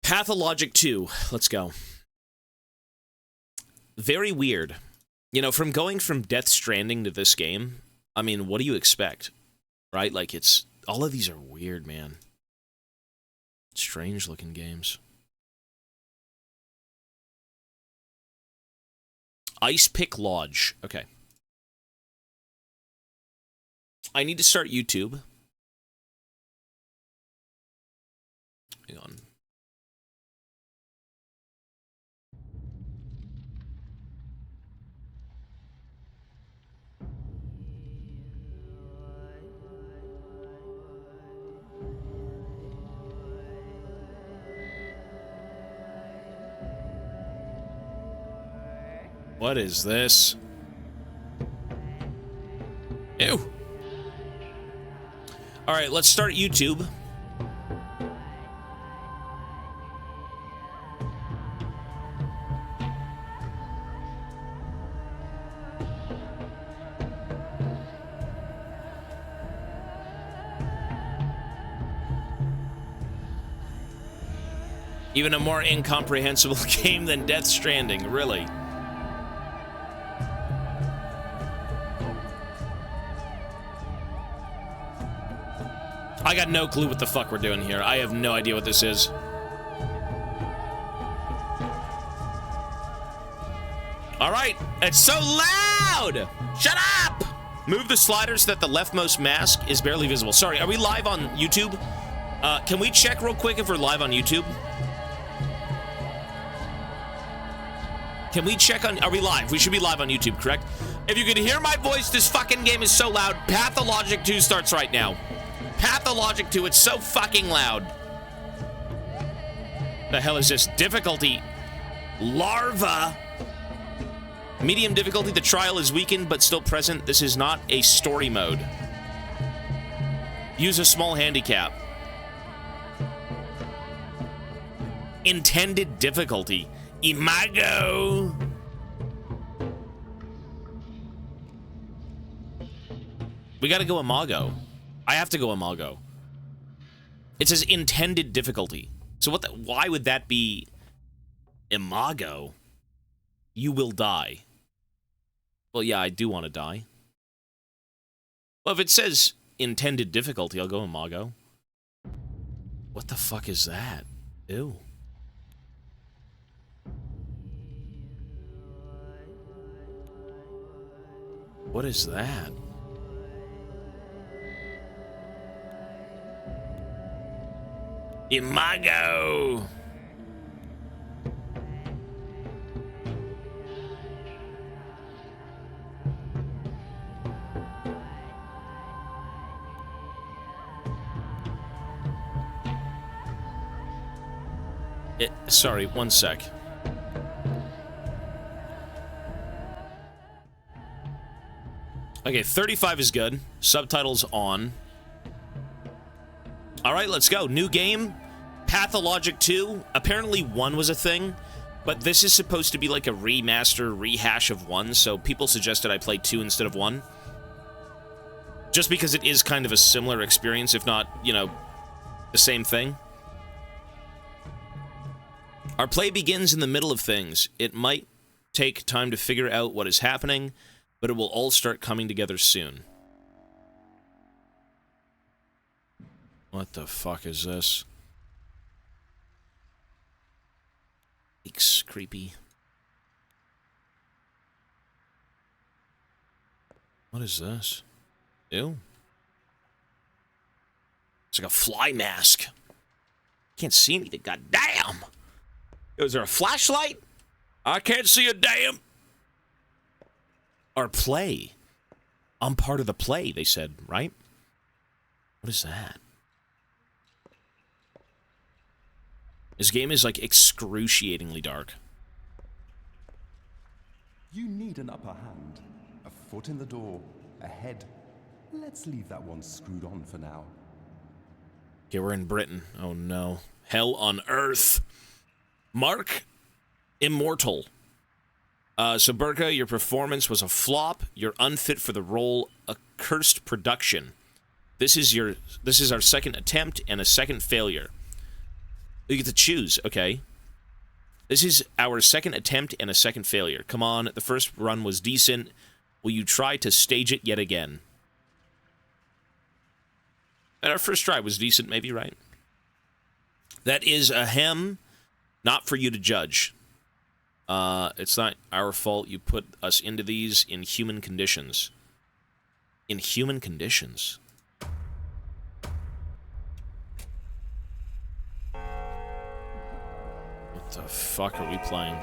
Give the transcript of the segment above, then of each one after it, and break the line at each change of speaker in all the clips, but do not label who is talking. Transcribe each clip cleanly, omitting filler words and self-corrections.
Pathologic 2. Let's go. Very weird. You know, from going from Death Stranding to this game, I mean, what do you expect? Right? Like, it's... All of these are weird, man. Strange-looking games. Ice Pick Lodge. Okay. I need to start YouTube. Hang on. What is this? Ew. All right, let's start YouTube. Even a more incomprehensible game than Death Stranding, really. I got no clue what the fuck we're doing here. I have no idea what this is. All right, it's so loud! Shut up! Move the sliders so that the leftmost mask is barely visible. Sorry, are we live on YouTube? Can we check real quick if we're live on YouTube? Can we check on... Are we live? We should be live on YouTube, correct? If you can hear my voice, this fucking game is so loud. Pathologic 2 starts right now. Pathologic 2, it's so fucking loud. The hell is this? Difficulty. Larva. Medium difficulty, the trial is weakened but still present. This is not a story mode. Use a small handicap. Intended difficulty. Imago. We gotta go Imago. I have to go Imago. It says intended difficulty. So what the, why would that be Imago? You will die. Well, yeah, I do want to die. Well, if it says intended difficulty, I'll go Imago. What the fuck is that? Ew. What is that? Imago! Sorry, one sec. Okay, 35 is good. Subtitles on. Alright, let's go. New game. Pathologic 2. Apparently 1 was a thing, but this is supposed to be like a remaster, rehash of 1, so people suggested I play 2 instead of 1. Just because it is kind of a similar experience, if not, you know, the same thing. Our play begins in the middle of things. It might take time to figure out what is happening, but it will all start coming together soon. What the fuck is this? It's creepy. What is this? Ew. It's like a fly mask. Can't see anything, goddamn! Is there a flashlight? I can't see a damn. Our play. I'm part of the play, they said, right? What is that? This game is, like, excruciatingly dark.
You need an upper hand, a foot in the door, a head. Let's leave that one screwed on for now.
Okay, we're in Britain. Oh, no. Hell on Earth. Mark, immortal. So, Burka, your performance was a flop. You're unfit for the role. A cursed production. This is our second attempt and a second failure. You get to choose, okay. This is our second attempt and a second failure. Come on, the first run was decent. Will you try to stage it yet again? And our first try was decent, maybe, right? That is a hem, not for you to judge. It's not our fault you put us into these in human conditions. In human conditions? What the fuck are we playing?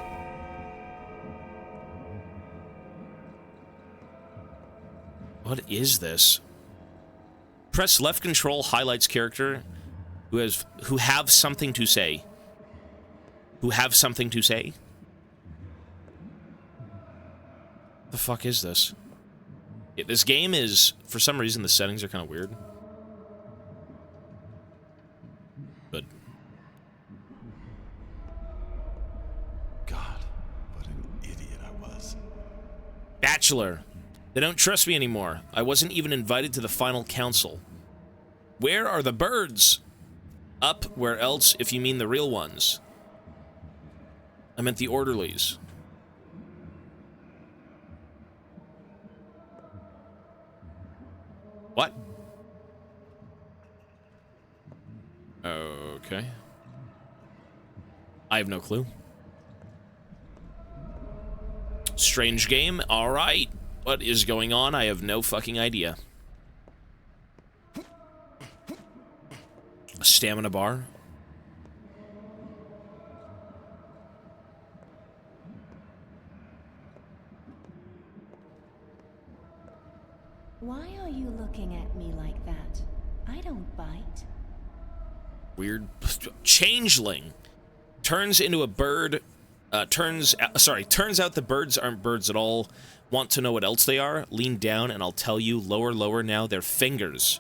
What is this? Press left control highlights character who have something to say. Who have something to say? What the fuck is this? Yeah, this game is, for some reason, the settings are kind of weird. But
God, what an idiot I was.
Bachelor. They don't trust me anymore. I wasn't even invited to the final council. Where are the birds? Up where else if you mean the real ones? I meant the orderlies. What? Okay. I have no clue. Strange game. All right. What is going on? I have no fucking idea. A stamina bar.
Why are you looking at me like that? I don't bite.
Weird. Changeling. Turns into a bird. Turns out the birds aren't birds at all. Want to know what else they are? Lean down and I'll tell you. Lower, lower now. They're fingers.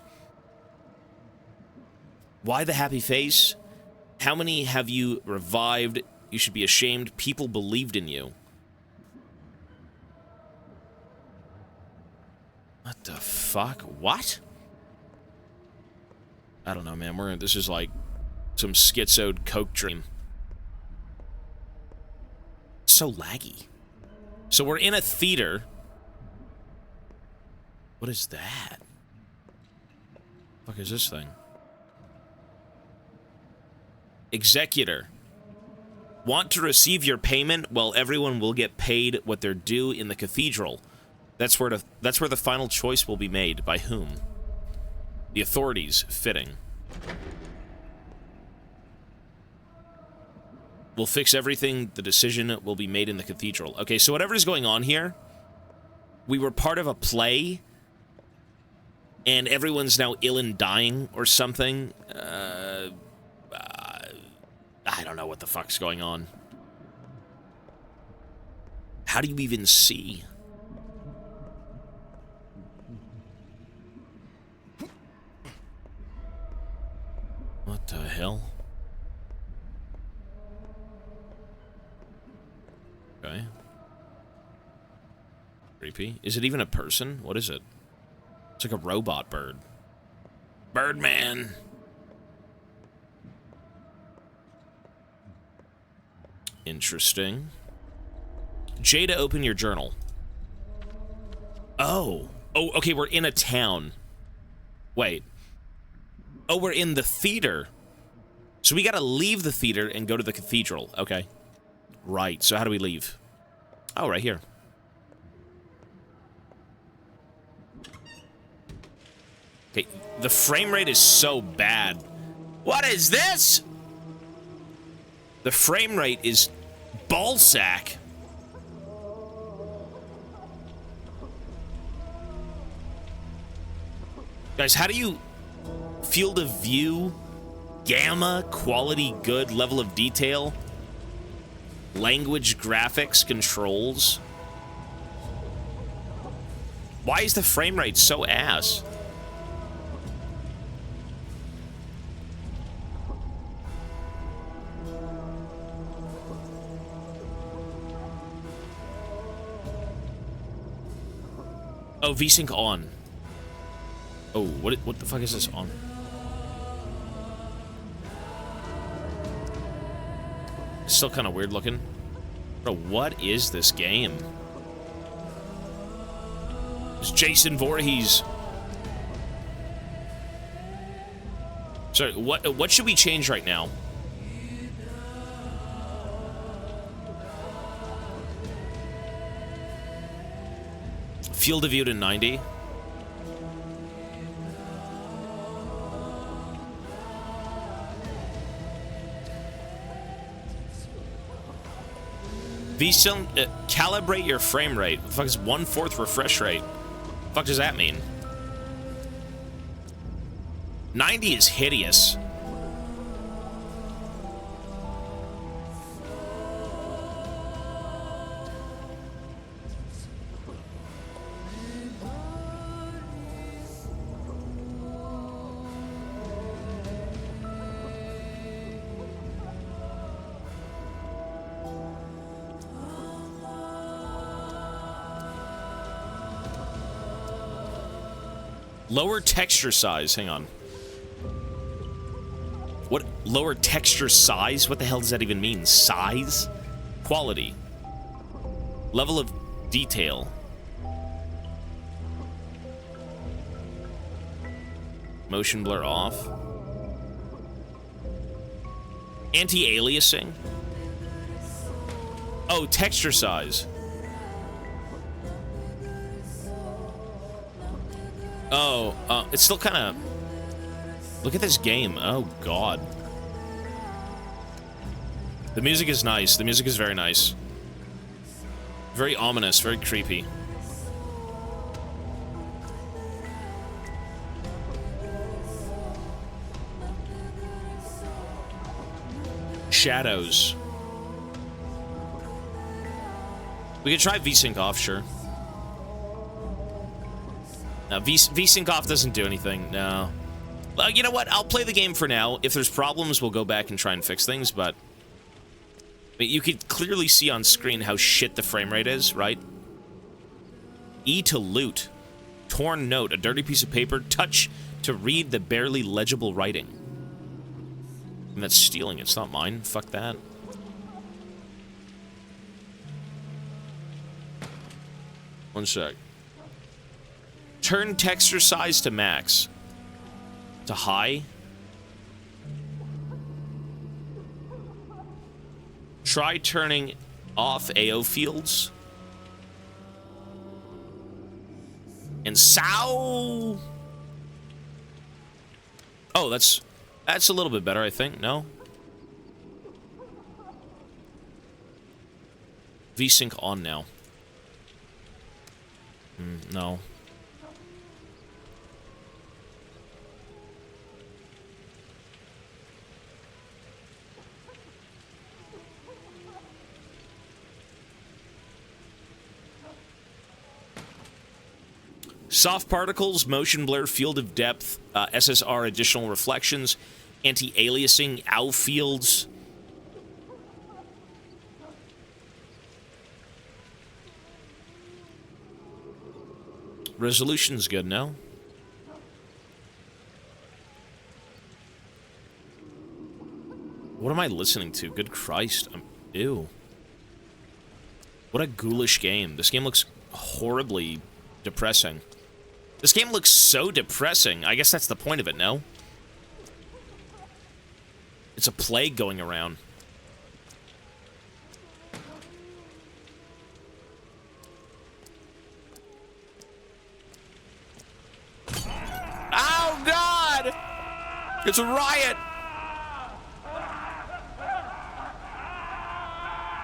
Why the happy face? How many have you revived? You should be ashamed. People believed in you. What the fuck? What? I don't know, man. This is like some schizoid coke dream. So laggy. So we're in a theater. What is that? What the fuck is this thing? Executor. Want to receive your payment? Well, everyone will get paid what they're due in the cathedral. That's where the final choice will be made. By whom? The authorities. Fitting. We'll fix everything. The decision will be made in the cathedral. Okay, so whatever is going on here, we were part of a play, and everyone's now ill and dying or something. I don't know what the fuck's going on. How do you even see? What the hell? Okay. Creepy. Is it even a person? What is it? It's like a robot bird. Birdman! Interesting. J to open your journal. Oh. Oh, okay, we're in a town. Wait. Oh, we're in the theater. So we gotta leave the theater and go to the cathedral. Okay. Right, so how do we leave? Oh, right here. Okay, the frame rate is so bad. What is this? The frame rate is ballsack. Guys, how do you field of view, gamma, quality, good, level of detail, language, graphics, controls? Why is the frame rate so ass? Oh, VSync on. Oh, what the fuck is this on? Still kind of weird looking. Bro, what is this game? It's Jason Voorhees. Sorry, what should we change right now? Field of view to 90. Calibrate your frame rate. What the fuck is 1/4 refresh rate? What the fuck does that mean? 90 is hideous. Lower texture size. Hang on. What? Lower texture size? What the hell does that even mean? Size? Quality. Level of detail. Motion blur off. Anti-aliasing. Oh, texture size. Oh, it's still kind of... Look at this game. Oh, God. The music is nice. The music is very nice. Very ominous, very creepy. Shadows. We could try VSync off, sure. No, VSync off doesn't do anything, no. Well, you know what? I'll play the game for now. If there's problems, we'll go back and try and fix things, but... I mean, you could clearly see on screen how shit the frame rate is, right? E to loot. Torn note, a dirty piece of paper. Touch to read the barely legible writing. And that's stealing, it's not mine. Fuck that. One sec. Turn texture size to max. To high. Try turning off AO fields. And sow. Oh, that's a little bit better, I think. No? VSync on now. No. Soft particles, motion blur, field of depth, SSR, additional reflections, anti-aliasing, AO fields. Resolution's good, no? What am I listening to? Good Christ. Ew. What a ghoulish game. This game looks horribly depressing. This game looks so depressing. I guess that's the point of it, no? It's a plague going around. Oh, God! It's a riot!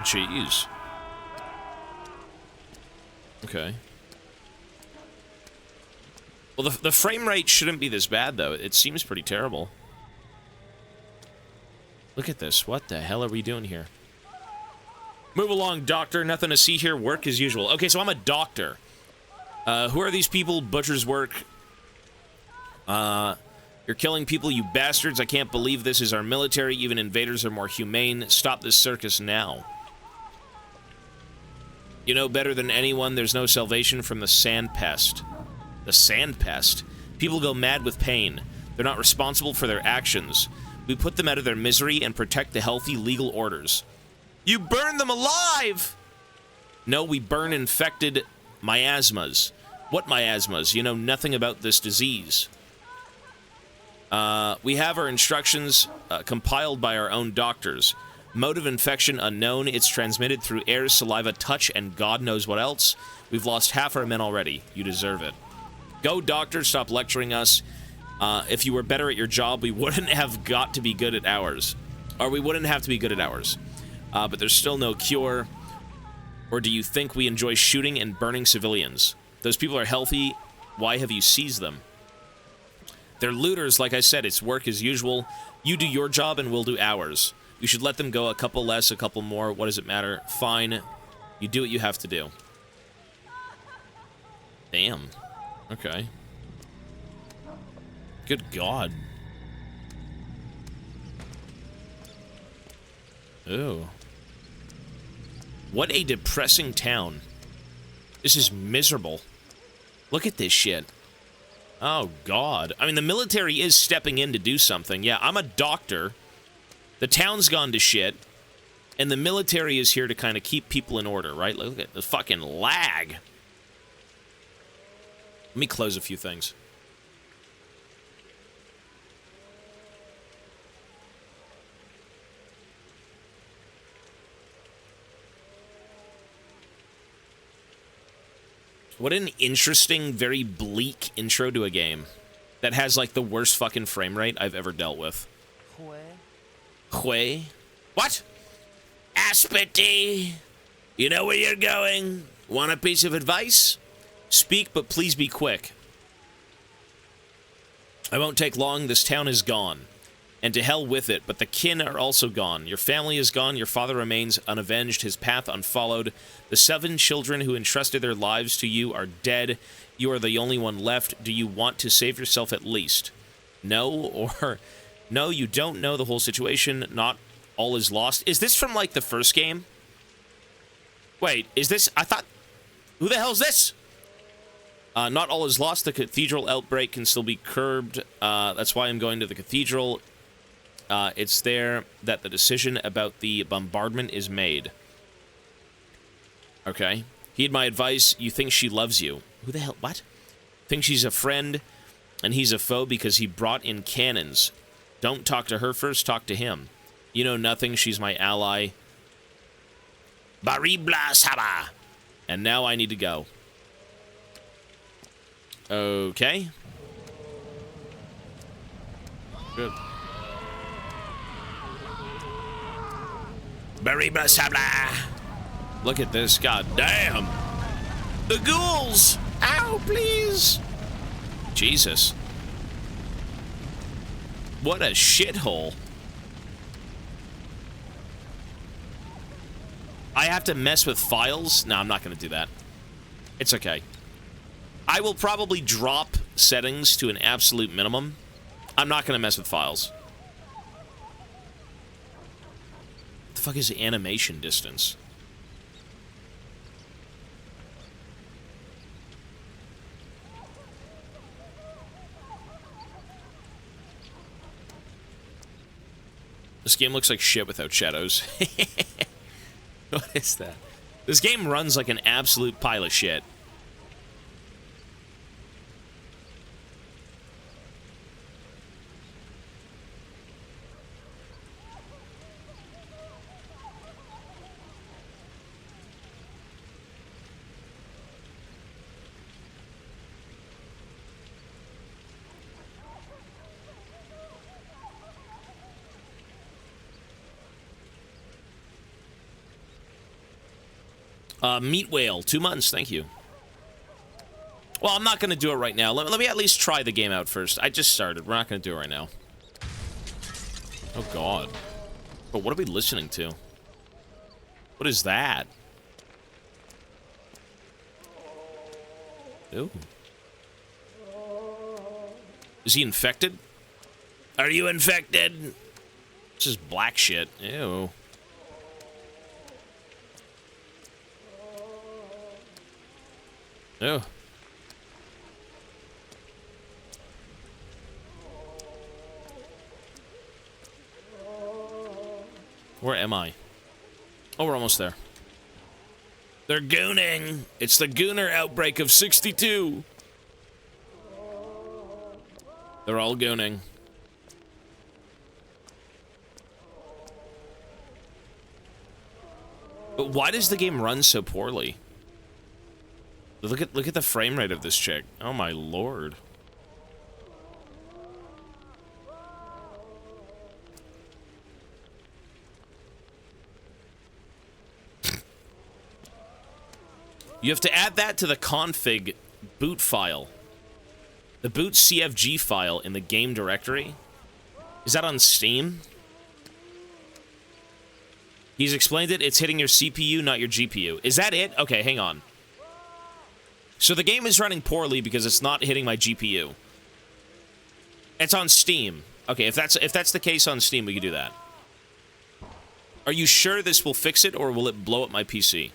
Jeez. Okay. Well, the frame rate shouldn't be this bad, though. It seems pretty terrible. Look at this. What the hell are we doing here? Move along, doctor. Nothing to see here. Work as usual. Okay, so I'm a doctor. Who are these people? Butcher's work. You're killing people, you bastards. I can't believe this is our military. Even invaders are more humane. Stop this circus now. You know better than anyone there's no salvation from the sand pest. The sand pest? People go mad with pain. They're not responsible for their actions. We put them out of their misery and protect the healthy legal orders. You burn them alive! No, we burn infected miasmas. What miasmas? You know nothing about this disease. We have our instructions compiled by our own doctors. Mode of infection unknown. It's transmitted through air, saliva, touch, and God knows what else. We've lost half our men already. You deserve it. Go, doctor. Stop lecturing us. If you were better at your job, we wouldn't have got to be good at ours. Or we wouldn't have to be good at ours. But there's still no cure. Or do you think we enjoy shooting and burning civilians? Those people are healthy. Why have you seized them? They're looters, like I said. It's work as usual. You do your job and we'll do ours. You should let them go, a couple less, a couple more. What does it matter? Fine. You do what you have to do. Damn. Okay. Good God. Ooh. What a depressing town. This is miserable. Look at this shit. Oh, God. I mean, the military is stepping in to do something. Yeah, I'm a doctor. The town's gone to shit. And the military is here to kind of keep people in order, right? Look at the fucking lag. Let me close a few things. What an interesting, very bleak intro to a game that has, like, the worst fucking frame rate I've ever dealt with. Hue? What? Aspity? You know where you're going? Want a piece of advice? Speak, but please be quick. I won't take long. This town is gone. And to hell with it, but the kin are also gone. Your family is gone, your father remains unavenged, his path unfollowed. The 7 children who entrusted their lives to you are dead. You are the only one left. Do you want to save yourself at least? No, or... No, you don't know the whole situation. Not all is lost. Is this from, like, the first game? Wait, is this... I thought... Who the hell is this? Not all is lost. The cathedral outbreak can still be curbed. That's why I'm going to the cathedral. It's there that the decision about the bombardment is made. Okay. Heed my advice. You think she loves you. Who the hell? What? Think she's a friend, and he's a foe because he brought in cannons. Don't talk to her first. Talk to him. You know nothing. She's my ally. Baribla Saba. And now I need to go. Okay. Good. Baribla Sabla. Look at this. God damn. The ghouls. Ow, please. Jesus. What a shithole. I have to mess with files? No, I'm not going to do that. It's okay. I will probably drop settings to an absolute minimum. I'm not going to mess with files. What the fuck is the animation distance? This game looks like shit without shadows. What is that? This game runs like an absolute pile of shit. Meat Whale, 2 months, thank you. Well, I'm not going to do it right now. Let me at least try the game out first. I just started. We're not going to do it right now. Oh, God. But what are we listening to? What is that? Ooh. Is he infected? Are you infected? This is black shit. Ew. Oh. Where am I? Oh, we're almost there. They're gooning. It's the gooner outbreak of 62. They're all gooning. But why does the game run so poorly? Look at the frame rate of this chick. Oh my lord. You have to add that to the config boot file. The boot CFG file in the game directory. Is that on Steam? He's explained it. It's hitting your CPU, not your GPU. Is that it? Okay, hang on. So the game is running poorly because it's not hitting my GPU. It's on Steam. Okay, if that's the case on Steam, we can do that. Are you sure this will fix it, or will it blow up my PC?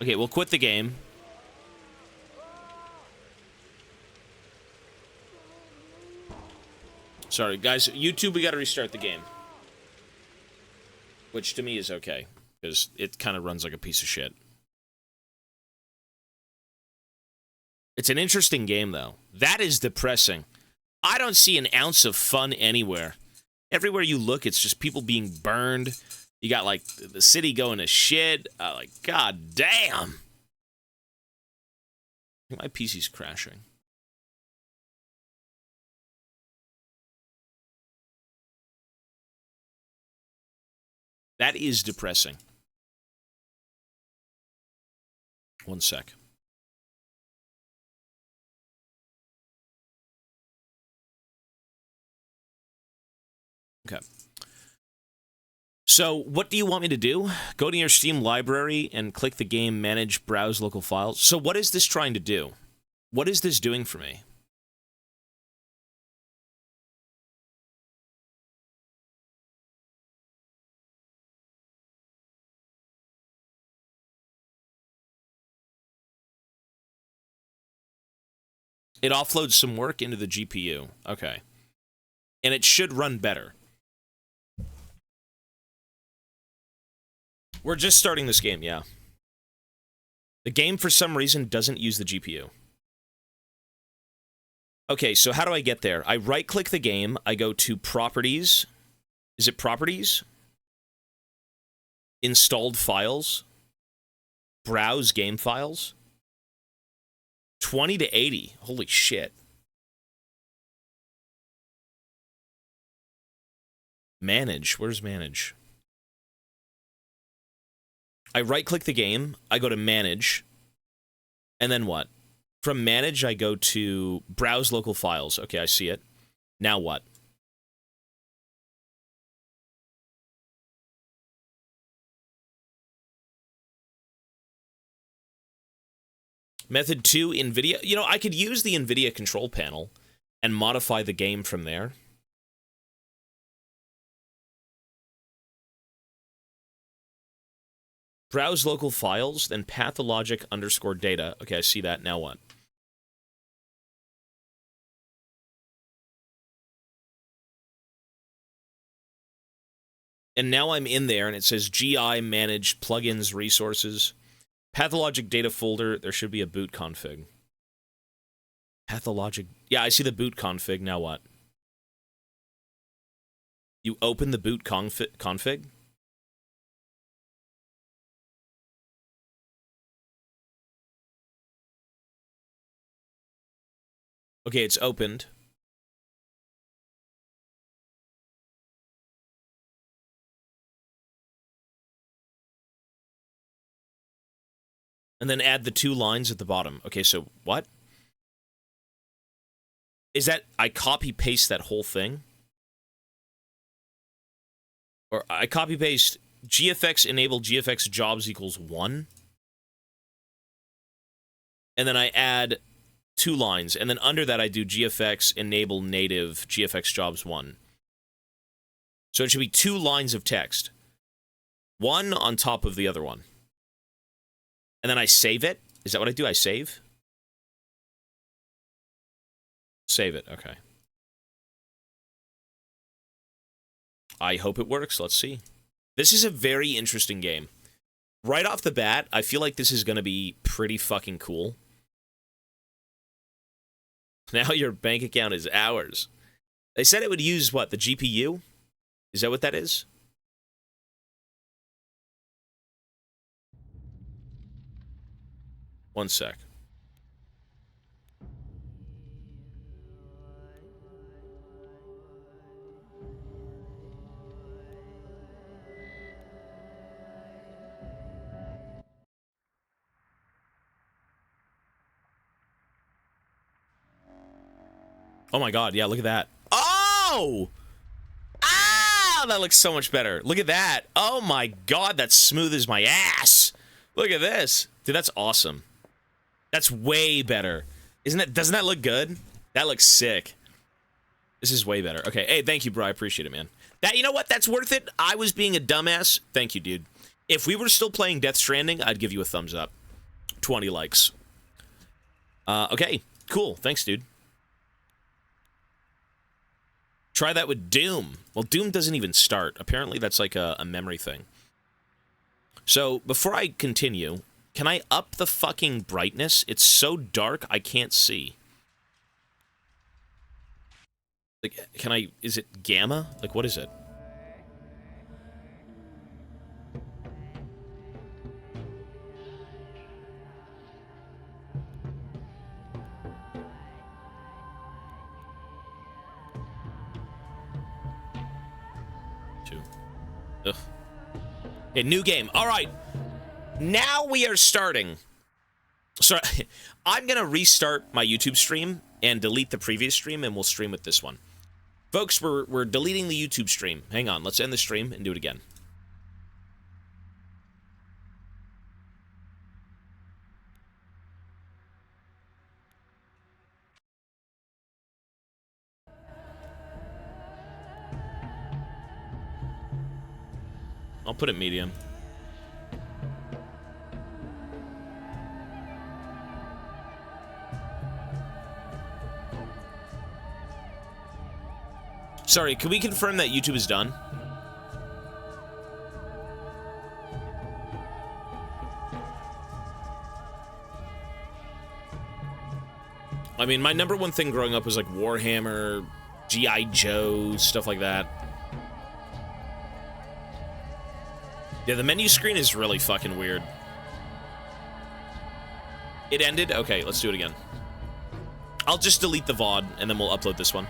Okay, we'll quit the game. Sorry, guys. YouTube, we gotta restart the game. Which, to me, is okay. Because it kind of runs like a piece of shit. It's an interesting game, though. That is depressing. I don't see an ounce of fun anywhere. Everywhere you look, it's just people being burned. You got, like, the city going to shit. Like, god damn. My PC's crashing. That is depressing. One sec. Okay. So, what do you want me to do? Go to your Steam library and click the game Manage Browse Local Files. So, what is this trying to do? What is this doing for me? It offloads some work into the GPU. Okay. And it should run better. We're just starting this game, yeah. The game, for some reason, doesn't use the GPU. Okay, so how do I get there? I right-click the game. I go to Properties. Is it Properties? Installed Files. Browse Game Files. 20 to 80. Holy shit. Manage. Where's Manage? I right-click the game. I go to Manage. And then what? From Manage, I go to Browse Local Files. Okay, I see it. Now what? Method 2, NVIDIA. You know, I could use the NVIDIA control panel and modify the game from there. Browse local files, then pathologic underscore data. Okay, I see that. Now what? And now I'm in there, and it says GI manage plugins resources. Pathologic data folder, there should be a boot config. Pathologic... Yeah, I see the boot config. Now what? You open the boot config? Okay, it's opened. And then add the 2 lines at the bottom. Okay, so what? Is that I copy-paste that whole thing? Or I copy-paste GFX enable GFX jobs equals 1? And then I add 2 lines. And then under that I do GFX enable native GFX jobs 1. So it should be 2 lines of text. One on top of the other one. And then I save it. Is that what I do? I save? Save it. Okay. I hope it works. Let's see. This is a very interesting game. Right off the bat, I feel like this is going to be pretty fucking cool. Now your bank account is ours. They said it would use, what, the GPU? Is that what that is? One sec. Oh my god, yeah, look at that. Oh! Ah! That looks so much better. Look at that. Oh my god, that's smooth as my ass. Look at this. Dude, that's awesome. That's way better. Doesn't that look good? That looks sick. This is way better. Okay, hey, thank you, bro. I appreciate it, man. You know what? That's worth it. I was being a dumbass. Thank you, dude. If we were still playing Death Stranding, I'd give you a thumbs up. 20 likes. Okay, cool. Thanks, dude. Try that with Doom. Well, Doom doesn't even start. Apparently, that's like a memory thing. So, before I continue, can I up the fucking brightness? It's so dark, I can't see. Like, can I... Is it gamma? Like, what is it? Ugh. Okay, new game. All right. Now we are starting. So I'm going to restart my YouTube stream and delete the previous stream, and we'll stream with this one. Folks, we're deleting the YouTube stream. Hang on. Let's end the stream and do it again. I'll put it medium. Sorry, can we confirm that YouTube is done? I mean, my number one thing growing up was like Warhammer, G.I. Joe, stuff like that. Yeah, the menu screen is really fucking weird. It ended? Okay, let's do it again. I'll just delete the VOD, and then we'll upload this one.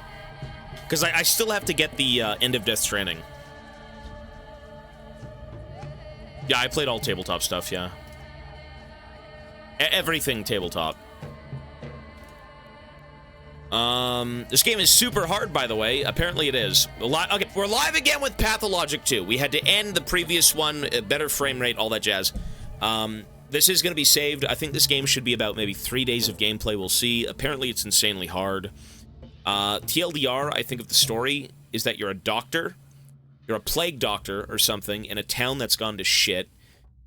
Because I still have to get the end of Death Stranding. Yeah, I played all tabletop stuff, yeah. Everything tabletop. This game is super hard, by the way. Apparently it is. Okay, we're live again with Pathologic 2. We had to end the previous one, better frame rate, all that jazz. This is going to be saved. I think this game should be about maybe 3 days of gameplay. We'll see. Apparently it's insanely hard. TLDR, I think of the story, is that you're a doctor. You're a plague doctor or something in a town that's gone to shit.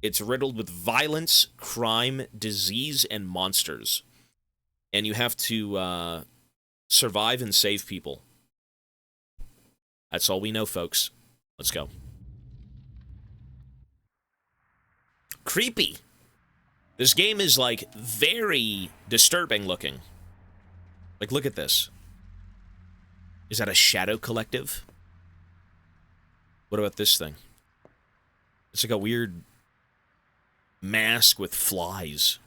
It's riddled with violence, crime, disease, and monsters. And you have to, survive and save people. That's all we know, folks. Let's go. Creepy. This game is, like, very disturbing looking. Like, look at this. Is that a shadow collective? What about this thing? It's like a weird mask with flies.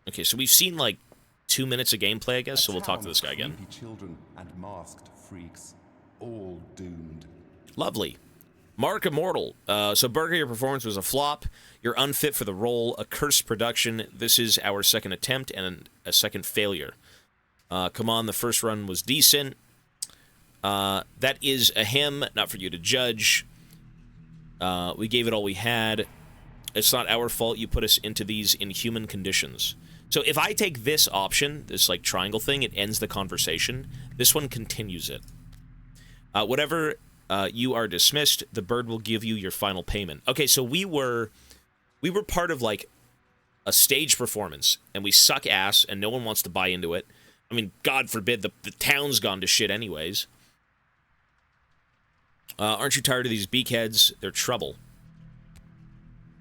Okay, so we've seen like 2 minutes of gameplay, I guess, so we'll talk to this guy again.
Children and masked freaks, all doomed.
Lovely. Mark Immortal. So, Burger, your performance was a flop. You're unfit for the role. A cursed production. This is our second attempt and a second failure. Come on, the first run was decent. That is a him, not for you to judge. We gave it all we had. It's not our fault you put us into these inhuman conditions. So if I take this option, this like triangle thing, it ends the conversation. This one continues it. Whatever you are dismissed, the bird will give you your final payment. Okay, so we were part of like a stage performance, and we suck ass, and no one wants to buy into it. I mean, God forbid, the town's gone to shit anyways. Aren't you tired of these beakheads? They're trouble.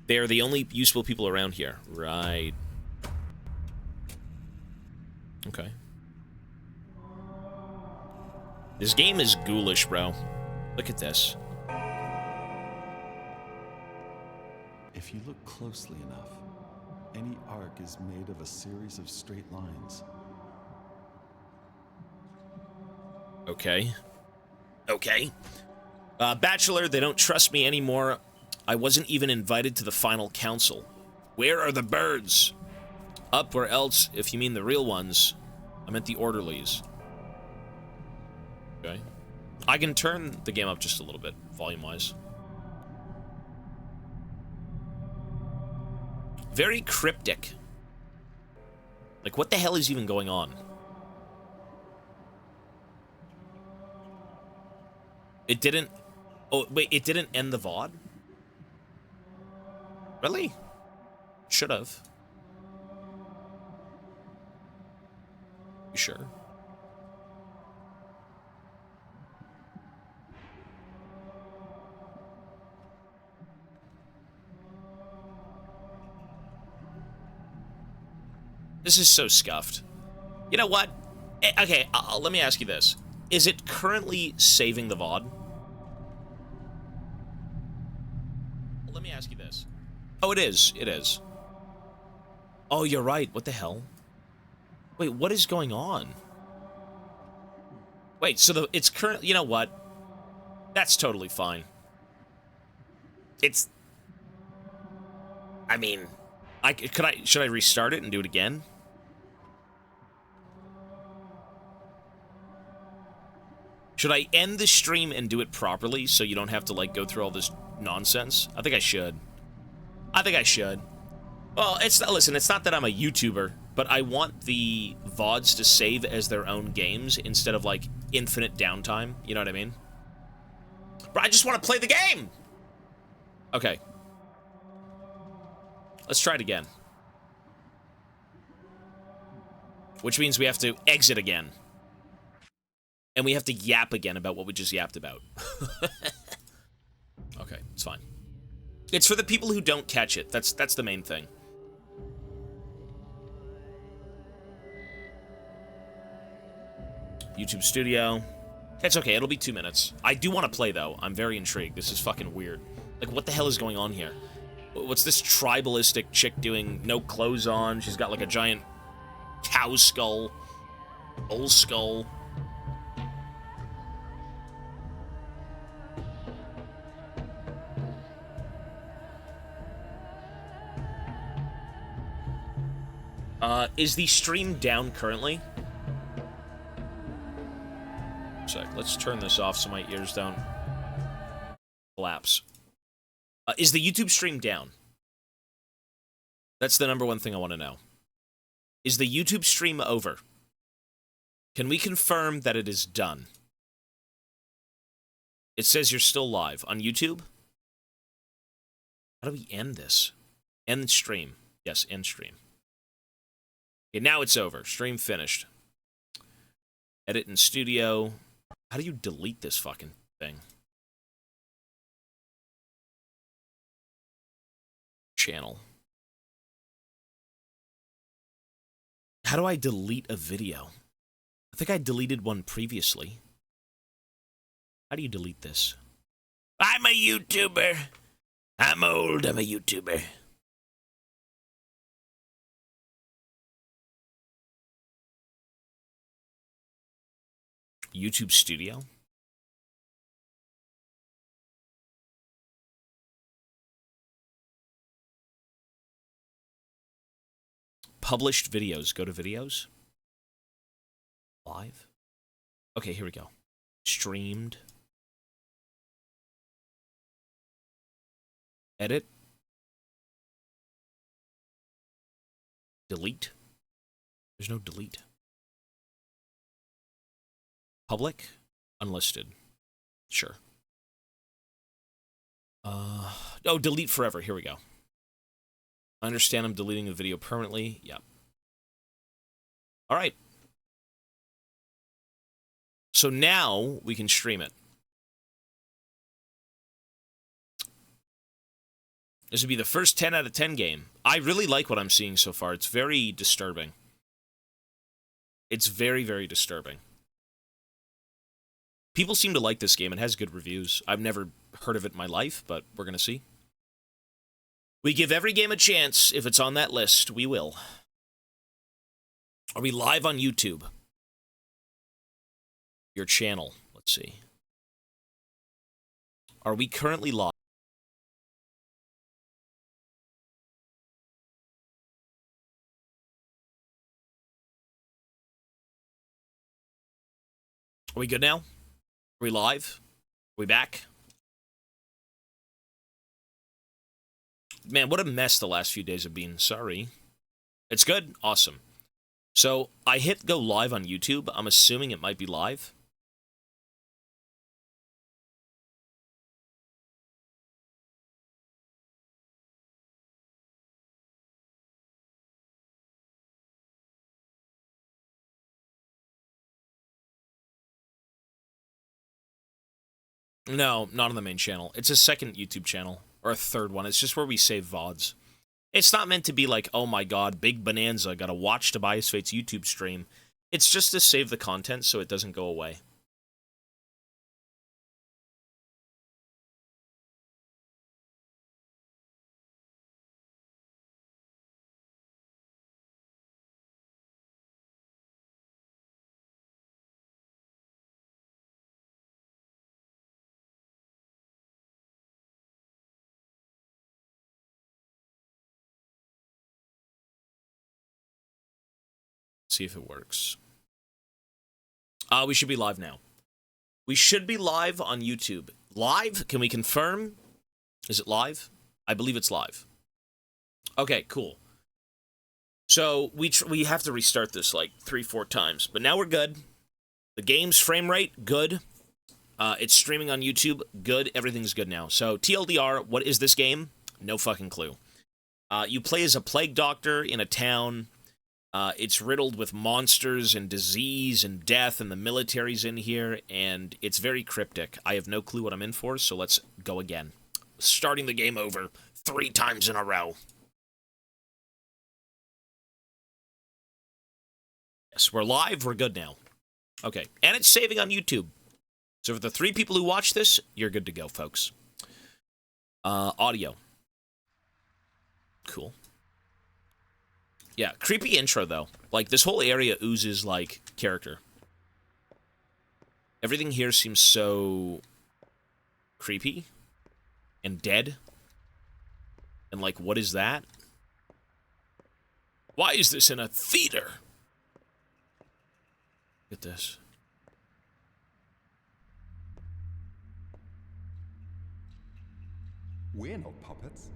They are the only useful people around here. Right. Okay. This game is ghoulish, bro. Look at this.
If you look closely enough, any arc is made of a series of straight lines.
Okay. Okay. Bachelor, they don't trust me anymore. I wasn't even invited to the final council. Where are the birds? Up or else, if you mean the real ones, I meant the orderlies. Okay. I can turn the game up just a little bit, volume-wise. Very cryptic. Like, what the hell is even going on? It didn't... Oh, wait, it didn't end the VOD? Really? Should have. You sure? This is so scuffed. You know what? Okay, let me ask you this. Is it currently saving the VOD? Let me ask you this. Oh, it is. It is. Oh, you're right. What the hell? Wait, what is going on? Wait, so it's current... You know what? That's totally fine. It's... I mean... Should I restart it and do it again? Should I end the stream and do it properly so you don't have to, like, go through all this nonsense? I think I should. I think I should. Well, it's not, listen, it's not that I'm a YouTuber, but I want the VODs to save as their own games instead of, like, infinite downtime. You know what I mean? But I just want to play the game! Okay. Let's try it again. Which means we have to exit again. And we have to yap again about what we just yapped about. Okay, it's fine. It's for the people who don't catch it. That's the main thing. YouTube Studio. It's okay, it'll be 2 minutes. I do want to play, though. I'm very intrigued. This is fucking weird. Like, what the hell is going on here? What's this tribalistic chick doing? No clothes on. She's got, like, a giant cow skull. Bull skull. Is the stream down currently? Let's turn this off so my ears don't collapse. Is the YouTube stream down? That's the #1 thing I want to know. Is the YouTube stream over? Can we confirm that it is done? It says you're still live on YouTube. How do we end this? End stream. Yes, end stream. Okay, now it's over. Stream finished. Edit in studio. How do you delete this fucking thing? Channel. How do I delete a video? I think I deleted one previously. How do you delete this? I'm a YouTuber. I'm old. I'm a YouTuber. YouTube Studio? Published videos. Go to videos. Live. Okay, here we go. Streamed. Edit. Delete. There's no delete. Public. Unlisted. Sure. Oh, delete forever. Here we go. I understand I'm deleting the video permanently. Yep. All right. So now we can stream it. This would be the first 10 out of 10 game. I really like what I'm seeing so far. It's very disturbing. It's very, very disturbing. People seem to like this game. It has good reviews. I've never heard of it in my life, but we're going to see. We give every game a chance. If it's on that list, we will. Are we live on YouTube? Your channel. Let's see. Are we currently live? Are we good now? Are we live? Are we back? Man, what a mess the last few days have been. Sorry. It's good? Awesome. So, I hit go live on YouTube. I'm assuming it might be live. No, not on the main channel. It's a second YouTube channel. Or a third one. It's just where we save VODs. It's not meant to be like, oh my god, big bonanza, gotta watch Tobias Fate's YouTube stream. It's just to save the content so it doesn't go away. See if it works. We should be live now. We should be live on YouTube. Live? Can we confirm? Is it live? I believe it's live. Okay, cool. So, we have to restart this like 3-4 times. But now we're good. The game's frame rate, good. It's streaming on YouTube, good. Everything's good now. So, TLDR, what is this game? No fucking clue. You play as a plague doctor in a town. It's riddled with monsters and disease and death, and the military's in here, and it's very cryptic. I have no clue what I'm in for, so let's go again. Starting the game over 3 times in a row. Yes, we're live, we're good now. Okay, and it's saving on YouTube. So for the 3 people who watch this, you're good to go, folks. Audio. Cool. Yeah, creepy intro, though. Like, this whole area oozes, like, character. Everything here seems so creepy and dead. And, like, what is that? Why is this in a theater? Look at this.
We're not puppets.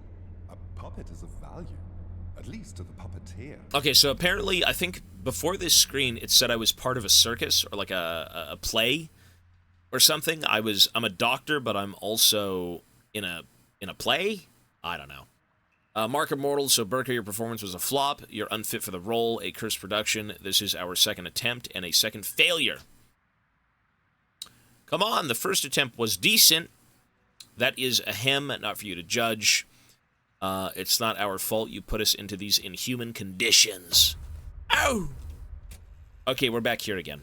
A puppet is of value. At least to the puppeteer.
Okay, so apparently, I think before this screen, it said I was part of a circus or like a play or something. I'm a doctor, but I'm also in a play. I don't know. Mark Immortal. So Burka, your performance was a flop. You're unfit for the role. A cursed production. This is our second attempt and a second failure. Come on, the first attempt was decent. That is a hem, not for you to judge. It's not our fault you put us into these inhuman conditions. Ow! Okay, we're back here again.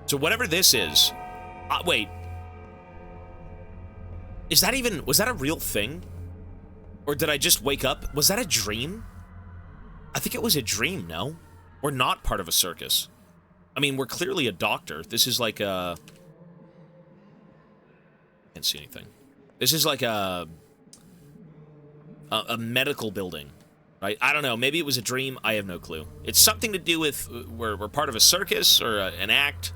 So whatever this is... wait. Is that even... Was that a real thing? Or did I just wake up? Was that a dream? I think it was a dream, no? We're not part of a circus. I mean, we're clearly a doctor. This is like a... Can't see anything. This is like a medical building, right? I don't know. Maybe it was a dream. I have no clue. It's something to do with we're part of a circus or an act,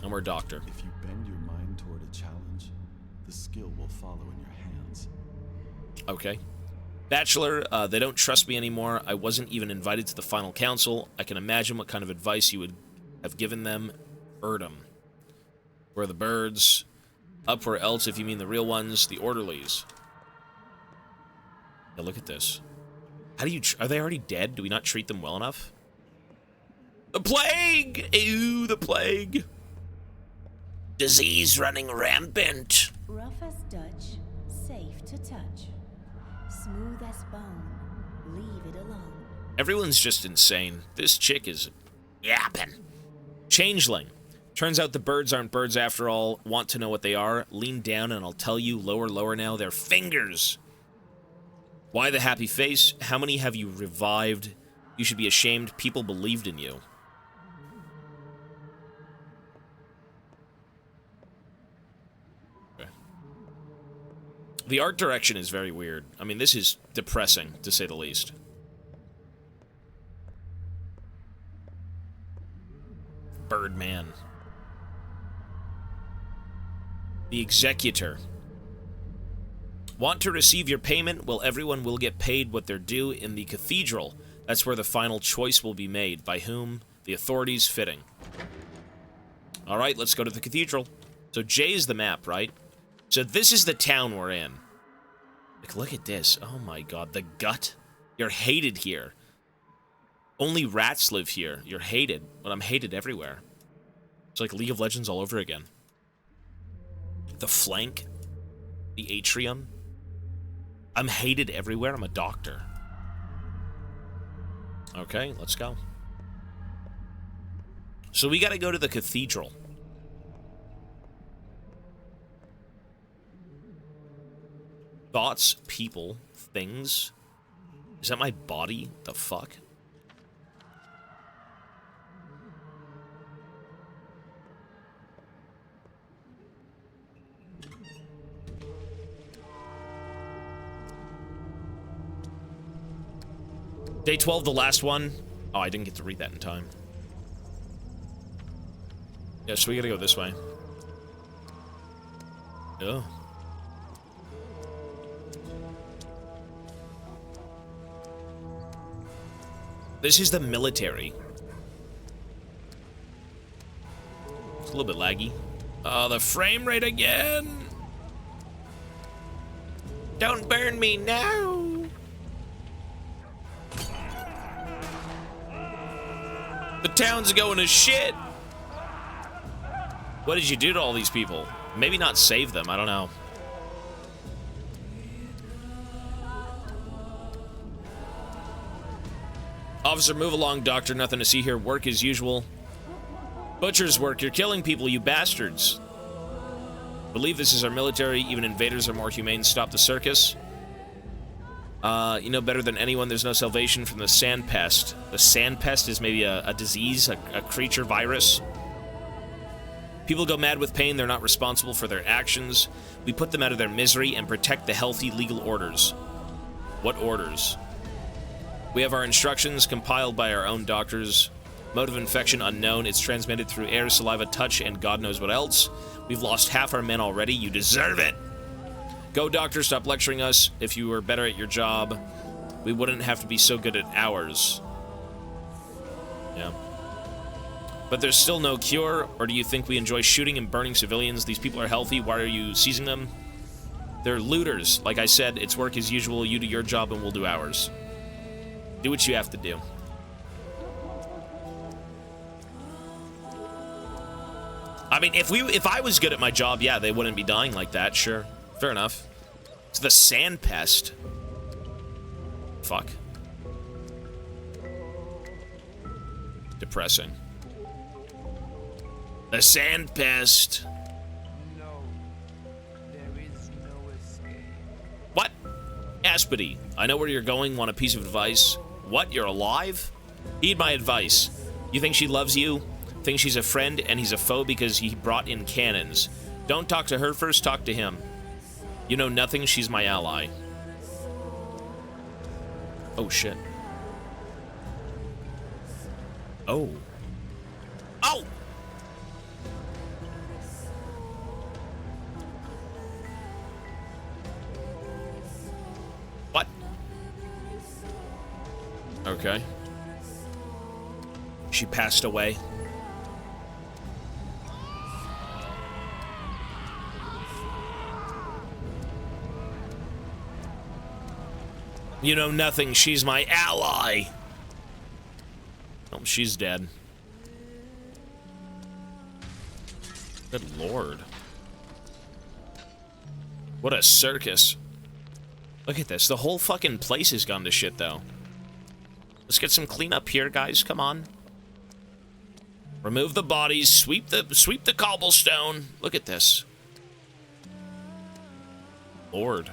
and we're a doctor.
If you bend your mind toward a challenge, the skill will follow in your hands.
Okay. Bachelor, they don't trust me anymore. I wasn't even invited to the final council. I can imagine what kind of advice you would have given them. Erdem. Where are the birds? Up where else if you mean the real ones, the orderlies. Yeah, look at this. How do you... Are they already dead? Do we not treat them well enough? The plague! Ew, the plague. Disease running rampant.
Rough as Dutch, safe to touch. Smooth as bone, leave it alone.
Everyone's just insane. This chick is yapping. Changeling. Turns out the birds aren't birds after all. Want to know what they are? Lean down and I'll tell you. Lower, lower now. They're fingers. Why the happy face? How many have you revived? You should be ashamed. People believed in you. Okay. The art direction is very weird. I mean, this is depressing, to say the least. Birdman. The Executor. Want to receive your payment? Well, everyone will get paid what they're due in the cathedral. That's where the final choice will be made. By whom? The authorities fitting. Alright, let's go to the cathedral. So J is the map, right? So this is the town we're in. Like, look at this. Oh my god, the gut. You're hated here. Only rats live here. You're hated. But I'm hated everywhere. It's like League of Legends all over again. The flank. The atrium. I'm hated everywhere. I'm a doctor. Okay, let's go. So we gotta go to the cathedral. Thoughts, people, things. Is that my body? The fuck? Day 12, the last one. Oh, I didn't get to read that in time. Yeah, so we gotta go this way. Oh. This is the military. It's a little bit laggy. Oh, the frame rate again! Don't burn me now! The town's going to shit! What did you do to all these people? Maybe not save them, I don't know. Officer, move along, doctor. Nothing to see here. Work as usual. Butcher's work. You're killing people, you bastards. Believe this is our military. Even invaders are more humane. Stop the circus. You know better than anyone there's no salvation from the sand pest. The sand pest is maybe a disease, a creature virus. People go mad with pain. They're not responsible for their actions. We put them out of their misery and protect the healthy legal orders. What orders? We have our instructions compiled by our own doctors. Mode of infection unknown. It's transmitted through air, saliva, touch, and God knows what else. We've lost half our men already. You deserve it. Go, doctor, stop lecturing us. If you were better at your job, we wouldn't have to be so good at ours. Yeah. But there's still no cure, or do you think we enjoy shooting and burning civilians? These people are healthy. Why are you seizing them? They're looters. Like I said, it's work as usual. You do your job and we'll do ours. Do what you have to do. I mean, if I was good at my job, yeah, they wouldn't be dying like that, sure. Fair enough. It's the sand pest. Fuck. Depressing. The sand pest.
No, there is no escape.
What? Aspity, I know where you're going. Want a piece of advice? What? You're alive? Heed my advice. You think she loves you? Think she's a friend and he's a foe because he brought in cannons. Don't talk to her first, talk to him. You know nothing, she's my ally. Oh, shit. Oh. Oh! What? Okay. She passed away. You know nothing. She's my ally. Oh, she's dead. Good lord. What a circus. Look at this. The whole fucking place has gone to shit, though. Let's get some cleanup here, guys. Come on. Remove the bodies. Sweep the cobblestone. Look at this. Lord.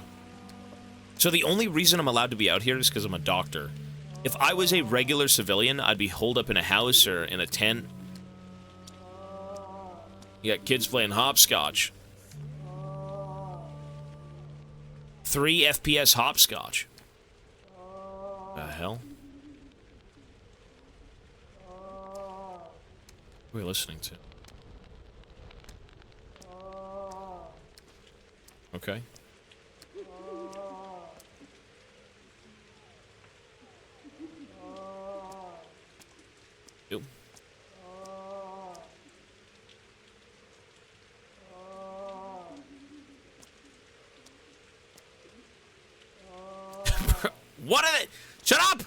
So the only reason I'm allowed to be out here is because I'm a doctor. If I was a regular civilian, I'd be holed up in a house or in a tent. You got kids playing hopscotch. 3 FPS hopscotch. The hell? What are we listening to? Okay. Ew. What are they? Shut up!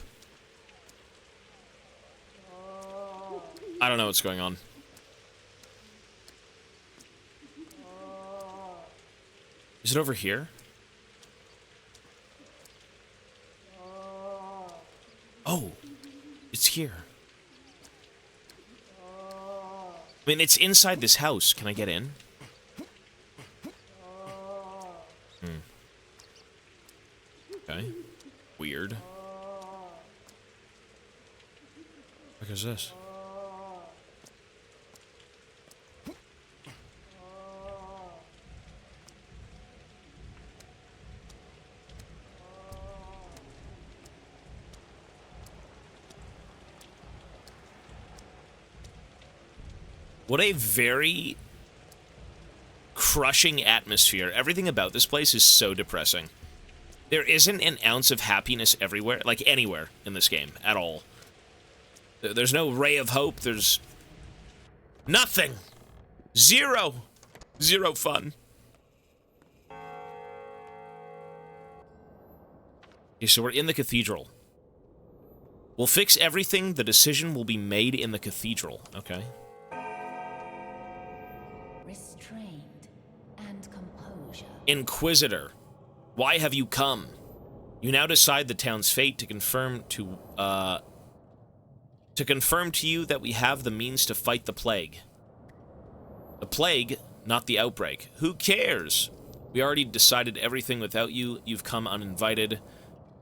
I don't know what's going on. Is it over here? Oh, it's here. I mean, it's inside this house. Can I get in? Okay. Weird. What is this? What a very crushing atmosphere. Everything about this place is so depressing. There isn't an ounce of happiness everywhere, like anywhere in this game, at all. There's no ray of hope, there's nothing. Zero. Zero fun. Okay, so we're in the cathedral. We'll fix everything, the decision will be made in the cathedral, okay?
Restrained and composure.
Inquisitor, why have you come? You now decide the town's fate to confirm to you that we have the means to fight the plague. The plague, not the outbreak. Who cares? We already decided everything without you. You've come uninvited.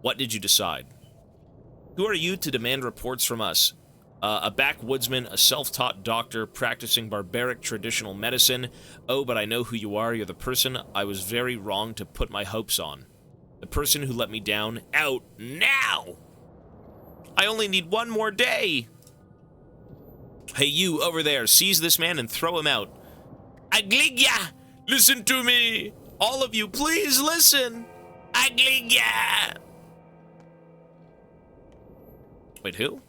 What did you decide? Who are you to demand reports from us? A backwoodsman, a self-taught doctor practicing barbaric traditional medicine. Oh, but I know who you are. You're the person I was very wrong to put my hopes on. The person who let me down. Out now! I only need one more day! Hey, you over there, seize this man and throw him out. Agligya! Listen to me! All of you, please listen! Agligya! Wait, who?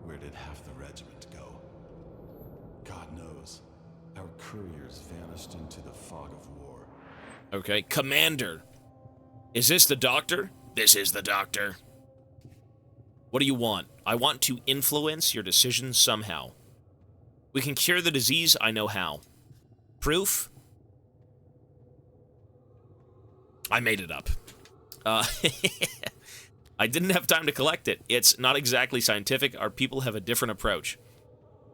Where did half the regiment go? God knows. Our couriers vanished into the fog of war.
Okay, Commander. Is this the doctor? This is the doctor. What do you want? I want to influence your decisions somehow. We can cure the disease, I know how. Proof? I made it up. I didn't have time to collect it. It's not exactly scientific. Our people have a different approach.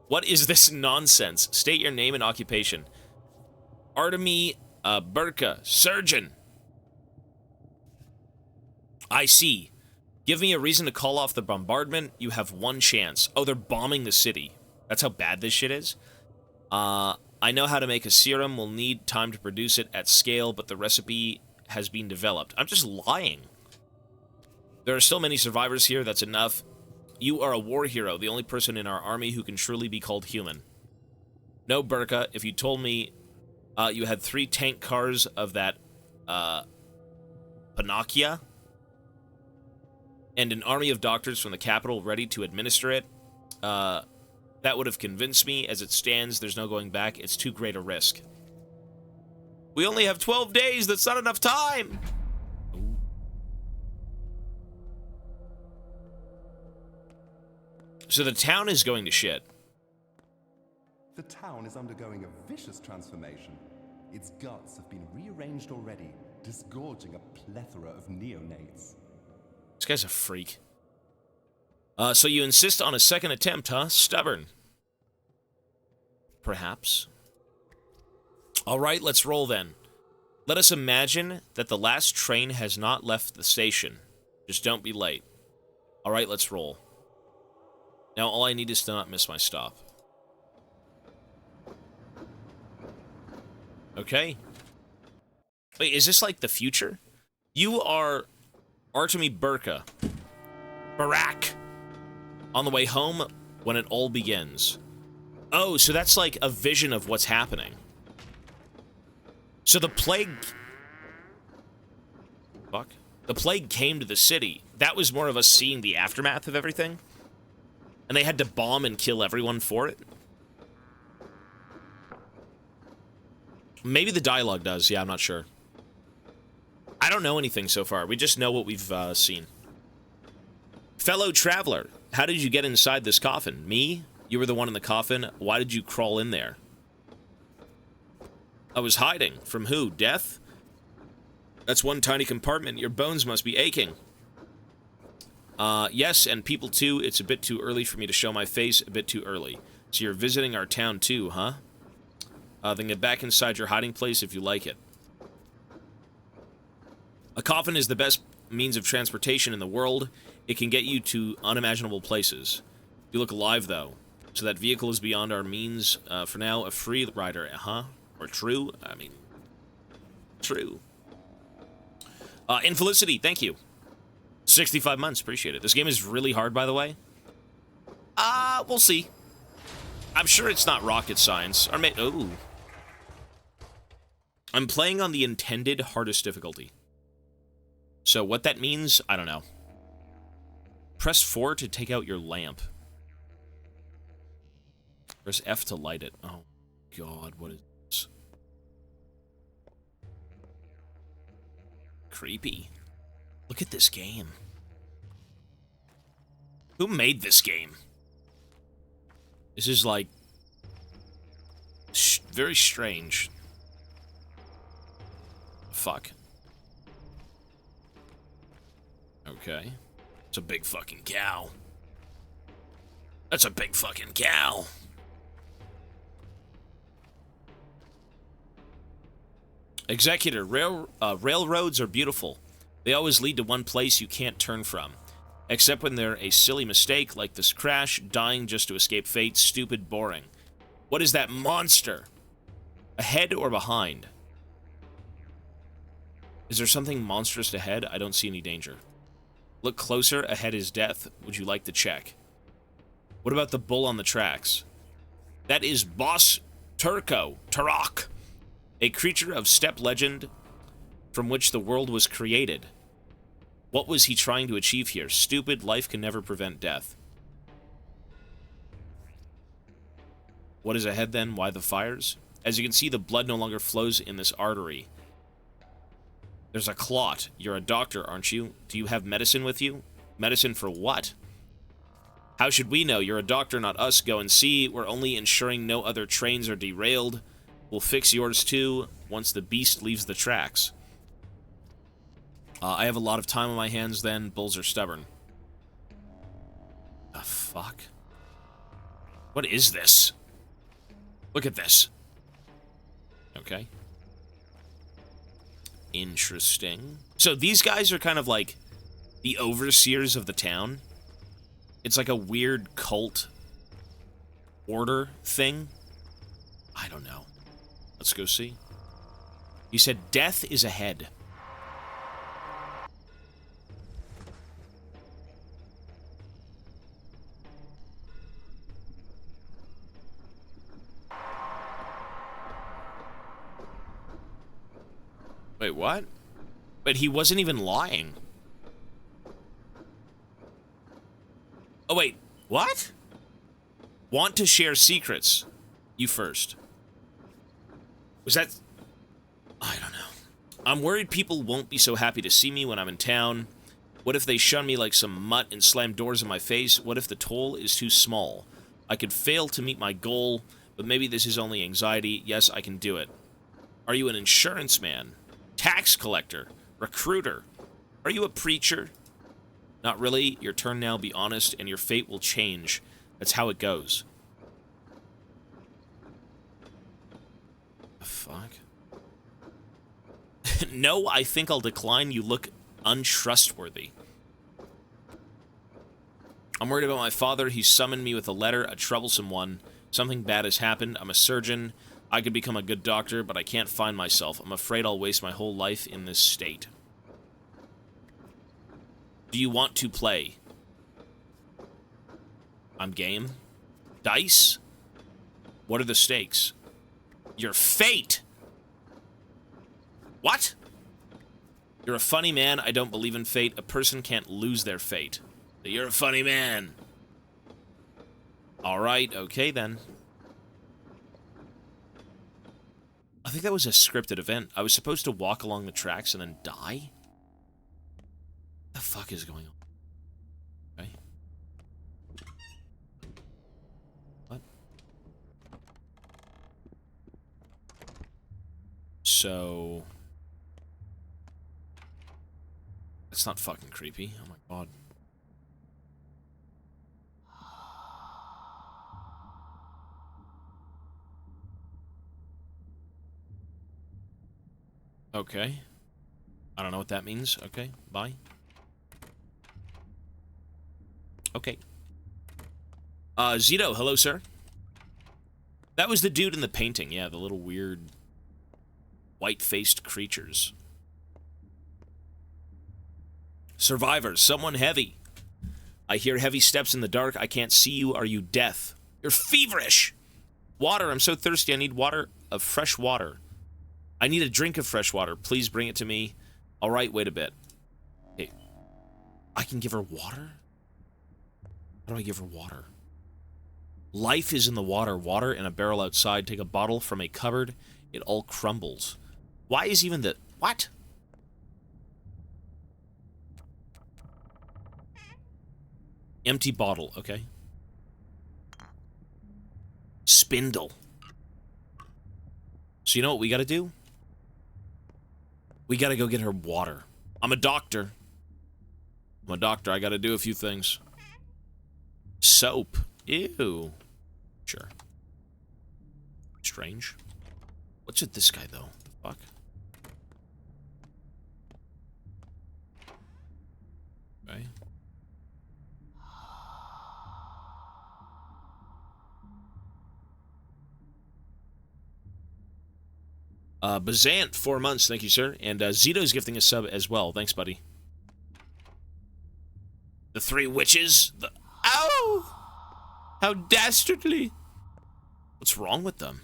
What is this nonsense? State your name and occupation. Artemy Burka, surgeon. I see. Give me a reason to call off the bombardment. You have one chance. Oh, they're bombing the city. That's how bad this shit is? I know how to make a serum. We'll need time to produce it at scale, but the recipe has been developed. I'm just lying. There are still many survivors here. That's enough. You are a war hero, the only person in our army who can truly be called human. No, Burka, if you told me you had 3 tank cars of that Panakia and an army of doctors from the capital ready to administer it, that would have convinced me. As it stands, there's no going back. It's too great a risk. We only have 12 days. That's not enough time. Ooh. So the town is going to shit.
The town is undergoing a vicious transformation. Its guts have been rearranged already, disgorging a plethora of neonates.
This guy's a freak. So you insist on a second attempt, huh? Stubborn. Perhaps. Alright, let's roll then. Let us imagine that the last train has not left the station. Just don't be late. Alright, let's roll. Now all I need is to not miss my stop. Okay. Wait, is this like the future? You are Artemy Burka. Barak. On the way home when it all begins. Oh, so that's like a vision of what's happening. So the plague... Fuck. The plague came to the city. That was more of us seeing the aftermath of everything. And they had to bomb and kill everyone for it. Maybe the dialogue does. Yeah, I'm not sure. I don't know anything so far. We just know what we've seen. Fellow traveler, how did you get inside this coffin? Me? You were the one in the coffin. Why did you crawl in there? I was hiding. From who? Death? That's one tiny compartment. Your bones must be aching. Yes, and people too. It's a bit too early for me to show my face. A bit too early. So you're visiting our town too, huh? Then get back inside your hiding place if you like it. A coffin is the best means of transportation in the world. It can get you to unimaginable places. You look alive, though. So that vehicle is beyond our means. For now, a free rider, huh? Or true? I mean, true. Infelicity, thank you. 65 months, appreciate it. This game is really hard, by the way. We'll see. I'm sure it's not rocket science. Or ooh. I'm playing on the intended hardest difficulty. So what that means, I don't know. Press 4 to take out your lamp. Press F to light it. Oh, God, what is this? Creepy. Look at this game. Who made this game? This is, like, very strange. Fuck. Okay. It's a big fucking cow. That's a big fucking cow. Executor, railroads are beautiful. They always lead to one place you can't turn from. Except when they're a silly mistake, like this crash, dying just to escape fate, stupid, boring. What is that monster? Ahead or behind? Is there something monstrous ahead? I don't see any danger. Look closer, ahead is death. Would you like to check? What about the bull on the tracks? That is Boss Turok, a creature of steppe legend from which the world was created. What was he trying to achieve here? Stupid, life can never prevent death. What is ahead then? Why the fires? As you can see, the blood no longer flows in this artery. There's a clot. You're a doctor, aren't you? Do you have medicine with you? Medicine for what? How should we know? You're a doctor, not us. Go and see. We're only ensuring no other trains are derailed. We'll fix yours too, once the beast leaves the tracks. I have a lot of time on my hands then. Bulls are stubborn. The fuck? What is this? Look at this. Okay. Interesting. So these guys are kind of like the overseers of the town. It's like a weird cult order thing. I don't know. Let's go see. He said death is ahead. Wait, what? But he wasn't even lying. Oh, wait. What? Want to share secrets. You first. Was that... I don't know. I'm worried people won't be so happy to see me when I'm in town. What if they shun me like some mutt and slam doors in my face? What if the toll is too small? I could fail to meet my goal, but maybe this is only anxiety. Yes, I can do it. Are you an insurance man? Tax collector? Recruiter? Are you a preacher? Not really. Your turn now. Be honest, and your fate will change. That's how it goes. The fuck? No, I think I'll decline. You look untrustworthy. I'm worried about my father. He summoned me with a letter, a troublesome one. Something bad has happened. I'm a surgeon. I could become a good doctor, but I can't find myself. I'm afraid I'll waste my whole life in this state. Do you want to play? I'm game. Dice? What are the stakes? Your fate! What? You're a funny man. I don't believe in fate. A person can't lose their fate. You're a funny man. Alright, okay then. I think that was a scripted event. I was supposed to walk along the tracks and then die? What the fuck is going on? Okay. What? So... That's not fucking creepy. Oh my god. Okay. I don't know what that means. Okay, bye. Okay. Zito, hello, sir. That was the dude in the painting. Yeah, the little weird white-faced creatures. Survivors, someone heavy. I hear heavy steps in the dark. I can't see you. Are you death? You're feverish. Water, I'm so thirsty. I need water, of fresh water. I need a drink of fresh water. Please bring it to me. All right, wait a bit. Hey, I can give her water? How do I give her water? Life is in the water. Water in a barrel outside. Take a bottle from a cupboard. It all crumbles. Why is even the... What? Empty bottle, okay. Spindle. So you know what we gotta do? We gotta go get her water. I'm a doctor. I'm a doctor. I gotta do a few things. Soap. Ew. Sure. Strange. What's with this guy, though? The fuck? Okay. Bazant, 4 months, thank you, sir. And Zito's gifting a sub as well. Thanks, buddy. The three witches. The... Ow! How dastardly. What's wrong with them?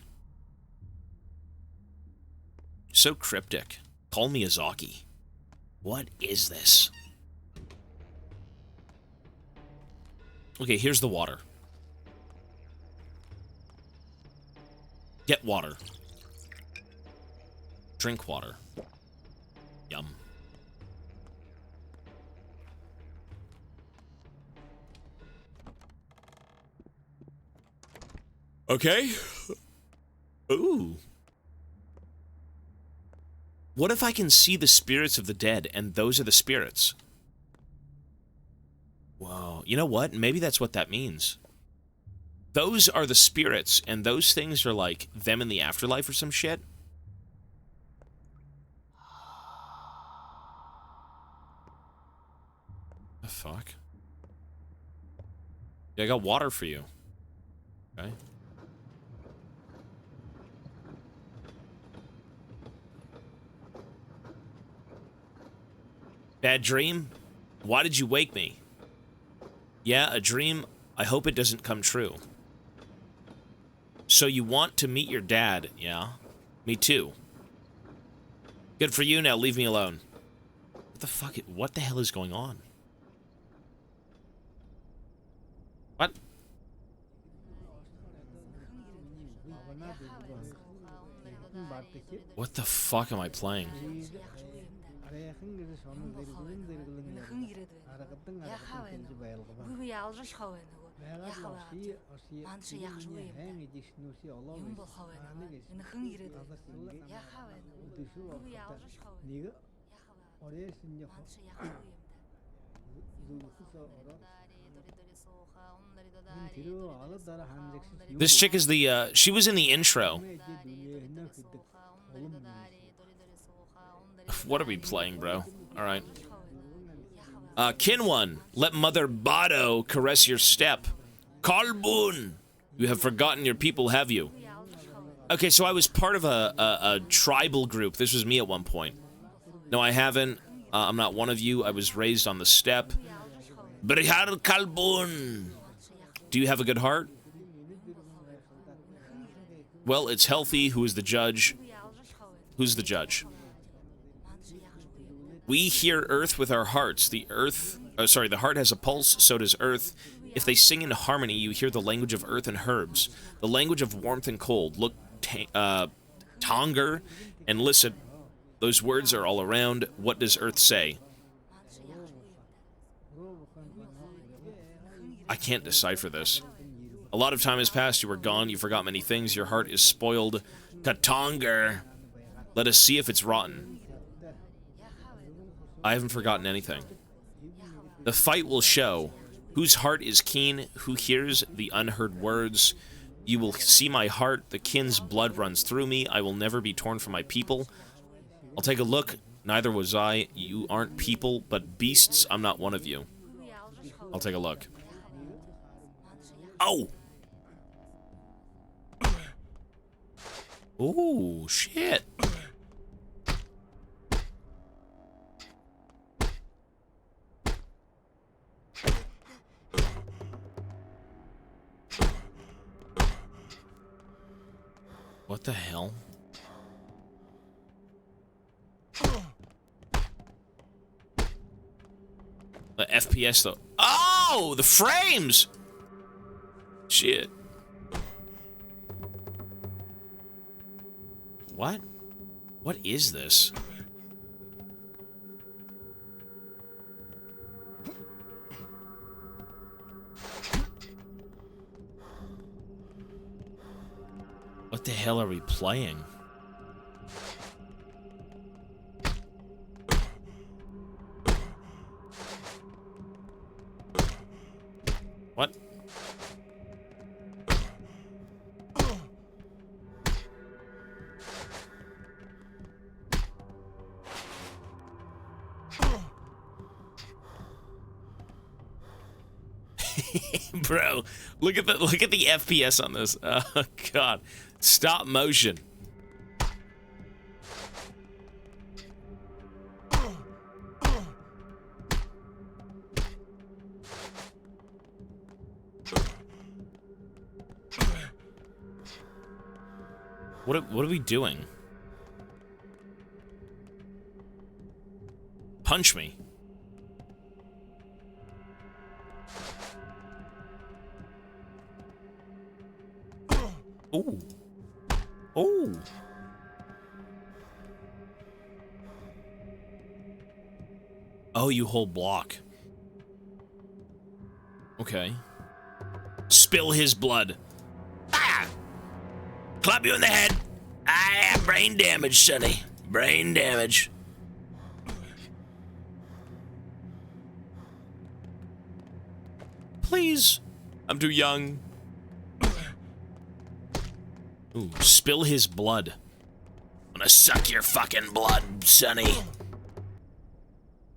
So cryptic. Call Miyazaki. What is this? Okay, here's the water. Get water. Drink water. Yum. Okay. Ooh. What if I can see the spirits of the dead, and those are the spirits? Whoa. You know what? Maybe that's what that means. Those are the spirits, and those things are like them in the afterlife or some shit. The fuck? Yeah, I got water for you. Okay. Bad dream? Why did you wake me? Yeah, a dream. I hope it doesn't come true. So you want to meet your dad, yeah? Me too. Good for you, now leave me alone. What the fuck? What the hell is going on? What? What the fuck am I playing?
келжі байылғы бар. Бәғат лақши, оси, киріне хәң едеш нуси олау бес. Үдіші вақытта. Неге орaya сінне
This chick is the, she was in the intro. What are we playing, bro? Alright. Kinwon, let Mother Bado caress your step. Kalbun, you have forgotten your people, have you? Okay, so I was part of a tribal group. This was me at one point. No, I haven't. I'm not one of you. I was raised on the steppe. Brihar Kalbun. Do you have a good heart? Well, it's healthy. Who is the judge? Who's the judge? We hear earth with our hearts. The heart has a pulse, so does earth. If they sing in harmony, you hear the language of earth and herbs, the language of warmth and cold. Look, Tonger, and listen. Those words are all around. What does earth say? I can't decipher this. A lot of time has passed. You were gone. You forgot many things. Your heart is spoiled. Katonger. Let us see if it's rotten. I haven't forgotten anything. The fight will show whose heart is keen, who hears the unheard words. You will see my heart. The kin's blood runs through me. I will never be torn from my people. I'll take a look. Neither was I. You aren't people, but beasts. I'm not one of you. I'll take a look. Oh! Ooh, shit. What the hell? The FPS though. Oh, the frames! Shit. What? What is this? What the hell are we playing? What? Bro, look at the FPS on this. Oh god. Stop motion. What are we doing? Punch me. Ooh. Ooh. Oh, you hold block. Okay. Spill his blood. Ah! Clap you in the head. Ah, brain damage, Sonny. Brain damage. Please. I'm too young. Ooh, spill his blood. I'm gonna suck your fucking blood, Sonny.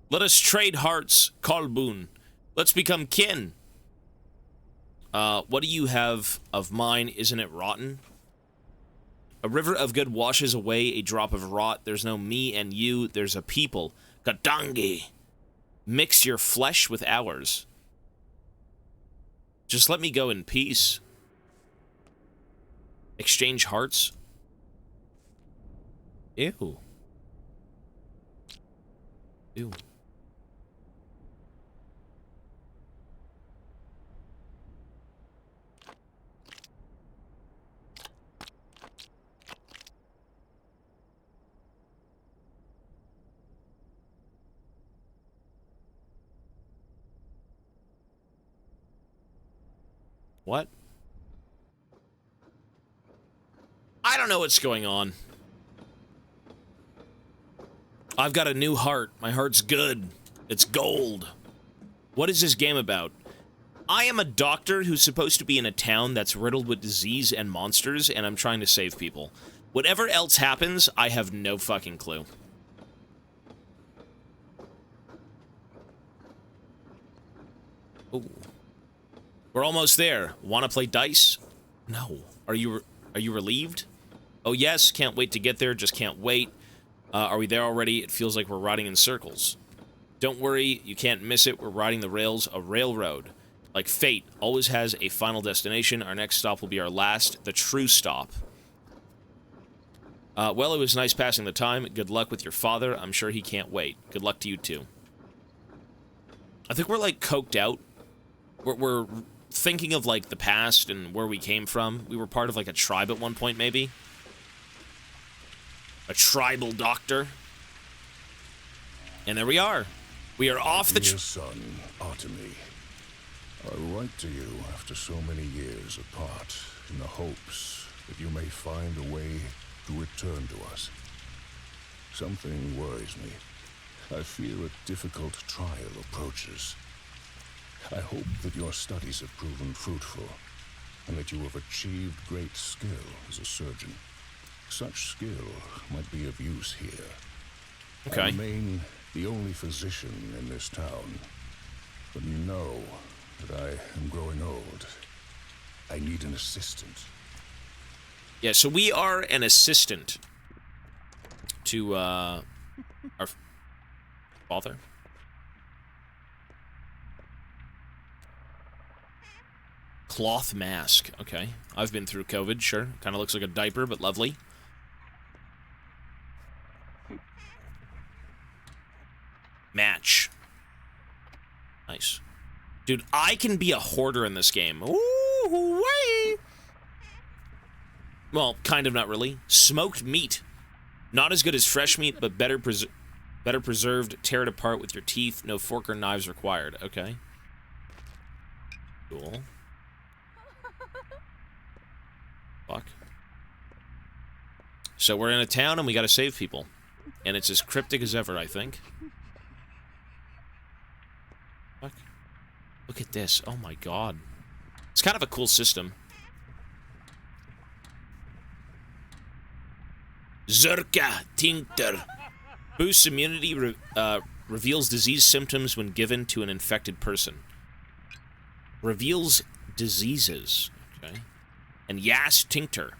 Let us trade hearts, Kalbun. Let's become kin. What do you have of mine? Isn't it rotten? A river of good washes away a drop of rot. There's no me and you. There's a people. Katangi. Mix your flesh with ours. Just let me go in peace. Exchange hearts. Ew. Ew. What? I don't know what's going on. I've got a new heart. My heart's good. It's gold. What is this game about? I am a doctor who's supposed to be in a town that's riddled with disease and monsters, and I'm trying to save people. Whatever else happens, I have no fucking clue. Ooh. We're almost there. Want to play dice? No. Are you relieved? Oh yes, can't wait to get there, just can't wait. Are we there already? It feels like we're riding in circles. Don't worry, you can't miss it. We're riding the rails, a railroad. Like fate, always has a final destination. Our next stop will be our last, the true stop. Well, it was nice passing the time. Good luck with your father. I'm sure he can't wait. Good luck to you too. I think we're like coked out. We're thinking of like the past and where we came from. We were part of like a tribe at one point, maybe. A tribal doctor. And there we are. We are off the...
Dear son, Artemy, I write to you after so many years apart in the hopes that you may find a way to return to us. Something worries me. I fear a difficult trial approaches. I hope that your studies have proven fruitful, and that you have achieved great skill as a surgeon. Such skill might be of use here.
Okay.
I remain the only physician in this town, but you know that I am growing old. I need an assistant.
Yeah, so we are an assistant to, our father. Cloth mask. Okay. I've been through COVID, sure. Kind of looks like a diaper, but lovely. Match. Nice. Dude, I can be a hoarder in this game. Ooh, wee! Well, kind of not really. Smoked meat. Not as good as fresh meat, but better preserved. Tear it apart with your teeth. No fork or knives required. Okay. Cool. Fuck. So we're in a town and we gotta save people. And it's as cryptic as ever, I think. Fuck. Look at this. Oh my god. It's kind of a cool system. Zerka Tincture. Boosts immunity, reveals disease symptoms when given to an infected person. Reveals diseases. Okay. And Yas Tincture.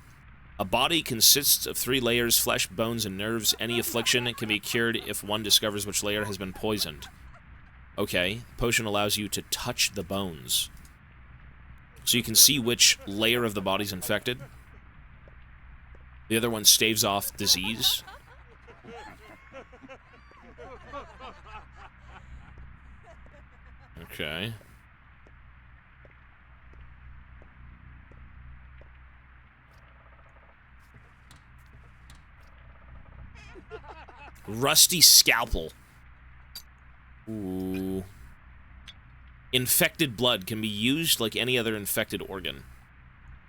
A body consists of 3 layers, flesh, bones, and nerves. Any affliction can be cured if one discovers which layer has been poisoned. Okay. Potion allows you to touch the bones. So you can see which layer of the body's infected. The other one staves off disease. Okay. Rusty scalpel. Ooh. Infected blood can be used like any other infected organ.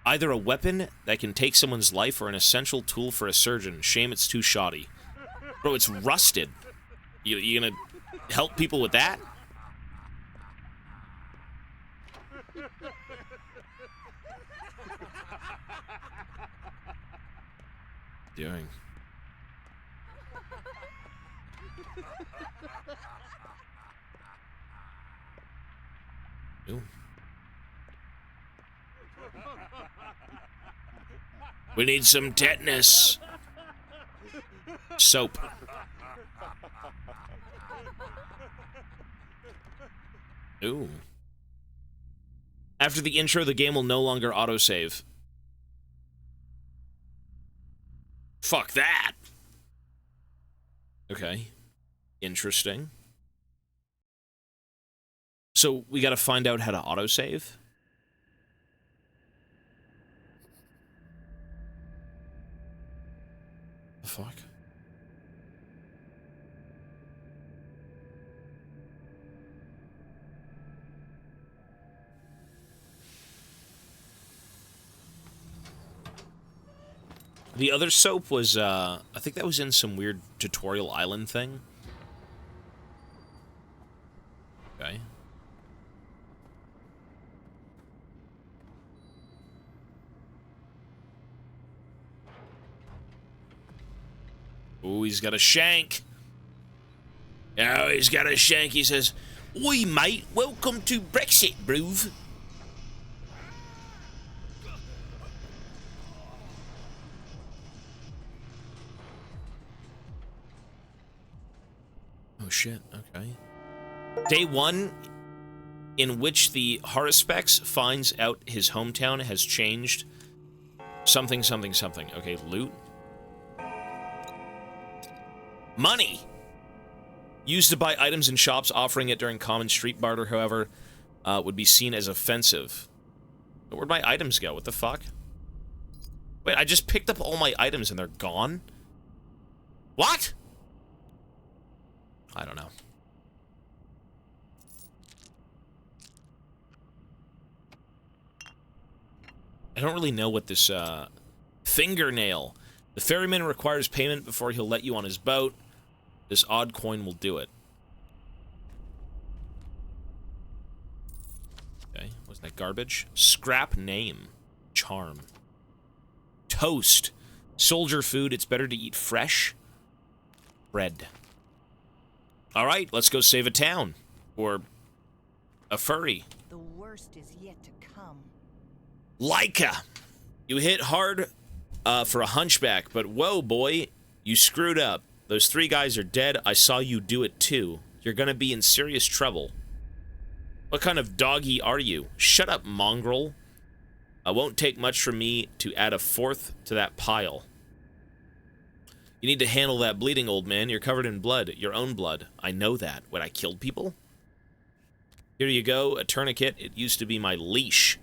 Either a weapon that can take someone's life or an essential tool for a surgeon. Shame it's too shoddy. Bro, it's rusted. You gonna help people with that? Doing. Ooh. We need some tetanus. Soap. Ooh. After the intro, the game will no longer autosave. Fuck that. Okay. Interesting. So we gotta find out how to autosave? The fuck? The other soap was, I think that was in some weird tutorial island thing. Okay. Oh, he's got a shank. Oh, he's got a shank. He says, "Oi, mate, welcome to Brexit, bruv." Oh, shit. Okay. Day 1, in which the Haruspex finds out his hometown has changed. Something, something, something. Okay, loot. Money! Used to buy items in shops, offering it during common street barter, however, would be seen as offensive. But where'd my items go? What the fuck? Wait, I just picked up all my items and they're gone? What? I don't know. I don't really know what this, fingernail. The ferryman requires payment before he'll let you on his boat. This odd coin will do it. Okay, what's that garbage? Scrap name. Charm. Toast. Soldier food, it's better to eat fresh. Bread. Alright, let's go save a town. Or a furry.
The worst is yet to come.
Leica! You hit hard for a hunchback, but whoa, boy, you screwed up. Those 3 guys are dead. I saw you do it too. You're gonna be in serious trouble. What kind of doggy are you? Shut up, mongrel. It won't take much from me to add a 4th to that pile. You need to handle that bleeding, old man. You're covered in blood. Your own blood. I know that. When I killed people? Here you go, a tourniquet. It used to be my leash.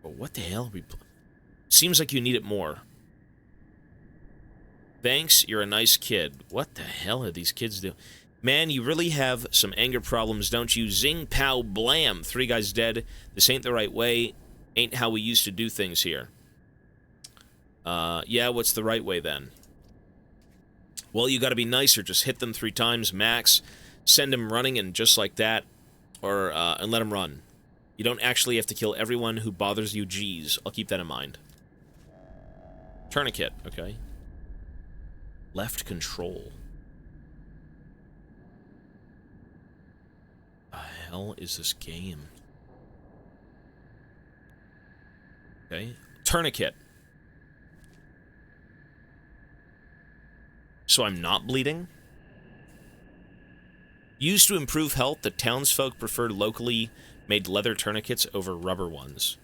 Oh, what the hell are we... Seems like you need it more. Thanks, you're a nice kid. What the hell are these kids doing? Man, you really have some anger problems, don't you? Zing, pow, blam. 3 guys dead. This ain't the right way. Ain't how we used to do things here. Yeah, what's the right way then? Well, you gotta be nicer. Just hit them 3 times, max. Send them running and just like that. Or, and let them run. You don't actually have to kill everyone who bothers you. Geez, I'll keep that in mind. Tourniquet, okay. Left control. The hell is this game? Okay. Tourniquet. So I'm not bleeding? Used to improve health, the townsfolk preferred locally made leather tourniquets over rubber ones.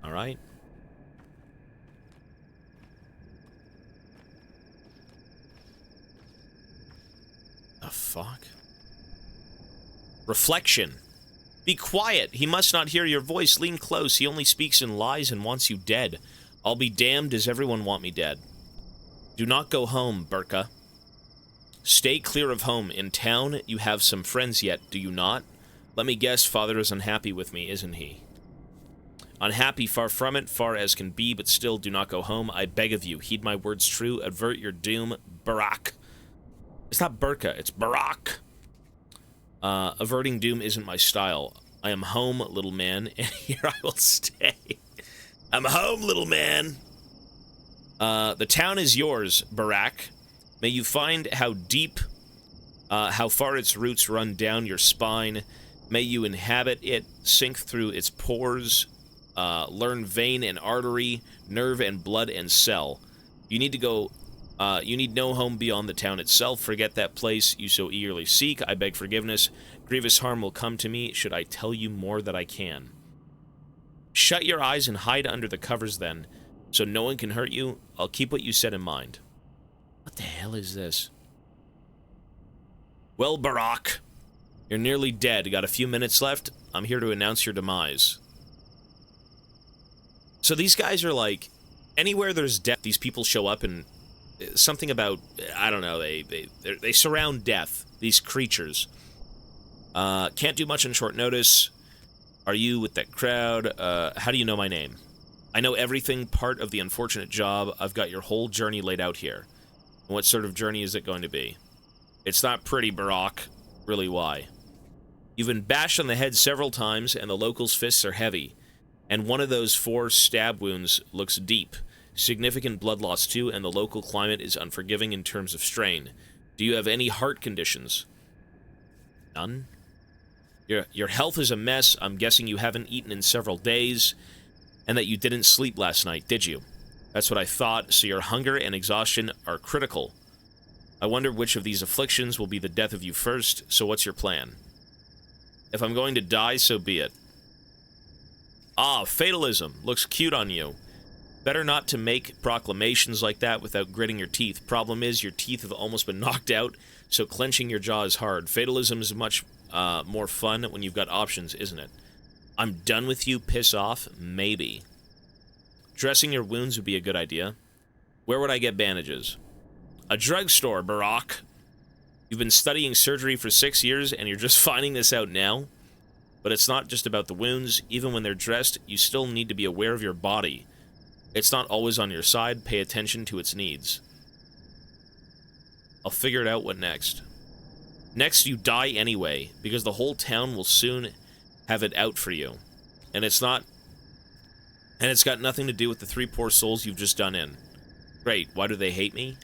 Alright. The fuck? Reflection. Be quiet. He must not hear your voice. Lean close. He only speaks in lies and wants you dead. I'll be damned. Does everyone want me dead? Do not go home, Burka. Stay clear of home. In town, you have some friends yet, do you not? Let me guess, father is unhappy with me, isn't he? Unhappy, far from it, far as can be, but still do not go home. I beg of you, heed my words true, avert your doom, Barak. It's not Burka, it's Barak. Averting doom isn't my style. I am home, little man, and here I will stay. I'm home, little man. The town is yours, Barak. May you find how deep, how far its roots run down your spine. May you inhabit it, sink through its pores, learn vein and artery, nerve and blood and cell. You need to go, you need no home beyond the town itself. Forget that place you so eagerly seek. I beg forgiveness. Grievous harm will come to me, should I tell you more that I can. Shut your eyes and hide under the covers then, so no one can hurt you. I'll keep what you said in mind. What the hell is this? Well, Barak, you're nearly dead. Got a few minutes left. I'm here to announce your demise. So these guys are like, anywhere there's death, these people show up and something about, I don't know, they surround death, these creatures. Can't do much on short notice. Are you with that crowd? How do you know my name? I know everything, part of the unfortunate job. I've got your whole journey laid out here. And what sort of journey is it going to be? It's not pretty, Barack. Really, why? You've been bashed on the head several times, and the locals' fists are heavy. And one of those 4 stab wounds looks deep. Significant blood loss, too, and the local climate is unforgiving in terms of strain. Do you have any heart conditions? None? Your health is a mess. I'm guessing you haven't eaten in several days, and that you didn't sleep last night, did you? That's what I thought, so your hunger and exhaustion are critical. I wonder which of these afflictions will be the death of you first, so what's your plan? If I'm going to die, so be it. Ah, fatalism. Looks cute on you. Better not to make proclamations like that without gritting your teeth. Problem is, your teeth have almost been knocked out, so clenching your jaw is hard. Fatalism is much more fun when you've got options, isn't it? I'm done with you, piss off? Maybe. Dressing your wounds would be a good idea. Where would I get bandages? A drugstore, Barack. You've been studying surgery for 6 years, and you're just finding this out now? But it's not just about the wounds. Even when they're dressed, you still need to be aware of your body. It's not always on your side. Pay attention to its needs. I'll figure it out. What next? Next, you die anyway, because the whole town will soon have it out for you. And it's got nothing to do with the 3 poor souls you've just done in. Great, why do they hate me?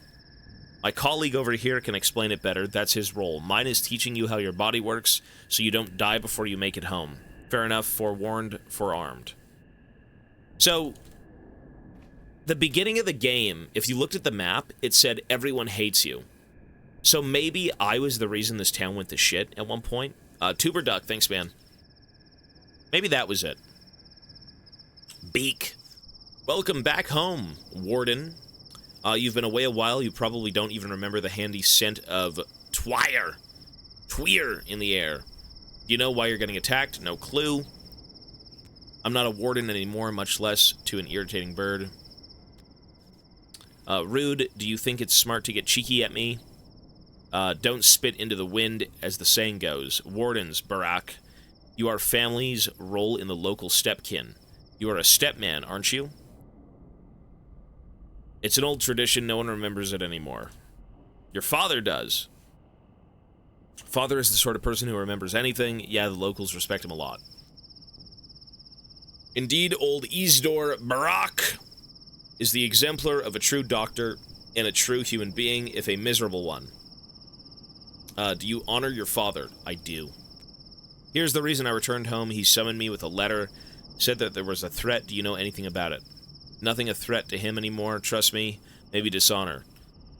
My colleague over here can explain it better. That's his role. Mine is teaching you how your body works, so you don't die before you make it home. Fair enough, forewarned, forearmed. So, the beginning of the game, if you looked at the map, it said everyone hates you. So maybe I was the reason this town went to shit at one point. Tuber Duck, thanks, man. Maybe that was it. Beak. Welcome back home, Warden. You've been away a while. You probably don't even remember the handy scent of Tweer in the air. Do you know why you're getting attacked? No clue. I'm not a warden anymore, much less to an irritating bird. Rude, do you think it's smart to get cheeky at me? Don't spit into the wind, as the saying goes. Wardens, Barack. You are family's role in the local stepkin. You are a stepman, aren't you? It's an old tradition. No one remembers it anymore. Your father does. Father is the sort of person who remembers anything. Yeah, the locals respect him a lot. Indeed, old Isidore Barack is the exemplar of a true doctor and a true human being, if a miserable one. Do you honor your father? I do. Here's the reason I returned home. He summoned me with a letter, said that there was a threat. Do you know anything about it? Nothing a threat to him anymore, trust me. Maybe dishonor.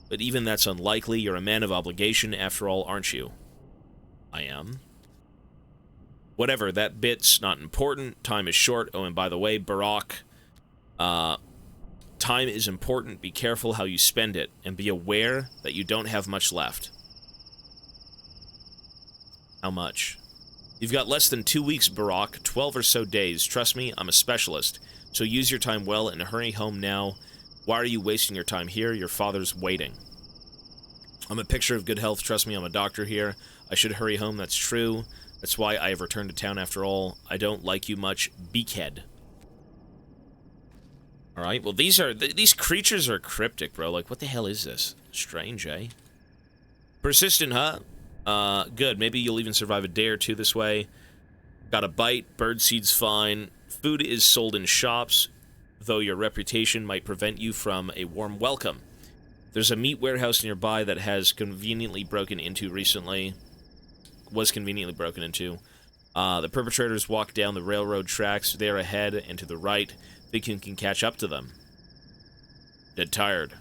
But even that's unlikely. You're a man of obligation, after all, aren't you? I am. Whatever, that bit's not important. Time is short. Oh, and by the way, Barack, time is important. Be careful how you spend it, and be aware that you don't have much left. How much? You've got less than 2 weeks, Barack. 12 or so days. Trust me, I'm a specialist. So use your time well and hurry home now. Why are you wasting your time here? Your father's waiting. I'm a picture of good health. Trust me, I'm a doctor here. I should hurry home, that's true. That's why I have returned to town after all. I don't like you much, Beakhead. Alright, well these creatures are cryptic, bro. Like, what the hell is this? Strange, eh? Persistent, huh? Good. Maybe you'll even survive a day or two this way. Got a bite. Birdseed's fine. Food is sold in shops, though your reputation might prevent you from a warm welcome. There's a meat warehouse nearby that has conveniently broken into recently. Was conveniently broken into. The perpetrators walk down the railroad tracks. They're ahead and to the right. Think you can catch up to them. Dead tired.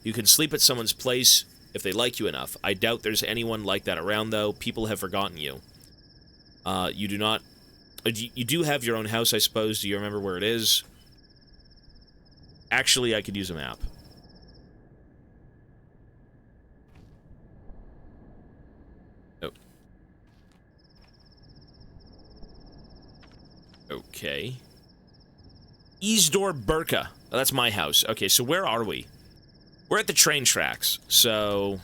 You can sleep at someone's place if they like you enough. I doubt there's anyone like that around, though. People have forgotten you. You do not... You do have your own house, I suppose. Do you remember where it is? Actually, I could use a map. Oh. Okay. Easdor Burka. Oh, that's my house. Okay, so where are we? We're at the train tracks. So,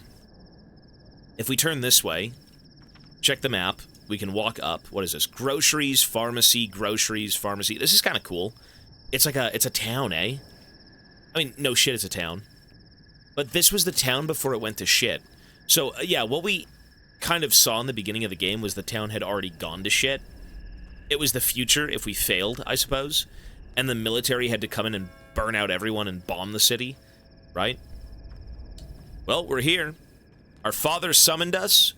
if we turn this way, check the map. We can walk up. What is this? Groceries, pharmacy, groceries, pharmacy. This is kind of cool. It's like it's a town, eh? I mean, no shit, it's a town. But this was the town before it went to shit. So, yeah, what we kind of saw in the beginning of the game was the town had already gone to shit. It was the future if we failed, I suppose. And the military had to come in and burn out everyone and bomb the city, right? Well, we're here. Our father summoned us.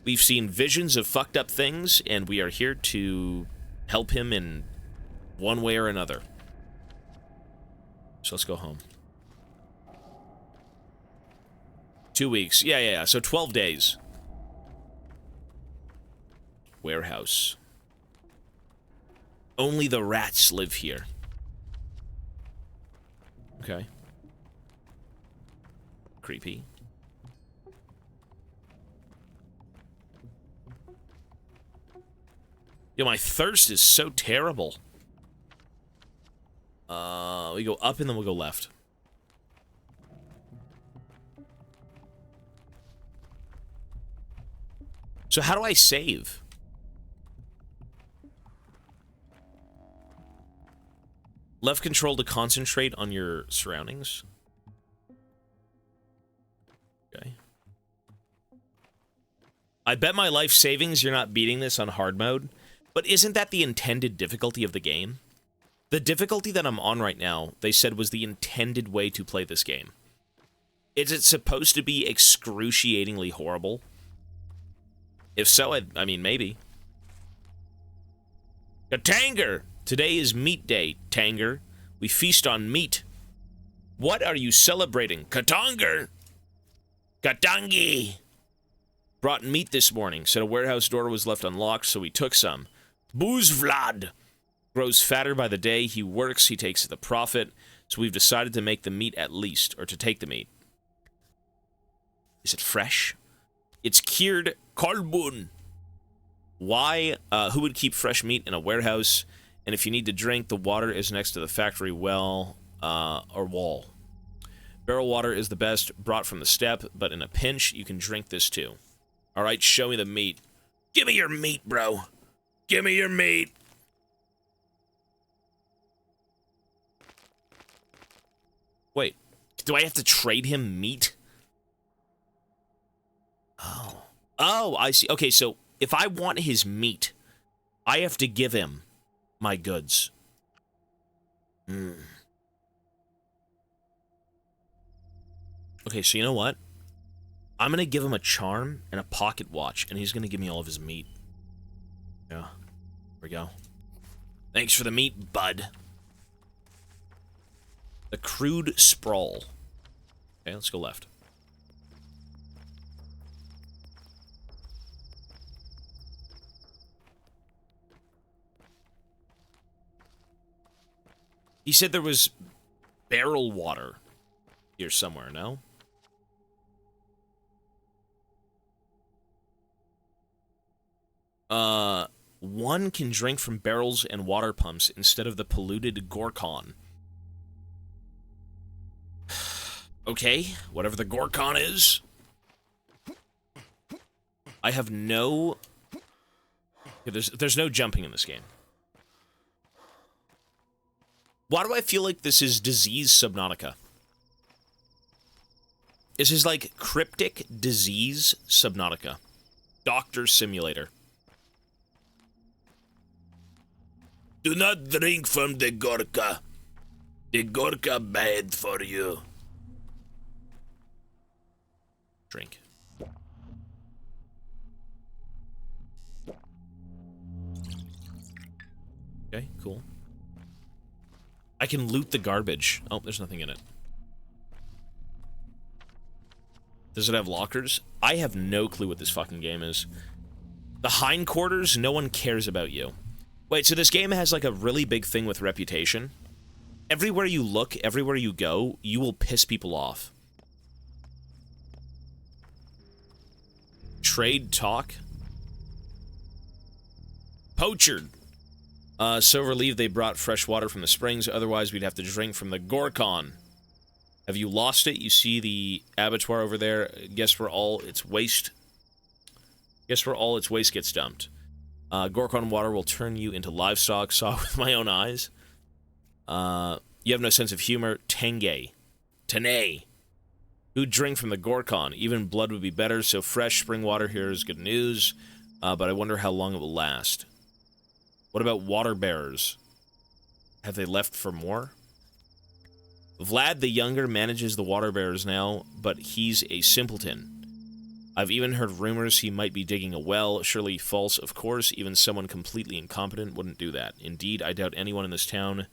We've seen visions of fucked up things, and we are here to help him in one way or another. So let's go home. 2 weeks. Yeah. So 12 days. Warehouse. Only the rats live here. Okay. Creepy. Yo, my thirst is so terrible. We go up and then we'll go left. So how do I save? Left control to concentrate on your surroundings. Okay. I bet my life savings you're not beating this on hard mode. But isn't that the intended difficulty of the game? The difficulty that I'm on right now, they said, was the intended way to play this game. Is it supposed to be excruciatingly horrible? If so, I mean, maybe. Katanger! Today is meat day, Tanger. We feast on meat. What are you celebrating? Katanger! Katangi! Brought meat this morning. Said a warehouse door was left unlocked, so we took some. Booze Vlad! Grows fatter by the day. He works, he takes the profit. So we've decided to make the meat at least, or to take the meat. Is it fresh? It's cured Kolbun. Why? Who would keep fresh meat in a warehouse? And if you need to drink, the water is next to the factory well, or wall. Barrel water is the best, brought from the steppe, but in a pinch, you can drink this too. Alright, show me the meat. Give me your meat, bro. Give me your meat. Wait, do I have to trade him meat? Oh, I see. Okay, so if I want his meat, I have to give him my goods. Okay, so you know what? I'm going to give him a charm and a pocket watch, and he's going to give me all of his meat. Yeah, there we go. Thanks for the meat, bud. The crude sprawl. Okay, let's go left. He said there was barrel water here somewhere, no? One can drink from barrels and water pumps instead of the polluted Gorkon. Okay, whatever the Gorkon is. I have no... There's no jumping in this game. Why do I feel like this is Disease Subnautica? This is like Cryptic Disease Subnautica. Doctor Simulator. Do not drink from the Gorka. The Gorka bad for you. Drink. Okay, cool. I can loot the garbage. Oh, there's nothing in it. Does it have lockers? I have no clue what this fucking game is. The hindquarters, no one cares about you. Wait, so this game has like a really big thing with reputation. Everywhere you look, everywhere you go, you will piss people off. Trade talk. Poachered. So relieved they brought fresh water from the springs, otherwise we'd have to drink from the Gorkon. Have you lost it? You see the abattoir over there? Guess where all its waste... Guess where all its waste gets dumped. Gorkon water will turn you into livestock. Saw with my own eyes. You have no sense of humor. Tenge. Tene. Who'd drink from the Gorkon? Even blood would be better, so fresh spring water here is good news. But I wonder how long it will last. What about water bearers? Have they left for more? Vlad the Younger manages the water bearers now, but he's a simpleton. I've even heard rumors he might be digging a well. Surely false, of course. Even someone completely incompetent wouldn't do that. Indeed, I doubt anyone in this town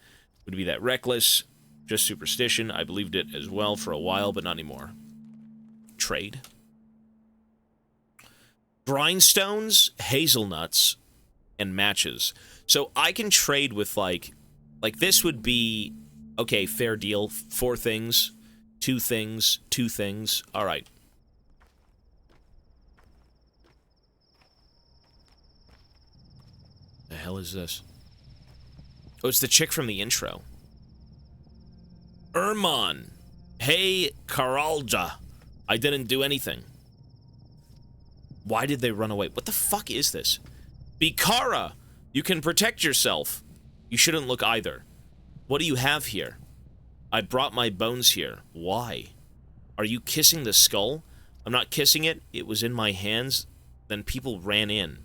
would be that reckless. Just superstition. I believed it as well for a while, but not anymore. Trade. Grindstones, hazelnuts, and matches. So I can trade with, like this would be, okay, fair deal. 4 things, 2 things, 2 things. All right. The hell is this? Oh, it's the chick from the intro. Ermon. Hey, Karalja. I didn't do anything. Why did they run away? What the fuck is this? Bikara! You can protect yourself. You shouldn't look either. What do you have here? I brought my bones here. Why? Are you kissing the skull? I'm not kissing it. It was in my hands. Then people ran in.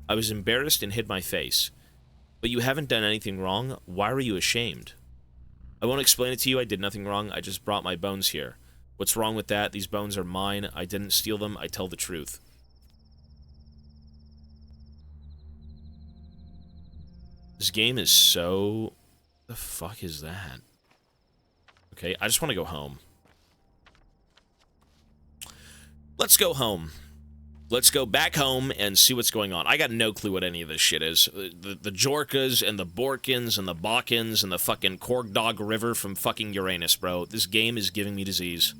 I was embarrassed and hid my face. But you haven't done anything wrong. Why are you ashamed? I won't explain it to you. I did nothing wrong. I just brought my bones here. What's wrong with that? These bones are mine. I didn't steal them. I tell the truth. This game is so... The fuck is that? Okay, I just want to go home. Let's go home. Let's go back home and see what's going on. I got no clue what any of this shit is. The Jorkas and the Borkins and the Balkans and the fucking Korgdog River from fucking Uranus, bro. This game is giving me disease.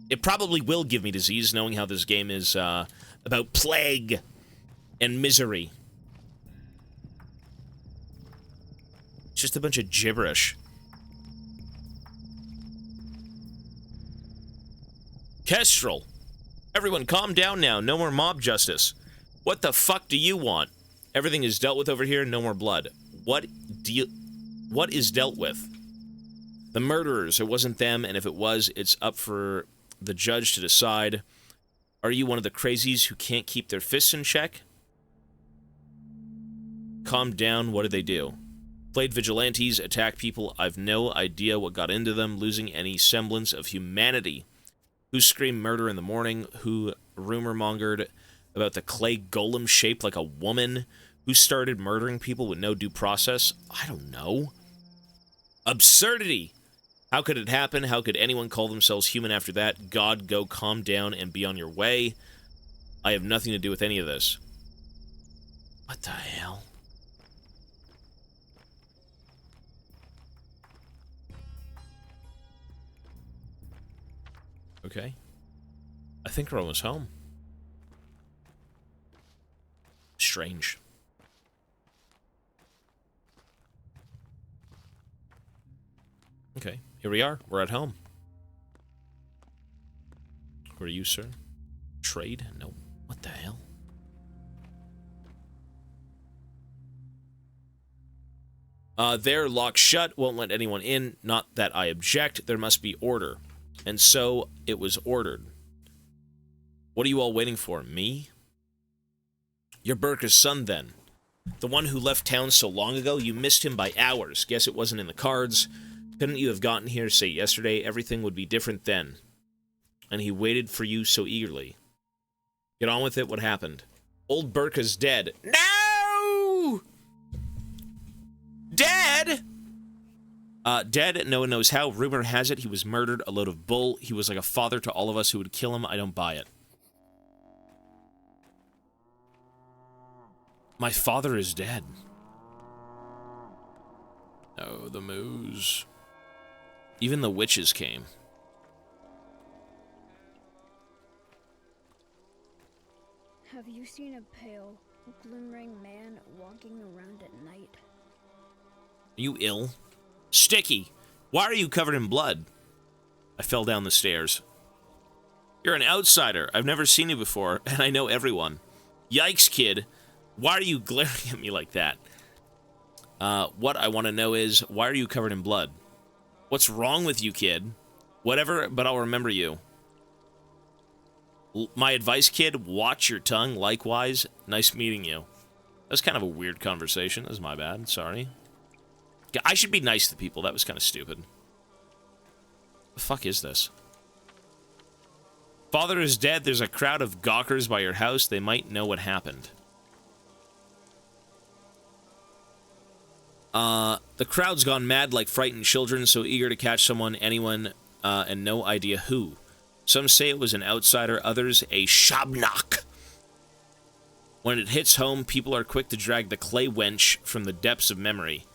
It probably will give me disease, knowing how this game is about plague and misery. It's just a bunch of gibberish. Kestrel. Everyone calm down now. No more mob justice. What the fuck do you want? Everything is dealt with over here. No more blood. What is dealt with? The murderers. It wasn't them, and if it was, it's up for the judge to decide. Are you one of the crazies who can't keep their fists in check? Calm down. What did they do? Played vigilantes, attack people. I've no idea what got into them, losing any semblance of humanity. Who screamed murder in the morning? Who rumor-mongered about the clay golem shaped like a woman? Who started murdering people with no due process? I don't know. Absurdity! How could it happen? How could anyone call themselves human after that? God, go calm down and be on your way. I have nothing to do with any of this. What the hell? Okay. I think we're almost home. Strange. Okay, here we are. We're at home. Who are you, sir? Trade? No. What the hell? They're locked shut. Won't let anyone in. Not that I object. There must be order. And so, it was ordered. What are you all waiting for? Me? You're Burka's son, then. The one who left town so long ago? You missed him by hours. Guess it wasn't in the cards. Couldn't you have gotten here, say, yesterday? Everything would be different then. And he waited for you so eagerly. Get on with it. What happened? Old Burka's dead. No! Dead? Dead, no one knows how. Rumor has it he was murdered, a load of bull. He was like a father to all of us who would kill him. I don't buy it. My father is dead. Oh, the moose. Even the witches came.
Have you seen a pale, glimmering man walking around at night?
Are you ill? Sticky! Why are you covered in blood? I fell down the stairs. You're an outsider. I've never seen you before, and I know everyone. Yikes, kid. Why are you glaring at me like that? What I want to know is, why are you covered in blood? What's wrong with you, kid? Whatever, but I'll remember you. My advice, kid, watch your tongue. Likewise, nice meeting you. That's kind of a weird conversation. That's my bad. Sorry. I should be nice to people. That was kind of stupid. The fuck is this? Father is dead. There's a crowd of gawkers by your house. They might know what happened. The crowd's gone mad like frightened children, so eager to catch someone, anyone, and no idea who. Some say it was an outsider, others a shabnak. When it hits home, people are quick to drag the clay wench from the depths of memory.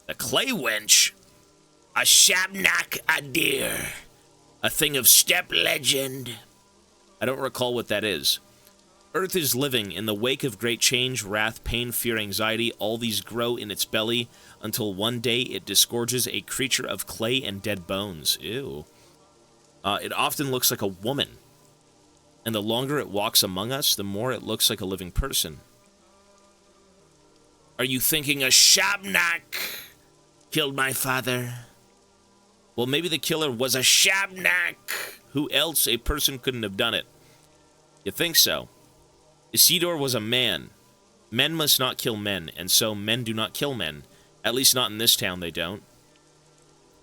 The clay wench? A shabnak, a deer. A thing of steppe legend. I don't recall what that is. Earth is living. In the wake of great change, wrath, pain, fear, anxiety, all these grow in its belly until one day it disgorges a creature of clay and dead bones. Ew. It often looks like a woman. And the longer it walks among us, the more it looks like a living person. Are you thinking a shabnak killed my father? Well, maybe the killer was a shabnak. Who else? A person couldn't have done it. You think so? Isidore was a man. Men must not kill men, and so men do not kill men. At least not in this town, they don't.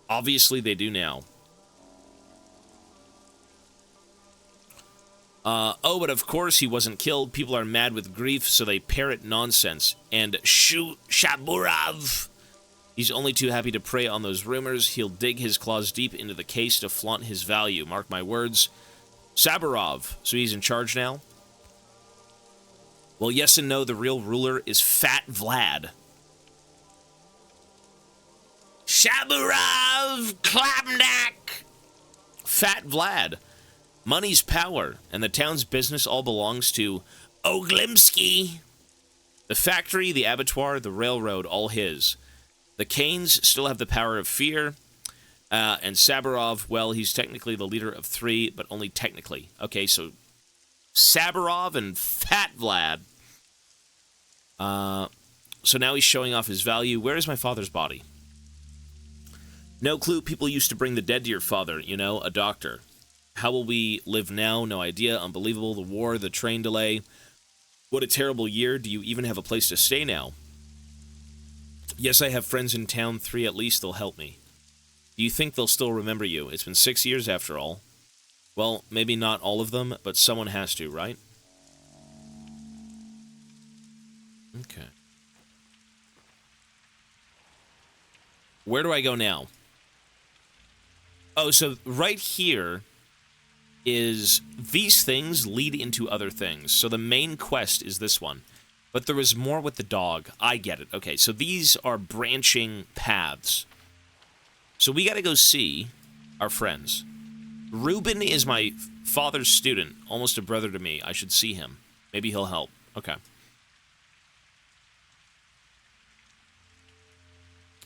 Obviously, they do now. Oh, but of course he wasn't killed. People are mad with grief, so they parrot nonsense. And Shaburov, he's only too happy to prey on those rumors. He'll dig his claws deep into the case to flaunt his value. Mark my words. Saburov, so he's in charge now? Well, yes and no. The real ruler is Fat Vlad. Shaburov Klapnak! Fat Vlad. Money's power, and the town's business all belongs to Oglimsky. The factory, the abattoir, the railroad, all his. The Canes still have the power of fear, and Saburov, well, he's technically the leader of 3, but only technically. Okay, so Saburov and Fat Vlad. So now he's showing off his value. Where is my father's body? No clue. People used to bring the dead to your father, you know, a doctor. How will we live now? No idea. Unbelievable. The war, the train delay. What a terrible year. Do you even have a place to stay now? Yes, I have friends in town. 3 at least. They'll help me. Do you think they'll still remember you? It's been 6 years after all. Well, maybe not all of them, but someone has to, right? Okay. Where do I go now? Oh, so right here is these things lead into other things. So the main quest is this one. But there is more with the dog. I get it. Okay, so these are branching paths. So we got to go see our friends. Ruben is my father's student, almost a brother to me. I should see him. Maybe he'll help. Okay.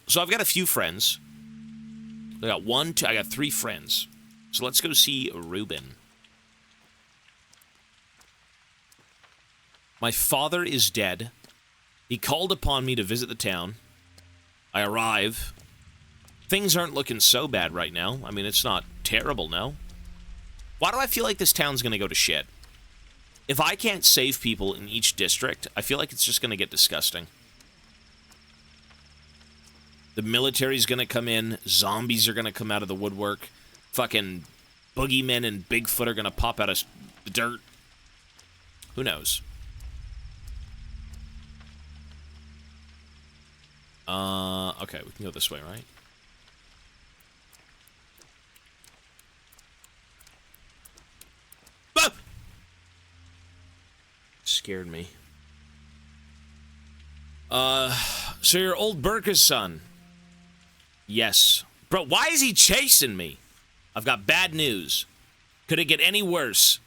So I've got a few friends. I got 3 friends. So let's go see Ruben. My father is dead. He called upon me to visit the town. I arrive. Things aren't looking so bad right now. I mean, it's not terrible, no? Why do I feel like this town's gonna go to shit? If I can't save people in each district, I feel like it's just gonna get disgusting. The military's gonna come in. Zombies are gonna come out of the woodwork. Fucking boogeymen and Bigfoot are gonna pop out of the dirt. Who knows? Okay, we can go this way, right? Ah! Scared me. So you're old Burka's son? Yes. Bro, why is he chasing me? I've got bad news. Could it get any worse?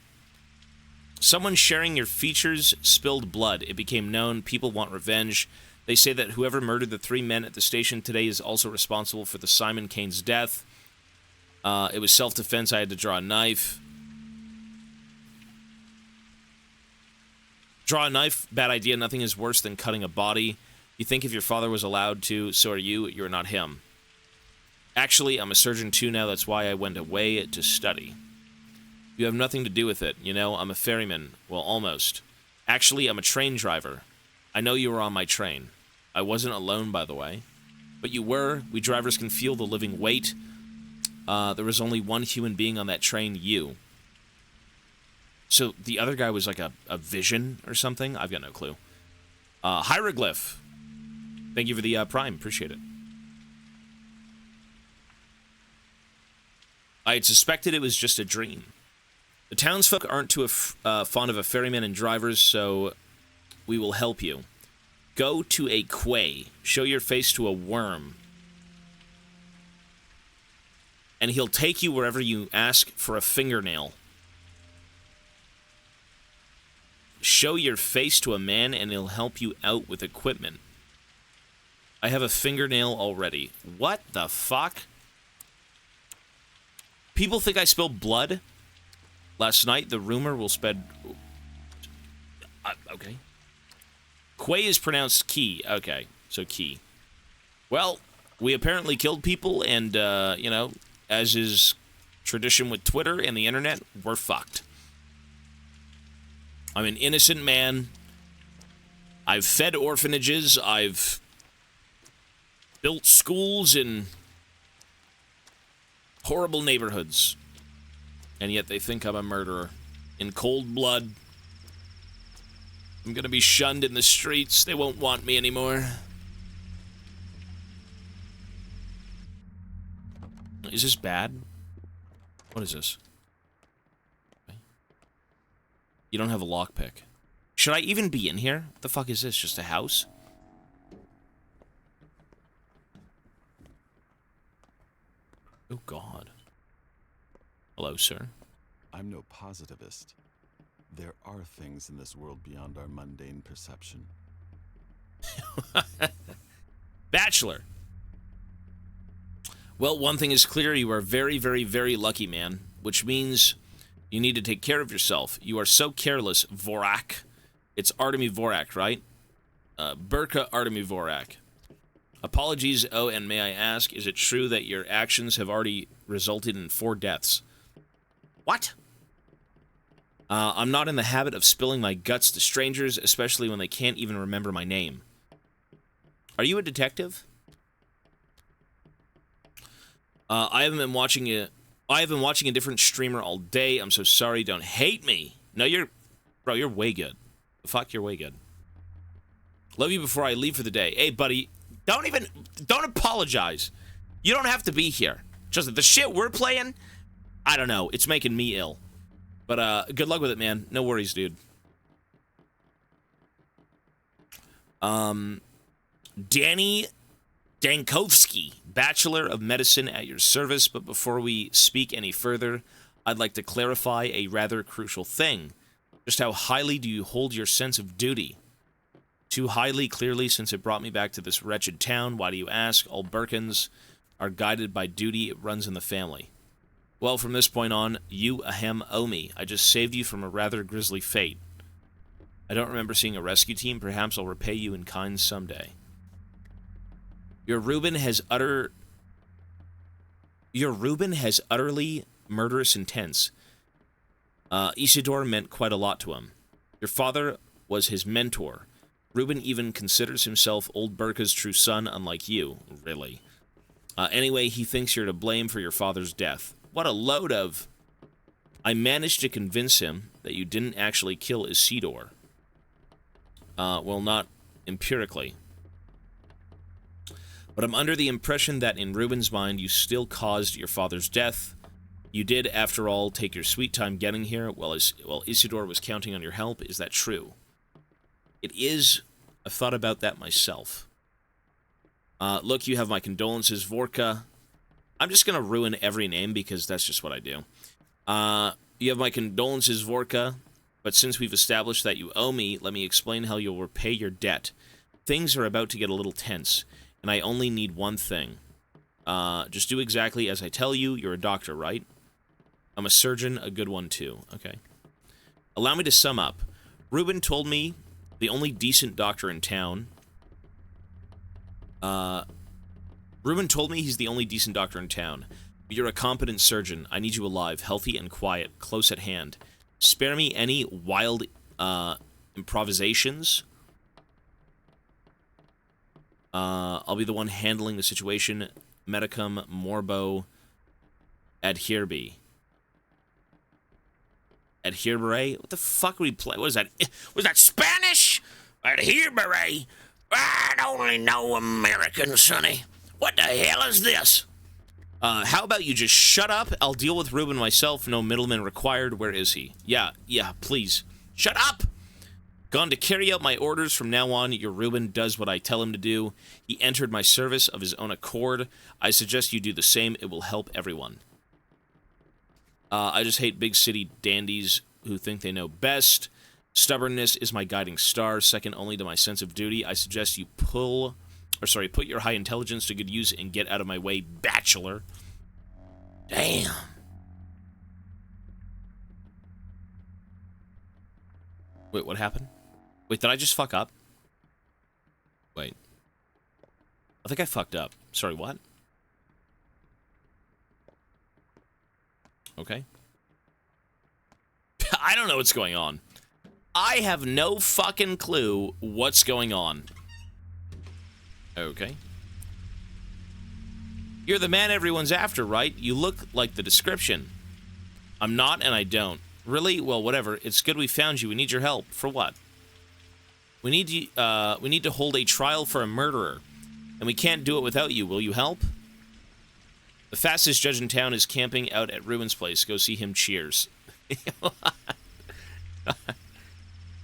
Someone sharing your features spilled blood. It became known. People want revenge. They say that whoever murdered the 3 men at the station today is also responsible for the Simon Kane's death. It was self-defense. I had to draw a knife. Draw a knife, bad idea. Nothing is worse than cutting a body. You think if your father was allowed to, so are you. You're not him. Actually, I'm a surgeon too now. That's why I went away to study. You have nothing to do with it. You know, I'm a ferryman. Well, almost. Actually, I'm a train driver. I know you were on my train. I wasn't alone, by the way. But you were. We drivers can feel the living weight. There was only one human being on that train, you. So the other guy was like a vision or something? I've got no clue. Hieroglyph. Thank you for the Prime. Appreciate it. I had suspected it was just a dream. The townsfolk aren't too fond of a ferryman and drivers, so we will help you. Go to a quay. Show your face to a worm. And he'll take you wherever you ask for a fingernail. Show your face to a man and he'll help you out with equipment. I have a fingernail already. What the fuck? People think I spilled blood? Last night, the rumor will spread... okay. Quay is pronounced key. Okay, so key. Well, we apparently killed people, and, you know, as is tradition with Twitter and the internet, we're fucked. I'm an innocent man. I've fed orphanages. I've built schools in horrible neighborhoods. And yet they think I'm a murderer. In cold blood. I'm gonna be shunned in the streets. They won't want me anymore. Is this bad? What is this? Okay. You don't have a lockpick. Should I even be in here? What the fuck is this? Just a house? Oh, God. Hello, sir.
I'm no positivist. There are things in this world beyond our mundane perception.
Bachelor. Well, one thing is clear. You are very, very, very lucky, man. Which means you need to take care of yourself. You are so careless, Vorak. It's Artemy Vorak, right? Burka Artemy Vorak. Apologies, oh, and may I ask, is it true that your actions have already resulted in 4 deaths? What? I'm not in the habit of spilling my guts to strangers, especially when they can't even remember my name. Are you a detective? I have been watching a different streamer all day. I'm so sorry. Don't hate me. No, bro, you're way good. Fuck, you're way good. Love you before I leave for the day. Hey, buddy, don't apologize. You don't have to be here. Just the shit we're playing, I don't know. It's making me ill. But, good luck with it, man. No worries, dude. Danny Dankovsky, Bachelor of Medicine at your service. But before we speak any further, I'd like to clarify a rather crucial thing. Just how highly do you hold your sense of duty? Too highly, clearly, since it brought me back to this wretched town. Why do you ask? All Birkins are guided by duty. It runs in the family. Well, from this point on, you, ahem, owe me. I just saved you from a rather grisly fate. I don't remember seeing a rescue team. Perhaps I'll repay you in kind someday. Your Reuben has utterly murderous intents. Isidore meant quite a lot to him. Your father was his mentor. Reuben even considers himself old Burka's true son, unlike you. Really. Anyway, he thinks you're to blame for your father's death. What a load of... I managed to convince him that you didn't actually kill Isidore. Well, not empirically. But I'm under the impression that in Reuben's mind, you still caused your father's death. You did, after all, take your sweet time getting here, while Isidore was counting on your help. Is that true? It is. I've thought about that myself. Look, you have my condolences, Vorka. I'm just going to ruin every name because that's just what I do. You have my condolences, Vorka. But since we've established that you owe me, let me explain how you'll repay your debt. Things are about to get a little tense, and I only need one thing. Just do exactly as I tell you. You're a doctor, right? I'm a surgeon, a good one too. Okay. Allow me to sum up. Ruben told me the only decent doctor in town. Ruben told me he's the only decent doctor in town. You're a competent surgeon. I need you alive, healthy and quiet, close at hand. Spare me any wild improvisations. I'll be the one handling the situation. Medicum morbo adherbe. Adherbere? What the fuck are we playing? What is that? Was that Spanish? Adherbere? I only know American, sonny. What the hell is this? How about you just shut up? I'll deal with Ruben myself. No middleman required. Where is he? Yeah, please. Shut up! Gone to carry out my orders. From now on, your Ruben does what I tell him to do. He entered my service of his own accord. I suggest you do the same. It will help everyone. I just hate big city dandies who think they know best. Stubbornness is my guiding star, second only to my sense of duty. I suggest you put your high intelligence to good use and get out of my way, bachelor. Damn. Wait, what happened? Wait, did I just fuck up? Wait. I think I fucked up. Sorry, what? Okay. I don't know what's going on. I have no fucking clue what's going on. Okay. You're the man everyone's after, right? You look like the description. I'm not, and I don't. Really? Well, whatever. It's good we found you. We need your help. For what? We need to hold a trial for a murderer. And we can't do it without you. Will you help? The fastest judge in town is camping out at Ruben's place. Go see him. Cheers.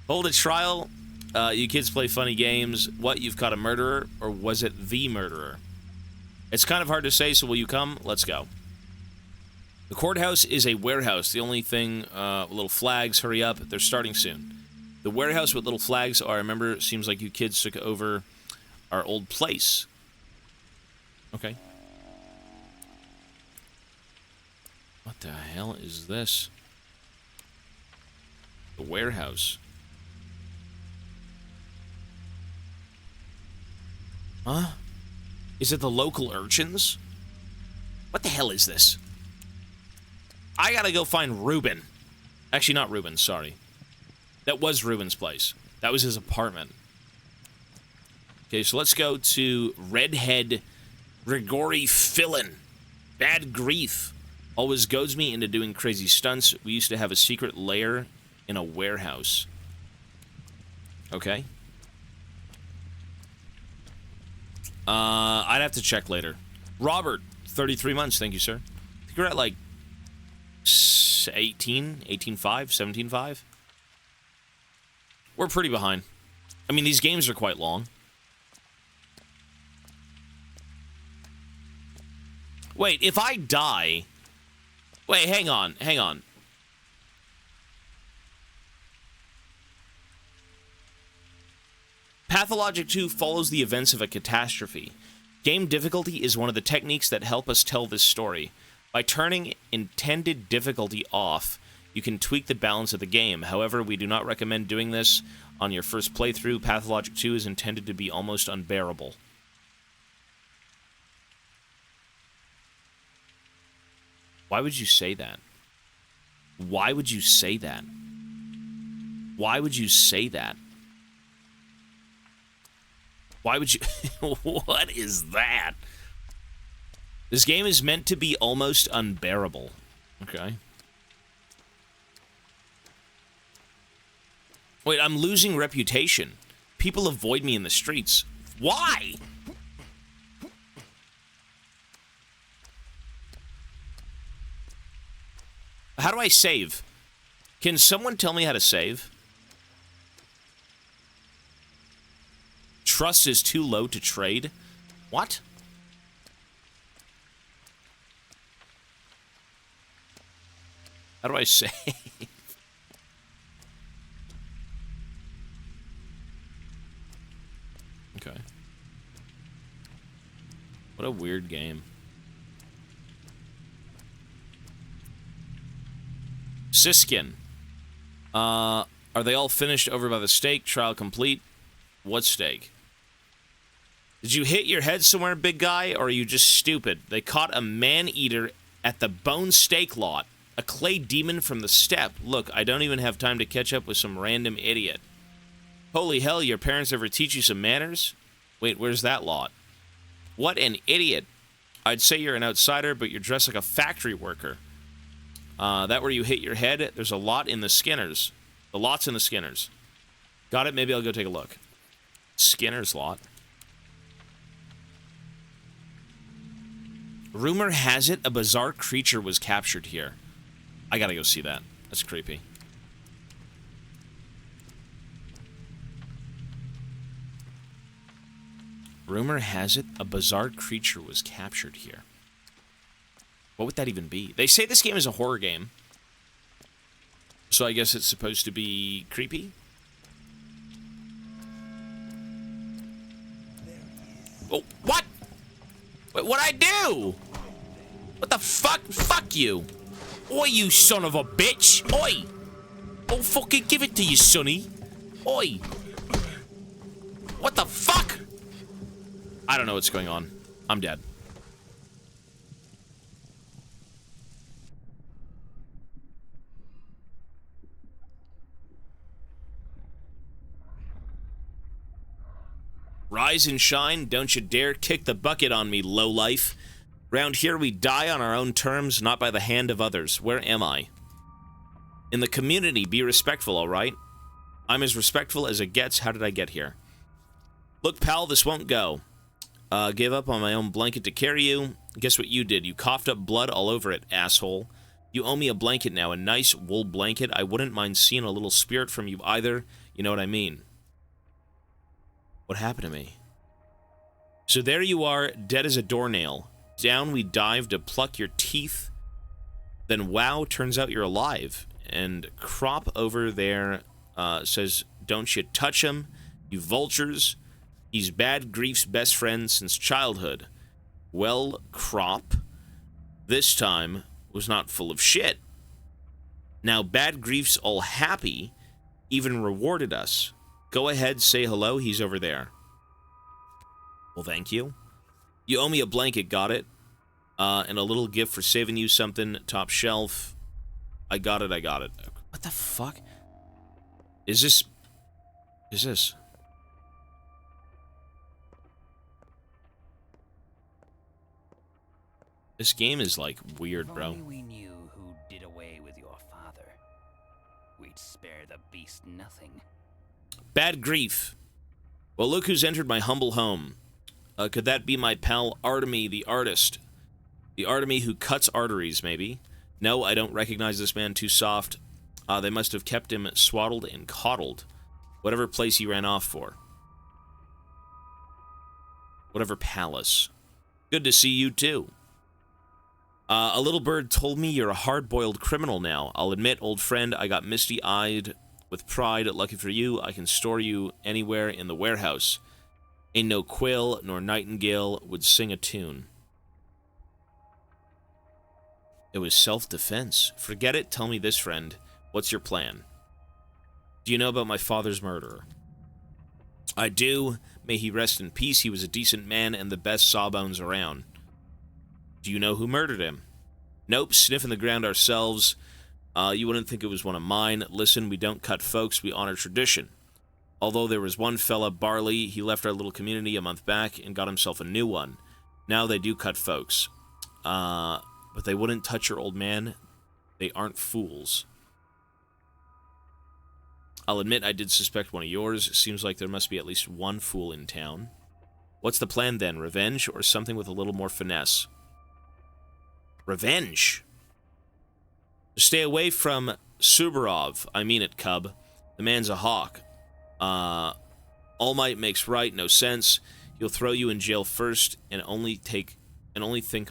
Hold a trial. You kids play funny games. What, you've caught a murderer? Or was it the murderer? It's kind of hard to say, so will you come? Let's go. The courthouse is a warehouse. The only thing, little flags, hurry up. They're starting soon. The warehouse with little flags are, I remember, it seems like you kids took over our old place. Okay. What the hell is this? The warehouse. Huh? Is it the local urchins? What the hell is this? I gotta go find Ruben. Actually, not Ruben, sorry. That was Ruben's place. That was his apartment. Okay, so let's go to Redhead Grigori Fillin. Bad grief. Always goads me into doing crazy stunts. We used to have a secret lair in a warehouse. Okay. I'd have to check later. Robert, 33 months, thank you, sir. I think you're at like 18, 18.5, 17.5. We're pretty behind. I mean, these games are quite long. Wait, if I die... Wait, hang on, hang on. Pathologic 2 follows the events of a catastrophe. Game difficulty is one of the techniques that help us tell this story. By turning intended difficulty off, you can tweak the balance of the game. However, we do not recommend doing this on your first playthrough. Pathologic 2 is intended to be almost unbearable. Why would you say that? Why would you say that? Why would you say that? Why would you... What is that? This game is meant to be almost unbearable. Okay. Wait, I'm losing reputation. People avoid me in the streets. Why? How do I save? Can someone tell me how to save? Trust is too low to trade? What? How do I save? Okay. What a weird game. Siskin. Are they all finished over by the stake? Trial complete. What stake? Did you hit your head somewhere, big guy, or are you just stupid? They caught a man-eater at the bone stake lot. A clay demon from the steppe. Look, I don't even have time to catch up with some random idiot. Holy hell, your parents ever teach you some manners? Wait, where's that lot? What an idiot. I'd say you're an outsider, but you're dressed like a factory worker. That where you hit your head? There's a lot in the Skinners. The lot's in the Skinners. Got it? Maybe I'll go take a look. Skinner's lot. Rumor has it a bizarre creature was captured here. I gotta go see that. That's creepy. Rumor has it a bizarre creature was captured here. What would that even be? They say this game is a horror game. So I guess it's supposed to be creepy? Oh, what? What'd I do? What the fuck? Fuck you. Oi, you son of a bitch. Oi. I'll fucking give it to you, sonny. Oi. What the fuck? I don't know what's going on. I'm dead. Rise and shine, don't you dare kick the bucket on me, lowlife. Round here we die on our own terms, not by the hand of others. Where am I? In the community, be respectful, alright? I'm as respectful as it gets. How did I get here? Look, pal, this won't go. Gave up on my own blanket to carry you. Guess what you did? You coughed up blood all over it, asshole. You owe me a blanket now, a nice wool blanket. I wouldn't mind seeing a little spirit from you either. You know what I mean. What happened to me? So there you are, dead as a doornail. Down we dive to pluck your teeth. Then wow, turns out you're alive. And Crop over there says, don't you touch him, you vultures. He's Bad Grief's best friend since childhood. Well, Crop, this time was not full of shit. Now Bad Grief's all happy, even rewarded us. Go ahead, say hello, he's over there. Well, thank you. You owe me a blanket, got it? And a little gift for saving you something, top shelf. I got it, I got it. What the fuck? Is this... This game is, like, weird, bro.
If only we knew who did away with your father, we'd spare the beast nothing.
Bad Grief. Well, look who's entered my humble home. Could that be my pal Artemy, the artist? The Artemy who cuts arteries, maybe? No, I don't recognize this man, too soft. They must have kept him swaddled and coddled. Whatever place he ran off for. Whatever palace. Good to see you, too. A little bird told me you're a hard-boiled criminal now. I'll admit, old friend, I got misty-eyed with pride. Lucky for you, I can store you anywhere in the warehouse. Ain't no quill nor nightingale would sing a tune. It was self-defense. Forget it, tell me this, friend. What's your plan? Do you know about my father's murderer? I do. May he rest in peace. He was a decent man and the best sawbones around. Do you know who murdered him? Nope, sniffing the ground ourselves. You wouldn't think it was one of mine. Listen, we don't cut folks, we honor tradition. Although there was one fella, Barley, he left our little community a month back and got himself a new one. Now they do cut folks. But they wouldn't touch your old man. They aren't fools. I'll admit I did suspect one of yours. Seems like there must be at least one fool in town. What's the plan then? Revenge or something with a little more finesse? Revenge? Stay away from Subarov. I mean it, cub. The man's a hawk. All might makes right, no sense. He'll throw you in jail first and only think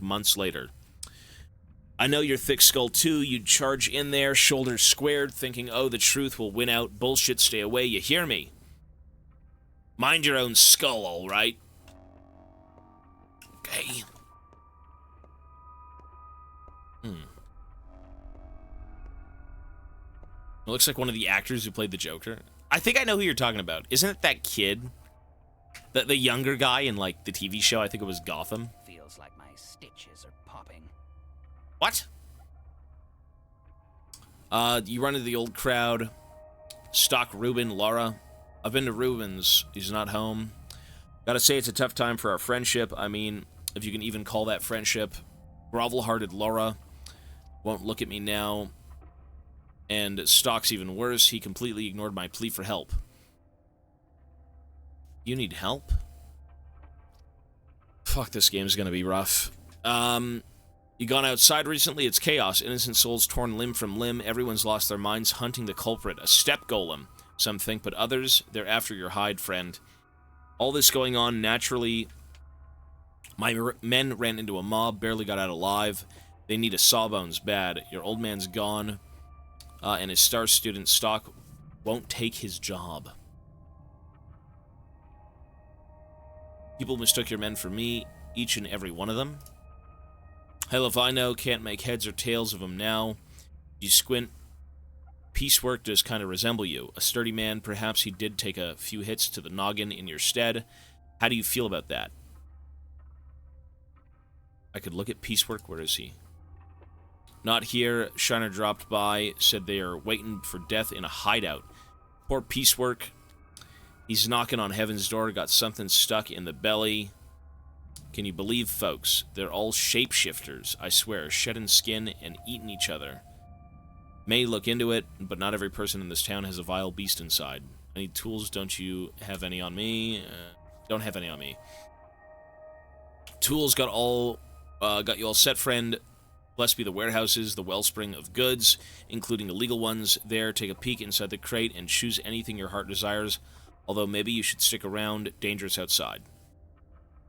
months later. I know you're thick skull too. You'd charge in there, shoulders squared, thinking, oh, the truth will win out. Bullshit, stay away, you hear me? Mind your own skull, all right? Okay. It looks like one of the actors who played the Joker. I think I know who you're talking about. Isn't it that kid? The younger guy in, like, the TV show? I think it was Gotham.
Feels like my stitches are popping.
What? You run into the old crowd. Stock Ruben, Laura. I've been to Ruben's. He's not home. Gotta say, it's a tough time for our friendship. I mean, if you can even call that friendship. Grovel-hearted Laura. Won't look at me now. And Stock's even worse. He completely ignored my plea for help. You need help? Fuck, this game's gonna be rough. You gone outside recently? It's chaos. Innocent souls torn limb from limb. Everyone's lost their minds hunting the culprit. A step golem, some think, but others, they're after your hide, friend. All this going on naturally. My men ran into a mob, barely got out alive. They need a sawbones bad. Your old man's gone, and his star student Stock won't take his job. People mistook your men for me, each and every one of them. Hell if I know, can't make heads or tails of them now. You squint. Piecework does kind of resemble you. A sturdy man, perhaps he did take a few hits to the noggin in your stead. How do you feel about that? I could look at Piecework. Where is he? Not here. Shiner dropped by, said they are waiting for death in a hideout. Poor Piecework. He's knocking on heaven's door, got something stuck in the belly. Can you believe, folks? They're all shapeshifters, I swear, shedding skin and eating each other. May look into it, but not every person in this town has a vile beast inside. I need tools. Don't you have any on me? Don't have any on me. Tools got you all set, friend. Blessed be the warehouses, the wellspring of goods, including illegal ones. There, take a peek inside the crate and choose anything your heart desires. Although maybe you should stick around. Dangerous outside.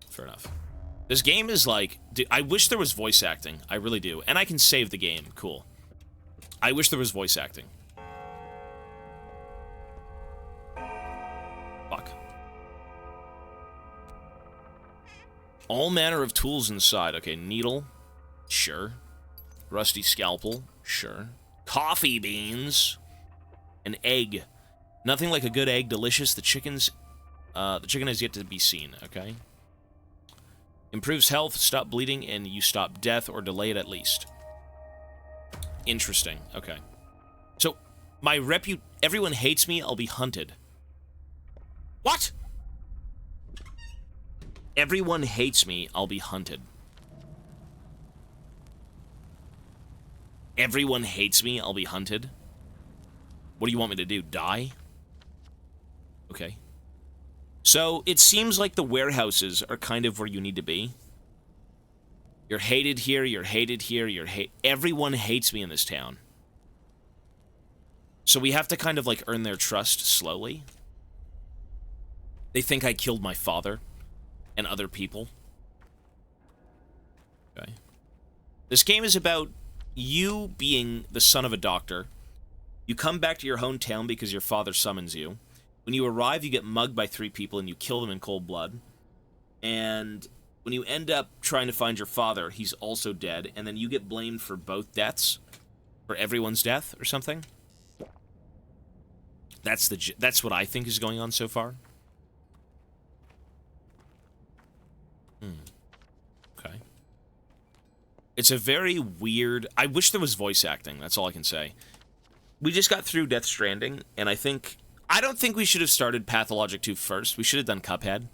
Fair enough. This game is like... Dude, I wish there was voice acting. I really do. And I can save the game. Cool. I wish there was voice acting. Fuck. All manner of tools inside. Okay, needle. Sure. Rusty scalpel. Sure. Coffee beans. An egg. Nothing like a good egg. Delicious. The chicken has yet to be seen. Okay. Improves health, stop bleeding, and you stop death or delay it at least. Interesting. Okay. So, everyone hates me, I'll be hunted. What? Everyone hates me, I'll be hunted. Everyone hates me, I'll be hunted? What do you want me to do? Die? Okay. So, it seems like the warehouses are kind of where you need to be. You're hated here, you're hated here, everyone hates me in this town. So we have to kind of, like, earn their trust slowly. They think I killed my father and other people. Okay. This game is about you being the son of a doctor. You come back to your hometown because your father summons you. When you arrive, you get mugged by 3 people and you kill them in cold blood. And when you end up trying to find your father, he's also dead. And then you get blamed for both deaths. For everyone's death or something. That's what I think is going on so far. Okay. It's a very weird... I wish there was voice acting. That's all I can say. We just got through Death Stranding, and I don't think we should have started Pathologic 2 first. We should have done Cuphead.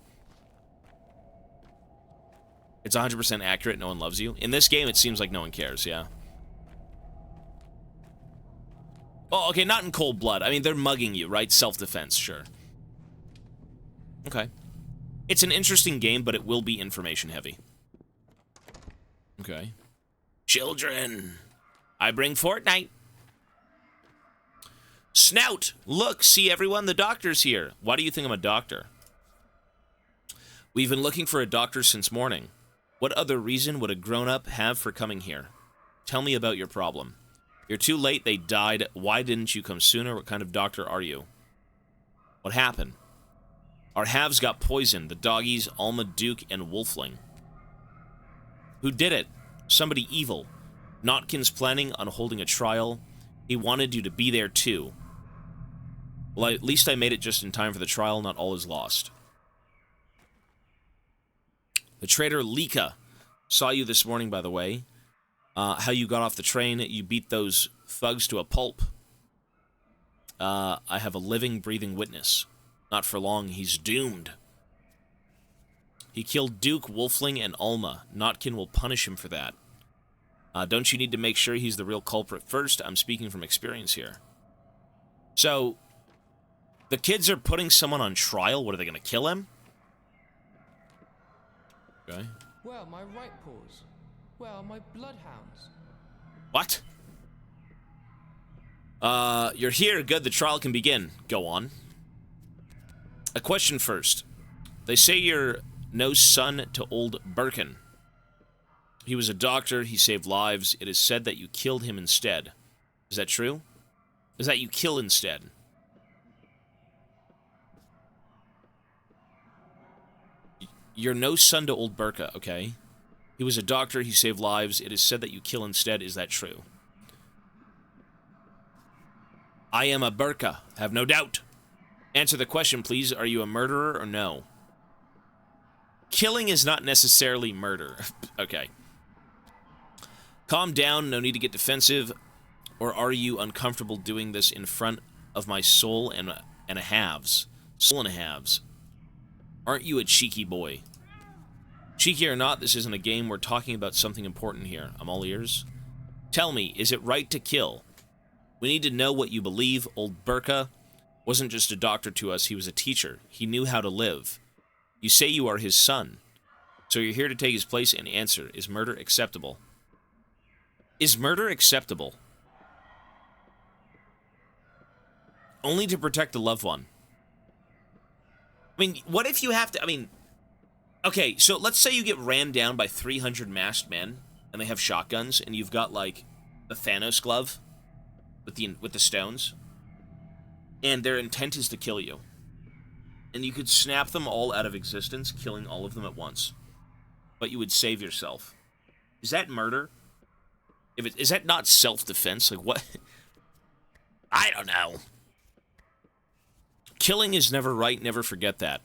It's 100% accurate. No one loves you. In this game, it seems like no one cares, yeah. Oh, okay, not in cold blood. I mean, they're mugging you, right? Self-defense, sure. Okay. It's an interesting game, but it will be information-heavy. Okay. Children, I bring Fortnite. Snout! Look, see everyone, the doctor's here. Why do you think I'm a doctor? We've been looking for a doctor since morning. What other reason would a grown-up have for coming here? Tell me about your problem. You're too late, they died. Why didn't you come sooner? What kind of doctor are you? What happened? Our halves got poisoned. The doggies, Alma, Duke, and Wolfling. Who did it? Somebody evil. Notkins planning on holding a trial. He wanted you to be there too. Well, at least I made it just in time for the trial. Not all is lost. The traitor Lika saw you this morning, by the way. How you got off the train. You beat those thugs to a pulp. I have a living, breathing witness. Not for long, he's doomed. He killed Duke, Wolfling, and Alma. Notkin will punish him for that. Don't you need to make sure he's the real culprit first? I'm speaking from experience here. So, the kids are putting someone on trial. What, are they going to kill him? Okay.
Where are my right paws? Where are my bloodhounds?
What? You're here. Good, the trial can begin. Go on. A question first. They say you're no son to old Birkin. He was a doctor. He saved lives. It is said that you killed him instead. Is that true? Is that you kill instead? You're no son to old Burka, okay? He was a doctor. He saved lives. It is said that you kill instead. Is that true? I am a Burka. Have no doubt. Answer the question, please. Are you a murderer or no? Killing is not necessarily murder. Okay. Calm down. No need to get defensive. Or are you uncomfortable doing this in front of my soul and a halves? Soul and a halves. Aren't you a cheeky boy? Cheeky or not, this isn't a game. We're talking about something important here. I'm all ears. Tell me, is it right to kill? We need to know what you believe. Old Burka wasn't just a doctor to us. He was a teacher. He knew how to live. You say you are his son. So you're here to take his place and answer. Is murder acceptable? Is murder acceptable? Only to protect a loved one. I mean, what if you have to... I mean... Okay, so let's say you get ran down by 300 masked men, and they have shotguns, and you've got, like, the Thanos glove with the stones, and their intent is to kill you. And you could snap them all out of existence, killing all of them at once. But you would save yourself. Is that murder? Is that not self-defense? Like, what? I don't know. Killing is never right, never forget that.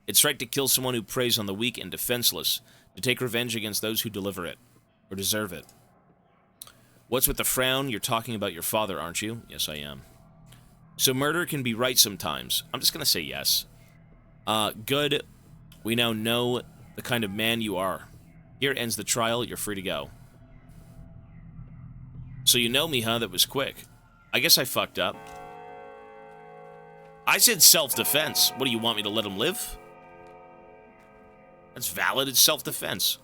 It's right to kill someone who preys on the weak and defenseless, to take revenge against those who deliver it, or deserve it. What's with the frown? You're talking about your father, aren't you? Yes, I am. So murder can be right sometimes. I'm just gonna say yes. Good. We now know the kind of man you are. Here ends the trial. You're free to go. So you know me, huh? That was quick. I guess I fucked up. I said self-defense. What, do you want me to let him live? That's valid. It's self-defense.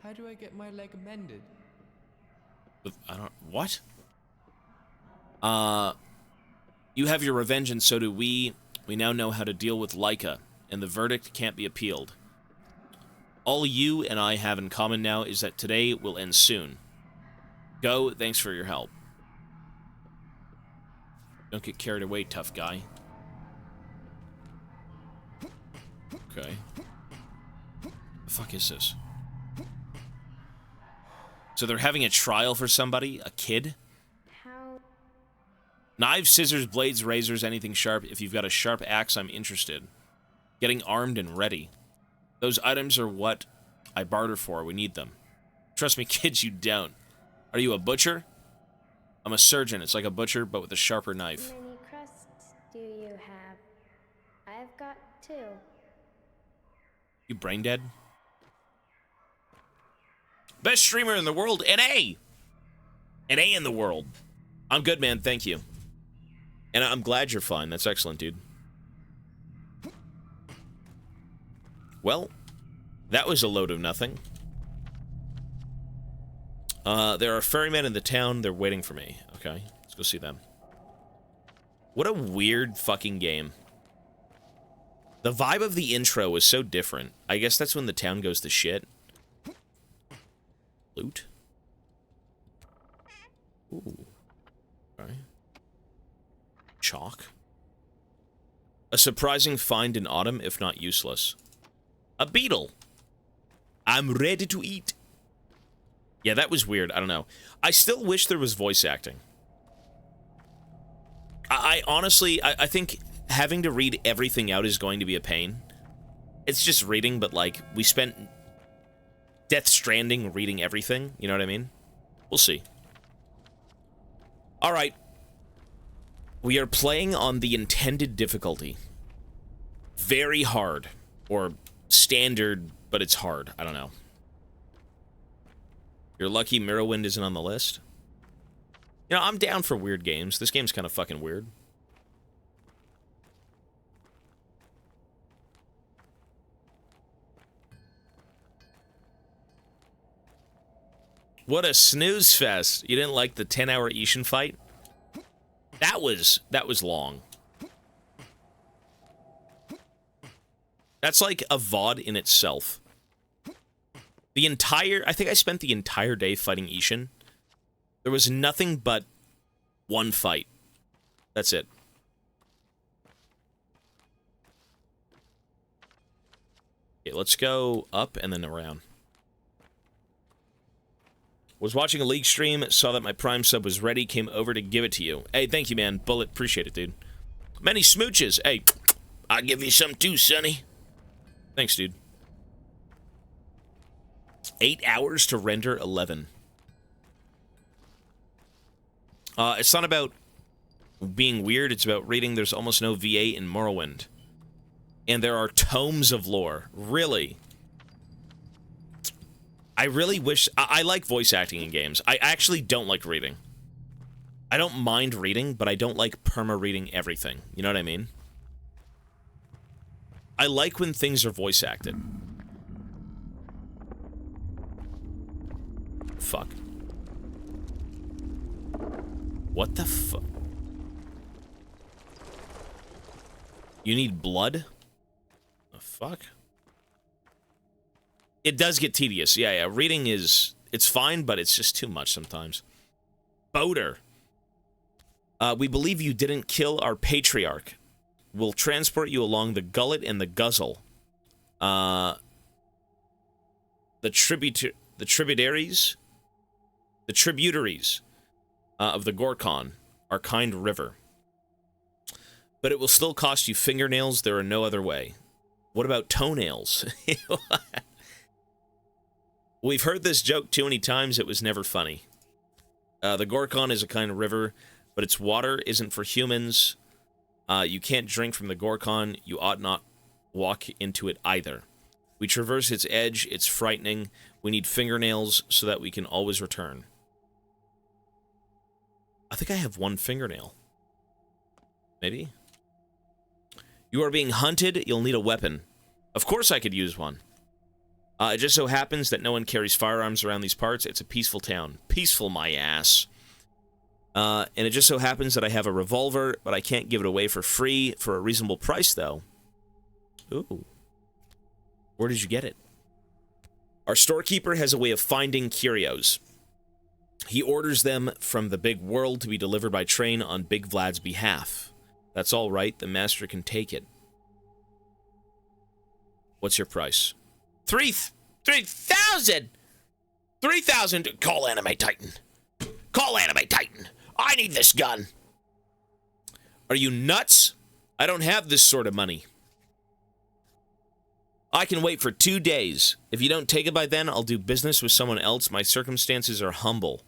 How do I get my leg mended?
What? You have your revenge and so do we. We now know how to deal with Laika, and the verdict can't be appealed. All you and I have in common now is that today will end soon. Go. Thanks for your help. Don't get carried away, tough guy. Okay. The fuck is this? So they're having a trial for somebody? A kid?
How?
Knives, scissors, blades, razors, anything sharp. If you've got a sharp axe, I'm interested. Getting armed and ready. Those items are what I barter for. We need them. Trust me, kids, you don't. Are you a butcher? I'm a surgeon. It's like a butcher, but with a sharper knife.
How many crusts do you have? I've got 2.
You brain dead? Best streamer in the world, NA! NA in the world. I'm good, man. Thank you. And I'm glad you're fine. That's excellent, dude. Well, that was a load of nothing. There are ferrymen in the town. They're waiting for me. Okay, let's go see them. What a weird fucking game. The vibe of the intro was so different. I guess that's when the town goes to shit. Loot. Ooh. Okay. Chalk. A surprising find in autumn, if not useless. A beetle. I'm ready to eat. Yeah, that was weird. I don't know. I still wish there was voice acting. I honestly, I think having to read everything out is going to be a pain. It's just reading, but, like, we spent Death Stranding reading everything, you know what I mean? We'll see. Alright. We are playing on the intended difficulty. Very hard. Or standard, but it's hard. I don't know. You're lucky Morrowind isn't on the list. You know, I'm down for weird games. This game's kind of fucking weird. What a snooze fest. You didn't like the 10-hour Ishin fight? That was long. That's like a VOD in itself. I think I spent the entire day fighting Ishin. There was nothing but one fight. That's it. Okay, let's go up and then around. Was watching a League stream, saw that my Prime sub was ready, came over to give it to you. Hey, thank you, man. Bullet, appreciate it, dude. Many smooches. Hey, I'll give you some too, sonny. Thanks, dude. 8 hours to render 11. It's not about being weird, it's about reading. There's almost no VA in Morrowind. And there are tomes of lore. Really? I really wish... I like voice acting in games. I actually don't like reading. I don't mind reading, but I don't like perma-reading everything. You know what I mean? I like when things are voice acted. Fuck. What the fuck? You need blood? The fuck? It does get tedious. Yeah. Reading is... It's fine, but it's just too much sometimes. Boater. We believe you didn't kill our patriarch. We'll transport you along the gullet and the guzzle. The tributaries of the Gorkon are kind river. But it will still cost you fingernails. There are no other way. What about toenails? We've heard this joke too many times, it was never funny. The Gorkon is a kind of river, but its water isn't for humans. You can't drink from the Gorkon. You ought not walk into it either. We traverse its edge. It's frightening. We need fingernails so that we can always return. I think I have one fingernail. Maybe? You are being hunted. You'll need a weapon. Of course I could use one. It just so happens that no one carries firearms around these parts. It's a peaceful town. Peaceful, my ass. And it just so happens that I have a revolver, but I can't give it away for free for a reasonable price, though. Ooh. Where did you get it? Our storekeeper has a way of finding curios. He orders them from the big world to be delivered by train on Big Vlad's behalf. That's all right. The master can take it. What's your price? 3,000! 3,000! Call Anime Titan. Call Anime Titan. I need this gun. Are you nuts? I don't have this sort of money. I can wait for 2 days. If you don't take it by then, I'll do business with someone else. My circumstances are humble.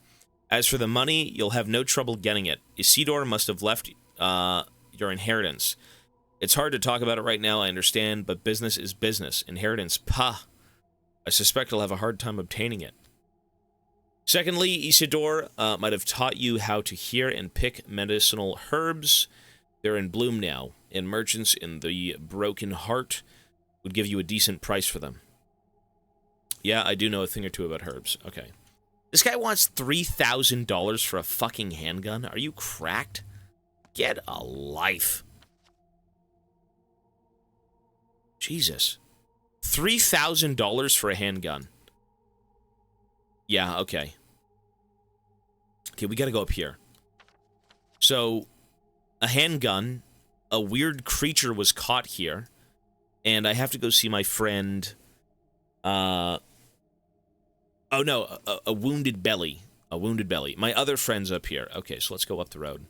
As for the money, you'll have no trouble getting it. Isidore must have left your inheritance. It's hard to talk about it right now, I understand, but business is business. Inheritance, pah. I suspect I'll have a hard time obtaining it. Secondly, Isidore might have taught you how to hear and pick medicinal herbs. They're in bloom now, and merchants in the Broken Heart would give you a decent price for them. Yeah, I do know a thing or two about herbs. Okay. This guy wants $3,000 for a fucking handgun? Are you cracked? Get a life. Jesus. $3,000 for a handgun. Yeah, okay. Okay, we gotta go up here. So, a handgun, a weird creature was caught here, and I have to go see my friend, oh no, a wounded belly. A wounded belly. My other friend's up here. Okay, so let's go up the road.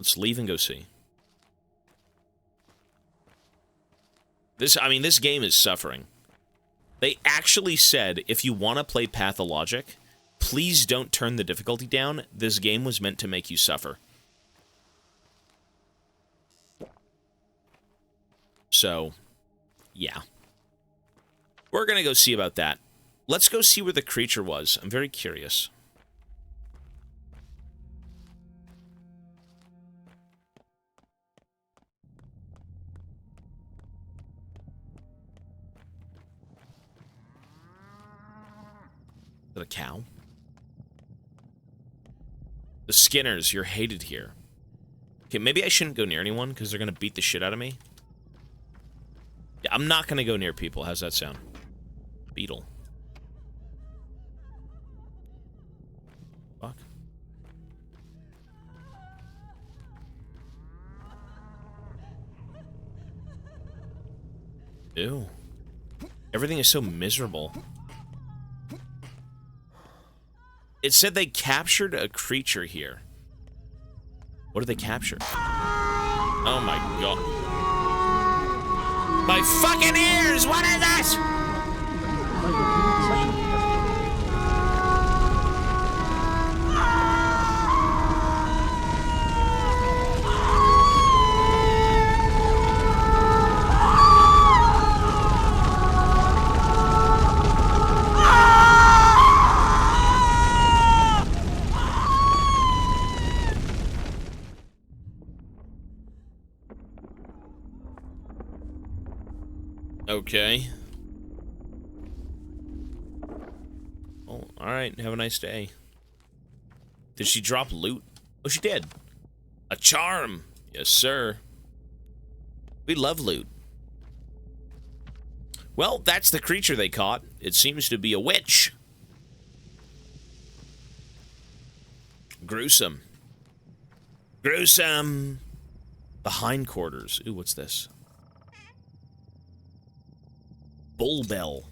Let's leave and go see. This game is suffering. They actually said, if you want to play Pathologic, please don't turn the difficulty down. This game was meant to make you suffer. So, yeah. We're gonna go see about that. Let's go see where the creature was. I'm very curious. Is that a cow? The Skinners, you're hated here. Okay, maybe I shouldn't go near anyone because they're gonna beat the shit out of me. Yeah, I'm not gonna go near people. How's that sound? Beetle. Fuck. Ew. Everything is so miserable. It said they captured a creature here. What did they capture? Oh my god. My fucking ears! What is this? Okay. Oh, alright. Have a nice day. Did she drop loot? Oh, she did. A charm. Yes, sir. We love loot. Well, that's the creature they caught. It seems to be a witch. Gruesome. Gruesome. The hindquarters. Ooh, what's this? Bull bell.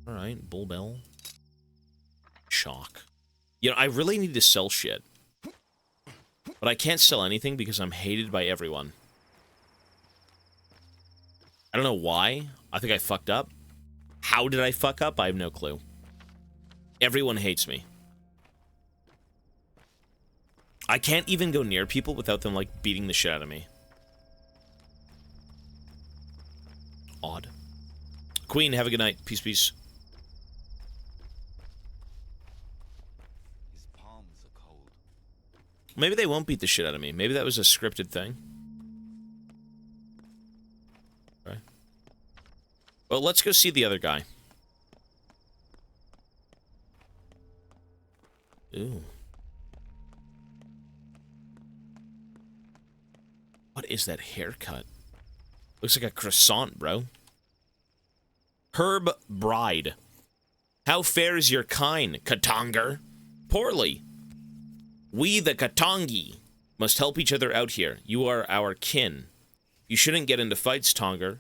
Alright, bull bell. Chalk. You know, I really need to sell shit. But I can't sell anything because I'm hated by everyone. I don't know why. I think I fucked up. How did I fuck up? I have no clue. Everyone hates me. I can't even go near people without them, like, beating the shit out of me. Odd. Queen, have a good night. Peace, peace.
His palms are cold.
Maybe they won't beat the shit out of me. Maybe that was a scripted thing. Okay. Well, let's go see the other guy. Ooh. What is that haircut? Looks like a croissant, bro. Herb Bride. How fares your kind, Katonger? Poorly. We, the Katongi, must help each other out here. You are our kin. You shouldn't get into fights, Tonger.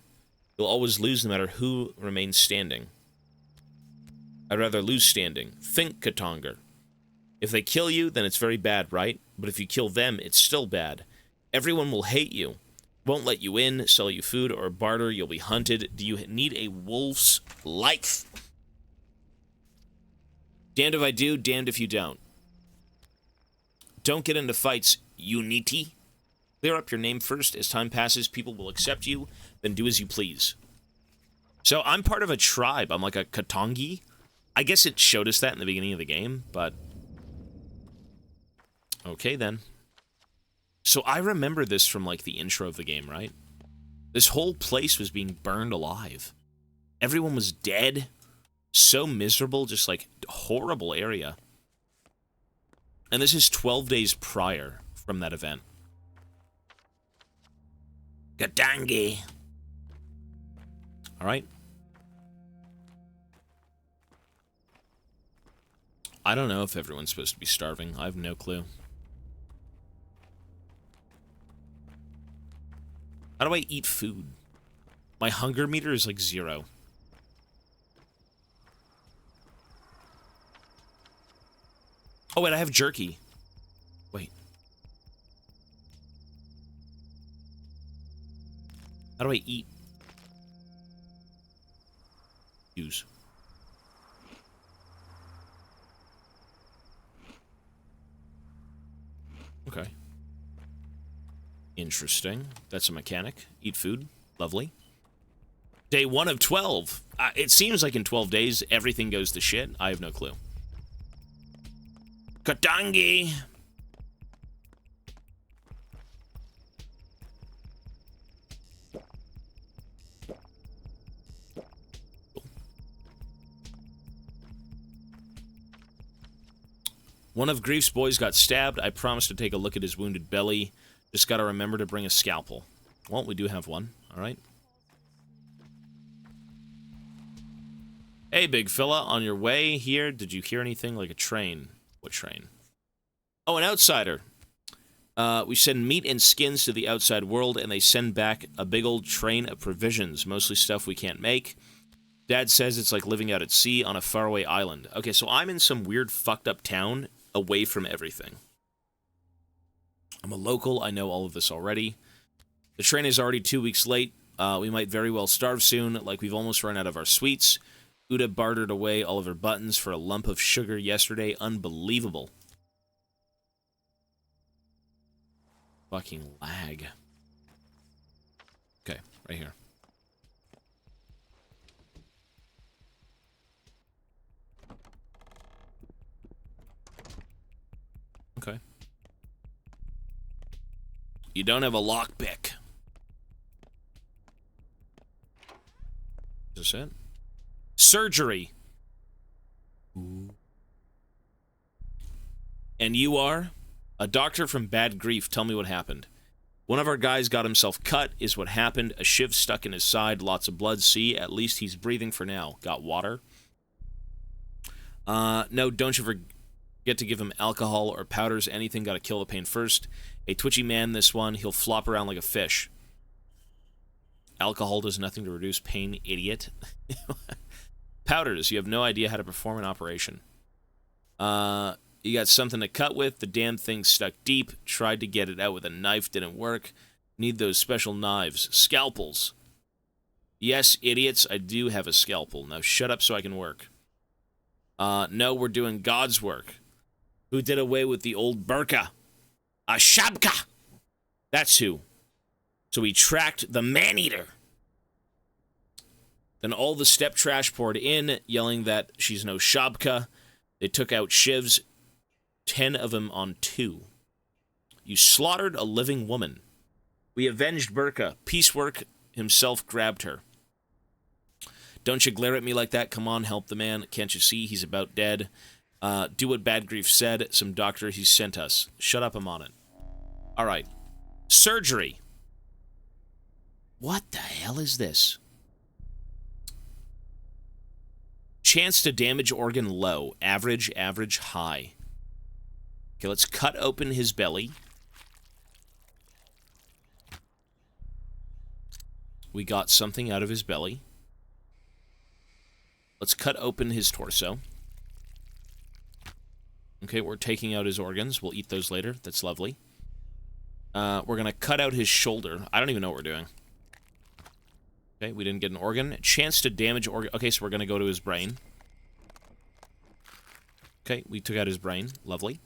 You'll always lose no matter who remains standing. I'd rather lose standing. Think, Katonger. If they kill you, then it's very bad, right? But if you kill them, it's still bad. Everyone will hate you. Won't let you in, sell you food, or barter. You'll be hunted. Do you need a wolf's life? Damned if I do, damned if you don't. Don't get into fights, Unity. Clear up your name first. As time passes, people will accept you. Then do as you please. So I'm part of a tribe. I'm like a Katongi. I guess it showed us that in the beginning of the game, but... Okay, then. So I remember this from, like, the intro of the game, right? This whole place was being burned alive. Everyone was dead. So miserable, just, like, horrible area. And this is 12 days prior from that event. Gadangi. Alright. I don't know if everyone's supposed to be starving. I have no clue. How do I eat food? My hunger meter is like 0. Oh, wait, I have jerky. Wait. How do I eat? Use. Okay. Interesting. That's a mechanic. Eat food. Lovely. Day 1 of 12. It seems like in 12 days, everything goes to shit. I have no clue. Katangi! One of Grief's boys got stabbed. I promised to take a look at his wounded belly. Just gotta remember to bring a scalpel. Well, we do have one. Alright. Hey, big fella. On your way here, did you hear anything like a train? What train? Oh, an outsider. We send meat and skins to the outside world, and they send back a big old train of provisions. Mostly stuff we can't make. Dad says it's like living out at sea on a faraway island. Okay, so I'm in some weird fucked up town away from everything. I'm a local. I know all of this already. The train is already 2 weeks late. We might very well starve soon, like we've almost run out of our sweets. Uda bartered away all of her buttons for a lump of sugar yesterday. Unbelievable. Fucking lag. Okay, right here. Okay. You don't have a lockpick. Is this it? Surgery. Ooh. And you are? A doctor from Bad Grief. Tell me what happened. One of our guys got himself cut, is what happened. A shiv stuck in his side, lots of blood. See, at least he's breathing for now. Got water? No, don't you forget to give him alcohol or powders. Anything, gotta kill the pain first. A twitchy man, this one. He'll flop around like a fish. Alcohol does nothing to reduce pain, idiot. Powders, you have no idea how to perform an operation. You got something to cut with. The damn thing stuck deep. Tried to get it out with a knife. Didn't work. Need those special knives. Scalpels. Yes, idiots, I do have a scalpel. Now shut up so I can work. No, we're doing God's work. Who did away with the old burqa? A shabka! That's who. So we tracked the man-eater. Then all the step trash poured in, yelling that she's no shabka. They took out shivs, 10 of them on 2. You slaughtered a living woman. We avenged Burqa. Piecework himself grabbed her. Don't you glare at me like that. Come on, help the man. Can't you see he's about dead? Do what Bad Grief said. Some doctor he sent us. Shut up, I'm on it. All right. Surgery. What the hell is this? Chance to damage organ low. Average, average, high. Okay, let's cut open his belly. We got something out of his belly. Let's cut open his torso. Okay, we're taking out his organs. We'll eat those later. That's lovely. We're going to cut out his shoulder. I don't even know what we're doing. Okay, we didn't get an organ. Chance to damage organ. Okay, so we're going to go to his brain. Okay, we took out his brain. Lovely.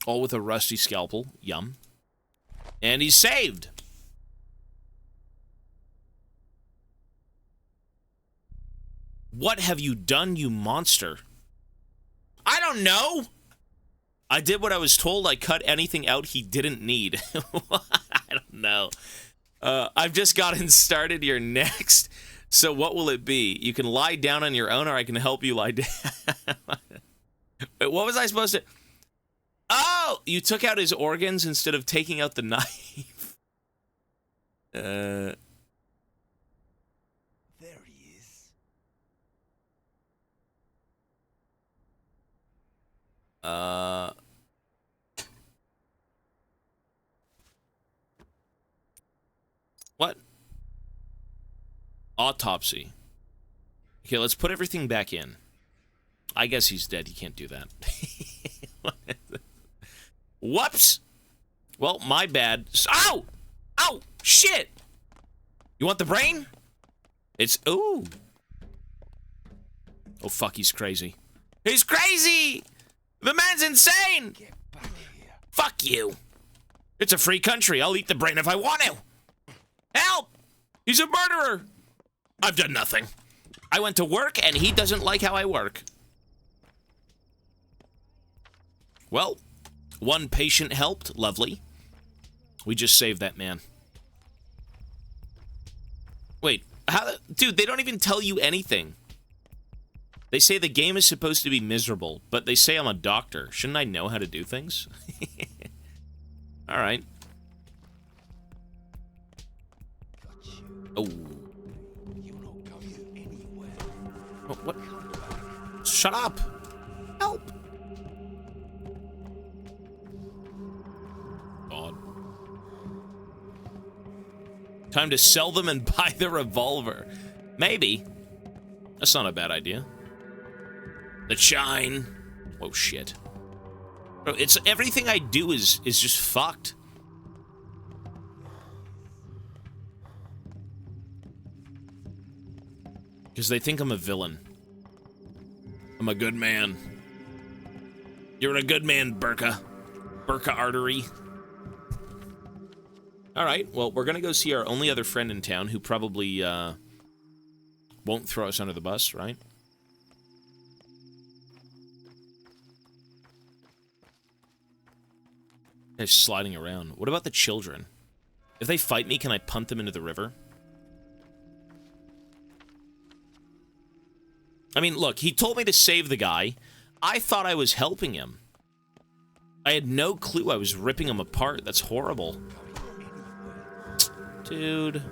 All with a rusty scalpel. Yum. And he's saved. What have you done, you monster? I don't know. I did what I was told. I cut anything out he didn't need. I don't know. I've just gotten started. You're next. So what will it be? You can lie down on your own, or I can help you lie down. Wait, what was I supposed to... Oh! You took out his organs instead of taking out the knife.
There he is.
What? Autopsy. Okay, let's put everything back in. I guess he's dead. He can't do that. Whoops! Well, my bad. Ow! Oh, shit! You want the brain? It's... Ooh. Oh, fuck, he's crazy. He's crazy! The man's insane!
Get back here.
Fuck you. It's a free country. I'll eat the brain if I want to. Help! He's a murderer! I've done nothing. I went to work, and he doesn't like how I work. Well, one patient helped. Lovely. We just saved that man. Wait, how... Dude, they don't even tell you anything. They say the game is supposed to be miserable, but they say I'm a doctor. Shouldn't I know how to do things? Alright. Oh. Oh, what? Shut up! Help! God. Time to sell them and buy the revolver. Maybe. That's not a bad idea. The shine. Oh shit. Bro, it's everything I do is just fucked. Because they think I'm a villain. I'm a good man. You're a good man, Burka. Burka Artery. Alright, well, we're gonna go see our only other friend in town who probably, won't throw us under the bus, right? They're sliding around. What about the children? If they fight me, can I punt them into the river? I mean, look, he told me to save the guy. I thought I was helping him. I had no clue I was ripping him apart. That's horrible. Dude.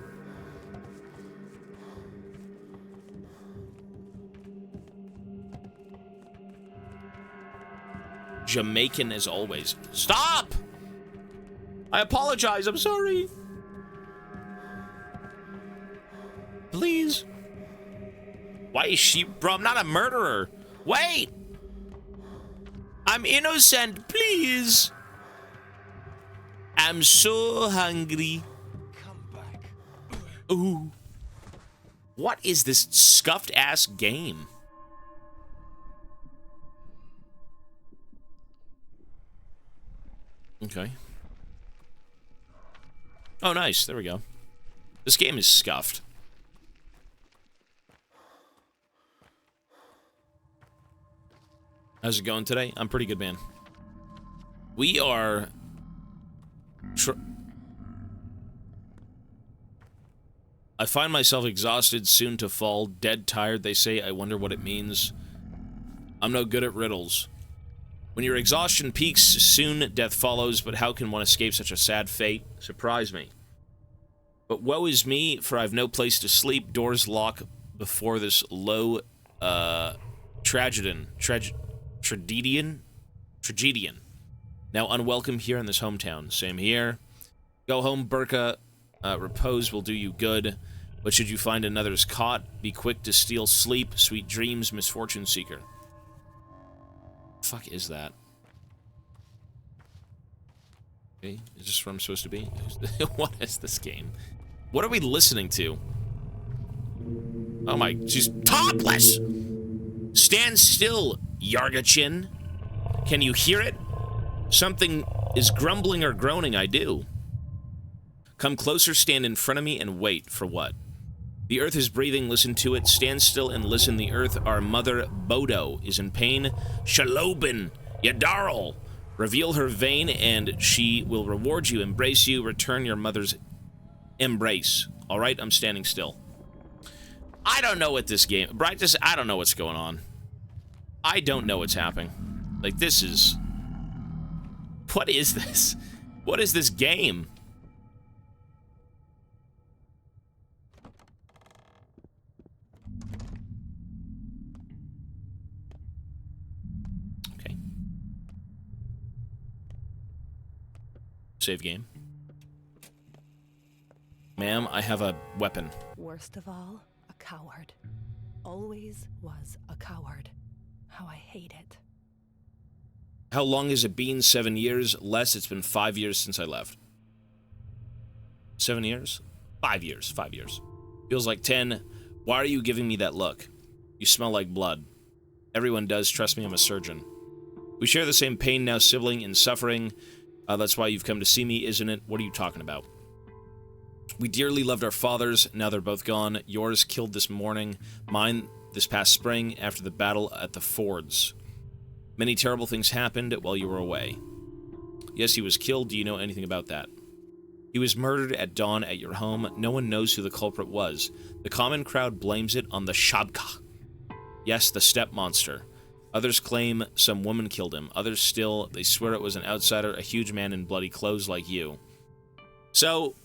Jamaican as always. Stop! I apologize, I'm sorry. Please. Why is she... Bro, I'm not a murderer. Wait! I'm innocent, please. I'm so hungry.
Come back.
Ooh. What is this scuffed-ass game? Okay. Oh, nice. There we go. This game is scuffed. How's it going today? I'm pretty good, man. We are... I find myself exhausted, soon to fall, dead tired, they say. I wonder what it means. I'm no good at riddles. When your exhaustion peaks, soon death follows, but how can one escape such a sad fate? Surprise me. But woe is me, for I've no place to sleep, doors lock before this low, tragedian. Now unwelcome here in this hometown. Same here. Go home, Burka. Repose will do you good. But should you find another's caught, be quick to steal sleep, sweet dreams, misfortune seeker. Fuck is that? Okay, is this where I'm supposed to be? What is this game? What are we listening to? Oh my, she's topless! Stand still, Yargachin. Can you hear it? Something is grumbling or groaning, I do. Come closer, stand in front of me, and wait. For what? The earth is breathing, listen to it. Stand still and listen. The earth, our mother, Bodo, is in pain. Shalobin, Yadarl. Reveal her vein, and she will reward you, embrace you, return your mother's embrace. Alright, I'm standing still. I don't know what this game... I don't know what's going on. I don't know what's happening. Like, this is... What is this? What is this game? Okay. Save game. Ma'am, I have a weapon.
Worst of all, a coward. Always was a coward. How I hate it.
How long has it been? 7 years? Less, it's been 5 years since I left. 7 years? 5 years. 5 years. Feels like 10. Why are you giving me that look? You smell like blood. Everyone does. Trust me, I'm a surgeon. We share the same pain now, sibling in suffering. That's why you've come to see me, isn't it? What are you talking about? We dearly loved our fathers. Now they're both gone. Yours killed this morning. Mine this past spring after the battle at the fords. Many terrible things happened while you were away. Yes, he was killed. Do you know anything about that? He was murdered at dawn at your home. No one knows who the culprit was. The common crowd blames it on the Shabka. Yes, the steppe monster. Others claim some woman killed him. Others still, they swear it was an outsider, a huge man in bloody clothes like you. So,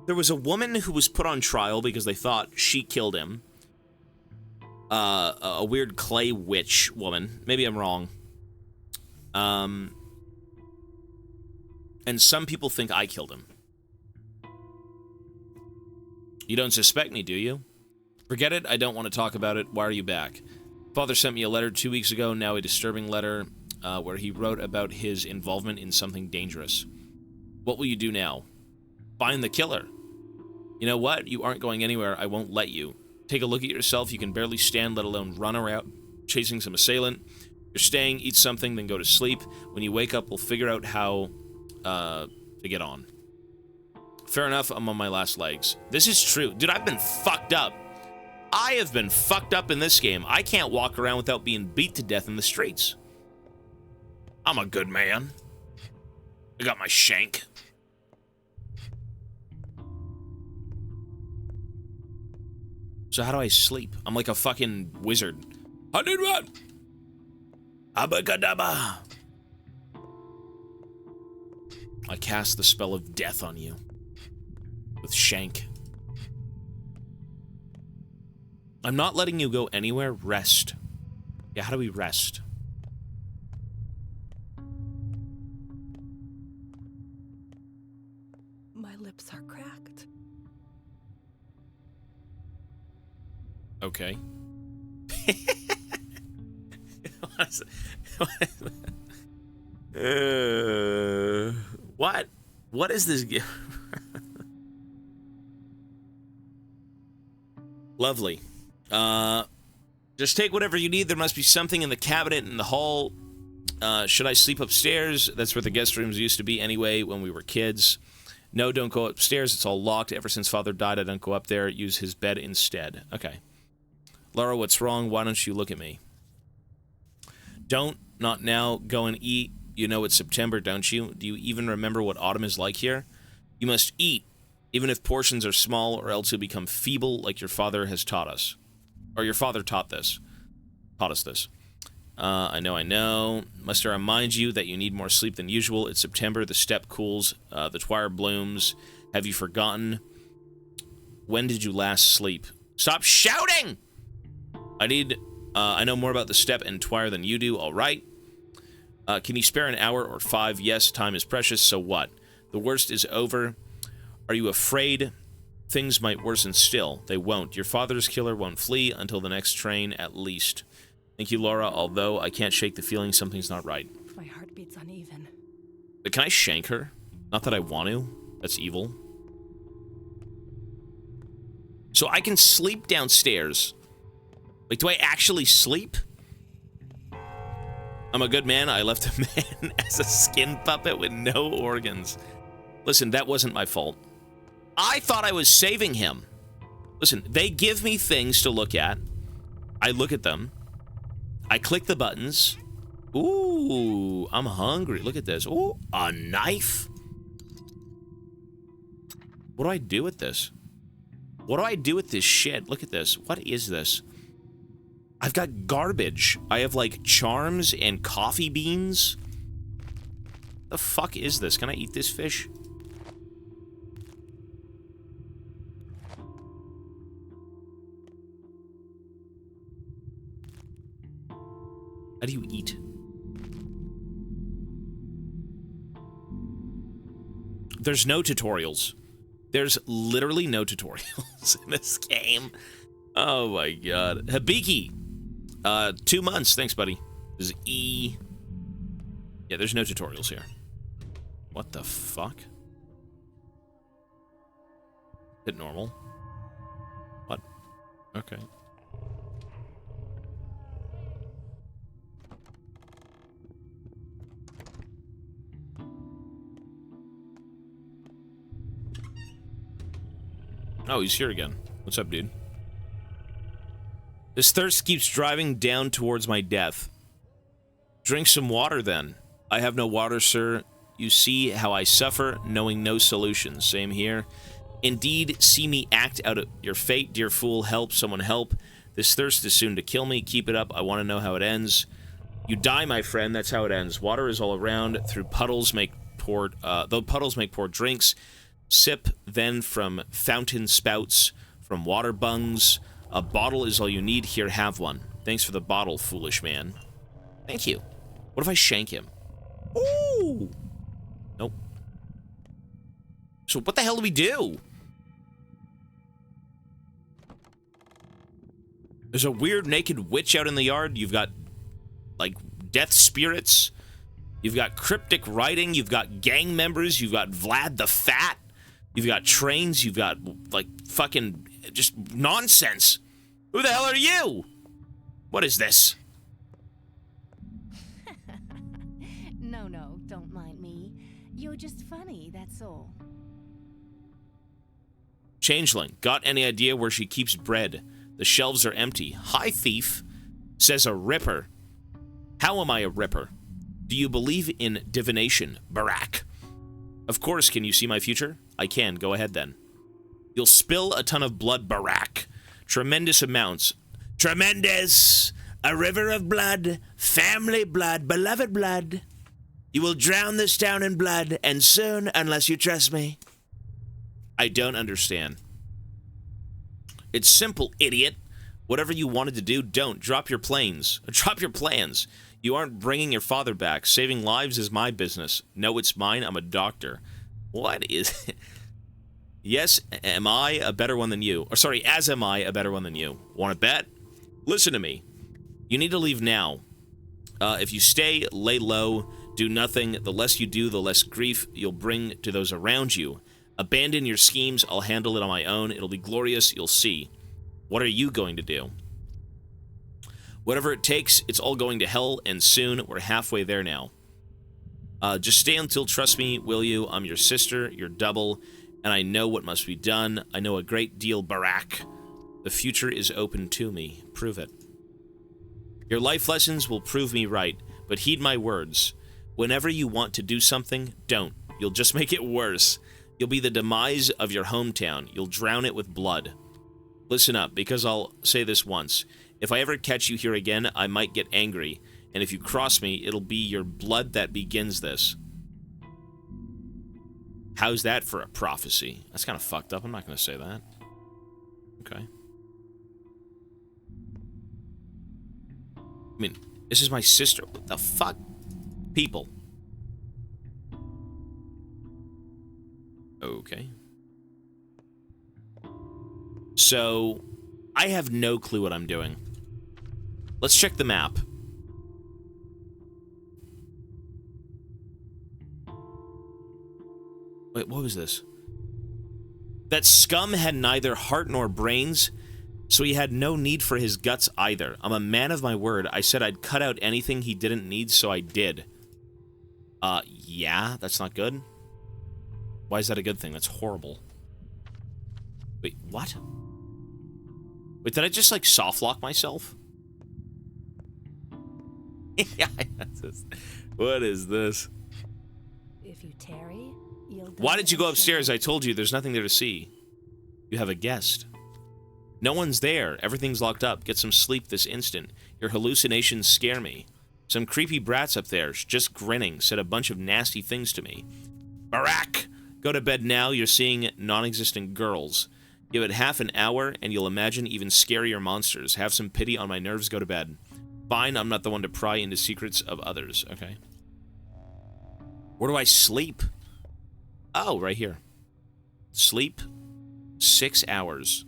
there was a woman who was put on trial because they thought she killed him. A weird clay witch woman. Maybe I'm wrong. And some people think I killed him. You don't suspect me, do you? Forget it, I don't want to talk about it. Why are you back? Father sent me a letter 2 weeks ago, now a disturbing letter, where he wrote about his involvement in something dangerous. What will you do now? Find the killer. You know what? You aren't going anywhere. I won't let you. Take a look at yourself. You can barely stand, let alone run around chasing some assailant. You're staying, eat something, then go to sleep. When you wake up, we'll figure out how to get on. Fair enough, I'm on my last legs. This is true. Dude, I've been fucked up. I have been fucked up in this game. I can't walk around without being beat to death in the streets. I'm a good man. I got my shank. So how do I sleep? I'm like a fucking wizard. I did what? Abacadabra. I cast the spell of death on you. With shank. I'm not letting you go anywhere. Rest. Yeah, how do we rest?
My lips are cracked.
Okay. What? What is this gift? Lovely. Just take whatever you need. There must be something in the cabinet in the hall. Should I sleep upstairs? That's where the guest rooms used to be anyway when we were kids. No, don't go upstairs. It's all locked. Ever since Father died, I don't go up there. Use his bed instead. Okay. Laura, what's wrong? Why don't you look at me? Don't. Not now. Go and eat. You know it's September, don't you? Do you even remember what autumn is like here? You must eat, even if portions are small, or else you'll become feeble like your father has taught us. Or your father taught us this. I know. Must I remind you that you need more sleep than usual? It's September, the steppe cools, the twire blooms. Have you forgotten? When did you last sleep? Stop shouting! I know more about the steppe and twire than you do, alright? Can you spare an hour or 5? Yes, time is precious, so what? The worst is over. Are you afraid? Things might worsen still. They won't. Your father's killer won't flee until the next train, at least. Thank you, Laura, although I can't shake the feeling something's not right.
My heartbeat's uneven.
But can I shank her? Not that I want to. That's evil. So I can sleep downstairs. Like, do I actually sleep? I'm a good man. I left a man as a skin puppet with no organs. Listen, that wasn't my fault. I thought I was saving him. Listen, they give me things to look at. I look at them. I click the buttons. Ooh, I'm hungry. Look at this. Ooh, a knife. What do I do with this? What do I do with this shit? Look at this. What is this? I've got garbage. I have, like, charms and coffee beans. The fuck is this? Can I eat this fish? How do you eat? There's no tutorials. There's literally no tutorials in this game. Oh my god. Hibiki. 2 months. Thanks, buddy. This is E. Yeah, there's no tutorials here. What the fuck? Hit normal. What? Okay. Oh, he's here again. What's up, dude? This thirst keeps driving down towards my death. Drink some water, then. I have no water, sir. You see how I suffer, knowing no solution. Same here. Indeed, see me act out of your fate, dear fool. Help, someone help. This thirst is soon to kill me. Keep it up. I want to know how it ends. You die, my friend. That's how it ends. Water is all around. Through puddles make poor, though puddles make poor drinks. Sip, then, from fountain spouts, from water bungs. A bottle is all you need. Here, have one. Thanks for the bottle, foolish man. Thank you. What if I shank him? Ooh! Nope. So what the hell do we do? There's a weird naked witch out in the yard. You've got, like, death spirits. You've got cryptic writing. You've got gang members. You've got Vlad the Fat. You've got trains. You've got, like, fucking just nonsense. Who the hell are you? What is this?
No, don't mind me. You're just funny, that's all.
Changeling, got any idea where she keeps bread? The shelves are empty. Hi, thief, says a ripper. How am I a ripper? Do you believe in divination, Barack? Of course, can you see my future? I can, go ahead then. You'll spill a ton of blood, Barack. Tremendous amounts. Tremendous! A river of blood, family blood, beloved blood. You will drown this town in blood, and soon, unless you trust me. I don't understand. It's simple, idiot. Whatever you wanted to do, don't. Drop your planes. Drop your plans. You aren't bringing your father back. Saving lives is my business. No, it's mine. I'm a doctor. What is... Yes, am I a better one than you? Or sorry, as am I a better one than you? Want to bet? Listen to me. You need to leave now. If you stay, lay low, do nothing, the less you do, the less grief you'll bring to those around you. Abandon your schemes. I'll handle it on my own. It'll be glorious. You'll see. What are you going to do? Whatever it takes, it's all going to hell, and soon we're halfway there now. Just stay until, trust me, will you? I'm your sister, your double, and I know what must be done. I know a great deal, Barack. The future is open to me. Prove it. Your life lessons will prove me right, but heed my words. Whenever you want to do something, don't. You'll just make it worse. You'll be the demise of your hometown. You'll drown it with blood. Listen up, because I'll say this once. If I ever catch you here again, I might get angry, and if you cross me, it'll be your blood that begins this. How's that for a prophecy? That's kind of fucked up. I'm not going to say that. Okay. I mean, this is my sister. What the fuck? People. Okay. So, I have no clue what I'm doing. Let's check the map. Wait, what was this? That scum had neither heart nor brains, so he had no need for his guts either. I'm a man of my word. I said I'd cut out anything he didn't need, so I did. Yeah, that's not good. Why is that a good thing? That's horrible. Wait, what? Wait, did I just, like, soft lock myself? Yeah, what is this?
If you tarry, you'll
Why did you go upstairs? I told you, there's nothing there to see. You have a guest. No one's there. Everything's locked up. Get some sleep this instant. Your hallucinations scare me. Some creepy brats up there, just grinning, said a bunch of nasty things to me. Barack! Go to bed now. You're seeing non-existent girls. Give it half an hour, and you'll imagine even scarier monsters. Have some pity on my nerves. Go to bed. Fine, I'm not the one to pry into secrets of others. Okay. Where do I sleep? Oh, right here. Sleep 6 hours.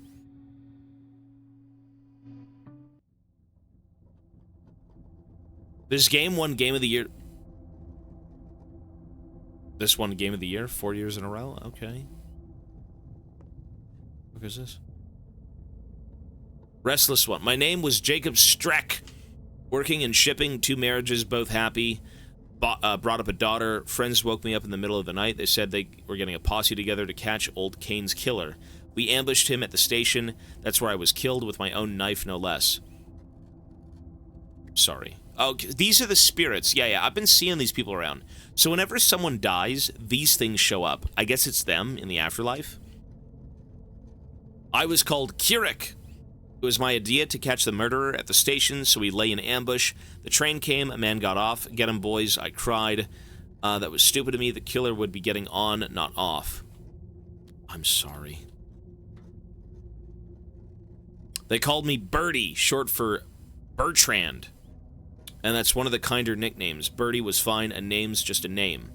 This game won Game of the Year. This won Game of the Year 4 years in a row? Okay. fuck is this? Restless one. My name was Jacob Streck. Working in shipping, 2 marriages, both happy. Brought up a daughter. Friends woke me up in the middle of the night. They said they were getting a posse together to catch old Kane's killer. We ambushed him at the station. That's where I was killed with my own knife, no less. Sorry. Oh, these are the spirits. Yeah, I've been seeing these people around. So whenever someone dies, these things show up. I guess it's them in the afterlife. I was called Kirik. It was my idea to catch the murderer at the station, so we lay in ambush. The train came, a man got off. Get him, boys, I cried. That was stupid of me. The killer would be getting on, not off. I'm sorry. They called me Birdie, short for Bertrand. And that's one of the kinder nicknames. Birdie was fine, a name's just a name.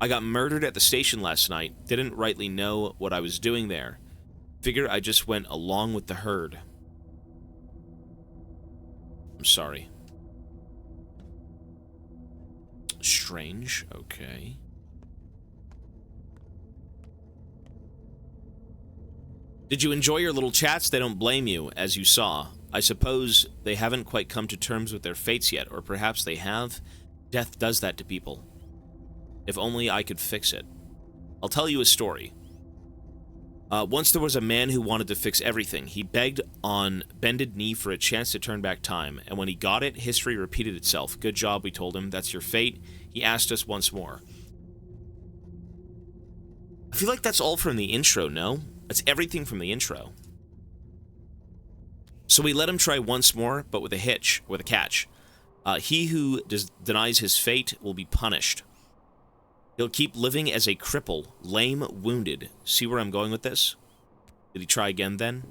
I got murdered at the station last night. Didn't rightly know what I was doing there. Figure I just went along with the herd. I'm sorry. Strange, okay. Did you enjoy your little chats? They don't blame you, as you saw. I suppose they haven't quite come to terms with their fates yet, or perhaps they have. Death does that to people. If only I could fix it. I'll tell you a story. Once there was a man who wanted to fix everything. He begged on bended knee for a chance to turn back time, and when he got it, history repeated itself. Good job, we told him. That's your fate. He asked us once more. I feel like that's all from the intro, no? That's everything from the intro. So we let him try once more, but with a hitch, with a catch. He who denies his fate will be punished. He'll keep living as a cripple, lame, wounded. See where I'm going with this? Did he try again then?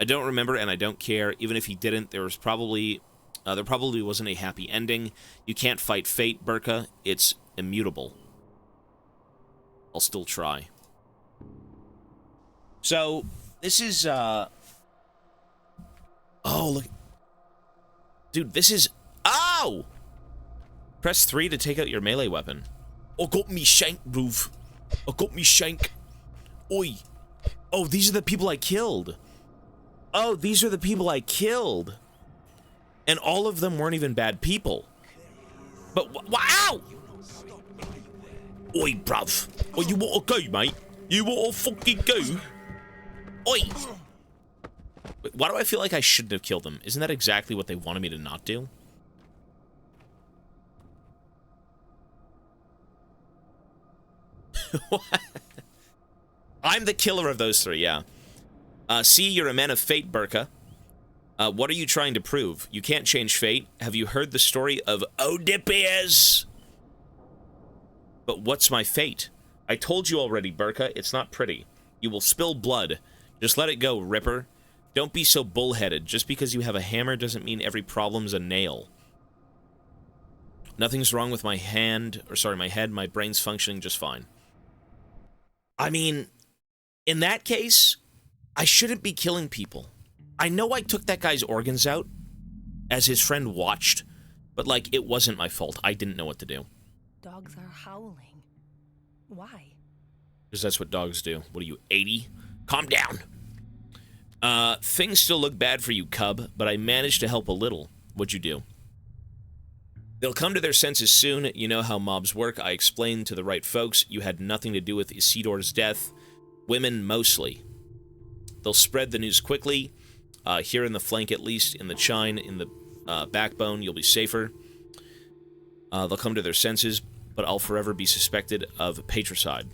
I don't remember, and I don't care. Even if he didn't, there probably wasn't a happy ending. You can't fight fate, Burka. It's immutable. I'll still try. So, this is, Oh, look. Dude, this is... Ow! Press 3 to take out your melee weapon. I got me shank, bruv. I got me shank. Oi. Oh, these are the people I killed. Oh, these are the people I killed. And all of them weren't even bad people. But, wow! Oi, bruv. Oh, you want to go, mate? You want to fucking go? Oi! Wait, why do I feel like I shouldn't have killed them? Isn't that exactly what they wanted me to not do? I'm the killer of those 3, yeah. See, you're a man of fate, Burka. What are you trying to prove? You can't change fate. Have you heard the story of Oedipus? But what's my fate? I told you already, Burka. It's not pretty. You will spill blood. Just let it go, Ripper. Don't be so bullheaded. Just because you have a hammer doesn't mean every problem's a nail. Nothing's wrong with my head. My brain's functioning just fine. I mean, in that case, I shouldn't be killing people. I know I took that guy's organs out as his friend watched, but, like, it wasn't my fault. I didn't know what to do.
Dogs are howling. Why?
Because that's what dogs do. What are you, 80? Calm down. Things still look bad for you, Cub, but I managed to help a little. What'd you do? They'll come to their senses soon. You know how mobs work. I explained to the right folks. You had nothing to do with Isidor's death. Women, mostly. They'll spread the news quickly. Here in the flank, at least. In the chine, in the backbone, you'll be safer. They'll come to their senses, but I'll forever be suspected of patricide.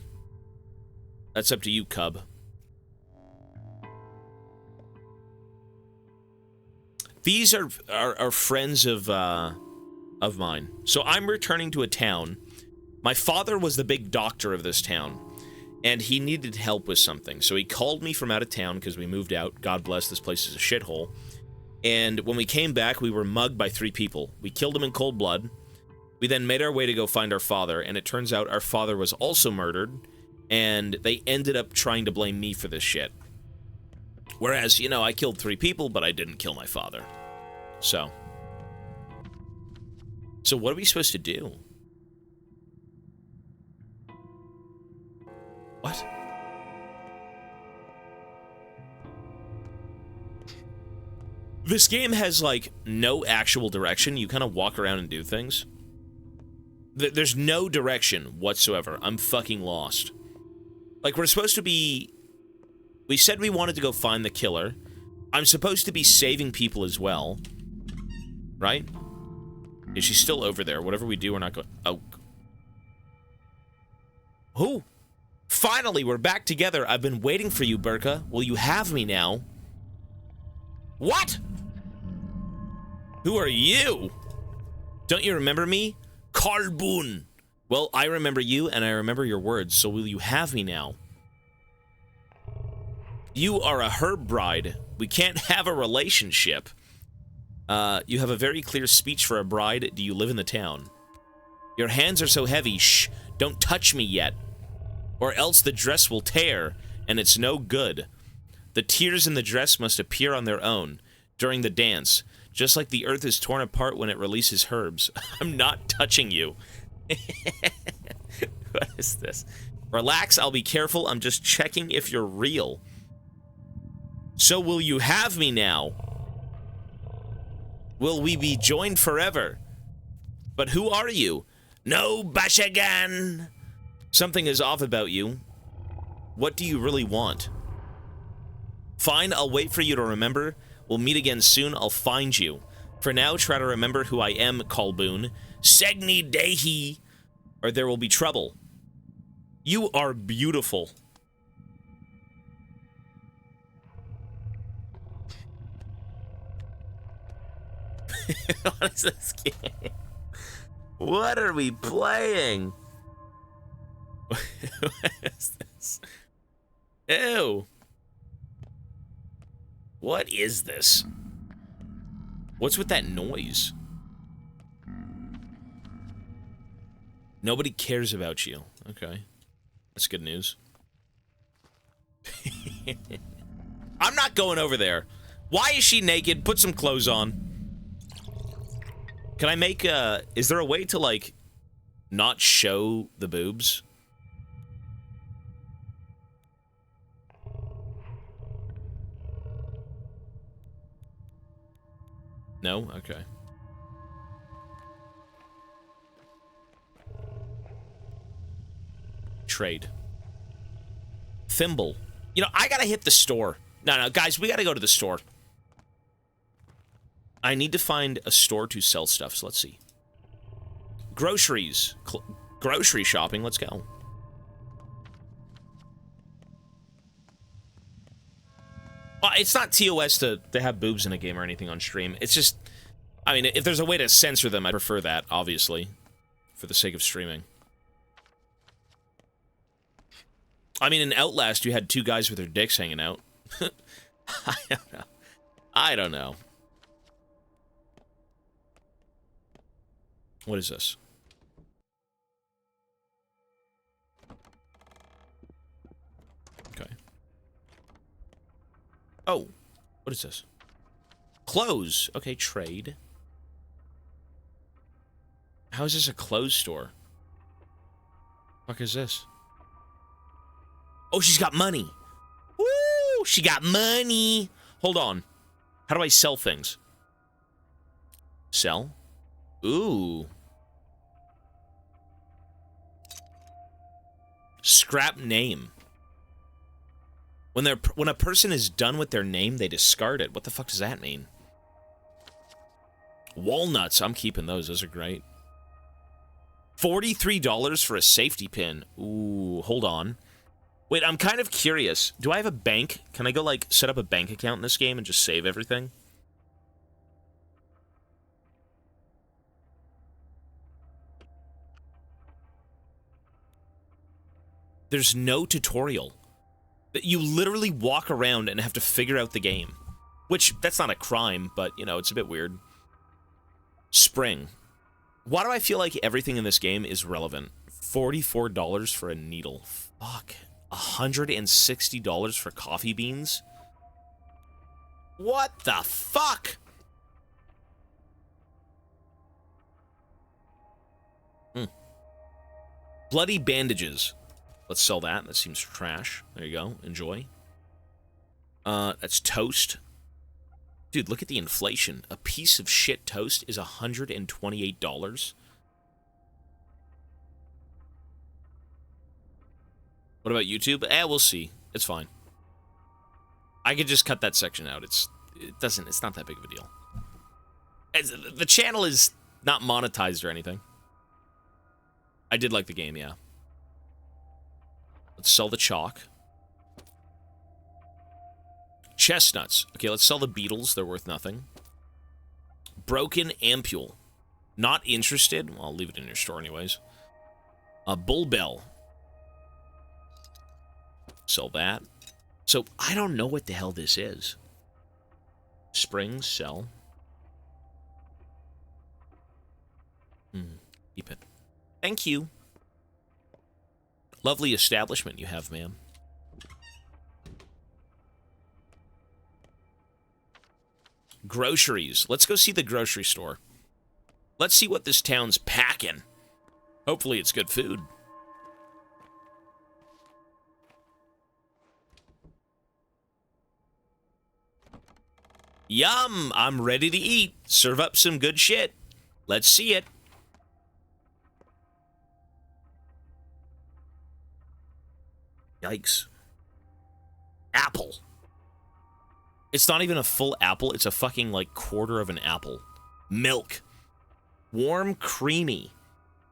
That's up to you, Cub. These are friends of mine. So I'm returning to a town. My father was the big doctor of this town, and he needed help with something. So he called me from out of town because we moved out. God bless, this place is a shithole. And when we came back, we were mugged by 3 people. We killed them in cold blood. We then made our way to go find our father, and it turns out our father was also murdered, and they ended up trying to blame me for this shit. Whereas, you know, I killed 3 people, but I didn't kill my father. So what are we supposed to do? What? This game has, like, no actual direction. You kind of walk around and do things. There's no direction whatsoever. I'm fucking lost. Like, we're supposed to be... We said we wanted to go find the killer. I'm supposed to be saving people as well. Right? Is she still over there? Whatever we do, we're not going... Oh. Who? Finally, we're back together. I've been waiting for you, Burka. Will you have me now? What? Who are you? Don't you remember me? Karbun. Well, I remember you, and I remember your words, so will you have me now? You are a herb bride. We can't have a relationship. You have a very clear speech for a bride. Do you live in the town? Your hands are so heavy. Shh, don't touch me yet. Or else the dress will tear, and it's no good. The tears in the dress must appear on their own during the dance, just like the earth is torn apart when it releases herbs. I'm not touching you. What is this? Relax, I'll be careful. I'm just checking if you're real. So will you have me now? Will we be joined forever? But who are you? No Bashagan! Something is off about you. What do you really want? Fine, I'll wait for you to remember. We'll meet again soon. I'll find you. For now, try to remember who I am, Kalboon. Segni Dehi, or there will be trouble. You are beautiful. What is this game? What are we playing? What is this? Ew. What is this? What's with that noise? Nobody cares about you. Okay. That's good news. I'm not going over there. Why is she naked? Put some clothes on. Can I make a... Is there a way to, like, not show the boobs? No? Okay. Trade. Thimble. You know, I gotta hit the store. No, guys, we gotta go to the store. I need to find a store to sell stuff, so let's see. Groceries. Grocery shopping, let's go. Well, it's not TOS to have boobs in a game or anything on stream. It's just... I mean, if there's a way to censor them, I prefer that, obviously. For the sake of streaming. I mean, in Outlast, you had two guys with their dicks hanging out. I don't know. I don't know. What is this? Okay. Oh, what is this? Clothes. Okay, trade. How is this a clothes store? Fuck is this? Oh, she's got money. Woo! She got money. Hold on. How do I sell things? Sell? Ooh. Scrap name. When a person is done with their name, they discard it. What the fuck does that mean? Walnuts. I'm keeping those. Those are great. $43 for a safety pin. Ooh, hold on. Wait, I'm kind of curious. Do I have a bank? Can I go, like, set up a bank account in this game and just save everything? There's no tutorial. You literally walk around and have to figure out the game. Which, that's not a crime, but, you know, it's a bit weird. Spring. Why do I feel like everything in this game is relevant? $44 for a needle. Fuck. $160 for coffee beans? What the fuck? Bloody bandages. Let's sell that. That seems trash. There you go. Enjoy. That's toast. Dude, look at the inflation. A piece of shit toast is $128. What about YouTube? We'll see. It's fine. I could just cut that section out. It's not that big of a deal. The channel is not monetized or anything. I did like the game, yeah. Let's sell the chalk. Chestnuts. Okay, let's sell the beetles. They're worth nothing. Broken ampule. Not interested. Well, I'll leave it in your store anyways. A bull bell. Sell that. So, I don't know what the hell this is. Springs, sell. Keep it. Thank you. Lovely establishment you have, ma'am. Groceries. Let's go see the grocery store. Let's see what this town's packing. Hopefully it's good food. Yum! I'm ready to eat. Serve up some good shit. Let's see it. Yikes. Apple. It's not even a full apple. It's a fucking, like, quarter of an apple. Milk. Warm, creamy.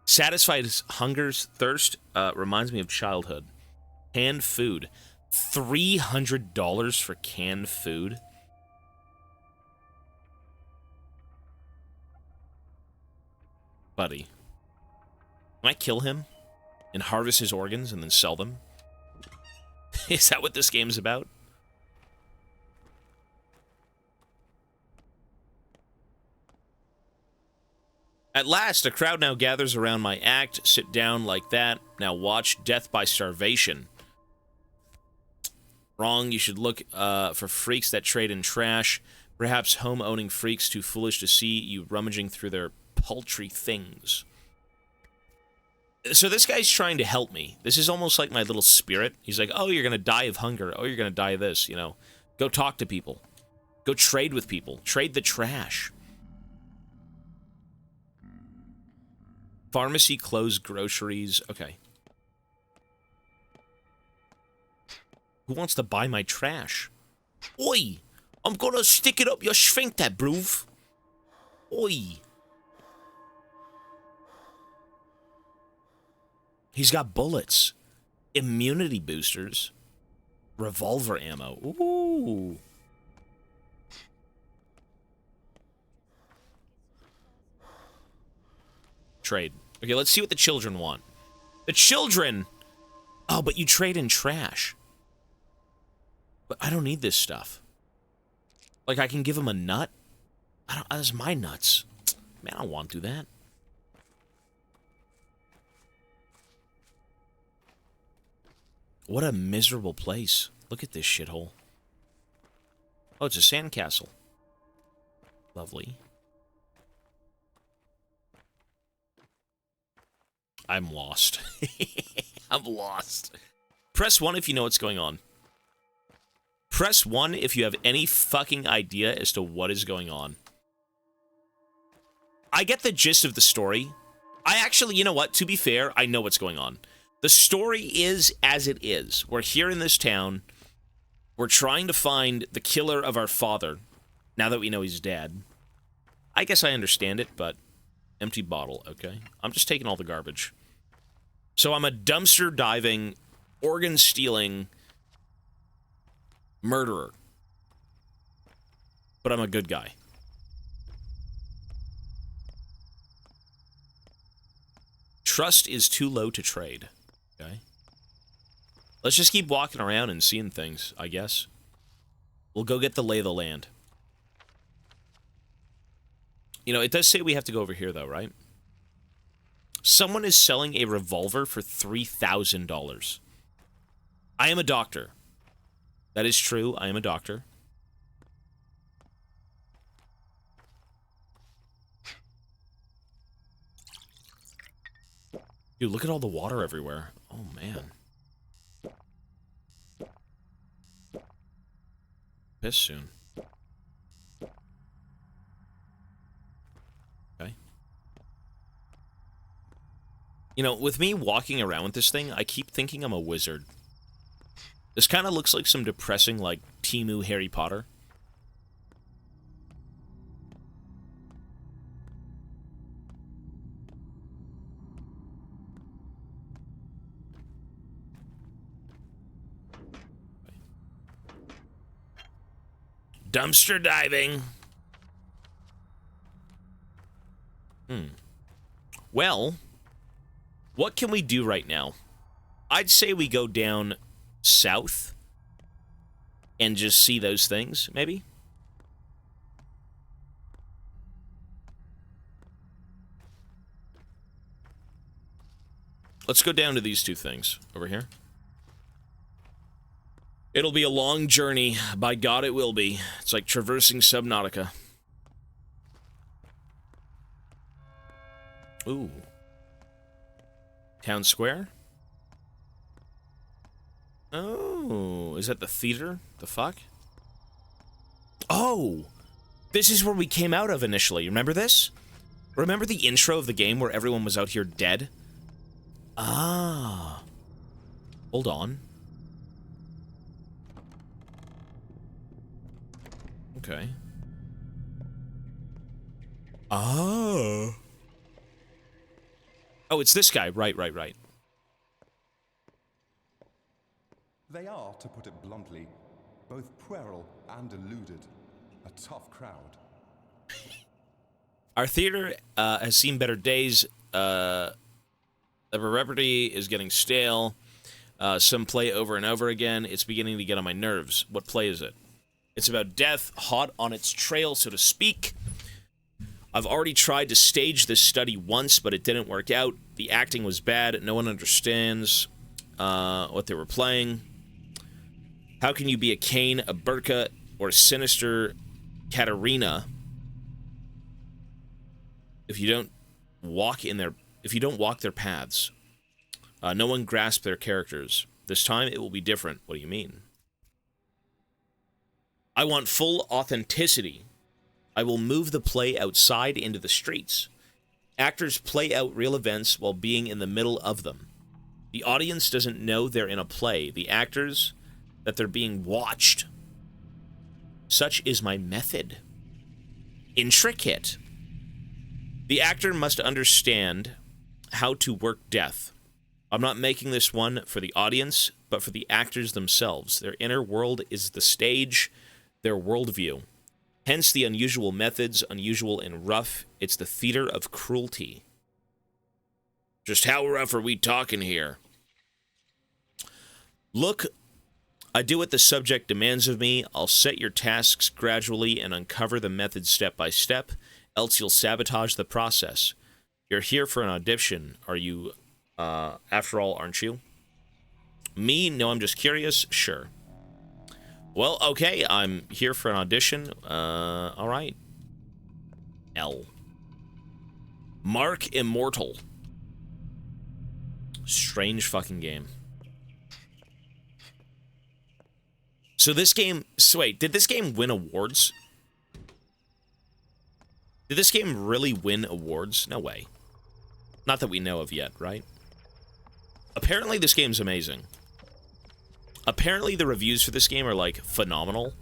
Satisfies hunger's thirst. Reminds me of childhood. Canned food. $300 for canned food? Buddy. Can I kill him? And harvest his organs and then sell them? Is that what this game's about? At last, a crowd now gathers around my act. Sit down like that. Now watch death by starvation. Wrong. You should look for freaks that trade in trash. Perhaps home-owning freaks too foolish to see you rummaging through their paltry things. So this guy's trying to help me. This is almost like my little spirit. He's like, oh, you're going to die of hunger. Oh, you're going to die of this, you know. Go talk to people. Go trade with people. Trade the trash. Pharmacy, clothes, groceries. Okay. Who wants to buy my trash? Oi! I'm gonna stick it up your sphincter, bruv. Oi! He's got bullets. Immunity boosters. Revolver ammo. Ooh. Trade. Okay, let's see what the children want. The children! Oh, but you trade in trash. But I don't need this stuff. Like, I can give them a nut? That's my nuts. Man, I don't want to do that. What a miserable place. Look at this shithole. Oh, it's a sandcastle. Lovely. I'm lost. I'm lost. Press 1 if you know what's going on. Press 1 if you have any fucking idea as to what is going on. I get the gist of the story. I actually, you know what? To be fair, I know what's going on. The story is as it is. We're here in this town. We're trying to find the killer of our father. Now that we know he's dead. I guess I understand it, but... Empty bottle, okay. I'm just taking all the garbage. So I'm a dumpster diving, organ stealing murderer. But I'm a good guy. Trust is too low to trade. Okay. Let's just keep walking around and seeing things, I guess. We'll go get the lay of the land. You know, it does say we have to go over here, though, right? Someone is selling a revolver for $3,000. I am a doctor. That is true. I am a doctor. Dude, look at all the water everywhere. Oh, man. Piss soon. You know, with me walking around with this thing, I keep thinking I'm a wizard. This kind of looks like some depressing, like, Temu Harry Potter. Dumpster diving. Well, what can we do right now? I'd say we go down south and just see those things, maybe? Let's go down to these two things over here. It'll be a long journey. By God, it will be. It's like traversing Subnautica. Ooh. Town Square? Oh, is that the theater? The fuck? Oh! This is where we came out of initially. Remember this? Remember the intro of the game where everyone was out here dead? Ah. Hold on. Okay. Oh. Oh, it's this guy. Right.
They are, to put it bluntly, both puerile and deluded. A tough crowd.
Our theater has seen better days. The repertoire is getting stale. Some play over and over again. It's beginning to get on my nerves. What play is it? It's about death, hot on its trail, so to speak. I've already tried to stage this study once, but it didn't work out. The acting was bad. No one understands what they were playing. How can you be a Cain, a Burka, or a sinister Katarina if you don't walk their paths? No one grasps their characters. This time it will be different. What do you mean? I want full authenticity. I will move the play outside into the streets. Actors play out real events while being in the middle of them. The audience doesn't know they're in a play. The actors, that they're being watched. Such is my method. Intricate. The actor must understand how to work death. I'm not making this one for the audience, but for the actors themselves. Their inner world is the stage, their worldview. Hence the unusual methods, unusual and rough. It's the theater of cruelty. Just how rough are we talking here? Look, I do what the subject demands of me. I'll set your tasks gradually and uncover the method step by step, else you'll sabotage the process. You're here for an audition, are you, after all, aren't you? Me? No, I'm just curious? Sure. Well, okay, I'm here for an audition. Alright. L. Mark Immortal. Strange fucking game. So this game... So wait, did this game win awards? Did this game really win awards? No way. Not that we know of yet, right? Apparently this game's amazing. Apparently the reviews for this game are, like, phenomenal.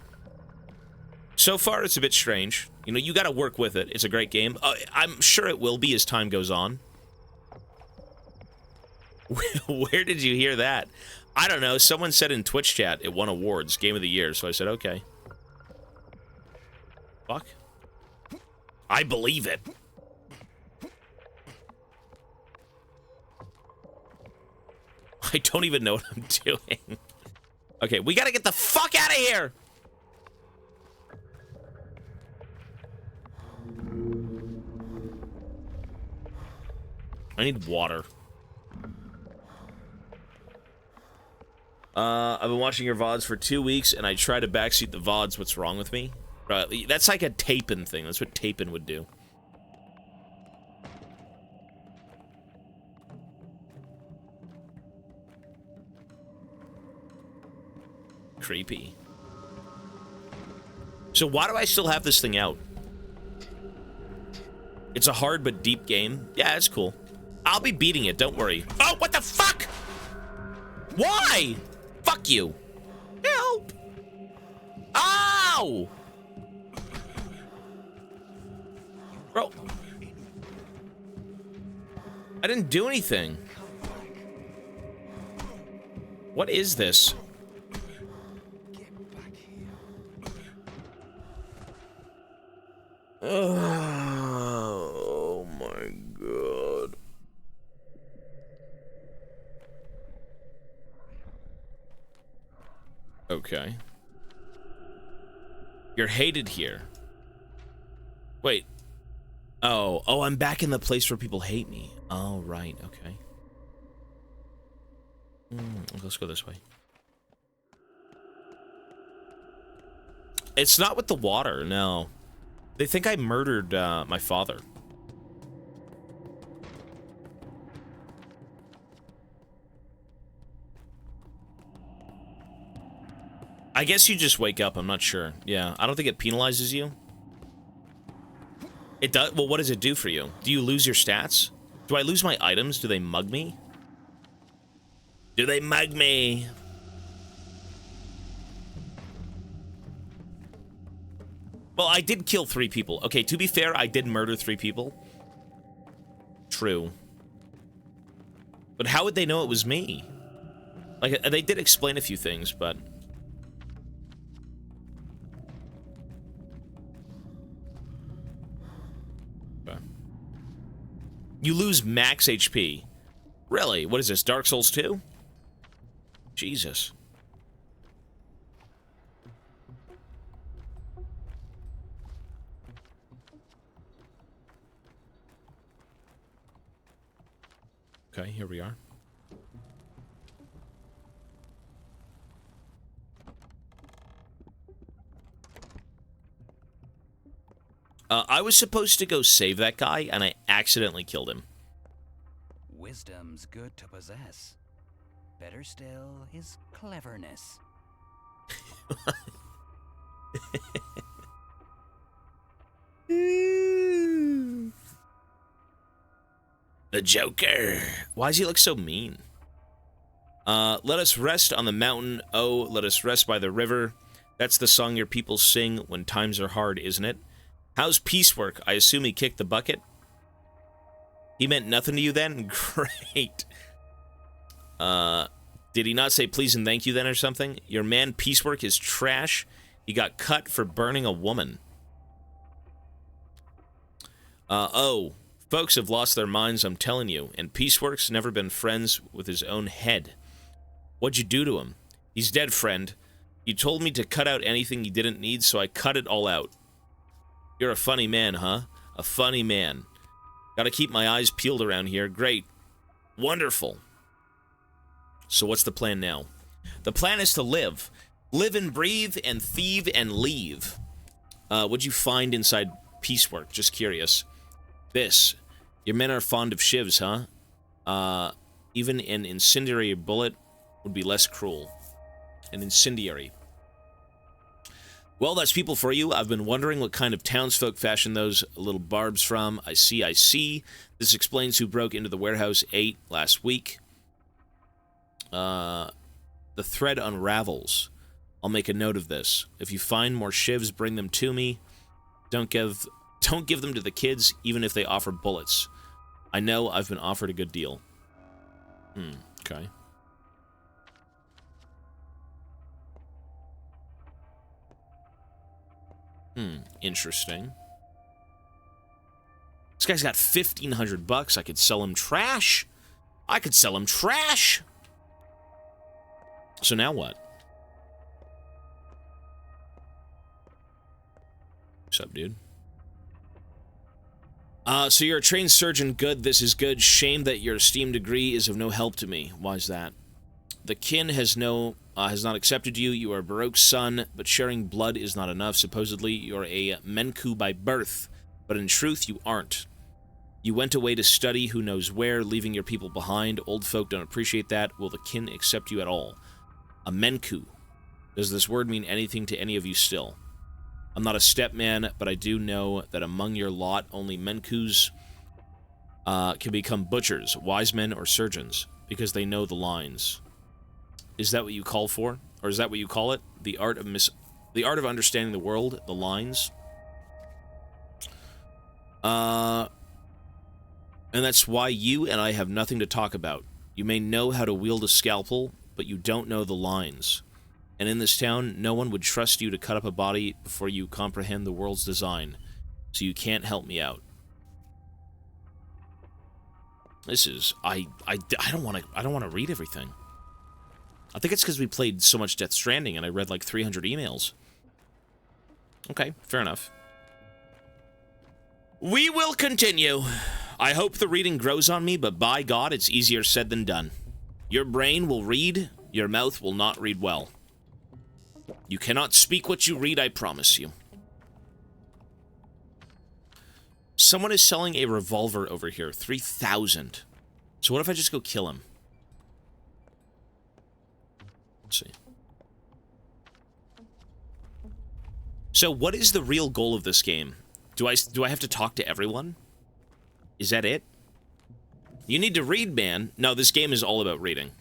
So far, it's a bit strange. You know, you gotta work with it. It's a great game. I'm sure it will be as time goes on. Where did you hear that? I don't know. Someone said in Twitch chat it won awards, Game of the Year, so I said, okay. Fuck. I believe it. I don't even know what I'm doing. Okay, we gotta get the fuck out of here! I need water. I've been watching your VODs for 2 weeks, and I try to backseat the VODs. What's wrong with me? That's like a Tapin thing. That's what Tapin would do. Creepy. So why do I still have this thing out? It's a hard but deep game. Yeah, it's cool. I'll be beating it, don't worry. Oh, what the fuck? Why? Fuck you. Help! Ow! Bro. I didn't do anything. What is this? Oh my god. Okay. You're hated here. Wait. Oh, I'm back in the place where people hate me. Oh, right, okay. Let's go this way. It's not with the water, no. They think I murdered my father. I guess you just wake up, I'm not sure. Yeah, I don't think it penalizes you. It does? Well, what does it do for you? Do you lose your stats? Do I lose my items? Do they mug me? Do they mug me? Well, I did kill 3 people. Okay, to be fair, I did murder 3 people. True. But how would they know it was me? Like, they did explain a few things, but... Okay. You lose max HP. Really? What is this, Dark Souls 2? Jesus. Okay, here we are. I was supposed to go save that guy, and I accidentally killed him.
Wisdom's good to possess. Better still is cleverness.
The Joker. Why does he look so mean? Let us rest on the mountain. Oh, let us rest by the river. That's the song your people sing when times are hard, isn't it? How's piecework? I assume he kicked the bucket? He meant nothing to you then? Great. Did he not say please and thank you then or something? Your man piecework is trash. He got cut for burning a woman. Oh. Folks have lost their minds, I'm telling you, and Piecework's never been friends with his own head. What'd you do to him? He's dead, friend. You told me to cut out anything he didn't need, so I cut it all out. You're a funny man, huh? A funny man. Gotta keep my eyes peeled around here. Great. Wonderful. So what's the plan now? The plan is to live. Live and breathe and thieve and leave. What'd you find inside Piecework? Just curious. This. Your men are fond of shivs, huh? Even an incendiary bullet would be less cruel. An incendiary. Well, that's people for you. I've been wondering what kind of townsfolk fashioned those little barbs from. I see. This explains who broke into the warehouse 8 last week. The thread unravels. I'll make a note of this. If you find more shivs, bring them to me. Don't give them to the kids, even if they offer bullets. I know I've been offered a good deal. Okay. Interesting. This guy's got $1,500. I could sell him trash. So now what? What's up, dude? So you're a trained surgeon. Good, this is good. Shame that your esteemed degree is of no help to me. Why is that? The kin has not accepted you. You are a Baroque's son, but sharing blood is not enough. Supposedly, you're a Menku by birth, but in truth, you aren't. You went away to study who knows where, leaving your people behind. Old folk don't appreciate that. Will the kin accept you at all? A Menku. Does this word mean anything to any of you still? I'm not a stepman, but I do know that among your lot, only Menkus can become butchers, wise men, or surgeons, because they know the lines. Is that what you call for? Or is that what you call it? The art of understanding the world, the lines? And that's why you and I have nothing to talk about. You may know how to wield a scalpel, but you don't know the lines. And in this town, no one would trust you to cut up a body before you comprehend the world's design. So you can't help me out. This is... I don't want to read everything. I think it's because we played so much Death Stranding and I read like 300 emails. Okay, fair enough. We will continue. I hope the reading grows on me, but by God, it's easier said than done. Your brain will read, your mouth will not read well. You cannot speak what you read, I promise you. Someone is selling a revolver over here, 3,000. So what if I just go kill him? Let's see. So what is the real goal of this game? Do I have to talk to everyone? Is that it? You need to read, man. No, this game is all about reading.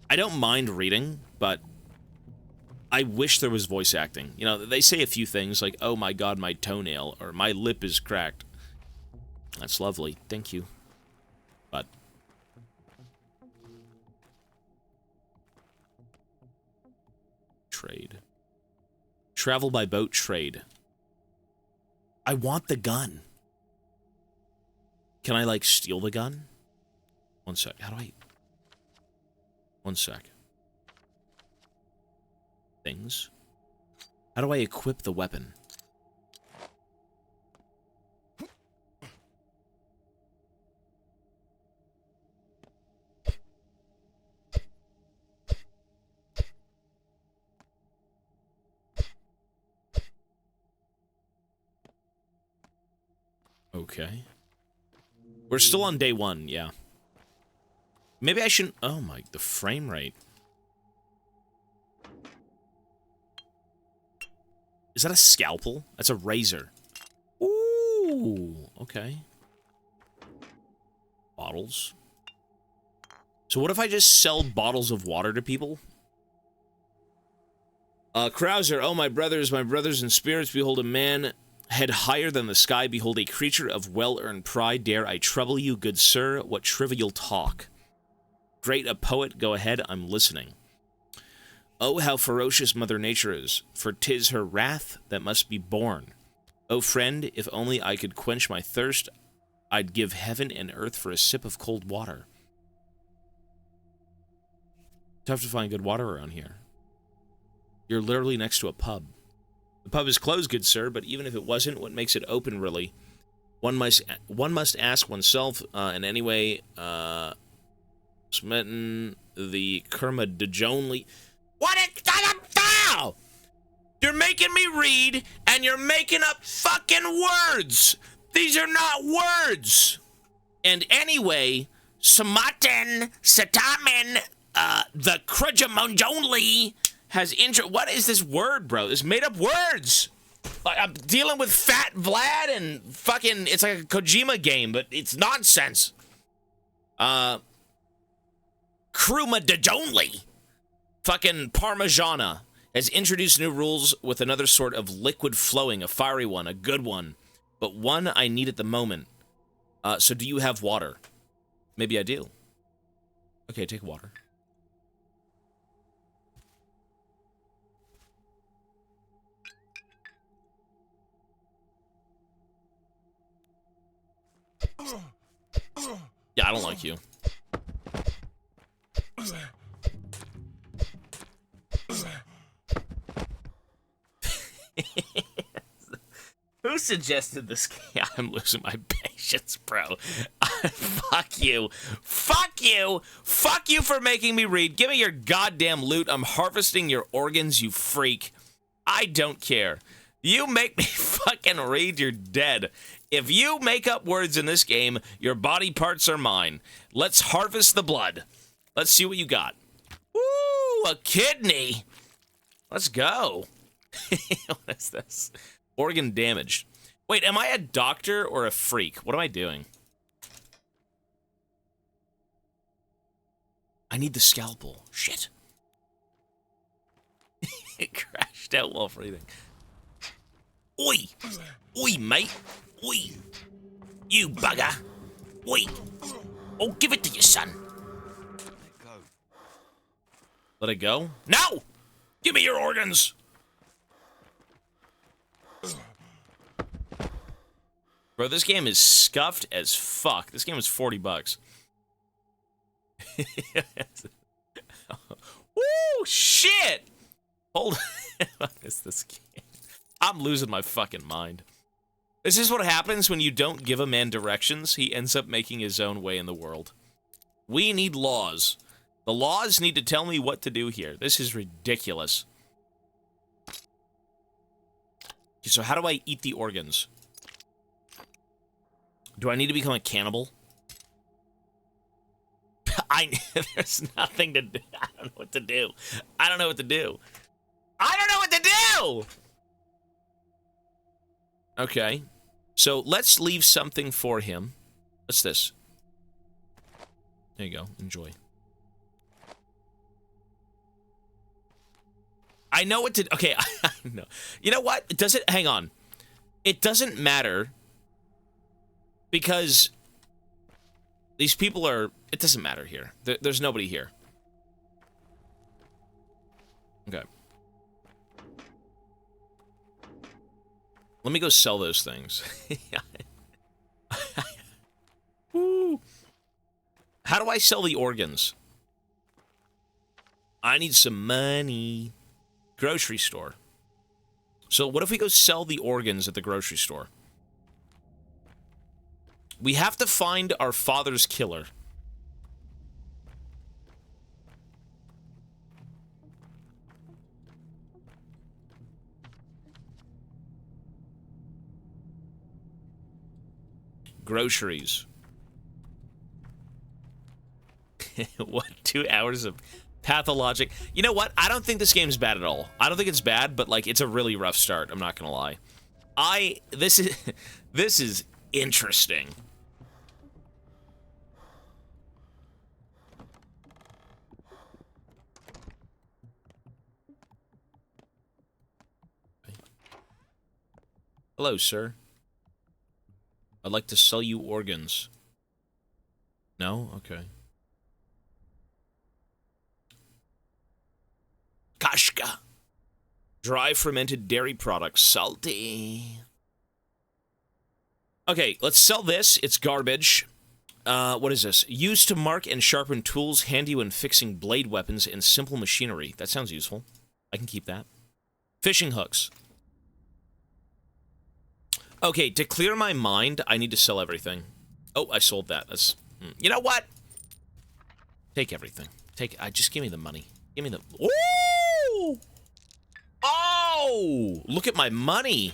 I don't mind reading, but I wish there was voice acting. You know, they say a few things like, oh my god, my toenail, or my lip is cracked. That's lovely. Thank you. But... trade. Travel by boat trade. I want the gun. Can I, like, steal the gun? One sec. How do I... One sec. Things. How do I equip the weapon? Okay. We're still on day 1, yeah. Maybe I shouldn't... Oh my... The frame rate. Is that a scalpel? That's a razor. Ooh, okay. Bottles. So what if I just sell bottles of water to people? Krauser, oh my brothers in spirits, behold a man head higher than the sky, behold a creature of well-earned pride, dare I trouble you, good sir, what trivial talk. Great a poet, go ahead, I'm listening. Oh, how ferocious Mother Nature is, for 'tis her wrath that must be borne. Oh, friend, if only I could quench my thirst, I'd give heaven and earth for a sip of cold water. Tough to find good water around here. You're literally next to a pub. The pub is closed, good sir, but even if it wasn't, what makes it open, really? One must ask oneself, in any way, smitten the Kerma de Jonely... What it down? You're making me read, and you're making up fucking words. These are not words. And anyway, Samaten Satamen, the Krujamonjonli has intro. What is this word, bro? This made up words. Like, I'm dealing with Fat Vlad and fucking. It's like a Kojima game, but it's nonsense. Kruma Dejonli. Fucking Parmigiana has introduced new rules with another sort of liquid flowing, a fiery one, a good one, but one I need at the moment. So do you have water? Maybe I do. Okay, take water. Yeah, I don't like you. Who suggested this game? I'm losing my patience, bro. Fuck you. Fuck you. Fuck you for making me read. Give me your goddamn loot. I'm harvesting your organs, you freak. I don't care. You make me fucking read, you're dead. If you make up words in this game, your body parts are mine. Let's harvest the blood. Let's see what you got. Woo, a kidney. Let's go. What is this? Organ damaged. Wait, am I a doctor or a freak? What am I doing? I need the scalpel. Shit. It crashed out while breathing. Oi! Oi, mate! Oi! You bugger! Oi! Oh, give it to your son!
Let go.
Let it go? No! Give me your organs! Bro, this game is scuffed as fuck. This game is $40. Woo! Shit! Hold on. What is this game? I'm losing my fucking mind. This is what happens when you don't give a man directions. He ends up making his own way in the world. We need laws. The laws need to tell me what to do here. This is ridiculous. Okay, so how do I eat the organs? Do I need to become a cannibal? There's nothing to do. I don't know what to do. I don't know what to do. I don't know what to do! Okay. So let's leave something for him. What's this? There you go. Enjoy. I know what to... Okay, I know. You know what? It doesn't... Hang on. It doesn't matter. Because... these people are... It doesn't matter here. There's nobody here. Okay. Let me go sell those things. Woo. How do I sell the organs? I need some money. Grocery store. So what if we go sell the organs at the grocery store? We have to find our father's killer. Groceries. What? 2 hours of Pathologic. You know what? I don't think this game's bad at all. I don't think it's bad, but like it's a really rough start. I'm not gonna lie. This is interesting. Hello, sir. I'd like to sell you organs. No? Okay. Kashka. Dry fermented dairy products. Salty. Okay, let's sell this. It's garbage. What is this? Used to mark and sharpen tools, handy when fixing blade weapons and simple machinery. That sounds useful. I can keep that. Fishing hooks. Okay, to clear my mind, I need to sell everything. Oh, I sold that. That's... You know what? Take everything. Take... just give me the money. Give me the... Ooh! Oh! Look at my money!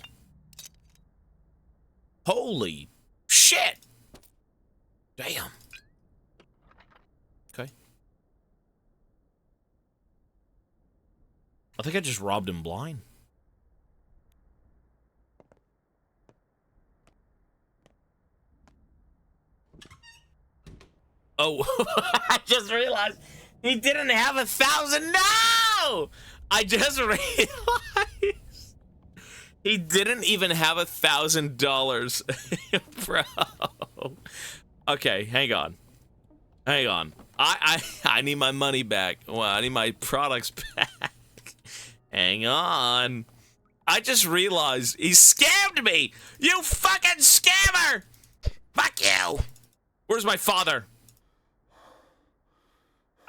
Holy shit! Damn. Okay. I think I just robbed him blind. Oh, I just realized he didn't have 1,000. No! I just realized he didn't even have $1,000, bro. Okay, hang on. Hang on. I need my money back. Well, I need my products back. Hang on. I just realized he scammed me. You fucking scammer! Fuck you. Where's my father?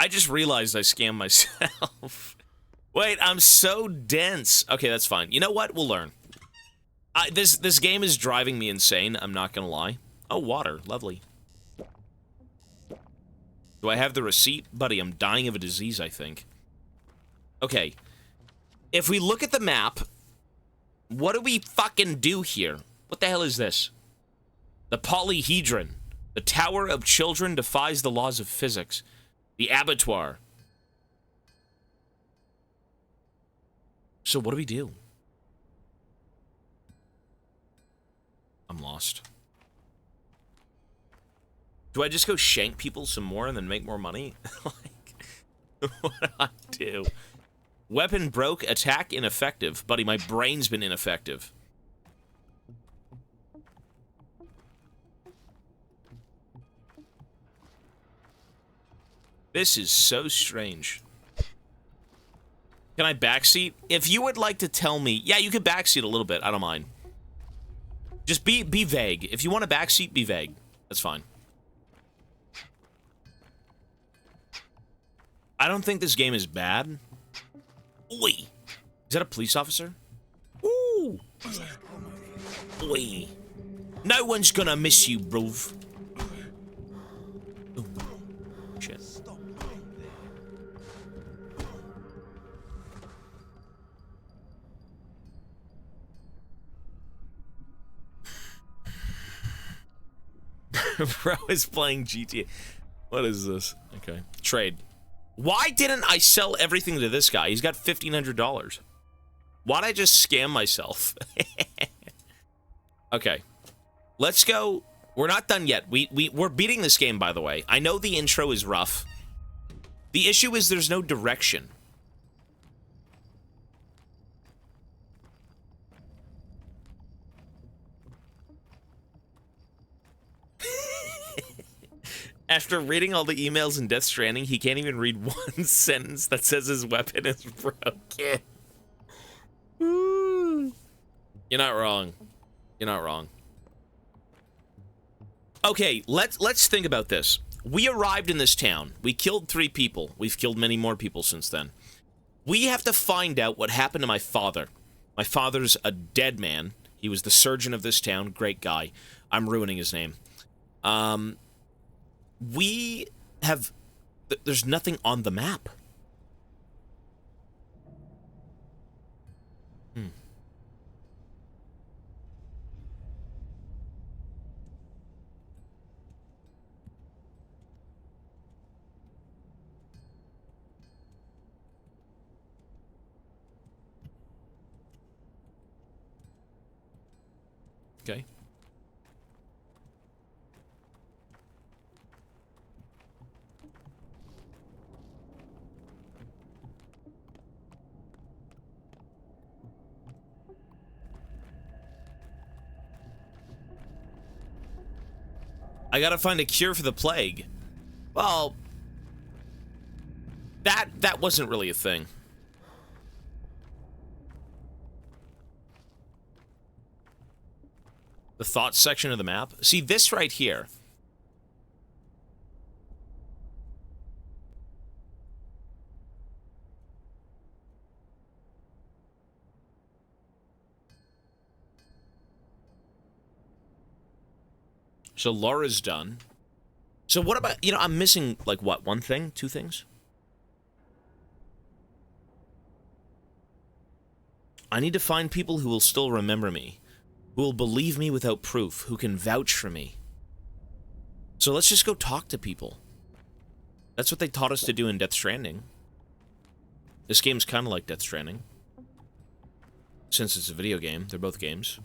I just realized I scammed myself. Wait, I'm so dense. Okay, that's fine. You know what? We'll learn. This game is driving me insane. I'm not gonna lie. Oh, water. Lovely. Do I have the receipt? Buddy, I'm dying of a disease, I think. Okay. If we look at the map, what do we fucking do here? What the hell is this? The polyhedron. The Tower of Children defies the laws of physics. The abattoir. So what do we do? I'm lost. Do I just go shank people some more and then make more money? Like, What do I do? Weapon broke, attack ineffective. Buddy, my brain's been ineffective. This is so strange. Can I backseat? If you would like to tell me... Yeah, you could backseat a little bit. I don't mind. Just be vague. If you want to backseat, be vague. That's fine. I don't think this game is bad. Oi! Is that a police officer? Ooh! Oi! No one's gonna miss you, bruv. Ooh. Shit. Bro is playing GTA. What is this? Okay. Trade. Why didn't I sell everything to this guy? He's got $1,500. Why'd I just scam myself? Okay. Let's go. We're not done yet. We're beating this game, by the way. I know the intro is rough. The issue is there's no direction. After reading all the emails in Death Stranding, he can't even read one sentence that says his weapon is broken. You're not wrong. You're not wrong. Okay, let's think about this. We arrived in this town. We killed 3 people. We've killed many more people since then. We have to find out what happened to my father. My father's a dead man. He was the surgeon of this town. Great guy. I'm ruining his name. We have... There's nothing on the map. Okay. I gotta find a cure for the plague. Well, that wasn't really a thing. The thoughts section of the map. See, this right here. So Laura's done. So what about, you know, I'm missing, like, what, 1 thing? 2 things? I need to find people who will still remember me. Who will believe me without proof, who can vouch for me. So let's just go talk to people. That's what they taught us to do in Death Stranding. This game's kind of like Death Stranding. Since it's a video game, they're both games.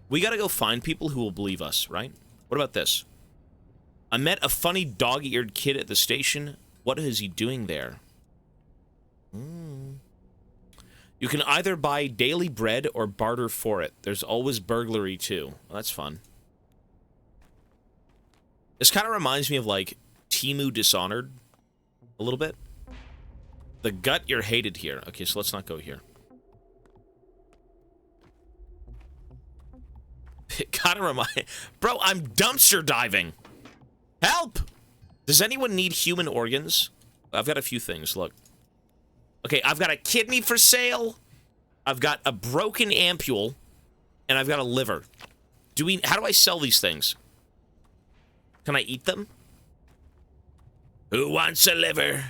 We gotta go find people who will believe us, right? What about this? I met a funny dog-eared kid at the station. What is he doing there? You can either buy daily bread or barter for it. There's always burglary, too. Well, that's fun. This kind of reminds me of, like, Temu Dishonored. A little bit. The gut, you're hated here. Okay, so let's not go here. It kind of reminds... Bro, I'm dumpster diving! Help! Does anyone need human organs? I've got a few things, look. Okay, I've got a kidney for sale, I've got a broken ampule, and I've got a liver. How do I sell these things? Can I eat them? Who wants a liver?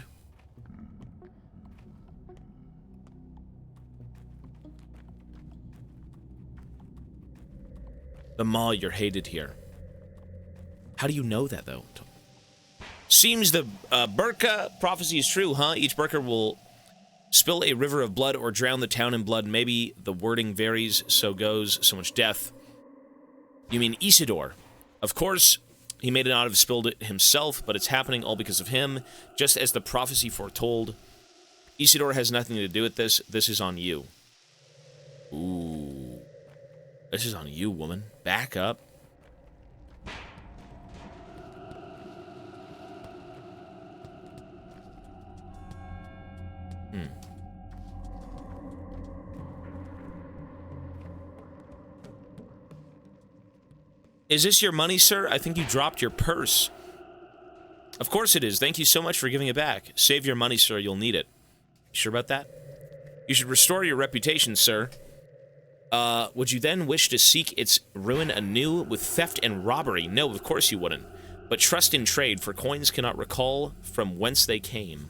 The mall, you're hated here. How do you know that, though? Seems the Burka prophecy is true, huh? Each Burka will spill a river of blood or drown the town in blood. Maybe the wording varies, so goes, so much death. You mean Isidore. Of course, He may not have spilled it himself, but it's happening all because of him, just as the prophecy foretold. Isidore has nothing to do with this. This is on you. Ooh. This is on you, woman. Back up. Is this your money, sir? I think you dropped your purse. Of course it is. Thank you so much for giving it back. Save your money, sir. You'll need it. Sure about that? You should restore your reputation, sir. Would you then wish to seek its ruin anew with theft and robbery? No, of course you wouldn't. But trust in trade, for coins cannot recall from whence they came.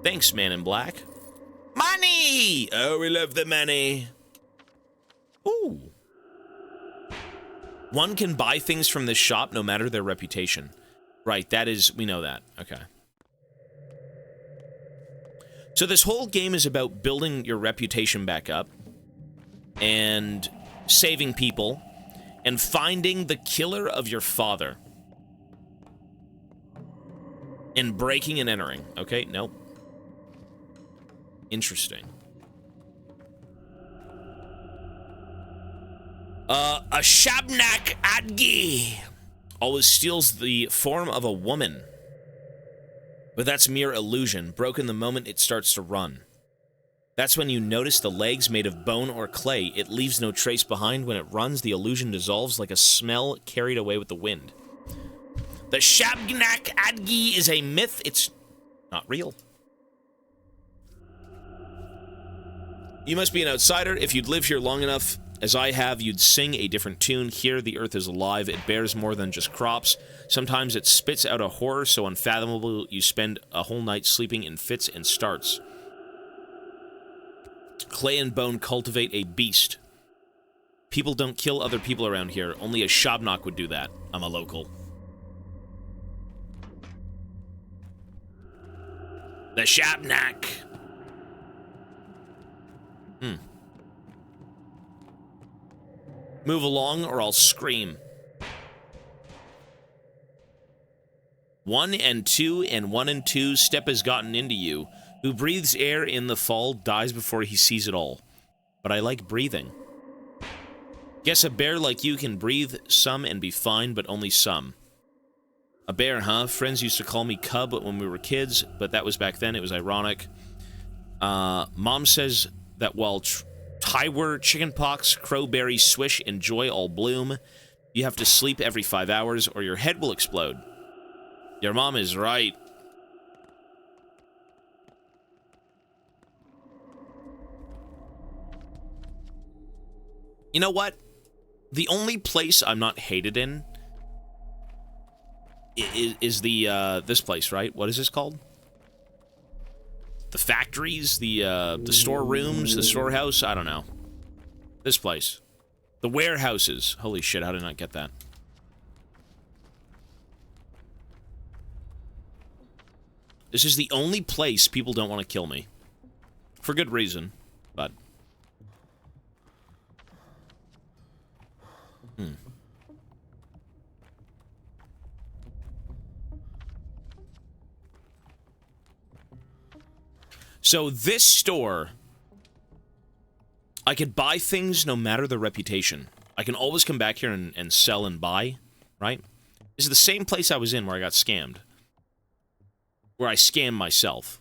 Thanks, man in black. Money! Oh, we love the money. Ooh. One can buy things from this shop no matter their reputation. Right, that is, we know that. Okay. So this whole game is about building your reputation back up and saving people and finding the killer of your father and breaking and entering. Okay, nope. Interesting. A Shabnak Adgi always steals the form of a woman. But that's mere illusion, broken the moment it starts to run. That's when you notice the legs made of bone or clay. It leaves no trace behind. When it runs, the illusion dissolves like a smell carried away with the wind. The Shabnak Adgi is a myth. It's not real. You must be an outsider. If you'd live here long enough, as I have, you'd sing a different tune. Here, the earth is alive. It bears more than just crops. Sometimes it spits out a horror so unfathomable you spend a whole night sleeping in fits and starts. Clay and bone cultivate a beast. People don't kill other people around here. Only a Shabnak would do that. I'm a local. The Shabnak. Move along or I'll scream. 1 and 2 and 1 and 2 step has gotten into you. Who breathes air in the fall dies before he sees it all. But I like breathing. Guess a bear like you can breathe some and be fine, but only some. A bear, huh? Friends used to call me Cub when we were kids, but that was back then. It was ironic. Mom says that while Tywur, chickenpox, crowberry, swish, and joy all bloom, you have to sleep every 5 hours or your head will explode. Your mom is right. You know what? The only place I'm not hated in is the this place, right? What is this called? The factories, the storerooms, the storehouse, I don't know. This place. The warehouses. Holy shit, how did I not get that? This is the only place people don't want to kill me. For good reason, but... So this store, I could buy things no matter the reputation. I can always come back here and sell and buy, right? This is the same place I was in where I got scammed. Where I scammed myself.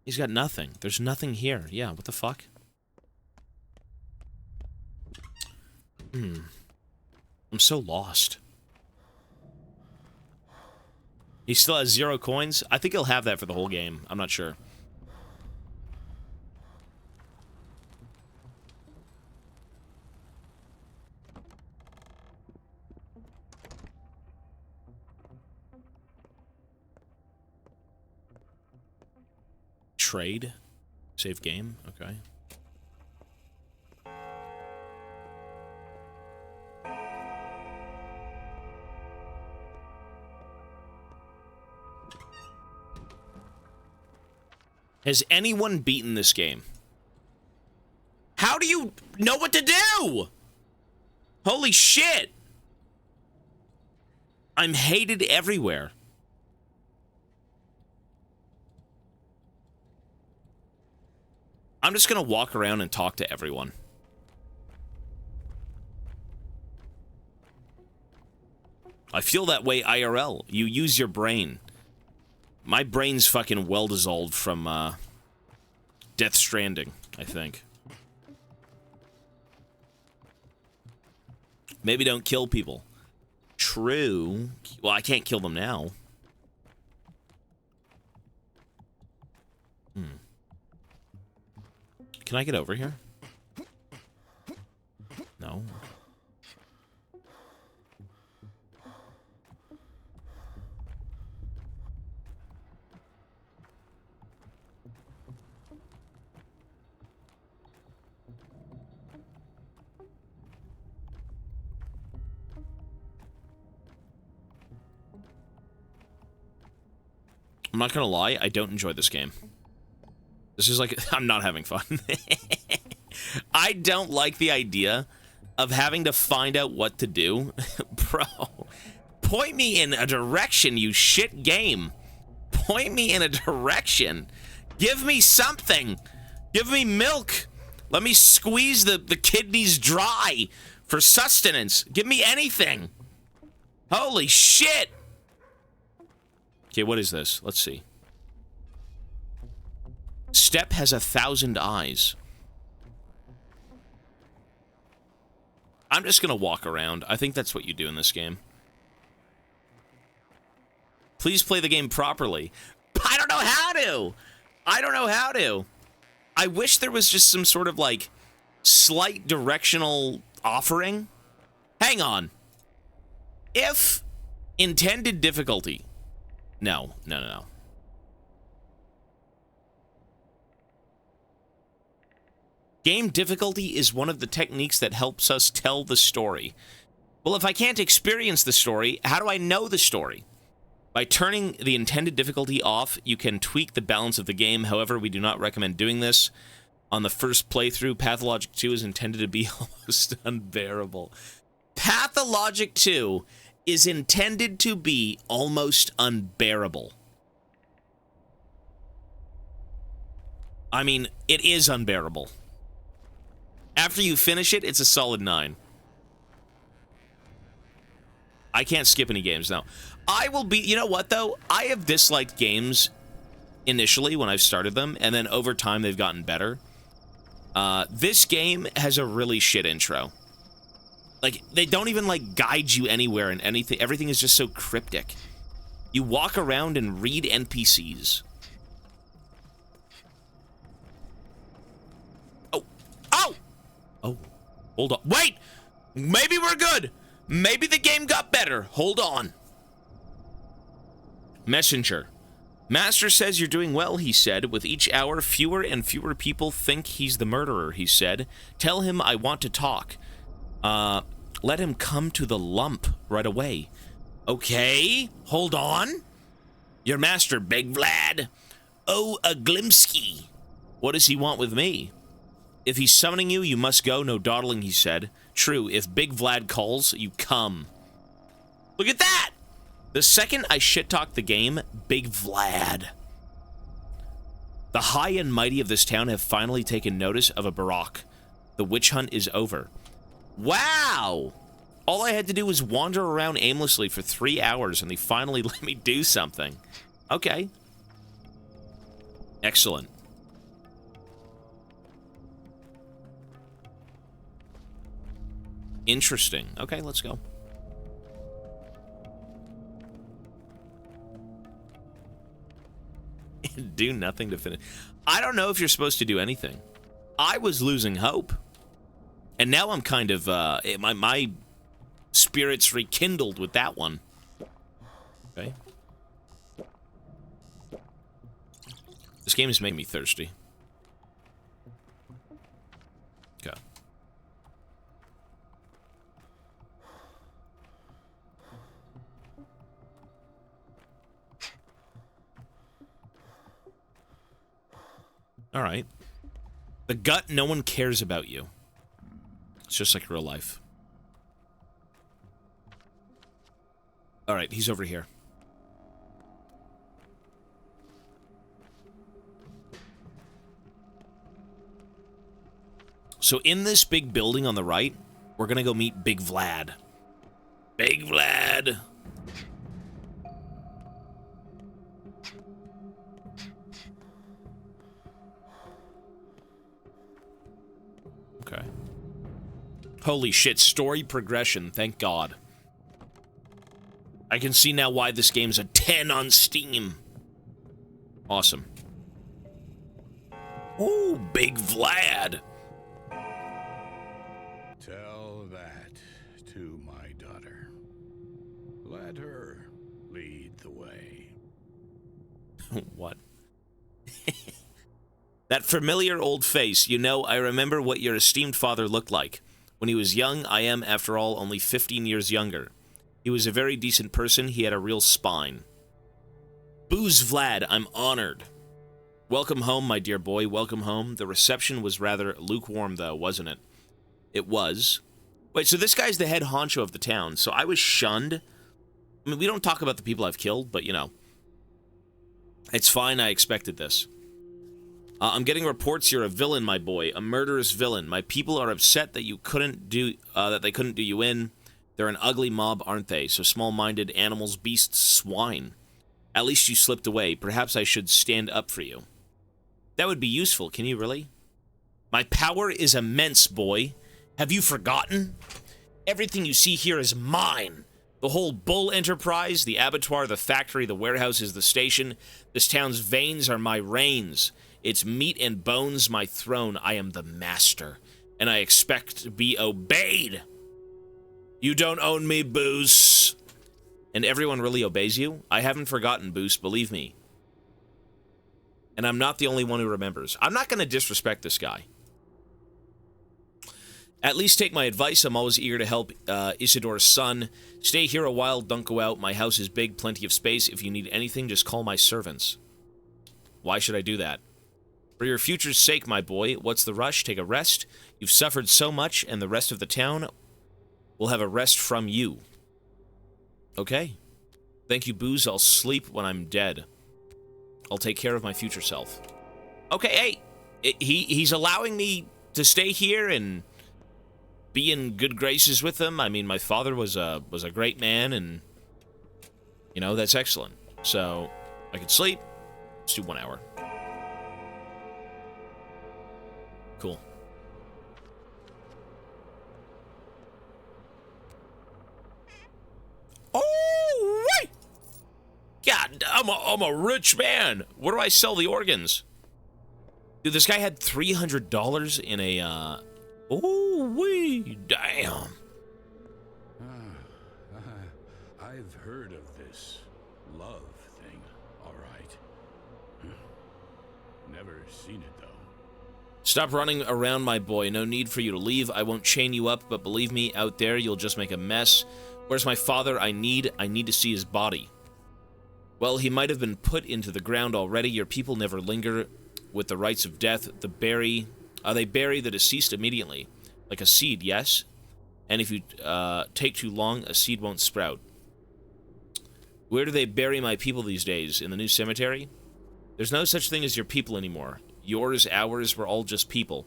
He's got nothing. There's nothing here. Yeah, what the fuck? I'm so lost. He still has 0 coins? I think he'll have that for the whole game. I'm not sure. Trade? Save game? Okay. Has anyone beaten this game? How do you know what to do? Holy shit! I'm hated everywhere. I'm just gonna walk around and talk to everyone. I feel that way IRL. You use your brain. My brain's fucking well dissolved from Death Stranding, I think. Maybe don't kill people. True. Well, I can't kill them now. Can I get over here? No. I'm not gonna lie, I don't enjoy this game. This is like, I'm not having fun. I don't like the idea of having to find out what to do. Bro, point me in a direction, you shit game. Point me in a direction. Give me something. Give me milk. Let me squeeze the kidneys dry for sustenance. Give me anything. Holy shit. Okay, what is this? Let's see. Step has 1,000 eyes. I'm just gonna walk around. I think that's what you do in this game. Please play the game properly. I don't know how to! I don't know how to! I wish there was just some sort of, like, slight directional offering. Hang on. If intended difficulty... No. Game difficulty is one of the techniques that helps us tell the story. Well, if I can't experience the story, how do I know the story? By turning the intended difficulty off, you can tweak the balance of the game. However, we do not recommend doing this. On the first playthrough, Pathologic 2 is intended to be almost unbearable. Pathologic 2 is intended to be almost unbearable. I mean, it is unbearable. After you finish it, it's a solid 9. I can't skip any games now. I will be... You know what, though? I have disliked games initially when I've started them, and then over time they've gotten better. This game has a really shit intro. Like, they don't even, like, guide you anywhere and anything. Everything is just so cryptic. You walk around and read NPCs. Oh, hold on. Wait! Maybe we're good. Maybe the game got better. Hold on. Messenger. Master says you're doing well, he said. With each hour, fewer and fewer people think he's the murderer, he said. Tell him I want to talk. Let him come to the lump right away. Okay, hold on. Your master, Big Vlad. Oh, a Glimsky. What does he want with me? If he's summoning you, you must go. No dawdling, he said. True, if Big Vlad calls, you come. Look at that! The second I shit-talk the game, Big Vlad. The high and mighty of this town have finally taken notice of a Barak. The witch hunt is over. Wow! All I had to do was wander around aimlessly for 3 hours, and they finally let me do something. Okay. Excellent. Interesting. Okay, let's go. Do nothing to finish. I don't know if you're supposed to do anything. I was losing hope. And now I'm kind of, my spirits rekindled with that one. Okay. This game is making me thirsty. Okay. All right. The gut, no one cares about you. It's just like real life. Alright, he's over here. So in this big building on the right, we're gonna go meet Big Vlad. Big Vlad! Okay. Holy shit, story progression, thank God. I can see now why this game's a 10 on Steam. Awesome. Ooh, Big Vlad!
Tell that to my daughter. Let her lead the way.
What? That familiar old face, you know, I remember what your esteemed father looked like. When he was young, I am, after all, only 15 years younger. He was a very decent person, he had a real spine. Booze Vlad, I'm honored. Welcome home, my dear boy, welcome home. The reception was rather lukewarm, though, wasn't it? It was. Wait, so this guy's the head honcho of the town, so I was shunned? I mean, we don't talk about the people I've killed, but, you know. It's fine, I expected this. I'm getting reports you're a villain, my boy, a murderous villain. My people are upset that you couldn't do, that they couldn't do you in. They're an ugly mob, aren't they? So small-minded animals, beasts, swine. At least you slipped away. Perhaps I should stand up for you. That would be useful, can you really? My power is immense, boy. Have you forgotten? Everything you see here is mine. The whole bull enterprise, the abattoir, the factory, the warehouses, the station. This town's veins are my reins. Its meat and bones my throne. I am the master, and I expect to be obeyed. You don't own me, Boos. And everyone really obeys you? I haven't forgotten, Boos, believe me. And I'm not the only one who remembers. I'm not going to disrespect this guy. At least take my advice. I'm always eager to help Isidore's son. Stay here a while, don't go out. My house is big, plenty of space. If you need anything, just call my servants. Why should I do that? For your future's sake, my boy. What's the rush? Take a rest. You've suffered so much, and the rest of the town will have a rest from you. Okay. Thank you, Booze. I'll sleep when I'm dead. I'll take care of my future self. Okay, hey, he's allowing me to stay here and be in good graces with them. I mean, my father was a great man, and you know, that's excellent. So I could sleep. Let's do 1 hour. Cool. Oh, right! God, I'm a rich man. Where do I sell the organs? Dude, this guy had $300 in a, oh, wee, damn.
I've heard of this love thing, all right. Never seen it, though.
Stop running around, my boy. No need for you to leave. I won't chain you up, but believe me, out there, you'll just make a mess. Where's my father? I need to see his body. Well, he might have been put into the ground already. Your people never linger with the rites of death. They bury the deceased immediately. Like a seed, yes? And if you take too long, a seed won't sprout. Where do they bury my people these days? In the new cemetery? There's no such thing as your people anymore. Yours, ours, we're all just people.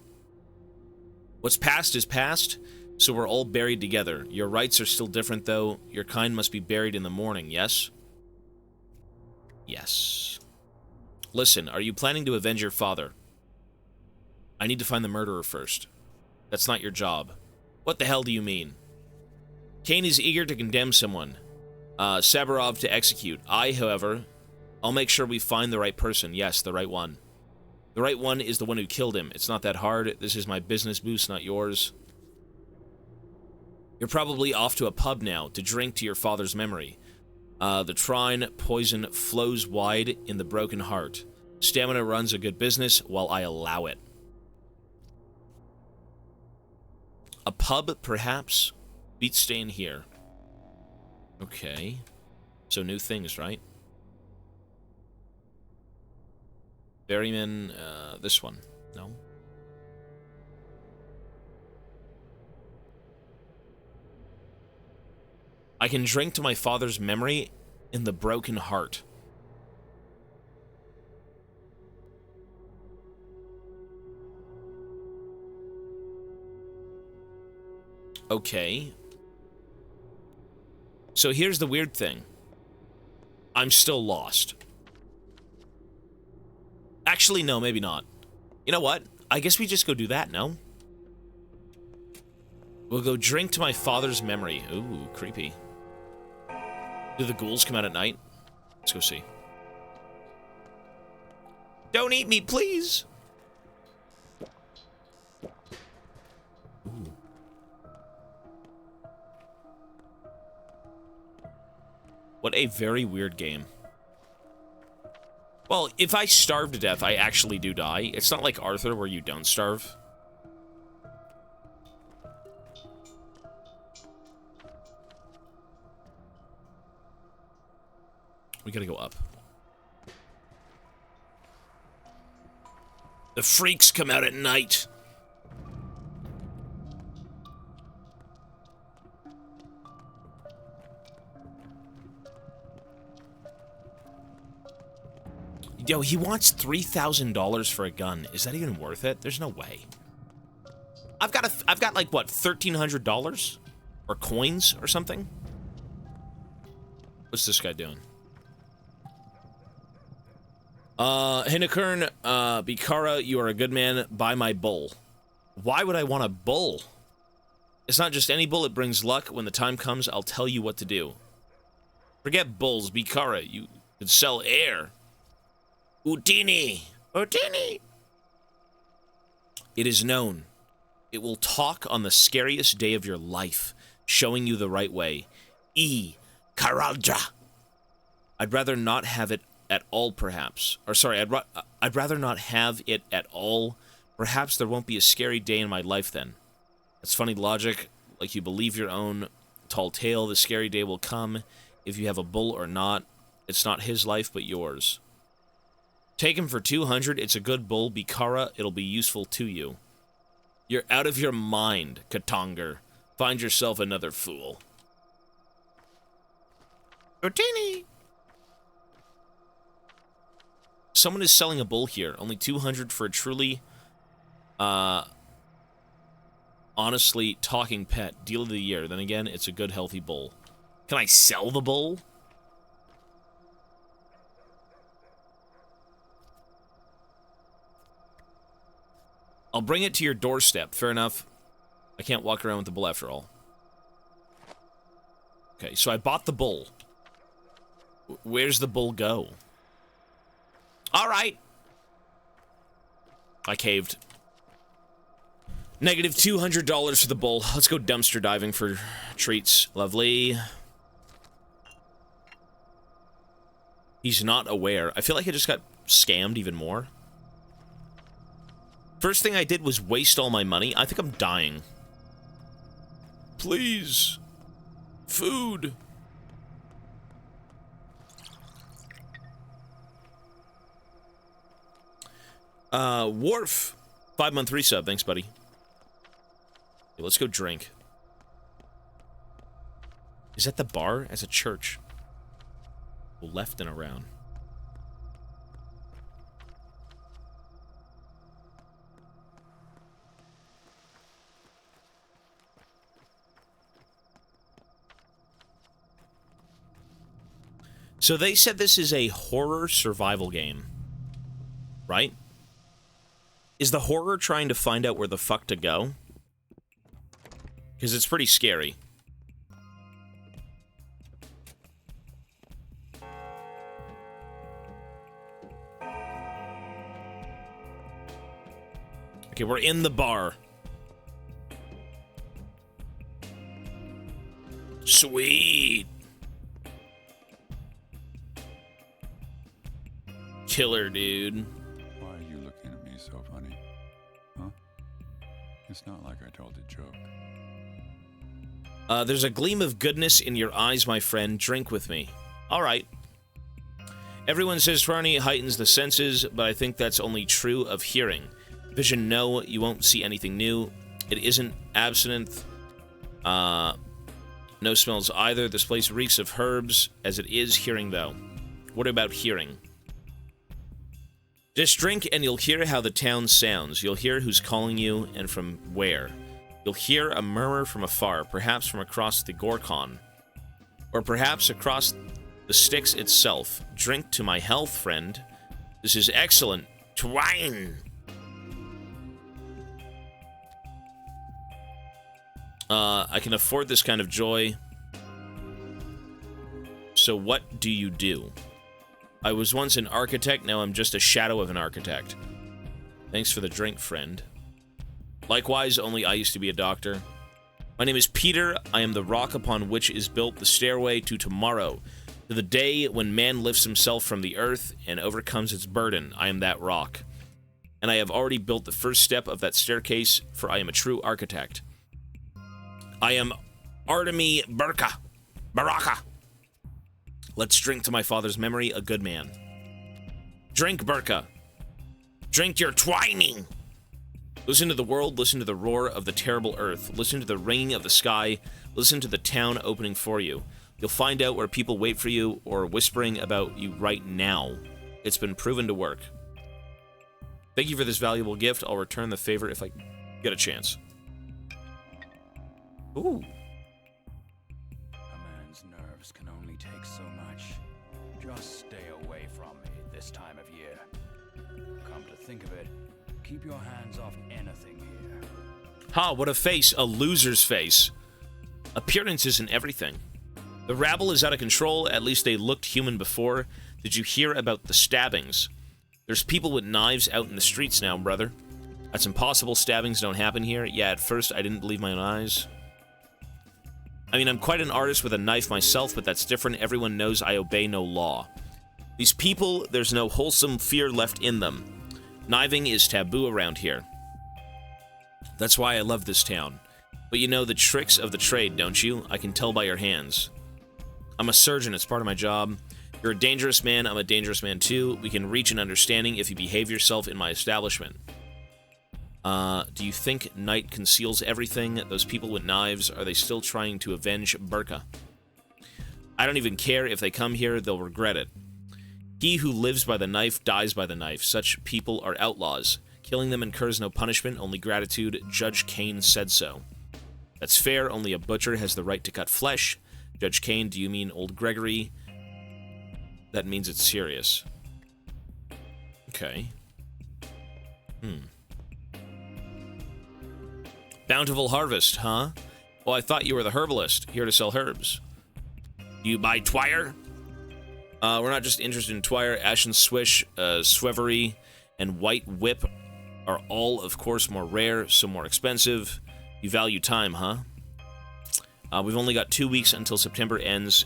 What's past is past, so we're all buried together. Your rites are still different, though. Your kind must be buried in the morning, yes? Yes. Listen, are you planning to avenge your father? I need to find the murderer first. That's not your job. What the hell do you mean? Cain is eager to condemn someone. Saburov to execute. I, however, I'll make sure we find the right person. Yes, the right one. The right one is the one who killed him. It's not that hard. This is my business, Boost, not yours. You're probably off to a pub now to drink to your father's memory. The trine poison flows wide in the broken heart. Stamina runs a good business while I allow it. A pub, perhaps? Beats staying here. Okay. So new things, right? Berryman, this one. No? I can drink to my father's memory in the broken heart. Okay. So here's the weird thing. I'm still lost. Actually, no, maybe not. You know what? I guess we just go do that, no? We'll go drink to my father's memory. Ooh, creepy. Do the ghouls come out at night? Let's go see. Don't eat me, please! Ooh. What a very weird game. Well, if I starve to death, I actually do die. It's not like Arthur where you don't starve. We gotta go up. The freaks come out at night. Yo, he wants $3,000 for a gun. Is that even worth it? There's no way. I've got like what, $1,300 or coins or something. What's this guy doing? Hinekern, Bikara, you are a good man. Buy my bull. Why would I want a bull? It's not just any bull, it brings luck. When the time comes, I'll tell you what to do. Forget bulls, Bikara. You could sell air. Utini! Utini! It is known. It will talk on the scariest day of your life, showing you the right way. Karaldra! I'd rather not have it at all, perhaps. Or sorry, I'd rather not have it at all. Perhaps there won't be a scary day in my life then. That's funny logic. Like you believe your own tall tale. The scary day will come if you have a bull or not. It's not his life, but yours. Take him for 200. It's a good bull. Bikara, it'll be useful to you. You're out of your mind, Katanger. Find yourself another fool. Rotini! Someone is selling a bull here. Only 200 for a truly, honestly talking pet. Deal of the year. Then again, it's a good, healthy bull. Can I sell the bull? I'll bring it to your doorstep. Fair enough. I can't walk around with the bull after all. Okay, so I bought the bull. Where's the bull go? Alright. I caved. Negative $200 for the bull. Let's go dumpster diving for treats. Lovely. He's not aware. I feel like I just got scammed even more. First thing I did was waste all my money. I think I'm dying. Please. Food. Worf. 5-month resub. Thanks, buddy. Okay, let's go drink. Is that the bar? As a church. Left and around. So they said this is a horror survival game, right? Is the horror trying to find out where the fuck to go? Because it's pretty scary. Okay, we're in the bar. Sweet. Killer, dude.
Why are you looking at me so funny? Huh? It's not like I told a joke.
There's a gleam of goodness in your eyes, my friend. Drink with me. All right. Everyone says Franny heightens the senses, but I think that's only true of hearing. Vision, no, you won't see anything new. It isn't absinthe. No smells either. This place reeks of herbs, as it is hearing, though. What about hearing? Just drink and you'll hear how the town sounds. You'll hear who's calling you and from where. You'll hear a murmur from afar, perhaps from across the Gorkon. Or perhaps across the Styx itself. Drink to my health, friend. This is excellent. Twine! I can afford this kind of joy. So what do you do? I was once an architect, now I'm just a shadow of an architect. Thanks for the drink, friend. Likewise, only I used to be a doctor. My name is Peter. I am the rock upon which is built the stairway to tomorrow, to the day when man lifts himself from the earth and overcomes its burden. I am that rock. And I have already built the first step of that staircase, for I am a true architect. I am Artemi Baraka. Let's drink to my father's memory, a good man. Drink, Burka. Drink your twining. Listen to the world, listen to the roar of the terrible earth, listen to the ringing of the sky, listen to the town opening for you. You'll find out where people wait for you or whispering about you right now. It's been proven to work. Thank you for this valuable gift. I'll return the favor if I get a chance. Ooh.
A man's nerves can only take so much. Just stay away from me this time of year. Come to think of it, keep your hands off anything here.
Ha, what a face. A loser's face. Appearance isn't everything. The rabble is out of control. At least they looked human before. Did you hear about the stabbings? There's people with knives out in the streets now, brother. That's impossible. Stabbings don't happen here. Yeah, at first I didn't believe my own eyes. I mean, I'm quite an artist with a knife myself, but that's different. Everyone knows I obey no law. These people, there's no wholesome fear left in them. Kniving is taboo around here. That's why I love this town. But you know the tricks of the trade, don't you? I can tell by your hands. I'm a surgeon, it's part of my job. You're a dangerous man, I'm a dangerous man too. We can reach an understanding if you behave yourself in my establishment. Do you think night conceals everything? Those people with knives, are they still trying to avenge Burka? I don't even care. If they come here, they'll regret it. He who lives by the knife dies by the knife. Such people are outlaws. Killing them incurs no punishment, only gratitude. Judge Kane said so. That's fair. Only a butcher has the right to cut flesh. Judge Kane, do you mean old Gregory? That means it's serious. Okay. Bountiful harvest, huh? Well, I thought you were the herbalist, here to sell herbs. You buy twire? We're not just interested in twire. Ashen swish, swevery, and white whip are all, of course, more rare, so more expensive. You value time, huh? We've only got 2 weeks until September ends.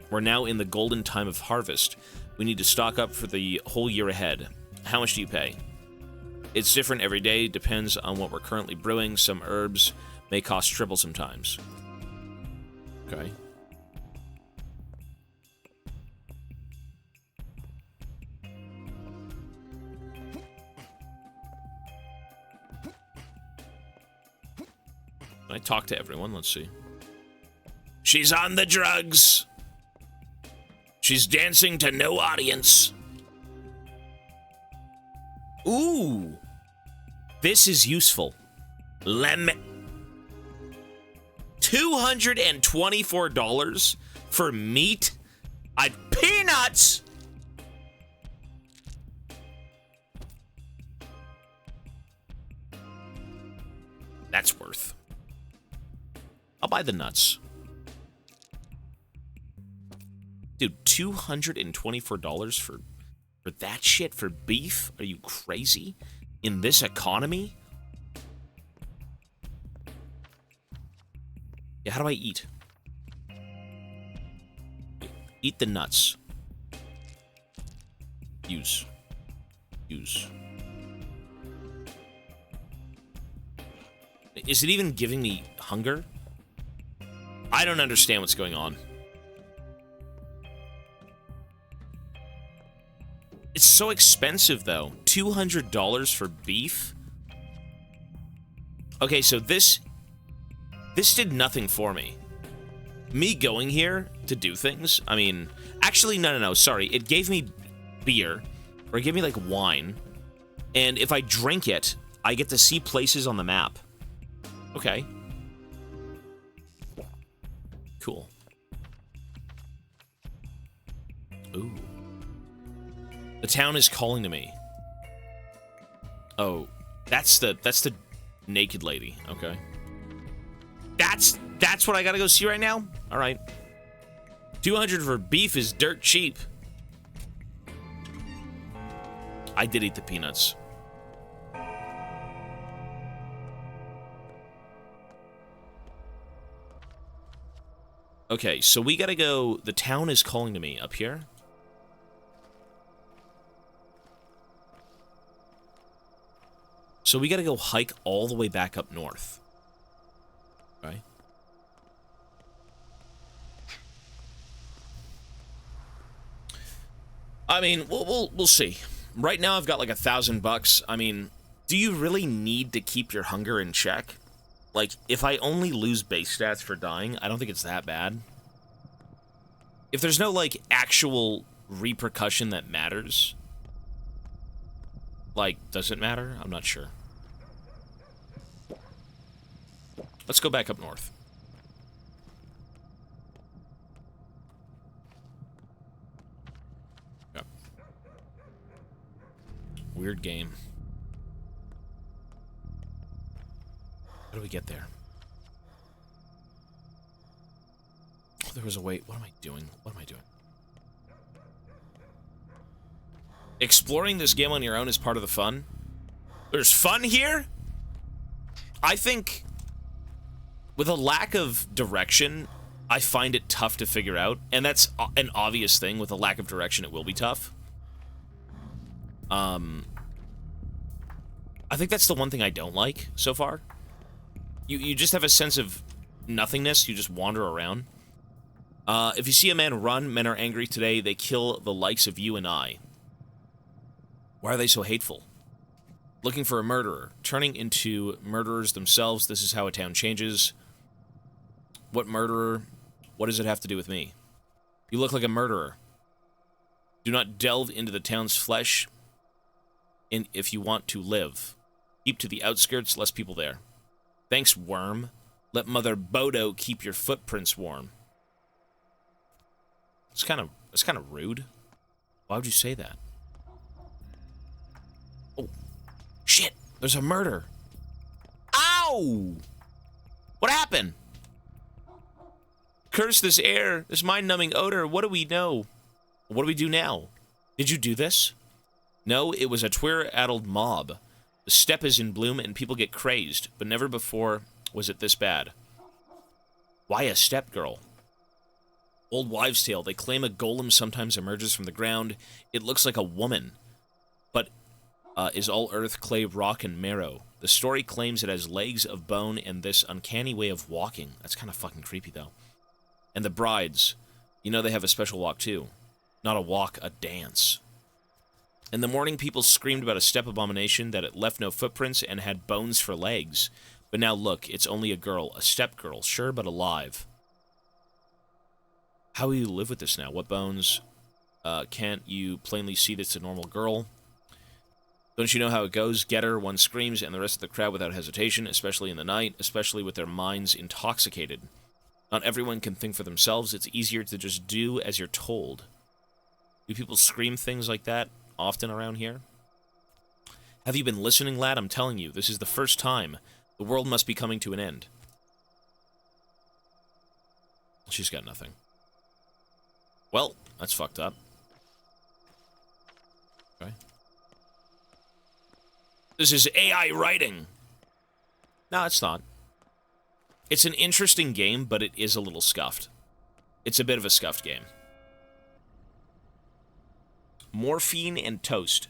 We're now in the golden time of harvest. We need to stock up for the whole year ahead. How much do you pay? It's different every day, depends on what we're currently brewing. Some herbs may cost triple sometimes. Okay. I talk to everyone, let's see. She's on the drugs. She's dancing to no audience. Ooh. This is useful. Lemon. $224 for meat? Peanuts! That's worth. I'll buy the nuts. Dude, $224 for that shit, for beef? Are you crazy? In this economy? Yeah, how do I eat? Eat the nuts. Use. Is it even giving me hunger? I don't understand what's going on. It's so expensive, though. $200 for beef? Okay, so this did nothing for me. me going here to do things, I mean, actually, no, sorry. It gave me beer, or it gave me, like, wine, and if I drink it, I get to see places on the map. Okay. Cool. Ooh. The town is calling to me. Oh, that's the naked lady. Okay. That's what I gotta go see right now? Alright. 200 for beef is dirt cheap. I did eat the peanuts. Okay, so we gotta go... The town is calling to me up here. So we gotta go hike all the way back up north. Okay. I mean, we'll see. Right now I've got like $1,000. I mean, do you really need to keep your hunger in check? Like, if I only lose base stats for dying, I don't think it's that bad. If there's no, like, actual repercussion that matters, like, does it matter? I'm not sure. Let's go back up north. Yep. Weird game. How do we get there? Oh, there was a way. What am I doing? What am I doing? Exploring this game on your own is part of the fun. There's fun here? I think with a lack of direction, I find it tough to figure out. And that's an obvious thing. With a lack of direction, it will be tough. I think that's the one thing I don't like so far. You just have a sense of nothingness. You just wander around. If you see a man run, men are angry today. They kill the likes of you and I. Why are they so hateful? Looking for a murderer. Turning into murderers themselves. This is how a town changes. What murderer? What does it have to do with me? You look like a murderer. Do not delve into the town's flesh if you want to live. Keep to the outskirts, less people there. Thanks, worm. Let Mother Bodo keep your footprints warm. It's kind of rude. Why would you say that? Oh, shit! There's a murder. Ow! What happened? Curse this air, this mind-numbing odor. What do we know? What do we do now? Did you do this? No, it was a twir-addled mob. The steppe is in bloom and people get crazed, but never before was it this bad. Why a steppe girl? Old wives' tale. They claim a golem sometimes emerges from the ground. It looks like a woman, but is all earth, clay, rock, and marrow. The story claims it has legs of bone and this uncanny way of walking. That's kind of fucking creepy, though. And the brides. You know they have a special walk, too. Not a walk, a dance. In the morning, people screamed about a steppe abomination, that it left no footprints and had bones for legs. But now look, it's only a girl, a steppe girl, sure, but alive. How will you live with this now? What bones? Can't you plainly see that it's a normal girl? Don't you know how it goes? Get her, one screams, and the rest of the crowd without hesitation, especially in the night, especially with their minds intoxicated. Not everyone can think for themselves. It's easier to just do as you're told. Do people scream things like that often around here? Have you been listening, lad? I'm telling you, this is the first time. The world must be coming to an end. She's got nothing. Well, that's fucked up. Okay. This is AI writing. No, it's not. It's an interesting game, but it is a little scuffed. It's a bit of a scuffed game. Morphine and toast.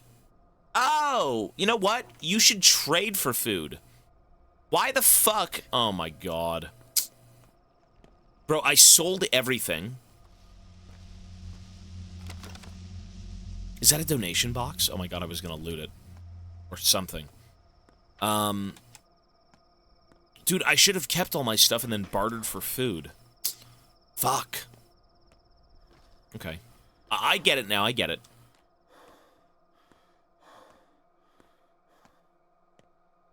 Oh, you know what? You should trade for food. Why the fuck? Oh my god. Bro, I sold everything. Is that a donation box? Oh my god, I was gonna loot it. Or something. Dude, I should have kept all my stuff and then bartered for food. Fuck. Okay. I get it now, I get it.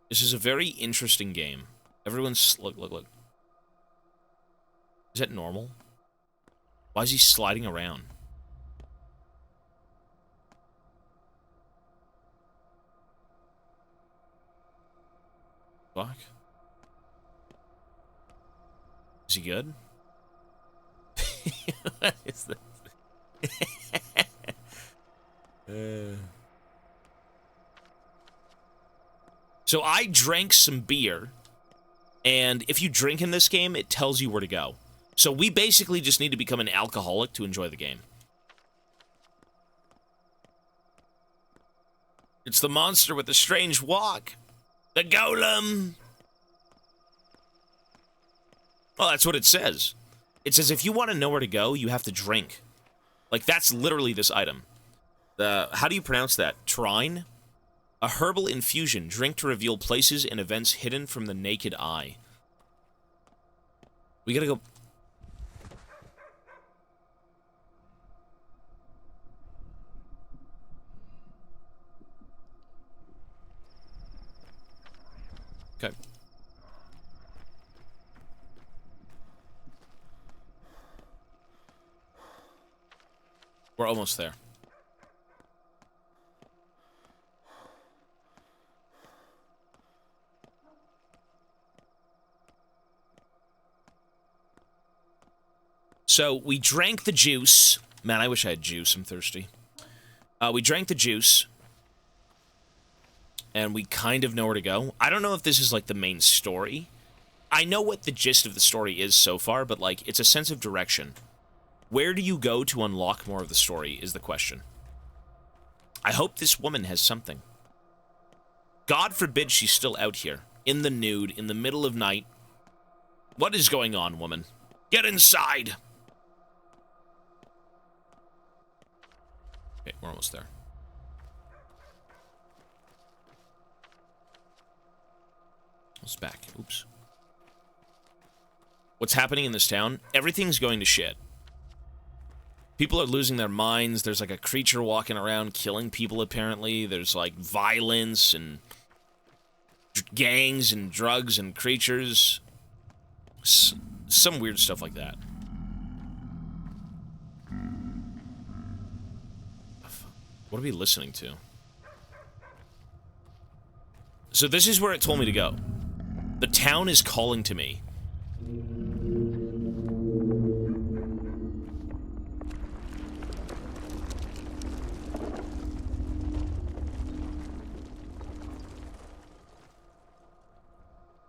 This is a very interesting game. Everyone's... Look. Is that normal? Why is he sliding around? Fuck. Is he good? What is this? So I drank some beer, and if you drink in this game, it tells you where to go. So we basically just need to become an alcoholic to enjoy the game. It's the monster with the strange walk. The golem. Oh, that's what it says. It says if you want to know where to go, you have to drink. Like, that's literally this item. How do you pronounce that? Trine? A herbal infusion. Drink to reveal places and events hidden from the naked eye. We gotta go... Okay. We're almost there. So, we drank the juice. Man, I wish I had juice. I'm thirsty. We drank the juice. And we kind of know where to go. I don't know if this is, like, the main story. I know what the gist of the story is so far, but, like, it's a sense of direction. Where do you go to unlock more of the story is the question. I hope this woman has something. God forbid she's still out here, in the nude, in the middle of night. What is going on, woman? Get inside! Okay, we're almost there. It's back. Oops. What's happening in this town? Everything's going to shit. People are losing their minds. There's like a creature walking around killing people, apparently. There's like violence and gangs and drugs and creatures. Some weird stuff like that. What are we listening to? So this is where it told me to go. The town is calling to me.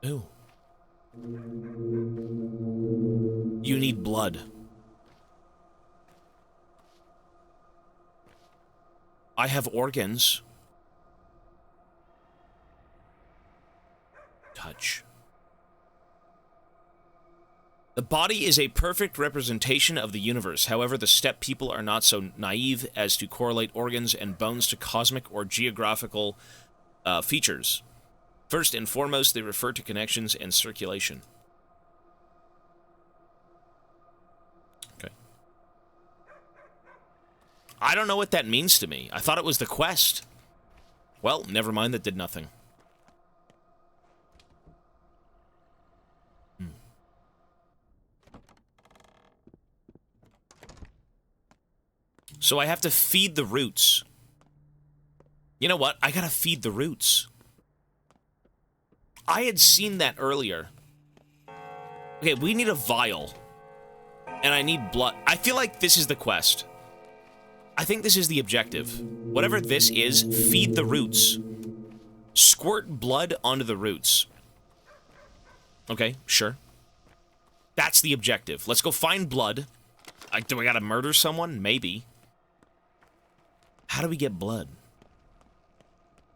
Ooh. You need blood. I have organs. Touch. The body is a perfect representation of the universe. However, the steppe people are not so naive as to correlate organs and bones to cosmic or geographical features. First and foremost, they refer to connections and circulation. Okay. I don't know what that means to me. I thought it was the quest. Well, never mind, that did nothing. So I have to feed the roots. You know what? I gotta feed the roots. I had seen that earlier. Okay, we need a vial. And I need blood. I feel like this is the quest. I think this is the objective. Whatever this is, feed the roots. Squirt blood onto the roots. Okay, sure. That's the objective. Let's go find blood. Do I gotta murder someone? Maybe. How do we get blood?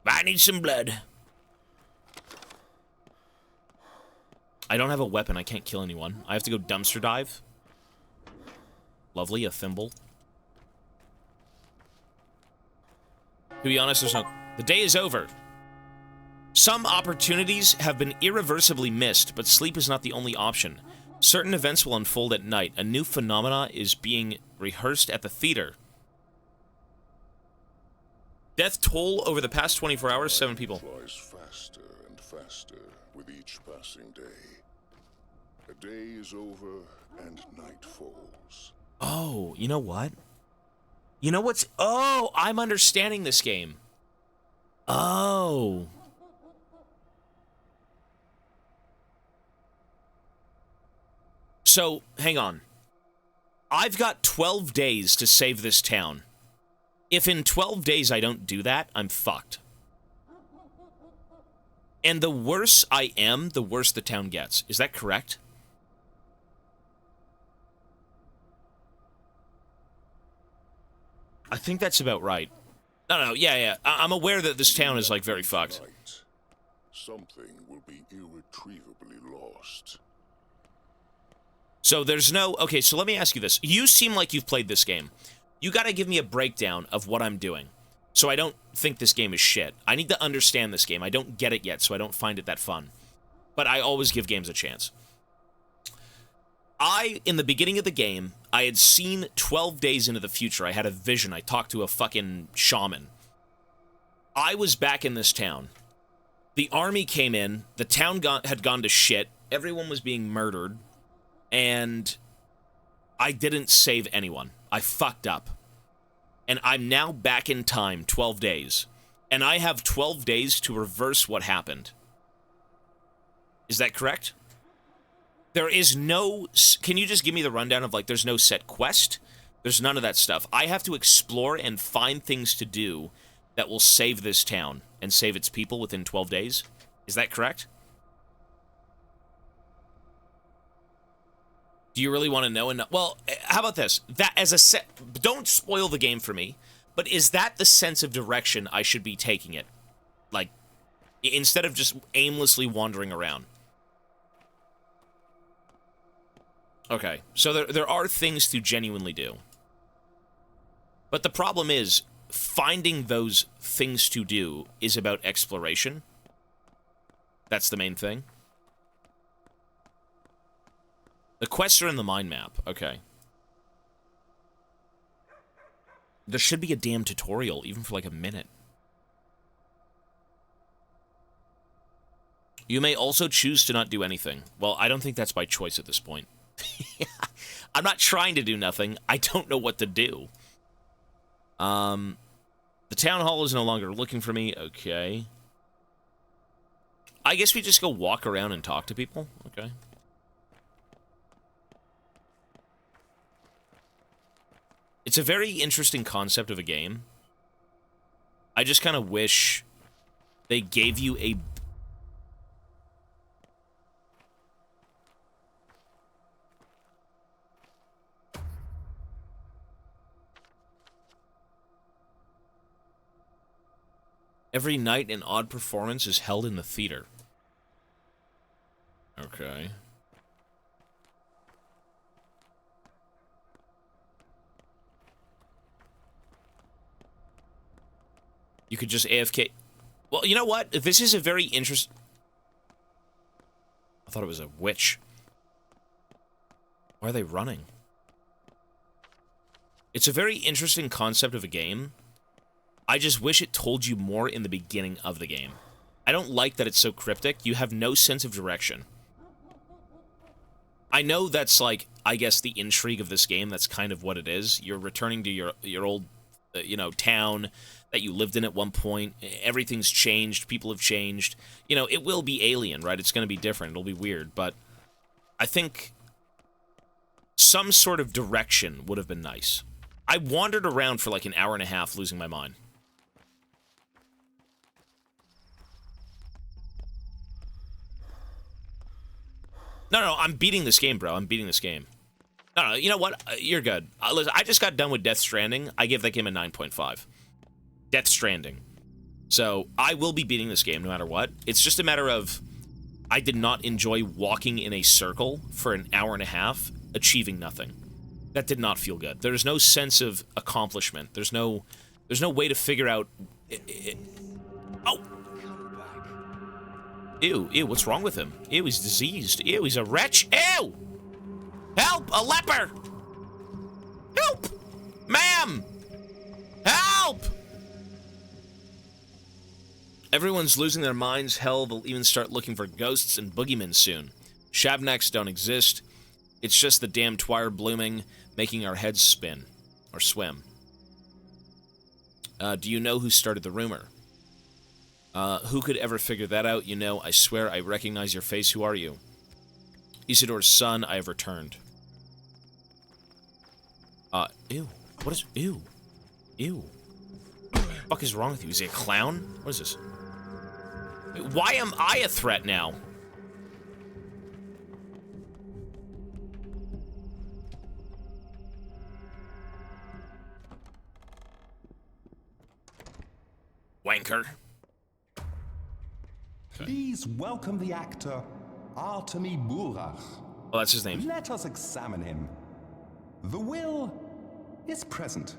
I need some blood. I don't have a weapon. I can't kill anyone. I have to go dumpster dive. Lovely, a thimble. To be honest, there's no... The day is over. Some opportunities have been irreversibly missed, but sleep is not the only option. Certain events will unfold at night. A new phenomena is being rehearsed at the theater. Death toll over the past 24 hours, 7 people.
Flies faster and faster with each passing day. A day is over and night falls.
Oh, you know what? You know what's... Oh, I'm understanding this game. Oh. So, hang on. I've got 12 days to save this town. If in 12 days I don't do that, I'm fucked. And the worse I am, the worse the town gets. Is that correct? I think that's about right. No, yeah. I'm aware that this town is, like, very fucked.
Something will be irretrievably lost.
So there's no... Okay, so let me ask you this. You seem like you've played this game. You gotta give me a breakdown of what I'm doing, so I don't think this game is shit. I need to understand this game. I don't get it yet, so I don't find it that fun. But I always give games a chance. In the beginning of the game, I had seen 12 days into the future. I had a vision. I talked to a fucking shaman. I was back in this town. The army came in. The town had gone to shit. Everyone was being murdered. And I didn't save anyone. I fucked up. And I'm now back in time, 12 days. And I have 12 days to reverse what happened. Is that correct? There is no... Can you just give me the rundown of, like, there's no set quest? There's none of that stuff. I have to explore and find things to do that will save this town and save its people within 12 days. Is that correct? Do you really want to know? Well, how about this? That as a set... Don't spoil the game for me, but is that the sense of direction I should be taking it? Like, instead of just aimlessly wandering around. Okay, so there are things to genuinely do. But the problem is, finding those things to do is about exploration. That's the main thing. The quests are in the mind map. Okay. There should be a damn tutorial, even for like a minute. You may also choose to not do anything. Well, I don't think that's by choice at this point. I'm not trying to do nothing. I don't know what to do. The town hall is no longer looking for me. Okay. I guess we just go walk around and talk to people. Okay. It's a very interesting concept of a game. I just kind of wish they gave you a... Every night, an odd performance is held in the theater. Okay. You could just AFK. Well, you know what? This is a very interesting... I thought it was a witch. Why are they running? It's a very interesting concept of a game. I just wish it told you more in the beginning of the game. I don't like that it's so cryptic. You have no sense of direction. I know that's, like, I guess the intrigue of this game. That's kind of what it is. You're returning to your old, you know, town that you lived in at one point. Everything's changed. People have changed. You know, it will be alien, right? It's going to be different. It'll be weird. But I think some sort of direction would have been nice. I wandered around for like an hour and a half losing my mind. No, I'm beating this game, bro. I'm beating this game. No, you know what? You're good. Listen, I just got done with Death Stranding. I give that game a 9.5. Death Stranding. So, I will be beating this game no matter what. It's just a matter of... I did not enjoy walking in a circle for an hour and a half, achieving nothing. That did not feel good. There's no sense of accomplishment. There's no way to figure out... Oh! Ew, what's wrong with him? Ew, he's diseased. Ew, he's a wretch. Ew! Help! A leper! Help! Ma'am! Help! Everyone's losing their minds. Hell, they'll even start looking for ghosts and boogeymen soon. Shabnaks don't exist. It's just the damn twire blooming, making our heads spin. Or swim. Do you know who started the rumor? Who could ever figure that out? You know, I swear I recognize your face. Who are you? Isidore's son, I have returned. Ew. What is... Ew. Ew. What the fuck is wrong with you? Is he a clown? What is this? Why am I a threat now? Wanker.
Please welcome the actor, Artemi Burach.
Oh, that's his name.
Let us examine him. The will is present.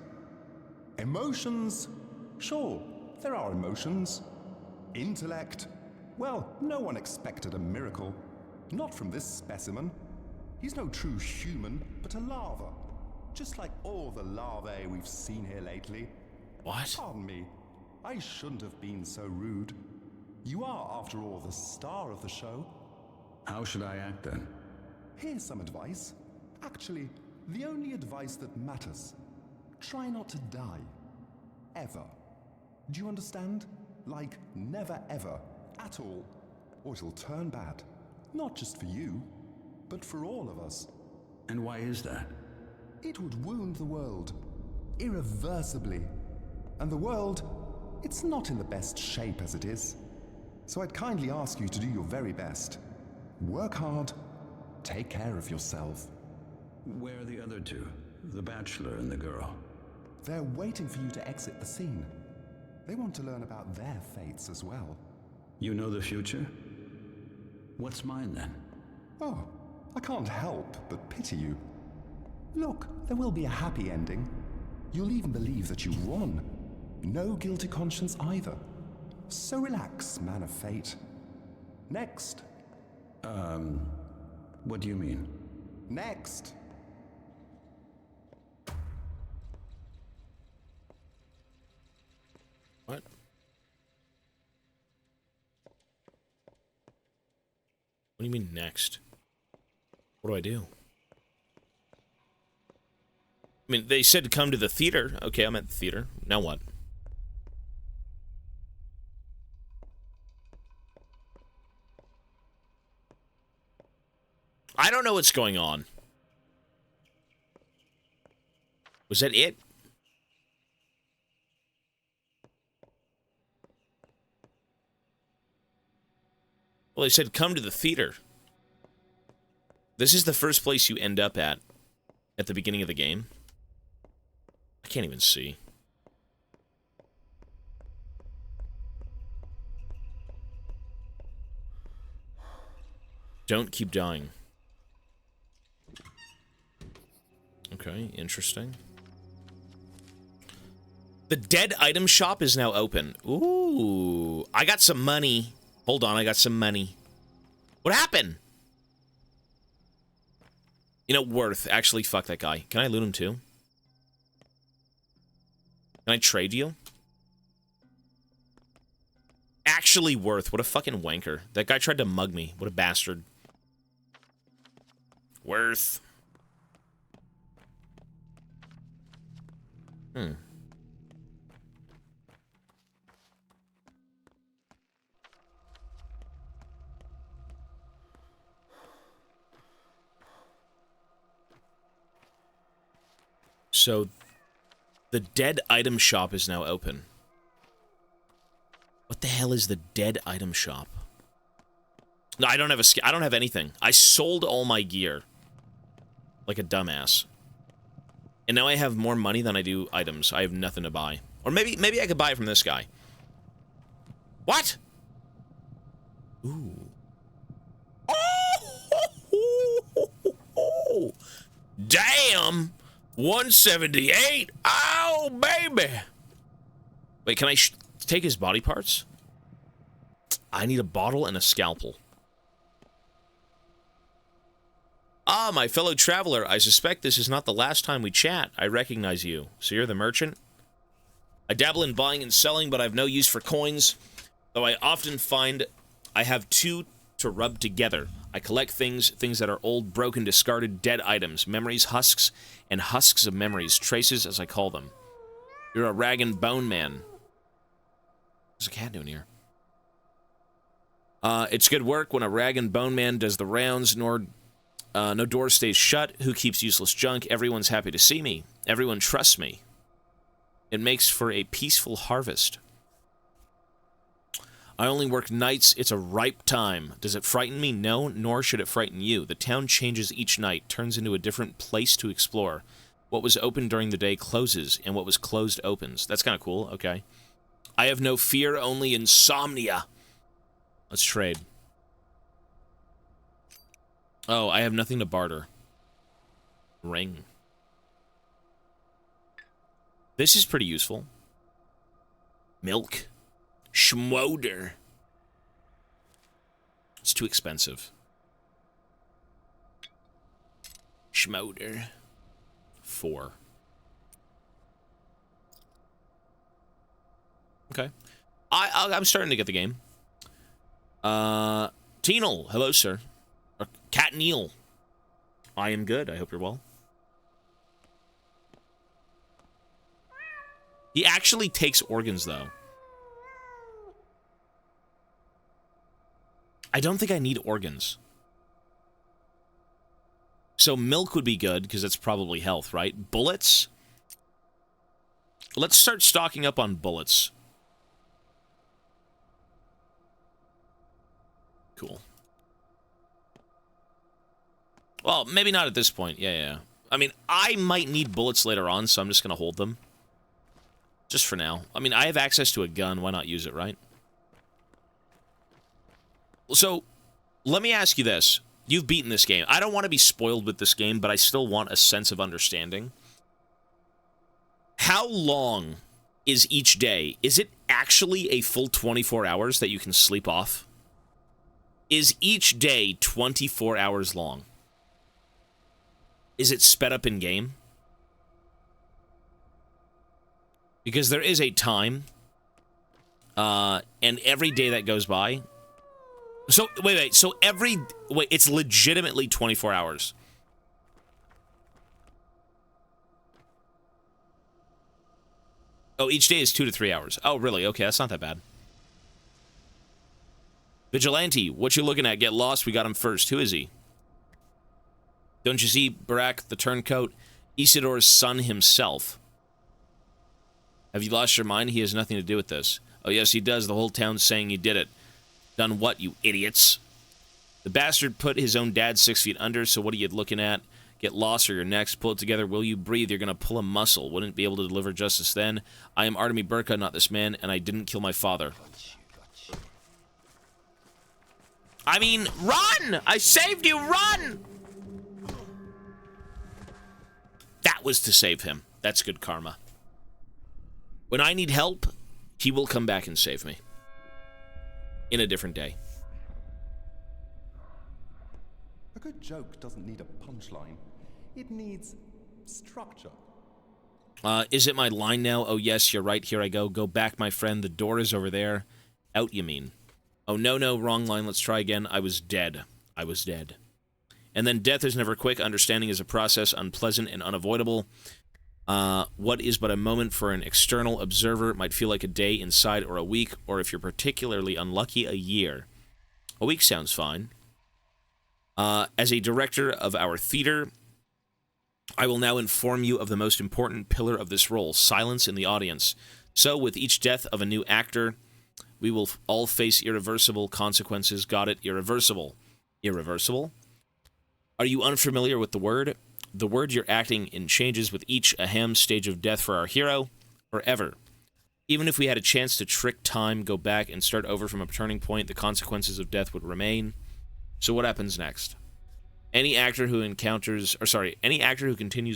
Emotions, sure, there are emotions. Intellect, well, no one expected a miracle. Not from this specimen. He's no true human, but a larva. Just like all the larvae we've seen here lately.
What?
Pardon me, I shouldn't have been so rude. You are, after all, the star of the show.
How should I act then?
Here's some advice. Actually, the only advice that matters. Try not to die. Ever. Do you understand? Like, never ever. At all. Or it'll turn bad. Not just for you, but for all of us.
And why is that?
It would wound the world. Irreversibly. And the world, it's not in the best shape as it is. So I'd kindly ask you to do your very best. Work hard. Take care of yourself.
Where are the other two? The bachelor and the girl?
They're waiting for you to exit the scene. They want to learn about their fates as well.
You know the future? What's mine then?
Oh, I can't help but pity you. Look, there will be a happy ending. You'll even believe that you won. No guilty conscience either. So relax, man of fate. Next.
What do you mean?
Next.
What? What do you mean next? What do I do? I mean, they said to come to the theater. Okay, I'm at the theater. Now what? I don't know what's going on. Was that it? Well, they said come to the theater. This is the first place you end up at the beginning of the game. I can't even see. Don't keep dying. Okay, interesting. The dead item shop is now open. Ooh, I got some money. Hold on, I got some money. What happened? You know, Worth. Actually, fuck that guy. Can I loot him too? Can I trade you? Actually, Worth. What a fucking wanker. That guy tried to mug me. What a bastard. Worth. So, the dead item shop is now open. What the hell is the dead item shop? No, I don't have I don't have anything. I sold all my gear. Like a dumbass. And now I have more money than I do items. I have nothing to buy. Or maybe I could buy it from this guy. What? Ooh. Oh! Damn! 178? Oh, baby! Wait, can I take his body parts? I need a bottle and a scalpel. Ah, my fellow traveler, I suspect this is not the last time we chat. I recognize you. So you're the merchant? I dabble in buying and selling, but I have no use for coins, though I often find I have two to rub together. I collect things that are old, broken, discarded, dead items, memories, husks, and husks of memories, traces as I call them. You're a rag and bone man. What's a cat doing here? It's good work when a rag and bone man does the rounds, no door stays shut. Who keeps useless junk? Everyone's happy to see me. Everyone trusts me. It makes for a peaceful harvest. I only work nights. It's a ripe time. Does it frighten me? No, nor should it frighten you. The town changes each night, turns into a different place to explore. What was open during the day closes, and what was closed opens. That's kind of cool. Okay. I have no fear, only insomnia. Let's trade. Oh, I have nothing to barter. Ring. This is pretty useful. Milk. Schmoder. It's too expensive. Schmoder. 4. Okay. I'm starting to get the game. Teenal. Hello, sir. Or Cat Neil. I am good. I hope you're well. He actually takes organs, though. I don't think I need organs. So milk would be good, because that's probably health, right? Bullets? Let's start stocking up on bullets. Cool. Well, maybe not at this point. Yeah. I mean, I might need bullets later on, so I'm just going to hold them. Just for now. I mean, I have access to a gun. Why not use it, right? So, let me ask you this. You've beaten this game. I don't want to be spoiled with this game, but I still want a sense of understanding. How long is each day? Is it actually a full 24 hours that you can sleep off? Is each day 24 hours long? Is it sped up in game? Because there is a time, and every day that goes by... So, wait, so it's legitimately 24 hours. Oh, each day is 2 to 3 hours. Oh, really? Okay, that's not that bad. Vigilante, what you looking at? Get lost, we got him first. Who is he? Don't you see Barak, the turncoat? Isidor's son himself. Have you lost your mind? He has nothing to do with this. Oh, yes, he does. The whole town's saying you did it. Done what, you idiots? The bastard put his own dad 6 feet under, so what are you looking at? Get lost or you're next. Pull it together. Will you breathe? You're going to pull a muscle. Wouldn't be able to deliver justice then. I am Artemi Burka, not this man, and I didn't kill my father. I mean, run! I saved you, run! That was to save him. That's good karma. When I need help, he will come back and save me. In a different day.
A good joke doesn't need a punchline. It needs structure.
Is it my line now? Oh, yes, you're right. Here I go. Go back, my friend. The door is over there. Out, you mean? Oh, no, wrong line. Let's try again. I was dead. I was dead. And then death is never quick. Understanding is a process, unpleasant and unavoidable. What is but a moment for an external observer might feel like a day inside or a week, or if you're particularly unlucky, a year. A week sounds fine. As a director of our theater, I will now inform you of the most important pillar of this role, silence in the audience. So, with each death of a new actor, we will all face irreversible consequences. Got it? Irreversible. Irreversible? Are you unfamiliar with the word? The word you're acting in changes with each ahem stage of death for our hero, forever. Even if we had a chance to trick time, go back, and start over from a turning point, the consequences of death would remain. So what happens next? Any actor who continues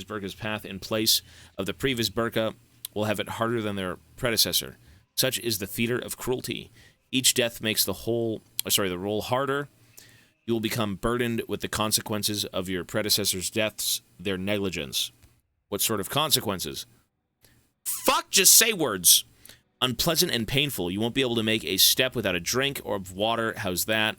Burka's path in place of the previous Burka will have it harder than their predecessor. Such is the theater of cruelty. Each death makes the role harder. You will become burdened with the consequences of your predecessors' deaths, their negligence. What sort of consequences? Fuck, just say words. Unpleasant and painful. You won't be able to make a step without a drink or of water. How's that?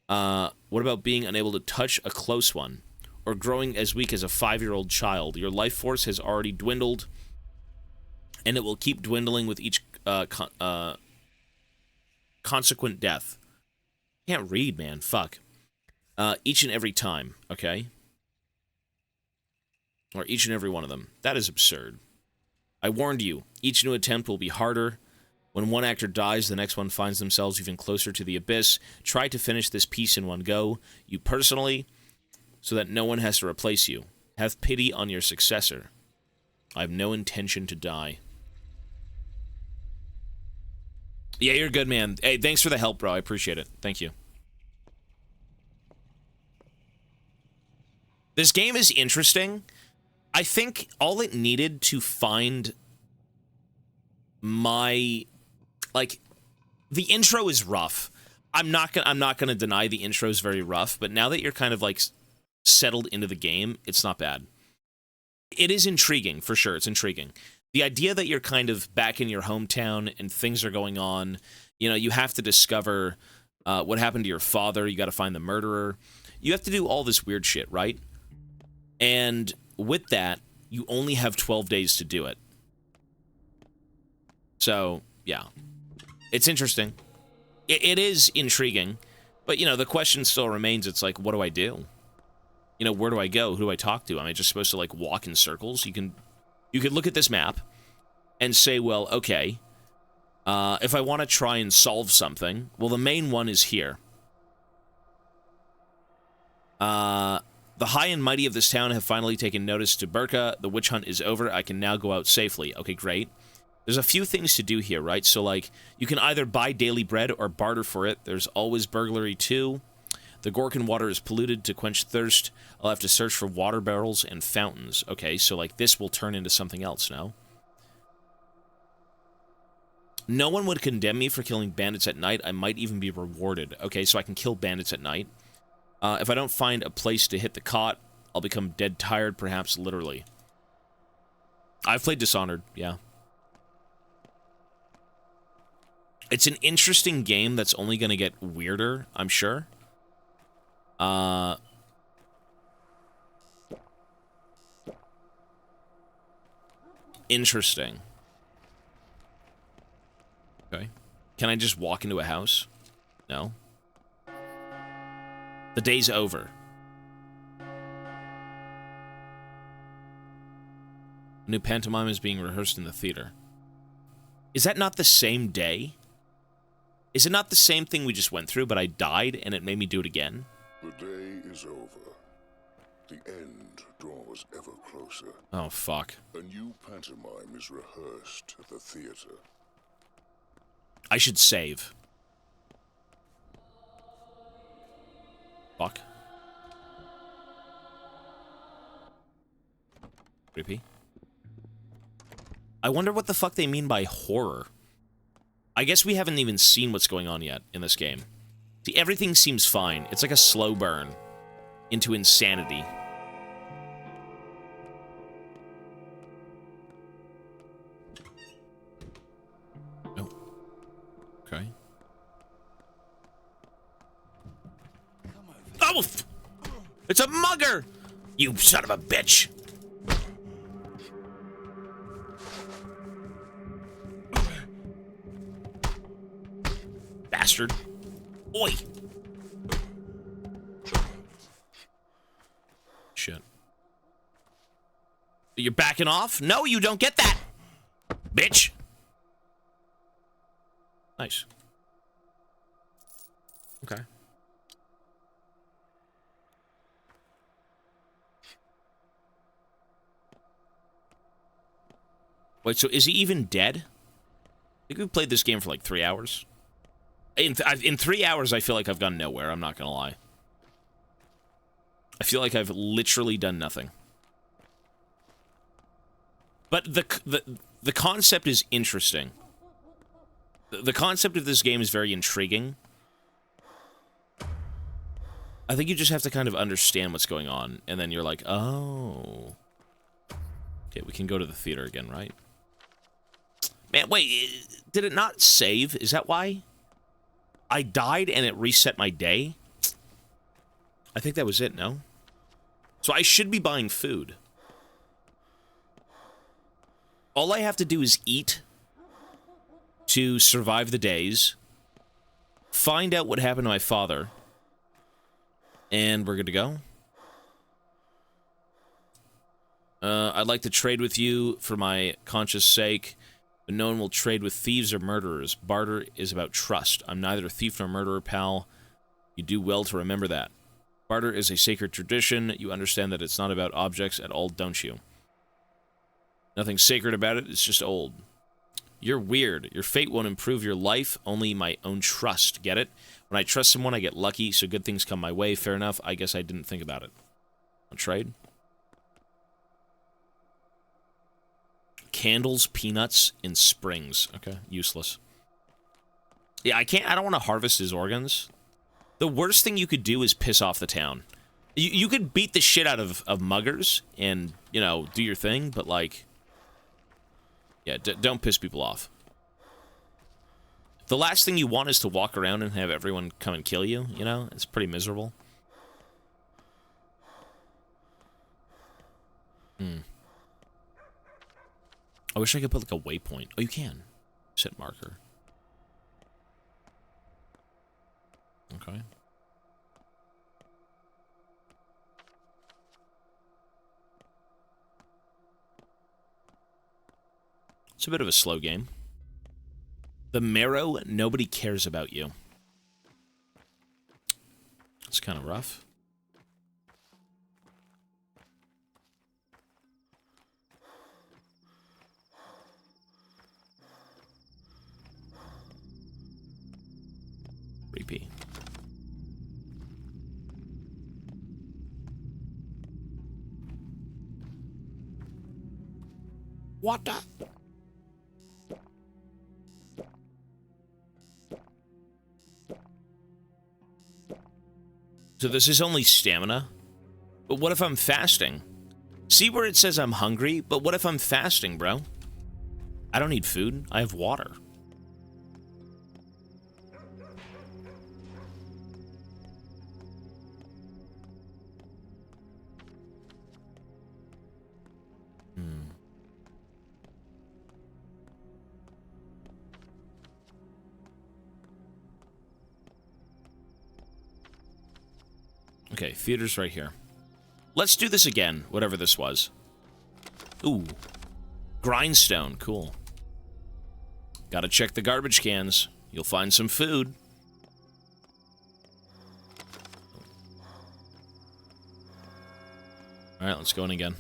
What about being unable to touch a close one? Or growing as weak as a 5-year-old child? Your life force has already dwindled, and it will keep dwindling with each consequent death. Can't read, man. Fuck. Each and every time, okay? Or each and every one of them. That is absurd. I warned you. Each new attempt will be harder. When one actor dies, the next one finds themselves even closer to the abyss. Try to finish this piece in one go. You personally, so that no one has to replace you. Have pity on your successor. I have no intention to die. Yeah, you're good, man. Hey, thanks for the help, bro. I appreciate it. Thank you. This game is interesting. I think all it needed to find my, like, the intro is rough. I'm not gonna deny the intro is very rough, but now that you're kind of like settled into the game, it's not bad. It is intriguing, for sure. It's intriguing. The idea that you're kind of back in your hometown and things are going on, you know, you have to discover what happened to your father. You got to find the murderer. You have to do all this weird shit, right? And with that, you only have 12 days to do it. So, yeah. It's interesting. It is intriguing. But, you know, the question still remains, it's like, what do I do? You know, where do I go? Who do I talk to? Am I just supposed to, like, walk in circles? You could look at this map and say, well, okay, if I want to try and solve something, well, the main one is here. The high and mighty of this town have finally taken notice to Burka. The witch hunt is over. I can now go out safely. Okay, great. There's a few things to do here, right? So, like, you can either buy daily bread or barter for it. There's always burglary, too. The Gorkin water is polluted. To quench thirst, I'll have to search for water barrels and fountains. Okay, so, like, this will turn into something else now. No one would condemn me for killing bandits at night. I might even be rewarded. Okay, so I can kill bandits at night. If I don't find a place to hit the cot, I'll become dead tired, perhaps literally. I've played Dishonored, yeah. It's an interesting game that's only going to get weirder, I'm sure. Interesting. Okay. Can I just walk into a house? No. The day's over. A new pantomime is being rehearsed in the theater. Is that not the same day? Is it not the same thing we just went through, but I died and it made me do it again?
The day is over. The end draws ever closer.
Oh, fuck.
A new pantomime is rehearsed at the theater.
I should save. Fuck. Creepy. I wonder what the fuck they mean by horror. I guess we haven't even seen what's going on yet in this game. See, everything seems fine. It's like a slow burn into insanity. Oh. Okay. Oh! It's a mugger! You son of a bitch! Bastard. Oi! Shit. You're backing off? No, you don't get that! Bitch! Nice. Okay. Wait, so is he even dead? I think we played this game for like 3 hours. In 3 hours, I feel like I've gone nowhere, I'm not gonna lie. I feel like I've literally done nothing. But the concept is interesting. The concept of this game is very intriguing. I think you just have to kind of understand what's going on, and then you're like, oh. Okay, we can go to the theater again, right? Man, wait, did it not save? Is that why? I died and it reset my day? I think that was it, no? So I should be buying food. All I have to do is eat to survive the days, find out what happened to my father, and we're good to go. I'd like to trade with you for my conscience sake, but no one will trade with thieves or murderers. Barter is about trust. I'm neither a thief nor murderer, pal. You do well to remember that. Barter is a sacred tradition. You understand that it's not about objects at all, don't you? Nothing sacred about it, it's just old. You're weird. Your fate won't improve your life, only my own trust. Get it? When I trust someone, I get lucky, so good things come my way. Fair enough. I guess I didn't think about it. On trade? Candles, peanuts, and springs. Okay, useless. Yeah, I don't want to harvest his organs. The worst thing you could do is piss off the town. You could beat the shit out of muggers and, you know, do your thing, but, like... Yeah, don't piss people off. The last thing you want is to walk around and have everyone come and kill you, you know? It's pretty miserable. I wish I could put, like, a waypoint. Oh, you can. Set marker. Okay. It's a bit of a slow game. The marrow, nobody cares about you. It's kind of rough. Creepy. What the? So this is only stamina? But what if I'm fasting? See where it says I'm hungry? But what if I'm fasting, bro? I don't need food. I have water. Okay, theater's right here. Let's do this again, whatever this was. Ooh. Grindstone, cool. Gotta check the garbage cans. You'll find some food. Alright, let's go in again.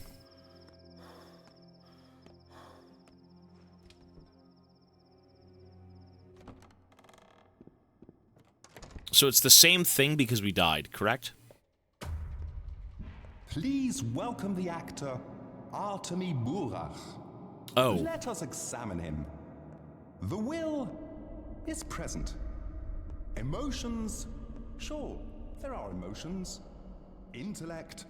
So it's the same thing because we died, correct?
Please welcome the actor, Artemi Burach.
Oh.
Let us examine him. The will is present. Emotions, sure, there are emotions. Intellect,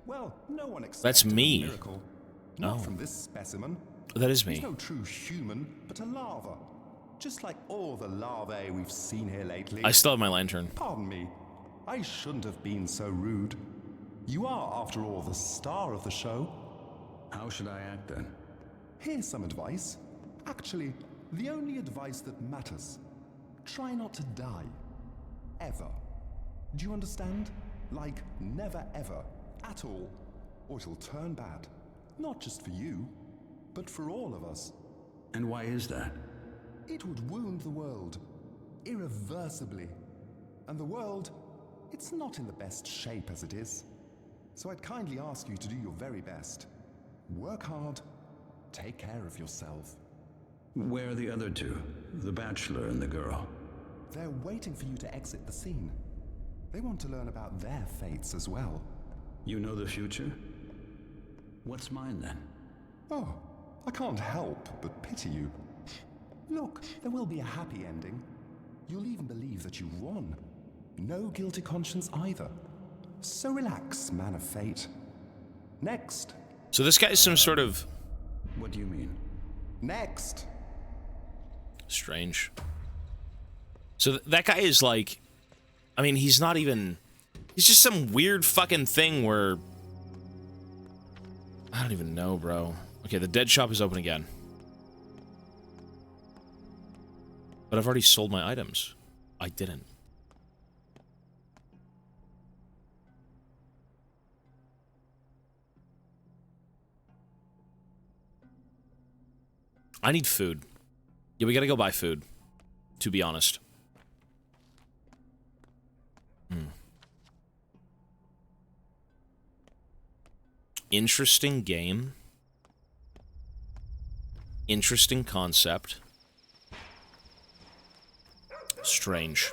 well, no one expects
That's me.
a miracle. Not from this specimen.
That is me.
He's no true human, but a larva. Just like all the larvae we've seen here lately.
I still have my lantern.
Pardon me. I shouldn't have been so rude. You are, after all, the star of the show.
How should I act then?
Here's some advice. Actually, the only advice that matters. Try not to die. Ever. Do you understand? Like, never ever. At all. Or it'll turn bad. Not just for you, but for all of us.
And why is that?
It would wound the world. Irreversibly. And the world, it's not in the best shape as it is. So I'd kindly ask you to do your very best. Work hard. Take care of yourself.
Where are the other two? The bachelor and the girl?
They're waiting for you to exit the scene. They want to learn about their fates as well.
You know the future? What's mine then?
Oh, I can't help but pity you. Look, there will be a happy ending. You'll even believe that you won. No guilty conscience either. So relax, man of fate. Next.
So this guy's some sort of...
What do you mean?
Next.
Strange. So that guy is like... I mean, he's not even... He's just some weird fucking thing where... I don't even know, bro. Okay, the dead shop is open again. But I've already sold my items. I didn't. I need food. Yeah, we gotta go buy food. To be honest. Interesting game. Interesting concept. Strange.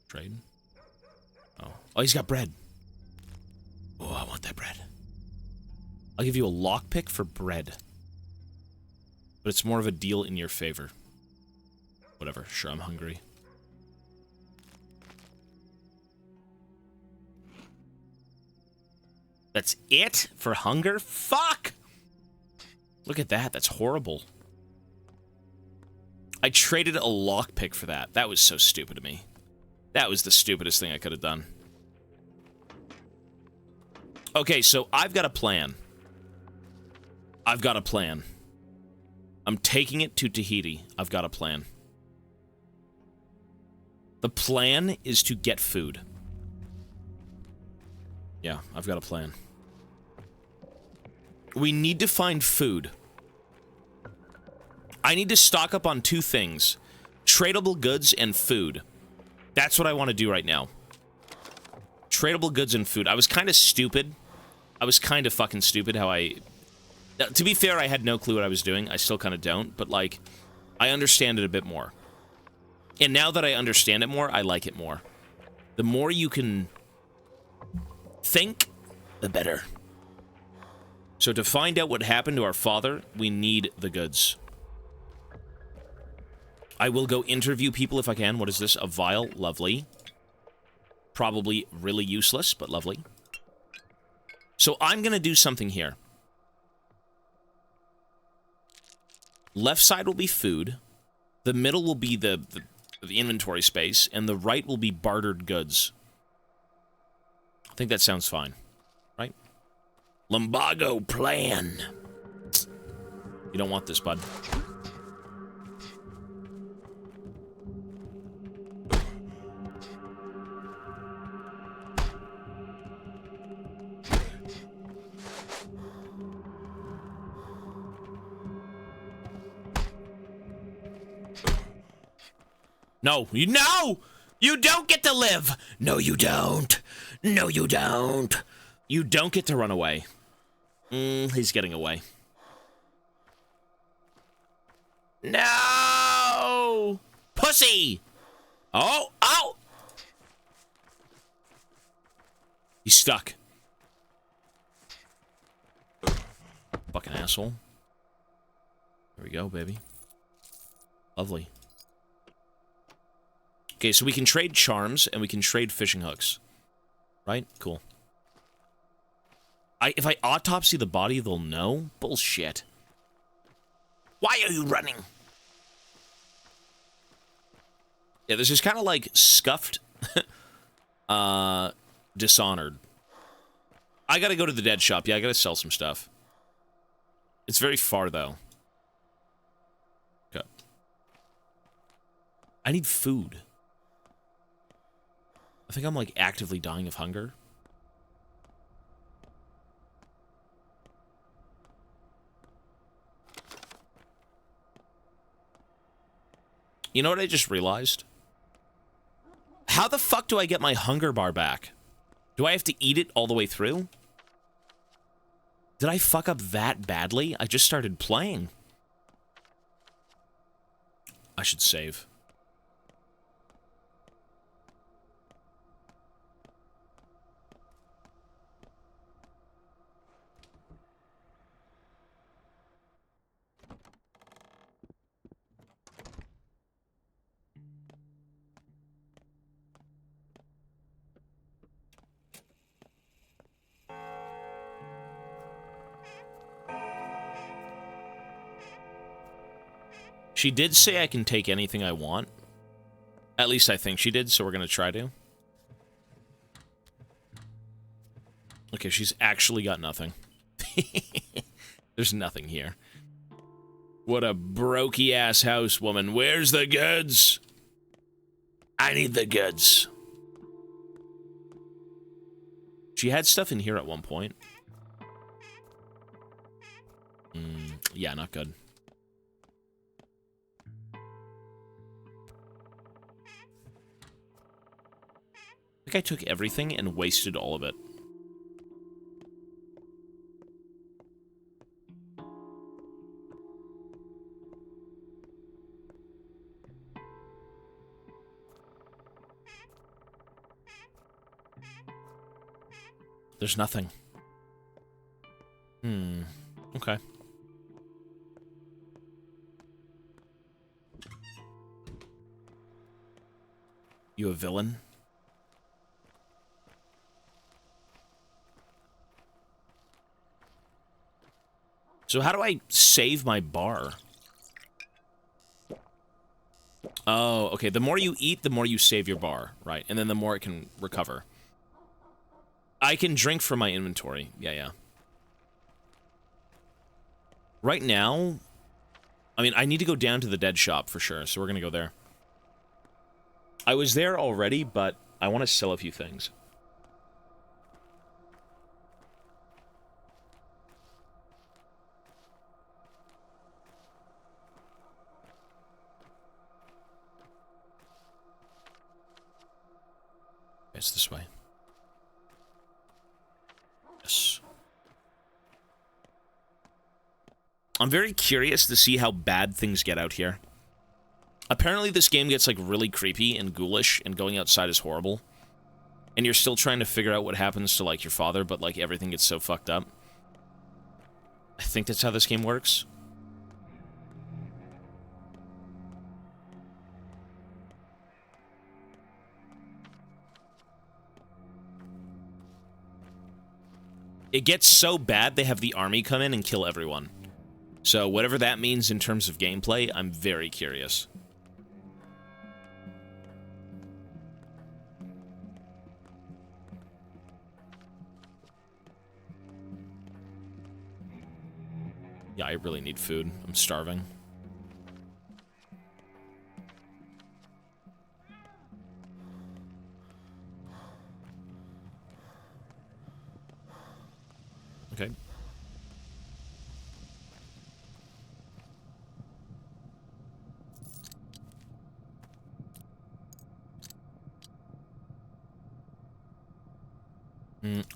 Trade? Oh. Oh, he's got bread. Oh, I want that bread. I'll give you a lockpick for bread. But it's more of a deal in your favor. Whatever. Sure, I'm hungry. That's it? For hunger? Fuck! Look at that. That's horrible. I traded a lockpick for that. That was so stupid of me. That was the stupidest thing I could have done. Okay, so I've got a plan. I've got a plan. I'm taking it to Tahiti. I've got a plan. The plan is to get food. Yeah, I've got a plan. We need to find food. I need to stock up on two things. Tradable goods and food. That's what I want to do right now. Tradable goods and food. I was kind of stupid. I was kind of fucking stupid how I... To be fair, I had no clue what I was doing. I still kind of don't, but, like, I understand it a bit more. And now that I understand it more, I like it more. The more you can think, the better. So to find out what happened to our father, we need the goods. I will go interview people if I can. What is this? A vial? Lovely. Probably really useless, but lovely. So I'm going to do something here. Left side will be food. The middle will be the inventory space. And the right will be bartered goods. I think that sounds fine. Right? Lumbago plan. You don't want this, bud. No, you don't get to live. No, you don't. No, you don't. You don't get to run away. He's getting away. No! Pussy! Oh, ow! He's stuck. Fucking asshole. There we go, baby. Lovely. Okay, so we can trade charms, and we can trade fishing hooks. Right? Cool. If I autopsy the body, they'll know? Bullshit. Why are you running? Yeah, this is kind of like scuffed, Dishonored. I gotta go to the dead shop. Yeah, I gotta sell some stuff. It's very far, though. Okay. I need food. I think I'm, like, actively dying of hunger. You know what I just realized? How the fuck do I get my hunger bar back? Do I have to eat it all the way through? Did I fuck up that badly? I just started playing. I should save. She did say I can take anything I want. At least I think she did, so we're going to try to. Okay, she's actually got nothing. There's nothing here. What a brokey-ass house, woman. Where's the goods? I need the goods. She had stuff in here at one point. Yeah, not good. I think I took everything and wasted all of it. There's nothing. Okay. You a villain? So how do I save my bar? Oh, okay. The more you eat, the more you save your bar, right? And then the more it can recover. I can drink from my inventory. Yeah. Right now, I mean, I need to go down to the dead shop for sure, so we're gonna go there. I was there already, but I want to sell a few things. It's this way. Yes. I'm very curious to see how bad things get out here. Apparently this game gets, like, really creepy and ghoulish, and going outside is horrible. And you're still trying to figure out what happens to, like, your father, but, like, everything gets so fucked up. I think that's how this game works. It gets so bad, they have the army come in and kill everyone. So, whatever that means in terms of gameplay, I'm very curious. Yeah, I really need food. I'm starving. Okay.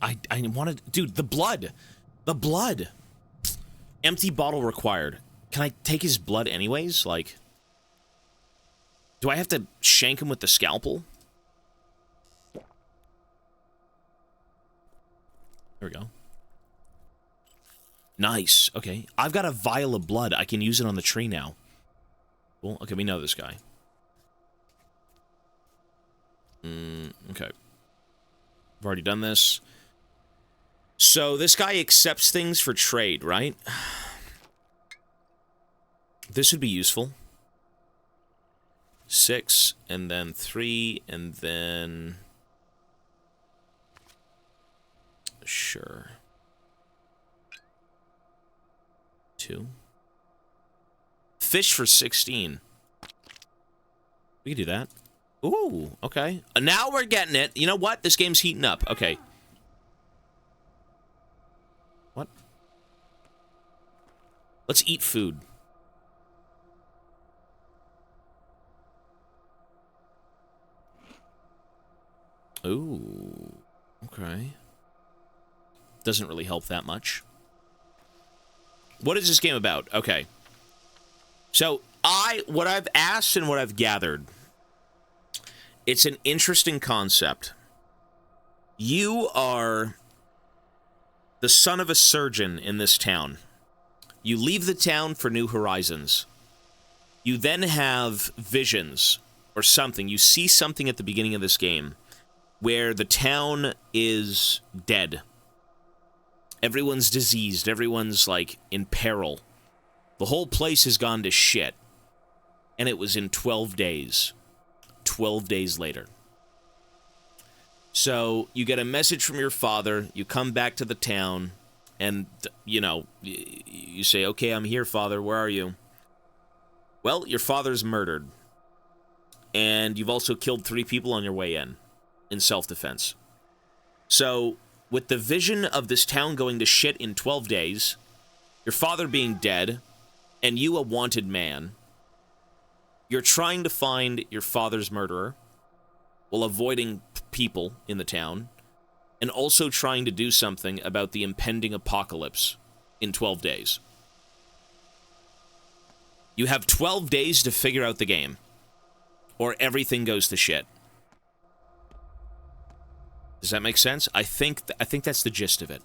I wanted... Dude, the blood! The blood! Empty bottle required. Can I take his blood anyways? Like... Do I have to shank him with the scalpel? There we go. Nice. Okay. I've got a vial of blood. I can use it on the tree now. Cool. Okay, we know this guy. Okay. I've already done this. So, this guy accepts things for trade, right? This would be useful. 6, and then 3, and then... Sure. 2. Fish for 16. We can do that. Ooh, okay. Now we're getting it. You know what? This game's heating up. Okay. What? Let's eat food. Ooh. Okay. Doesn't really help that much. What is this game about? Okay. So, what I've asked and what I've gathered, it's an interesting concept. You are the son of a surgeon in this town. You leave the town for new horizons. You then have visions or something. You see something at the beginning of this game where the town is dead. Everyone's diseased. Everyone's, like, in peril. The whole place has gone to shit. and it was in 12 days. 12 days later. So you get a message from your father, you come back to the town, and, you know, you say, okay, I'm here, father, where are you? Well, your father's murdered. And you've also killed 3 people on your way in self-defense. So, with the vision of this town going to shit in 12 days, your father being dead, and you a wanted man, you're trying to find your father's murderer, while avoiding people in the town, and also trying to do something about the impending apocalypse in 12 days. You have 12 days to figure out the game, or everything goes to shit. Does that make sense? I think that's the gist of it.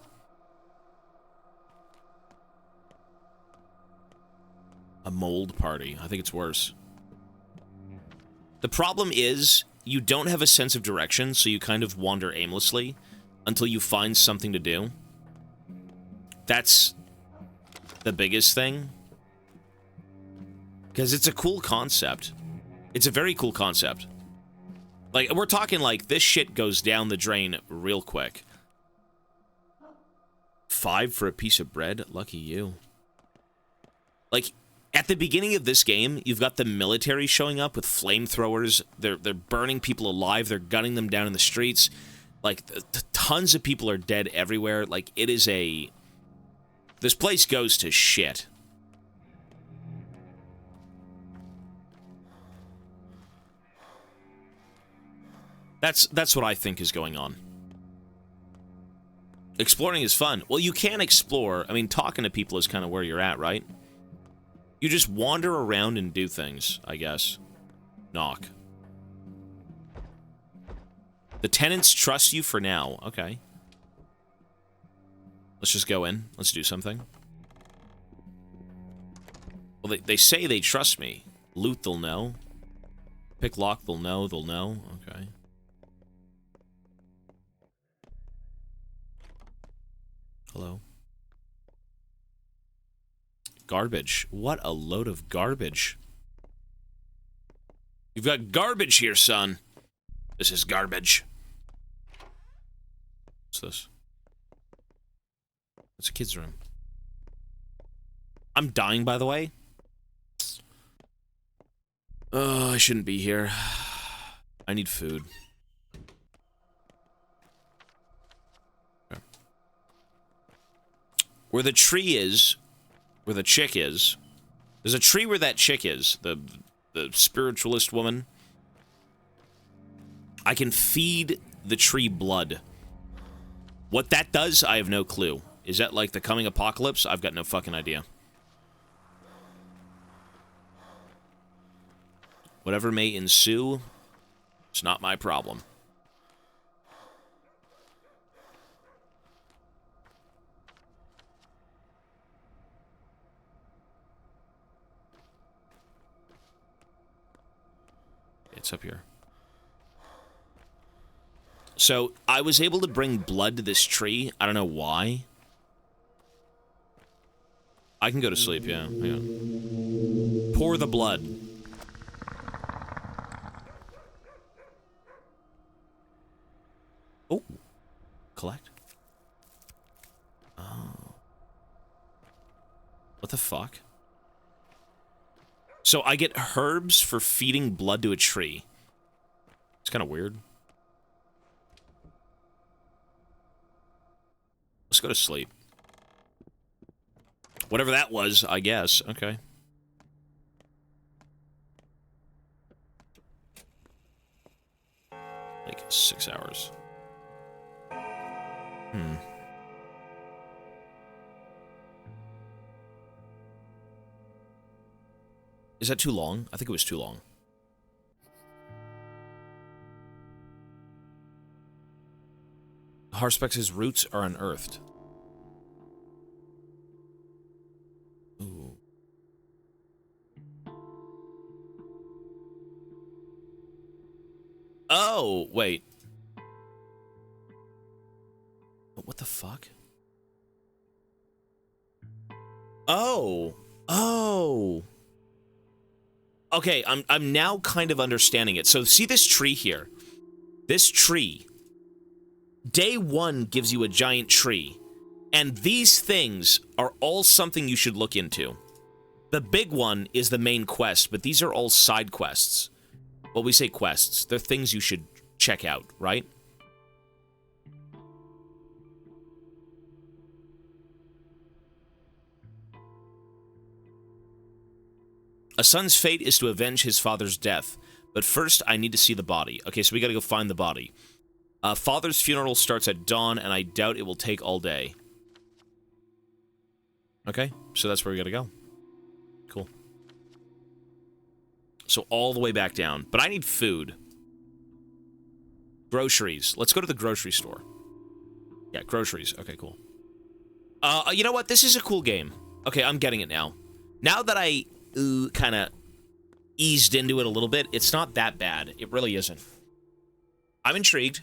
A mold party. I think it's worse. The problem is, you don't have a sense of direction, so you kind of wander aimlessly until you find something to do. That's the biggest thing. Because it's a cool concept. It's a very cool concept. Like, we're talking like, this shit goes down the drain real quick. 5 for a piece of bread? Lucky you. Like, at the beginning of this game, you've got the military showing up with flamethrowers. They're burning people alive. They're gunning them down in the streets. Like, tons of people are dead everywhere. Like, it is a... This place goes to shit. That's what I think is going on. Exploring is fun. Well, you can explore. I mean, talking to people is kind of where you're at, right? You just wander around and do things, I guess. Knock. The tenants trust you for now. Okay. Let's just go in. Let's do something. Well, they say they trust me. Loot, they'll know. Pick lock, they'll know. They'll know. Okay. Hello. Garbage. What a load of garbage. You've got garbage here, son. This is garbage. What's this? It's a kid's room. I'm dying, by the way. Oh, I shouldn't be here. I need food. Okay. Where the tree is... Where the chick is. There's a tree where that chick is. The spiritualist woman. I can feed the tree blood. What that does, I have no clue. Is that like the coming apocalypse? I've got no fucking idea. Whatever may ensue, it's not my problem. It's up here. So, I was able to bring blood to this tree. I don't know why. I can go to sleep, yeah. Hang on. Pour the blood. Oh. Collect. Oh. What the fuck? So I get herbs for feeding blood to a tree. It's kind of weird. Let's go to sleep. Whatever that was, I guess. Okay. Like 6 hours. Is that too long? I think it was too long. Harspex's roots are unearthed. Ooh. Oh, wait. What the fuck? Oh. Oh. Okay, I'm now kind of understanding it. So see this tree here? This tree. Day 1 gives you a giant tree. And these things are all something you should look into. The big one is the main quest, but these are all side quests. Well, we say quests. They're things you should check out, right? A son's fate is to avenge his father's death. But first, I need to see the body. Okay, so we gotta go find the body. Father's funeral starts at dawn, and I doubt it will take all day. Okay, so that's where we gotta go. Cool. So all the way back down. But I need food. Groceries. Let's go to the grocery store. Yeah, groceries. Okay, cool. You know what? This is a cool game. Okay, I'm getting it now. Now that I kind of eased into it a little bit, it's not that bad. It really isn't. I'm intrigued.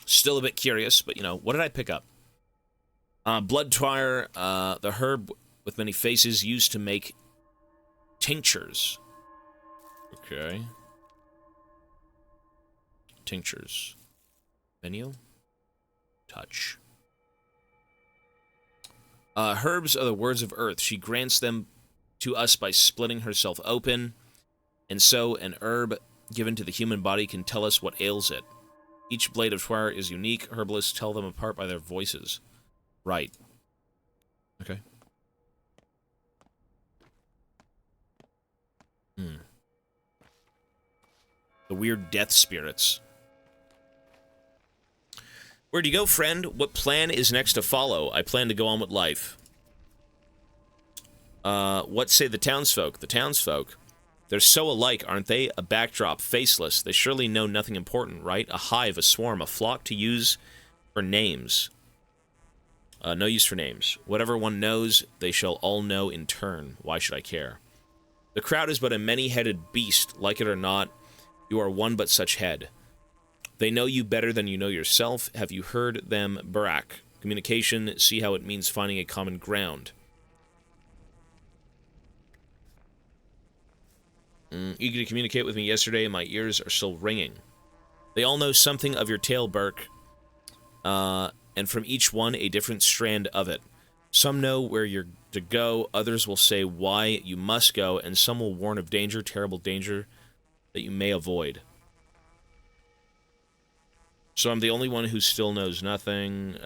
Still a bit curious, but, you know, what did I pick up? Blood twire, the herb with many faces used to make tinctures. Okay. Tinctures. Menu. Touch. Herbs are the words of earth. She grants them to us by splitting herself open. And so an herb given to the human body can tell us what ails it. Each blade of twire is unique. Herbalists tell them apart by their voices. Right. Okay. The weird death spirits. Where'd you go, friend? What plan is next to follow? I plan to go on with life. What say the townsfolk? The townsfolk. They're so alike, aren't they? A backdrop, faceless. They surely know nothing important, right? A hive, a swarm, a flock to use for names. No use for names. Whatever one knows, they shall all know in turn. Why should I care? The crowd is but a many-headed beast. Like it or not, you are one but such head. They know you better than you know yourself. Have you heard them, Barak? Communication, see how it means finding a common ground. Eager to communicate with me yesterday, my ears are still ringing. They all know something of your tale, Burke. And from each one, a different strand of it. Some know where you're to go, others will say why you must go, and some will warn of danger, terrible danger, that you may avoid. So I'm the only one who still knows nothing.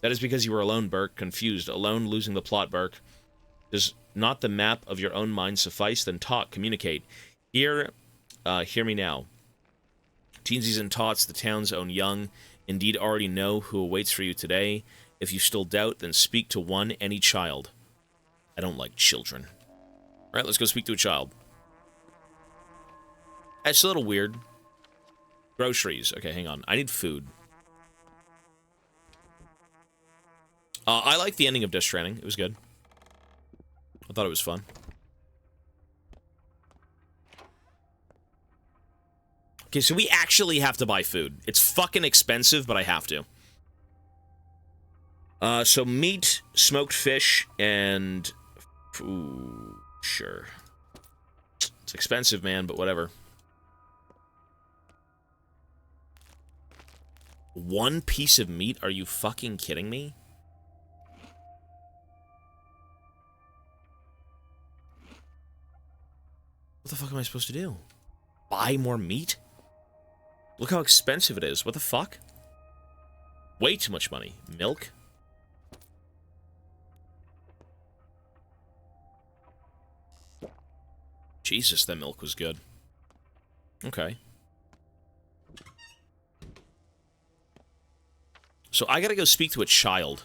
That is because you were alone, Burke, confused, alone, losing the plot, Burke. Does not the map of your own mind suffice? Then talk, communicate. Hear me now. Teensies and tots, the town's own young, indeed already know who awaits for you today. If you still doubt, then speak to one, any child. I don't like children. Alright, let's go speak to a child. That's a little weird. Groceries. Okay, hang on. I need food. I like the ending of Death Stranding. It was good. I thought it was fun. Okay, so we actually have to buy food. It's fucking expensive, but I have to. So meat, smoked fish, and... Ooh, sure. It's expensive, man, but whatever. One piece of meat? Are you fucking kidding me? What the fuck am I supposed to do? Buy more meat? Look how expensive it is. What the fuck? Way too much money. Milk? Jesus, that milk was good. Okay. So I gotta go speak to a child.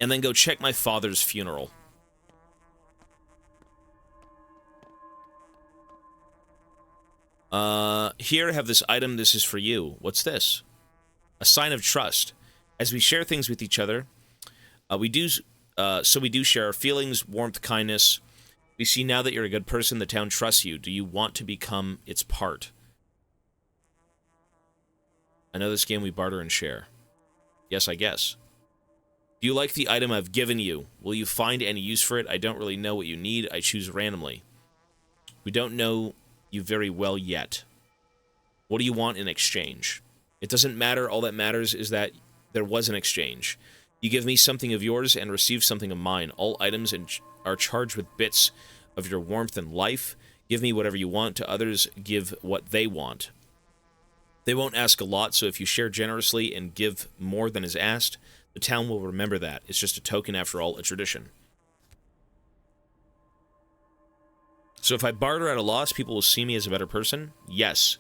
And then go check my father's funeral. Here, have this item. This is for you. What's this? A sign of trust. As we share things with each other, we do share our feelings, warmth, kindness. We see now that you're a good person, the town trusts you. Do you want to become its part? I know this game we barter and share. Yes, I guess. Do you like the item I've given you? Will you find any use for it? I don't really know what you need. I choose randomly. We don't know you very well yet. What do you want in exchange? It doesn't matter. All that matters is that there was an exchange. You give me something of yours and receive something of mine. All items are charged with bits of your warmth and life. Give me whatever you want. To others, give what they want. They won't ask a lot, so if you share generously and give more than is asked, the town will remember that. It's just a token, after all, a tradition. So if I barter at a loss, people will see me as a better person? Yes.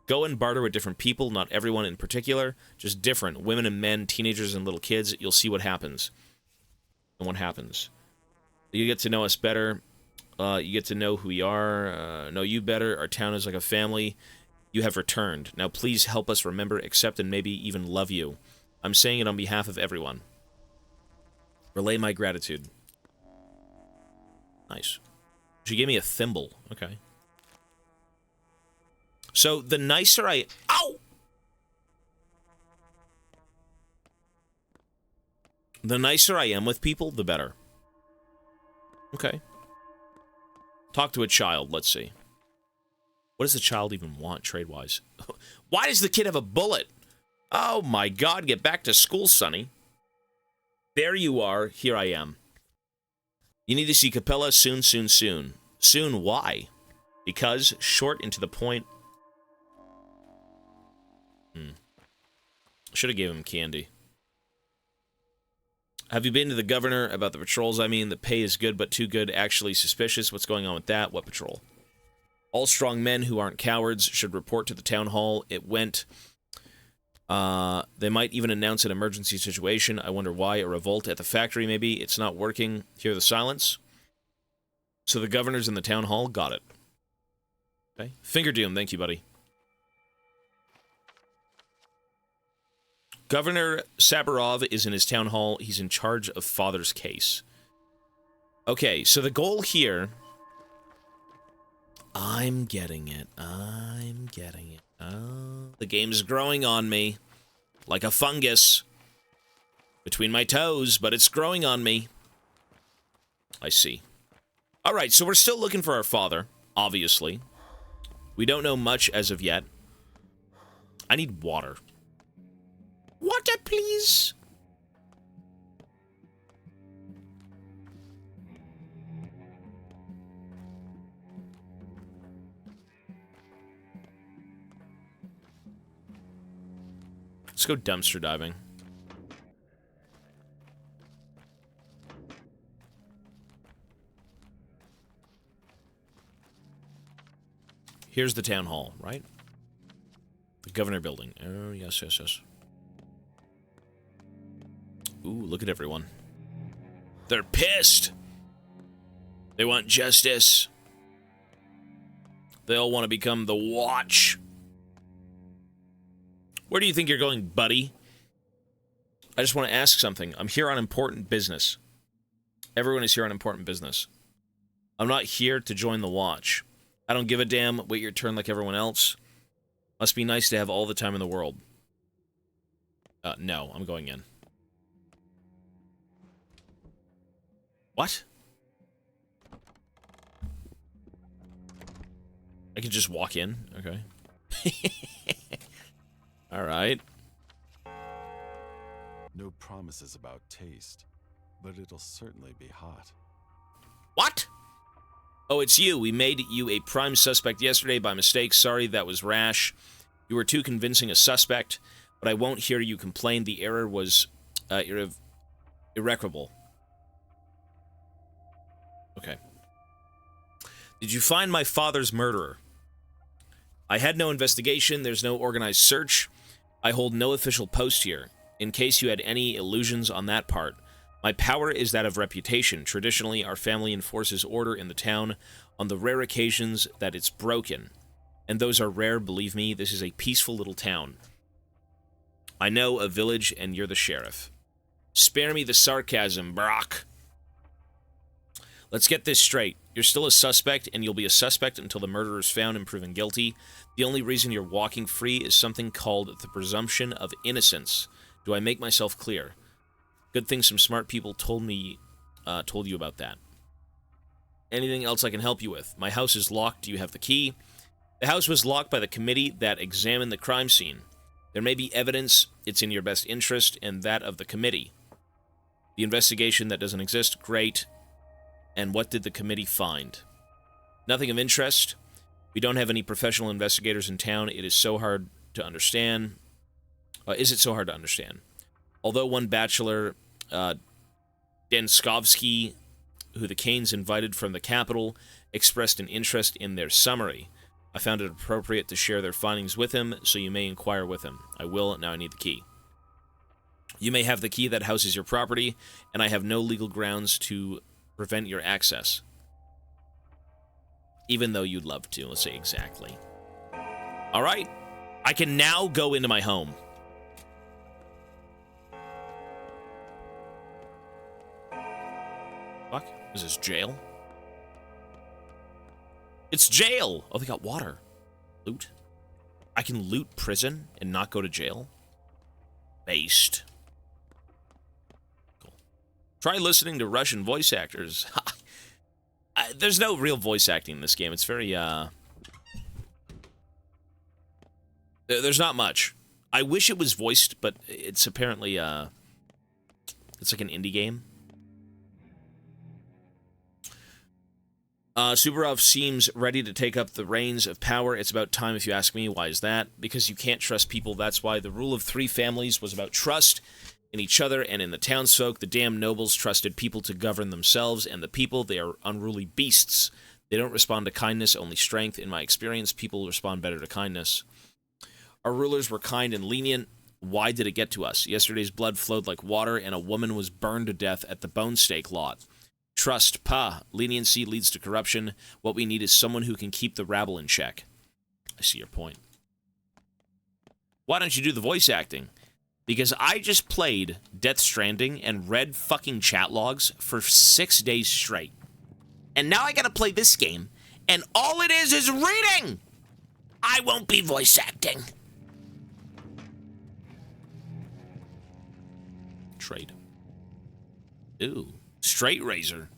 Go and barter with different people, not everyone in particular, just different. Women and men, teenagers and little kids, you'll see what happens. And what happens. You get to know us better. You get to know who we are, know you better. Our town is like a family. You have returned. Now please help us remember, accept, and maybe even love you. I'm saying it on behalf of everyone. Relay my gratitude. Nice. She gave me a thimble. Okay. So, the nicer I... Ow! The nicer I am with people, the better. Okay. Talk to a child, let's see. What does the child even want, trade-wise? Why does the kid have a bullet? Oh my god, get back to school, Sonny. There you are, here I am. You need to see Capella soon, soon, soon. Soon, why? Because, short and to the point... Should have gave him candy. Have you been to the governor about the patrols? I mean, the pay is good, but too good. Actually suspicious. What's going on with that? What patrol? All strong men who aren't cowards should report to the town hall. It went... they might even announce an emergency situation. I wonder why. A revolt at the factory, maybe. It's not working. Hear the silence? So the governor's in the town hall? Got it. Okay. Finger Doom. Thank you, buddy. Governor Sabarov is in his town hall. He's in charge of Father's case. Okay, so the goal here... I'm getting it. I'm getting it. Oh, the game's growing on me. Like a fungus. Between my toes, but it's growing on me. I see. Alright, so we're still looking for our father, obviously. We don't know much as of yet. I need water. Water, please. Let's go dumpster diving. Here's the town hall, right? The governor building. Oh, yes, yes, yes. Ooh, look at everyone. They're pissed. They want justice. They all want to become the Watch. Where do you think you're going, buddy? I just want to ask something. I'm here on important business. Everyone is here on important business. I'm not here to join the Watch. I don't give a damn. Wait your turn like everyone else. Must be nice to have all the time in the world. No, I'm going in. What? I could just walk in? Okay. Alright.
No promises about taste, but it'll certainly be hot.
What? Oh, it's you. We made you a prime suspect yesterday by mistake. Sorry, that was rash. You were too convincing a suspect, but I won't hear you complain. The error was irreparable. Okay. Did you find my father's murderer? I had no investigation. There's no organized search. I hold no official post here. In case you had any illusions on that part, my power is that of reputation. Traditionally, our family enforces order in the town on the rare occasions that it's broken. And those are rare, believe me. This is a peaceful little town. I know a village, and you're the sheriff. Spare me the sarcasm, Brock. Let's get this straight. You're still a suspect, and you'll be a suspect until the murderer is found and proven guilty. The only reason you're walking free is something called the presumption of innocence. Do I make myself clear? Good thing some smart people told you about that. Anything else I can help you with? My house is locked. Do you have the key? The house was locked by the committee that examined the crime scene. There may be evidence. It's in your best interest and that of the committee. The investigation that doesn't exist, great. And what did the committee find? Nothing of interest. We don't have any professional investigators in town. It is so hard to understand. Is it so hard to understand? Although one bachelor, Denskovsky, who the Kanes invited from the capital, expressed an interest in their summary. I found it appropriate to share their findings with him, so you may inquire with him. I will. Now I need the key. You may have the key that houses your property, and I have no legal grounds to prevent your access. Even though you'd love to. Let's say exactly. All right. I can now go into my home. Fuck. Is this jail? It's jail! Oh, they got water. Loot. I can loot prison and not go to jail? Based. Cool. Try listening to Russian voice actors. There's no real voice acting in this game. It's very, There's not much. I wish it was voiced, but it's apparently, it's like an indie game. Suvorov seems ready to take up the reins of power. It's about time, if you ask me. Why is that? Because you can't trust people. That's why the rule of 3 families was about trust in each other and in the townsfolk. The damn nobles trusted people to govern themselves, and the people, they are unruly beasts. They don't respond to kindness, only strength. In my experience, people respond better to kindness. Our rulers were kind and lenient. Why did it get to us? Yesterday's blood flowed like water, and a woman was burned to death at the bone stake lot. Trust, leniency leads to corruption. What we need is someone who can keep the rabble in check. I see your point. Why don't you do the voice acting? Because I just played Death Stranding and read fucking chat logs for 6 days straight. And now I gotta play this game, and all it is reading! I won't be voice acting. Trade. Ooh. Straight razor.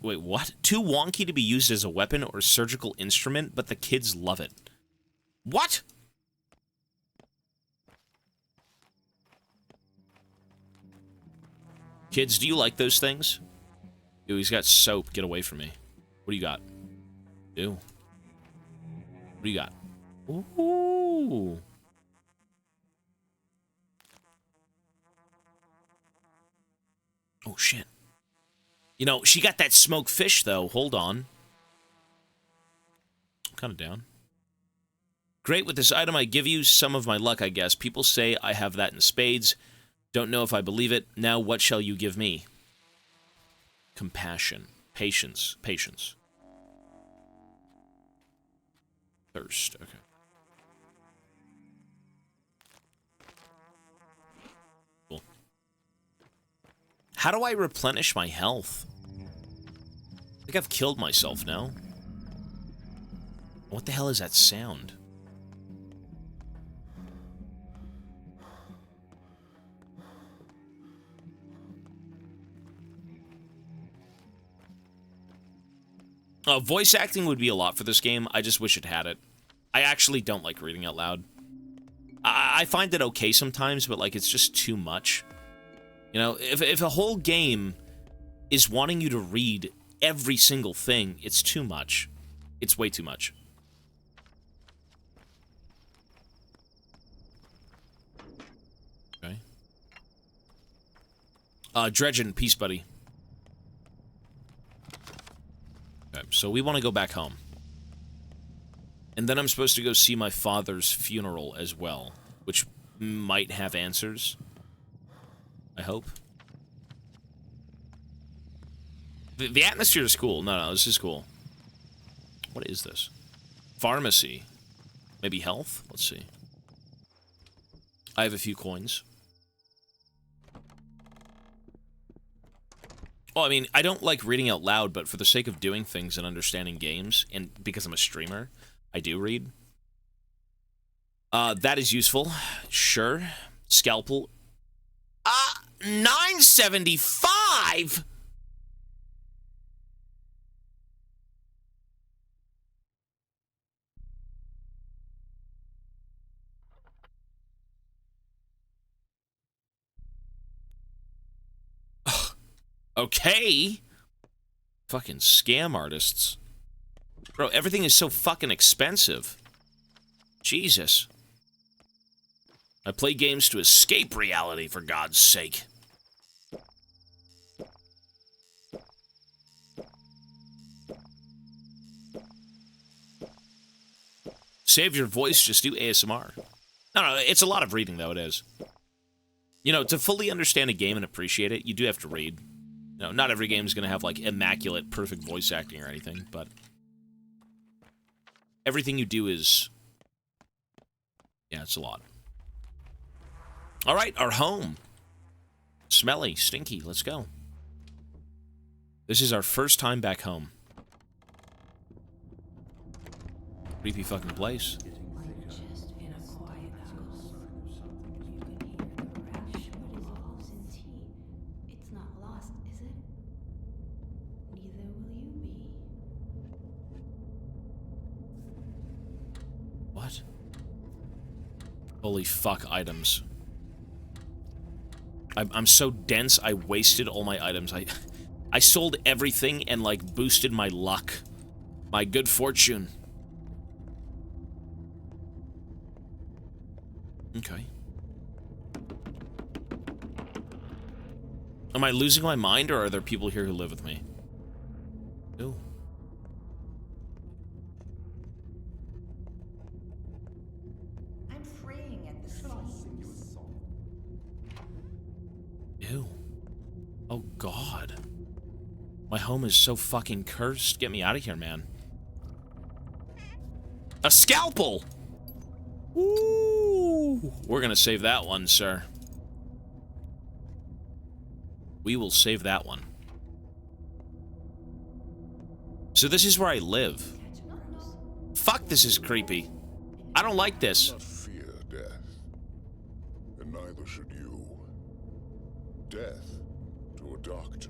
Wait, what? Too wonky to be used as a weapon or surgical instrument, but the kids love it. What? Kids, do you like those things? Ooh, he's got soap. Get away from me. What do you got? Ew. What do you got? Ooh. Oh, shit. You know, she got that smoked fish, though. Hold on. I'm kind of down. Great, with this item I give you some of my luck, I guess. People say I have that in spades. Don't know if I believe it. Now what shall you give me? Compassion. Patience. Patience. Thirst. Okay. Cool. How do I replenish my health? I think I've killed myself now. What the hell is that sound? Voice acting would be a lot for this game. I just wish it had it. I actually don't like reading out loud. I find it okay sometimes, but like it's just too much. You know, if a whole game is wanting you to read every single thing, it's too much. It's way too much. Okay. Dredgen, peace, buddy. Okay, so we want to go back home. And then I'm supposed to go see my father's funeral as well, which might have answers. I hope. The atmosphere is cool. No, this is cool. What is this? Pharmacy. Maybe health? Let's see. I have a few coins. Well, I mean, I don't like reading out loud, but for the sake of doing things and understanding games, and because I'm a streamer, I do read. That is useful. Sure. Scalpel. $9.75? Okay. Fucking scam artists. Bro, everything is so fucking expensive. Jesus. I play games to escape reality, for God's sake. Save your voice, just do ASMR. No, it's a lot of reading, though, it is. You know, to fully understand a game and appreciate it, you do have to read. You know, not every game is going to have, like, immaculate, perfect voice acting or anything, but... everything you do is... yeah, it's a lot. Alright, our home. Smelly, stinky, let's go. This is our first time back home. Creepy fucking place.
It's not lost, is it? Neither will you be.
What? Holy fuck, items. I'm so dense, I wasted all my items. I sold everything and, like, boosted my luck. My good fortune. Okay. Am I losing my mind, or are there people here who live with me? Ooh.
I'm fraying at the seams.
Ew. Oh, God. My home is so fucking cursed. Get me out of here, man. A scalpel! Ooh. We're gonna save that one, sir. We will save that one. So this is where I live. Fuck, this is creepy. I don't like this.
Not fear death, and neither should you. Death, to a doctor,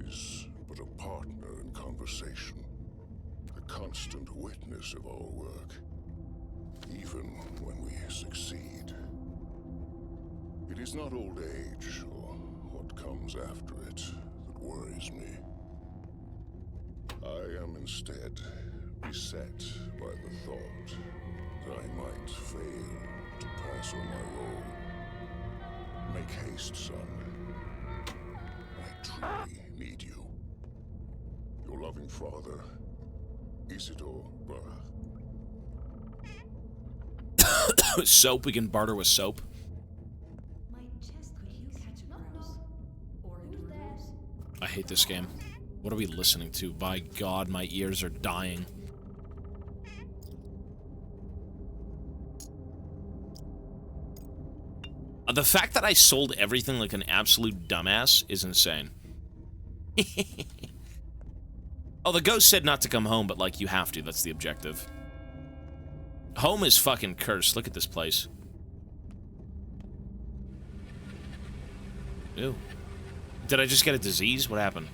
is but a partner in conversation, a constant witness of our work, even when we succeed. It is not old age or what comes after it that worries me. I am instead beset by the thought that I might fail to pass on my role. Make haste, son. I truly need you. Your loving father, Isidore Burr.
Soap, we can barter with soap. I hate this game. What are we listening to? By God, my ears are dying. The fact that I sold everything like an absolute dumbass is insane. Oh, the ghost said not to come home, but, like, you have to. That's the objective. Home is fucking cursed. Look at this place. Ew. Did I just get a disease? What happened?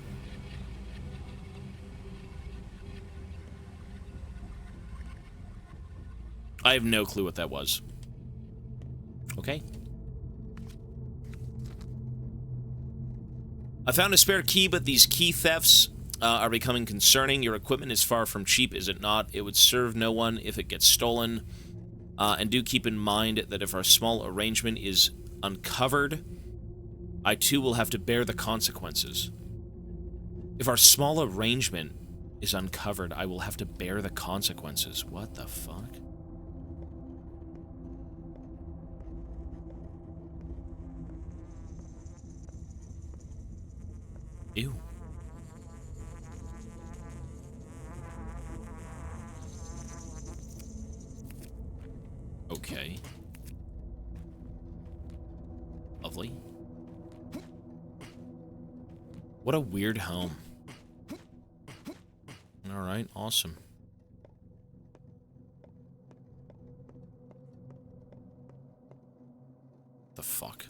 I have no clue what that was. Okay. I found a spare key, but these key thefts are becoming concerning. Your equipment is far from cheap, is it not? It would serve no one if it gets stolen. And do keep in mind that if our small arrangement is uncovered, I too will have to bear the consequences. If our small arrangement is uncovered, I will have to bear the consequences. What the fuck? Ew. Okay. Lovely. What a weird home. Alright, awesome. The fuck?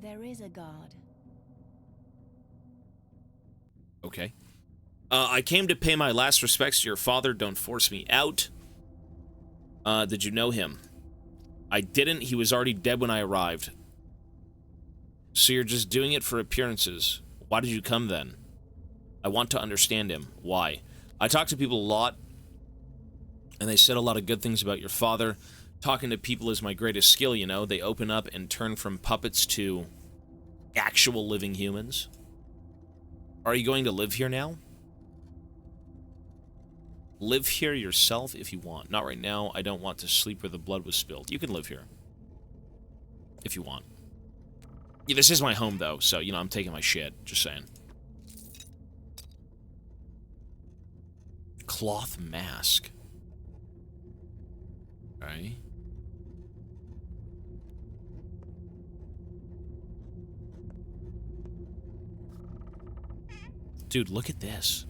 There is a God.
Okay. I came to pay my last respects to your father. Don't force me out. Did you know him? I didn't. He was already dead when I arrived. So you're just doing it for appearances. Why did you come then? I want to understand him. Why? I talk to people a lot, and they said a lot of good things about your father. Talking to people is my greatest skill, you know. They open up and turn from puppets to actual living humans. Are you going to live here now? Live here yourself if you want. Not right now. I don't want to sleep where the blood was spilled. You can live here. If you want. Yeah, this is my home, though, so, you know, I'm taking my shit. Just saying. Cloth mask. Okay. Dude, look at this.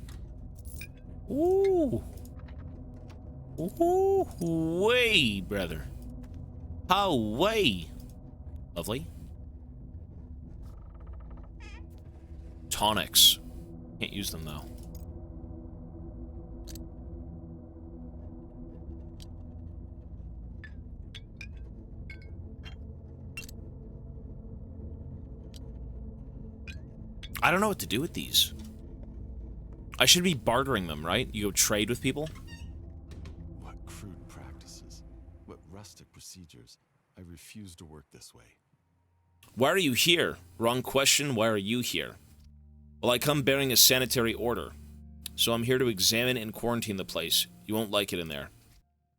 Ooh. Ooh, way, brother. How way. Lovely. Tonics. Can't use them, though. I don't know what to do with these. I should be bartering them, right? You go trade with people?
What crude practices. What rustic procedures. I refuse to work this way.
Why are you here? Wrong question. Why are you here? Well, I come bearing a sanitary order. So I'm here to examine and quarantine the place. You won't like it in there.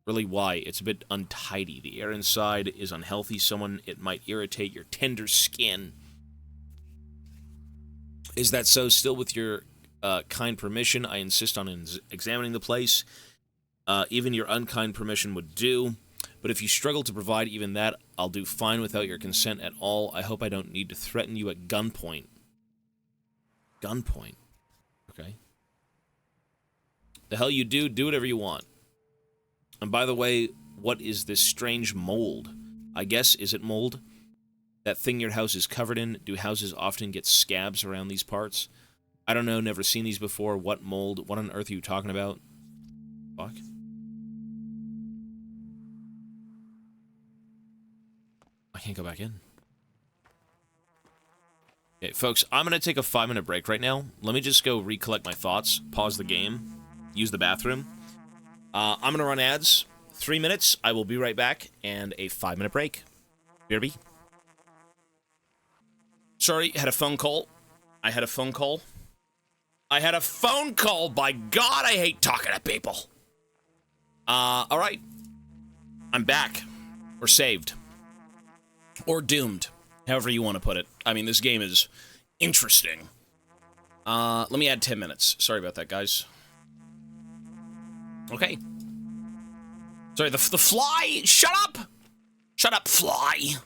Really, why? It's a bit untidy. The air inside is unhealthy. It might irritate your tender skin. Is that so? Still, with your kind permission, I insist on examining the place. Even your unkind permission would do. But if you struggle to provide even that, I'll do fine without your consent at all. I hope I don't need to threaten you at gunpoint. Gunpoint. Okay. The hell you do whatever you want. And by the way, what is this strange mold? I guess, is it mold? That thing your house is covered in? Do houses often get scabs around these parts? I don't know, never seen these before. What mold? What on earth are you talking about? Fuck. I can't go back in. Okay, folks, I'm going to take a 5-minute break right now. Let me just go recollect my thoughts, pause the game, use the bathroom. I'm going to run ads. 3 minutes, I will be right back, and a 5-minute break. BRB. Sorry, had a phone call. I had a phone call. By God, I hate talking to people. Alright. I'm back. Or saved. Or doomed. However you want to put it. I mean, this game is interesting. Let me add 10 minutes. Sorry about that, guys. Okay. Sorry, the fly! Shut up! Shut up, fly!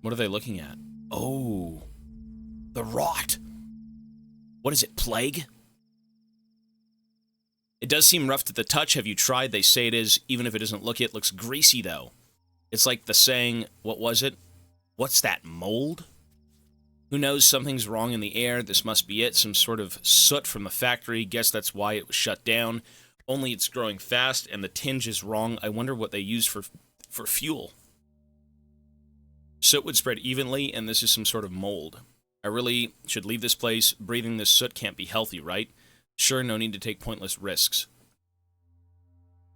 What are they looking at? Oh. The rot. What is it, plague? It does seem rough to the touch. Have you tried? They say it is. Even if it doesn't look it, looks greasy, though. It's like the saying, what was it? What's that, mold? Who knows, something's wrong in the air. This must be it. Some sort of soot from the factory. Guess that's why it was shut down. Only it's growing fast, and the tinge is wrong. I wonder what they use for fuel. Soot would spread evenly, and this is some sort of mold. I really should leave this place. Breathing this soot can't be healthy, right? Sure, no need to take pointless risks.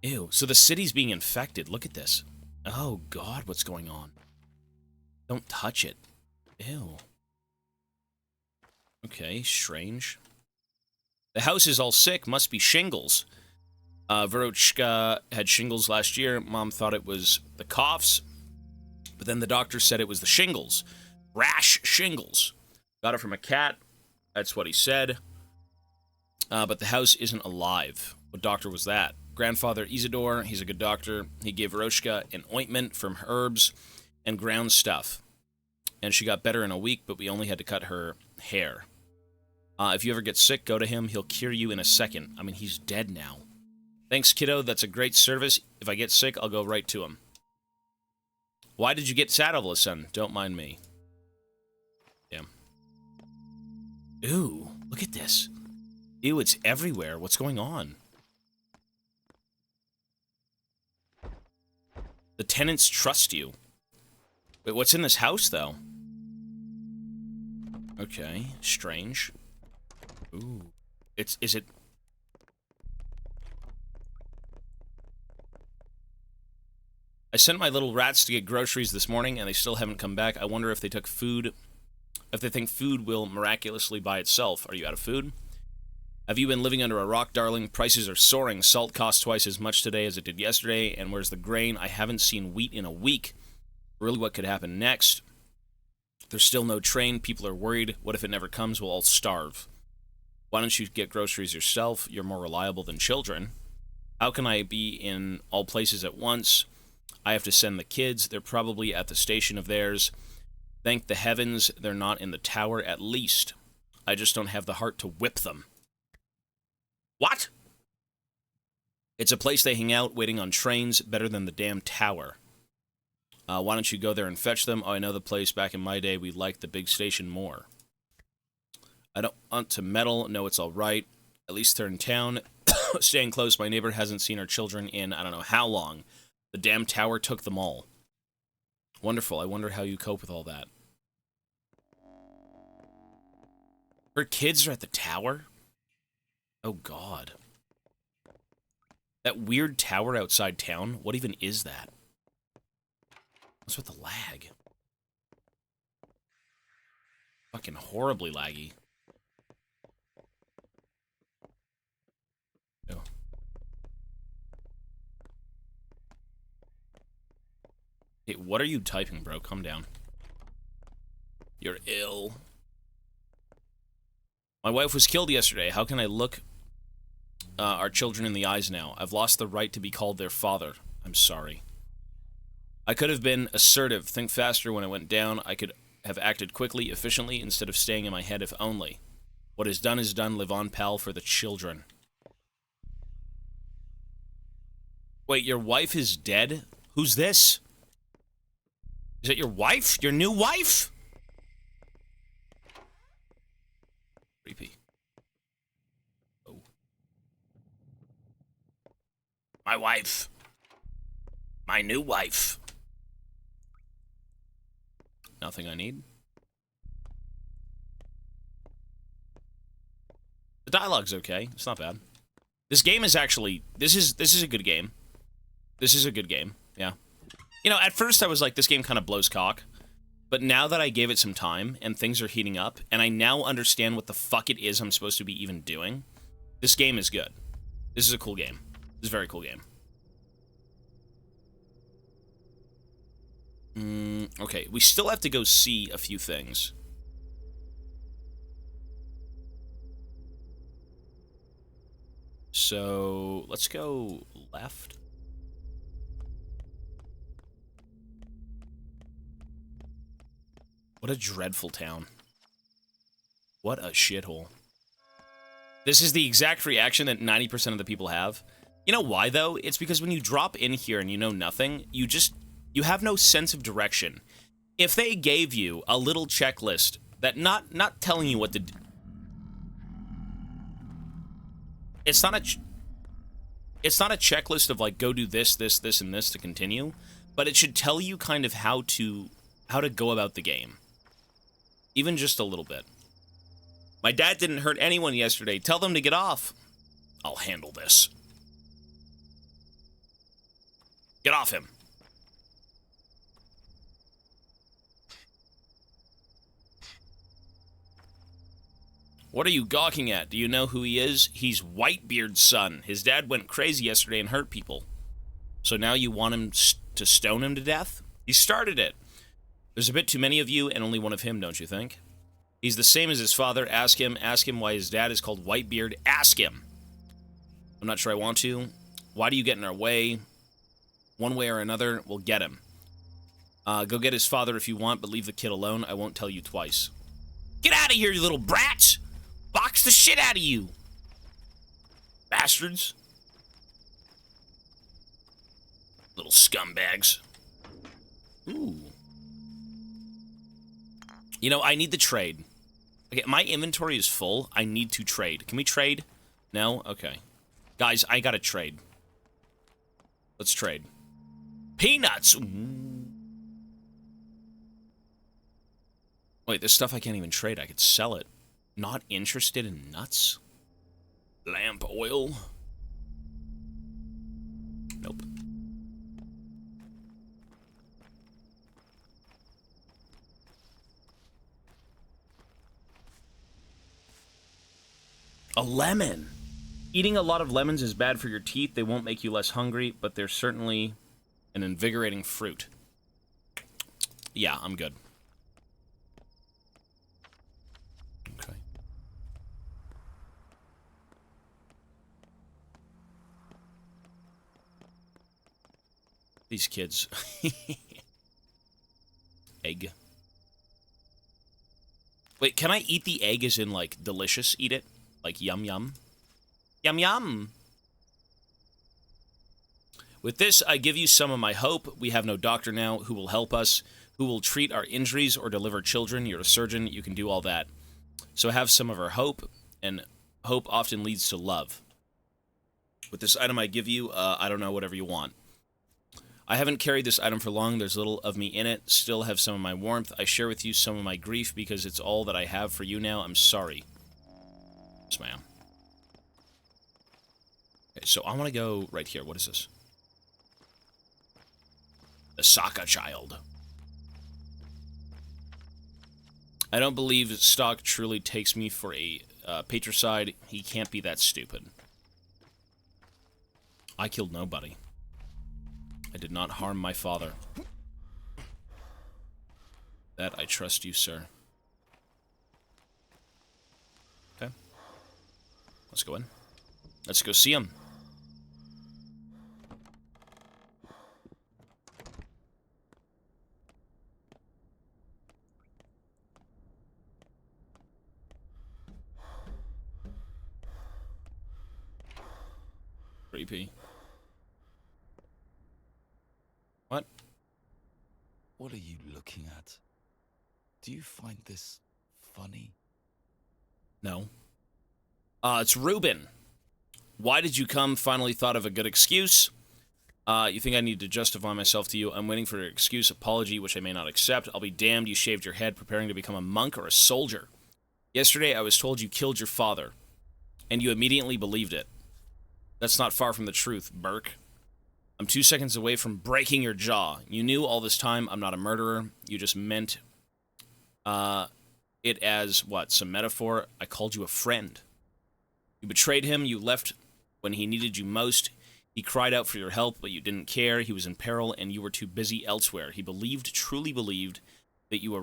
Ew, so the city's being infected. Look at this. Oh, God, what's going on? Don't touch it. Ew. Okay, strange. The house is all sick. Must be shingles. Verochka had shingles last year. Mom thought it was the coughs. But then the doctor said it was the shingles. Rash shingles. Got it from a cat. That's what he said. But the house isn't alive. What doctor was that? Grandfather Isidore. He's a good doctor. He gave Verochka an ointment from herbs and ground stuff. And she got better in a week, but we only had to cut her hair. If you ever get sick, go to him. He'll cure you in a second. I mean, he's dead now. Thanks, kiddo. That's a great service. If I get sick, I'll go right to him. Why did you get sad all of a sudden? Don't mind me. Damn. Ooh, look at this. Ew, it's everywhere. What's going on? The tenants trust you. Wait, what's in this house, though? Okay, strange. Ooh. Is it... I sent my little rats to get groceries this morning, and they still haven't come back. I wonder if they took food... If they think food will miraculously by itself. Are you out of food? Have you been living under a rock, darling? Prices are soaring. Salt costs twice as much today as it did yesterday. And where's the grain? I haven't seen wheat in a week. Really, what could happen next? There's still no train. People are worried. What if it never comes? We'll all starve. Why don't you get groceries yourself? You're more reliable than children. How can I be in all places at once? I have to send the kids. They're probably at the station of theirs. Thank the heavens they're not in the tower at least. I just don't have the heart to whip them. What? It's a place they hang out, waiting on trains, better than the damn tower. Why don't you go there and fetch them? Oh, I know the place. Back in my day, we liked the big station more. I don't want to meddle. No, it's all right. At least they're in town. Staying close. My neighbor hasn't seen her children in I don't know how long. The damn tower took them all. Wonderful. I wonder how you cope with all that. Her kids are at the tower? Oh, God. That weird tower outside town? What even is that? What's with the lag? Fucking horribly laggy. Oh. Hey, what are you typing, bro? Calm down. You're ill. My wife was killed yesterday. How can I look our children in the eyes now? I've lost the right to be called their father. I'm sorry. I could have been assertive. Think faster when it went down. I could have acted quickly, efficiently, instead of staying in my head if only. What is done is done. Live on, pal, for the children. Wait, your wife is dead? Who's this? Is it your wife? Your new wife? Creepy. Oh. My wife. My new wife. Nothing I need. The dialogue's okay. It's not bad. This game is actually... This is a good game. This is a good game. Yeah. You know, at first I was like, this game kind of blows cock. But now that I gave it some time, and things are heating up, and I now understand what the fuck it is I'm supposed to be even doing, this game is good. This is a cool game. This is a very cool game. Okay, we still have to go see a few things. So, let's go left. What a dreadful town. What a shithole. This is the exact reaction that 90% of the people have. You know why, though? It's because when you drop in here and you know nothing, you have no sense of direction. If they gave you a little checklist that not telling you what to do. It's not a checklist of like, go do this, this, this, and this to continue, but it should tell you kind of how to go about the game. Even just a little bit. My dad didn't hurt anyone yesterday. Tell them to get off. I'll handle this. Get off him. What are you gawking at? Do you know who he is? He's Whitebeard's son. His dad went crazy yesterday and hurt people. So now you want him to stone him to death? He started it. There's a bit too many of you and only one of him, don't you think? He's the same as his father. Ask him why his dad is called Whitebeard. Ask him. I'm not sure I want to. Why do you get in our way? One way or another, we'll get him. Go get his father if you want, but leave the kid alone. I won't tell you twice. Get out of here, you little brats! Box the shit out of you! Bastards. Little scumbags. Ooh. You know, I need the trade. Okay, my inventory is full. I need to trade. Can we trade? No? Okay. Guys, I gotta trade. Let's trade. Peanuts! Ooh. Wait, this stuff I can't even trade. I could sell it. Not interested in nuts? Lamp oil? Nope. A lemon! Eating a lot of lemons is bad for your teeth. They won't make you less hungry, but they're certainly an invigorating fruit. Yeah, I'm good. Okay. These kids. Egg. Wait, can I eat the egg as in, like, delicious? Eat it? Like, yum yum? Yum yum! With this, I give you some of my hope. We have no doctor now who will help us, who will treat our injuries or deliver children. You're a surgeon. You can do all that. So have some of our hope, and hope often leads to love. With this item I give you, I don't know, whatever you want. I haven't carried this item for long. There's little of me in it. Still have some of my warmth. I share with you some of my grief because it's all that I have for you now. I'm sorry. Yes, ma'am. Okay, so I want to go right here. What is this? The Sokka child. I don't believe Stock truly takes me for a patricide. He can't be that stupid. I killed nobody. I did not harm my father. That I trust you, sir. Okay. Let's go in. Let's go see him. Creepy. What?
What are you looking at? Do you find this funny?
No. It's Ruben. Why did you come? Finally thought of a good excuse. You think I need to justify myself to you? I'm waiting for your excuse, apology, which I may not accept. I'll be damned you shaved your head preparing to become a monk or a soldier. Yesterday I was told you killed your father, and you immediately believed it. That's not far from the truth, Burke. I'm 2 seconds away from breaking your jaw. You knew all this time I'm not a murderer. You just meant it as, what, some metaphor? I called you a friend. You betrayed him. You left when he needed you most. He cried out for your help, but you didn't care. He was in peril, and you were too busy elsewhere. He believed, truly believed, that your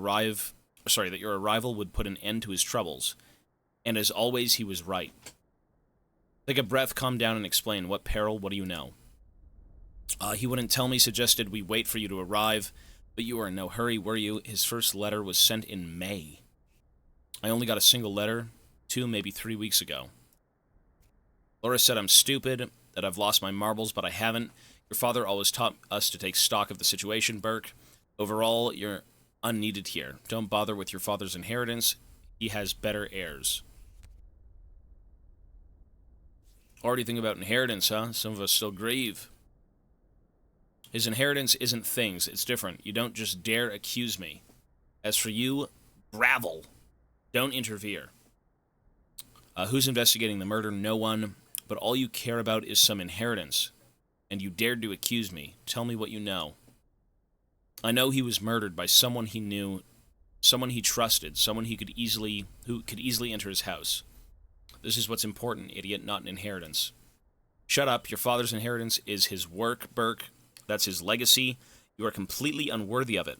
arrival would put an end to his troubles. And as always, he was right. Take a breath, calm down, and explain. What peril? What do you know? He wouldn't tell me, suggested we wait for you to arrive, but you were in no hurry, were you? His first letter was sent in May. I only got a single letter, 2, maybe 3 weeks ago. Laura said I'm stupid, that I've lost my marbles, but I haven't. Your father always taught us to take stock of the situation, Burke. Overall, you're unneeded here. Don't bother with your father's inheritance. He has better heirs. Already think about inheritance, huh? Some of us still grieve. His inheritance isn't things. It's different. You don't just dare accuse me. As for you, gravel. Don't interfere. Who's investigating the murder? No one. But all you care about is some inheritance. And you dared to accuse me. Tell me what you know. I know he was murdered by someone he knew, someone he trusted, someone who could easily enter his house. This is what's important, idiot, not an inheritance. Shut up. Your father's inheritance is his work, Burke. That's his legacy. You are completely unworthy of it.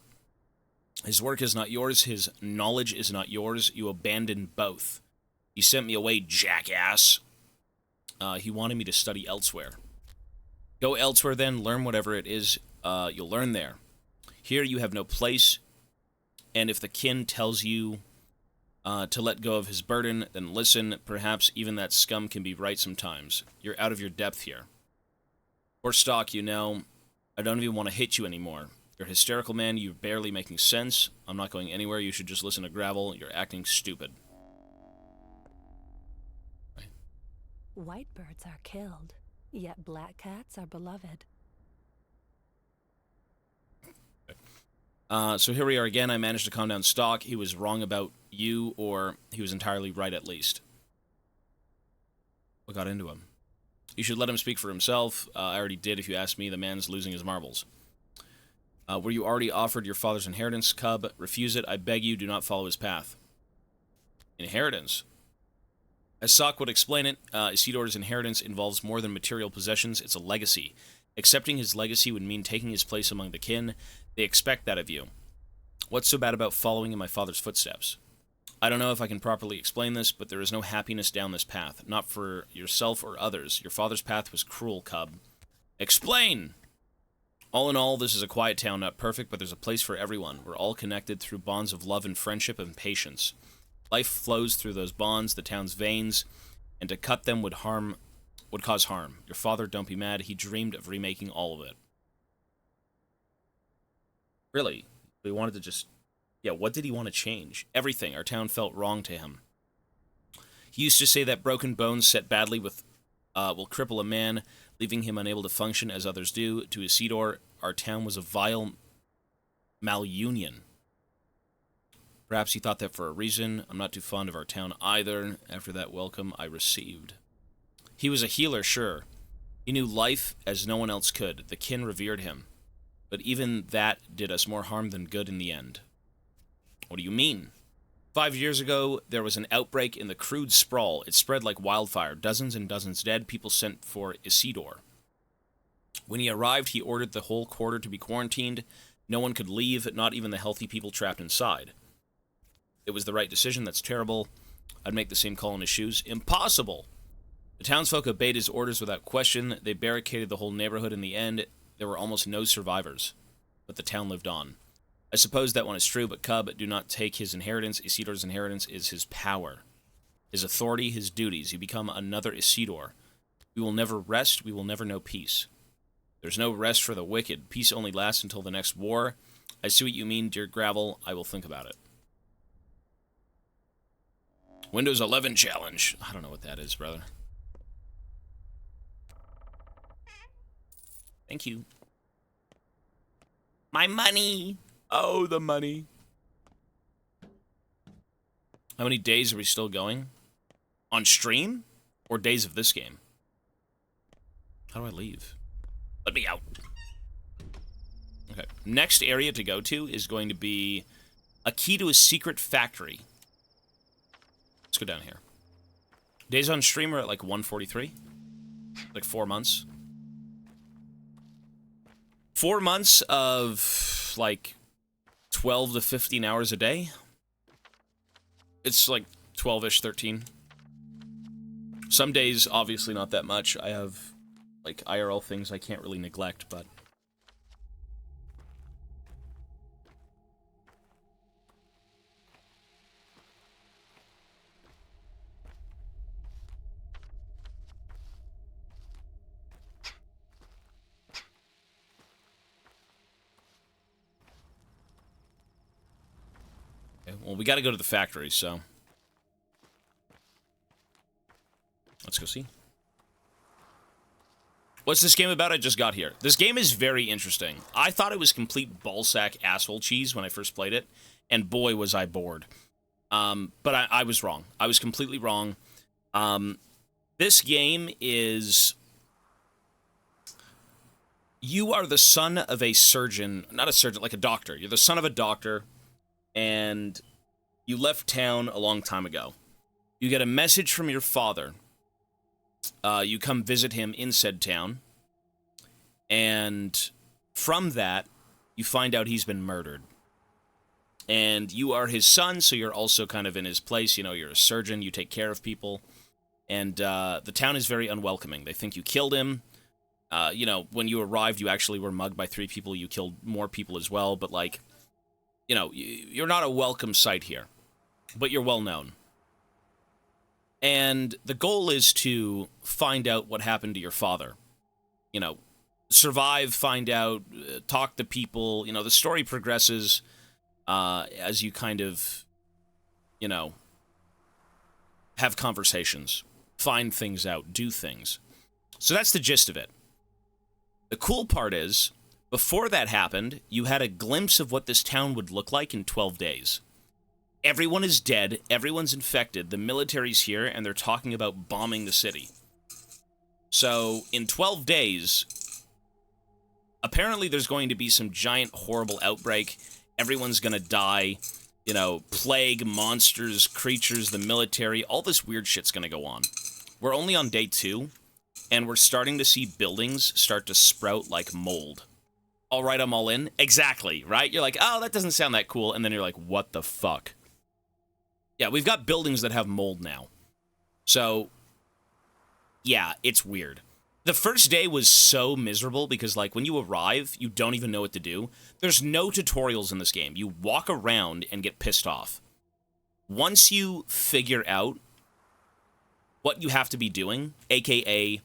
His work is not yours. His knowledge is not yours. You abandoned both. He sent me away, jackass. He wanted me to study elsewhere. Go elsewhere then. Learn whatever it is you'll learn there. Here you have no place. And if the kin tells you to let go of his burden, then listen. Perhaps even that scum can be right sometimes. You're out of your depth here. Poor Stock, you know. I don't even want to hit you anymore. You're hysterical, man. You're barely making sense. I'm not going anywhere. You should just listen to Gravel. You're acting stupid. Right.
White birds are killed, yet black cats are beloved.
So here we are again. I managed to calm down Stock. He was wrong about you, or he was entirely right at least. What got into him? You should let him speak for himself. I already did. If you ask me, the man's losing his marbles. Were you already offered your father's inheritance, Cub? Refuse it. I beg you, do not follow his path. Inheritance? As Sock would explain it, Isidor's inheritance involves more than material possessions. It's a legacy. Accepting his legacy would mean taking his place among the kin. They expect that of you. What's so bad about following in my father's footsteps? I don't know if I can properly explain this, but there is no happiness down this path. Not for yourself or others. Your father's path was cruel, Cub. Explain! All in all, this is a quiet town, not perfect, but there's a place for everyone. We're all connected through bonds of love and friendship and patience. Life flows through those bonds, the town's veins, and to cut them would cause harm. Your father, don't be mad, he dreamed of remaking all of it. Really? He wanted to just... Yeah, what did he want to change? Everything. Our town felt wrong to him. He used to say that broken bones set badly with will cripple a man, leaving him unable to function as others do. To Isidore, our town was a vile malunion. Perhaps he thought that for a reason. I'm not too fond of our town either, after that welcome I received. He was a healer, sure. He knew life as no one else could. The kin revered him. But even that did us more harm than good in the end. What do you mean? 5 years ago, there was an outbreak in the crude sprawl. It spread like wildfire. Dozens and dozens dead. People sent for Isidore. When he arrived, he ordered the whole quarter to be quarantined. No one could leave, not even the healthy people trapped inside. It was the right decision. That's terrible. I'd make the same call in his shoes. Impossible! The townsfolk obeyed his orders without question. They barricaded the whole neighborhood. In the end, there were almost no survivors. But the town lived on. I suppose that one is true, but Cub, do not take his inheritance. Isidor's inheritance is his power, his authority, his duties. You become another Isidore. We will never rest. We will never know peace. There's no rest for the wicked. Peace only lasts until the next war. I see what you mean, dear Gravel. I will think about it. Windows 11 challenge. I don't know what that is, brother. Thank you. My money! Oh, the money. How many days are we still going? On stream? Or days of this game? How do I leave? Let me out. Okay. Next area to go to is going to be a key to a secret factory. Let's go down here. Days on stream are at like 143. Like 4 months. 4 months of like 12 to 15 hours a day. It's like 12-ish, 13. Some days, obviously not that much. I have like IRL things I can't really neglect, but... Well, we got to go to the factory, so... Let's go see. What's this game about? I just got here. This game is very interesting. I thought it was complete ballsack asshole cheese when I first played it, and boy was I bored. But I was wrong. I was completely wrong. This game is... You are the son of a surgeon, not a surgeon, like a doctor. You're the son of a doctor, and you left town a long time ago. You get a message from your father. You come visit him in said town, and from that, you find out he's been murdered. And you are his son, so you're also kind of in his place. You know, you're a surgeon, you take care of people, and the town is very unwelcoming. They think you killed him. You know, when you arrived, you actually were mugged by 3 people. You killed more people as well, but, like, you know, you're not a welcome sight here, but you're well known. And the goal is to find out what happened to your father. You know, survive, find out, talk to people. You know, the story progresses as you kind of, you know, have conversations, find things out, do things. So that's the gist of it. The cool part is, Before that happened, you had a glimpse of what this town would look like in 12 days. Everyone is dead, everyone's infected, the military's here, and they're talking about bombing the city. So, in 12 days, apparently there's going to be some giant, horrible outbreak. Everyone's gonna die. You know, plague, monsters, creatures, the military, all this weird shit's gonna go on. We're only on day 2, and we're starting to see buildings start to sprout like mold. All right, I'm all in. Exactly, right? You're like, oh, that doesn't sound that cool. And then you're like, what the fuck? Yeah, we've got buildings that have mold now. So, yeah, it's weird. The first day was so miserable because, like, when you arrive, you don't even know what to do. There's no tutorials in this game. You walk around and get pissed off. Once you figure out what you have to be doing, aka,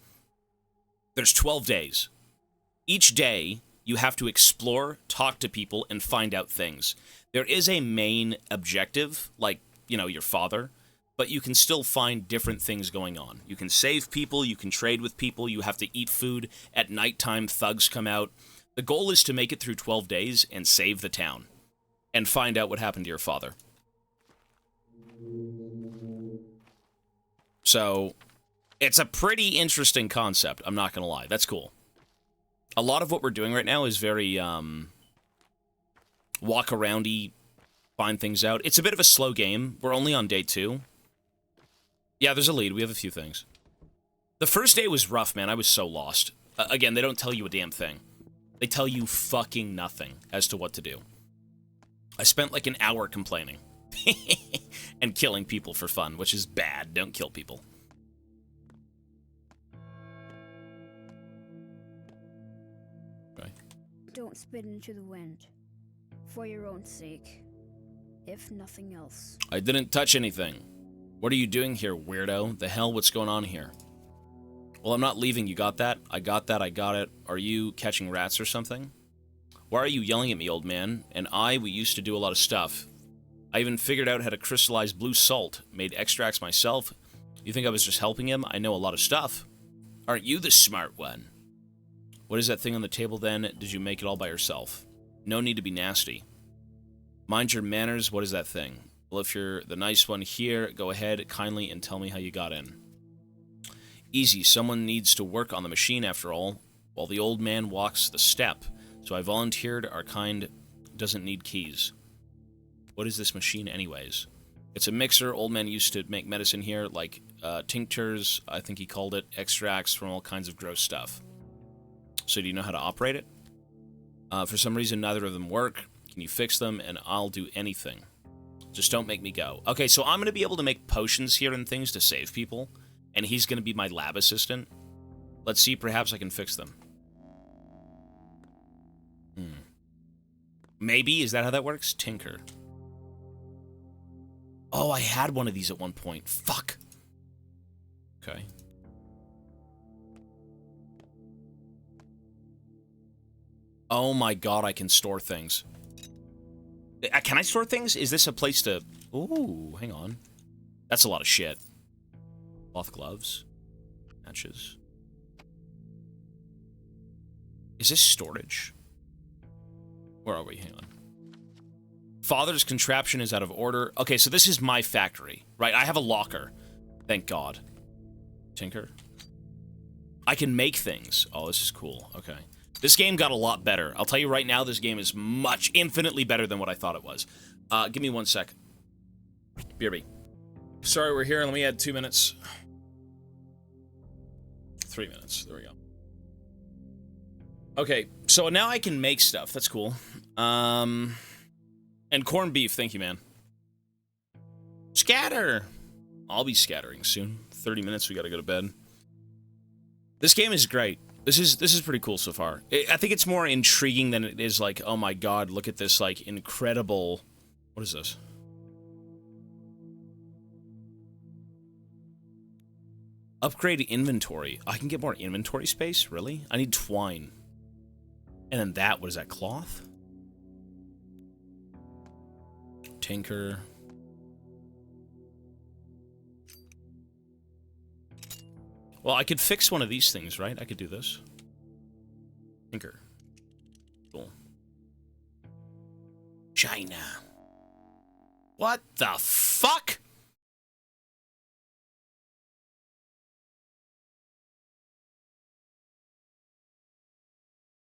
there's 12 days. Each day, you have to explore, talk to people, and find out things. There is a main objective, like, you know, your father, but you can still find different things going on. You can save people, you can trade with people, you have to eat food. At nighttime, thugs come out. The goal is to make it through 12 days and save the town. And find out what happened to your father. So, it's a pretty interesting concept, I'm not gonna lie. That's cool. A lot of what we're doing right now is very, walk-aroundy, find things out. It's a bit of a slow game. We're only on day 2. Yeah, there's a lead. We have a few things. The first day was rough, man. I was so lost. Again, they don't tell you a damn thing. They tell you fucking nothing as to what to do. I spent like an hour complaining. And killing people for fun, which is bad. Don't kill people. Okay.
Don't spit into the wind. For your own sake. If nothing else.
I didn't touch anything. What are you doing here, weirdo? The hell, what's going on here? Well, I'm not leaving, you got that? I got that, I got it. Are you catching rats or something? Why are you yelling at me, old man? And we used to do a lot of stuff. I even figured out how to crystallize blue salt, made extracts myself. You think I was just helping him? I know a lot of stuff. Aren't you the smart one? What is that thing on the table then? Did you make it all by yourself? No need to be nasty. Mind your manners, what is that thing? Well, if you're the nice one here, go ahead kindly and tell me how you got in. Easy, someone needs to work on the machine after all, while the old man walks the step. So I volunteered, our kind doesn't need keys. What is this machine anyways? It's a mixer, old man used to make medicine here, like tinctures, I think he called it, extracts from all kinds of gross stuff. So do you know how to operate it? For some reason, neither of them work. Can you fix them? And I'll do anything. Just don't make me go. Okay, so I'm going to be able to make potions here and things to save people. And he's going to be my lab assistant. Let's see, perhaps I can fix them. Maybe? Is that how that works? Tinker. Oh, I had one of these at one point. Fuck. Okay. Oh my god, I can store things. Can I store things? Is this a place to... Ooh, hang on. That's a lot of shit. Cloth gloves. Matches. Is this storage? Where are we? Hang on. Father's contraption is out of order. Okay, so this is my factory, right? I have a locker. Thank God. Tinker. I can make things. Oh, this is cool. Okay. This game got a lot better. I'll tell you right now, this game is infinitely better than what I thought it was. Give me 1 sec. BRB. Sorry, we're here. Let me add 2 minutes. 3 minutes. There we go. Okay, so now I can make stuff. That's cool. And corned beef. Thank you, man. Scatter! I'll be scattering soon. 30 minutes, we gotta go to bed. This game is great. This is pretty cool so far. I think it's more intriguing than it is like, oh my god, look at this, like, incredible... What is this? Upgrade inventory. I can get more inventory space? Really? I need twine. And then that, what is that, cloth? Tinker. Well, I could fix one of these things, right? I could do this. Tinker. China. What the fuck?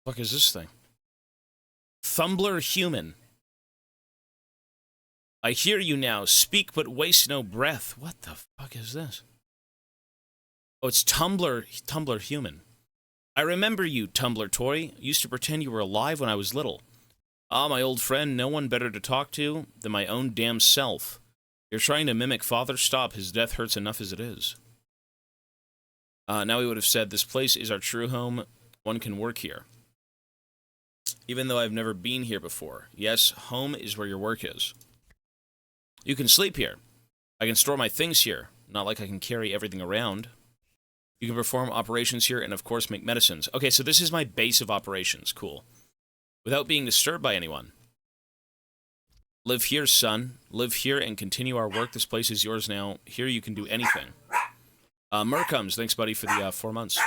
Fuck is this thing? Thumbler human. I hear you now. Speak but waste no breath. What the fuck is this? Oh, it's Tumblr human. I remember you, Tumblr toy. Used to pretend you were alive when I was little. Ah, my old friend, no one better to talk to than my own damn self. You're trying to mimic Father? Stop. His death hurts enough as it is. Now he would have said, this place is our true home. One can work here. Even though I've never been here before. Yes, home is where your work is. You can sleep here. I can store my things here. Not like I can carry everything around. You can perform operations here and, of course, make medicines. Okay, so this is my base of operations. Cool. Without being disturbed by anyone. Live here, son. Live here and continue our work. This place is yours now. Here you can do anything. Mercoms, thanks, buddy, for the 4 months.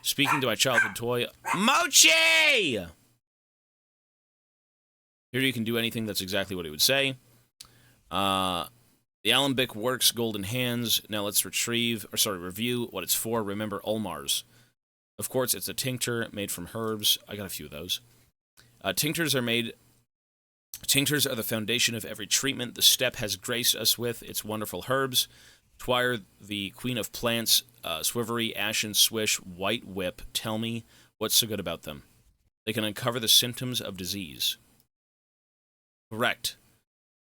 Speaking to my childhood toy, Mochi! Here you can do anything. That's exactly what he would say. The Alembic works, golden hands. Now let's review what it's for. Remember Ulmar's. Of course, it's a tincture made from herbs. I got a few of those. Tinctures are the foundation of every treatment the steppe has graced us with. Its wonderful herbs. Twire, the queen of plants, Swivery, Ashen, Swish, White Whip. Tell me, what's so good about them? They can uncover the symptoms of disease. Correct.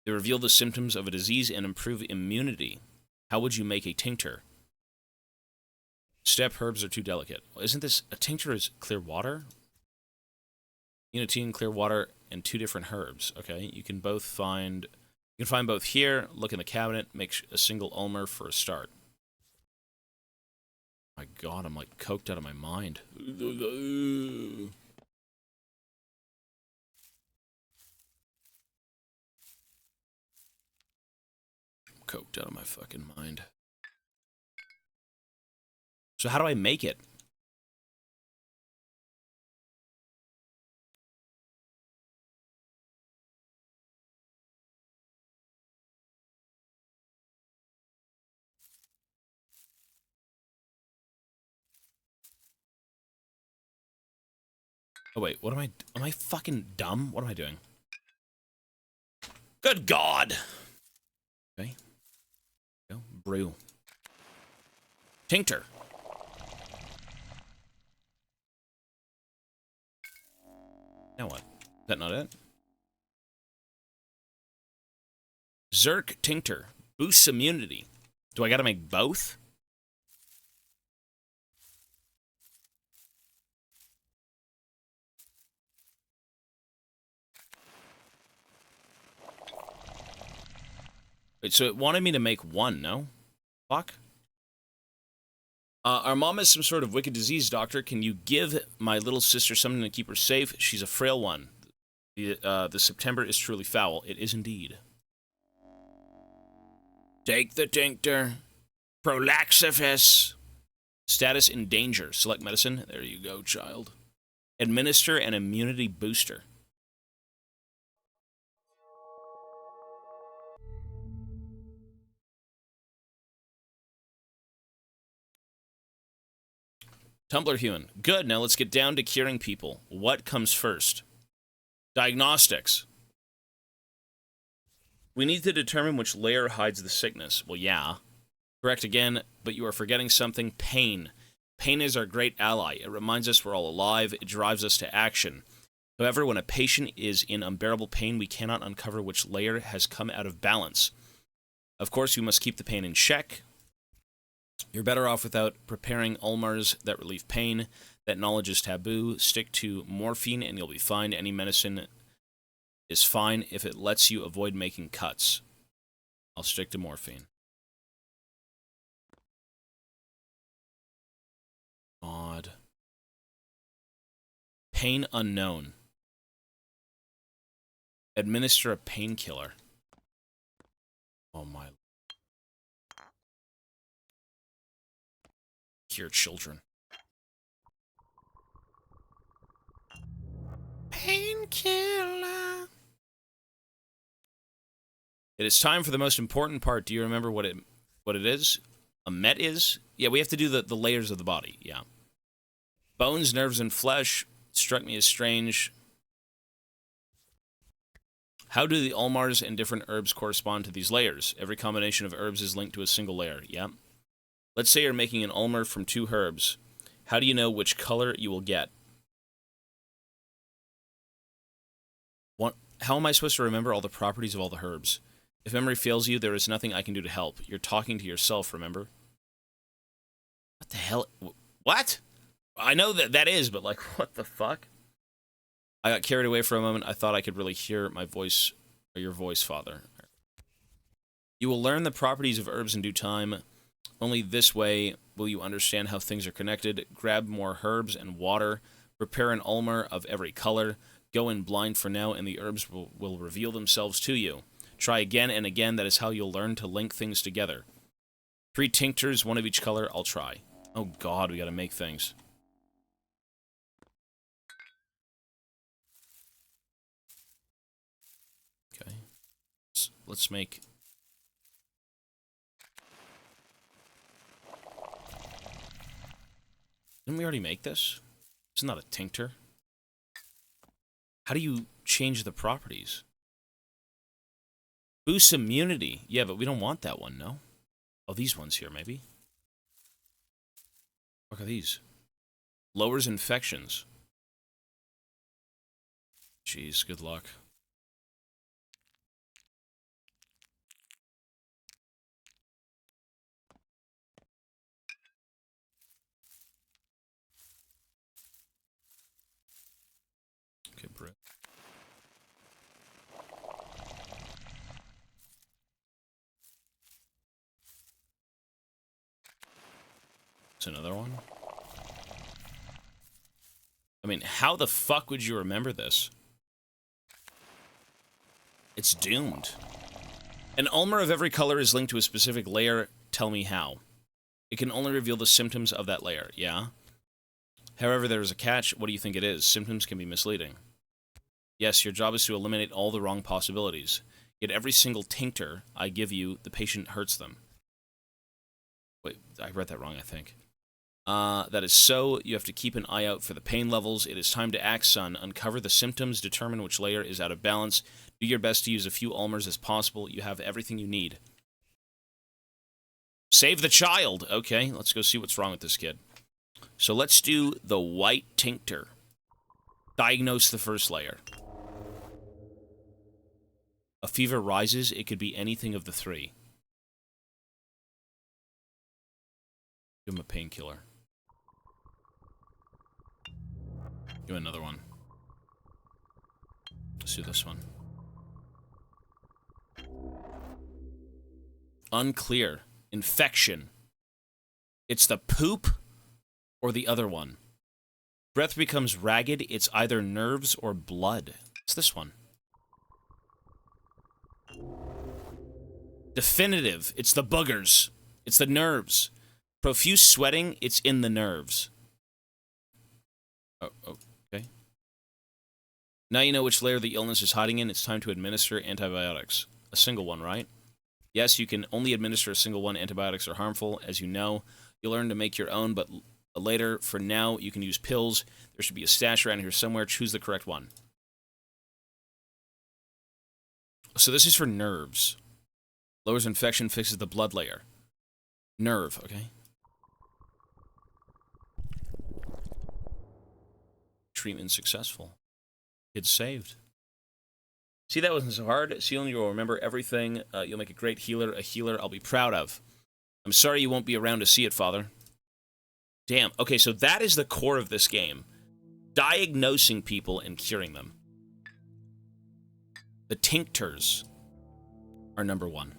They reveal the symptoms of a disease and improve immunity. How would you make a tincture? Steppe herbs are too delicate. Isn't this... A tincture is clear water? Unity and clear water and 2 different herbs. Okay, you can find both here. Look in the cabinet. Make a single Ulmer for a start. My God, I'm like coked out of my mind. Coked out of my fucking mind. So how do I make it? Oh wait, what am I fucking dumb? What am I doing? Good God! Okay. Go. Brew. Tincture. Now what? Is that not it? Zerk Tincture. Boosts immunity. Do I gotta make both? Wait, so it wanted me to make one, no? Fuck. Our mom has some sort of wicked disease, doctor. Can you give my little sister something to keep her safe? She's a frail one. The September is truly foul. It is indeed. Take the tincture. Prolaxifus. Status in danger. Select medicine. There you go, child. Administer an immunity booster. Tumblr human. Good, now let's get down to curing people. What comes first? Diagnostics. We need to determine which layer hides the sickness. Well, yeah. Correct again, but you are forgetting something. Pain. Pain is our great ally. It reminds us we're all alive. It drives us to action. However, when a patient is in unbearable pain, we cannot uncover which layer has come out of balance. Of course, we must keep the pain in check. You're better off without preparing Ulmars that relieve pain. That knowledge is taboo. Stick to morphine and you'll be fine. Any medicine is fine if it lets you avoid making cuts. I'll stick to morphine. Odd. Pain unknown. Administer a painkiller. Oh my. Cure children. Painkiller. It is time for the most important part. Do you remember what it is? A met is? Yeah, we have to do the layers of the body. Yeah. Bones, nerves, and flesh struck me as strange. How do the Ulmars and different herbs correspond to these layers? Every combination of herbs is linked to a single layer. Yeah. Let's say you're making an Ulmar from 2 herbs. How do you know which color you will get? How am I supposed to remember all the properties of all the herbs? If memory fails you, there is nothing I can do to help. You're talking to yourself, remember? What the hell? What? I know that is, but like, what the fuck? I got carried away for a moment. I thought I could really hear my voice, or your voice, Father. You will learn the properties of herbs in due time. Only this way will you understand how things are connected. Grab more herbs and water. Prepare an Ulmar of every color. Go in blind for now, and the herbs will reveal themselves to you. Try again and again. That is how you'll learn to link things together. 3 tinctures, 1 of each color. I'll try. Oh god, we gotta make things. Okay. Let's make... Didn't we already make this? It's not a tincture. How do you change the properties? Boosts immunity. Yeah, but we don't want that one, no? Oh, these ones here, maybe? Look at these. Lowers infections. Jeez, good luck. Okay, Brit. It's another one. I mean, how the fuck would you remember this? It's doomed. An Ulmar of every color is linked to a specific layer. Tell me how. It can only reveal the symptoms of that layer, yeah? However, there is a catch. What do you think it is? Symptoms can be misleading. Yes, your job is to eliminate all the wrong possibilities. Yet every single tincture I give you, the patient hurts them. Wait, I read that wrong, I think. That is so. You have to keep an eye out for the pain levels. It is time to act, son. Uncover the symptoms. Determine which layer is out of balance. Do your best to use a few Ulmars as possible. You have everything you need. Save the child! Okay, let's go see what's wrong with this kid. So let's do the white tincture. Diagnose the first layer. A fever rises. It could be anything of the 3. Give him a painkiller. Give him another one. Let's do this one. Unclear. Infection. It's the poop or the other one. Breath becomes ragged. It's either nerves or blood. It's this one. Definitive. It's the boogers. It's the nerves. Profuse sweating. It's in the nerves. Oh, okay. Now you know which layer the illness is hiding in. It's time to administer antibiotics. A single one, right? Yes, you can only administer a single one. Antibiotics are harmful, as you know. You'll learn to make your own, but later, for now, you can use pills. There should be a stash around here somewhere. Choose the correct one. So this is for nerves. Lowers infection, fixes the blood layer. Nerve, okay. Treatment successful. Kid saved. See, that wasn't so hard. Soon you'll remember everything. You'll make a great healer, a healer I'll be proud of. I'm sorry you won't be around to see it, Father. Damn. Okay, so that is the core of this game. Diagnosing people and curing them. The tinctures are number 1.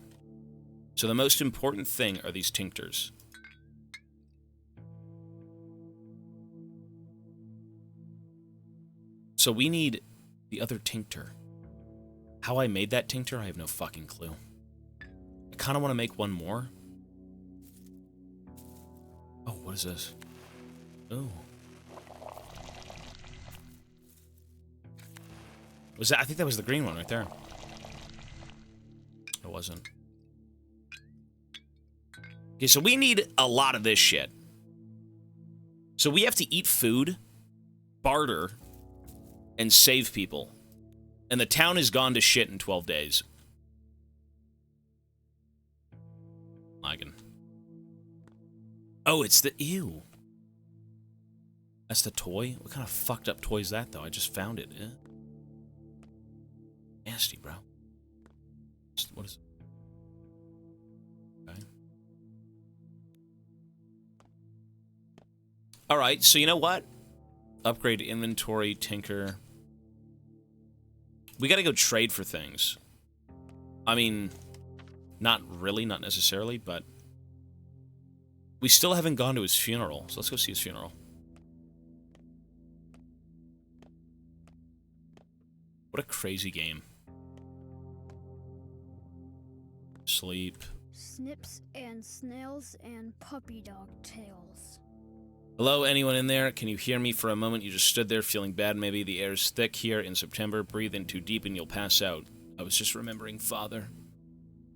So the most important thing are these tinctures. So we need the other tincture. How I made that tincture, I have no fucking clue. I kind of want to make one more. Oh, what is this? Oh. Was that? I think that was the green one right there. It wasn't. Okay, so we need a lot of this shit. So we have to eat food, barter, and save people. And the town has gone to shit in 12 days. Lagging. Oh, it's the... Ew. That's the toy? What kind of fucked up toy is that, though? I just found it. Nasty, bro. What is it? Okay. Alright, so you know what? Upgrade inventory, tinker. We gotta go trade for things. I mean, not really, not necessarily, but... We still haven't gone to his funeral, so let's go see his funeral. What a crazy game. Sleep.
Snips and snails and puppy dog tails.
Hello, anyone in there? Can you hear me for a moment? You just stood there feeling bad maybe. The air's thick here in September. Breathe in too deep and you'll pass out. I was just remembering Father.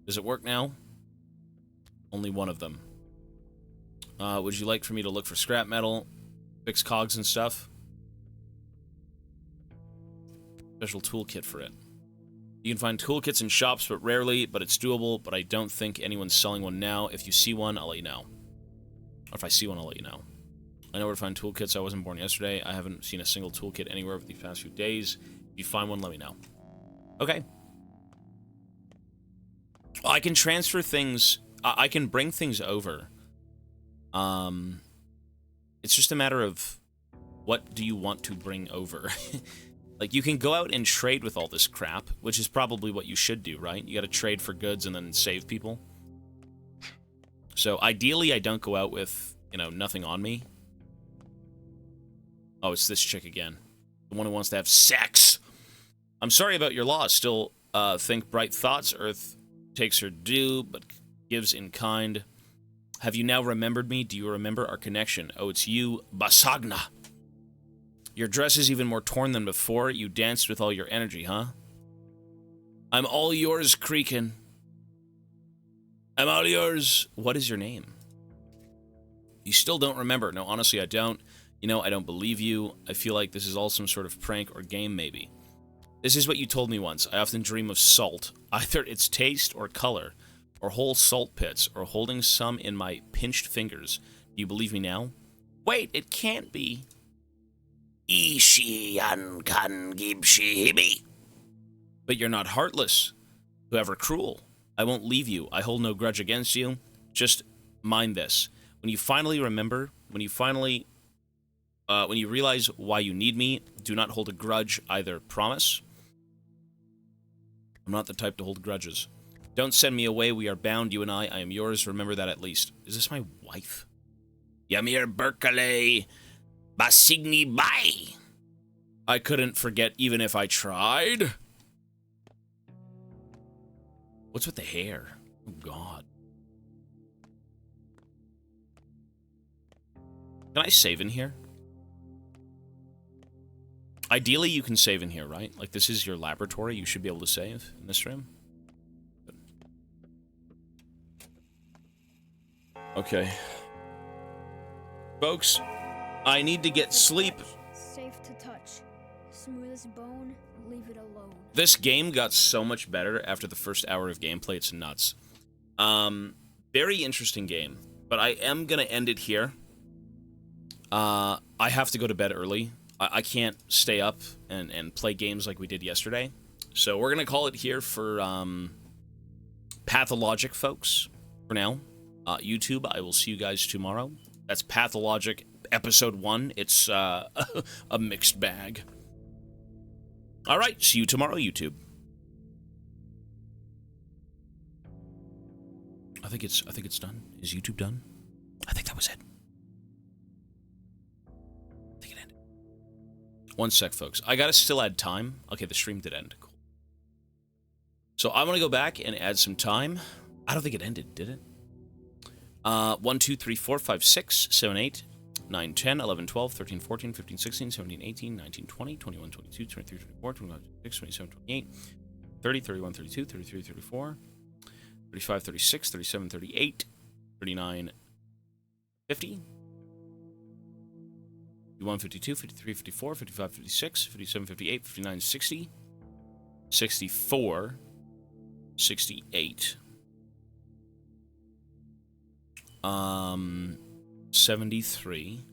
Does it work now? Only one of them. Would you like for me to look for scrap metal? Fix cogs and stuff? Special toolkit for it. You can find toolkits in shops, but rarely, but it's doable, but I don't think anyone's selling one now. If you see one, I'll let you know. Or if I see one, I'll let you know. I know where to find toolkits. I wasn't born yesterday. I haven't seen a single toolkit anywhere over these past few days. If you find one, let me know. Okay. I can transfer things. I can bring things over. It's just a matter of what do you want to bring over. Like, you can go out and trade with all this crap, which is probably what you should do, right? You gotta trade for goods and then save people. So, ideally, I don't go out with, you know, nothing on me. Oh, it's this chick again. The one who wants to have sex. I'm sorry about your loss. Still, think bright thoughts. Earth takes her due, but gives in kind. Have you now remembered me? Do you remember our connection? Oh, it's you, Basagna. Your dress is even more torn than before. You danced with all your energy, huh? I'm all yours, Creakin. I'm all yours. What is your name? You still don't remember. No, honestly, I don't. You know, I don't believe you. I feel like this is all some sort of prank or game, maybe. This is what you told me once. I often dream of salt. Either its taste or color, or whole salt pits, or holding some in my pinched fingers. Do you believe me now? Wait, it can't be. Ishian kan gibshihibi. But you're not heartless. Whoever cruel. I won't leave you. I hold no grudge against you. Just mind this. When you finally remember, when you realize why you need me, do not hold a grudge either. Promise? I'm not the type to hold grudges. Don't send me away. We are bound, you and I. I am yours. Remember that at least. Is this my wife? Yamir Berkele Basigni Bai. I couldn't forget even if I tried. What's with the hair? Oh, God. Can I save in here? Ideally, you can save in here, right? Like, this is your laboratory. You should be able to save in this room. Okay. Folks, I need to get sleep.
Safe to touch. Smooth as bone, leave it alone.
This game got so much better after the first hour of gameplay. It's nuts. Very interesting game. But I am going to end it here. I have to go to bed early. I can't stay up and play games like we did yesterday. So we're going to call it here for Pathologic, folks, for now. YouTube, I will see you guys tomorrow. That's Pathologic Episode 1. It's a mixed bag. All right, see you tomorrow, YouTube. I think it's done. Is YouTube done? I think that was it. I think it ended. One sec, folks. I gotta still add time. Okay, the stream did end. Cool. So I'm gonna go back and add some time. I don't think it ended, did it? 1, 2, 3, 4, 5, 6, 7, 8, 9, 10, 11, 12, 13, 14, 15, 16, 17, 18, 19, 20, 21, 22, 23, 24, 25, 26, 27, 28, 30, 31, 32, 33, 34, 35, 36, 37, 38, 39, 50. 51, 52, 53, 54, 55, 56, 57, 58, 59, 60, 64, 68. 73,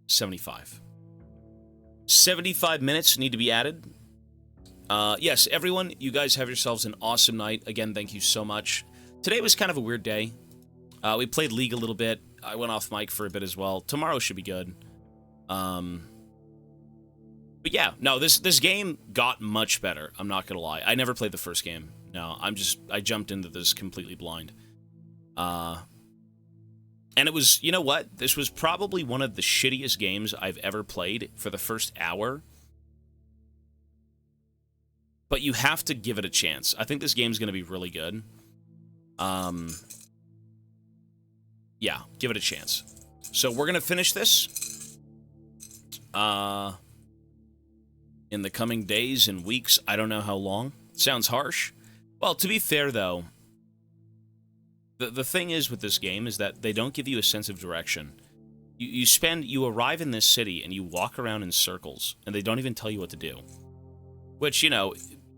75. 75 minutes need to be added. Yes, everyone, you guys have yourselves an awesome night. Again, thank you so much. Today was kind of a weird day. We played League a little bit. I went off mic for a bit as well. Tomorrow should be good. But yeah, no, this game got much better. I'm not gonna lie. I never played the first game. No, I jumped into this completely blind. And it was, you know what? This was probably one of the shittiest games I've ever played for the first hour. But you have to give it a chance. I think this game's gonna be really good. Yeah, give it a chance. So we're gonna finish this. In the coming days and weeks, I don't know how long. Sounds harsh. Well, to be fair, though, the thing is with this game is that they don't give you a sense of direction. You arrive in this city and you walk around in circles, and they don't even tell you what to do. Which, you know,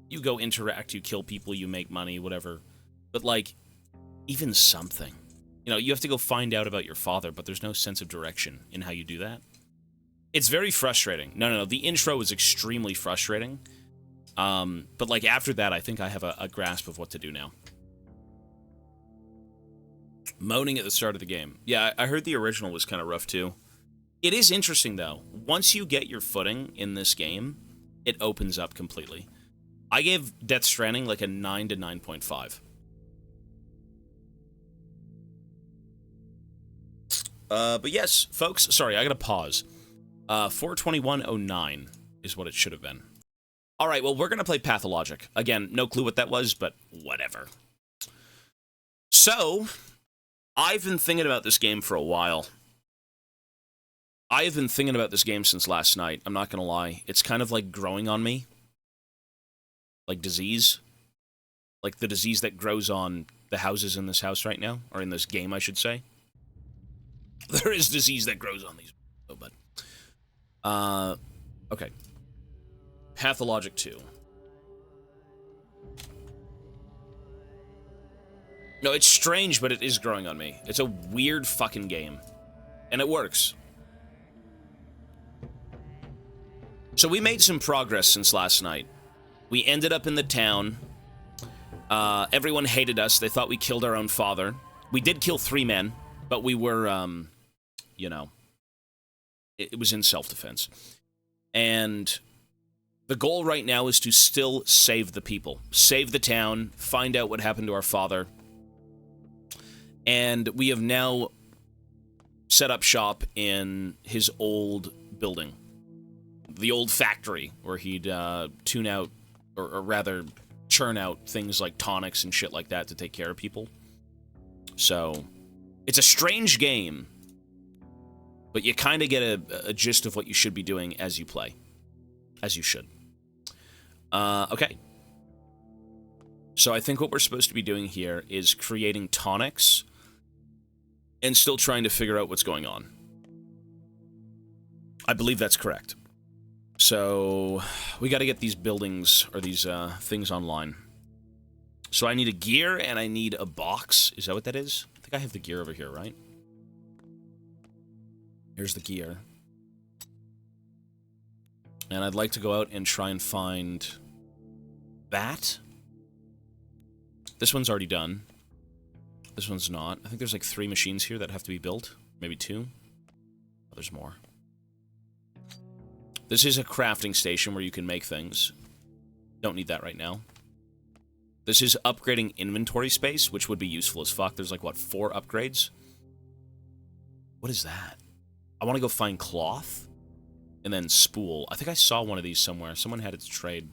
you go interact, you kill people, you make money, whatever. But, like, even something. You know, you have to go find out about your father, but there's no sense of direction in how you do that. It's very frustrating. No. The intro is extremely frustrating. But, like, after that, I think I have a grasp of what to do now. Moaning at the start of the game. Yeah, I heard the original was kind of rough, too. It is interesting, though. Once you get your footing in this game, it opens up completely. I gave Death Stranding, like, a 9 to 9.5. But yes, folks, sorry, I gotta pause. 42109 is what it should have been. Alright, well, we're gonna play Pathologic. Again, no clue what that was, but whatever. So, I've been thinking about this game for a while. I have been thinking about this game since last night, I'm not gonna lie. It's kind of like growing on me. Like disease. Like the disease that grows on the houses in this house right now, or in this game, I should say. There is disease that grows on these, but okay. Pathologic 2. No, it's strange, but it is growing on me. It's a weird fucking game, and it works. So we made some progress since last night. We ended up in the town. Everyone hated us. They thought we killed our own father. We did kill 3 men, but we were, you know, it was in self-defense. And the goal right now is to still save the people. Save the town, find out what happened to our father. And we have now set up shop in his old building. The old factory, where he'd tune out, or rather, churn out things like tonics and shit like that to take care of people. So, it's a strange game, but you kind of get a gist of what you should be doing as you play. As you should. Okay. So I think what we're supposed to be doing here is creating tonics and still trying to figure out what's going on. I believe that's correct. So we got to get these buildings, or these things online. So I need a gear and I need a box. Is that what that is? I think I have the gear over here, right? Here's the gear. And I'd like to go out and try and find that. This one's already done. This one's not. I think there's like 3 machines here that have to be built. Maybe 2. Oh, there's more. This is a crafting station where you can make things. Don't need that right now. This is upgrading inventory space, which would be useful as fuck. There's like, what, 4 upgrades? What is that? I want to go find cloth. And then spool. I think I saw one of these somewhere. Someone had it to trade.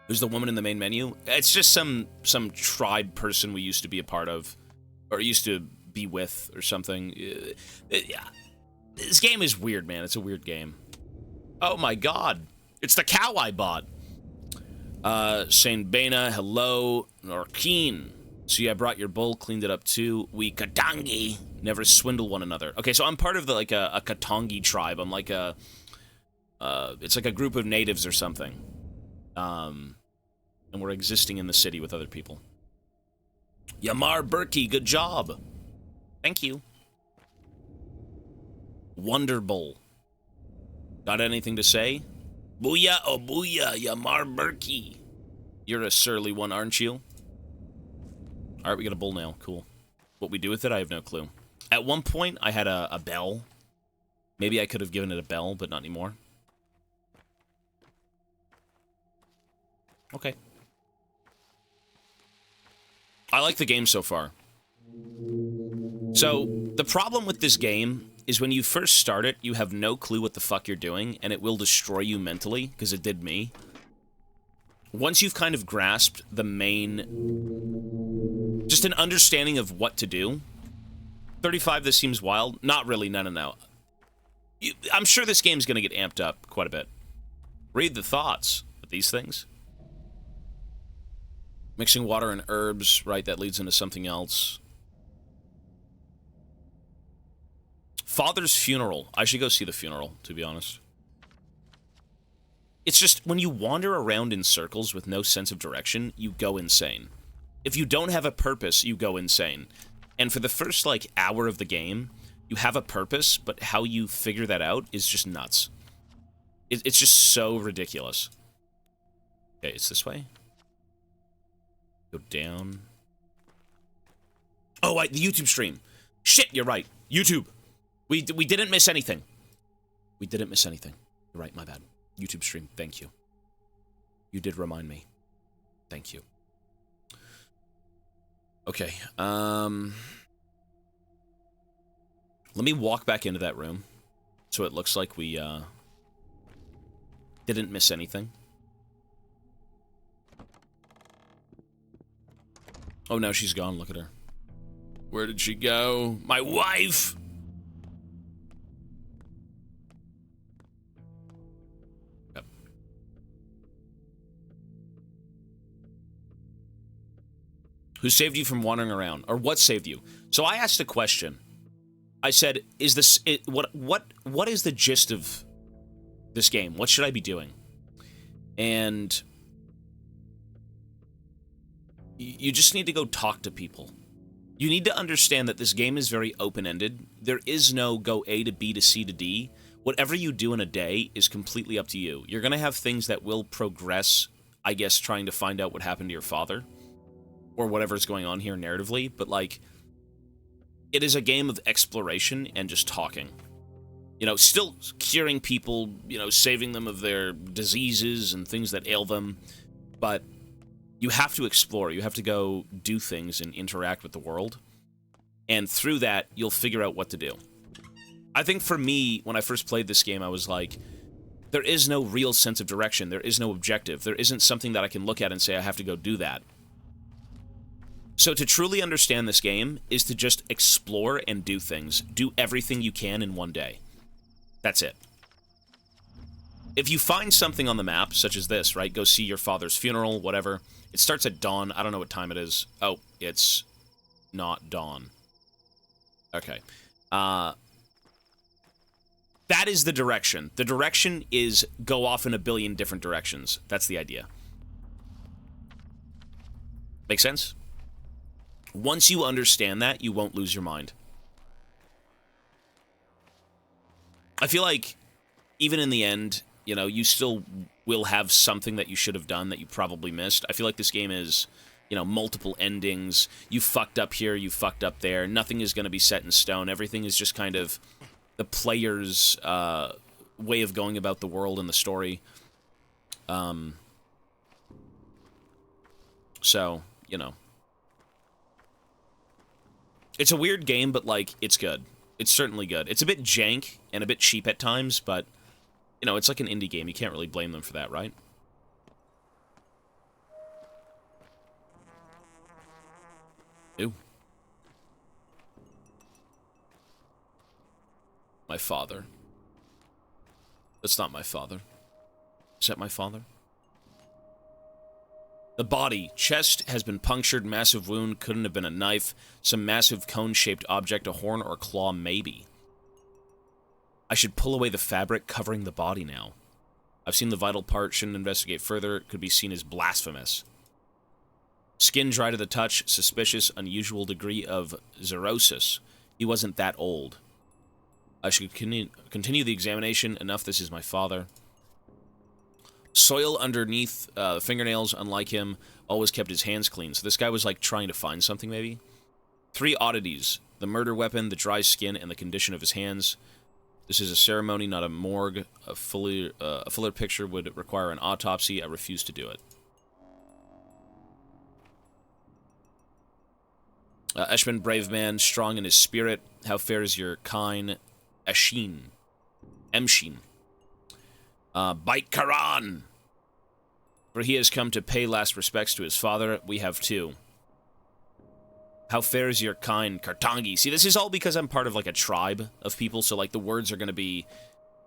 Who's the woman in the main menu? It's just some tribe person we used to be a part of. Or used to be with, or something. Yeah. This game is weird, man. It's a weird game. Oh my god. It's the cow I bought. Saint Bena, hello. Norkeen. See, I brought your bull, cleaned it up too. We Katangi never swindle one another. Okay, so I'm part of the like a Katangi tribe. I'm like a it's like a group of natives or something. And we're existing in the city with other people. Yamar Berkey, good job. Thank you. Wonder Bull. Got anything to say? Booyah, oh booyah, Yamar Berkey. You're a surly one, aren't you? Alright, we got a bull now. Cool. What we do with it, I have no clue. At one point, I had a bell. Maybe I could have given it a bell, but not anymore. Okay. I like the game so far. So, the problem with this game is when you first start it, you have no clue what the fuck you're doing, and it will destroy you mentally, because it did me. Once you've kind of grasped the main... just an understanding of what to do. 35, this seems wild. Not really, no. I'm sure this game's going to get amped up quite a bit. Read the thoughts of these things. Mixing water and herbs, right, that leads into something else. Father's funeral. I should go see the funeral, to be honest. It's just, when you wander around in circles with no sense of direction, you go insane. If you don't have a purpose, you go insane. And for the first, like, hour of the game, you have a purpose, but how you figure that out is just nuts. It's just so ridiculous. Okay, it's this way. Go down. Oh, the YouTube stream. Shit, you're right. YouTube. We didn't miss anything. We didn't miss anything. You're right, my bad. YouTube stream, thank you. You did remind me. Thank you. Okay, let me walk back into that room so it looks like we, didn't miss anything. Oh, now she's gone. Look at her. Where did she go? My wife! Yep. Who saved you from wandering around? Or what saved you? So I asked a question. I said, is this... What is the gist of this game? What should I be doing? And... you just need to go talk to people. You need to understand that this game is very open-ended. There is no go A to B to C to D. Whatever you do in a day is completely up to you. You're going to have things that will progress, I guess, trying to find out what happened to your father. Or whatever's going on here narratively. But, like, it is a game of exploration and just talking. You know, still curing people, you know, saving them of their diseases and things that ail them. But... you have to explore. You have to go do things and interact with the world. And through that, you'll figure out what to do. I think for me, when I first played this game, I was like, there is no real sense of direction. There is no objective. There isn't something that I can look at and say, I have to go do that. So to truly understand this game is to just explore and do things. Do everything you can in one day. That's it. If you find something on the map, such as this, right? Go see your father's funeral, whatever. It starts at dawn. I don't know what time it is. Oh, it's not dawn. Okay. That is the direction. The direction is go off in a billion different directions. That's the idea. Make sense? Once you understand that, you won't lose your mind. I feel like, even in the end, you know, you still will have something that you should have done that you probably missed. I feel like this game is, you know, multiple endings. You fucked up here, you fucked up there. Nothing is going to be set in stone. Everything is just kind of the player's way of going about the world and the story. So, you know. It's a weird game, but, like, it's good. It's certainly good. It's a bit jank and a bit cheap at times, but... you know, it's like an indie game. You can't really blame them for that, right? Ew. My father. That's not my father. Is that my father? The body. Chest has been punctured. Massive wound. Couldn't have been a knife. Some massive cone-shaped object. A horn or claw, maybe. I should pull away the fabric covering the body now. I've seen the vital part. Shouldn't investigate further. It could be seen as blasphemous. Skin dry to the touch. Suspicious. Unusual degree of xerosis. He wasn't that old. I should continue the examination. Enough, this is my father. Soil underneath fingernails, unlike him, always kept his hands clean. So this guy was, like, trying to find something, maybe? 3 oddities. The murder weapon, the dry skin, and the condition of his hands. This is a ceremony, not a morgue. A fuller picture would require an autopsy. I refuse to do it. Eshman, brave man, strong in his spirit. How fares your kine? Eshin. Emshin. Bite Karan! For he has come to pay last respects to his father. We have too. How fares your kind Kartangi? See, this is all because I'm part of, like, a tribe of people, so, like, the words are gonna be,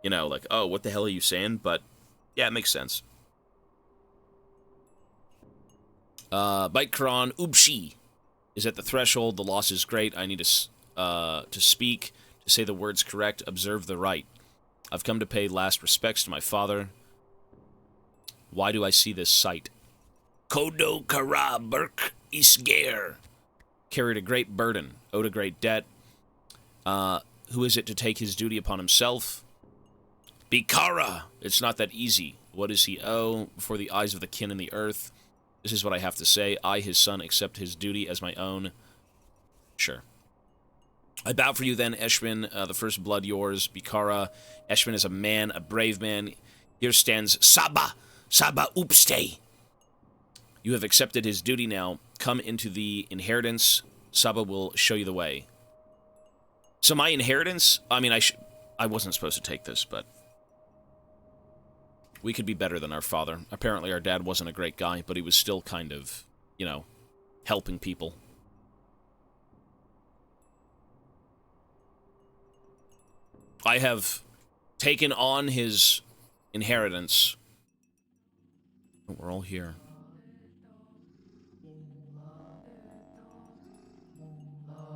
you know, like, oh, what the hell are you saying? But, yeah, it makes sense. Bite Karan Ubshi is at the threshold. The loss is great. I need to speak, to say the words correct, observe the right. I've come to pay last respects to my father. Why do I see this sight? Kodo Kara Burk Isger. Carried a great burden, owed a great debt. Who is it to take his duty upon himself? Bikara! It's not that easy. What does he owe before the eyes of the kin in the earth? This is what I have to say. I, his son, accept his duty as my own. Sure. I bow for you then, Eshman, the first blood yours. Bikara. Eshman is a man, a brave man. Here stands Saba Upste. You have accepted his duty now. Come into the inheritance. Saba will show you the way. So my inheritance, I mean, I wasn't supposed to take this, but we could be better than our father. Apparently our dad wasn't a great guy, but he was still kind of, you know, helping people. I have taken on his inheritance. We're all here.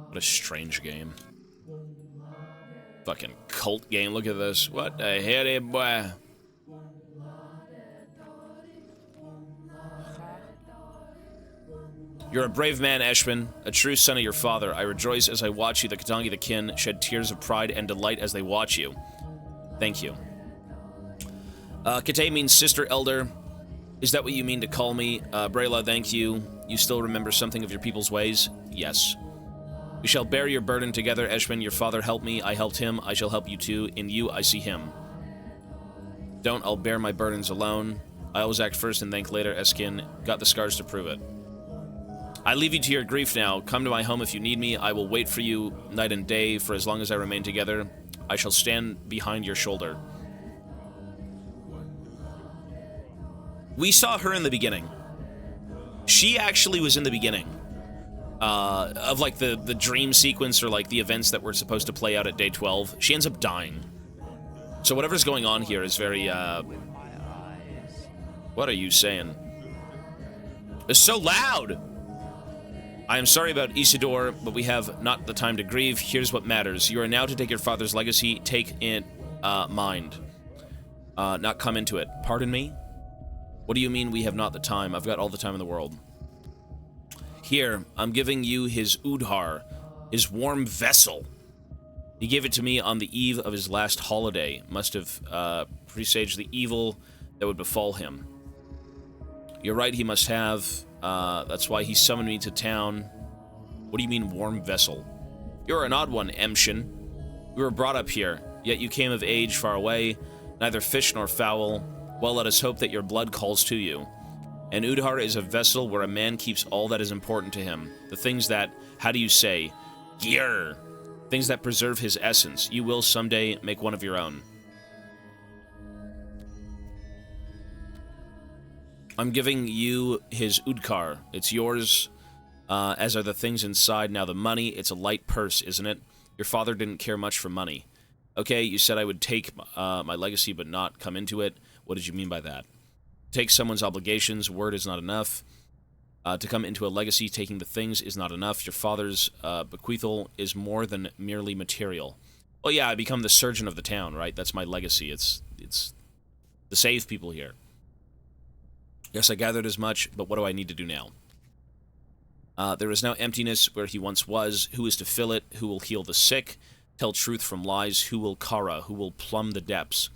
What a strange game. Fucking cult game. Look at this. What the hell, boy? You're a brave man, Eshman, a true son of your father. I rejoice as I watch you. The Katangi, the kin, shed tears of pride and delight as they watch you. Thank you. Kate means sister elder. Is that what you mean to call me? Brayla, thank you. You still remember something of your people's ways? Yes. We shall bear your burden together, Eshman. Your father helped me. I helped him. I shall help you too. In you, I see him. Don't, I'll bear my burdens alone. I always act first and thank later, Eskin. Got the scars to prove it. I leave you to your grief now. Come to my home if you need me. I will wait for you night and day. For as long as I remain together, I shall stand behind your shoulder. We saw her in the beginning. She actually was in the beginning. Of, like, the dream sequence or, like, the events that were supposed to play out at day 12. She ends up dying. So whatever's going on here is very, What are you saying? It's so loud! I am sorry about Isidore, but we have not the time to grieve. Here's what matters. You are now to take your father's legacy. Take it, mind. Not come into it. Pardon me? What do you mean we have not the time? I've got all the time in the world. Here, I'm giving you his Udhar, his warm vessel. He gave it to me on the eve of his last holiday. Must have presaged the evil that would befall him. You're right, he must have. That's why he summoned me to town. What do you mean, warm vessel? You're an odd one, Emshin. We were brought up here, yet you came of age far away, neither fish nor fowl. Well, let us hope that your blood calls to you. An Udhar is a vessel where a man keeps all that is important to him. The things that, how do you say, Gyr. Things that preserve his essence. You will someday make one of your own. I'm giving you his Udkar. It's yours, as are the things inside. Now the money, it's a light purse, isn't it? Your father didn't care much for money. Okay, you said I would take my legacy but not come into it. What did you mean by that? Take someone's obligations, word is not enough. To come into a legacy, taking the things is not enough. Your father's bequeathal is more than merely material. Well, yeah, I become the surgeon of the town, right? That's my legacy. It's to save people here. Yes, I gathered as much, but what do I need to do now? There is now emptiness where he once was. Who is to fill it? Who will heal the sick? Tell truth from lies? Who will kara? Who will plumb the depths?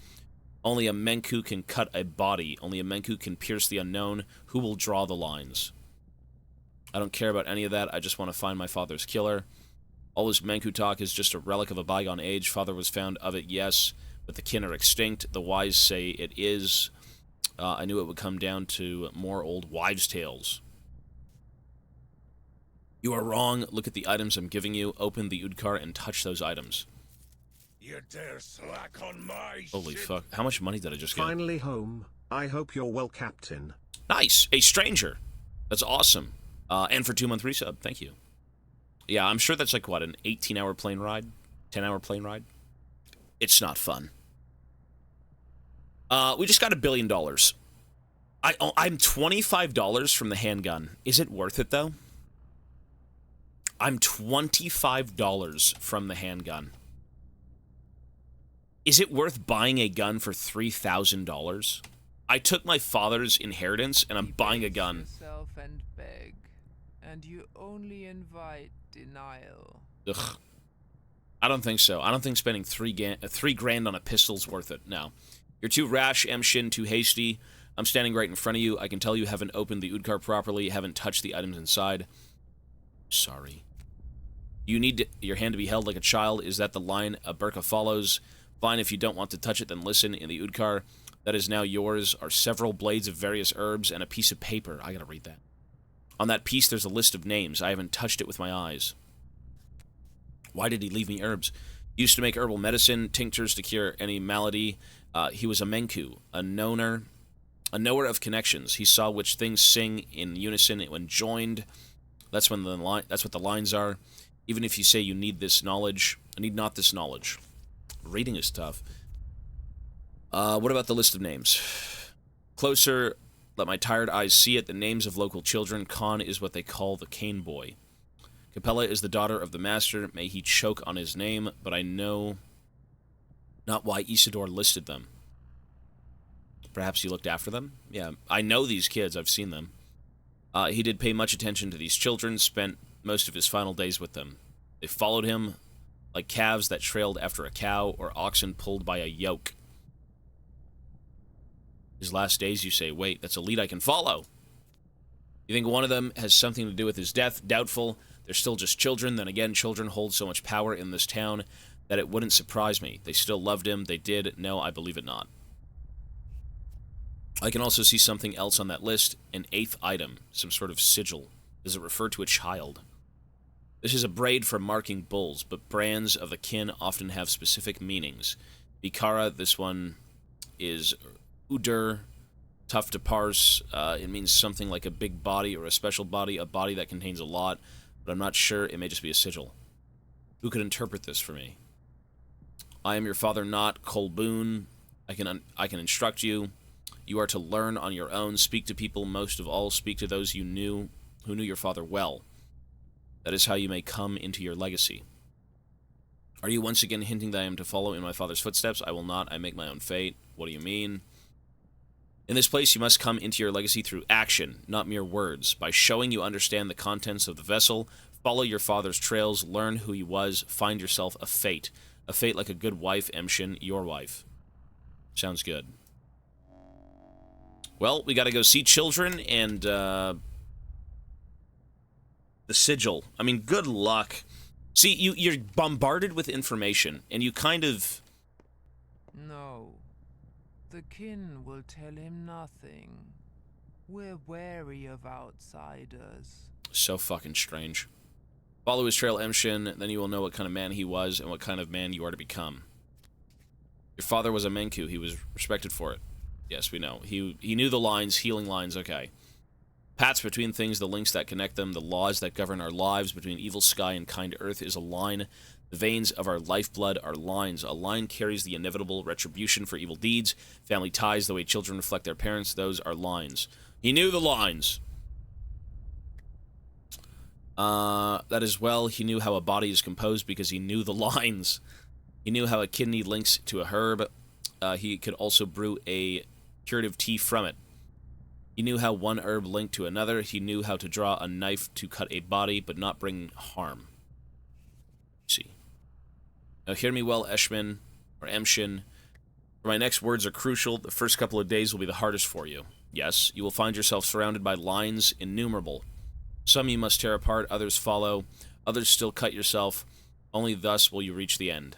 Only a Menku can cut a body. Only a Menku can pierce the unknown. Who will draw the lines? I don't care about any of that. I just want to find my father's killer. All this Menku talk is just a relic of a bygone age. Father was found of it, yes, but the kin are extinct. The wise say it is. I knew it would come down to more old wives' tales. You are wrong. Look at the items I'm giving you. Open the Udkar and touch those items.
You dare slack on my
Holy fuck. How much money did I just get?
Finally home. I hope you're well, Captain.
Nice. A stranger. That's awesome. And for 2-month resub. Thank you. Yeah, I'm sure that's like, what, an 18-hour plane ride? 10-hour plane ride? It's not fun. We just got $1 billion. I'm $25 from the handgun. Is it worth it, though? I'm $25 from the handgun. Is it worth buying a gun for $3,000? I took my father's inheritance, and I'm buying a gun.
Yourself and beg, and you only invite denial.
Ugh. I don't think so. I don't think spending $3 grand on a pistol's worth it. No. You're too rash, M. Shin, too hasty. I'm standing right in front of you. I can tell you haven't opened the Udkar properly, haven't touched the items inside. Sorry. You need your hand to be held like a child. Is that the line a Burka follows? Fine, if you don't want to touch it, then listen. In the Udkar that is now yours are several blades of various herbs and a piece of paper. I gotta read that. On that piece, there's a list of names. I haven't touched it with my eyes. Why did he leave me herbs? He used to make herbal medicine, tinctures to cure any malady. He was a Menku, a knower of connections. He saw which things sing in unison when joined. That's what the lines are. Even if you say you need this knowledge, I need not this knowledge. Reading is tough. What about the list of names? Closer, let my tired eyes see it. The names of local children. Khan is what they call the Cane Boy. Capella is the daughter of the master. May he choke on his name, but I know not why Isidore listed them. Perhaps he looked after them? Yeah, I know these kids. I've seen them. He did pay much attention to these children, spent most of his final days with them. They followed him like calves that trailed after a cow or oxen pulled by a yoke. His last days, you say, wait, that's a lead I can follow. You think one of them has something to do with his death? Doubtful. They're still just children. Then again, children hold so much power in this town that it wouldn't surprise me. They still loved him. They did. No, I believe it not. I can also see something else on that list. An 8th item. Some sort of sigil. Does it refer to a child? This is a braid for marking bulls, but brands of the kin often have specific meanings. Bikara, this one is Udur. Tough to parse. It means something like a big body or a special body, a body that contains a lot, but I'm not sure. It may just be a sigil. Who could interpret this for me? I am your father, not Kolboon. I can instruct you. You are to learn on your own. Speak to people. Most of all, speak to those who knew your father well. That is how you may come into your legacy. Are you once again hinting that I am to follow in my father's footsteps? I will not. I make my own fate. What do you mean? In this place, you must come into your legacy through action, not mere words. By showing you understand the contents of the vessel, follow your father's trails, learn who he was, find yourself a fate. A fate like a good wife, Emshin, your wife. Sounds good. Well, we gotta go see children and, the sigil. I mean, good luck. See, you're bombarded with information, and you kind of...
No. The kin will tell him nothing. We're wary of outsiders.
So fucking strange. Follow his trail, Emshin, then you will know what kind of man he was and what kind of man you are to become. Your father was a Menku. He was respected for it. Yes, we know. He knew the lines, healing lines, okay. Paths between things, the links that connect them, the laws that govern our lives between evil sky and kind earth is a line. The veins of our lifeblood are lines. A line carries the inevitable retribution for evil deeds. Family ties, the way children reflect their parents, those are lines. He knew the lines. That as well, he knew how a body is composed because he knew the lines. He knew how a kidney links to a herb. He could also brew a curative tea from it. He knew how one herb linked to another. He knew how to draw a knife to cut a body, but not bring harm. See. Now hear me well, Eshmin, or Emshin. For my next words are crucial. The first couple of days will be the hardest for you. Yes, you will find yourself surrounded by lines innumerable. Some you must tear apart, others follow, others still cut yourself. Only thus will you reach the end.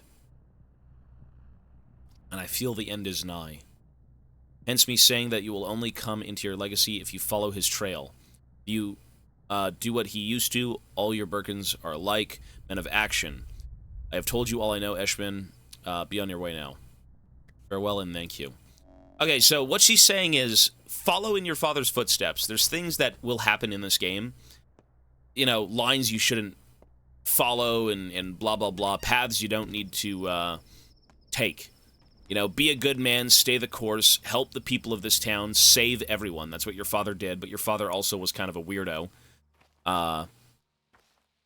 And I feel the end is nigh. Hence me saying that you will only come into your legacy if you follow his trail. You do what he used to. All your Birkins are alike, men of action. I have told you all I know, Eshmin. Be on your way now. Farewell and thank you. Okay, so what she's saying is, follow in your father's footsteps. There's things that will happen in this game. You know, lines you shouldn't follow and blah, blah, blah. Paths you don't need to take. You know, be a good man, stay the course, help the people of this town, save everyone. That's what your father did, but your father also was kind of a weirdo.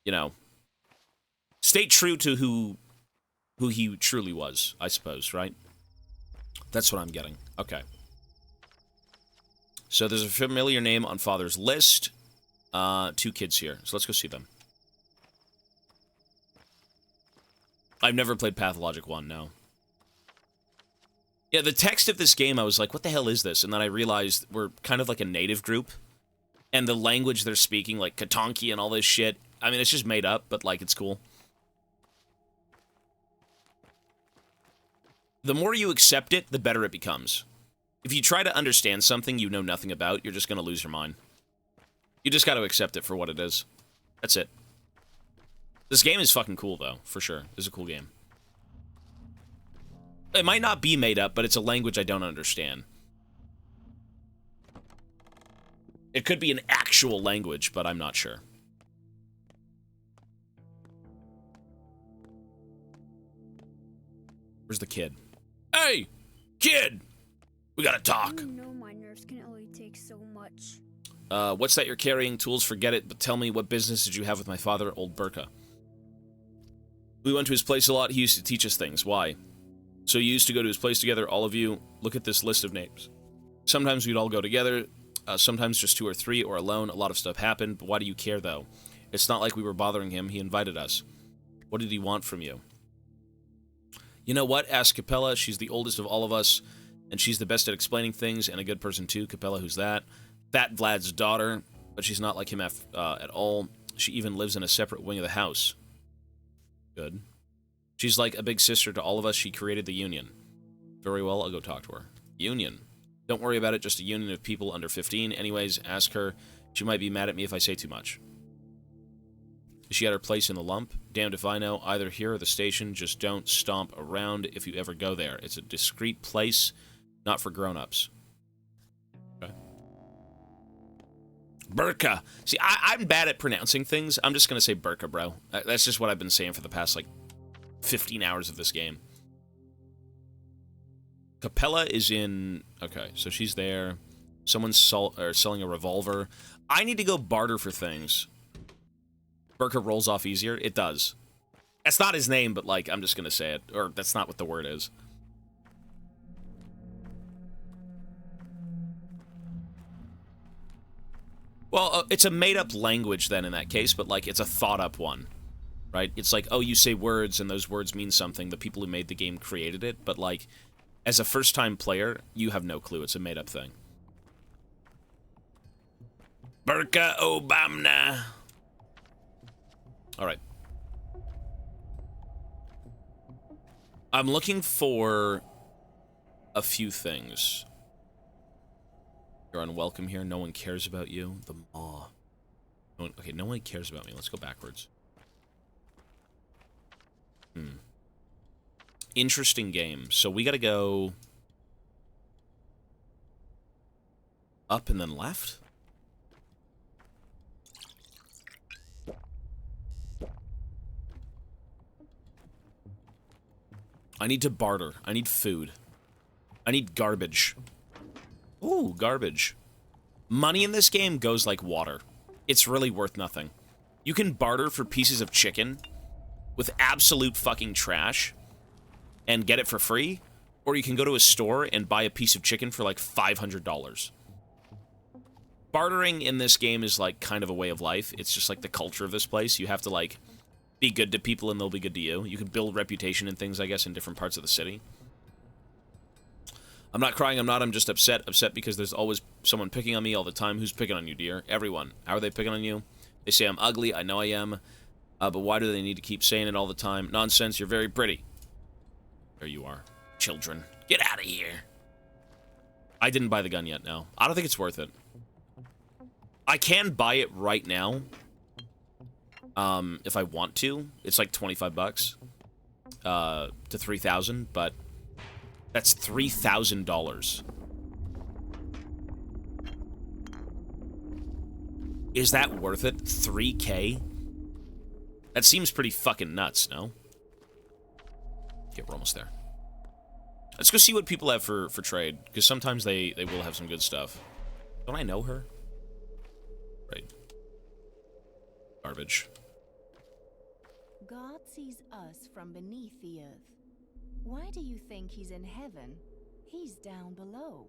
You know, stay true to who he truly was, I suppose, right? That's what I'm getting. Okay. So there's a familiar name on father's list. 2 kids here, so let's go see them. I've never played Pathologic 1, no. Yeah, the text of this game, I was like, what the hell is this? And then I realized we're kind of like a native group. And the language they're speaking, like Katonki and all this shit, I mean, it's just made up, but, like, it's cool. The more you accept it, the better it becomes. If you try to understand something you know nothing about, you're just going to lose your mind. You just got to accept it for what it is. That's it. This game is fucking cool, though, for sure. It's a cool game. It might not be made up, but it's a language I don't understand. It could be an actual language, but I'm not sure. Where's the kid? Hey! Kid! We gotta talk.
You know my nerves can only take so much.
What's that you're carrying? Tools, forget it, but tell me, what business did you have with my father, old Burka? We went to his place a lot. He used to teach us things. Why? So you used to go to his place together, all of you. Look at this list of names. Sometimes we'd all go together, sometimes just 2 or 3, or alone. A lot of stuff happened, but why do you care, though? It's not like we were bothering him. He invited us. What did he want from you? You know what? Ask Capella. She's the oldest of all of us, and she's the best at explaining things, and a good person, too. Capella, who's that? Fat Vlad's daughter, but she's not like him at all. She even lives in a separate wing of the house. Good. She's like a big sister to all of us. She created the Union. Very well, I'll go talk to her. Union. Don't worry about it, just a union of people under 15. Anyways, ask her. She might be mad at me if I say too much. Is she at her place in the lump? Damned if I know. Either here or the station. Just don't stomp around if you ever go there. It's a discreet place, not for grown-ups. Okay. Burka. See, I'm bad at pronouncing things. I'm just going to say Burka, bro. That's just what I've been saying for the past, like, 15 hours of this game. Capella is in... Okay, so she's there. Someone's selling a revolver. I need to go barter for things. Burka rolls off easier. It does. That's not his name, but, like, I'm just going to say it. Or that's not what the word is. Well, it's a made-up language then in that case, but, like, it's a thought-up one. Right? It's like, oh, you say words, and those words mean something. The people who made the game created it, but, like, as a first-time player, you have no clue. It's a made-up thing. Burka Obamna. Alright. I'm looking for a few things. You're unwelcome here. No one cares about you. The maw. Okay, no one cares about me. Let's go backwards. Interesting game. So we gotta go up and then left? I need to barter. I need food. I need garbage. Ooh, garbage. Money in this game goes like water. It's really worth nothing. You can barter for pieces of chicken with absolute fucking trash and get it for free, or you can go to a store and buy a piece of chicken for like $500. Bartering in this game is like kind of a way of life. It's just like the culture of this place. You have to like be good to people and they'll be good to you. You can build reputation and things, I guess, in different parts of the city. I'm not crying, I'm just upset. Upset because there's always someone picking on me all the time. Who's picking on you, dear? Everyone. How are they picking on you? They say I'm ugly, I know I am. But why do they need to keep saying it all the time? Nonsense, you're very pretty. There you are. Children. Get out of here. I didn't buy the gun yet, no. I don't think it's worth it. I can buy it right now. If I want to. It's like 25 bucks. To 3,000, but that's $3,000. Is that worth it? 3K? That seems pretty fucking nuts, no? Okay, we're almost there. Let's go see what people have for trade, because sometimes they will have some good stuff. Don't I know her? Right. Garbage.
God sees us from beneath the earth. Why do you think he's in heaven? He's down below.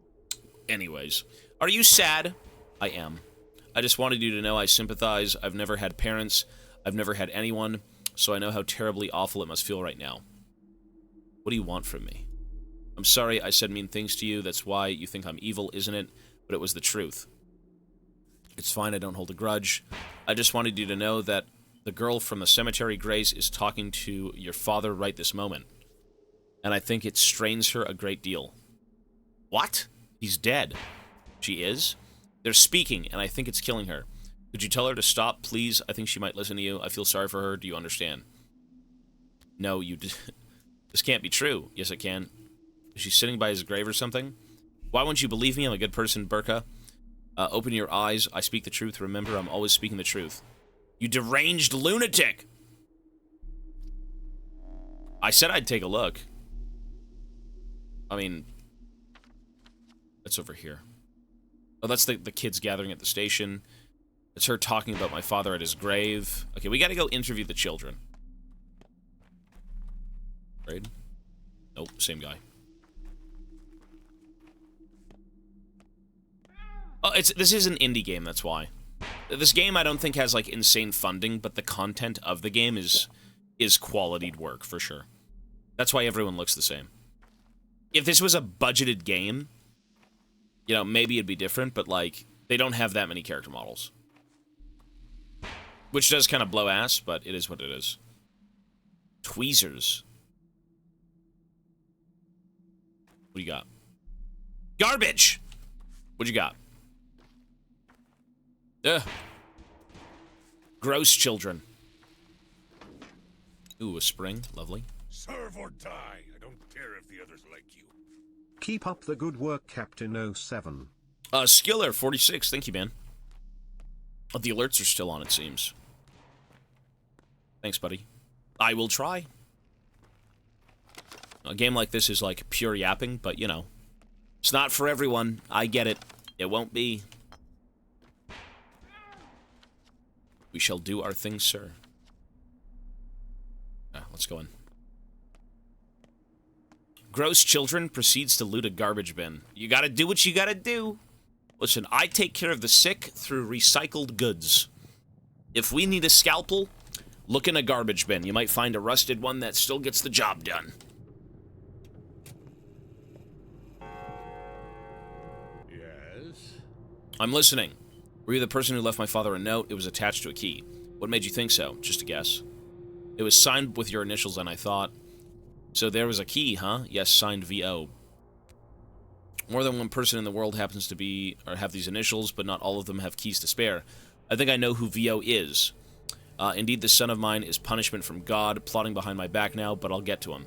Anyways, are you sad? I am. I just wanted you to know I sympathize. I've never had parents. I've never had anyone, so I know how terribly awful it must feel right now. What do you want from me? I'm sorry I said mean things to you. That's why you think I'm evil, isn't it? But it was the truth. It's fine, I don't hold a grudge. I just wanted you to know that the girl from the cemetery, Grace, is talking to your father right this moment. And I think it strains her a great deal. What? He's dead. She is? They're speaking, and I think it's killing her. Could you tell her to stop, please? I think she might listen to you. I feel sorry for her. Do you understand? No, you did. This can't be true. Yes, it can. Is she sitting by his grave or something? Why won't you believe me? I'm a good person, Burka. Open your eyes. I speak the truth. Remember, I'm always speaking the truth. You deranged lunatic! I said I'd take a look. I mean, that's over here. Oh, that's the kids gathering at the station. It's her talking about my father at his grave. Okay, we gotta go interview the children. Right? Nope, same guy. Oh, this is an indie game, that's why. This game I don't think has like insane funding, but the content of the game is quality work for sure. That's why everyone looks the same. If this was a budgeted game, you know, maybe it'd be different, but like they don't have that many character models. Which does kind of blow ass, but it is what it is. Tweezers. What do you got? Garbage! What you got? Ugh. Gross children. Ooh, a spring. Lovely.
Serve or die. I don't care if the others like you.
Keep up the good work, Captain 07.
Skiller, 46. Thank you, man. Oh, the alerts are still on, it seems. Thanks, buddy. I will try. A game like this is like pure yapping, but you know. It's not for everyone. I get it. It won't be. We shall do our thing, sir. Let's go in. Gross children proceeds to loot a garbage bin. You gotta do what you gotta do. Listen, I take care of the sick through recycled goods. If we need a scalpel, look in a garbage bin. You might find a rusted one that still gets the job done.
Yes?
I'm listening. Were you the person who left my father a note? It was attached to a key. What made you think so? Just a guess. It was signed with your initials, and I thought... So there was a key, huh? Yes, signed VO. More than one person in the world happens to be, or have these initials, but not all of them have keys to spare. I think I know who VO is. Indeed, this son of mine is punishment from God, plotting behind my back now, but I'll get to him.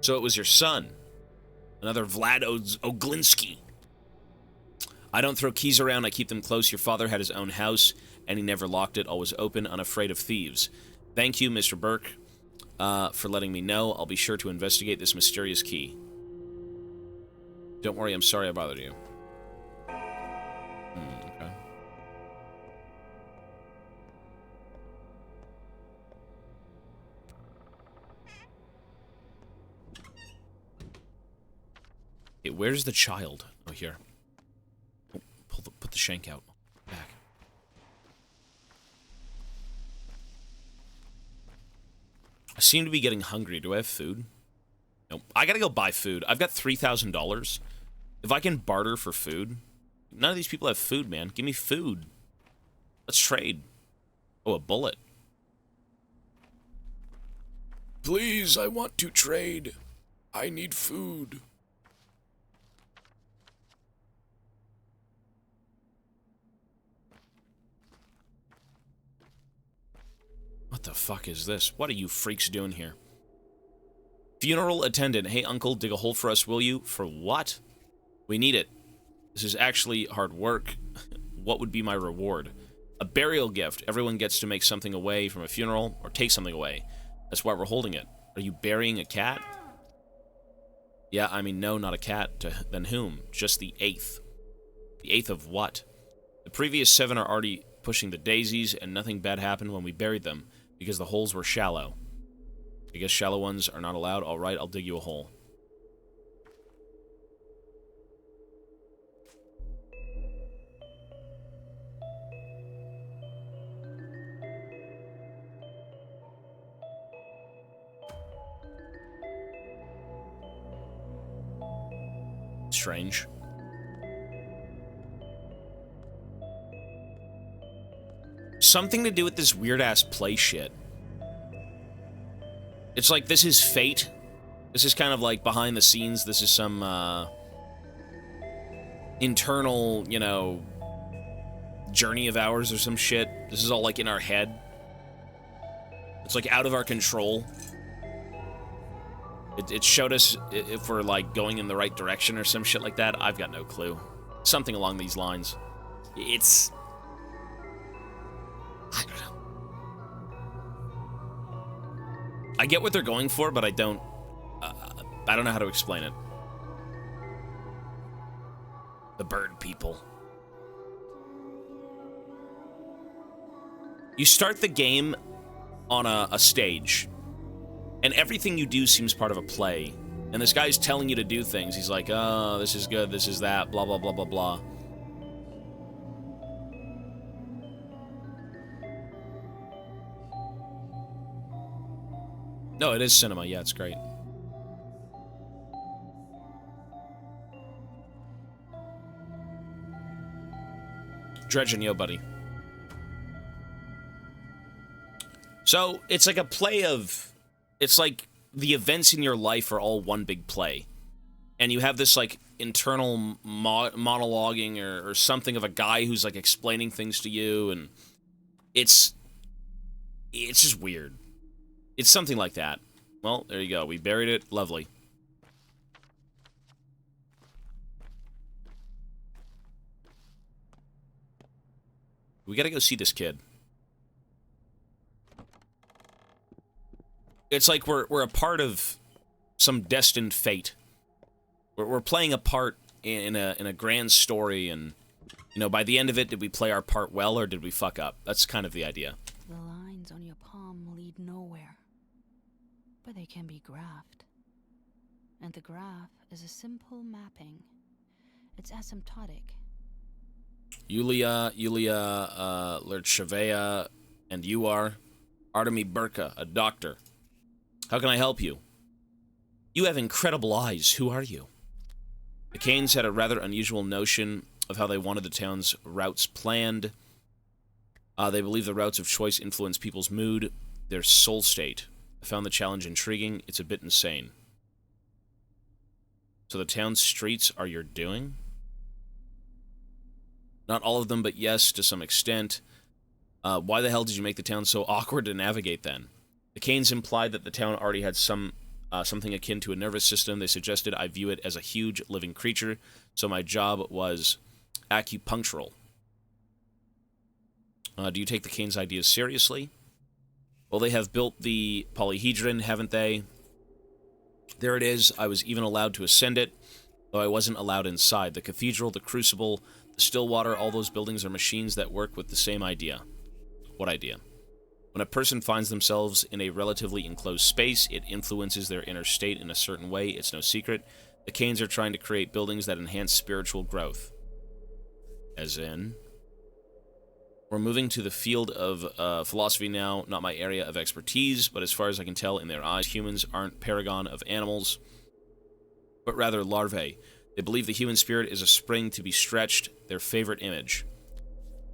So it was your son. Another Vlad Oglinski. I don't throw keys around, I keep them close. Your father had his own house, and he never locked it, always open, unafraid of thieves. Thank you, Mr. Burke, for letting me know. I'll be sure to investigate this mysterious key. Don't worry, I'm sorry I bothered you. Okay. where's the child? Oh, here. Oh, put the shank out. Back. I seem to be getting hungry. Do I have food? Nope. I gotta go buy food. I've got $3,000. If I can barter for food... None of these people have food, man. Give me food. Let's trade. Oh, a bullet. Please, I want to trade. I need food. What the fuck is this? What are you freaks doing here? Funeral attendant. Hey, uncle, dig a hole for us, will you? For what? We need it. This is actually hard work. What would be my reward? A burial gift. Everyone gets to make something away from a funeral or take something away. That's why we're holding it. Are you burying a cat? Yeah, I mean, no, not a cat. Then whom? Just the 8th. The 8th of what? The previous 7 are already pushing the daisies, and nothing bad happened when we buried them, because the holes were shallow. I guess shallow ones are not allowed. All right, I'll dig you a hole. Strange. Something to do with this weird-ass play shit. It's like, this is fate. This is kind of like behind the scenes. This is some, internal, you know, journey of ours or some shit. This is all, like, in our head. It's, like, out of our control. It showed us if we're, like, going in the right direction or some shit like that. I've got no clue. Something along these lines. It's... I don't know. I get what they're going for, but I don't know how to explain it. The bird people. You start the game on a stage, and everything you do seems part of a play. And this guy's telling you to do things. He's like, oh, this is good, this is that, blah, blah, blah, blah, blah. No, it is cinema. Yeah, it's great. Dredging, yo, buddy. So, it's like a play of... It's like the events in your life are all one big play. And you have this, like, internal monologuing or something of a guy who's, like, explaining things to you, and it's just weird. It's something like that. Well, there you go. We buried it. Lovely. We gotta go see this kid. It's like we're a part of some destined fate. We're playing a part in a grand story, and, you know, by the end of it, did we play our part well, or did we fuck up? That's kind of the idea.
The lines on your palm lead nowhere. But they can be graphed. And the graph is a simple mapping. It's asymptotic.
Yulia Lerchevea, and you are Artemy Burka, a doctor. How can I help you? You have incredible eyes. Who are you? The Canes had a rather unusual notion of how they wanted the town's routes planned. They believe the routes of choice influence people's mood, their soul state. I found the challenge intriguing. It's a bit insane. So the town's streets are your doing? Not all of them, but yes, to some extent. Why the hell did you make the town so awkward to navigate then? The Canes implied that the town already had something akin to a nervous system. They suggested I view it as a huge living creature, so my job was acupunctural. Do you take the Canes' ideas seriously? Well, they have built the polyhedron, haven't they? There it is. I was even allowed to ascend it, though I wasn't allowed inside. The cathedral, the crucible, the Stillwater, all those buildings are machines that work with the same idea. What idea? When a person finds themselves in a relatively enclosed space, it influences their inner state in a certain way. It's no secret. The Canes are trying to create buildings that enhance spiritual growth. As in... We're moving to the field of philosophy now, not my area of expertise, but as far as I can tell in their eyes, humans aren't paragon of animals, but rather larvae. They believe the human spirit is a spring to be stretched, their favorite image.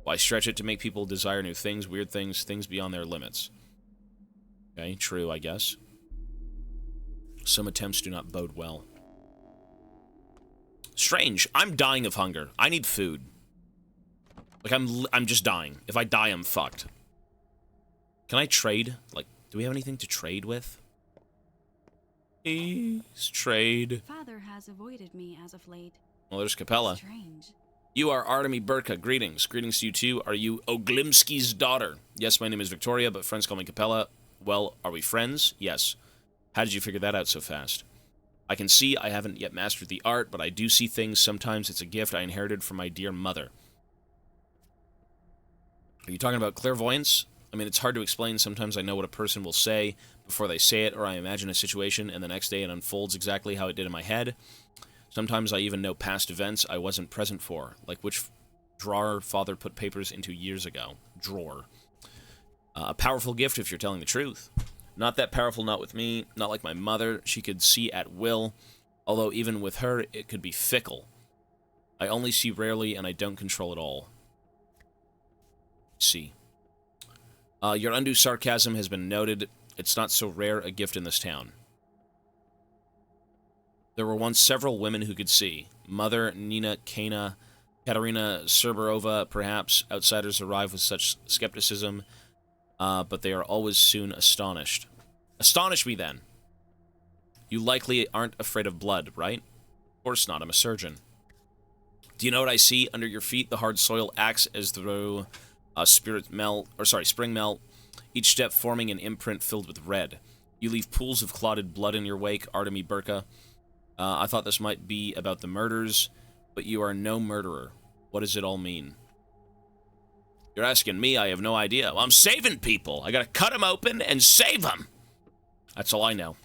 Why stretch it? To make people desire new things, weird things, things beyond their limits. Okay, true, I guess. Some attempts do not bode well. Strange. I'm dying of hunger. I need food. Like, I'm just dying. If I die, I'm fucked. Can I trade? Like, do we have anything to trade with? Please trade.
Father has avoided me as of late.
Well, there's Capella.
Strange.
You are Artemy Burka. Greetings. Greetings to you too. Are you Oglimski's daughter? Yes, my name is Victoria, but friends call me Capella. Well, are we friends? Yes. How did you figure that out so fast? I can see I haven't yet mastered the art, but I do see things. Sometimes it's a gift I inherited from my dear mother. Are you talking about clairvoyance? I mean, it's hard to explain. Sometimes I know what a person will say before they say it, or I imagine a situation, and the next day it unfolds exactly how it did in my head. Sometimes I even know past events I wasn't present for, like which drawer Father put papers into years ago. Drawer. A powerful gift if you're telling the truth. Not that powerful, not with me, not like my mother. She could see at will, although even with her, it could be fickle. I only see rarely, and I don't control it all. See. Your undue sarcasm has been noted. It's not so rare a gift in this town. There were once several women who could see. Mother, Nina, Kana, Katerina Serberova, perhaps. Outsiders arrive with such skepticism, but they are always soon astonished. Astonish me, then. You likely aren't afraid of blood, right? Of course not, I'm a surgeon. Do you know what I see under your feet? The hard soil acts as though spring melt, each step forming an imprint filled with red. You leave pools of clotted blood in your wake, Artemy Burka. I thought this might be about the murders, but you are no murderer. What does it all mean? You're asking me, I have no idea. Well, I'm saving people. I gotta cut them open and save them. That's all I know.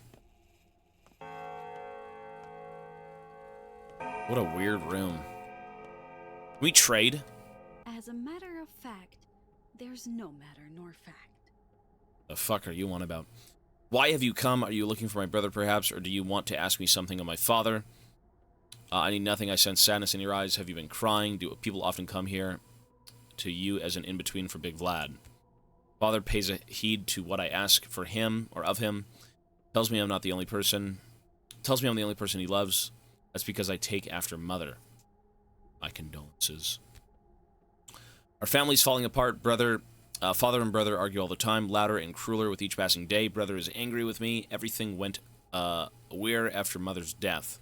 What a weird room. Can we trade?
As a matter of fact, there's no matter nor fact.
The fuck are you on about? Why have you come? Are you looking for my brother, perhaps? Or do you want to ask me something of my father? I need nothing. I sense sadness in your eyes. Have you been crying? Do people often come here to you as an in-between for Big Vlad? Father pays a heed to what I ask for him or of him. Tells me I'm not the only person. Tells me I'm the only person he loves. That's because I take after mother. My condolences. Our family's falling apart. Father and brother argue all the time, louder and crueler with each passing day. Brother is angry with me. Everything went aware after mother's death.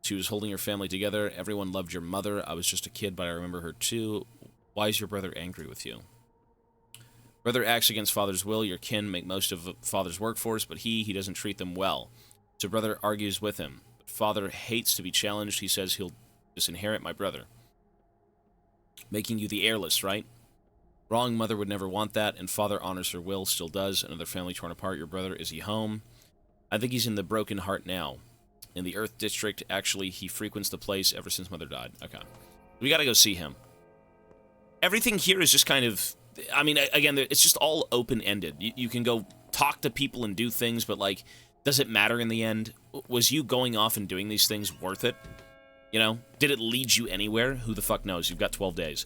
She was holding her family together. Everyone loved your mother. I was just a kid, but I remember her too. Why is your brother angry with you? Brother acts against father's will. Your kin make most of father's workforce, but he doesn't treat them well. So brother argues with him. But father hates to be challenged. He says he'll disinherit my brother. Making you the heirless, right? Wrong, mother would never want that, and father honors her will, still does. Another family torn apart. Your brother, is he home? I think he's in the Broken Heart now. In the Earth District, actually, he frequents the place ever since mother died. Okay. We gotta go see him. Everything here is just kind of... I mean, again, it's just all open-ended. You can go talk to people and do things, but, like, does it matter in the end? Was you going off and doing these things worth it? You know? Did it lead you anywhere? Who the fuck knows? You've got 12 days.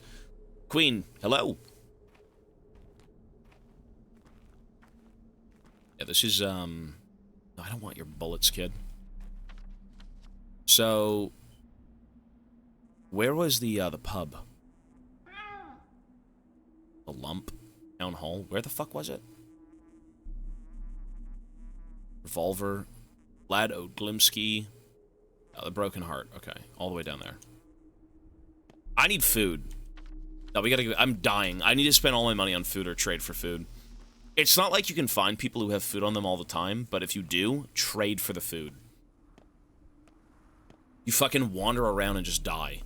Queen, hello? Yeah, this is, No, I don't want your bullets, kid. So... Where was the pub? The Lump? Town Hall? Where the fuck was it? Revolver. Vlad Oglimski. The Broken Heart. Okay. All the way down there. I need food. No, we gotta go. I'm dying. I need to spend all my money on food or trade for food. It's not like you can find people who have food on them all the time, but if you do, trade for the food. You fucking wander around and just die.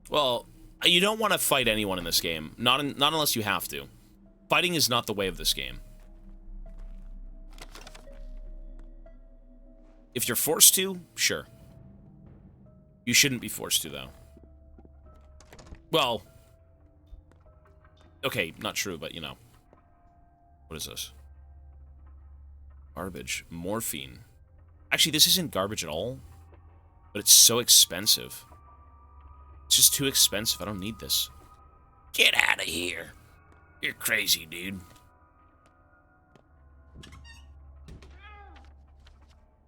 Well, you don't want to fight anyone in this game. Not unless you have to. Fighting is not the way of this game. If you're forced to, sure. You shouldn't be forced to, though. Well, okay, not true, but you know. What is this? Garbage. Morphine. Actually, this isn't garbage at all, but it's so expensive. It's just too expensive. I don't need this. Get out of here. You're crazy, dude.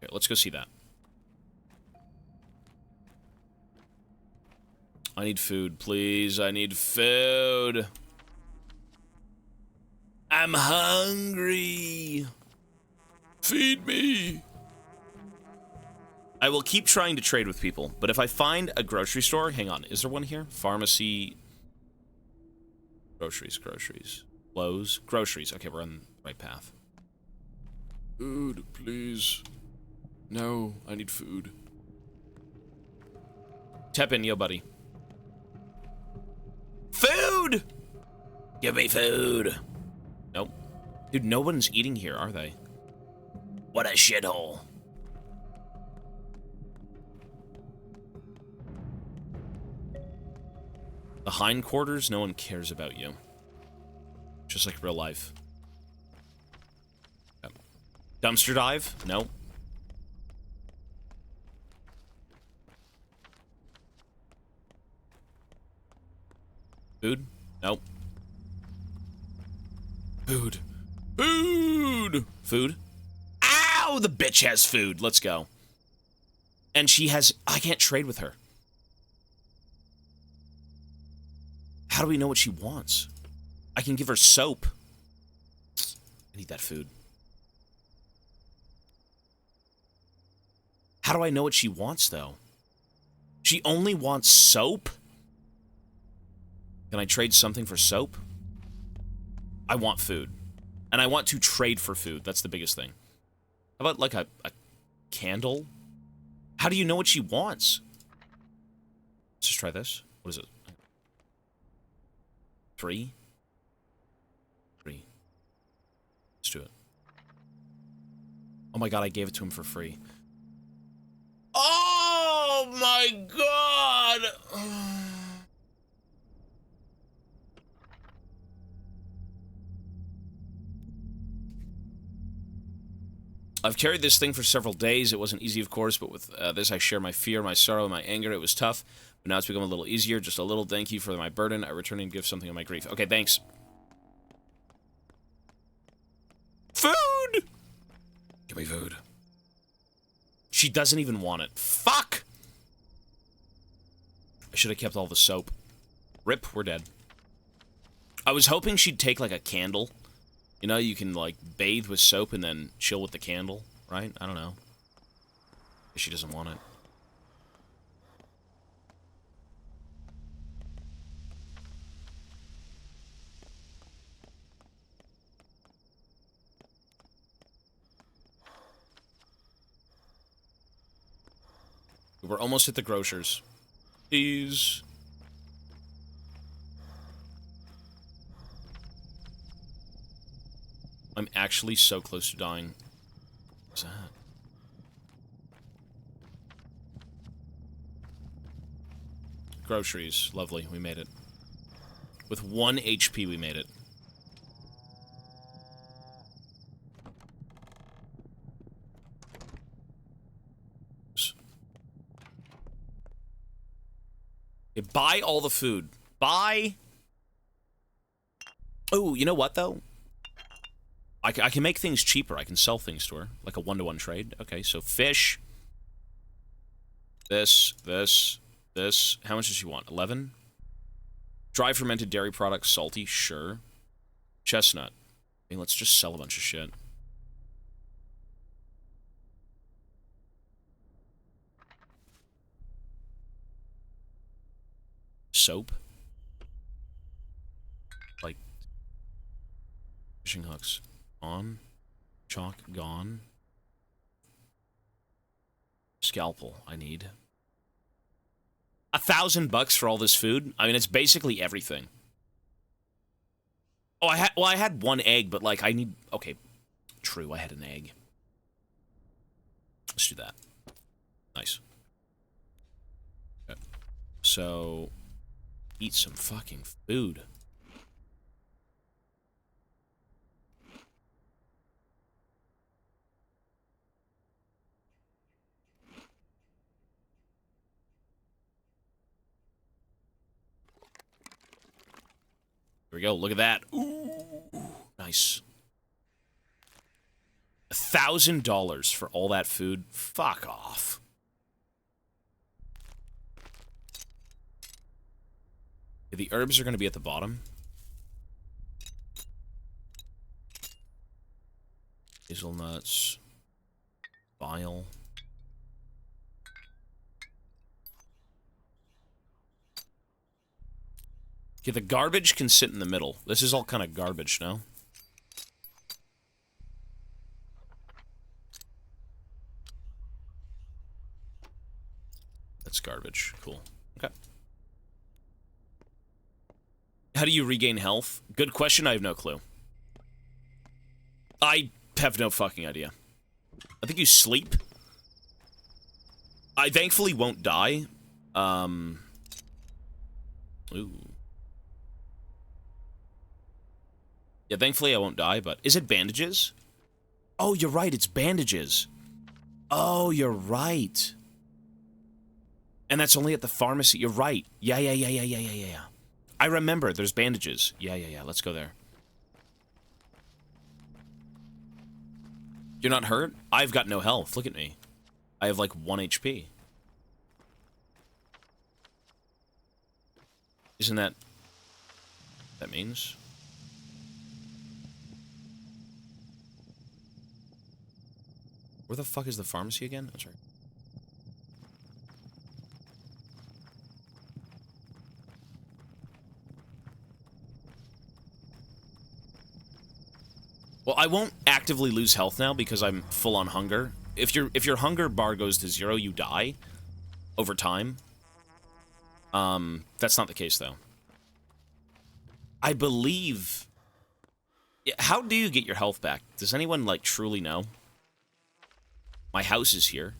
Here, let's go see that. I need food, please. I need food. I'm hungry. Feed me. I will keep trying to trade with people, but if I find a grocery store... Hang on, is there one here? Pharmacy... Groceries. Lowe's. Groceries. Okay, we're on the right path. Food, please. No, I need food. Tap-in, yo, buddy. Food! Give me food. Nope. Dude, no one's eating here, are they? What a shithole. The hindquarters, no one cares about you. Just like real life. Yep. Dumpster dive? No. Food? Nope. Food. Food! Food? Ow! The bitch has food. Let's go. And she has... I can't trade with her. How do we know what she wants? I can give her soap. I need that food. How do I know what she wants, though? She only wants soap? Can I trade something for soap? I want food. And I want to trade for food. That's the biggest thing. How about, like, a candle? How do you know what she wants? Let's just try this. What is it? 3? 3. Let's do it. Oh my god, I gave it to him for free. Oh my god! I've carried this thing for several days. It wasn't easy, of course, but with this I share my fear, my sorrow, and my anger. It was tough, but now it's become a little easier. Just a little thank you for my burden. I return and give something of my grief. Okay, thanks. Food! Give me food. She doesn't even want it. Fuck! I should have kept all the soap. Rip, we're dead. I was hoping she'd take, like, a candle. You know, you can, like, bathe with soap and then chill with the candle, right? I don't know. She doesn't want it. We're almost at the grocers. Please. I'm actually so close to dying. What's that? Groceries. Lovely. We made it. With 1 HP, we made it. Okay, buy all the food. Buy. Oh, you know what, though? I can make things cheaper. I can sell things to her. Like a one-to-one trade. Okay, so fish. This. How much does she want? 11? Dry fermented dairy products. Salty. Sure. Chestnut. I mean, let's just sell a bunch of shit. Soap. Like. Fishing hooks. On. Chalk, gone. Scalpel, I need. $1,000 for all this food? I mean, it's basically everything. Oh, I had 1 egg, but, like, I need... Okay, true, I had an egg. Let's do that. Nice. Okay. So, eat some fucking food. Here we go. Look at that. Ooh, nice. $1,000 for all that food? Fuck off. Okay, the herbs are going to be at the bottom. Hazelnuts. Bile. Okay, the garbage can sit in the middle. This is all kind of garbage now. That's garbage. Cool. Okay. How do you regain health? Good question. I have no clue. I have no fucking idea. I think you sleep. I thankfully won't die. Ooh. Yeah, thankfully I won't die, but... Is it bandages? Oh, you're right, it's bandages. Oh, you're right. And that's only at the pharmacy. You're right. Yeah. I remember, there's bandages. Yeah, let's go there. You're not hurt? I've got no health. Look at me. I have like 1 HP. Isn't that... That means... Where the fuck is the pharmacy again? That's right. Well, I won't actively lose health now because I'm full on hunger. If your hunger bar goes to 0, you die over time. That's not the case though. I believe... How do you get your health back? Does anyone like truly know? My house is here.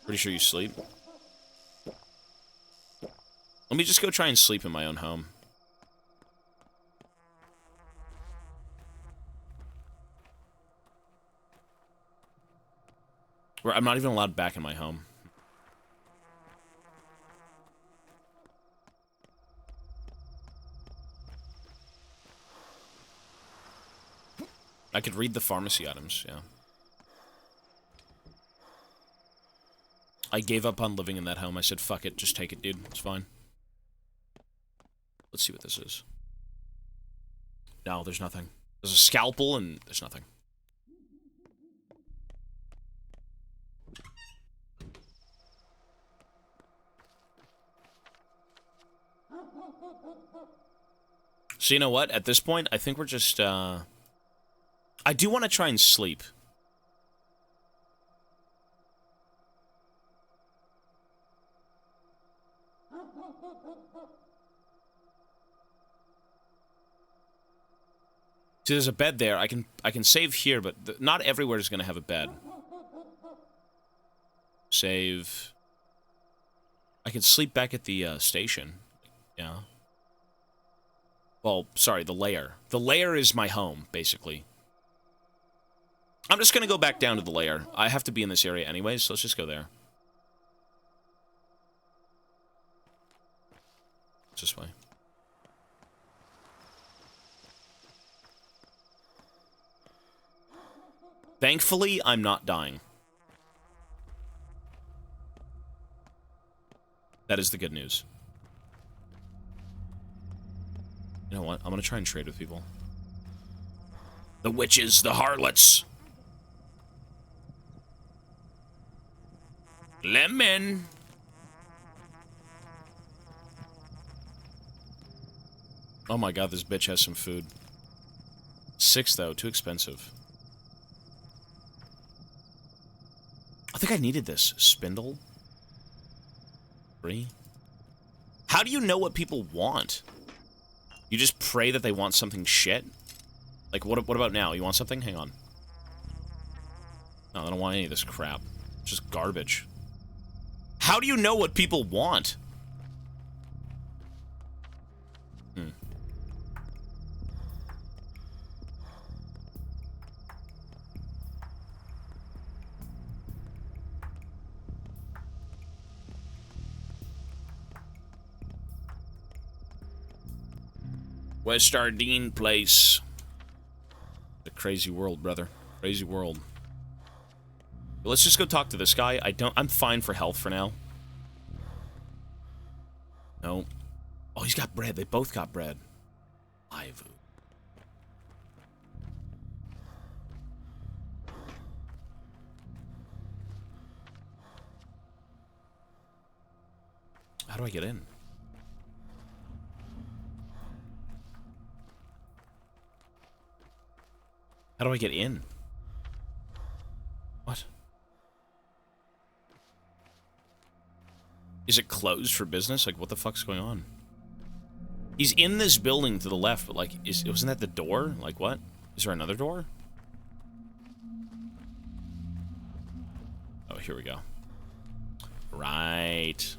Pretty sure you sleep. Let me just go try and sleep in my own home. Where I'm not even allowed back in my home. I could read the pharmacy items, yeah. I gave up on living in that home. I said, fuck it, just take it, dude. It's fine. Let's see what this is. No, there's nothing. There's a scalpel and there's nothing. So you know what? At this point, I think we're just, I do want to try and sleep. See, there's a bed there. I can save here, but not everywhere is going to have a bed. Save. I can sleep back at the station. Yeah. Well, sorry, the lair. The lair is my home, basically. I'm just going to go back down to the lair. I have to be in this area anyways, so let's just go there. It's this way. Thankfully, I'm not dying. That is the good news. You know what? I'm gonna try and trade with people. The witches, the harlots. Lemon. Oh my god, this bitch has some food. 6 though, too expensive. I think I needed this. Spindle. 3. How do you know what people want? You just pray that they want something shit? Like, what about now? You want something? Hang on. No, I don't want any of this crap. It's just garbage. How do you know what people want? West Ardeen Place. The crazy world, brother. Crazy world. But let's just go talk to this guy. I'm fine for health for now. No. Oh, he's got bread. They both got bread. Live. How do I get in? How do I get in? What? Is it closed for business? Like, what the fuck's going on? He's in this building to the left, but, like, wasn't that the door? Like, what? Is there another door? Oh, here we go. Right.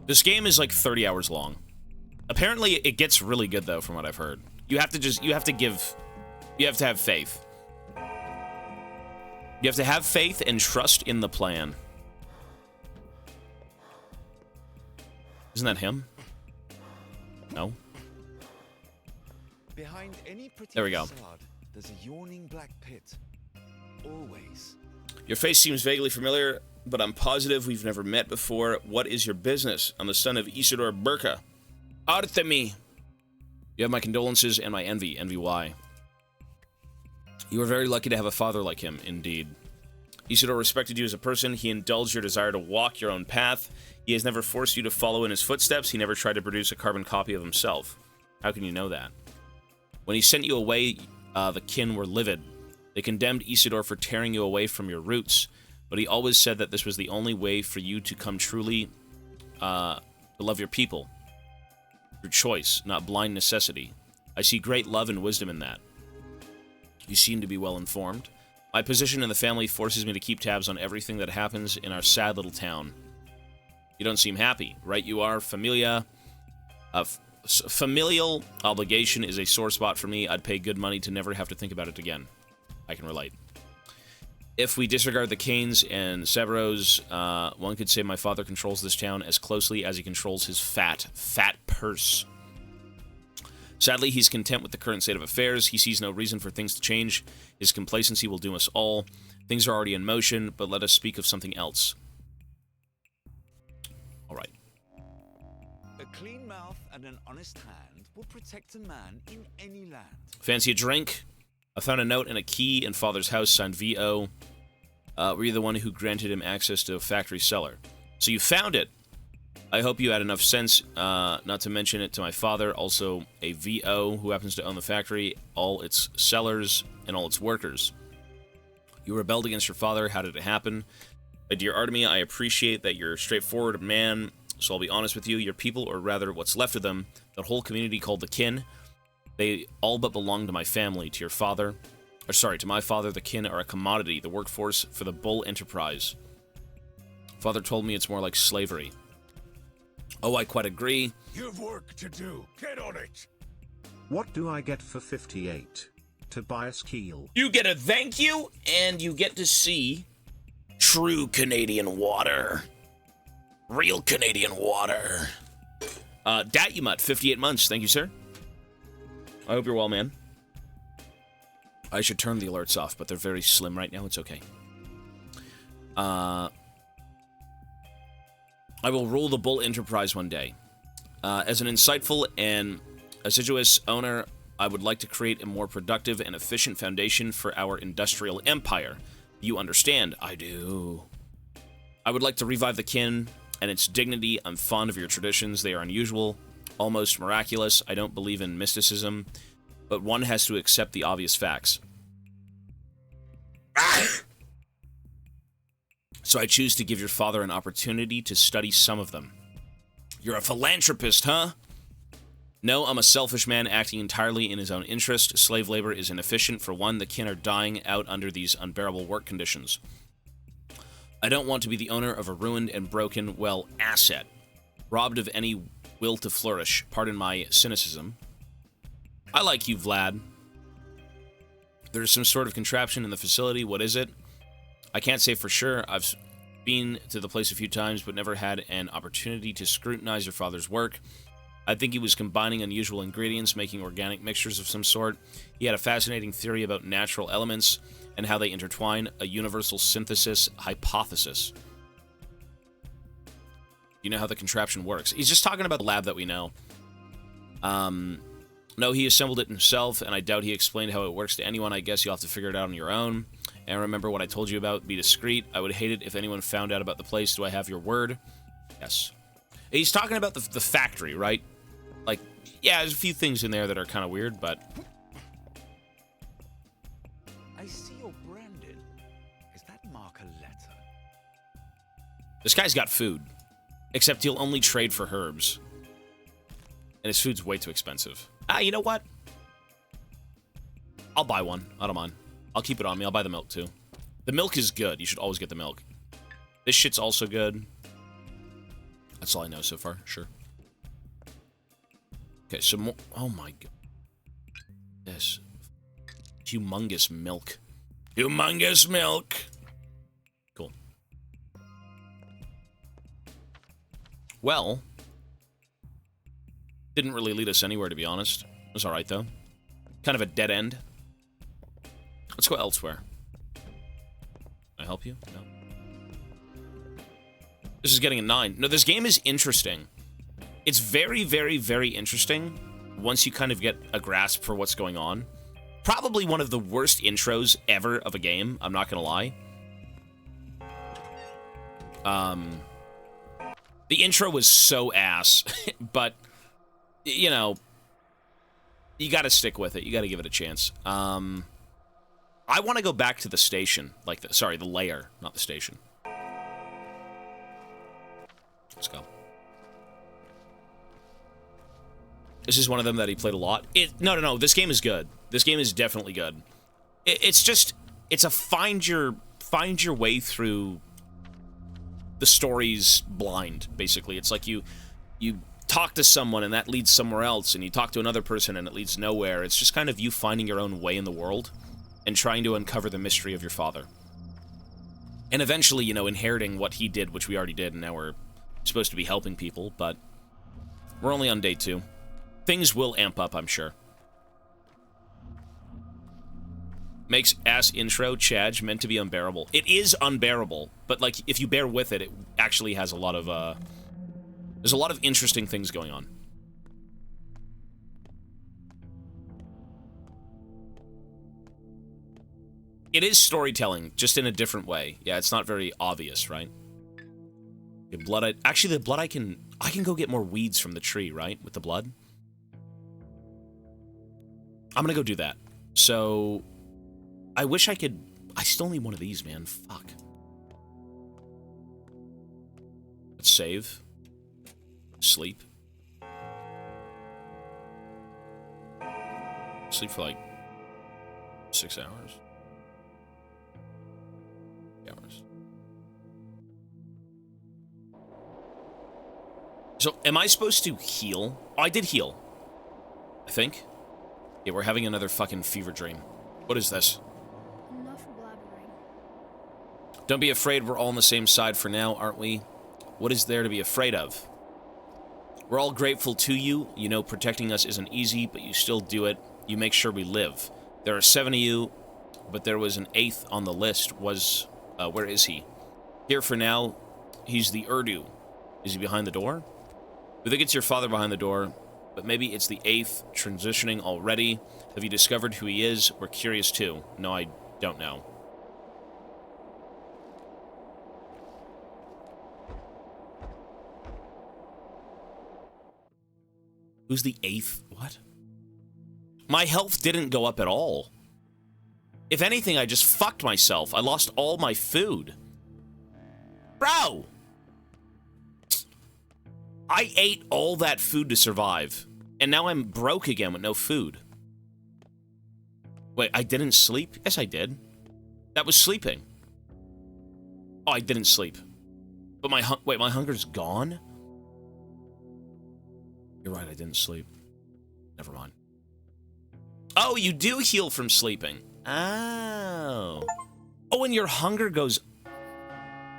This game is, like, 30 hours long. Apparently, it gets really good, though, from what I've heard. You have to have faith. You have to have faith and trust in the plan. Isn't that him? No?
Behind any pretty
there we go.
facade, there's a yawning black pit. Always.
Your face seems vaguely familiar, but I'm positive we've never met before. What is your business? I'm the son of Isidore Burka. Artemi! You have my condolences and my envy. Envy why? You are very lucky to have a father like him, indeed. Isidore respected you as a person. He indulged your desire to walk your own path. He has never forced you to follow in his footsteps. He never tried to produce a carbon copy of himself. How can you know that? When he sent you away, the kin were livid. They condemned Isidore for tearing you away from your roots, but he always said that this was the only way for you to come truly to love your people. Through choice, not blind necessity. I see great love and wisdom in that. You seem to be well informed. My position in the family forces me to keep tabs on everything that happens in our sad little town. You don't seem happy, right? You are. Familial obligation is a sore spot for me. I'd pay good money to never have to think about it again. I can relate. If we disregard the Canes and Severos, one could say my father controls this town as closely as he controls his fat purse. Sadly, he's content with the current state of affairs. He sees no reason for things to change. His complacency will doom us all. Things are already in motion, but let us speak of something else. All right.
A clean mouth and an honest hand will protect a man in any land.
Fancy a drink? I found a note and a key in Father's house signed VO. Were you the one who granted him access to a factory cellar? So you found it. I hope you had enough sense not to mention it to my father, also a VO who happens to own the factory, all its cellars, and all its workers. You rebelled against your father. How did it happen? My dear Artemi, I appreciate that you're a straightforward man, so I'll be honest with you. Your people, or rather what's left of them, the whole community called the kin, they all but belong to my family, to your father. Or sorry, to my father, the kin are a commodity, the workforce for the Bull Enterprise. Father told me it's more like slavery. Oh, I quite agree.
You've work to do. Get on it.
What do I get for 58? Tobias Keel.
You get a thank you, and you get to see true Canadian water. Real Canadian water. Datumut, 58 months. Thank you, sir. I hope you're well, man. I should turn the alerts off, but they're very slim right now. It's okay. I will rule the Bull Enterprise one day. As an insightful and assiduous owner, I would like to create a more productive and efficient foundation for our industrial empire. You understand? I do. I would like to revive the kin and its dignity. I'm fond of your traditions. They are unusual, almost miraculous. I don't believe in mysticism, but one has to accept the obvious facts. So I choose to give your father an opportunity to study some of them. You're a philanthropist, huh? No, I'm a selfish man acting entirely in his own interest. Slave labor is inefficient. For one, the kin are dying out under these unbearable work conditions. I don't want to be the owner of a ruined and broken, well, asset. Robbed of any will to flourish. Pardon my cynicism. I like you, Vlad. There's some sort of contraption in the facility. What is it? I can't say for sure. I've been to the place a few times, but never had an opportunity to scrutinize your father's work. I think he was combining unusual ingredients, making organic mixtures of some sort. He had a fascinating theory about natural elements and how they intertwine, a universal synthesis hypothesis. You know how the contraption works. He's just talking about the lab that we know. No, he assembled it himself, and I doubt he explained how it works to anyone. I guess you'll have to figure it out on your own. And remember what I told you about. Be discreet. I would hate it if anyone found out about the place. Do I have your word? Yes. He's talking about the factory, right? Like, yeah, there's a few things in there that are kind of weird, but...
I see you're branded. Is that mark a letter?
This guy's got food. Except he'll only trade for herbs. And his food's way too expensive. You know what? I'll buy one. I don't mind. I'll keep it on me. I'll buy the milk, too. The milk is good. You should always get the milk. This shit's also good. That's all I know so far. Sure. Okay, so more... Oh, my God. This. Humongous milk. Humongous milk! Cool. Well... Didn't really lead us anywhere, to be honest. It was alright, though. Kind of a dead end. Let's go elsewhere. Can I help you? No. This is getting a 9. No, this game is interesting. It's very, very, very interesting once you kind of get a grasp for what's going on. Probably one of the worst intros ever of a game, I'm not gonna lie. The intro was so ass, but... You know, you gotta stick with it. You gotta give it a chance. I want to go back to the station. Like, sorry, the lair, not the station. Let's go. This is one of them that he played a lot. No. This game is good. This game is definitely good. It's just, it's a find your way through the stories blind, basically. It's like you talk to someone and that leads somewhere else, and you talk to another person and it leads nowhere. It's just kind of you finding your own way in the world and trying to uncover the mystery of your father. And eventually, you know, inheriting what he did, which we already did, and now we're supposed to be helping people, but we're only on day 2. Things will amp up, I'm sure. Makes ass intro, Chadge, meant to be unbearable. It is unbearable, but, like, if you bear with it, it actually has a lot of, there's a lot of interesting things going on. It is storytelling, just in a different way. Yeah, it's not very obvious, right? Okay, blood, actually, the blood I can go get more weeds from the tree, right? With the blood. I'm gonna go do that. So, I wish I could... I still need one of these, man. Fuck. Let's save. Sleep. Sleep for like 6 hours. Hours. So, am I supposed to heal? Oh, I did heal. I think. Yeah, we're having another fucking fever dream. What is this?
Enough blabbering.
Don't be afraid, we're all on the same side for now, aren't we? What is there to be afraid of? We're all grateful to you. You know protecting us isn't easy, but you still do it. You make sure we live. There are 7 of you, but there was an 8th on the list. Where is he? Here for now. He's the Urdu. Is he behind the door? We think it's your father behind the door, but maybe it's the 8th transitioning already. Have you discovered who he is? We're curious too. No, I don't know. Who's the 8th? What? My health didn't go up at all. If anything, I just fucked myself. I lost all my food. Bro! I ate all that food to survive. And now I'm broke again with no food. Wait, I didn't sleep? Yes, I did. That was sleeping. Oh, I didn't sleep. But my hunger's gone? You're right, I didn't sleep. Never mind. Oh, you do heal from sleeping. Oh. Oh, and your hunger goes...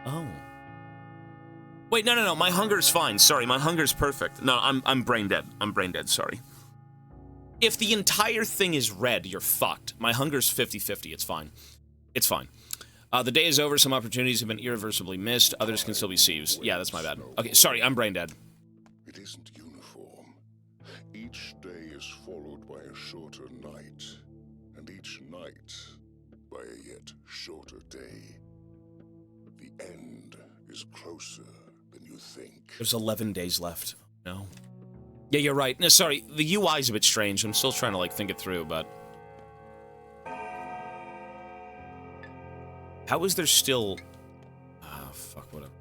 Oh. Wait, no. My hunger's fine. Sorry, my hunger's perfect. No, I'm brain dead. I'm brain dead, sorry. If the entire thing is red, you're fucked. My hunger's 50-50. It's fine. It's fine. The day is over. Some opportunities have been irreversibly missed. Others can still be seized. Yeah, that's my bad. Okay, sorry, I'm brain dead.
It isn't uniform. Each day is followed by a shorter night, and each night by a yet shorter day. The end is closer than you think.
There's 11 days left. No. Yeah, you're right. No, sorry, the UI's a bit strange. I'm still trying to, like, think it through, but... How is there still... Ah, fuck, whatever.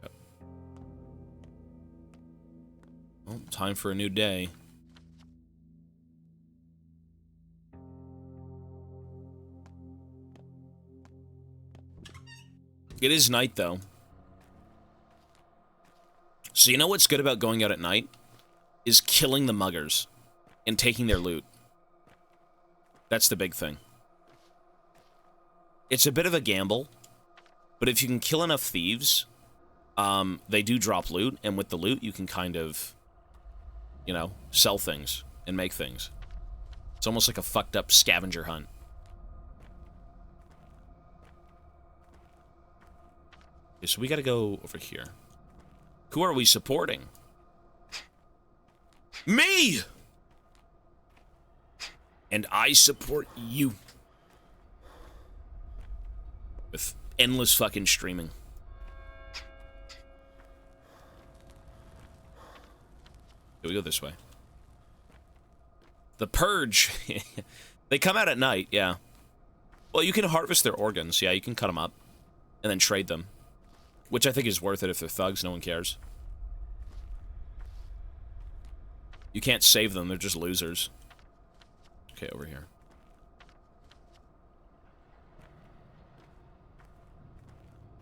Yep. Well, time for a new day. It is night, though. So you know what's good about going out at night? Is killing the muggers and taking their loot. That's the big thing. It's a bit of a gamble, but if you can kill enough thieves, they do drop loot, and with the loot you can kind of, you know, sell things and make things. It's almost like a fucked up scavenger hunt. Okay, so we gotta go over here. Who are we supporting? Me! And I support you. With endless fucking streaming. Okay, we go this way. The Purge. They come out at night, yeah. Well, you can harvest their organs. Yeah, you can cut them up. And then trade them. Which I think is worth it if they're thugs. No one cares. You can't save them. They're just losers. Okay, over here.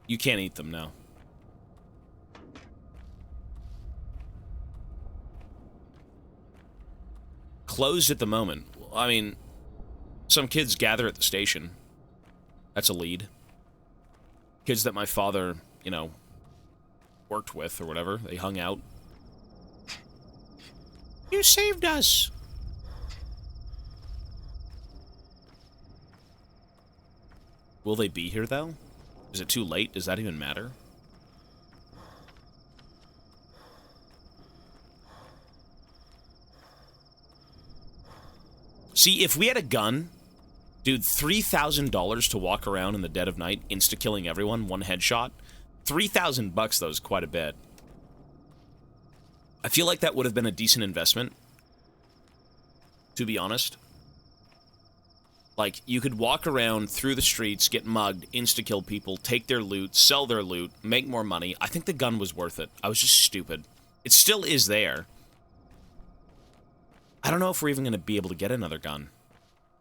You can't eat them now. Closed at the moment. I mean, some kids gather at the station. That's a lead. Kids that my father, you know, worked with or whatever. They hung out. You saved us! Will they be here, though? Is it too late? Does that even matter? See, if we had a gun, dude, $3,000 to walk around in the dead of night, insta-killing everyone, one headshot. $3,000 though is quite a bit. I feel like that would have been a decent investment, to be honest. Like, you could walk around through the streets, get mugged, insta-kill people, take their loot, sell their loot, make more money. I think the gun was worth it. I was just stupid. It still is there. I don't know if we're even going to be able to get another gun.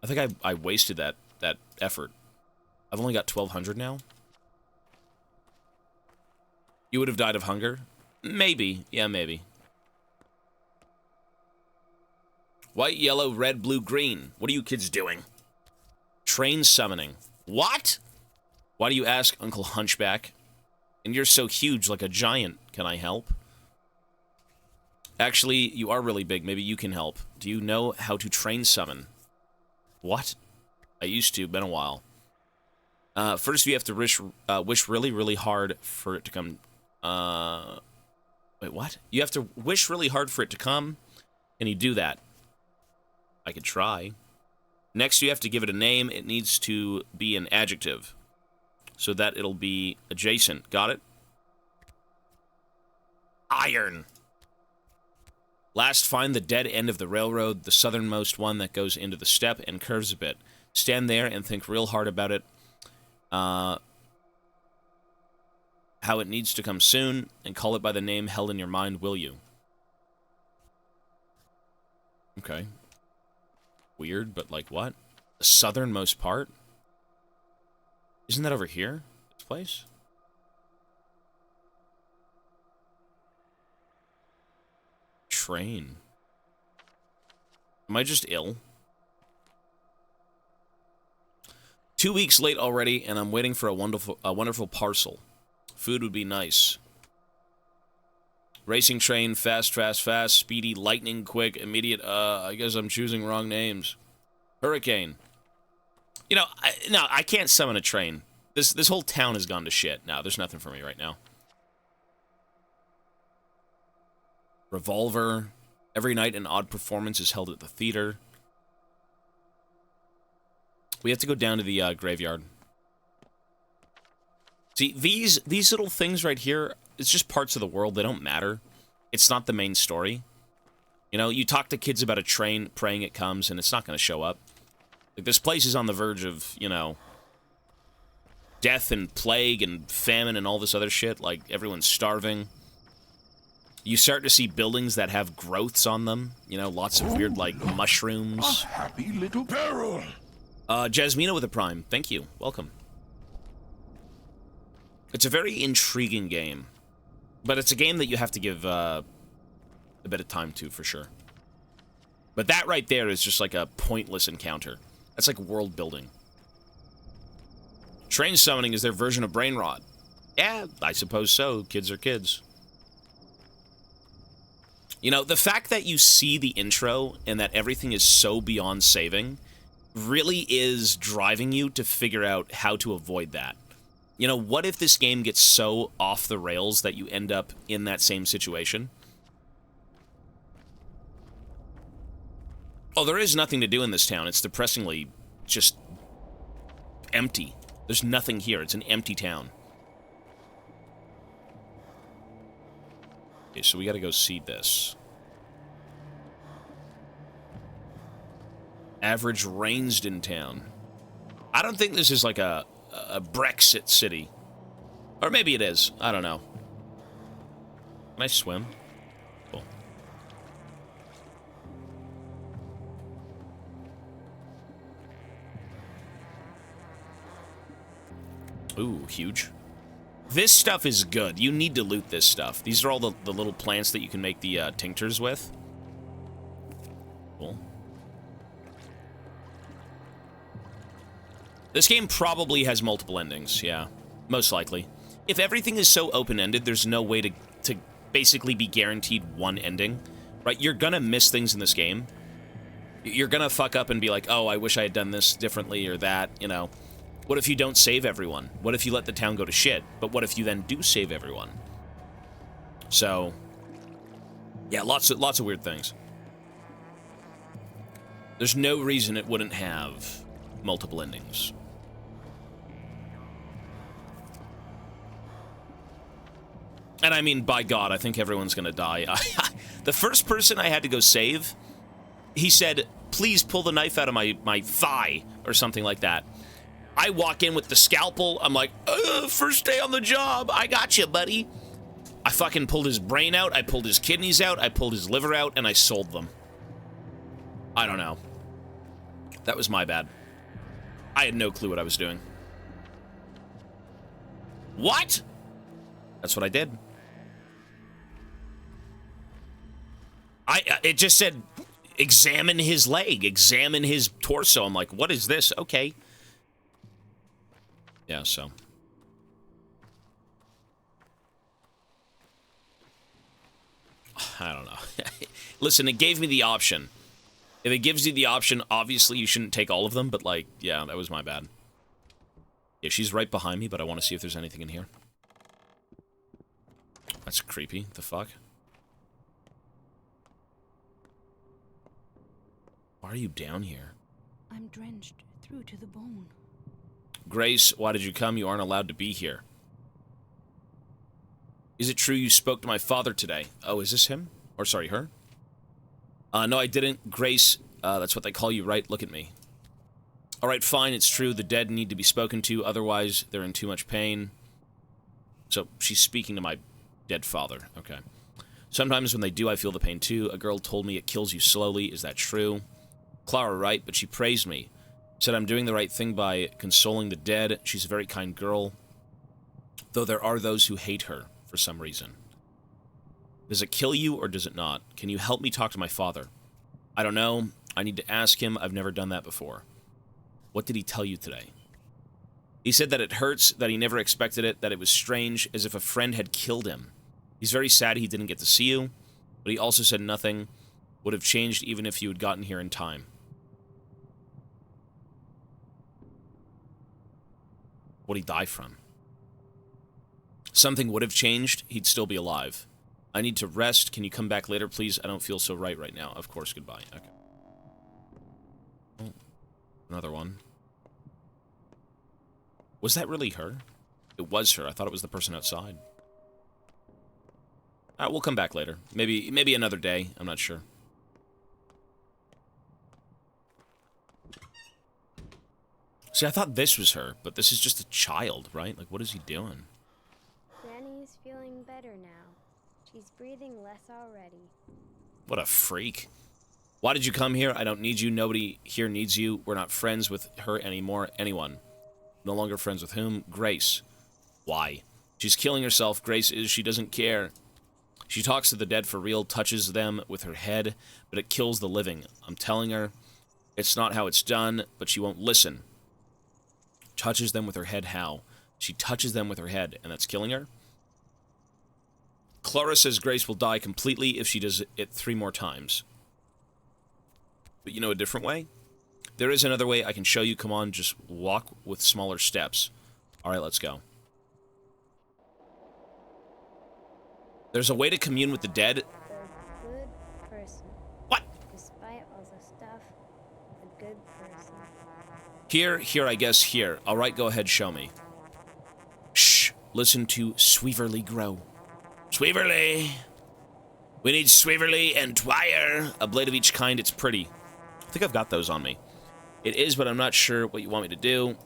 I think I wasted that effort. I've only got 1,200 now. You would have died of hunger? Maybe. Yeah, maybe. White, yellow, red, blue, green. What are you kids doing? Train summoning. What? Why do you ask, Uncle Hunchback? And you're so huge, like a giant. Can I help? Actually, you are really big. Maybe you can help. Do you know how to train summon? What? I used to. Been a while. First, you have to wish really, really hard for it to come. Wait, what? You have to wish really hard for it to come. Can you do that? I could try. Next, you have to give it a name. It needs to be an adjective, so that it'll be adjacent. Got it? Iron. Last, find the dead end of the railroad, the southernmost one that goes into the steppe and curves a bit. Stand there and think real hard about it. how it needs to come soon, and call it by the name held in your mind, will you? Okay. Weird, but like what? The southernmost part? Isn't that over here? This place? Train. Am I just ill? 2 weeks late already, and I'm waiting for a wonderful parcel. Food would be nice. Racing train, fast, fast, fast, speedy, lightning, quick, immediate, I guess I'm choosing wrong names. Hurricane. You know, I can't summon a train. This whole town has gone to shit. No, there's nothing for me right now. Revolver. Every night an odd performance is held at the theater. We have to go down to the graveyard. See, these little things right here, it's just parts of the world. They don't matter. It's not the main story. You know, you talk to kids about a train, praying it comes, and it's not going to show up. Like, this place is on the verge of, you know, death and plague and famine and all this other shit. Like, everyone's starving. You start to see buildings that have growths on them. You know, lots of weird, like, mushrooms.
A happy little peril.
Jasmina with a prime. Thank you. Welcome. It's a very intriguing game. But it's a game that you have to give a bit of time to, for sure. But that right there is just like a pointless encounter. That's like world building. Train summoning is their version of brain rot. Yeah, I suppose so. Kids are kids. You know, the fact that you see the intro and that everything is so beyond saving really is driving you to figure out how to avoid that. You know, what if this game gets so off the rails that you end up in that same situation? Oh, there is nothing to do in this town. It's depressingly just empty. There's nothing here. It's an empty town. Okay, so we gotta go see this. Average ranged in town. I don't think this is like a Brexit city. Or maybe it is. I don't know. Can I swim? Cool. Ooh, huge. This stuff is good. You need to loot this stuff. These are all the little plants that you can make the tinctures with. Cool. This game probably has multiple endings, yeah. Most likely. If everything is so open-ended, there's no way to basically be guaranteed one ending, right? You're gonna miss things in this game. You're gonna fuck up and be like, oh, I wish I had done this differently or that, you know. What if you don't save everyone? What if you let the town go to shit? But what if you then do save everyone? So, yeah, lots of weird things. There's no reason it wouldn't have multiple endings. And I mean, by God, I think everyone's gonna die. The first person I had to go save, he said, please pull the knife out of my thigh, or something like that. I walk in with the scalpel, I'm like, first day on the job, I got you, buddy. I fucking pulled his brain out, I pulled his kidneys out, I pulled his liver out, and I sold them. I don't know. That was my bad. I had no clue what I was doing. What? That's what I did. It just said, examine his leg, examine his torso. I'm like, what is this? Okay. Yeah, so. I don't know. Listen, it gave me the option. If it gives you the option, obviously you shouldn't take all of them, but like, yeah, that was my bad. Yeah, she's right behind me, but I want to see if there's anything in here. That's creepy. The fuck? Why are you down here?
I'm drenched through to the bone.
Grace, why did you come? You aren't allowed to be here. Is it true you spoke to my father today? Oh, is this him? Or sorry, her? No, I didn't. Grace, that's what they call you, right? Look at me. Alright, fine, it's true. The dead need to be spoken to, otherwise they're in too much pain. So she's speaking to my dead father. Okay. Sometimes when they do, I feel the pain too. A girl told me it kills you slowly. Is that true? Clara, right, but she praised me. Said I'm doing the right thing by consoling the dead. She's a very kind girl. Though there are those who hate her for some reason. Does it kill you or does it not? Can you help me talk to my father? I don't know. I need to ask him. I've never done that before. What did he tell you today? He said that it hurts, that he never expected it, that it was strange, as if a friend had killed him. He's very sad he didn't get to see you, but he also said nothing would have changed even if you had gotten here in time. What'd he die from? Something would have changed, he'd still be alive. I need to rest. Can you come back later, please? I don't feel so right now. Of course, goodbye. Okay. Oh, another one. Was that really her? It was her. I thought it was the person outside. Alright, we'll come back later. Maybe another day. I'm not sure. See, I thought this was her, but this is just a child, right? Like, what is he doing?
Granny's feeling better now. She's breathing less already.
What a freak. Why did you come here? I don't need you. Nobody here needs you. We're not friends with her anymore. Anyone. No longer friends with whom? Grace. Why? She's killing herself. Grace is. She doesn't care. She talks to the dead for real, touches them with her head, but it kills the living. I'm telling her it's not how it's done, but she won't listen. Touches them with her head. How? She touches them with her head, and that's killing her? Clara says Grace will die completely if she does it 3 more times. But you know a different way? There is another way I can show you. Come on, just walk with smaller steps. Alright, let's go. There's a way to commune with the dead.
A good person.
What?
Despite all the stuff, a good person.
Here, I guess, here. Alright, go ahead, show me. Shh. Listen to Sweeverly grow. Sweeverly! We need Sweeverly and Dwyer. A blade of each kind, it's pretty. I think I've got those on me. It is, but I'm not sure what you want me to do.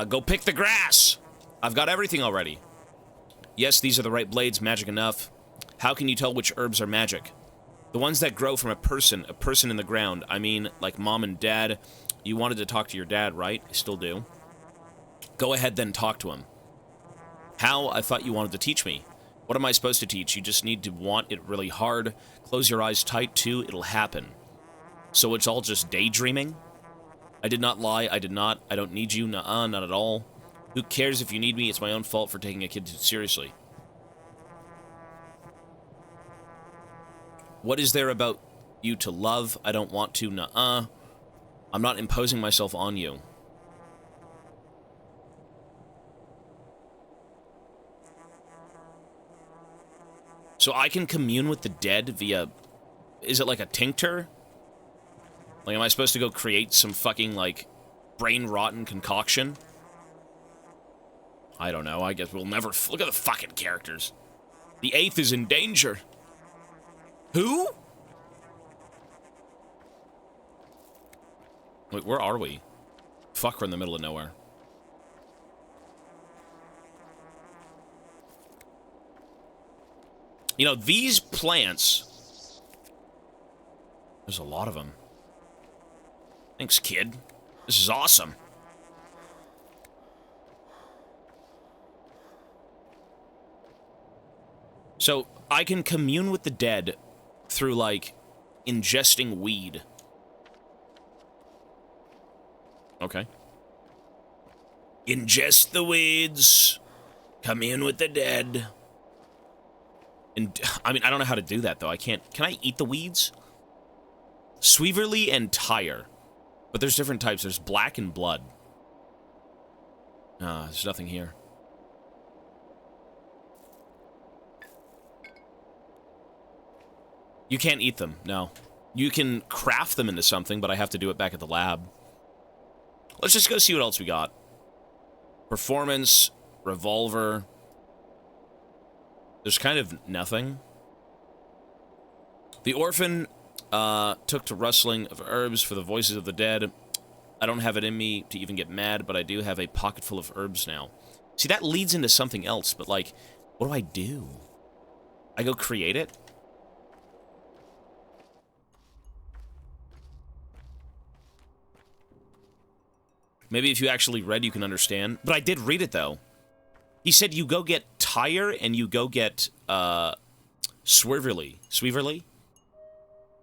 Go pick the grass! I've got everything already. Yes, these are the right blades, magic enough. How can you tell which herbs are magic? The ones that grow from a person in the ground. I mean, like mom and dad. You wanted to talk to your dad, right? I still do. Go ahead then, talk to him. How? I thought you wanted to teach me. What am I supposed to teach? You just need to want it really hard. Close your eyes tight, too. It'll happen. So it's all just daydreaming? I did not lie. I did not. I don't need you. Nuh-uh, not at all. Who cares if you need me? It's my own fault for taking a kid too seriously. What is there about you to love? I don't want to. Nuh-uh. I'm not imposing myself on you. So I can commune with the dead via... Is it like a tincture? Like, am I supposed to go create some fucking, like, brain-rotten concoction? I don't know. I guess we'll never... Look at the fucking characters. The 8th is in danger. Who? Wait, where are we? Fuck, we're in the middle of nowhere. You know, these plants... There's a lot of them. Thanks, kid. This is awesome. So, I can commune with the dead through, like, ingesting weed. Okay. Ingest the weeds. Commune with the dead. And, I mean, I don't know how to do that, though. I can't... Can I eat the weeds? Sweeverly and Tyre. But there's different types. There's black and blood. There's nothing here. You can't eat them, no. You can craft them into something, but I have to do it back at the lab. Let's just go see what else we got. Performance, revolver. There's kind of nothing. The orphan took to rustling of herbs for the voices of the dead. I don't have it in me to even get mad, but I do have a pocket full of herbs now. See, that leads into something else, but, like, what do I do? I go create it? Maybe if you actually read, you can understand. But I did read it, though. He said you go get Tyre and you go get, Swiverly.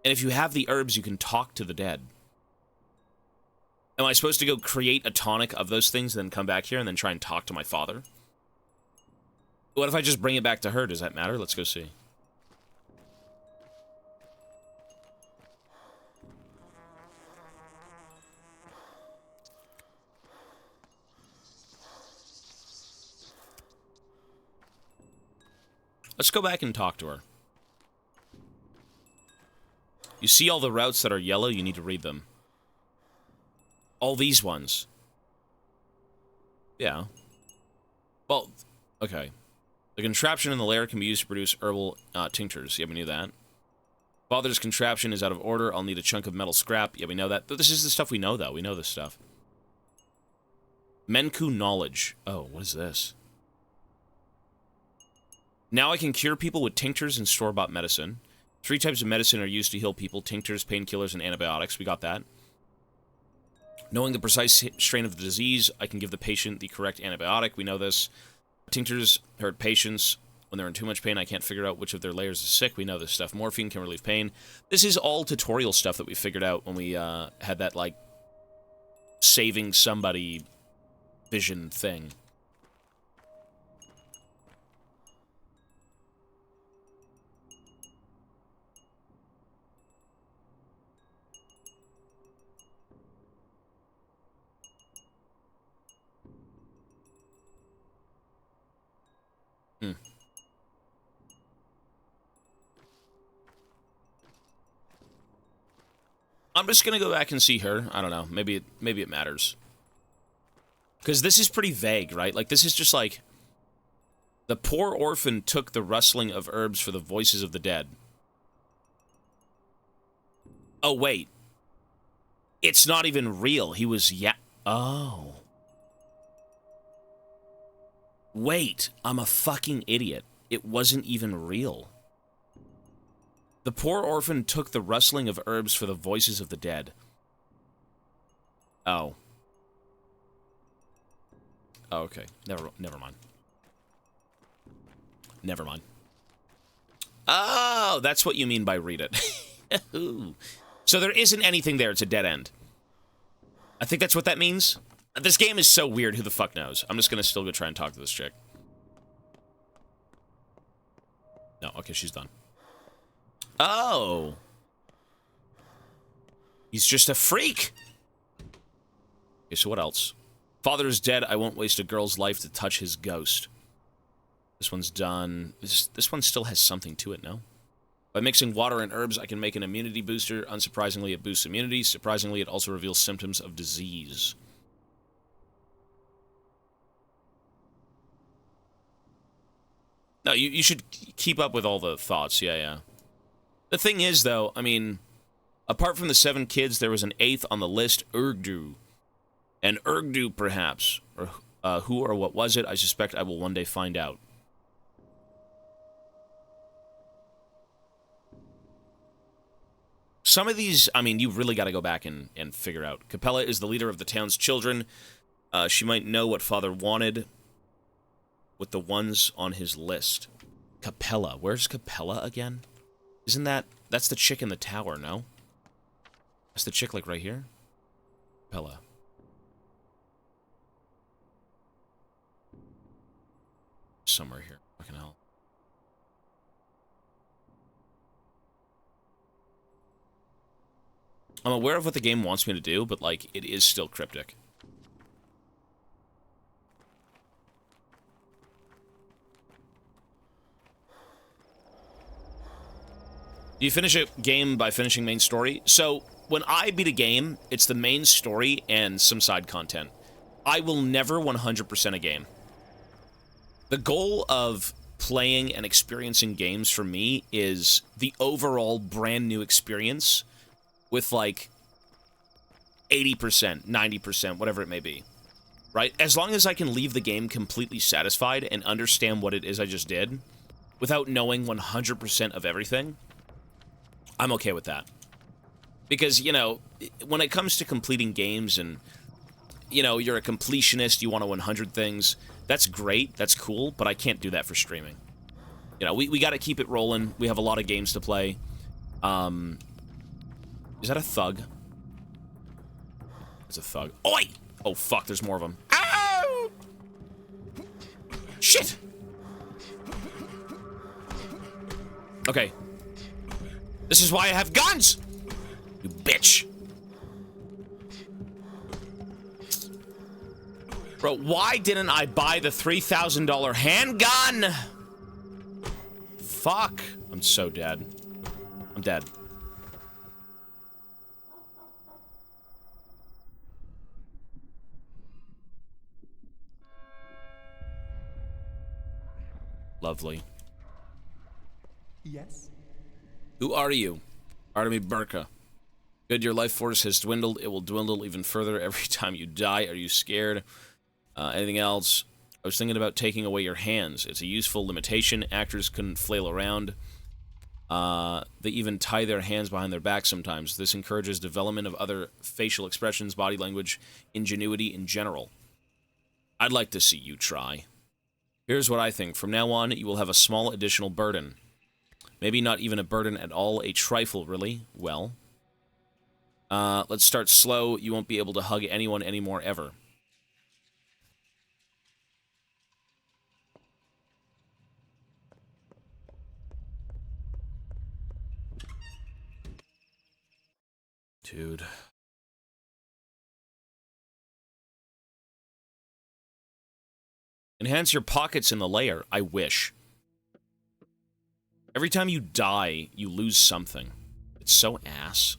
And if you have the herbs, you can talk to the dead. Am I supposed to go create a tonic of those things, then come back here and then try and talk to my father? What if I just bring it back to her? Does that matter? Let's go see. Let's go back and talk to her. You see all the routes that are yellow? You need to read them. All these ones. Yeah. Well, okay. The contraption in the lair can be used to produce herbal tinctures. Yeah, we knew that. Father's contraption is out of order. I'll need a chunk of metal scrap. Yeah, we know that. This is the stuff we know, though. We know this stuff. Menku knowledge. Oh, what is this? Now I can cure people with tinctures and store-bought medicine. 3 types of medicine are used to heal people. Tinctures, painkillers, and antibiotics. We got that. Knowing the precise strain of the disease, I can give the patient the correct antibiotic. We know this. Tinctures hurt patients when they're in too much pain. I can't figure out which of their layers is sick. We know this stuff. Morphine can relieve pain. This is all tutorial stuff that we figured out when we had that, like, saving somebody vision thing. I'm just gonna go back and see her. I don't know. Maybe it matters. Because this is pretty vague, right? Like, this is just like... The poor orphan took the rustling of herbs for the voices of the dead. Oh, wait. It's not even real. He was... Oh. Wait. I'm a fucking idiot. It wasn't even real. The poor orphan took the rustling of herbs for the voices of the dead. Oh. Oh, okay. Never mind. Never mind. Oh, that's what you mean by read it. So there isn't anything there. It's a dead end. I think that's what that means. This game is so weird. Who the fuck knows? I'm just gonna still go try and talk to this chick. No, okay, she's done. Oh. He's just a freak. Okay, so what else? Father is dead. I won't waste a girl's life to touch his ghost. This one's done. This one still has something to it, no? By mixing water and herbs, I can make an immunity booster. Unsurprisingly, it boosts immunity. Surprisingly, it also reveals symptoms of disease. No, you should keep up with all the thoughts. Yeah. The thing is, though, I mean, apart from the 7 kids, there was an 8th on the list, Urgdu. And Urgdu, perhaps. Or who or what was it? I suspect I will one day find out. Some of these, I mean, you really got to go back and figure out. Capella is the leader of the town's children. She might know what Father wanted with the ones on his list. Capella. Where's Capella again? Isn't that's the chick in the tower, no? That's the chick, like, right here? Capella. Somewhere here. Fucking hell. I'm aware of what the game wants me to do, but, like, it is still cryptic. Do you finish a game by finishing main story? So, when I beat a game, it's the main story and some side content. I will never 100% a game. The goal of playing and experiencing games for me is the overall brand new experience with, like, 80%, 90%, whatever it may be. right? As long as I can leave the game completely satisfied and understand what it is I just did, without knowing 100% of everything, I'm okay with that. Because, you know, when it comes to completing games and, you know, you're a completionist, you want to 100 things, that's great, that's cool, but I can't do that for streaming. You know, we got to keep it rolling. We have a lot of games to play. Is that a thug? It's a thug. Oi! Oh, fuck, there's more of them. Ow! Shit! Okay. This is why I have guns! You bitch. Bro, why didn't I buy the $3,000 handgun? Fuck. I'm so dead. I'm dead. Lovely.
Yes?
Who are you? Artemy Burka. Good, your life force has dwindled. It will dwindle even further every time you die. Are you scared? Anything else? I was thinking about taking away your hands. It's a useful limitation. Actors couldn't flail around. They even tie their hands behind their back sometimes. This encourages development of other facial expressions, body language, ingenuity in general. I'd like to see you try. Here's what I think. From now on, you will have a small additional burden. Maybe not even a burden at all, a trifle, really. Well, let's start slow. You won't be able to hug anyone anymore, ever. Dude. Enhance your pockets in the layer. I wish. Every time you die, you lose something. It's so ass.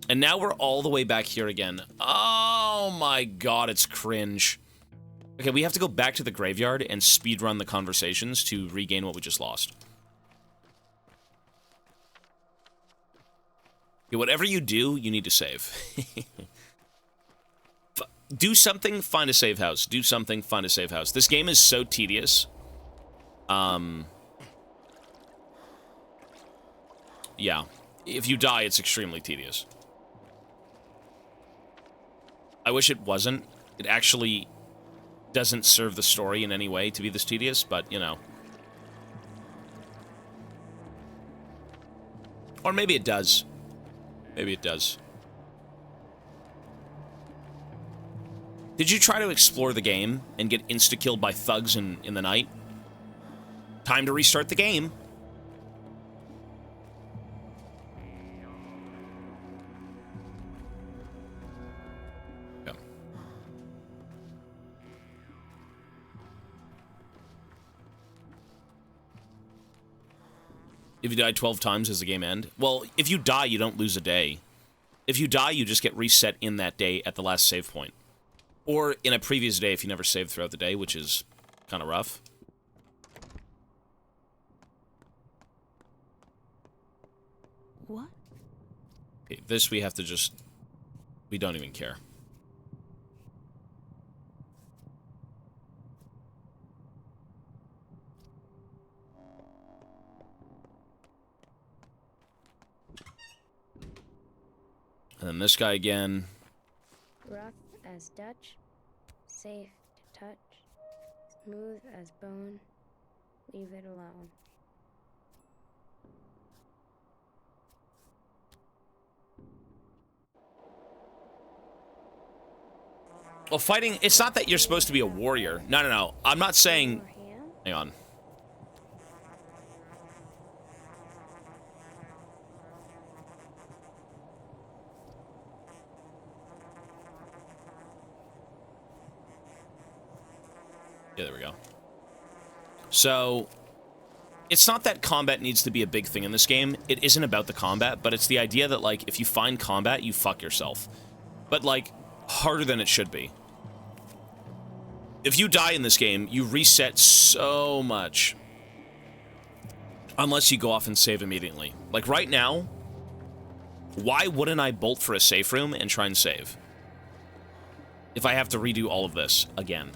And now we're all the way back here again. Oh my god, it's cringe. Okay, we have to go back to the graveyard and speedrun the conversations to regain what we just lost. Okay, whatever you do, you need to save. Do something, find a save house. Do something, find a save house. This game is so tedious. Yeah. If you die, it's extremely tedious. I wish it wasn't. It actually doesn't serve the story in any way to be this tedious, but, you know. Or maybe it does. Maybe it does. Did you try to explore the game and get insta-killed by thugs in the night? Time to restart the game. Yeah. If you die 12 times, does the game end? Well, if you die, you don't lose a day. If you die, you just get reset in that day at the last save point. Or in a previous day if you never saved throughout the day, which is kind of rough.
What?
Okay, this we have to just... We don't even care. And then this guy again.
Rough as Dutch, safe to touch, smooth as bone, leave it alone.
Well, fighting, it's not that you're supposed to be a warrior. No, no, no. I'm not saying... Hang on. Yeah, there we go. So, it's not that combat needs to be a big thing in this game. It isn't about the combat, but it's the idea that, like, if you find combat, you fuck yourself. But, like, harder than it should be. If you die in this game, you reset so much. Unless you go off and save immediately. Like, right now, why wouldn't I bolt for a safe room and try and save? if I have to redo all of this again.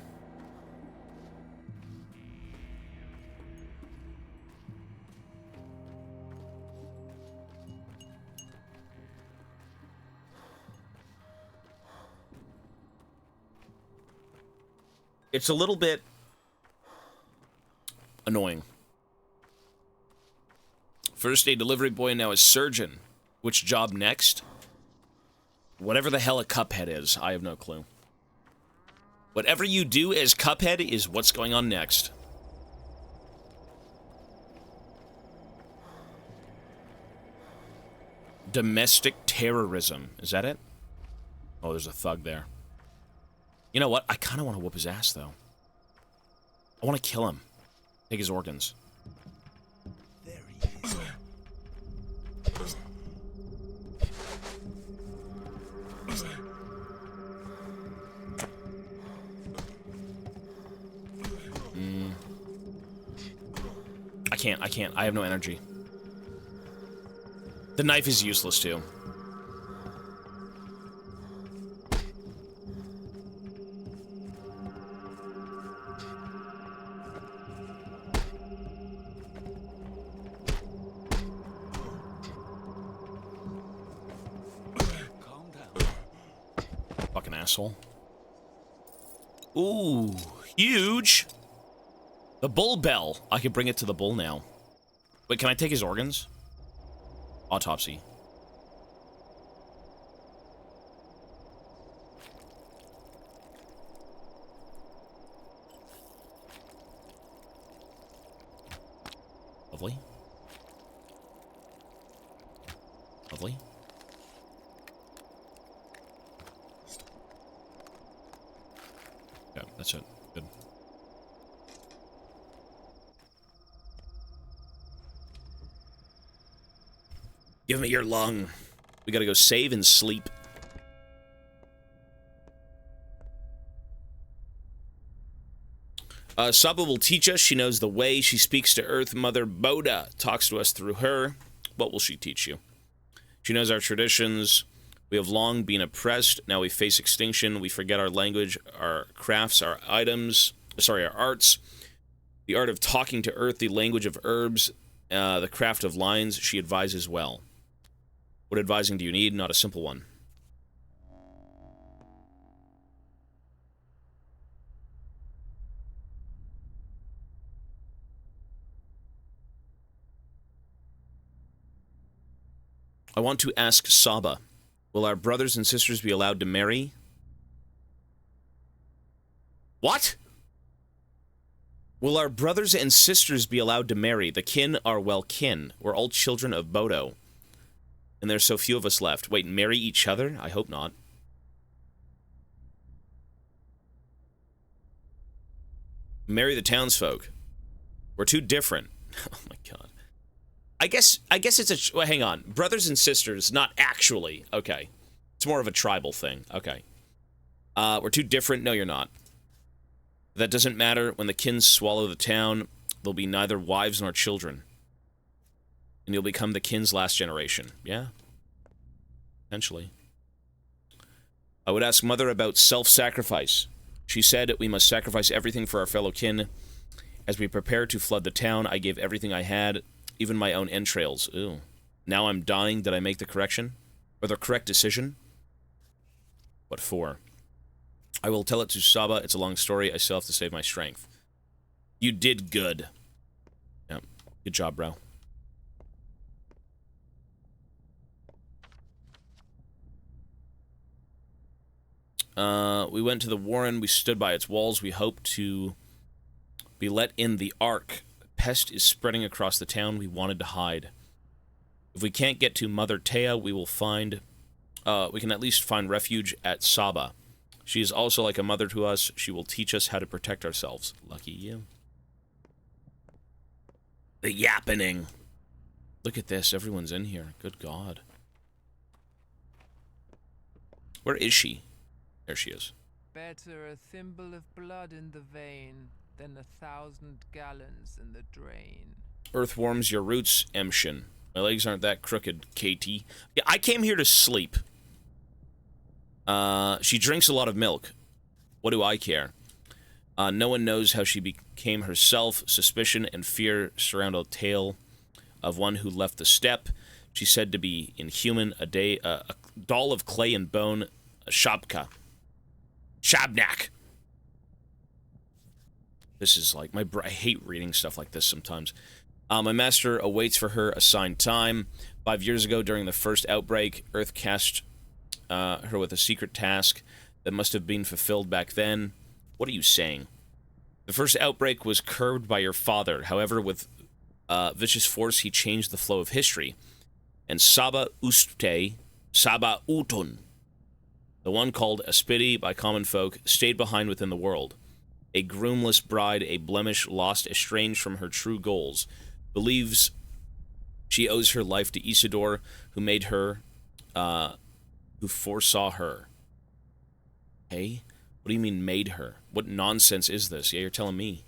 It's a little bit annoying. First a delivery boy, now a surgeon. Which job next? Whatever the hell a Cuphead is, I have no clue. Whatever you do as Cuphead is what's going on next. Domestic terrorism. Is that it? Oh, there's a thug there. You know what? I kind of want to whoop his ass, though. I want to kill him. Take his organs.
There he is.
I can't. I have no energy. The knife is useless, too. Fucking asshole. Ooh, huge. The bull bell. I could bring it to the bull now. Wait, can I take his organs? Autopsy. Lovely. Lovely. Yeah, that's it. Good. Give me your lung. We gotta go save and sleep. Saba will teach us. She knows the way. She speaks to Earth Mother Boda. Talks to us through her. What will she teach you? She knows our traditions. We have long been oppressed. Now we face extinction. We forget our language, our crafts, our items. Sorry, our arts. The art of talking to Earth, the language of herbs, the craft of lines. She advises well. What advising do you need? Not a simple one. I want to ask Saba, will our brothers and sisters be allowed to marry? What? Will our brothers and sisters be allowed to marry? The kin are well kin. We're all children of Bodo. And there's so few of us left. Wait, marry each other? I hope not. Marry the townsfolk. We're too different. Oh my god. I guess it's a... Well, hang on. Brothers and sisters, not actually. Okay. It's more of a tribal thing. Okay. We're too different? No, you're not. That doesn't matter. When the kin swallow the town, there'll be neither wives nor children. And you'll become the kin's last generation. Yeah. Potentially. I would ask Mother about self-sacrifice. She said we must sacrifice everything for our fellow kin. As we prepare to flood the town, I gave everything I had, even my own entrails. Ew. Now I'm dying. Did I make the correction? Or the correct decision? What for? I will tell it to Saba. It's a long story. I still have to save my strength. You did good. Yeah. Good job, bro. We went to the Warren. We stood by its walls. We hoped to be let in the Ark. Pest is spreading across the town. We wanted to hide. If we can't get to Mother Tea, we will find... we can at least find refuge at Saba. She is also like a mother to us. She will teach us how to protect ourselves. Lucky you. The yappening. Look at this. Everyone's in here. Good God. Where is she? There she is.
Better a thimble of blood in the vein than 1,000 gallons in the drain.
Earth warms your roots, Emshin. My legs aren't that crooked, KT. Yeah, I came here to sleep. She drinks a lot of milk. What do I care? No one knows how she became herself. Suspicion and fear surround a tale of one who left the steppe. She's said to be inhuman, a doll of clay and bone, a shabka. Shabnak. This is like, I hate reading stuff like this sometimes. My master awaits for her assigned time. 5 years ago, during the first outbreak, Earth cast her with a secret task that must have been fulfilled back then. What are you saying? The first outbreak was curbed by your father. However, with vicious force, he changed the flow of history. And Saba Uste, Saba Utun, the one called Aspidi by common folk, stayed behind within the world. A groomless bride, a blemish, lost, estranged from her true goals, believes she owes her life to Isidore, who made her, who foresaw her. Hey? What do you mean, made her? What nonsense is this? Yeah, you're telling me.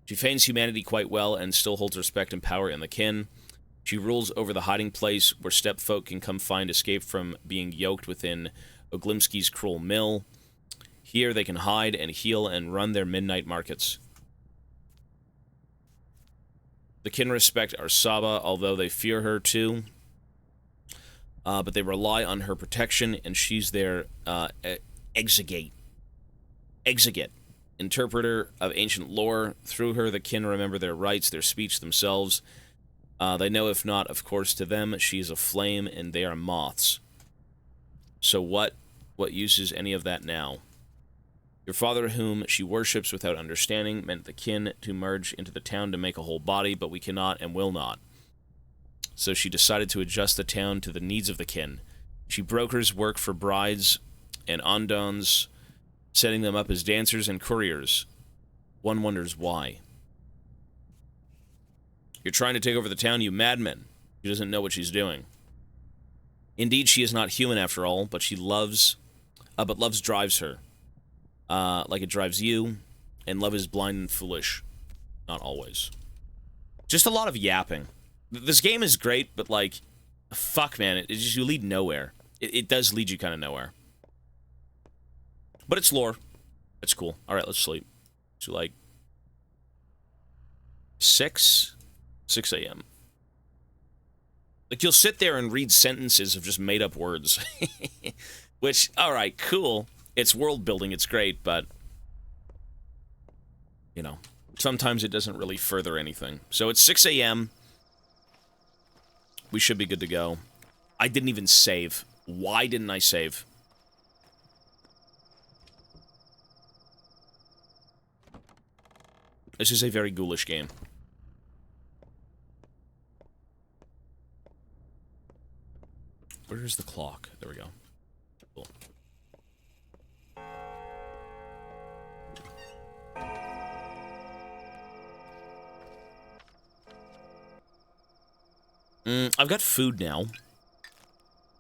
She feigns humanity quite well and still holds respect and power in the kin. She rules over the hiding place where stepfolk can come find escape from being yoked within Oglimski's cruel mill. Here they can hide and heal and run their midnight markets. The kin respect our Saba, although they fear her too. But they rely on her protection, and she's their exegate. Exegate. Interpreter of ancient lore. Through her, the kin remember their rights, their speech, themselves. They know, if not, of course, to them, she is a flame, and they are moths. So what use is any of that now? Your father, whom she worships without understanding, meant the kin to merge into the town to make a whole body, but we cannot and will not. So she decided to adjust the town to the needs of the kin. She brokers work for brides and andons, setting them up as dancers and couriers. One wonders why. You're trying to take over the town, you madmen. She doesn't know what she's doing. Indeed, she is not human after all, but she loves... but love drives her. Like it drives you, and love is blind and foolish. Not always. Just a lot of yapping. This game is great, but like... Fuck, man, it just... You lead nowhere. It does lead you kind of nowhere. But it's lore. It's cool. Alright, let's sleep. So, like... 6 a.m. Like, you'll sit there and read sentences of just made-up words. Which, alright, cool. It's world building, it's great, but... You know, sometimes it doesn't really further anything. So it's 6 a.m. We should be good to go. I didn't even save. Why didn't I save? This is a very ghoulish game. Where is the clock? There we go. Cool. I've got food now.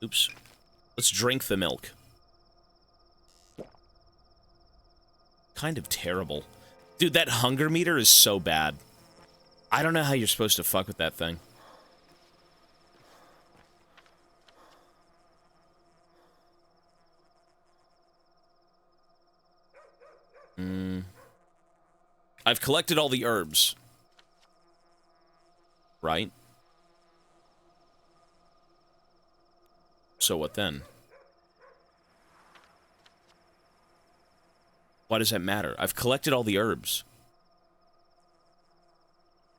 Oops. Let's drink the milk. Kind of terrible. Dude, that hunger meter is so bad. I don't know how you're supposed to fuck with that thing. I've collected all the herbs. Right? So what then? Why does that matter? I've collected all the herbs.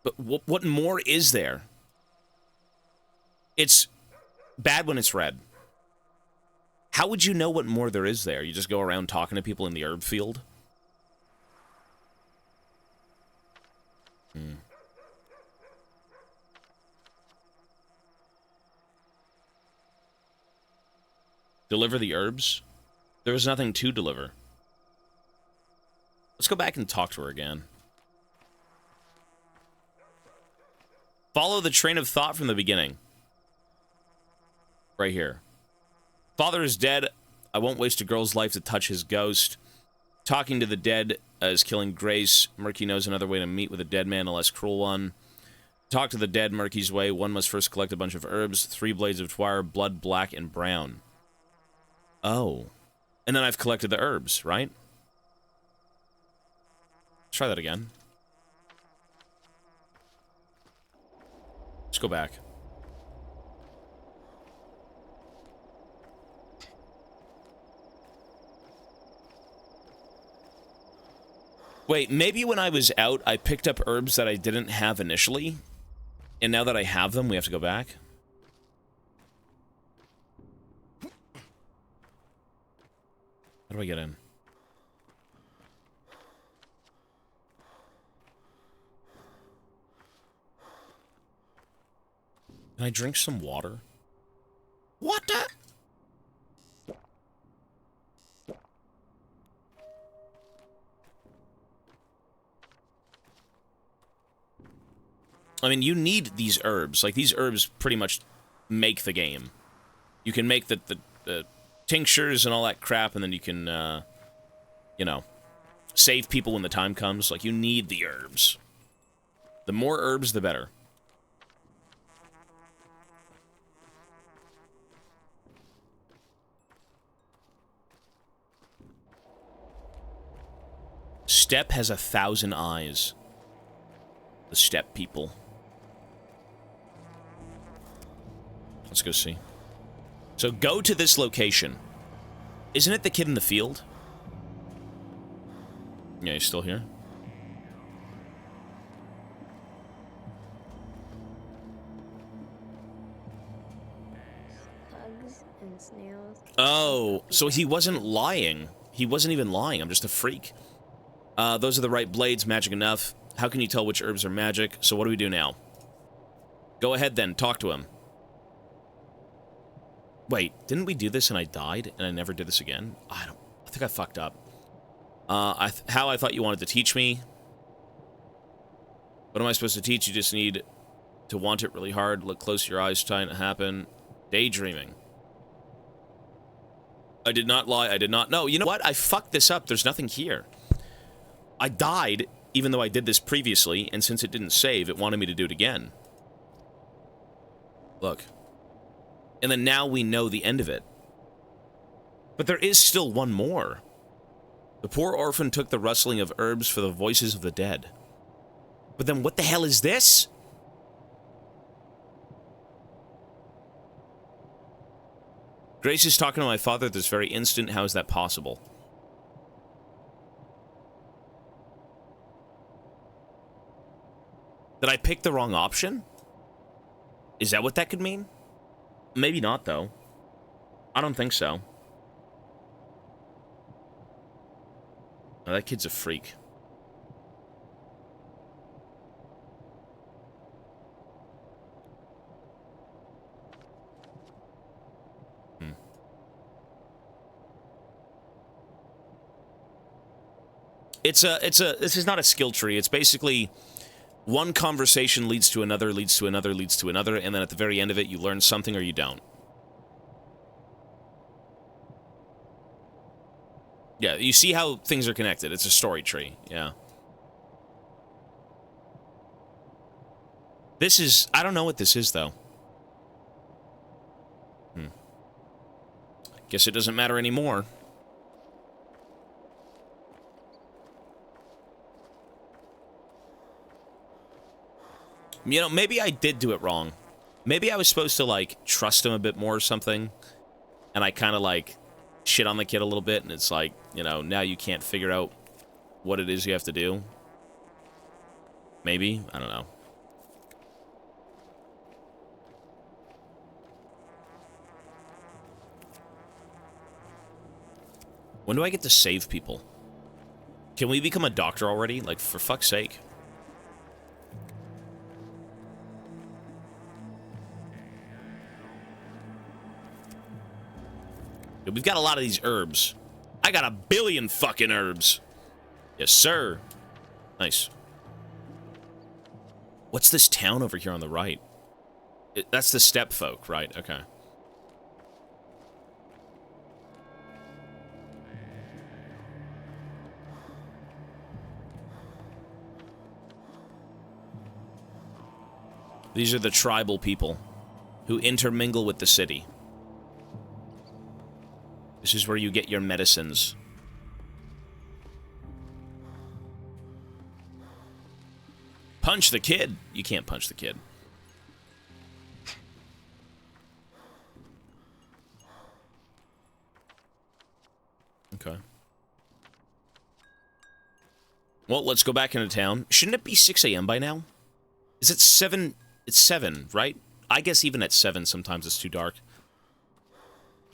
But what more is there? It's bad when it's red. How would you know what more there is there? You just go around talking to people in the herb field? Deliver the herbs? There was nothing to deliver. Let's go back and talk to her again. Follow the train of thought from the beginning. Right here. Father is dead. I won't waste a girl's life to touch his ghost. Talking to the dead is killing Grace. Murky knows another way to meet with a dead man, a less cruel one. Talk to the dead Murky's way. One must first collect a bunch of herbs, 3 blades of twire, blood, black, and brown. Oh. And then I've collected the herbs, right? Let's try that again. Let's go back. Wait, maybe when I was out, I picked up herbs that I didn't have initially, and now that I have them, we have to go back? How do I get in? Can I drink some water? What the? I mean, you need these herbs. Like, these herbs pretty much make the game. You can make the tinctures and all that crap, and then you can, you know, save people when the time comes. Like, you need the herbs. The more herbs, the better. Steppe has 1,000 eyes. The steppe people. Let's go see. So go to this location. Isn't it the kid in the field? Yeah, he's still here.
Slugs and snails.
Oh, so he wasn't lying. He wasn't even lying. I'm just a freak. Those are the right blades, magic enough. How can you tell which herbs are magic? So what do we do now? Go ahead then, talk to him. Wait, didn't we do this and I died and I never did this again? I think I fucked up. How I thought you wanted to teach me. What am I supposed to teach? You just need to want it really hard. Look close to your eyes, trying to happen. Daydreaming. I did not lie. I did not. No, you know what? I fucked this up. There's nothing here. I died, even though I did this previously, and since it didn't save, it wanted me to do it again. Look. And then now we know the end of it. But there is still one more. The poor orphan took the rustling of herbs for the voices of the dead. But then what the hell is this? Grace is talking to my father this very instant. How is that possible? Did I pick the wrong option? Is that what that could mean? Maybe not, though. I don't think so. Oh, that kid's a freak. This is not a skill tree. It's basically one conversation leads to another, leads to another, leads to another, and then at the very end of it, you learn something or you don't. Yeah, you see how things are connected. It's a story tree, yeah. This is... I don't know what this is, though. Guess it doesn't matter anymore. You know, maybe I did do it wrong. Maybe I was supposed to, like, trust him a bit more or something. And I kind of, like, shit on the kid a little bit. And it's like, you know, now you can't figure out what it is you have to do. Maybe? I don't know. When do I get to save people? Can we become a doctor already? Like, for fuck's sake. We've got a lot of these herbs. I got 1 billion fucking herbs. Yes, sir. Nice. What's this town over here on the right? That's the steppe folk, right? Okay. These are the tribal people who intermingle with the city. This is where you get your medicines. Punch the kid. You can't punch the kid. Okay. Well, let's go back into town. Shouldn't it be 6 a.m. by now? Is it 7? It's 7, right? I guess even at 7, sometimes it's too dark.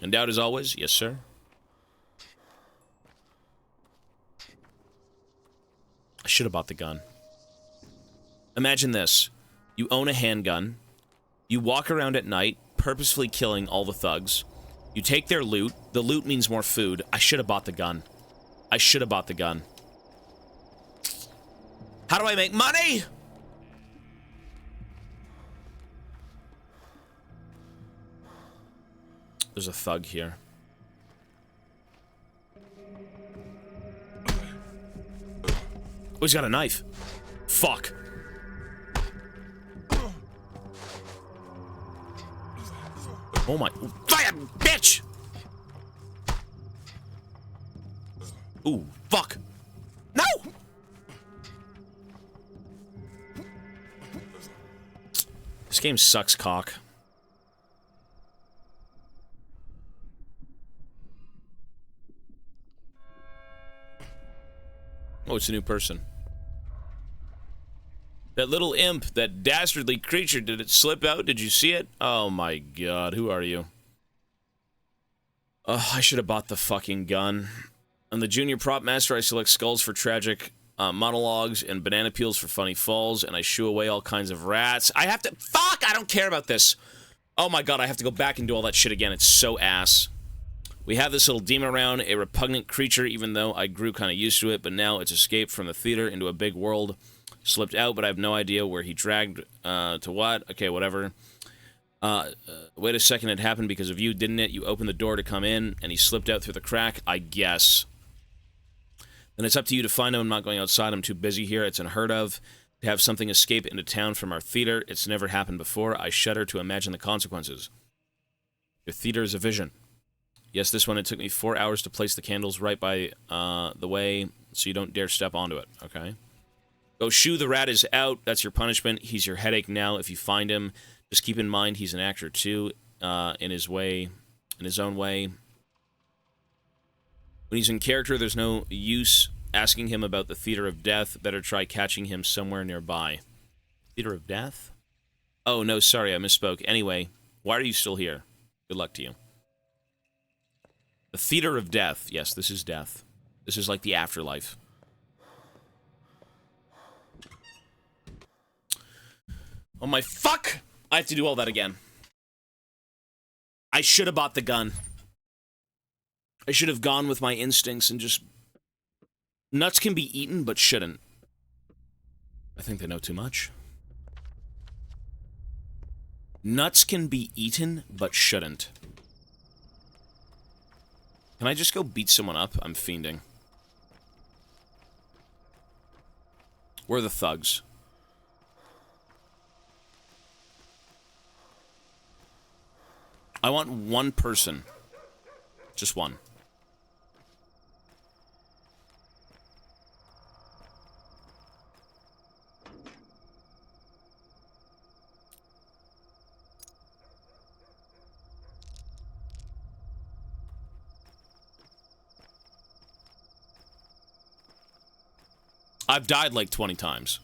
In doubt as always? Yes, sir. I should have bought the gun. Imagine this. You own a handgun. You walk around at night, purposefully killing all the thugs. You take their loot. The loot means more food. I should have bought the gun. I should have bought the gun. How do I make money? There's a thug here. Oh, he's got a knife. Fuck. Oh my... Fire, bitch! Ooh, fuck. No! This game sucks cock. Oh, it's a new person. That little imp, that dastardly creature, did it slip out? Did you see it? Oh my god, who are you? I should have bought the fucking gun. I'm the junior prop master. I select skulls for tragic monologues and banana peels for funny falls, and I shoo away all kinds of rats. I have to... Fuck! I don't care about this. Oh my god, I have to go back and do all that shit again. It's so ass. We have this little demon around, a repugnant creature, even though I grew kind of used to it, but now it's escaped from the theater into a big world. Slipped out, but I have no idea where he dragged to what. Okay, whatever. Wait a second, it happened because of you, didn't it? You opened the door to come in, and he slipped out through the crack, I guess. Then it's up to you to find him. I'm not going outside. I'm too busy here. It's unheard of. To have something escape into town from our theater. It's never happened before. I shudder to imagine the consequences. Your theater is a vision. Yes, this one, it took me 4 hours to place the candles right by the way, so you don't dare step onto it, okay? Go shoo, the rat is out. That's your punishment. He's your headache now if you find him. Just keep in mind he's an actor, too, in his own way. When he's in character, there's no use asking him about the Theater of Death. Better try catching him somewhere nearby. Theater of Death? Oh, no, sorry, I misspoke. Anyway, why are you still here? Good luck to you. The Theater of Death. Yes, this is death. This is like the afterlife. Oh my fuck! I have to do all that again. I should have bought the gun. I should have gone with my instincts and just... Nuts can be eaten, but shouldn't. I think they know too much. Nuts can be eaten, but shouldn't. Can I just go beat someone up? I'm fiending. Where are the thugs? I want one person. Just one. I've died like 20 times.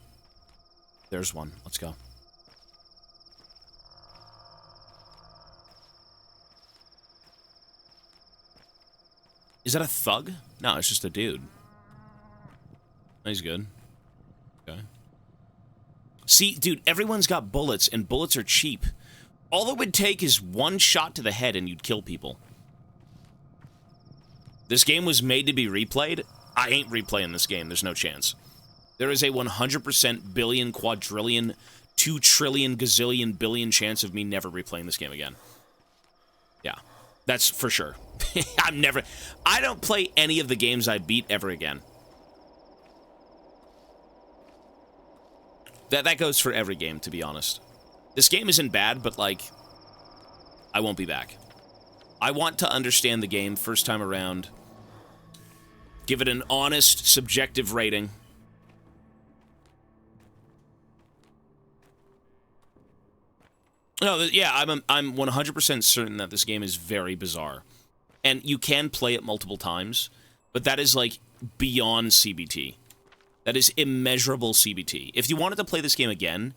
There's one. Let's go. Is that a thug? No, it's just a dude. He's good. Okay. See, dude, everyone's got bullets, and bullets are cheap. All it would take is one shot to the head, and you'd kill people. This game was made to be replayed. I ain't replaying this game. There's no chance. There is a 100% billion, quadrillion, 2 trillion, gazillion, billion chance of me never replaying this game again. Yeah, that's for sure. I don't play any of the games I beat ever again. That goes for every game, to be honest. This game isn't bad, but, like, I won't be back. I want to understand the game first time around. Give it an honest, subjective rating. No, yeah, I'm 100% certain that this game is very bizarre. And you can play it multiple times, but that is, like, beyond CBT. That is immeasurable CBT. If you wanted to play this game again,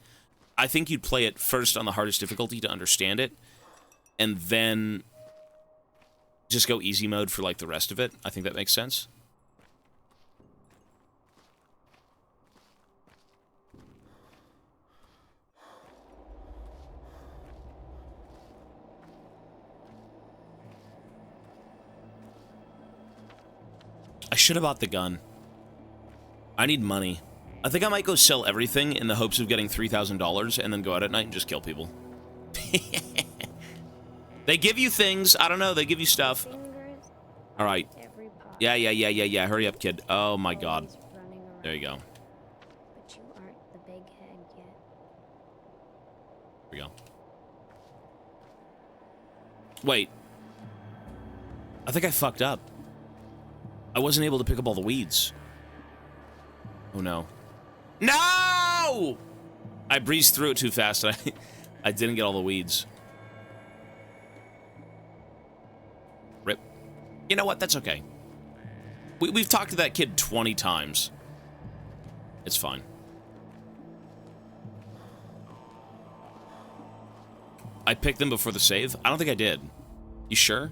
I think you'd play it first on the hardest difficulty to understand it, and then just go easy mode for, like, the rest of it. I think that makes sense. I should have bought the gun. I need money. I think I might go sell everything in the hopes of getting $3,000 and then go out at night and just kill people. They give you things. I don't know. They give you stuff. All right. Yeah. Hurry up, kid. Oh, my God. There you go.
But you aren't the big head yet.
Here we go. Wait. I think I fucked up. I wasn't able to pick up all the weeds. Oh, no. No! I breezed through it too fast. I didn't get all the weeds. Rip. You know what? That's okay. We've talked to that kid 20 times. It's fine. I picked them before the save? I don't think I did. You sure?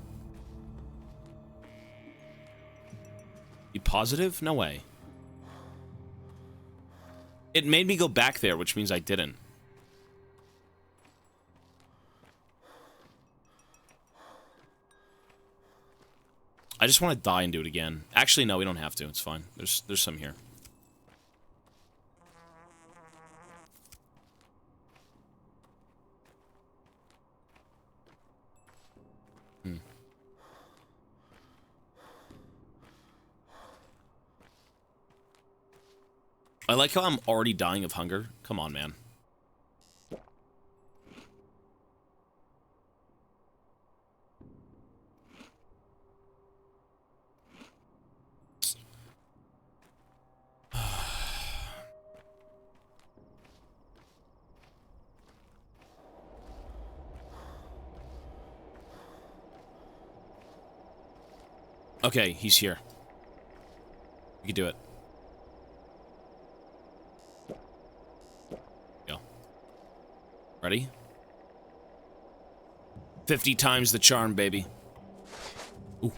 You positive? No way. It made me go back there, which means I didn't. I just want to die and do it again. Actually, no, we don't have to. It's fine. There's some here. I like how I'm already dying of hunger. Come on, man. Okay, he's here. We can do it. Go. Ready? 50 times the charm, baby. Ooh,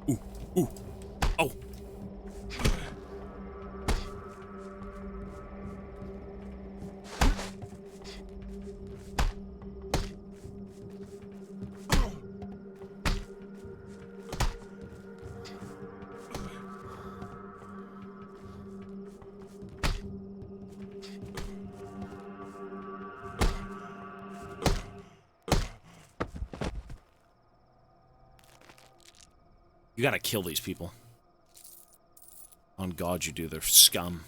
ooh, ooh. Oh. You gotta kill these people. On God, you do. They're scum.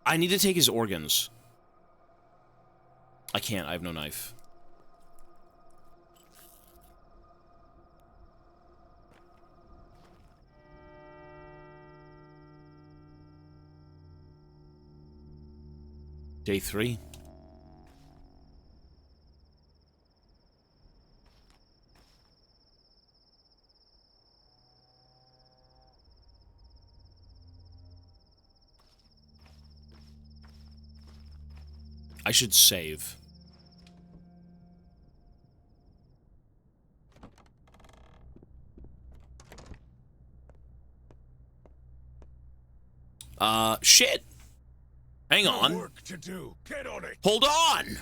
I need to take his organs. I can't. I have no knife. Day 3. I should save. Shit. Hang on.
Work to do. Get on it.
Hold on.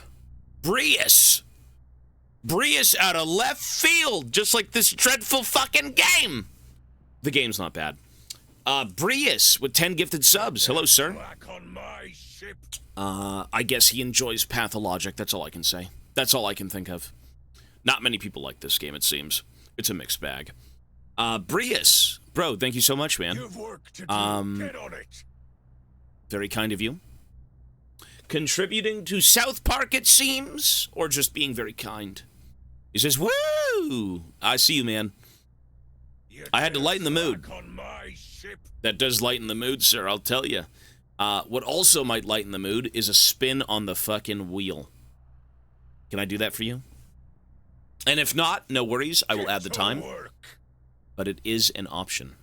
Brius. Brius out of left field, just like this dreadful fucking game. The game's not bad. Brius with 10 gifted subs. Hello, sir.
Back on my ship.
I guess he enjoys Pathologic. That's all I can say. That's all I can think of. Not many people like this game, it seems. It's a mixed bag. Brius. Bro, thank you so much, man.
You've work to do. Get on it.
Very kind of you. Contributing to South Park, it seems, or just being very kind. He says, woo! I see you, man. I had to lighten the mood.
On my ship.
That does lighten the mood, sir, I'll tell you. What also might lighten the mood is a spin on the fucking wheel. Can I do that for you? And if not, no worries. I will add the time. But it is an option.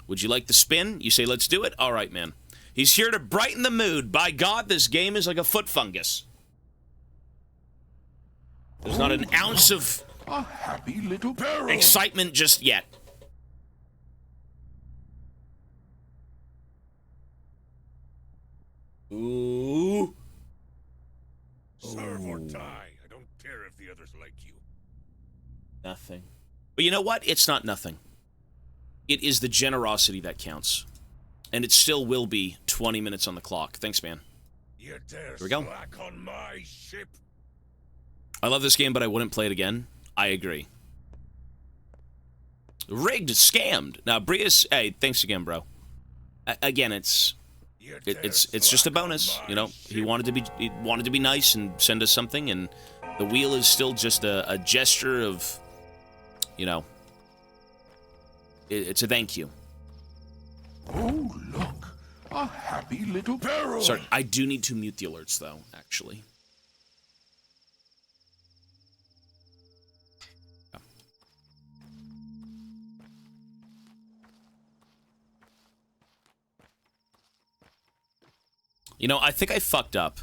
Would you like the spin? You say, let's do it? All right, man. He's here to brighten the mood. By God, this game is like a foot fungus. There's not an ounce of
a happy little parrot.
Excitement just yet. Ooh.
Serve or die. I don't care if the others like you.
Nothing. But you know what? It's not nothing. It is the generosity that counts. And it still will be 20 minutes on the clock. Thanks, man.
You dare
Here we go.
slack on my ship?
I love this game, but I wouldn't play it again. I agree. Rigged, scammed. Now, Brius, hey, thanks again, bro. Again, it's just a bonus, you know. He wanted to be nice and send us something, and the wheel is still just a gesture of, you know, it's a thank you.
Oh, look, a happy little parrot.
Sorry, I do need to mute the alerts, though, actually. You know, I think I fucked up.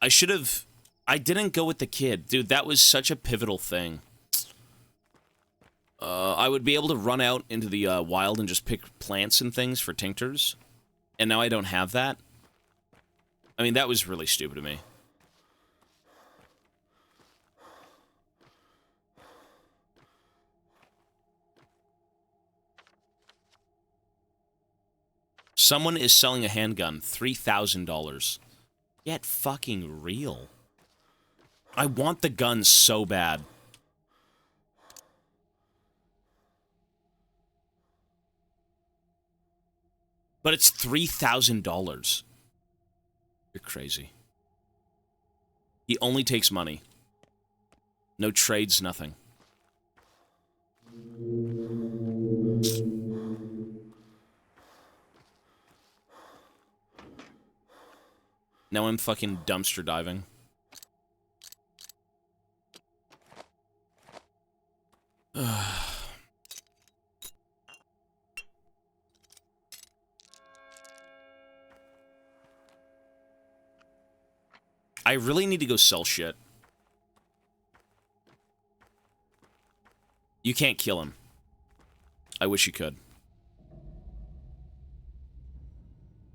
I didn't go with the kid. Dude, that was such a pivotal thing. I would be able to run out into the wild and just pick plants and things for tinctures. And now I don't have that. I mean, that was really stupid of me. Someone is selling a handgun, $3,000. Get fucking real. I want the gun so bad. But it's $3,000. You're crazy. He only takes money. No trades, nothing. Now I'm fucking dumpster diving. I really need to go sell shit. You can't kill him. I wish you could.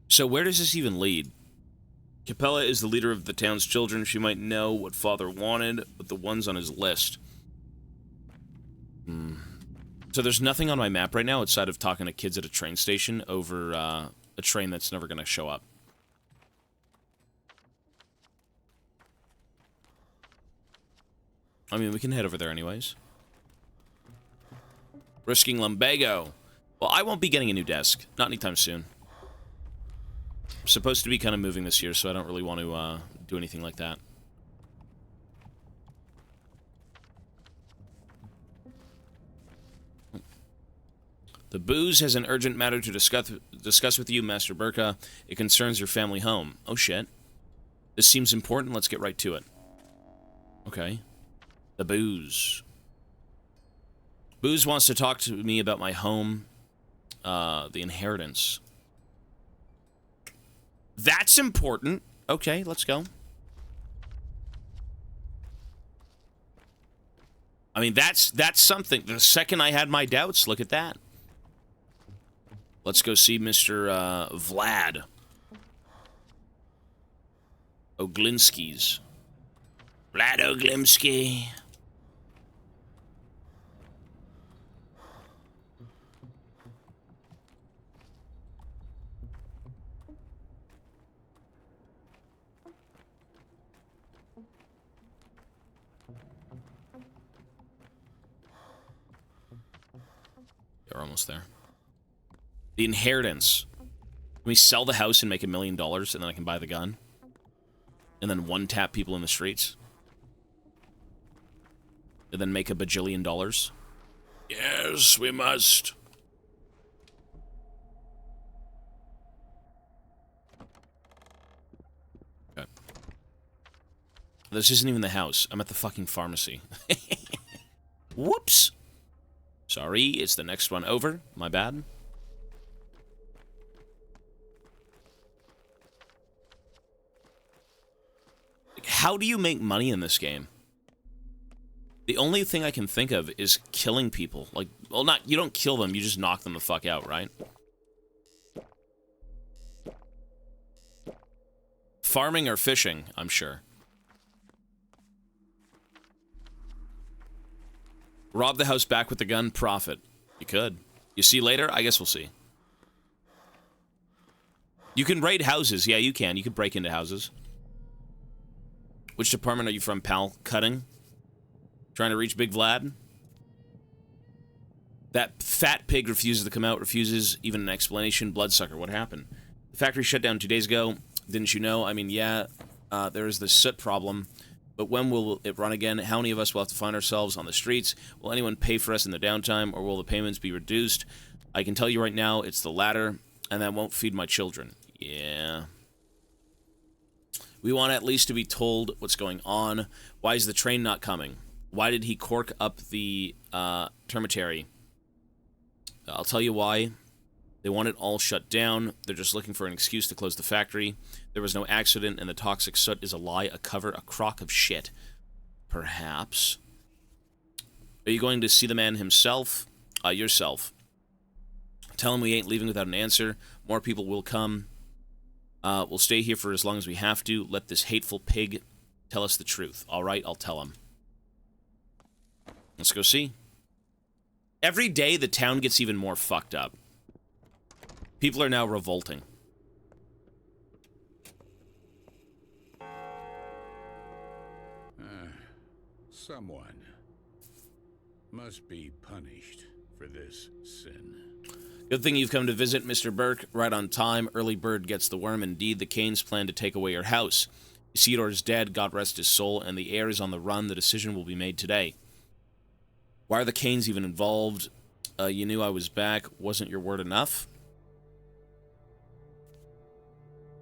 So where does this even lead? Capella is the leader of the town's children. She might know what father wanted, but the ones on his list. So there's nothing on my map right now outside of talking to kids at a train station over a train that's never going to show up. I mean, we can head over there anyways. Risking lumbago. Well, I won't be getting a new desk. Not anytime soon. I'm supposed to be kind of moving this year, so I don't really want to do anything like that. The booze has an urgent matter to discuss with you, Master Burka. It concerns your family home. Oh, shit. This seems important. Let's get right to it. Okay. The booze. Booze wants to talk to me about my home, the inheritance. That's important. Okay, let's go. I mean, that's something. The second I had my doubts, look at that. Let's go see Mr. Vlad Oglinski's. Vlad Oglimsky. We're almost there. The inheritance. Can we sell the house and make $1 million and then I can buy the gun? And then one-tap people in the streets? And then make $1 bajillion? Yes, we must. This isn't even the house. I'm at the fucking pharmacy. Whoops. Sorry, it's the next one over. My bad. How do you make money in this game? The only thing I can think of is killing people. Like, well, not, you don't kill them, you just knock them the fuck out, right? Farming or fishing, I'm sure. Rob the house back with the gun, profit. You could. You see later? I guess we'll see. You can raid houses. Yeah, you can. You can break into houses. Which department are you from, pal? Cutting? Trying to reach Big Vlad? That fat pig refuses to come out, refuses even an explanation. Bloodsucker, what happened? The factory shut down 2 days ago. Didn't you know? I mean, yeah, there is the soot problem. But when will it run again? How many of us will have to find ourselves on the streets? Will anyone pay for us in the downtime, or will the payments be reduced? I can tell you right now, it's the latter, and that won't feed my children. Yeah. We want at least to be told what's going on. Why is the train not coming? Why did he cork up the termitary? I'll tell you why. They want it all shut down. They're just looking for an excuse to close the factory. There was no accident, and the toxic soot is a lie, a cover, a crock of shit. Perhaps. Are you going to see the man himself? Yourself. Tell him we ain't leaving without an answer. More people will come. We'll stay here for as long as we have to. Let this hateful pig tell us the truth. All right, I'll tell him. Let's go see. Every day, the town gets even more fucked up. People are now revolting.
Someone must be punished for this sin.
Good thing you've come to visit, Mr. Burke. Right on time. Early bird gets the worm. Indeed, the Canes plan to take away your house. Isidor's dead, God rest his soul, and the heir is on the run. The decision will be made today. Why are the Canes even involved? You knew I was back. Wasn't your word enough?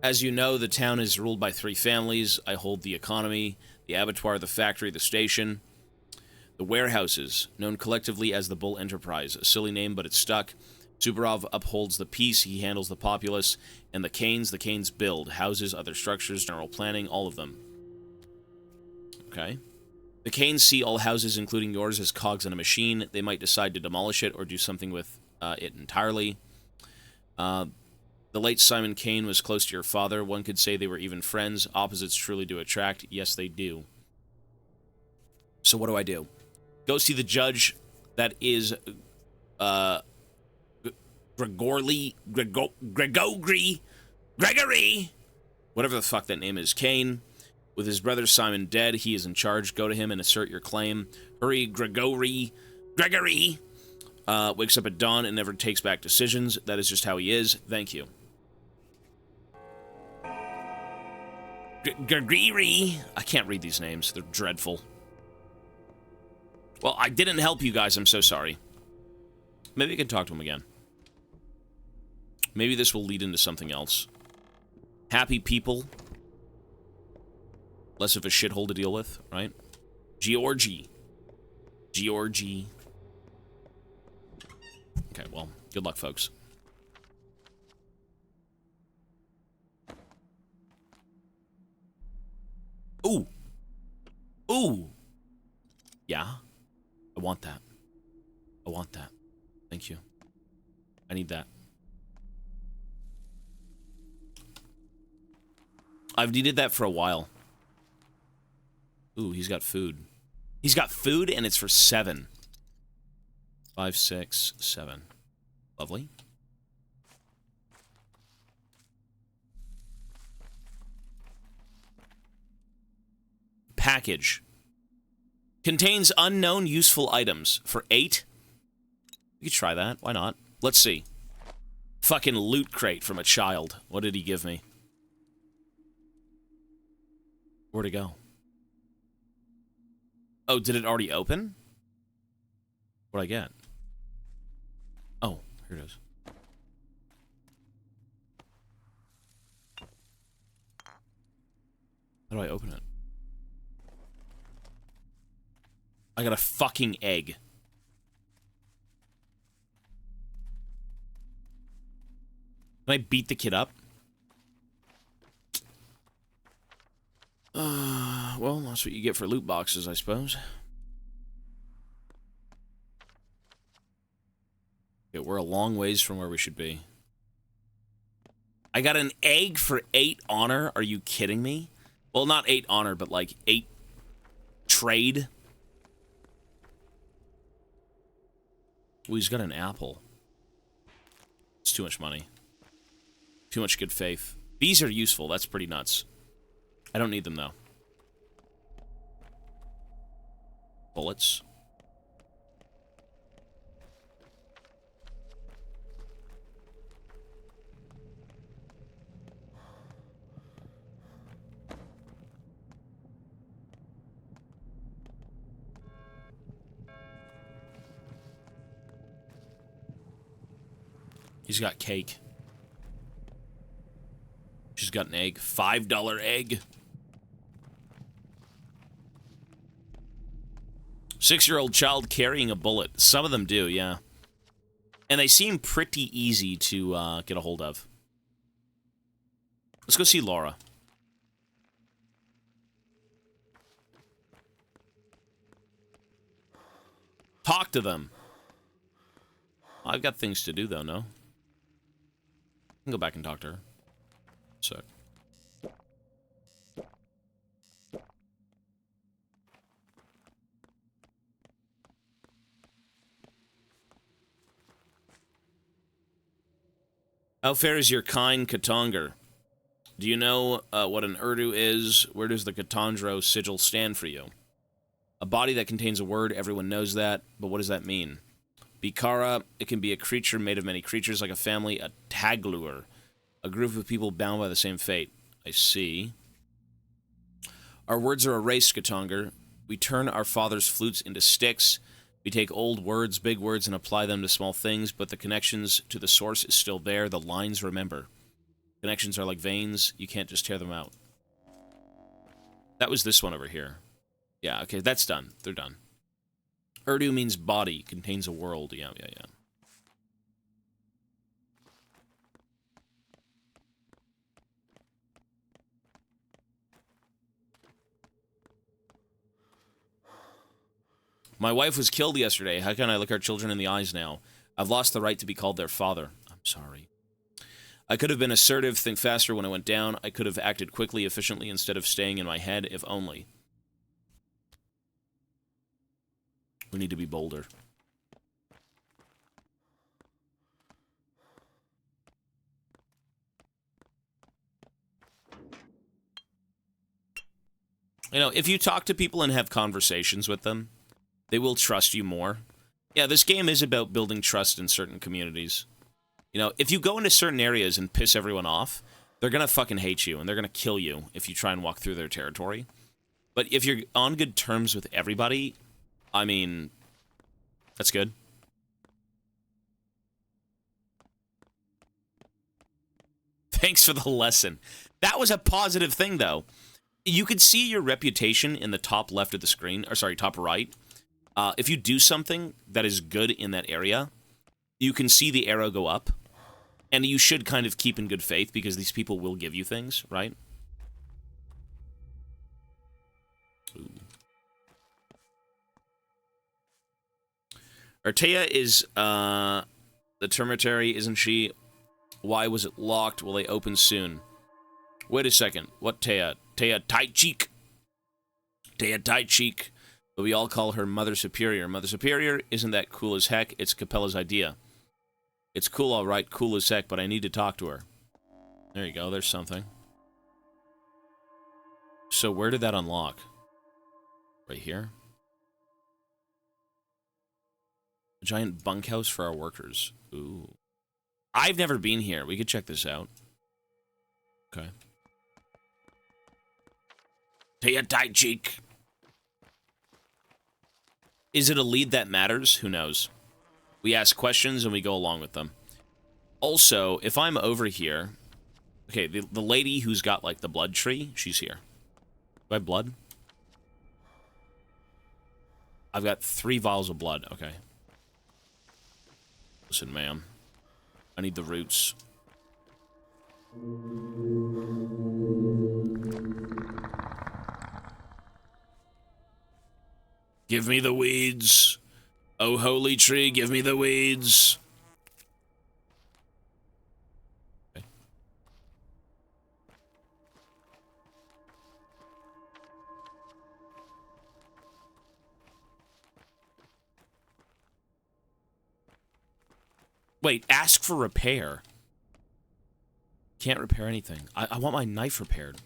As you know, the town is ruled by 3 families. I hold the economy, the abattoir, the factory, the station. The warehouses, known collectively as the Bull Enterprise. A silly name, but it's stuck. Zubarov upholds the peace, he handles the populace. And the Canes build. Houses, other structures, general planning, all of them. Okay. The Canes see all houses, including yours, as cogs in a machine. They might decide to demolish it or do something with it entirely. The late Simon Kane was close to your father. One could say they were even friends. Opposites truly do attract. Yes, they do. So what do I do? Go see the judge. That is Gregory, whatever the fuck that name is, Kane. With his brother Simon dead, he is in charge. Go to him and assert your claim. Hurry, Gregory. Wakes up at dawn and never takes back decisions. That is just how he is. Thank you. Gregory. I can't read these names. They're dreadful. Well, I didn't help you guys. I'm so sorry. Maybe I can talk to him again. Maybe this will lead into something else. Happy people. Less of a shithole to deal with, right? Georgie. Okay, well, good luck, folks. Ooh. Yeah. I want that. Thank you. I need that. I've needed that for a while. Ooh, he's got food. He's got food, and it's for 7. 5, 6, 7. Lovely. Package. Contains unknown useful items for 8. We could try that. Why not? Let's see. Fucking loot crate from a child. What did he give me? Where'd it go? Oh, did it already open? What'd I get? Oh, here it is. How do I open it? I got a fucking egg. Can I beat the kid up? Well, that's what you get for loot boxes, I suppose. Yeah, we're a long ways from where we should be. I got an egg for 8 honor? Are you kidding me? Well, not 8 honor, but like 8 trade. Well, he's got an apple. It's too much money. Too much good faith. These are useful. That's pretty nuts. I don't need them, though. Bullets. He's got cake. She's got an egg. $5 egg. 6-year-old child carrying a bullet. Some of them do, yeah. And they seem pretty easy to get a hold of. Let's go see Laura. Talk to them. I've got things to do, though, no? I can go back and talk to her. Sec. How fares your kind Katanger? Do you know what an Urdu is? Where does the Katandro sigil stand for you? A body that contains a word, everyone knows that, but what does that mean? Bikara, it can be a creature made of many creatures, like a family, a taglur, a group of people bound by the same fate. I see. Our words are erased, Katanger. We turn our father's flutes into sticks. We take old words, big words, and apply them to small things, but the connections to the source is still there. The lines remember. Connections are like veins. You can't just tear them out. That was this one over here. Yeah, okay, that's done. They're done. Urdu means body, contains a world. Yeah. My wife was killed yesterday. How can I look our children in the eyes now? I've lost the right to be called their father. I'm sorry. I could have been assertive, think faster when I went down. I could have acted quickly, efficiently, instead of staying in my head, if only. We need to be bolder. You know, if you talk to people and have conversations with them, they will trust you more. Yeah, this game is about building trust in certain communities. You know, if you go into certain areas and piss everyone off, they're gonna fucking hate you, and they're gonna kill you if you try and walk through their territory. But if you're on good terms with everybody, I mean, that's good. Thanks for the lesson. That was a positive thing, though. You could see your reputation in the top left of the screen, or sorry, top right. If you do something that is good in that area, you can see the arrow go up. And you should kind of keep in good faith, because these people will give you things, right? Ooh. Artea is, the termitary, isn't she? Why was it locked? Will they open soon? Wait a second. What Tea? Tea tight cheek. Tea tight cheek. But we all call her Mother Superior. Mother Superior, isn't that cool as heck? It's Capella's idea. It's cool, all right, cool as heck, but I need to talk to her. There you go, there's something. So where did that unlock? Right here? A giant bunkhouse for our workers. Ooh. I've never been here. We could check this out. Okay. Pay a tight cheek. Is it a lead that matters? Who knows? We ask questions and we go along with them. Also, if I'm over here... Okay, the lady who's got, like, the blood tree, she's here. Do I have blood? I've got 3 vials of blood. Okay. Listen, ma'am. I need the roots. Give me the weeds. Oh, holy tree, give me the weeds. Okay. Wait, ask for repair. Can't repair anything. I want my knife repaired.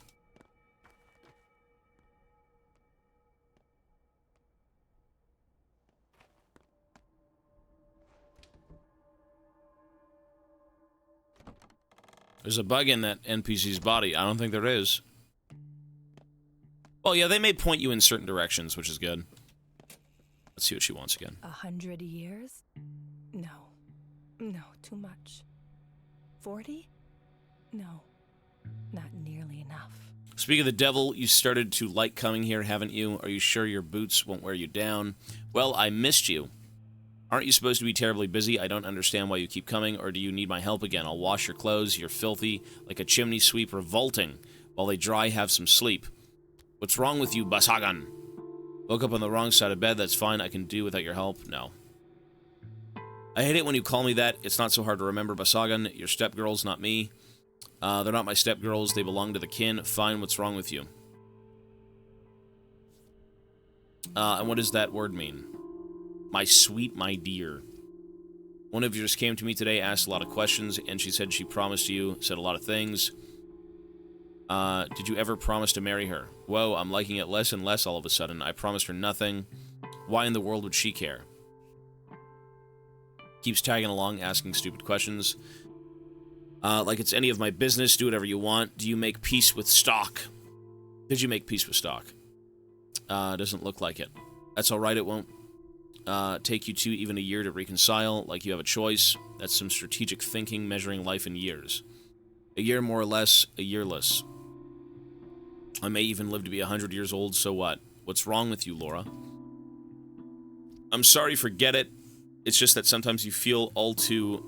There's a bug in that NPC's body. I don't think there is. Well, yeah, they may point you in certain directions, which is good. Let's see what she wants again.
100 years? No. No, too much. 40? No. Not nearly enough.
Speak of the devil, you started to like coming here, haven't you? Are you sure your boots won't wear you down? Well, I missed you. Aren't you supposed to be terribly busy? I don't understand why you keep coming, or do you need my help again? I'll wash your clothes. You're filthy, like a chimney sweep revolting. While they dry, have some sleep. What's wrong with you, Basagan? Woke up on the wrong side of bed. That's fine. I can do without your help. No. I hate it when you call me that. It's not so hard to remember, Basagan. Your stepgirls, not me. They're not my stepgirls. They belong to the kin. Fine. What's wrong with you? And what does that word mean? My sweet, my dear. One of you just came to me today, asked a lot of questions, and she said she promised you, said a lot of things. Did you ever promise to marry her? Whoa, I'm liking it less and less all of a sudden. I promised her nothing. Why in the world would she care? Keeps tagging along, asking stupid questions. Like it's any of my business. Do whatever you want. Do you make peace with stock? Did you make peace with stock? Doesn't look like it. That's alright, it won't take you even a year to reconcile, like you have a choice. That's some strategic thinking, measuring life in years. A year more or less, a year less. I may even live to be 100 years old, so what? What's wrong with you, Laura? I'm sorry, forget it. It's just that sometimes you feel all too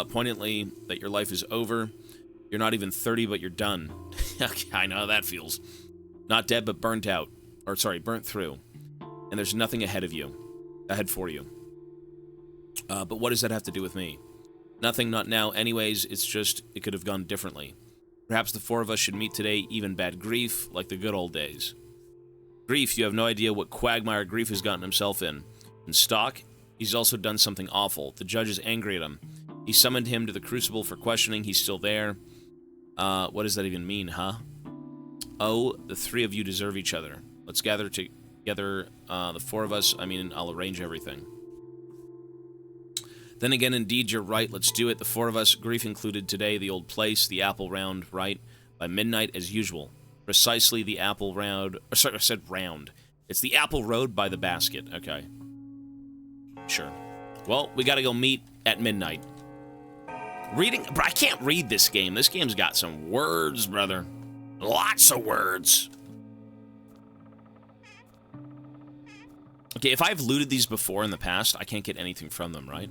poignantly that your life is over. You're not even 30, but you're done. Okay, I know how that feels. Not dead, but burnt out. Or, sorry, burnt through. And there's nothing ahead for you. But what does that have to do with me? Nothing, not now. Anyways, it's just, it could have gone differently. Perhaps the 4 of us should meet today, even bad grief, like the good old days. Grief, you have no idea what quagmire Grief has gotten himself in. In stock, he's also done something awful. The judge is angry at him. He summoned him to the crucible for questioning. He's still there. What does that even mean, huh? Oh, the 3 of you deserve each other. Let's gather together, the 4 of us. I mean, I'll arrange everything. Then again, indeed, you're right. Let's do it. The 4 of us, Grief included today, the old place, the apple round, right? By midnight, as usual. Precisely the apple round. Or sorry, I said round. It's the apple road by the basket. Okay. Sure. Well, we gotta go meet at midnight. Reading, but I can't read this game. This game's got some words, brother. Lots of words. Okay, if I've looted these before in the past, I can't get anything from them, right?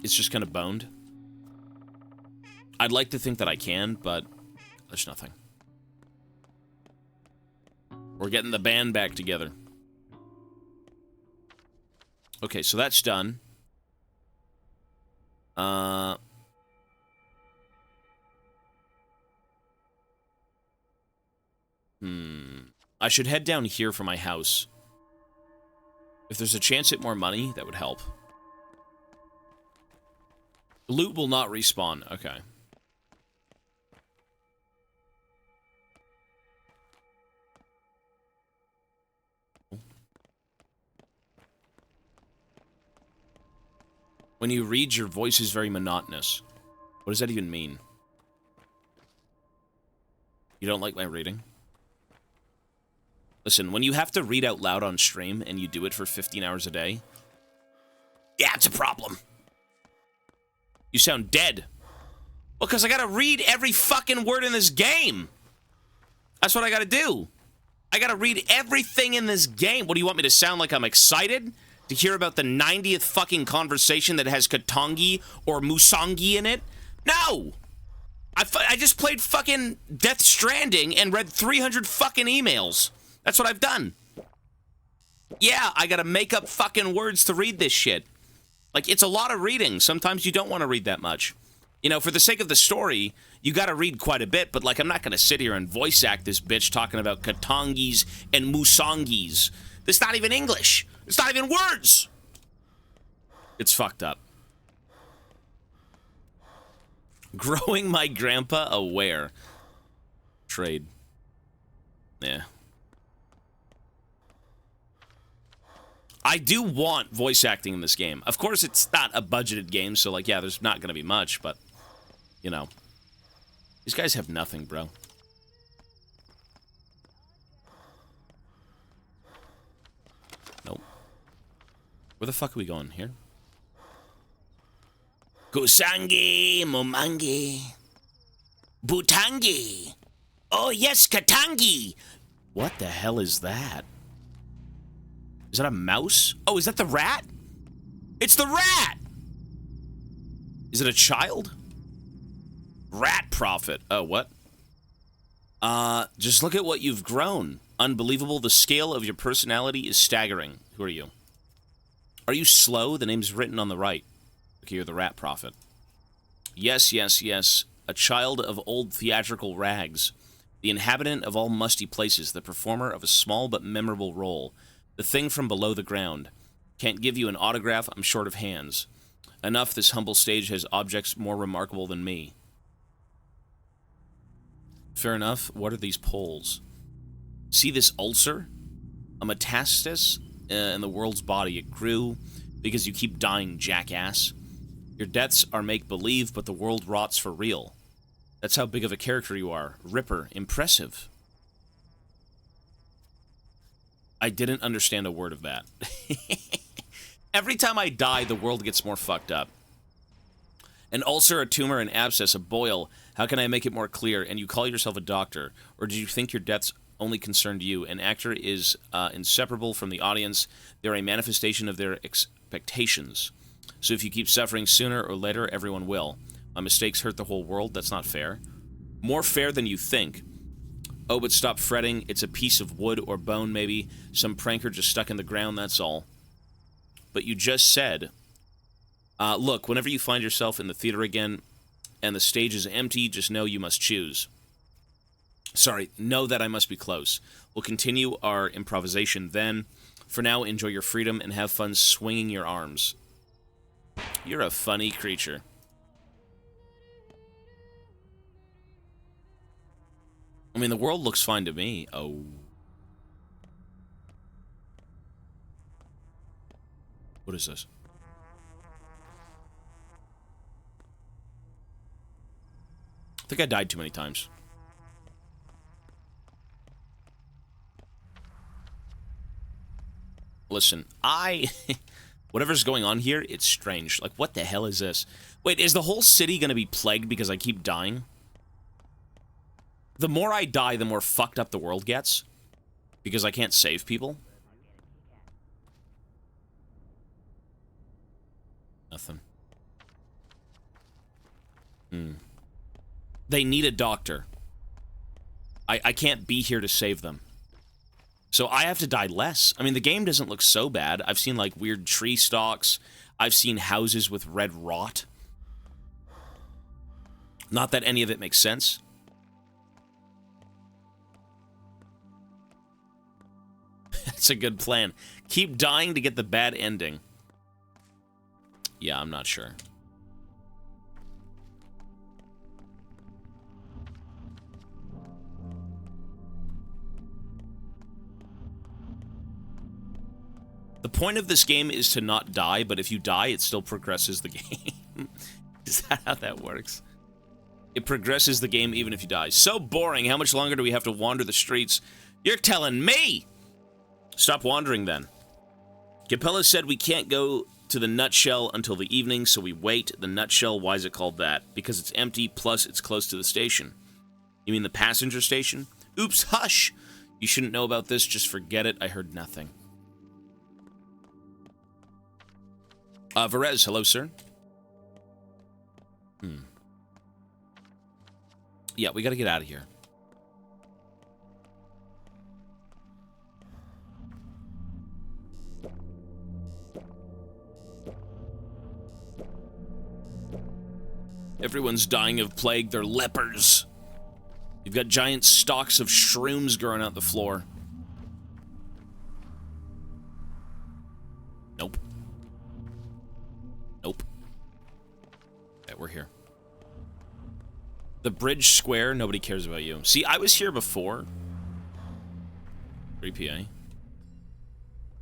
It's just kind of boned. I'd like to think that I can, but there's nothing. We're getting the band back together. Okay, so that's done. I should head down here for my house. If there's a chance at more money, that would help. Loot will not respawn. Okay. When you read, your voice is very monotonous. What does that even mean? You don't like my reading? Listen, when you have to read out loud on stream and you do it for 15 hours a day, yeah, it's a problem. You sound dead. Well, because I gotta read every fucking word in this game. That's what I gotta do. I gotta read everything in this game. What do you want me to sound like I'm excited? To hear about the 90th fucking conversation that has Katangi or Musangi in it? No! I just played fucking Death Stranding and read 300 fucking emails. That's what I've done. Yeah, I gotta make up fucking words to read this shit. Like, it's a lot of reading. Sometimes you don't want to read that much. You know, for the sake of the story, you gotta read quite a bit, but, like, I'm not gonna sit here and voice act this bitch talking about Katangis and Musangis. That's not even English. It's not even words. It's fucked up. Growing my grandpa aware. Trade. Yeah. I do want voice acting in this game. Of course, it's not a budgeted game, so, like, yeah, there's not going to be much, but, you know. These guys have nothing, bro. Nope. Where the fuck are we going? Here? Kusangi, Momangi, Butangi. Oh, yes, Katangi. What the hell is that? Is that a mouse? Oh, is that the rat? It's the rat! Is it a child? Rat prophet. Oh, what? Just look at what you've grown. Unbelievable. The scale of your personality is staggering. Who are you? Are you slow? The name's written on the right. Okay, you're the rat prophet. Yes, yes, yes. A child of old theatrical rags. The inhabitant of all musty places. The performer of a small but memorable role. The thing from below the ground. Can't give you an autograph, I'm short of hands. Enough, this humble stage has objects more remarkable than me. Fair enough, what are these poles? See this ulcer? A metastasis in the world's body. It grew because you keep dying, jackass. Your deaths are make-believe, but the world rots for real. That's how big of a character you are. Ripper, impressive. I didn't understand a word of that. Every time I die, the world gets more fucked up. An ulcer, a tumor, an abscess, a boil. How can I make it more clear? And you call yourself a doctor? Or did you think your deaths only concerned you? An actor is inseparable from the audience. They're a manifestation of their expectations. So if you keep suffering, sooner or later, everyone will. My mistakes hurt the whole world. That's not fair. More fair than you think. Oh, but stop fretting. It's a piece of wood or bone, maybe. Some pranker just stuck in the ground, that's all. But you just said, look, whenever you find yourself in the theater again and the stage is empty, just know you must choose. Sorry, know that I must be close. We'll continue our improvisation then. For now, enjoy your freedom and have fun swinging your arms. You're a funny creature. I mean, the world looks fine to me. Oh. What is this? I think I died too many times. Listen, whatever's going on here, it's strange. Like, what the hell is this? Wait, is the whole city gonna be plagued because I keep dying? The more I die, the more fucked up the world gets. Because I can't save people. Nothing. They need a doctor. I can't be here to save them. So I have to die less. I mean, the game doesn't look so bad. I've seen, like, weird tree stalks. I've seen houses with red rot. Not that any of it makes sense. That's a good plan. Keep dying to get the bad ending. Yeah, I'm not sure. The point of this game is to not die, but if you die, it still progresses the game. Is that how that works? It progresses the game even if you die. So boring. How much longer do we have to wander the streets? You're telling me! Stop wandering, then. Capella said we can't go to the nutshell until the evening, so we wait. The nutshell, why is it called that? Because it's empty, plus it's close to the station. You mean the passenger station? Oops, hush! You shouldn't know about this, just forget it. I heard nothing. Varez, hello, sir. Yeah, we gotta get out of here. Everyone's dying of plague. They're lepers. You've got giant stalks of shrooms growing out the floor. Nope. Nope. Okay, we're here. The bridge square, nobody cares about you. See, I was here before. 3 PA.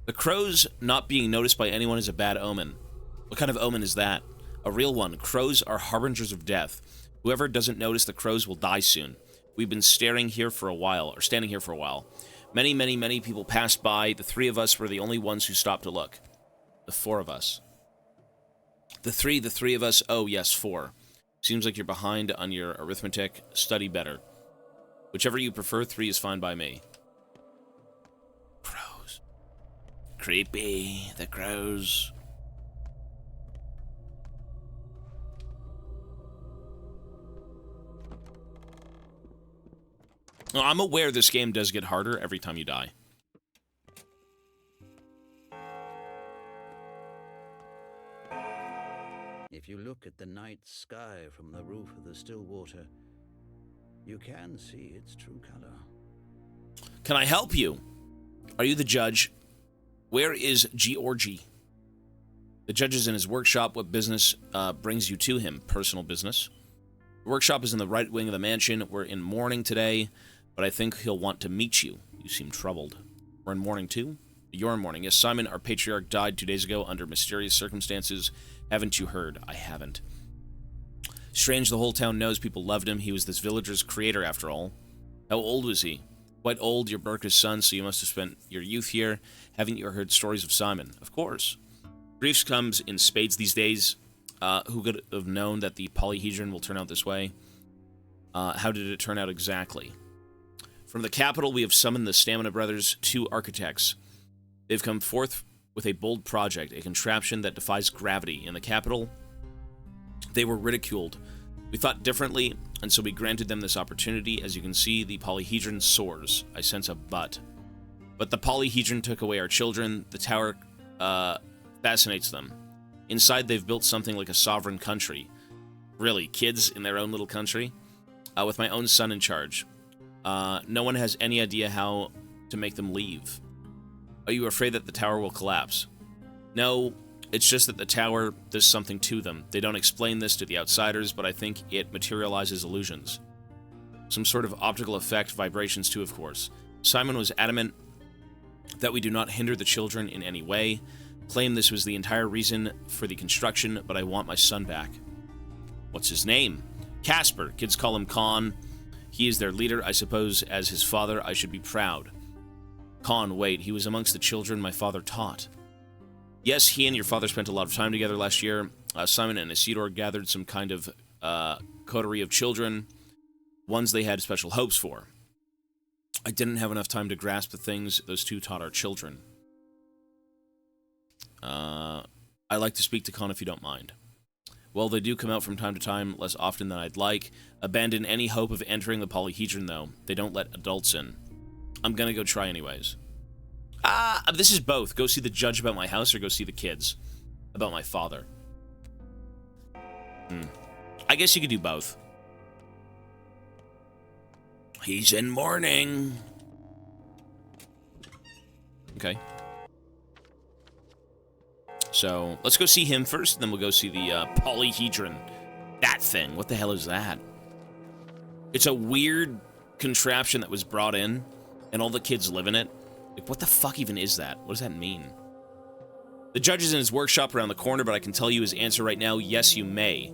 The crows not being noticed by anyone is a bad omen. What kind of omen is that? A real one. Crows are harbingers of death. Whoever doesn't notice the crows will die soon. We've been standing here for a while. Many, many, many people passed by. The three of us were the only ones who stopped to look. The four of us. The three of us. Oh, yes, 4. Seems like you're behind on your arithmetic. Study better. Whichever you prefer, 3 is fine by me. Crows. Creepy. The crows. Well, I'm aware this game does get harder every time you die.
If you look at the night sky from the roof of the still water, you can see its true color.
Can I help you? Are you the judge? Where is Georgie? The judge is in his workshop. What business brings you to him? Personal business. The workshop is in the right wing of the mansion. We're in mourning today, but I think he'll want to meet you. You seem troubled. We're in mourning too? You're in mourning. Yes, Simon, our patriarch, died 2 days ago under mysterious circumstances. Haven't you heard? I haven't. Strange, the whole town knows people loved him. He was this villager's creator, after all. How old was he? Quite old. You're Burka's son, so you must have spent your youth here. Haven't you heard stories of Simon? Of course. Griefs comes in spades these days. Who could have known that the polyhedron will turn out this way? How did it turn out exactly? From the capital, we have summoned the Stamina Brothers, 2 architects. They've come forth with a bold project, a contraption that defies gravity. In the capital, they were ridiculed. We thought differently, and so we granted them this opportunity. As you can see, the polyhedron soars. I sense a but. But the polyhedron took away our children. The tower fascinates them. Inside, they've built something like a sovereign country. Really, kids in their own little country? With my own son in charge. No one has any idea how to make them leave. Are you afraid that the tower will collapse? No, it's just that the tower does something to them. They don't explain this to the outsiders, but I think it materializes illusions. Some sort of optical effect, vibrations too, of course. Simon was adamant that we do not hinder the children in any way. Claimed this was the entire reason for the construction, but I want my son back. What's his name? Casper. Kids call him Khan. He is their leader. I suppose as his father, I should be proud. Khan, wait, he was amongst the children my father taught. Yes, he and your father spent a lot of time together last year. Simon and Isidore gathered some kind of coterie of children, ones they had special hopes for. I didn't have enough time to grasp the things those 2 taught our children. I'd like to speak to Khan if you don't mind. Well, they do come out from time to time, less often than I'd like. Abandon any hope of entering the polyhedron, though. They don't let adults in. I'm gonna go try anyways. This is both. Go see the judge about my house or go see the kids about my father. I guess you could do both. He's in mourning. Okay. So, let's go see him first, and then we'll go see the polyhedron. That thing. What the hell is that? It's a weird contraption that was brought in, and all the kids live in it. Like, what the fuck even is that? What does that mean? The judge is in his workshop around the corner, but I can tell you his answer right now. Yes, you may.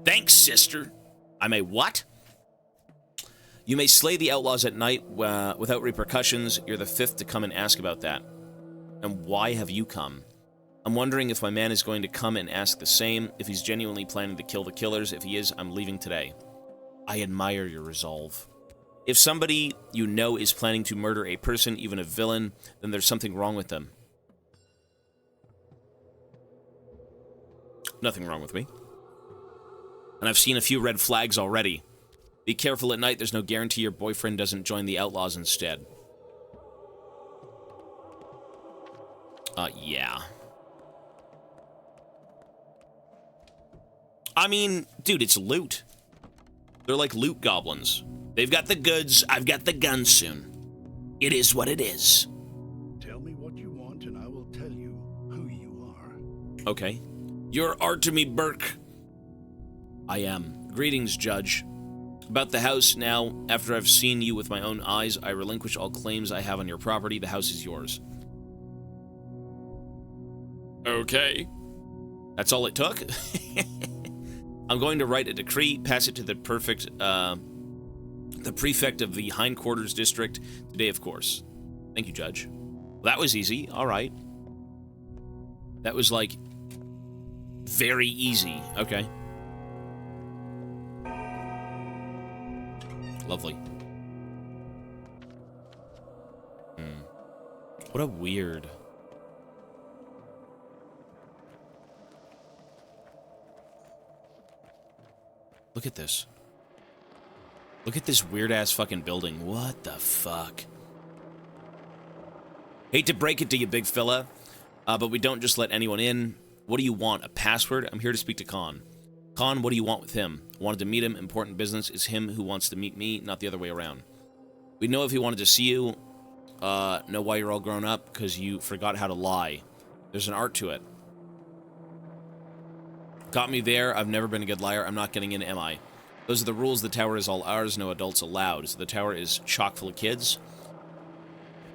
Thanks, sister. I may what? You may slay the outlaws at night without repercussions. You're the 5th to come and ask about that. And why have you come? I'm wondering if my man is going to come and ask the same, if he's genuinely planning to kill the killers. If he is, I'm leaving today. I admire your resolve. If somebody you know is planning to murder a person, even a villain, then there's something wrong with them. Nothing wrong with me. And I've seen a few red flags already. Be careful at night, there's no guarantee your boyfriend doesn't join the outlaws instead. Yeah. I mean, dude, it's loot. They're like loot goblins. They've got the goods, I've got the guns soon. It is what it is.
Tell me what you want and I will tell you who you are.
Okay. You're Artemy Burke. I am. Greetings, Judge. About the house now, after I've seen you with my own eyes, I relinquish all claims I have on your property. The house is yours. Okay. That's all it took? I'm going to write a decree, pass it to the prefect of the Hindquarters District today, of course. Thank you, Judge. Well, that was easy. All right. That was, like, very easy. Okay. Lovely. What a weird... Look at this. Look at this weird-ass fucking building. What the fuck? Hate to break it to you, big fella, but we don't just let anyone in. What do you want? A password? I'm here to speak to Khan. Khan, what do you want with him? Wanted to meet him. Important business. Is him who wants to meet me, not the other way around. We'd know if he wanted to see you. Know why you're all grown up? Because you forgot how to lie. There's an art to it. Got me there. I've never been a good liar. I'm not getting in, am I? Those are the rules. The tower is all ours. No adults allowed. So the tower is chock full of kids.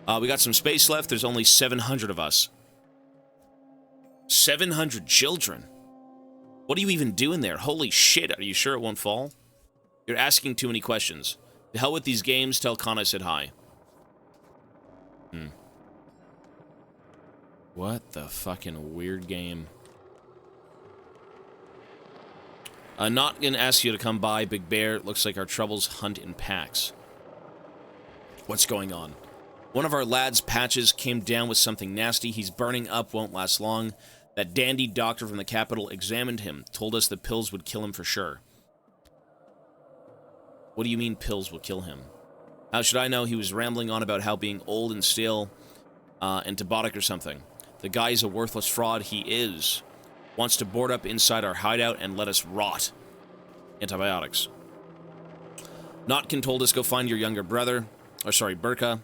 We got some space left. There's only 700 of us. 700 children? What are you even doing there? Holy shit, are you sure it won't fall? You're asking too many questions. To hell with these games. Tell Khan I said hi. What the fucking weird game. I'm not gonna ask you to come by, Big Bear. Looks like our troubles hunt in packs. What's going on? One of our lads, Patches, came down with something nasty. He's burning up, won't last long. That dandy doctor from the capital examined him, told us the pills would kill him for sure. What do you mean pills will kill him? How should I know? He was rambling on about how being old and stale, antibiotic or something. The guy's a worthless fraud. He is. Wants to board up inside our hideout and let us rot. Antibiotics. Notkin told us go find your younger brother. Or sorry, Burka.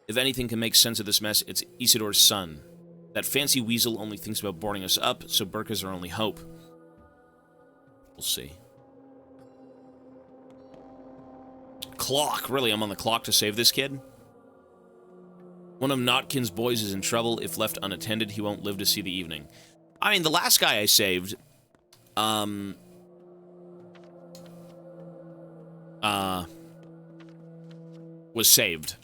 If anything can make sense of this mess, it's Isidor's son. That fancy weasel only thinks about boarding us up, so Burka's our only hope. We'll see. Clock. Really, I'm on the clock to save this kid? One of Notkin's boys is in trouble. If left unattended, he won't live to see the evening. I mean, the last guy I saved, was saved.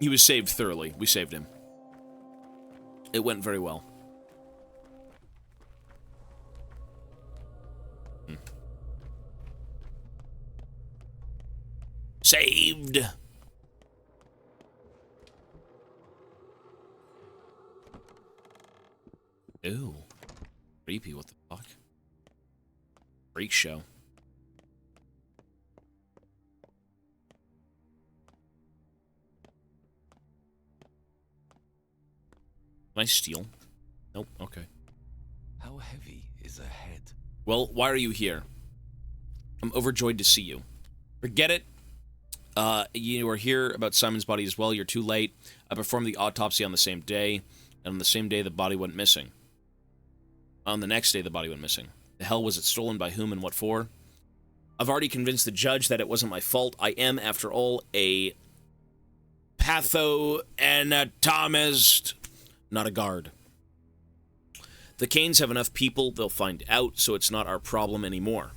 He was saved thoroughly. We saved him. It went very well. Saved! Ooh. Creepy, what the fuck? Freak show. Can I steal? Nope, okay.
How heavy is a head?
Well, why are you here? I'm overjoyed to see you. Forget it. You are here about Simon's body as well. You're too late. I performed the autopsy on the same day, and on the same day the body went missing. On the next day, the body went missing. The hell was it stolen by whom and what for? I've already convinced the judge that it wasn't my fault. I am, after all, a pathoanatomist, not a guard. The Canes have enough people, they'll find out, so it's not our problem anymore.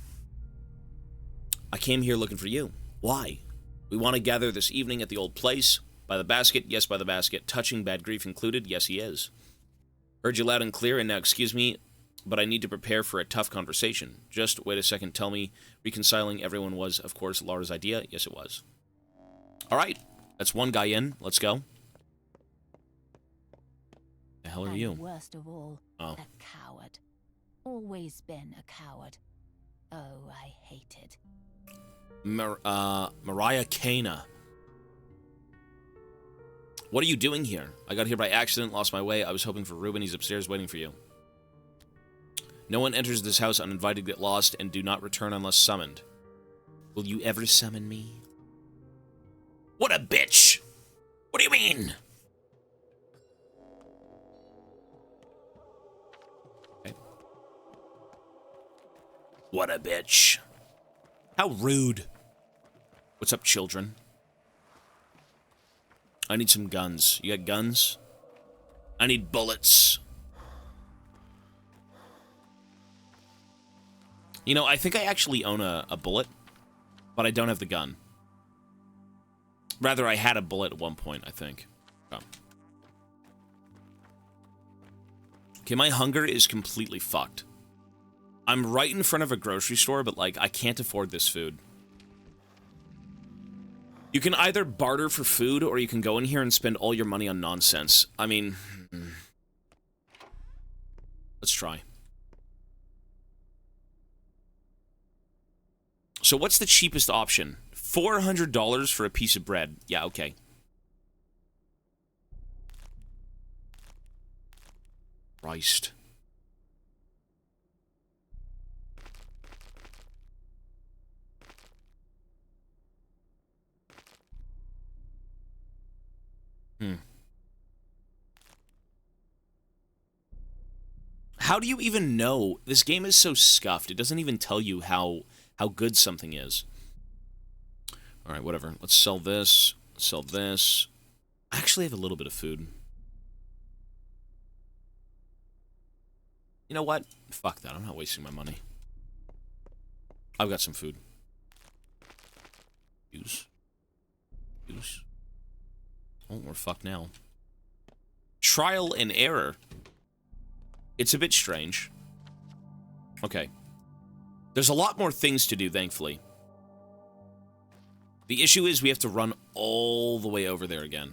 I came here looking for you. Why? We want to gather this evening at the old place. By the basket, yes, by the basket. Touching bad grief included, yes, he is. Heard you loud and clear, and now excuse me, but I need to prepare for a tough conversation. Just wait a second. Tell me reconciling everyone was, of course, Laura's idea? Yes, it was. All right. That's one guy in. Let's go. The hell are you?
Worst of all, a coward. Always been a coward. Oh, I hate it.
Mariah Kana. What are you doing here? I got here by accident, lost my way. I was hoping for Ruben. He's upstairs waiting for you. No one enters this house uninvited, get lost, and do not return unless summoned. Will you ever summon me? What a bitch! What do you mean? Okay. What a bitch. How rude. What's up, children? I need some guns. You got guns? I need bullets. You know, I think I actually own a bullet, but I don't have the gun. Rather, I had a bullet at one point, I think. Oh. Okay, my hunger is completely fucked. I'm right in front of a grocery store, but, like, I can't afford this food. You can either barter for food, or you can go in here and spend all your money on nonsense. I mean... Let's try. So what's the cheapest option? $400 for a piece of bread. Yeah, okay. Christ. How do you even know? This game is so scuffed. It doesn't even tell you how good something is. All right, whatever. Let's sell this. Sell this. I actually have a little bit of food. You know what? Fuck that. I'm not wasting my money. I've got some food. Use. Oh, we're fucked now. Trial and error. It's a bit strange. Okay. There's a lot more things to do, thankfully. The issue is we have to run all the way over there again.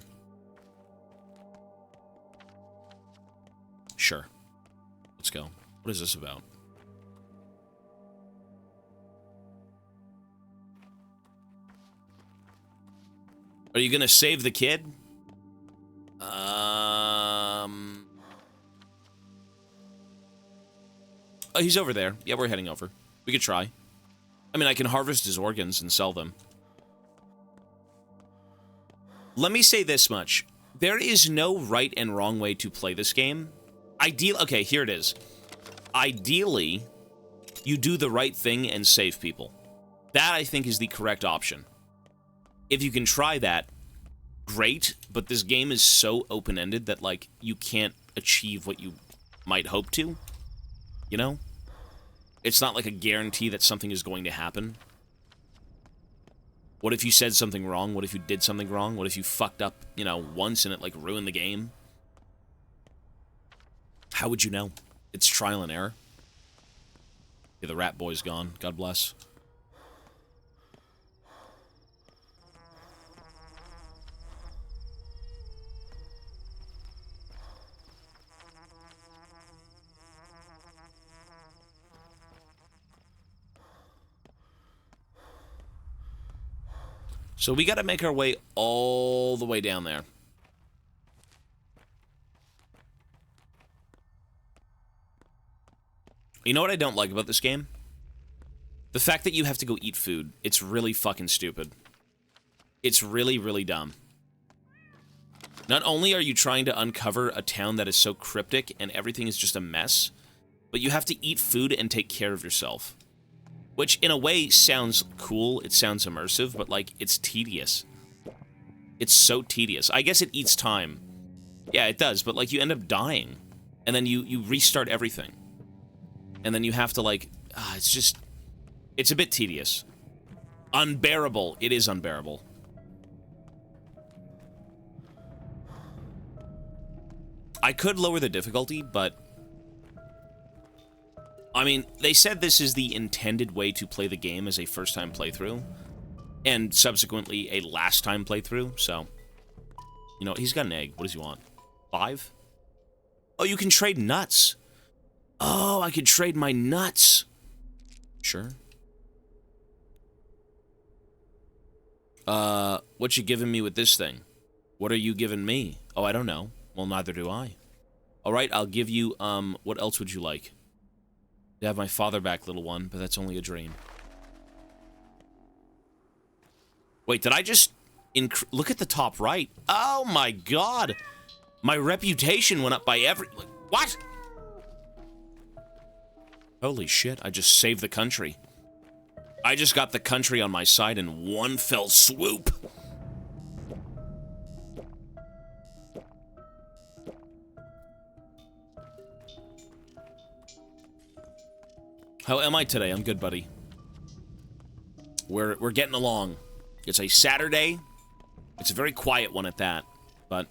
Sure. Let's go. What is this about? Are you gonna save the kid? Oh, he's over there. Yeah, we're heading over. We could try. I mean, I can harvest his organs and sell them. Let me say this much. There is no right and wrong way to play this game. Okay, here it is. Ideally, you do the right thing and save people. That, I think, is the correct option. If you can try that, great, but this game is so open-ended that, like, you can't achieve what you might hope to. You know? It's not like a guarantee that something is going to happen. What if you said something wrong? What if you did something wrong? What if you fucked up, you know, once and it, like, ruined the game? How would you know? It's trial and error. Yeah, the rat boy's gone. God bless. So we got to make our way all the way down there. You know what I don't like about this game? The fact that you have to go eat food. It's really fucking stupid. It's really, really dumb. Not only are you trying to uncover a town that is so cryptic and everything is just a mess, but you have to eat food and take care of yourself. Which, in a way, sounds cool, it sounds immersive, but, like, it's tedious. It's so tedious. I guess it eats time. Yeah, it does, but, like, you end up dying. And then you restart everything. And then you have to, like... it's just... It's a bit tedious. Unbearable. It is unbearable. I could lower the difficulty, but... I mean, they said this is the intended way to play the game as a first-time playthrough, and subsequently a last-time playthrough, so... You know, he's got an egg. What does he want? 5? Oh, you can trade nuts. Oh, I could trade my nuts. Sure. What you giving me with this thing? What are you giving me? Oh, I don't know. Well, neither do I. Alright, I'll give you, what else would you like? To have my father back, little one, but that's only a dream. Wait, did I just... Look at the top right. Oh my god! My reputation went up by every... What? Holy shit, I just saved the country. I just got the country on my side in one fell swoop. How am I today? I'm good, buddy. We're getting along. It's a Saturday. It's a very quiet one at that, but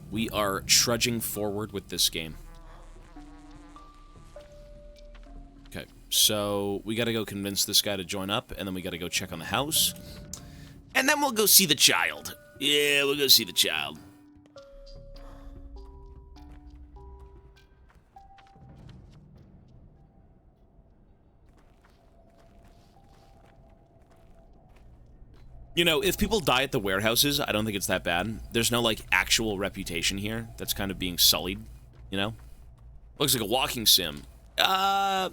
we are trudging forward with this game. Okay, so we gotta go convince this guy to join up, and then we gotta go check on the house. And then we'll go see the child. Yeah, we'll go see the child. You know, if people die at the warehouses, I don't think it's that bad. There's no, like, actual reputation here that's kind of being sullied, you know? Looks like a walking sim. The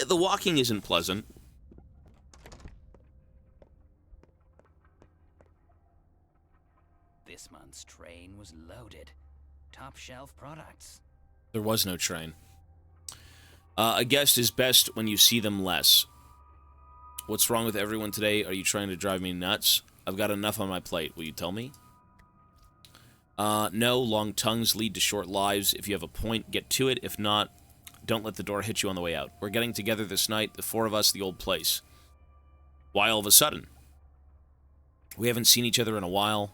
walking isn't pleasant.
This month's train was loaded. Top shelf products.
There was no train. A guest is best when you see them less. What's wrong with everyone today? Are you trying to drive me nuts? I've got enough on my plate. Will you tell me? No, long tongues lead to short lives. If you have a point, get to it. If not, don't let the door hit you on the way out. We're getting together this night, the 4 of us, the old place. Why all of a sudden? We haven't seen each other in a while.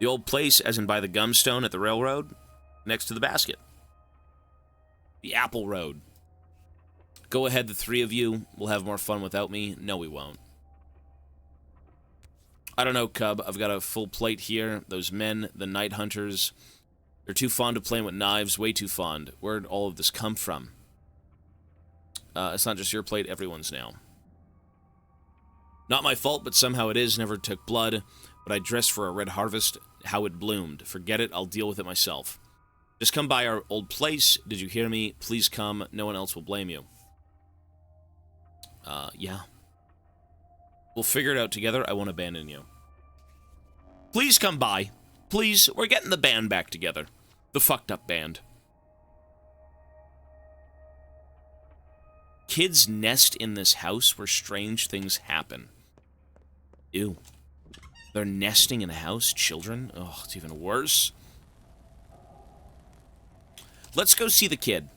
The old place, as in by the gumstone at the railroad, next to the basket. The Apple Road. Go ahead, the 3 of you. We'll have more fun without me. No, we won't. I don't know, Cub. I've got a full plate here. Those men, the night hunters, they're too fond of playing with knives. Way too fond. Where'd all of this come from? It's not just your plate. Everyone's now. Not my fault, but somehow it is. Never took blood, but I dressed for a red harvest. How it bloomed. Forget it. I'll deal with it myself. Just come by our old place. Did you hear me? Please come. No one else will blame you. Yeah. We'll figure it out together. I won't abandon you. Please come by. Please, we're getting the band back together. The fucked up band. Kids nest in this house where strange things happen. Ew. They're nesting in a house? Children? Oh, it's even worse. Let's go see the kid.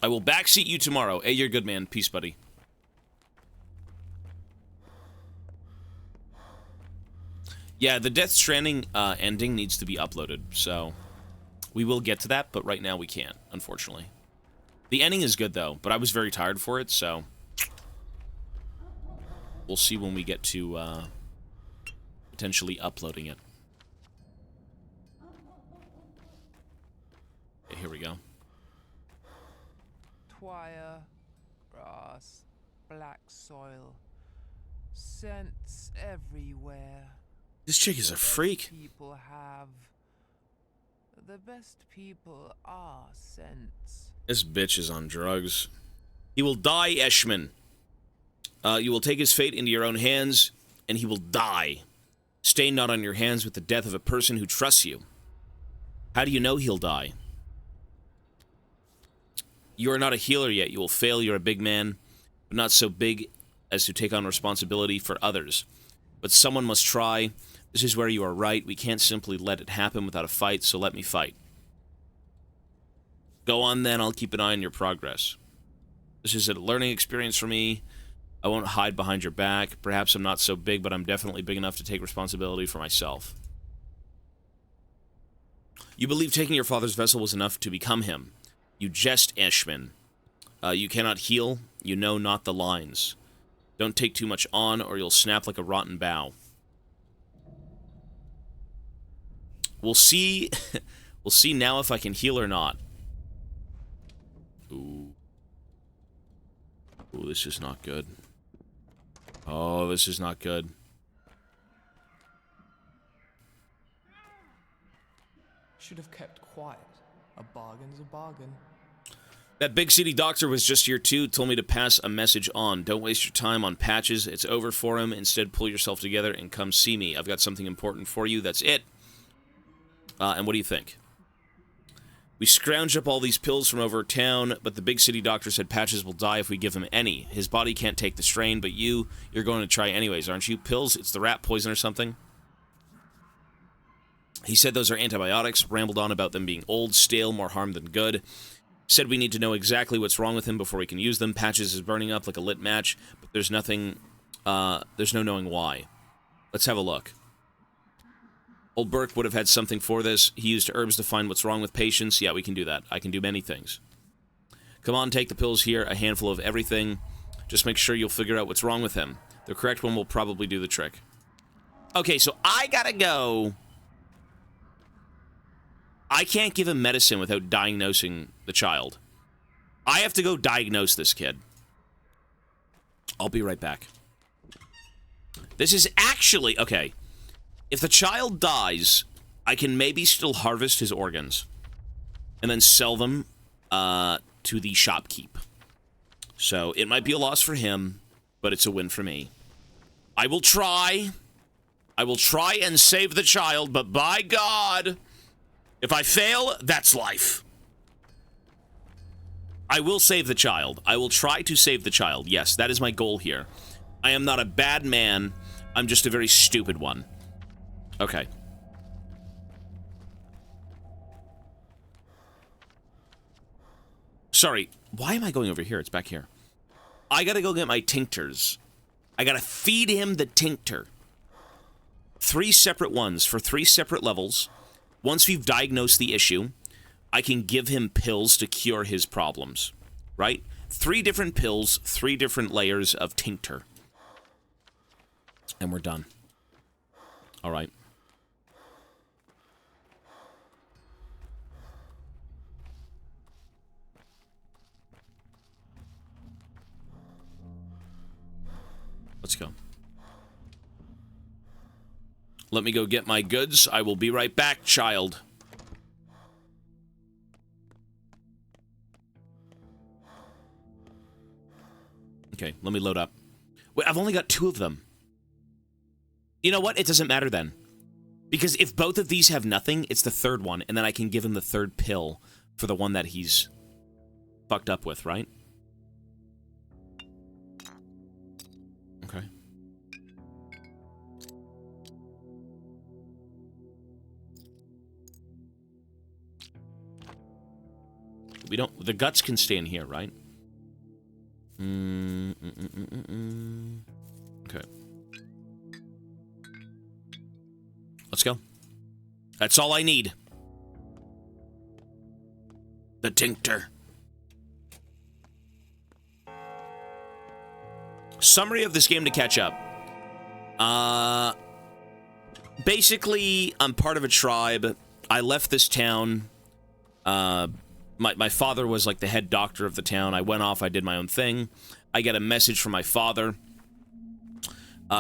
I will backseat you tomorrow. Hey, you're good, man. Peace, buddy. Yeah, the Death Stranding ending needs to be uploaded, so we will get to that, but right now we can't, unfortunately. The ending is good, though, but I was very tired for it, so we'll see when we get to potentially uploading it. Okay, here we go.
Wire, grass, black soil, scents everywhere.
This chick is a freak.
People have. The best people are scents.
This bitch is on drugs. He will die, Eshman. You will take his fate into your own hands, and he will die. Stain not on your hands with the death of a person who trusts you. How do you know he'll die? You are not a healer yet. You will fail. You're a big man, but not so big as to take on responsibility for others. But someone must try. This is where you are right. We can't simply let it happen without a fight, so let me fight. Go on then. I'll keep an eye on your progress. This is a learning experience for me. I won't hide behind your back. Perhaps I'm not so big, but I'm definitely big enough to take responsibility for myself. You believe taking your father's vessel was enough to become him. You jest, Eshman. You cannot heal. You know not the lines. Don't take too much on, or you'll snap like a rotten bough. We'll see. We'll see now if I can heal or not. Ooh. Ooh, this is not good. Oh, this is not good.
Should have kept quiet. A bargain's a bargain.
That big city doctor was just here too, told me to pass a message on. Don't waste your time on patches. It's over for him. Instead, pull yourself together and come see me. I've got something important for you. That's it. And what do you think? We scrounged up all these pills from over town, but the big city doctor said Patches will die if we give him any. His body can't take the strain, but you're going to try anyways, aren't you? Pills? It's the rat poison or something? He said those are antibiotics, rambled on about them being old, stale, more harm than good. Said we need to know exactly what's wrong with him before we can use them. Patches is burning up like a lit match, but there's nothing, there's no knowing why. Let's have a look. Old Burke would have had something for this. He used herbs to find what's wrong with patients. Yeah, we can do that. I can do many things. Come on, take the pills here, a handful of everything. Just make sure you'll figure out what's wrong with him. The correct one will probably do the trick. Okay, so I gotta go. I can't give him medicine without diagnosing the child. I have to go diagnose this kid. I'll be right back. This is actually... Okay. If the child dies, I can maybe still harvest his organs. And then sell them to the shopkeep. So, it might be a loss for him, but it's a win for me. I will try. I will try and save the child, but by God... If I fail, that's life. I will save the child. I will try to save the child. Yes, that is my goal here. I am not a bad man. I'm just a very stupid one. Okay. Sorry. Why am I going over here? It's back here. I gotta go get my tinctures. I gotta feed him the tincture. 3 separate ones for 3 separate levels. Once we've diagnosed the issue, I can give him pills to cure his problems, right? 3 different pills, 3 different layers of tincture. And we're done. All right. Let's go. Let me go get my goods. I will be right back, child. Okay, let me load up. Wait, I've only got 2 of them. You know what? It doesn't matter then. Because if both of these have nothing, it's the 3rd one, and then I can give him the 3rd pill for the one that he's fucked up with, right? Okay. We don't... The guts can stay in here, right? Okay. Let's go. That's all I need. The tincture. Summary of this game to catch up. Basically, I'm part of a tribe. I left this town. My father was like the head doctor of the town. I went off, I did my own thing. I get a message from my father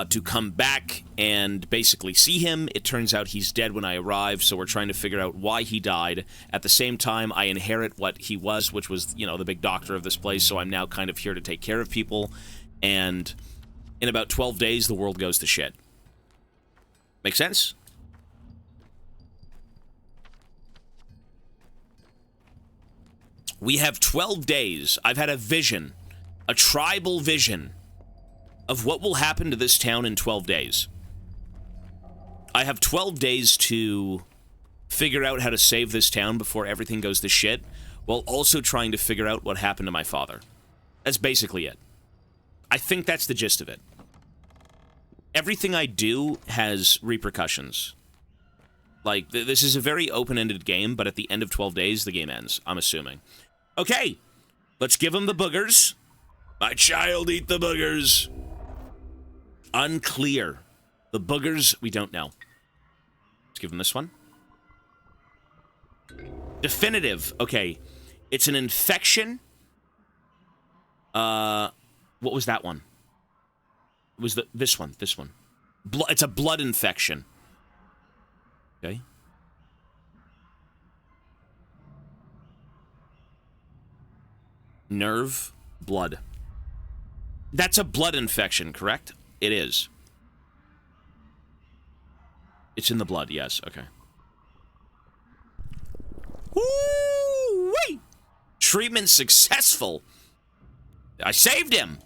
to come back and basically see him. It turns out he's dead when I arrived, so we're trying to figure out why he died. At the same time, I inherit what he was, which was, you know, the big doctor of this place, so I'm now kind of here to take care of people. And in about 12 days, the world goes to shit. Make sense? We have 12 days. I've had a vision, a tribal vision, of what will happen to this town in 12 days. I have 12 days to figure out how to save this town before everything goes to shit, while also trying to figure out what happened to my father. That's basically it. I think that's the gist of it. Everything I do has repercussions. Like, this is a very open-ended game, but at the end of 12 days, the game ends, I'm assuming. Okay, let's give him the boogers. My child, eat the boogers. Unclear. The boogers, we don't know. Let's give him this one. Definitive. Okay, it's an infection. What was that one? It was this one. It's a blood infection. Okay. Nerve, blood. That's a blood infection, correct? It is. It's in the blood, yes, okay. Woo-wee! Treatment successful. I saved him.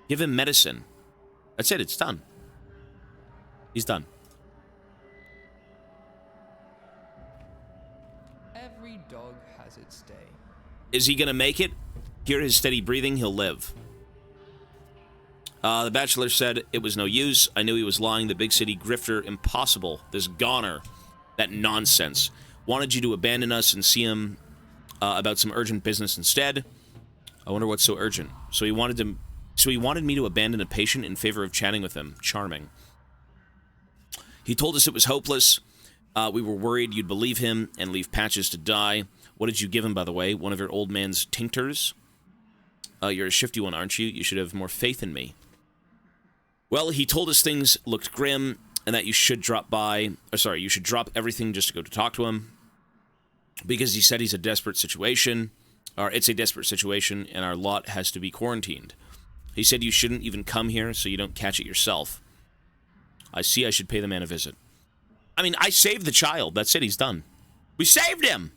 Give him medicine. That's it, it's done. He's done.
Every dog has its day.
Is he gonna make it? Hear his steady breathing, he'll live. The Bachelor said it was no use. I knew he was lying. The big city grifter, impossible. This goner. That nonsense. Wanted you to abandon us and see him about some urgent business instead. I wonder what's so urgent. So he wanted me to abandon a patient in favor of chatting with him. Charming. He told us it was hopeless. We were worried you'd believe him and leave Patches to die. What did you give him, by the way? One of your old man's tinctures? You're a shifty one, aren't you? You should have more faith in me. Well, he told us things looked grim and that you should drop you should drop everything just to go to talk to him. Because he said it's a desperate situation, and our lot has to be quarantined. He said you shouldn't even come here so you don't catch it yourself. I see I should pay the man a visit. I mean, I saved the child. That's it, he's done. We saved him!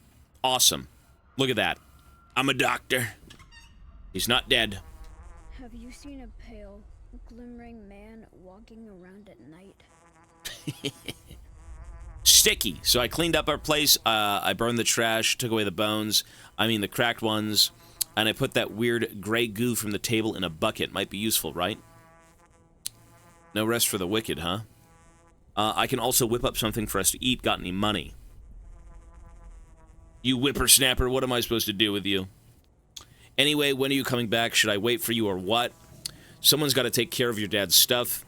Awesome. Look at that. I'm a doctor. He's not dead.
Have you seen a pale, glimmering man walking around at night?
Sticky. So I cleaned up our place. I burned the trash, took away the bones. I mean the cracked ones. And I put that weird gray goo from the table in a bucket. Might be useful, right? No rest for the wicked, huh? I can also whip up something for us to eat. Got any money? You whippersnapper, what am I supposed to do with you? Anyway, when are you coming back? Should I wait for you or what? Someone's got to take care of your dad's stuff.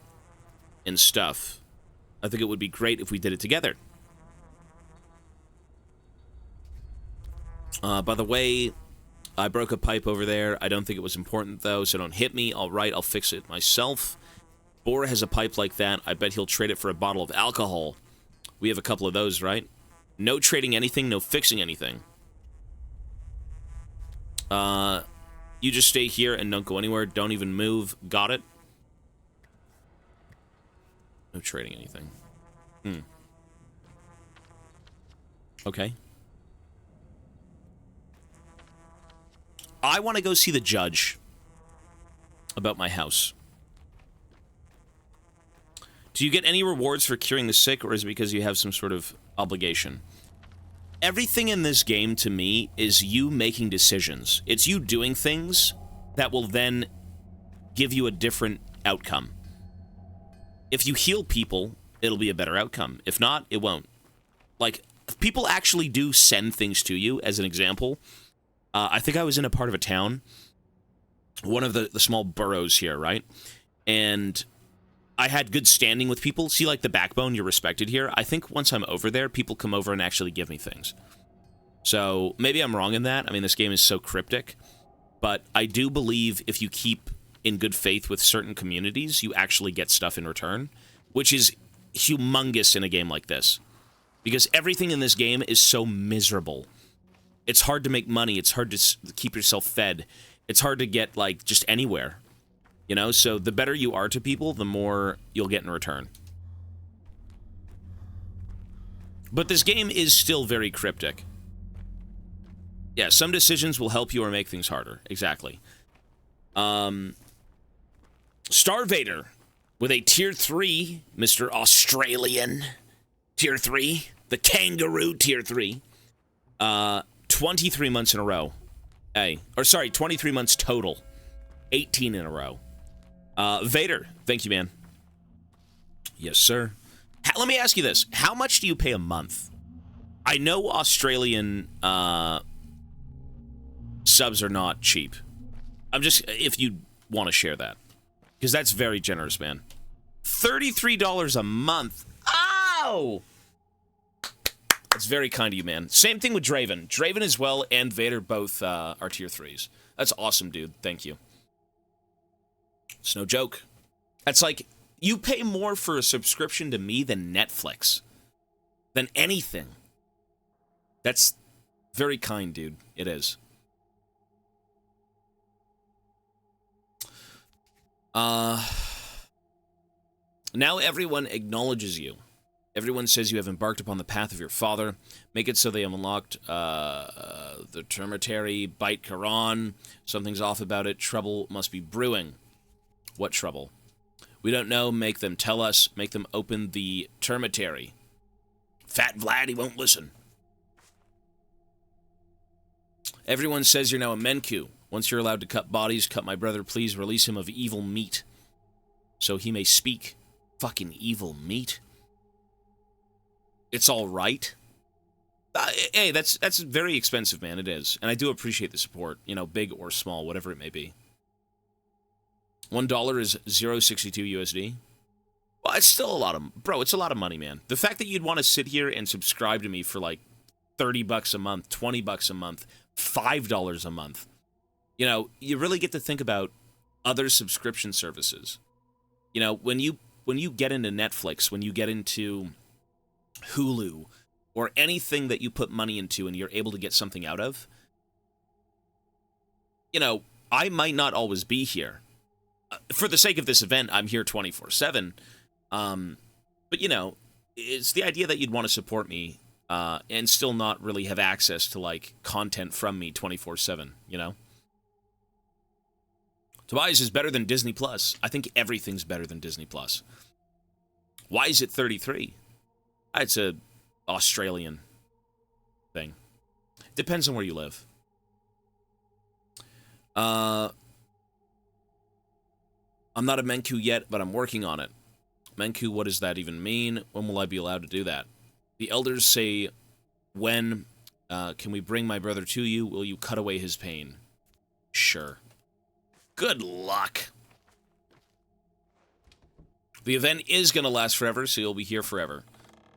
And stuff. I think it would be great if we did it together. By the way, I broke a pipe over there. I don't think it was important, though, so don't hit me. All right, I'll fix it myself. Bor has a pipe like that. I bet he'll trade it for a bottle of alcohol. We have a couple of those, right? No trading anything, no fixing anything. You just stay here and don't go anywhere. Don't even move. Got it? No trading anything. Okay. I want to go see the judge about my house. Do you get any rewards for curing the sick, or is it because you have some sort of obligation? Everything in this game, to me, is you making decisions. It's you doing things that will then give you a different outcome. If you heal people, it'll be a better outcome. If not, it won't. Like, people actually do send things to you, as an example. I think I was in a part of a town, one of the small boroughs here, right? And I had good standing with people. See, like the backbone, you're respected here. I think once I'm over there, people come over and actually give me things. So maybe I'm wrong in that. I mean, this game is so cryptic. But I do believe if you keep in good faith with certain communities, you actually get stuff in return, which is humongous in a game like this. Because everything in this game is so miserable. It's hard to make money. It's hard to keep yourself fed. It's hard to get, like, just anywhere. You know, so the better you are to people, the more you'll get in return. But this game is still very cryptic. Yeah, some decisions will help you or make things harder. Exactly. Starvader with a tier 3, Mr. Australian. Tier 3. The kangaroo tier 3. 23 months in a row. Hey, or sorry, 23 months total. 18 in a row. Vader, thank you, man. Yes, sir. Let me ask you this. How much do you pay a month? I know Australian subs are not cheap. I'm just, if you want to share that. Because that's very generous, man. $33 a month. Ow! That's very kind of you, man. Same thing with Draven. Draven as well and Vader both are tier 3s. That's awesome, dude. Thank you. It's no joke. That's like, you pay more for a subscription to me than Netflix. Than anything. That's very kind, dude. It is. Now everyone acknowledges you. Everyone says you have embarked upon the path of your father. Make it so they have unlocked the Termitary, bite Quran. Something's off about it. Trouble must be brewing. What trouble? We don't know. Make them tell us. Make them open the Termitary. Fat Vlad, he won't listen. Everyone says you're now a Menku. Once you're allowed to cut bodies, cut my brother, please release him of evil meat. So he may speak. Fucking evil meat. It's all right. Hey, that's very expensive, man. It is. And I do appreciate the support. You know, big or small, whatever it may be. $1 is 0.62 USD. Well, it's still a lot of... Bro, it's a lot of money, man. The fact that you'd want to sit here and subscribe to me for like $30 a month, $20 a month, $5 a month. You know, you really get to think about other subscription services. You know, when you get into Netflix, when you get into Hulu, or anything that you put money into and you're able to get something out of, you know, I might not always be here. For the sake of this event, I'm here 24/7. But, you know, it's the idea that you'd want to support me and still not really have access to, like, content from me 24/7, you know? Tobias is better than Disney Plus. I think everything's better than Disney Plus. Why is it 33? It's a Australian thing. Depends on where you live. I'm not a Menku yet, but I'm working on it. Menku, what does that even mean? When will I be allowed to do that? The elders say, when can we bring my brother to you? Will you cut away his pain? Sure. Good luck. The event is going to last forever, so you'll be here forever.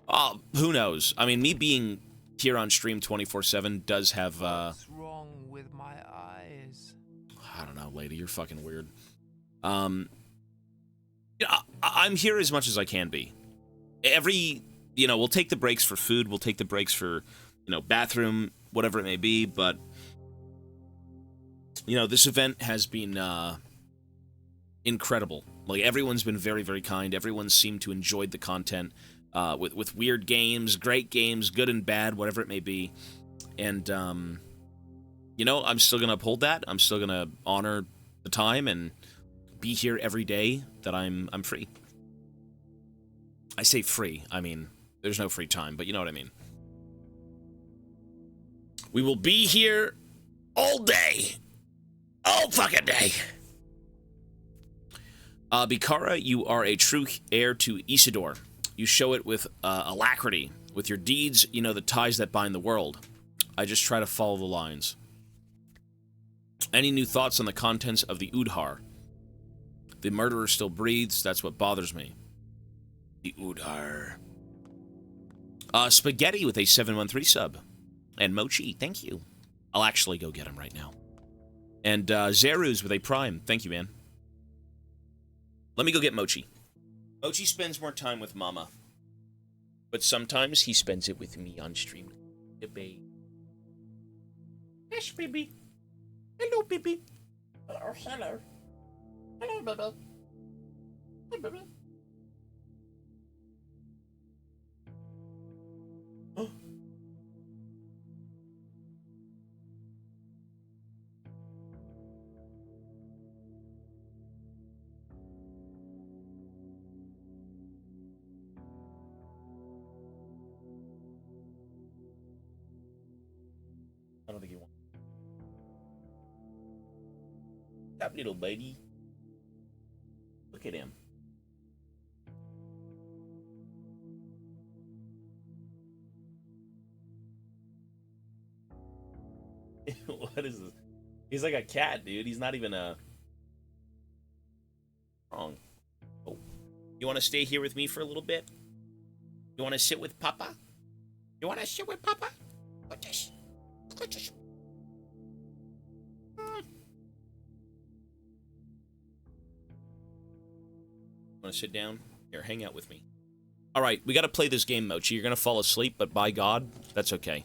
Oh, who knows? I mean, me being here on stream 24/7 does have,
What's wrong with my eyes?
I don't know, lady. You're fucking weird. Yeah, I'm here as much as I can be. You know, we'll take the breaks for food. We'll take the breaks for, you know, bathroom, whatever it may be. But, you know, this event has been incredible. Like, everyone's been very, very kind. Everyone seemed to enjoy the content with weird games, great games, good and bad, whatever it may be. And, you know, I'm still going to uphold that. I'm still going to honor the time and be here every day that I'm free. I say free. I mean, there's no free time, but you know what I mean. We will be here all day. All fucking day. Bikara, you are a true heir to Isidore. You show it with alacrity. With your deeds, you know the ties that bind the world. I just try to follow the lines. Any new thoughts on the contents of the Udhar? The murderer still breathes. That's what bothers me. The Udhar. Spaghetti with a 713 sub. And Mochi, thank you. I'll actually go get him right now. And Zeruz with a prime. Thank you, man. Let me go get Mochi. Mochi spends more time with Mama. But sometimes he spends it with me on stream. The baby. Yes, baby. Hello, baby. Hello, hello. Hello, baby. Hey, baby. Oh. I don't think he wants. That little baby. Look at him. What is this? He's like a cat, dude. He's not even a... Wrong. Oh. You want to stay here with me for a little bit? You want to sit with Papa? You want to sit with Papa? Look at this. Look at this. Want to sit down? Here, hang out with me. All right, we got to play this game, Mochi. You're going to fall asleep, but by God, that's okay.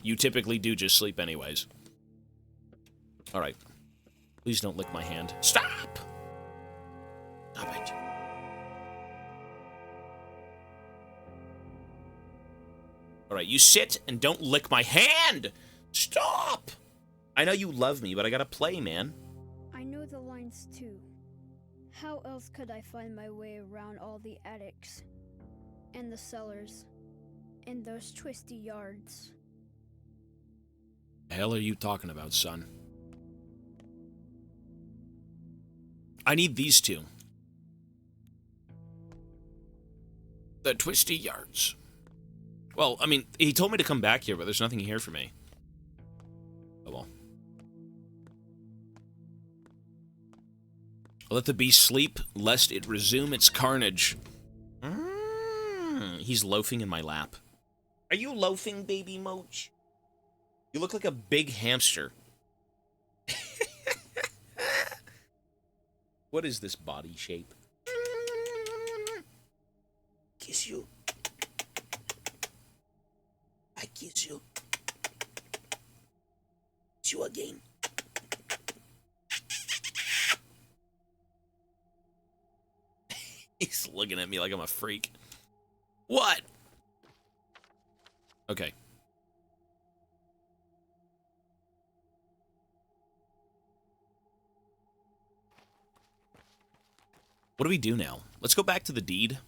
You typically do just sleep anyways. All right. Please don't lick my hand. Stop! Stop it. All right, you sit and don't lick my hand! Stop! I know you love me, but I got to play, man.
I know the lines too. How else could I find my way around all the attics, and the cellars, and those twisty yards?
The hell are you talking about, son? I need these two. The twisty yards. Well, I mean, he told me to come back here, but there's nothing here for me. Oh well. Let the beast sleep, lest it resume its carnage. He's loafing in my lap. Are you loafing, baby Moch? You look like a big hamster. What is this body shape? Kiss you. I kiss you. Kiss you again. He's looking at me like I'm a freak. What? Okay. What do we do now? Let's go back to the deed.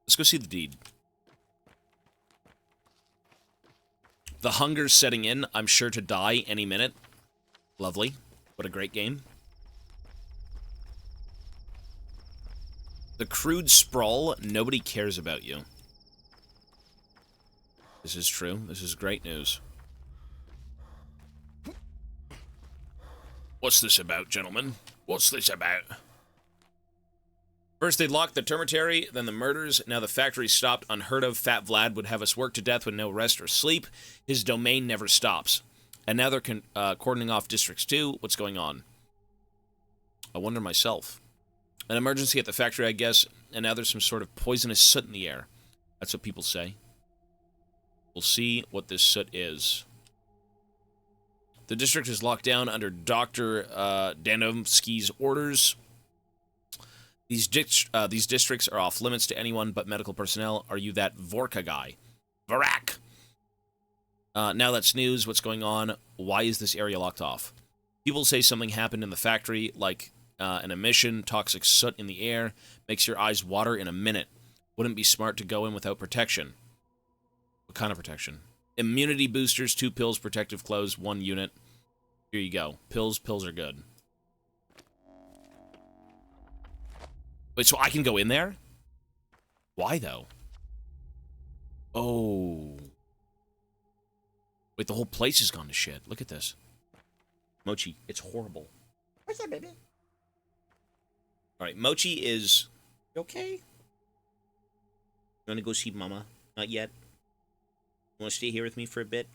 Let's go see the deed. The hunger's setting in. I'm sure to die any minute. Lovely. What a great game. The crude sprawl. Nobody cares about you. This is true. This is great news. What's this about, gentlemen? What's this about? First they locked the termitary, then the murders, now the factory stopped. Unheard of. Fat Vlad would have us work to death with no rest or sleep. His domain never stops. And now they're cordoning off districts too. What's going on? I wonder myself. An emergency at the factory, I guess, and now there's some sort of poisonous soot in the air. That's what people say. We'll see what this soot is. The district is locked down under Dr. Danovsky's orders. These districts are off limits to anyone but medical personnel. Are you that Vorka guy? Varak! Now that's news. What's going on? Why is this area locked off? People say something happened in the factory, like an emission, toxic soot in the air, makes your eyes water in a minute. Wouldn't it be smart to go in without protection? What kind of protection? Immunity boosters, 2 pills, protective clothes, 1 unit. Here you go. Pills are good. Wait, so I can go in there? Why, though? Oh. Wait, the whole place has gone to shit. Look at this. Mochi, it's horrible.
What's up, baby?
Alright, Mochi is... You okay? You wanna go see Mama? Not yet? You wanna stay here with me for a bit?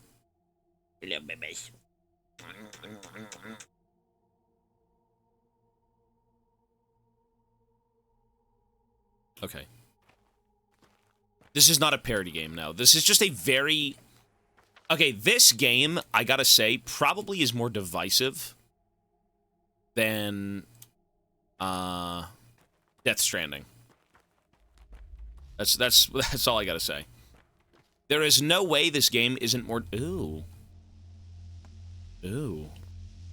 Hello, babies. Okay. This is not a parody game now. This is just a very... Okay, this game, I gotta say, probably is more divisive than Death Stranding. That's all I gotta say. There is no way this game isn't more... Ooh. Ooh.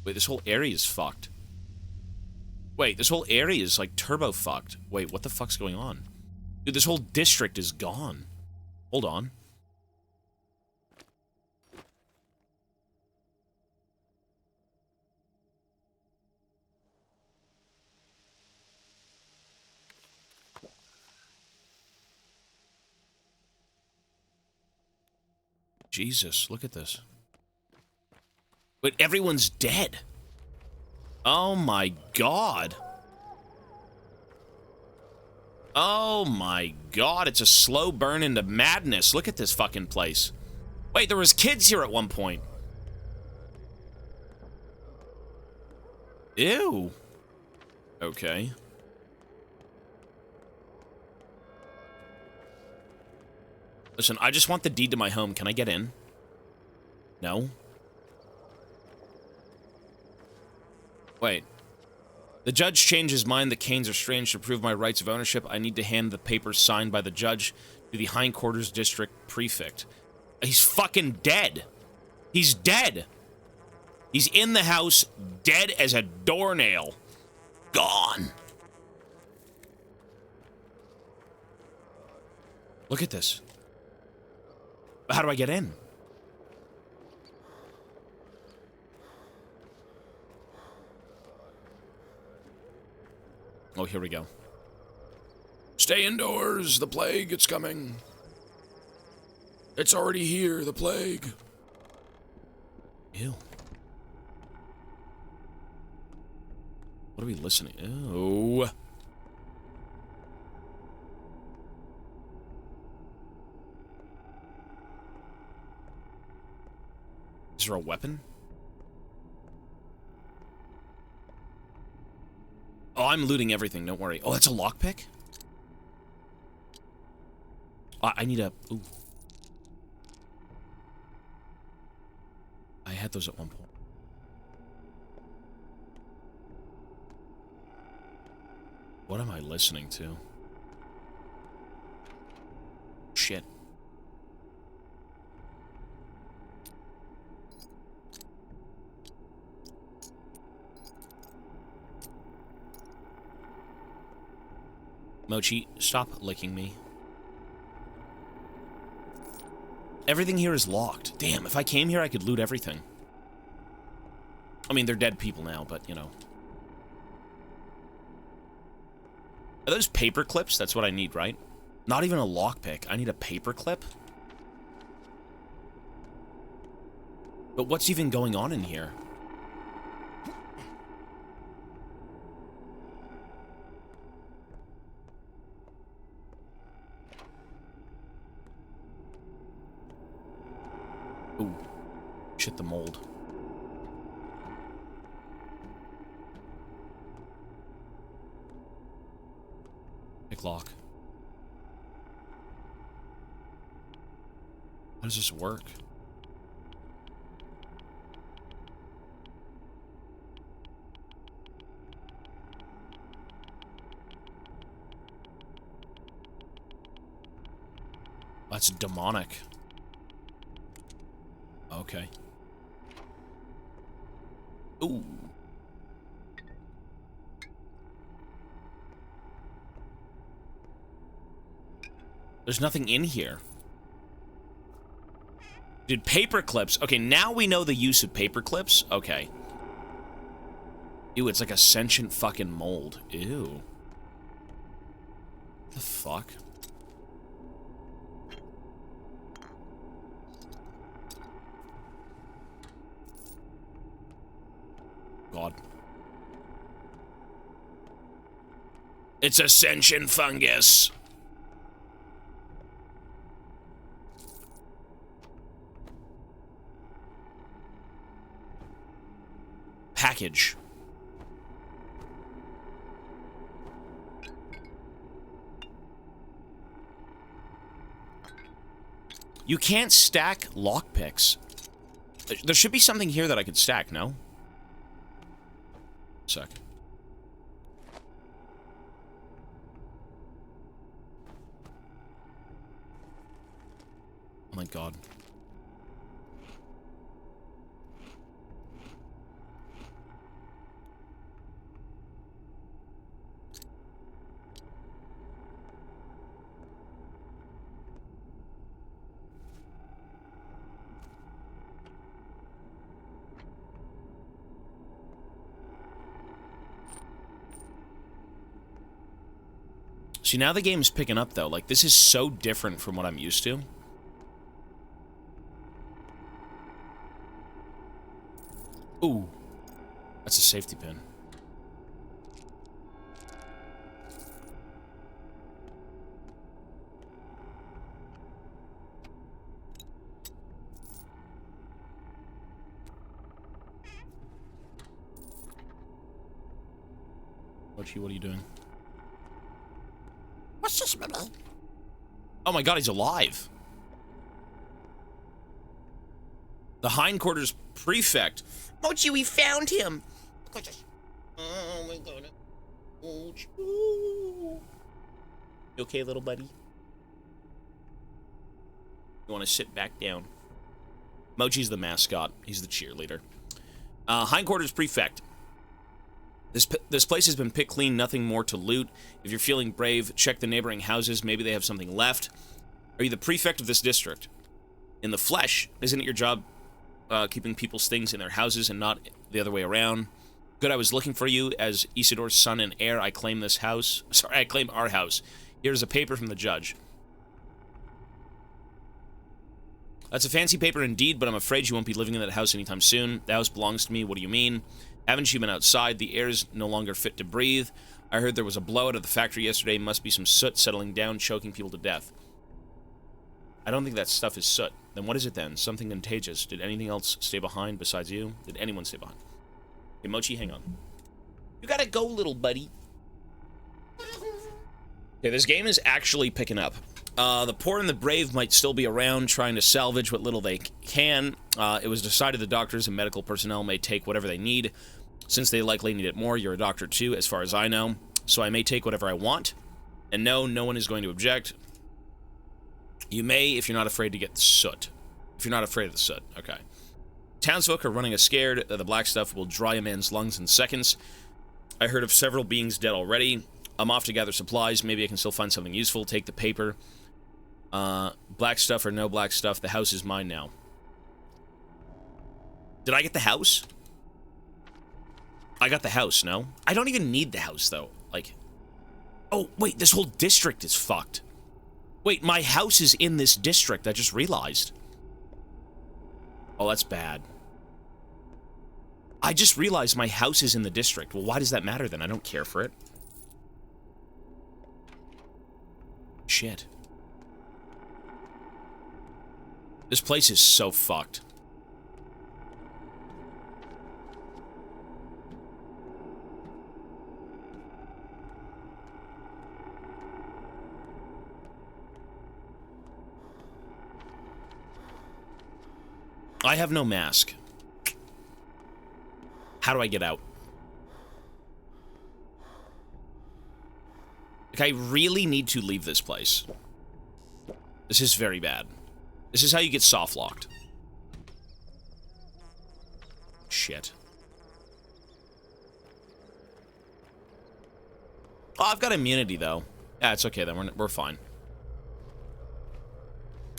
Wait, this whole area is fucked. Wait, this whole area is, like, turbo fucked. Wait, what the fuck's going on? Dude, this whole district is gone. Hold on. Jesus, look at this. But everyone's dead. Oh my god. Oh my god, it's a slow burn into madness. Look at this fucking place. Wait, there was kids here at one point. Ew. Okay. Listen, I just want the deed to my home. Can I get in? No? Wait. The judge changed his mind. The canes are strange. To prove my rights of ownership, I need to hand the papers signed by the judge to the hindquarters district prefect. He's fucking dead. He's dead. He's in the house, dead as a doornail. Gone. Look at this. How do I get in? Oh, here we go. Stay indoors. The plague, it's coming. It's already here, the plague. Ew. What are we listening? Oh. Is there a weapon? Oh, I'm looting everything, don't worry. Oh, that's a lockpick? I need a... Ooh. I had those at one point. What am I listening to? Shit. Mochi, stop licking me. Everything here is locked. Damn, if I came here, I could loot everything. I mean, they're dead people now, but, you know. Are those paper clips? That's what I need, right? Not even a lockpick. I need a paper clip? But what's even going on in here? Ooh. Shit, the mold. Pick lock. How does this work? That's demonic. Okay. Ooh. There's nothing in here. Dude, paper clips. Okay, now we know the use of paper clips. Okay. Ew, it's like a sentient fucking mold. Ew. The fuck? God. It's a sentient fungus. Package. You can't stack lockpicks. There should be something here that I could stack, no? Sec. Oh my god. See, now the game's picking up, though. Like, this is so different from what I'm used to. Ooh. That's a safety pin. Mochi, what are you doing?
What's this, baby?
Oh my god, he's alive. The hindquarters prefect.
Mochi, we found him. Oh my god. Mochi.
You okay, little buddy? You want to sit back down? Mochi's the mascot. He's the cheerleader. Hindquarters prefect. This place has been picked clean, nothing more to loot. If you're feeling brave, check the neighboring houses. Maybe they have something left. Are you the prefect of this district? In the flesh, isn't it your job keeping people's things in their houses and not the other way around? Good, I was looking for you. As Isidore's son and heir, I claim this house. Sorry, I claim our house. Here's a paper from the judge. That's a fancy paper indeed, but I'm afraid you won't be living in that house anytime soon. The house belongs to me. What do you mean? Haven't you been outside? The air's no longer fit to breathe. I heard there was a blowout at the factory yesterday. Must be some soot settling down, choking people to death. I don't think that stuff is soot. Then what is it then? Something contagious. Did anything else stay behind besides you? Did anyone stay behind? Hey, Mochi, hang on. You gotta go, little buddy. Okay, this game is actually picking up. The poor and the brave might still be around trying to salvage what little they can. It was decided the doctors and medical personnel may take whatever they need. Since they likely need it more, you're a doctor too, as far as I know. So I may take whatever I want. And no, no one is going to object. You may if you're not afraid to get the soot. If you're not afraid of the soot, okay. Townsfolk are running us scared that the black stuff will dry a man's lungs in seconds. I heard of several beings dead already. I'm off to gather supplies. Maybe I can still find something useful. Take the paper. Black stuff or no black stuff, the house is mine now. Did I get the house? I got the house, no? I don't even need the house, though. Like, oh, wait, this whole district is fucked. Wait, my house is in this district, I just realized. Oh, that's bad. I just realized my house is in the district. Well, why does that matter then? I don't care for it. Shit. This place is so fucked. I have no mask. How do I get out? Like, I really need to leave this place. This is very bad. This is how you get soft locked. Shit. Oh, I've got immunity, though. Yeah, it's okay, then. We're fine.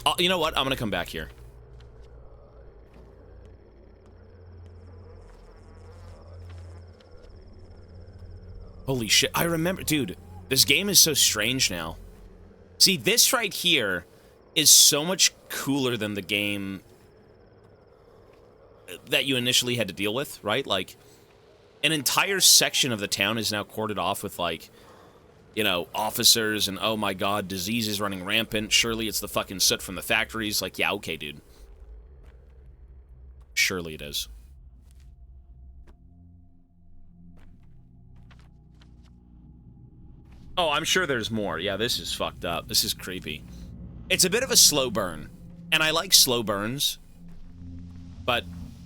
Oh, you know what? I'm gonna come back here. Holy shit. I remember... Dude, this game is so strange now. See, this right here is so much cooler than the game that you initially had to deal with, right? Like, an entire section of the town is now cordoned off with, like, you know, officers and, oh my god, diseases running rampant. Surely it's the fucking soot from the factories. Like, yeah, okay, dude. Surely it is. Oh, I'm sure there's more. Yeah, this is fucked up. This is creepy. It's a bit of a slow burn. And I like slow burns. But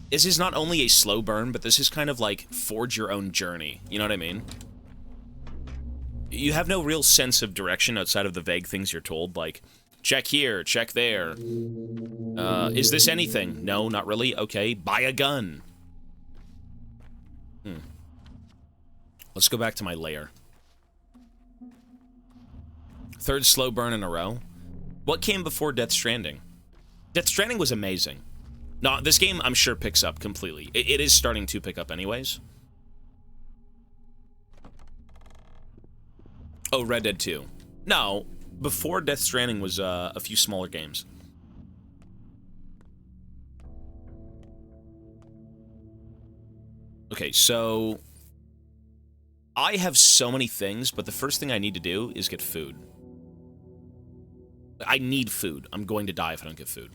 this is not only a slow burn, but this is kind of like forge your own journey. You know what I mean? You have no real sense of direction outside of the vague things you're told. Like, check here, check there. Is this anything? No, not really. Okay, buy a gun. Let's go back to my lair. Third slow burn in a row. What came before Death Stranding? Death Stranding was amazing. No, this game, I'm sure, picks up completely. It is starting to pick up anyways. Oh, Red Dead 2. No, before Death Stranding was a few smaller games. Okay, so I have so many things, but the first thing I need to do is get food. I need food. I'm going to die if I don't get food.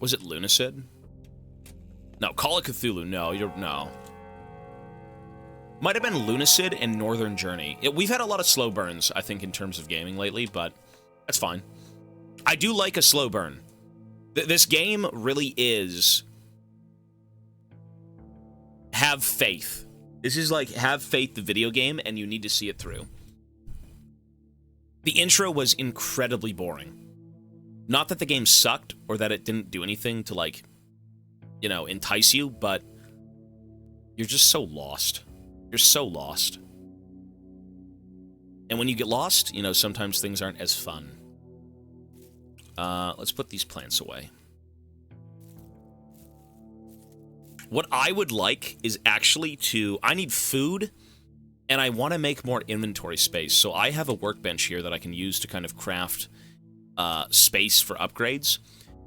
Was it Lunacid? No, Call of Cthulhu. No, no. Might have been Lunacid and Northern Journey. We've had a lot of slow burns, I think, in terms of gaming lately, but that's fine. I do like a slow burn. This game really is... Have faith. This is like Have Faith, the video game, and you need to see it through. The intro was incredibly boring. Not that the game sucked, or that it didn't do anything to, like, you know, entice you, but you're just so lost. You're so lost. And when you get lost, you know, sometimes things aren't as fun. Let's put these plants away. What I would like is actually to... I need food, and I want to make more inventory space. So I have a workbench here that I can use to kind of craft space for upgrades.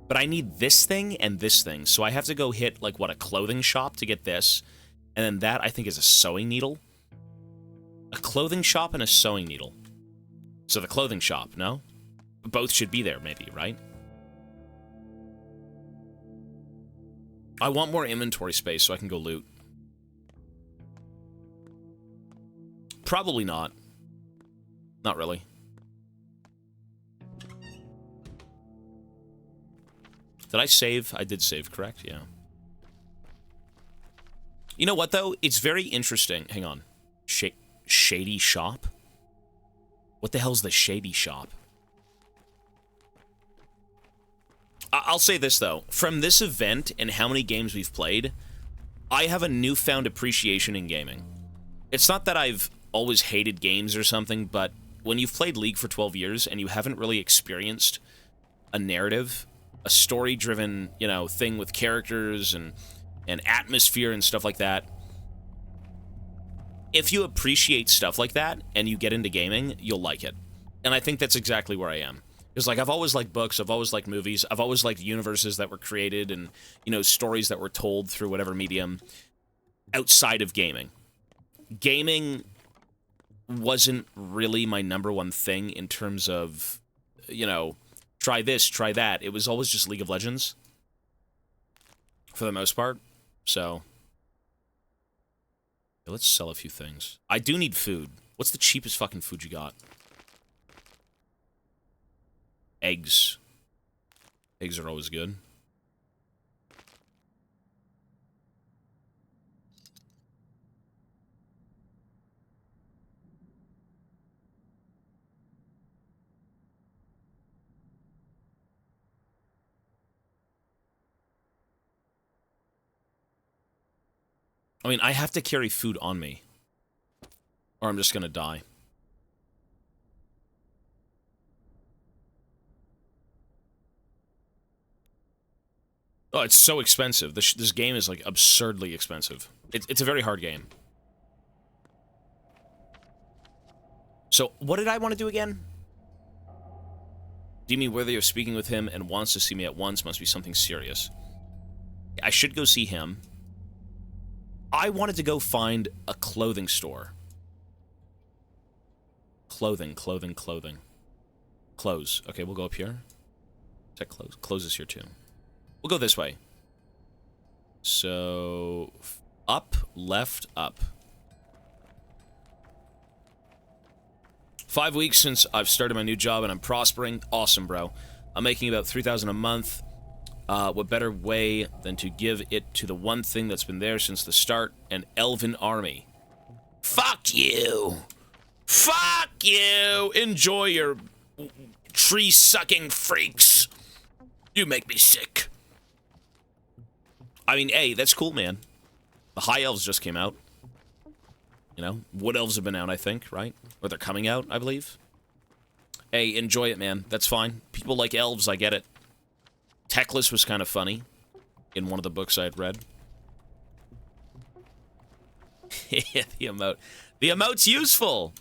But I need this thing and this thing. So I have to go hit, like, what, a clothing shop to get this. And then that, I think, is a sewing needle. A clothing shop and a sewing needle. So the clothing shop, no? Both should be there, maybe, right? I want more inventory space so I can go loot. Probably not. Not really. Did I save? I did save, correct? Yeah. You know what, though? It's very interesting. Hang on. Shady shop? What the hell's the shady shop? I'll say this, though. From this event and how many games we've played, I have a newfound appreciation in gaming. It's not that I've always hated games or something, but when you've played League for 12 years and you haven't really experienced a narrative, a story-driven, you know, thing with characters and atmosphere and stuff like that, if you appreciate stuff like that and you get into gaming, you'll like it. And I think that's exactly where I am. Because, like, I've always liked books, I've always liked movies, I've always liked universes that were created and, you know, stories that were told through whatever medium outside of gaming. Gaming wasn't really my number one thing in terms of, you know, try this, try that. It was always just League of Legends, for the most part. So, let's sell a few things. I do need food. What's the cheapest fucking food you got? Eggs. Eggs are always good. I mean, I have to carry food on me, or I'm just gonna die. Oh, it's so expensive. This game is, like, absurdly expensive. It's a very hard game. So, what did I want to do again? Do you mean worthy of speaking with him and wants to see me at once? Must be something serious. I should go see him. I wanted to go find a clothing store. Clothing. Clothes. Okay, we'll go up here. Is that clothes? Clothes is here too. We'll go this way. So, up, left, up. 5 weeks since I've started my new job and I'm prospering. Awesome, bro. I'm making about $3,000 a month. What better way than to give it to the one thing that's been there since the start, an elven army. Fuck you! Fuck you! Enjoy your tree-sucking freaks. You make me sick. I mean, hey, that's cool, man. The High Elves just came out. You know, Wood Elves have been out, I think, right? Or they're coming out, I believe. Hey, enjoy it, man. That's fine. People like elves, I get it. Techless was kind of funny in one of the books I had read. Yeah, the emote. The emote's useful!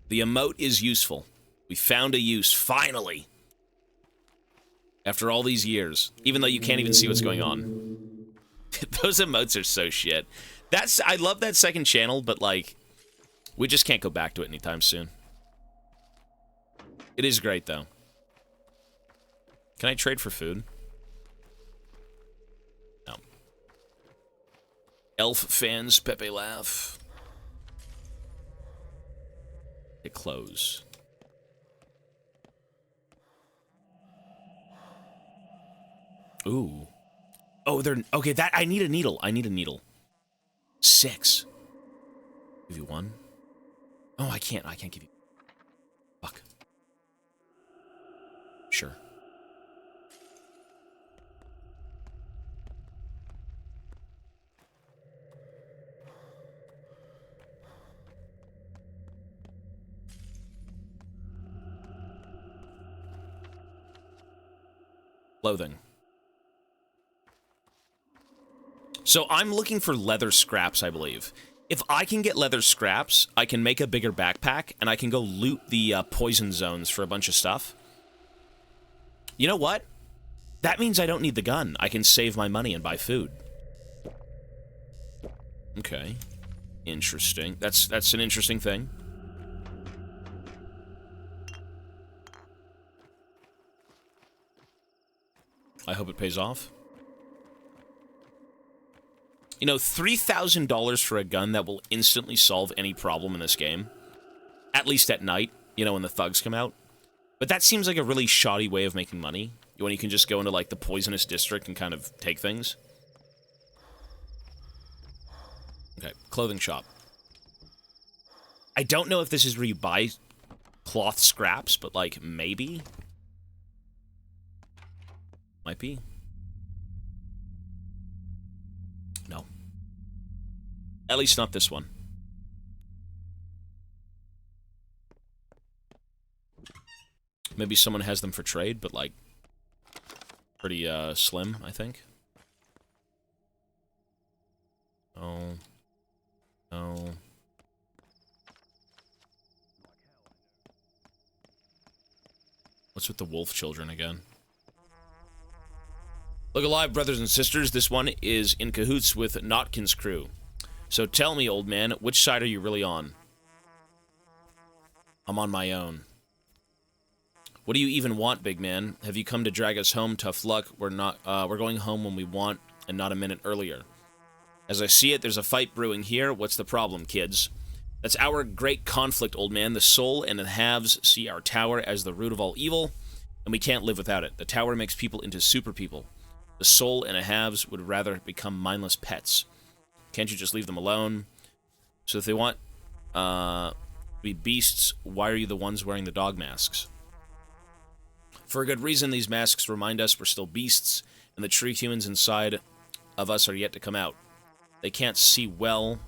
The emote is useful. We found a use, finally. After all these years, even though you can't even see what's going on. Those emotes are so shit. I love that second channel, but like, we just can't go back to it anytime soon. It is great though. Can I trade for food? No. Elf fans, Pepe laugh. It close. Ooh. Oh, they're okay. That I need a needle. I need a needle. 6. Give you 1. Oh, I can't. I can't give you. Fuck. Sure. Clothing. So I'm looking for leather scraps, I believe. If I can get leather scraps, I can make a bigger backpack, and I can go loot the poison zones for a bunch of stuff. You know what? That means I don't need the gun. I can save my money and buy food. Okay. Interesting. That's an interesting thing. I hope it pays off. You know, $3,000 for a gun that will instantly solve any problem in this game. At least at night, you know, when the thugs come out. But that seems like a really shoddy way of making money. When you can just go into, like, the poisonous district and kind of take things. Okay, clothing shop. I don't know if this is where you buy cloth scraps, but, like, maybe? Might be. No. At least not this one. Maybe someone has them for trade, but like pretty slim, I think. Oh. Oh. What's with the wolf children again? Look alive, brothers and sisters. This one is in cahoots with Notkin's crew. So tell me, old man, which side are you really on? I'm on my own. What do you even want, big man? Have you come to drag us home? Tough luck. We're going home when we want, and not a minute earlier. As I see it, there's a fight brewing here. What's the problem, kids? That's our great conflict, old man. The soul and the halves see our tower as the root of all evil, and we can't live without it. The tower makes people into super people. The soul and the halves would rather become mindless pets. Can't you just leave them alone? So if they want to be beasts, why are you the ones wearing the dog masks? For a good reason, these masks remind us we're still beasts, and the true humans inside of us are yet to come out. They can't see well,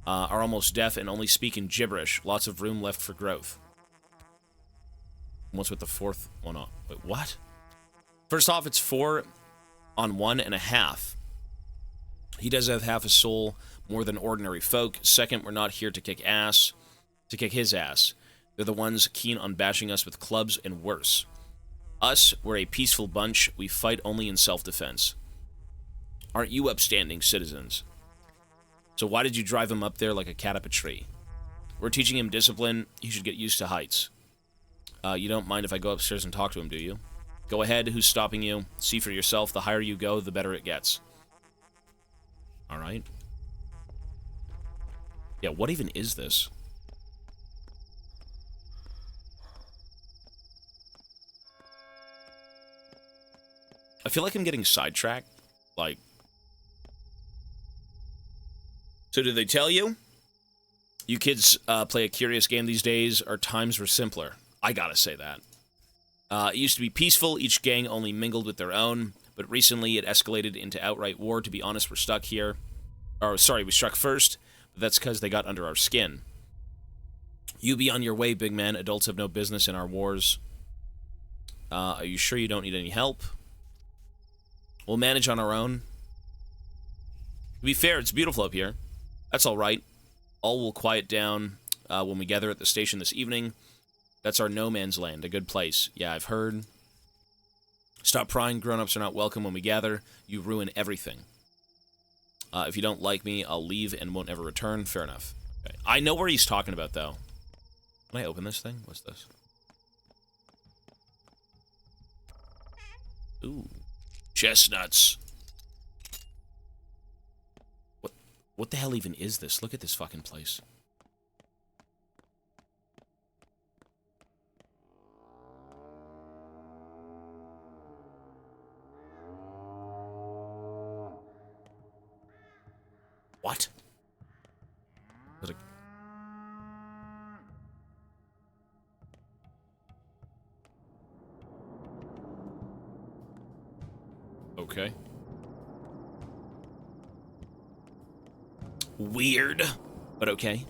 are almost deaf, and only speak in gibberish. Lots of room left for growth. What's with the fourth one on? Wait, what? First off, it's 4 on 1.5. He does have half a soul more than ordinary folk. Second, we're not here to kick ass, to kick his ass. They're the ones keen on bashing us with clubs and worse. Us, we're a peaceful bunch. We fight only in self-defense. Aren't you upstanding citizens? So why did you drive him up there like a cat up a tree? We're teaching him discipline. He should get used to heights. You don't mind if I go upstairs and talk to him, do you? Go ahead. Who's stopping you? See for yourself. The higher you go, the better it gets. All right. Yeah, what even is this? I feel like I'm getting sidetracked. Like... So did they tell you? You kids play a curious game these days. Our times were simpler. I gotta say that. It used to be peaceful. Each gang only mingled with their own. But recently it escalated into outright war. To be honest, we're stuck here. Or, sorry, we struck first. But that's because they got under our skin. You be on your way, big man. Adults have no business in our wars. Are you sure you don't need any help? We'll manage on our own. To be fair, it's beautiful up here. That's all right. All will quiet down when we gather at the station this evening. That's our no man's land, a good place. Yeah, I've heard. Stop prying. Grown-ups are not welcome when we gather. You ruin everything. If you don't like me, I'll leave and won't ever return. Fair enough. Okay. I know where he's talking about, though. Can I open this thing? What's this? Ooh. Chestnuts. What the hell even is this? Look at this fucking place. What? Is it okay. Weird, but okay.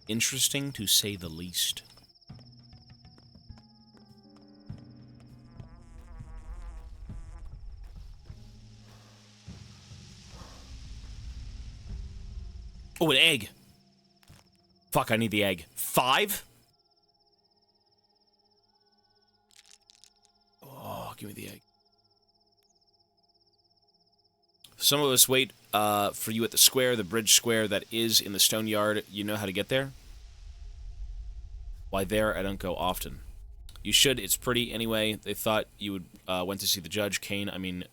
Interesting to say the least. Oh, an egg. Fuck, I need the egg. 5? Oh, give me the egg. Some of us wait for you at the square, the bridge square that is in the stone yard. You know how to get there? Why, there I don't go often. You should. It's pretty. Anyway, they thought you would went to see the judge. Kane, I mean,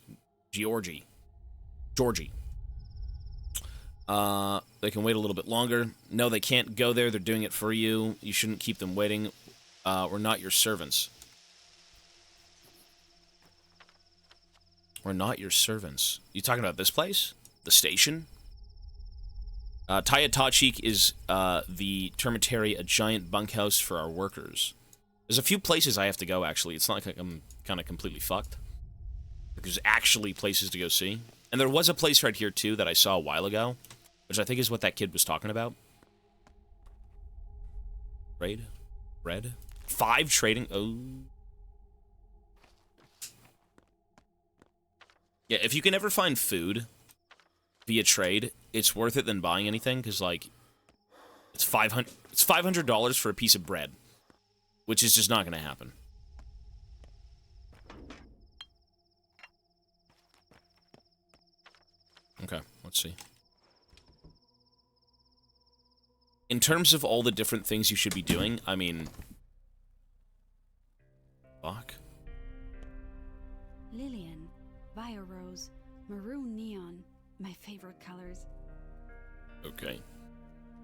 Georgie. They can wait a little bit longer. No, they can't go there. They're doing it for you. You shouldn't keep them waiting. We're not your servants. We're not your servants. You talking about this place? The station? Pathologic is the termitary, a giant bunkhouse for our workers. There's a few places I have to go, actually. It's not like I'm kind of completely fucked. There's actually places to go see. And there was a place right here, too, that I saw a while ago, which I think is what that kid was talking about. Raid? Red? 5 trading? Oh. Yeah, if you can ever find food via trade, it's worth it than buying anything, because, like, it's $500 for a piece of bread, which is just not going to happen. Okay, let's see. In terms of all the different things you should be doing, I mean... Fuck.
Lillian, Via Rose, Maroon Neon, my favorite colors.
Okay.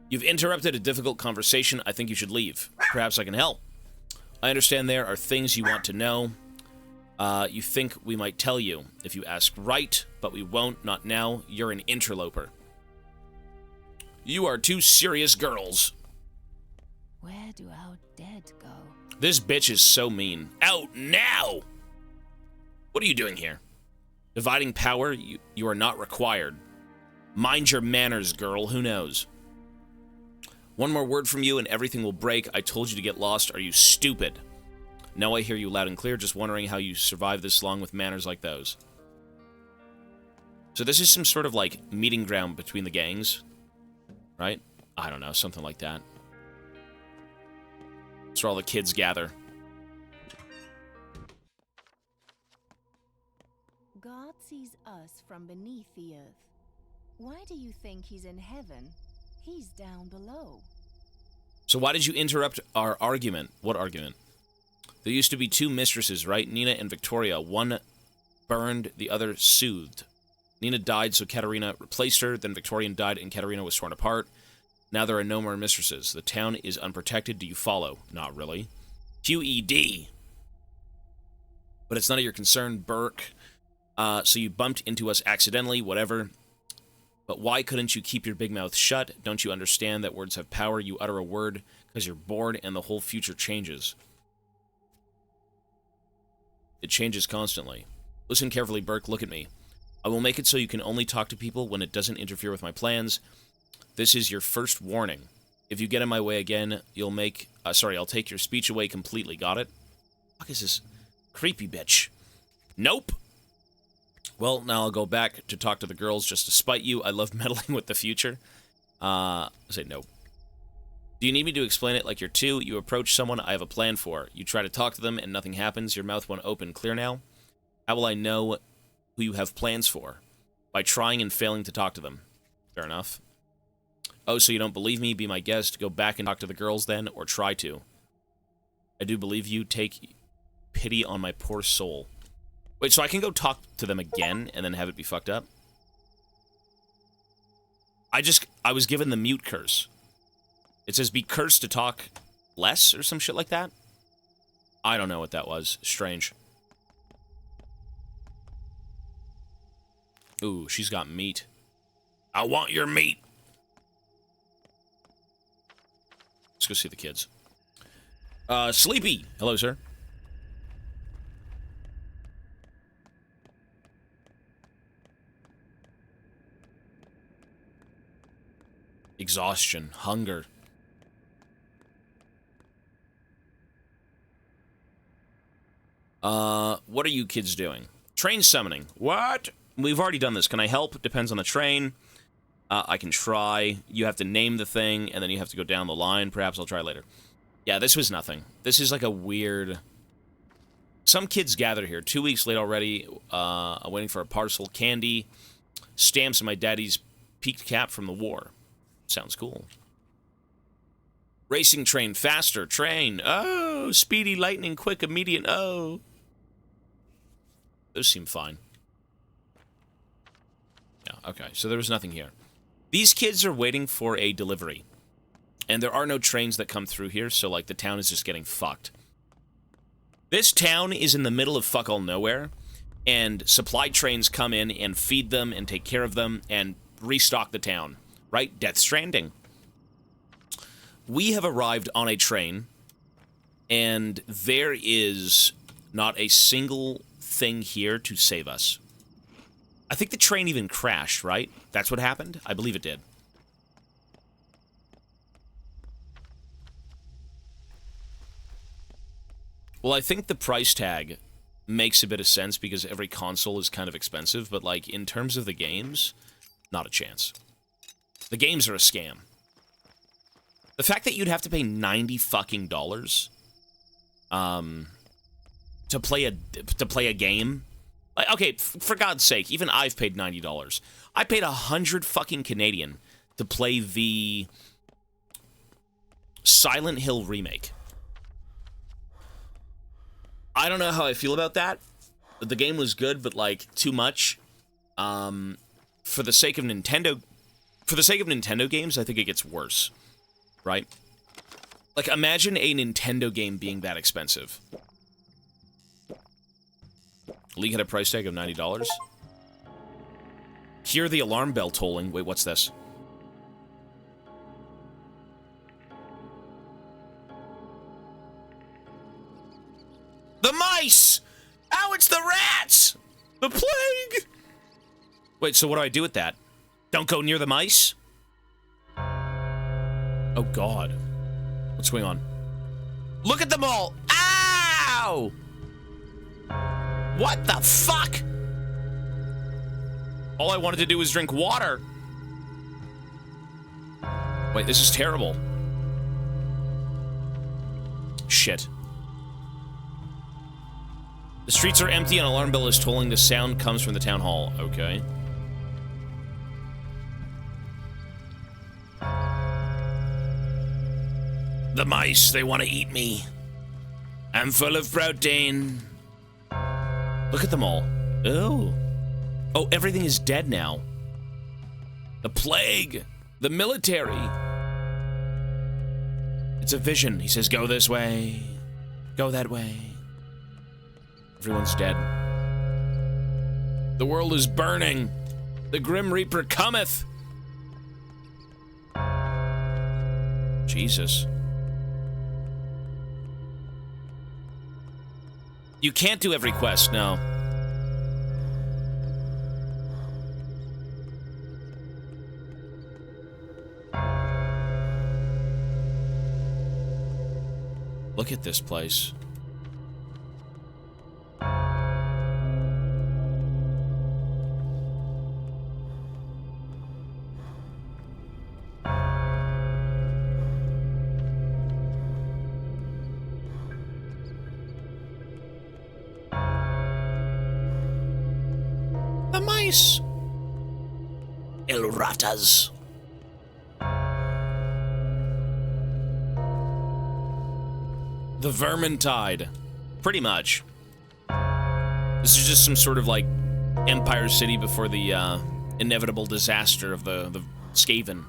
You've interrupted a difficult conversation. I think you should leave. Perhaps I can help. I understand there are things you want to know. You think we might tell you if you ask right, but we won't, not now. You're an interloper. You are 2 serious girls.
Where do our dead go?
This bitch is so mean. Out now! What are you doing here? Dividing power? You are not required. Mind your manners, girl. Who knows? One more word from you and everything will break. I told you to get lost. Are you stupid? Now I hear you loud and clear, just wondering how you survive this long with manners like those. So this is some sort of, like, meeting ground between the gangs, right? I don't know, something like that. That's where all the kids gather.
God sees us from beneath the earth. Why do you think he's in heaven? He's down below.
So why did you interrupt our argument? What argument? There used to be 2 mistresses, right? Nina and Victoria. One burned, the other soothed. Nina died, so Katerina replaced her. Then Victorian died, and Katerina was torn apart. Now there are no more mistresses. The town is unprotected. Do you follow? Not really. QED. But it's none of your concern, Burke. So you bumped into us accidentally, whatever. But why couldn't you keep your big mouth shut? Don't you understand that words have power? You utter a word because you're bored, and the whole future changes. It changes constantly. Listen carefully, Burke. Look at me. I will make it so you can only talk to people when it doesn't interfere with my plans. This is your first warning. If you get in my way again, you'll make... I'll take your speech away completely. Got it? What is this creepy bitch? Nope. Well, now I'll go back to talk to the girls just to spite you. I love meddling with the future. Say nope. Do you need me to explain it like you're two? You approach someone I have a plan for. You try to talk to them and nothing happens. Your mouth won't open. Clear now? How will I know who you have plans for? By trying and failing to talk to them. Fair enough. Oh, so you don't believe me? Be my guest. Go back and talk to the girls then, or try to. I do believe you. Take pity on my poor soul. Wait, so I can go talk to them again and then have it be fucked up? I was given the mute curse. It says be cursed to talk less or some shit like that? I don't know what that was. Strange. Ooh, she's got meat. I want your meat. Let's go see the kids. Sleepy. Hello, sir. Exhaustion. Hunger. What are you kids doing? Train summoning. What? We've already done this. Can I help? Depends on the train. I can try. You have to name the thing, and then you have to go down the line. Perhaps I'll try later. Yeah, this was nothing. This is like a weird... Some kids gathered here. 2 weeks late already. I'm waiting for a parcel. Candy. Stamps and my daddy's peaked cap from the war. Sounds cool. Racing train. Faster. Train. Oh, speedy, lightning, quick, immediate. Oh. Those seem fine. Yeah, okay. So there was nothing here. These kids are waiting for a delivery. And there are no trains that come through here, so, like, the town is just getting fucked. This town is in the middle of fuck all nowhere, and supply trains come in and feed them and take care of them and restock the town. Right? Death Stranding. We have arrived on a train, and there is not a single thing here to save us. I think the train even crashed, right? That's what happened? I believe it did. Well, I think the price tag makes a bit of sense because every console is kind of expensive, but, like, in terms of the games, not a chance. The games are a scam. The fact that you'd have to pay $90 fucking dollars to play a game, like, okay, for God's sake, even I've paid $90. I paid 100 fucking Canadian to play the Silent Hill remake. I don't know how I feel about that. The game was good, but, like, too much. For the sake of Nintendo games, I think it gets worse. Right? Like, imagine a Nintendo game being that expensive. League had a price tag of $90. Hear the alarm bell tolling. Wait, what's this? The mice! Ow, it's the rats! The plague! Wait, so what do I do with that? Don't go near the mice? Oh, God. What's going on? Look at them all! Ow! What the fuck? All I wanted to do was drink water. Wait, this is terrible. Shit. The streets are empty and an alarm bell is tolling. The sound comes from the town hall. Okay. The mice, they want to eat me. I'm full of protein. Look at them all. Oh. Oh, everything is dead now. The plague. The military. It's a vision. He says, go this way. Go that way. Everyone's dead. The world is burning. The Grim Reaper cometh. Jesus. You can't do every quest, no. Look at this place. Nice. El Ratas. The Vermintide. Pretty much. This is just some sort of like Empire City before the inevitable disaster of the Skaven.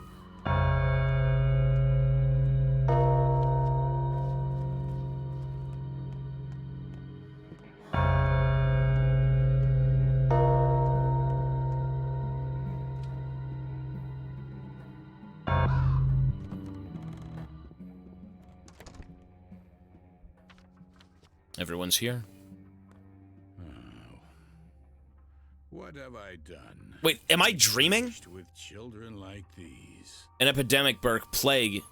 Everyone's here.
What have I done?
Wait, am I dreaming?
With children like these.
An epidemic, Burke. Plague.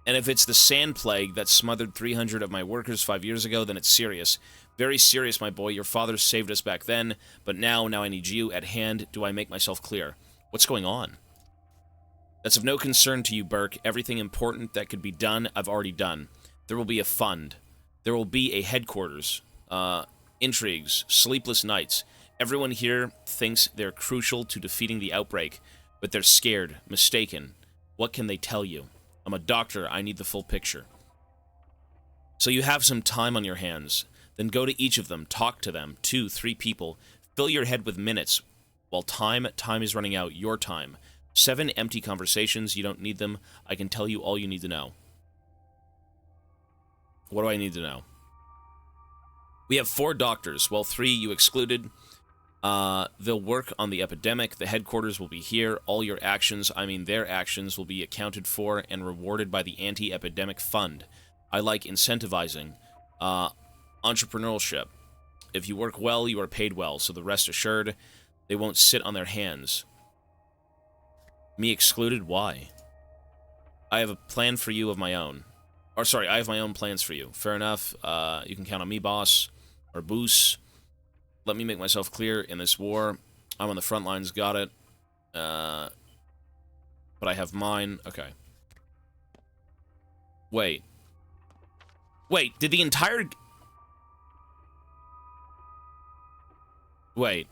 And if it's the sand plague that smothered 300 of my workers 5 years ago, then it's serious. Very serious, my boy. Your father saved us back then, but now I need you at hand. Do I make myself clear? What's going on? That's of no concern to you, Burke. Everything important that could be done, I've already done. There will be a fund. There will be a headquarters. Intrigues. Sleepless nights. Everyone here thinks they're crucial to defeating the outbreak, but they're scared, mistaken. What can they tell you? I'm a doctor. I need the full picture. So you have some time on your hands. Then go to each of them. Talk to them. 2, 3 people. Fill your head with minutes. While time is running out. Your time. 7 empty conversations. You don't need them. I can tell you all you need to know. What do I need to know? We have 4 doctors. Well, 3 you excluded. They'll work on the epidemic. The headquarters will be here. All your actions, I mean their actions, will be accounted for and rewarded by the anti-epidemic fund. I like incentivizing. Entrepreneurship. If you work well, you are paid well, so the rest assured, they won't sit on their hands. Me excluded? Why? I have a plan for you of my own. Or, sorry, I have my own plans for you. Fair enough. You can count on me, boss. Or boos. Let me make myself clear. In this war, I'm on the front lines. Got it. But I have mine. Okay. Wait. Wait, did the entire... Wait.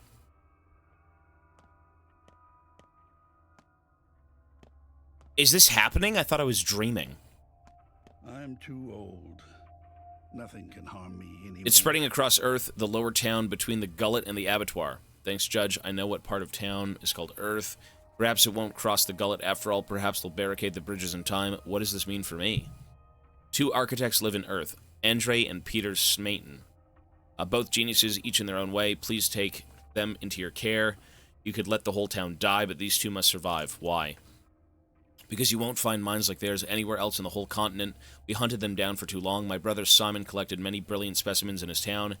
Is this happening? I thought I was dreaming.
I'm too old. Nothing can harm me anymore.
It's spreading across Earth, the lower town between the gullet and the abattoir. Thanks, Judge. I know what part of town is called Earth. Perhaps it won't cross the gullet after all. Perhaps they'll barricade the bridges in time. What does this mean for me? 2 architects live in Earth. Andre and Peter Smayton. Both geniuses, each in their own way. Please take them into your care. You could let the whole town die, but these 2 must survive. Why? Because you won't find minds like theirs anywhere else in the whole continent. We hunted them down for too long. My brother Simon collected many brilliant specimens in his town.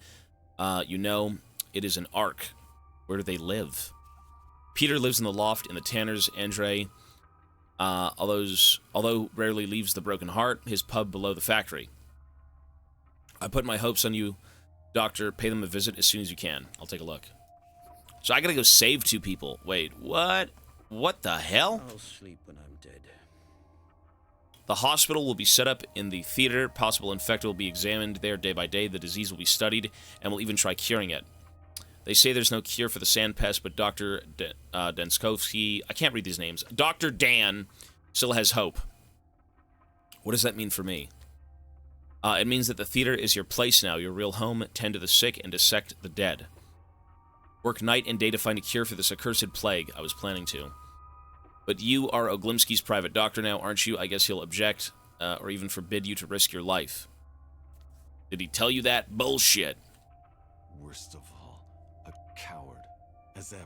You know, it is an ark. Where do they live? Peter lives in the loft in the Tanners. Andre, although rarely leaves the Broken Heart, his pub below the factory. I put my hopes on you, Doctor. Pay them a visit as soon as you can. I'll take a look. So I gotta go save 2 people. Wait, what? What the hell?
I'll sleep when I'm dead.
The hospital will be set up in the theater. Possible infected will be examined there day by day. The disease will be studied, and we'll even try curing it. They say there's no cure for the sand pest, but Dr. Denskovsky, I can't read these names, Dr. Dan still has hope. What does that mean for me? It means that the theater is your place now, your real home. Tend to the sick and dissect the dead. Work night and day to find a cure for this accursed plague. I was planning to. But you are Oglimsky's private doctor now, aren't you? I guess he'll object, or even forbid you to risk your life. Did he tell you that? Bullshit.
Worst of all, a coward, as ever.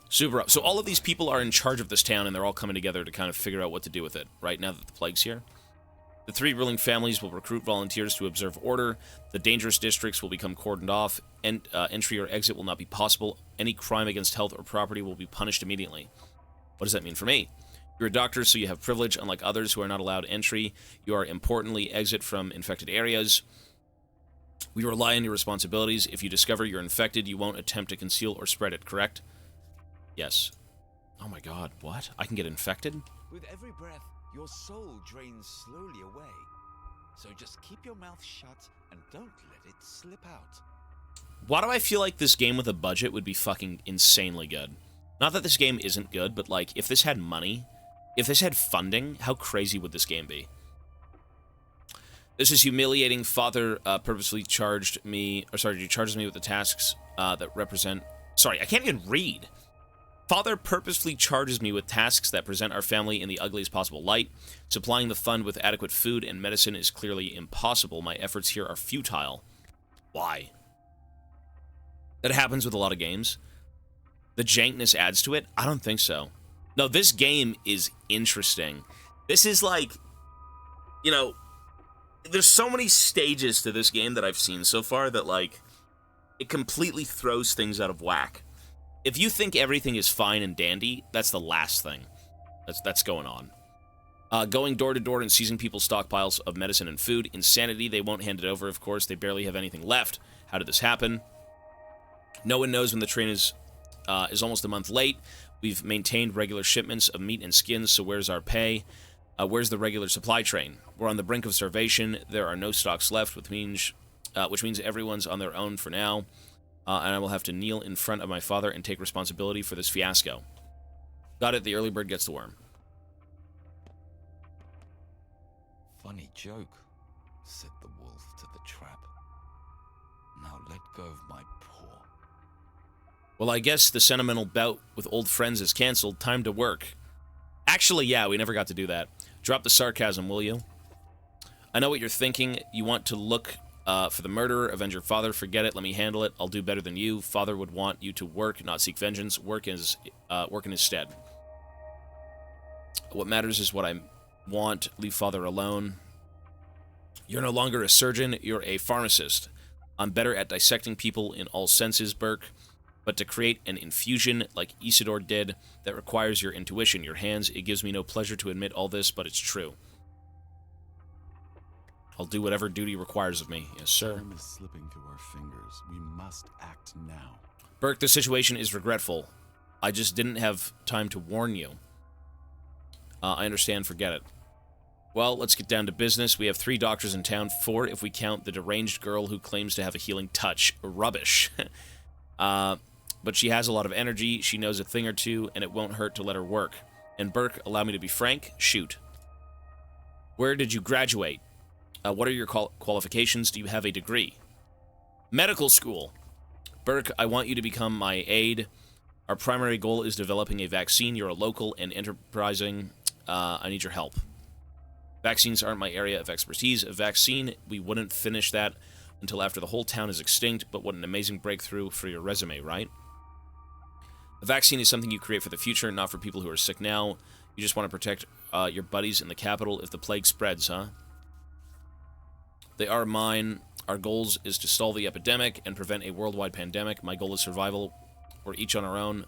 Super. So all of these people are in charge of this town, and they're all coming together to kind of figure out what to do with it, right, now that the plague's here? The 3 ruling families will recruit volunteers to observe order. The dangerous districts will become cordoned off, and entry or exit will not be possible. Any crime against health or property will be punished immediately. What does that mean for me? You're a doctor, so you have privilege, unlike others who are not allowed entry. You are importantly exit from infected areas. We rely on your responsibilities. If you discover you're infected, you won't attempt to conceal or spread it, correct? Yes. Oh my god, what? I can get infected?
With every breath, your soul drains slowly away. So just keep your mouth shut and don't let it slip out.
Why do I feel like this game with a budget would be fucking insanely good? Not that this game isn't good, but like, if this had money, if this had funding, how crazy would this game be? This is humiliating. Father purposely charged me, or sorry, he charges me with the tasks that represent... Sorry, I can't even read. Father purposefully charges me with tasks that present our family in the ugliest possible light. Supplying the fund with adequate food and medicine is clearly impossible. My efforts here are futile. Why? That happens with a lot of games. The jankness adds to it? I don't think so. No, this game is interesting. This is like, you know, there's so many stages to this game that I've seen so far that, like, it completely throws things out of whack. If you think everything is fine and dandy, that's the last thing that's going on. Going door to door and seizing people's stockpiles of medicine and food. Insanity. They won't hand it over, of course. They barely have anything left. How did this happen? No one knows when the train is almost a month late. We've maintained regular shipments of meat and skins, so where's our pay? Where's the regular supply train? We're on the brink of starvation. There are no stocks left, which means everyone's on their own for now. And I will have to kneel in front of my father and take responsibility for this fiasco. Got it, the early bird gets the worm.
Funny joke, said the wolf to the trap. Now let go of my paw.
Well, I guess the sentimental bout with old friends is cancelled. Time to work. Actually, yeah, we never got to do that. Drop the sarcasm, will you? I know what you're thinking. You want to look for the murderer, avenge your father. Forget it, let me handle it. I'll do better than you. Father would want you to work, not seek vengeance. Work in his stead. What matters is what I want. Leave father alone. You're no longer a surgeon, you're a pharmacist. I'm better at dissecting people in all senses, Burke. But to create an infusion like Isidore did, that requires your intuition, your hands. It gives me no pleasure to admit all this, but it's true. I'll do whatever duty requires of me. Yes, sir.
Time is slipping through our fingers. We must act now.
Burke, the situation is regretful. I just didn't have time to warn you. I understand, forget it. Well, let's get down to business. We have 3 doctors in town, 4 if we count the deranged girl who claims to have a healing touch. Rubbish. But she has a lot of energy, she knows a thing or two, and it won't hurt to let her work. And Burke, allow me to be frank, shoot. Where did you graduate? What are your qualifications? Do you have a degree? Medical school. Burke, I want you to become my aide. Our primary goal is developing a vaccine. You're a local and enterprising. I need your help. Vaccines aren't my area of expertise. A vaccine, we wouldn't finish that until after the whole town is extinct, but what an amazing breakthrough for your resume, right? A vaccine is something you create for the future, not for people who are sick now. You just want to protect your buddies in the capital if the plague spreads, huh? They are mine. Our goals is to stall the epidemic and prevent a worldwide pandemic. My goal is survival. We're each on our own.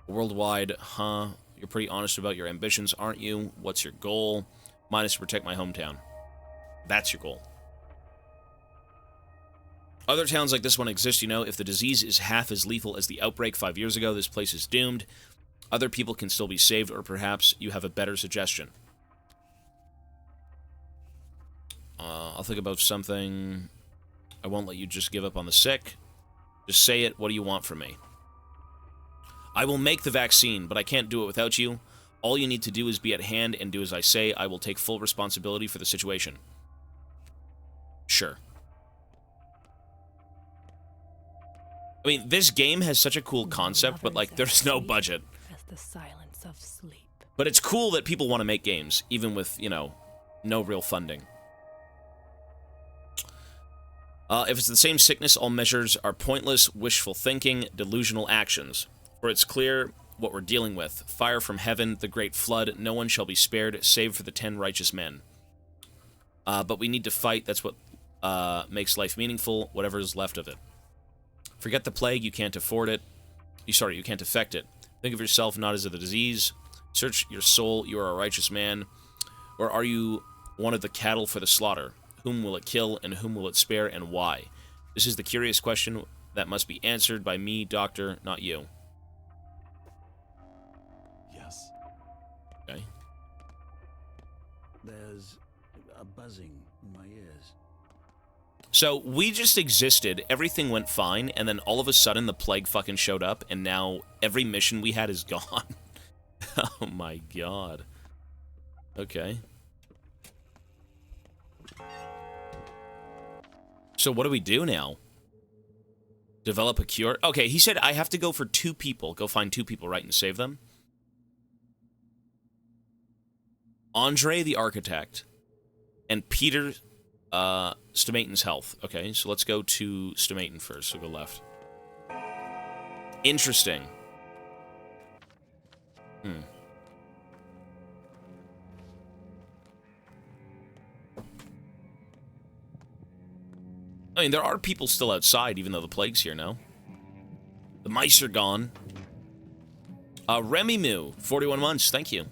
Worldwide, huh? You're pretty honest about your ambitions, aren't you? What's your goal? Mine is to protect my hometown. That's your goal. Other towns like this one exist, you know. If the disease is half as lethal as the outbreak 5 years ago, this place is doomed. Other people can still be saved, or perhaps you have a better suggestion. I'll think about something. I won't let you just give up on the sick. Just say it. What do you want from me? I will make the vaccine, but I can't do it without you. All you need to do is be at hand and do as I say. I will take full responsibility for the situation. Sure. I mean, this game has such a cool concept, but, like, there's no budget.
As the silence of sleep.
But it's cool that people want to make games, even with, you know, no real funding. If it's the same sickness, all measures are pointless, wishful thinking, delusional actions. For it's clear what we're dealing with. Fire from heaven, the great flood, no one shall be spared, save for the 10 righteous men. But we need to fight, that's what makes life meaningful, whatever is left of it. Forget the plague, you can't afford it. You can't affect it. Think of yourself not as a disease. Search your soul, you are a righteous man. Or are you one of the cattle for the slaughter? Whom will it kill, and whom will it spare, and why? This is the curious question that must be answered by me, Doctor, not you.
Yes.
Okay.
There's a buzzing in my ears.
So we just existed, everything went fine, and then all of a sudden the plague fucking showed up, and now every mission we had is gone. Oh my god. Okay. So what do we do now? Develop a cure? Okay, he said I have to go for 2 people. Go find 2 people, right, and save them? Andre the Architect and Peter Stomaton's health. Okay, so let's go to Stomaton first. So go left. Interesting. I mean, there are people still outside, even though the plague's here now. The mice are gone. Remy Moo, 41 months, thank you.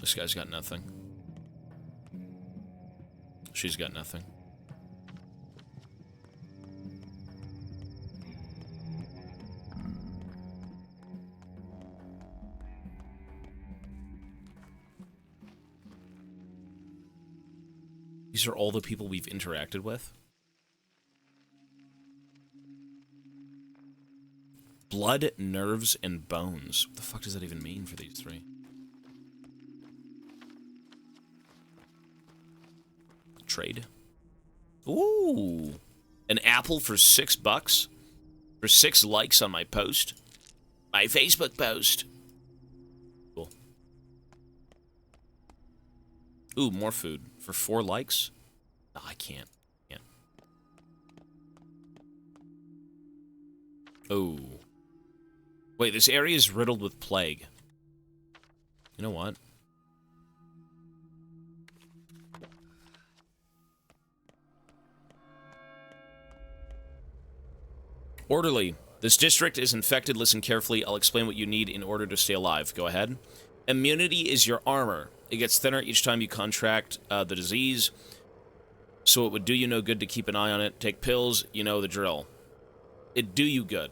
This guy's got nothing. She's got nothing. These are all the people we've interacted with. Blood, nerves, and bones. What the fuck does that even mean for these 3? Trade. Ooh. An apple for $6? For 6 likes on my post. My Facebook post. Cool. Ooh, more food. For 4 likes? No, I can't. Oh. Wait, this area is riddled with plague. You know what? Orderly. This district is infected. Listen carefully. I'll explain what you need in order to stay alive. Go ahead. Immunity is your armor. It gets thinner each time you contract the disease, so it would do you no good to keep an eye on it. Take pills, you know the drill. It'd do you good.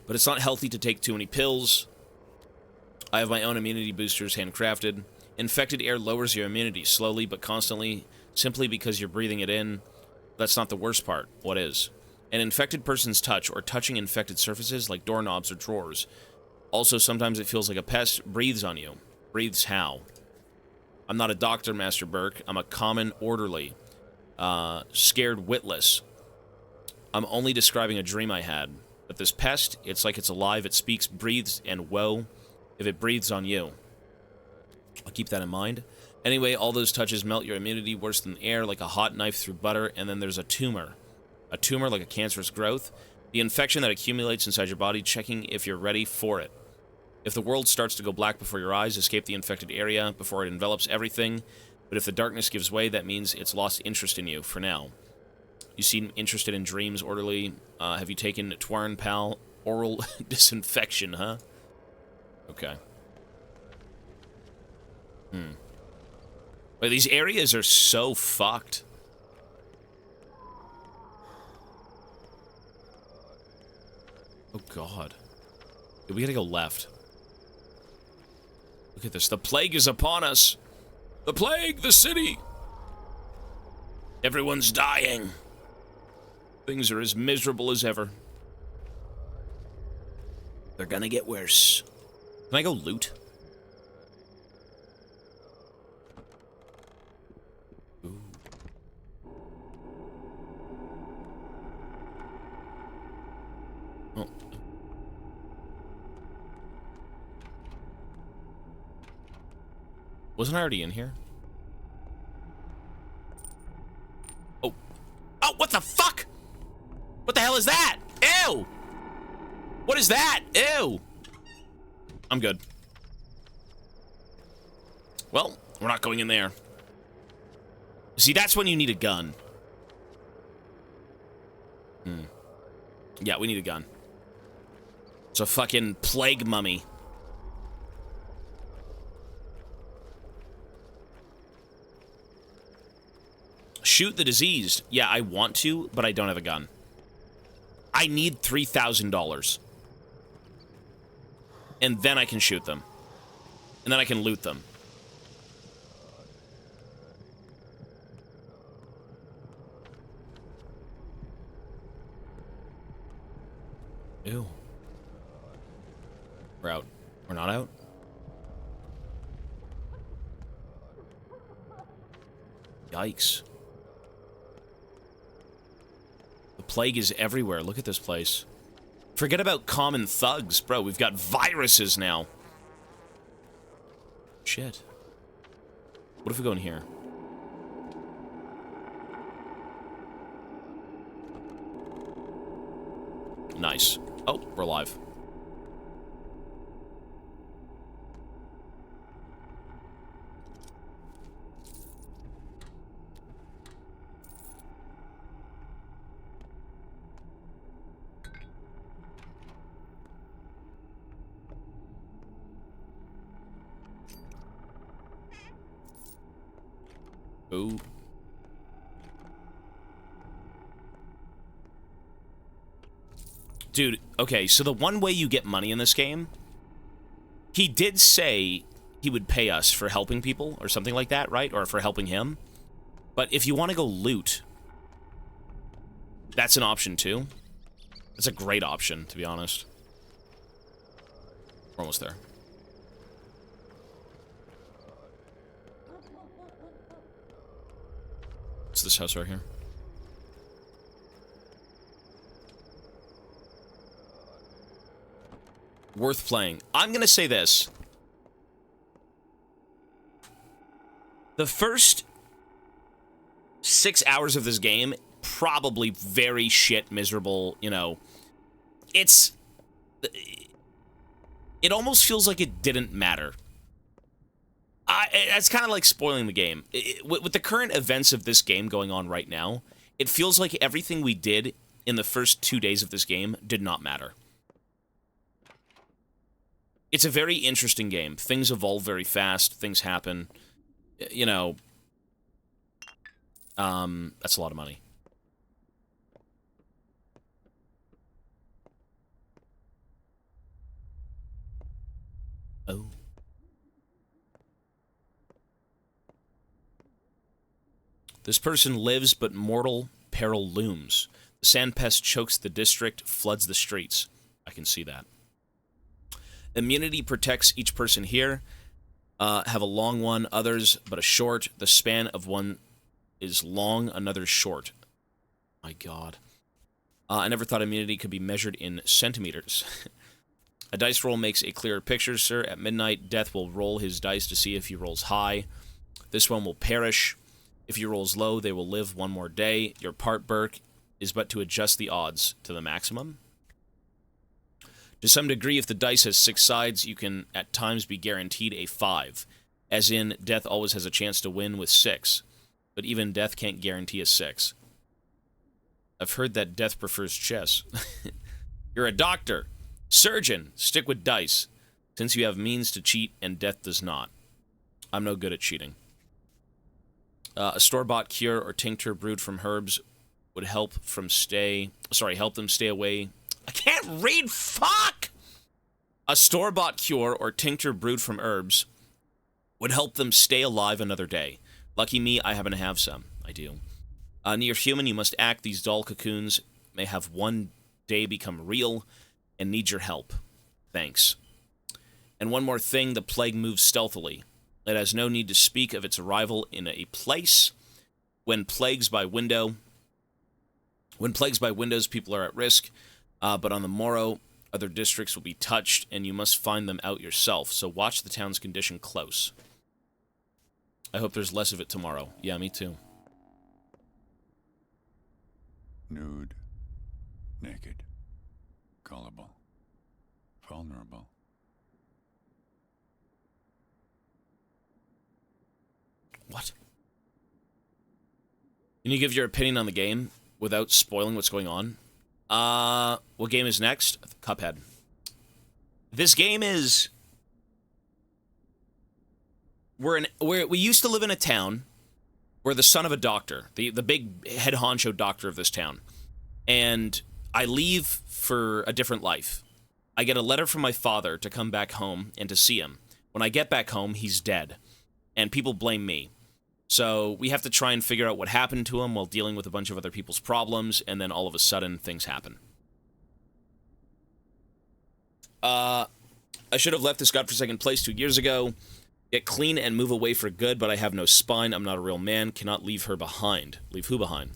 But it's not healthy to take too many pills. I have my own immunity boosters handcrafted. Infected air lowers your immunity slowly but constantly, simply because you're breathing it in. That's not the worst part. What is? An infected person's touch or touching infected surfaces like doorknobs or drawers. Also, sometimes it feels like a pest breathes on you. Breathes how? I'm not a doctor, Master Burke. I'm a common orderly. Scared witless. I'm only describing a dream I had. But this pest, it's like it's alive, it speaks, breathes, and woe, if it breathes on you. I'll keep that in mind. Anyway, all those touches melt your immunity worse than air, like a hot knife through butter, and then there's a tumor. A tumor like a cancerous growth. The infection that accumulates inside your body, checking if you're ready for it. If the world starts to go black before your eyes, escape the infected area before it envelops everything. But if the darkness gives way, that means it's lost interest in you, for now. You seem interested in dreams, orderly. Have you taken Twarin Pal oral disinfection, huh? Okay. Wait, these areas are so fucked. Oh, God. We gotta go left. Look at this. The plague is upon us. The plague, the city. Everyone's dying. Things are as miserable as ever. They're gonna get worse. Can I go loot? Ooh. Oh. Wasn't I already in here? Oh. Oh, what the fuck? What the hell is that? Ew! What is that? Ew! I'm good. Well, we're not going in there. See, that's when you need a gun. Yeah, we need a gun. It's a fucking plague mummy. Shoot the diseased. Yeah, I want to, but I don't have a gun. I need $3,000. And then I can shoot them. And then I can loot them. Ew. We're out. We're not out? Yikes. The plague is everywhere. Look at this place. Forget about common thugs, bro. We've got viruses now. Shit. What if we go in here? Nice. Oh, we're alive. Ooh. Dude, okay, so the one way you get money in this game, he did say he would pay us for helping people or something like that, right? Or for helping him. But if you want to go loot, that's an option too. It's a great option, to be honest. We're almost there. It's this house right here. Worth playing. I'm gonna say this. The first 6 hours of this game, probably very shit, miserable, you know. It almost feels like it didn't matter. It's kind of like spoiling the game. With the current events of this game going on right now, it feels like everything we did in the first 2 days of this game did not matter. It's a very interesting game. Things evolve very fast. Things happen. You know, that's a lot of money. Oh. This person lives, but mortal peril looms. The sand pest chokes the district, floods the streets. I can see that. Immunity protects each person here. Have a long one, others but a short. The span of one is long, another short. My God. I never thought immunity could be measured in centimeters. A dice roll makes a clearer picture, sir. At midnight, Death will roll his dice to see if he rolls high. This one will perish. If he rolls low, they will live one more day. Your part, Burke, is but to adjust the odds to the maximum. To some degree, if the dice has 6 sides, you can at times be guaranteed a 5. As in, Death always has a chance to win with 6. But even Death can't guarantee a 6. I've heard that Death prefers chess. You're a doctor. Surgeon. Stick with dice. Since you have means to cheat and Death does not. I'm no good at cheating. A store-bought cure or tincture brewed from herbs would help them stay away. I can't read, fuck! A store-bought cure or tincture brewed from herbs would help them stay alive another day. Lucky me, I happen to have some. I do. Near human, you must act. These dull cocoons may have one day become real and need your help. Thanks. And one more thing, the plague moves stealthily. It has no need to speak of its arrival in a place. When plagues by windows, people are at risk. But on the morrow, other districts will be touched, and you must find them out yourself. So watch the town's condition close. I hope there's less of it tomorrow. Yeah, me too.
Nude, naked, gullible, vulnerable.
What? Can you give your opinion on the game without spoiling what's going on? What game is next? Cuphead. This game is... We used to live in a town. We're the son of a doctor, the big head honcho doctor of this town. And I leave for a different life. I get a letter from my father to come back home and to see him. When I get back home, he's dead. And people blame me. So we have to try and figure out what happened to him while dealing with a bunch of other people's problems, and then all of a sudden, things happen. I should have left this godforsaken place 2 years ago. Get clean and move away for good, but I have no spine. I'm not a real man. Cannot leave her behind. Leave who behind?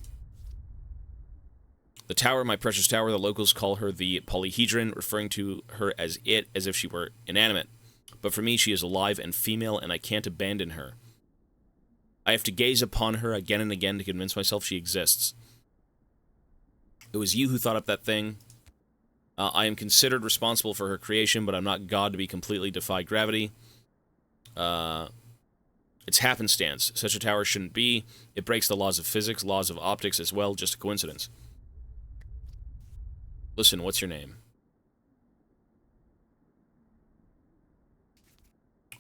The tower, my precious tower, the locals call her the polyhedron, referring to her as it, as if she were inanimate. But for me, she is alive and female, and I can't abandon her. I have to gaze upon her again and again to convince myself she exists. It was you who thought up that thing. I am considered responsible for her creation, but I'm not God to be completely defy gravity. It's happenstance. Such a tower shouldn't be. It breaks the laws of physics, laws of optics as well, just a coincidence. Listen, what's your name?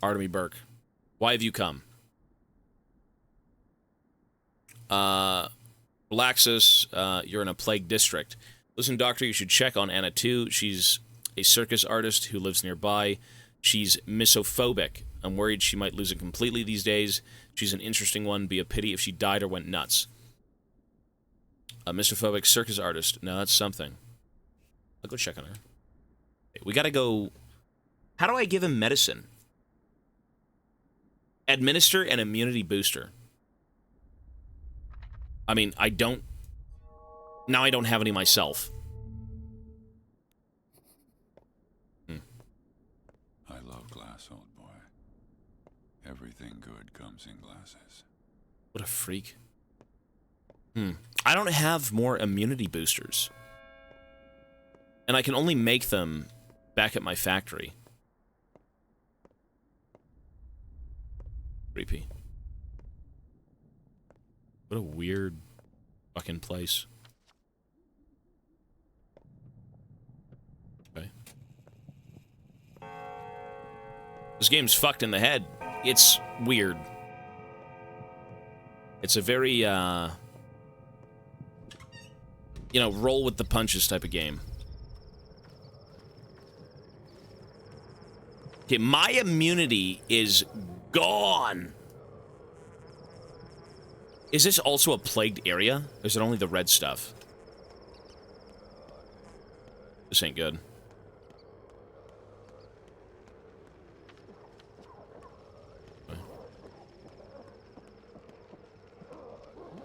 Artemy Burke. Why have you come? Laxus, you're in a plague district. Listen, Doctor, you should check on Anna too. She's a circus artist who lives nearby. She's misophobic. I'm worried she might lose it completely these days. She's an interesting one. Be a pity if she died or went nuts. A misophobic circus artist. Now that's something. I'll go check on her. We gotta go... How do I give him medicine? Administer an immunity booster. I mean, I don't... Now I don't have any myself.
I love glass, old boy. Everything good comes in glasses.
What a freak. I don't have more immunity boosters. And I can only make them back at my factory. Creepy. What a weird fucking place. Okay. This game's fucked in the head. It's weird. It's a very, you know, roll with the punches type of game. Okay, my immunity is gone. Is this also a plagued area? Or is it only the red stuff? This ain't good.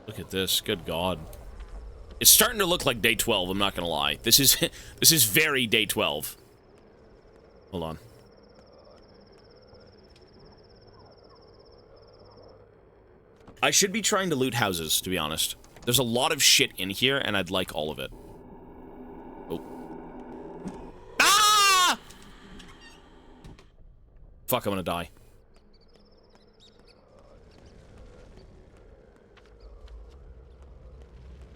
Look at this. Good God. It's starting to look like day 12, I'm not gonna lie. This is very day 12. Hold on. I should be trying to loot houses, to be honest. There's a lot of shit in here, and I'd like all of it. Oh. Ah! Fuck, I'm gonna die.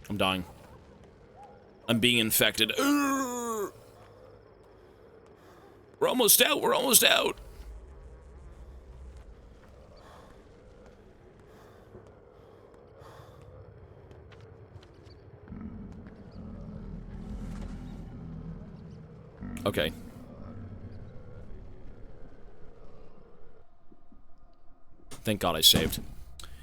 I'm dying. I'm being infected. We're almost out. We're almost out. Okay. Thank God I saved.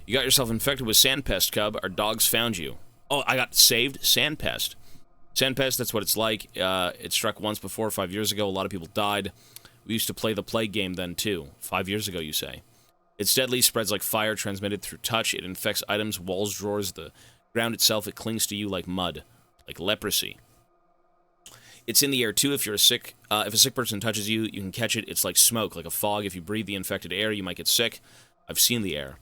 You got yourself infected with Sandpest, Cub. Our dogs found you. Oh, I got saved? Sandpest. Sandpest, that's what it's like. It struck once before, 5 years ago. A lot of people died. We used to play the plague game then, too. 5 years ago, you say. It's deadly, spreads like fire, transmitted through touch. It infects items, walls, drawers, the ground itself. It clings to you like mud. Like leprosy. It's in the air, too. If you're if a sick person touches you, you can catch it. It's like smoke, like a fog. If you breathe the infected air, you might get sick. I've seen the air.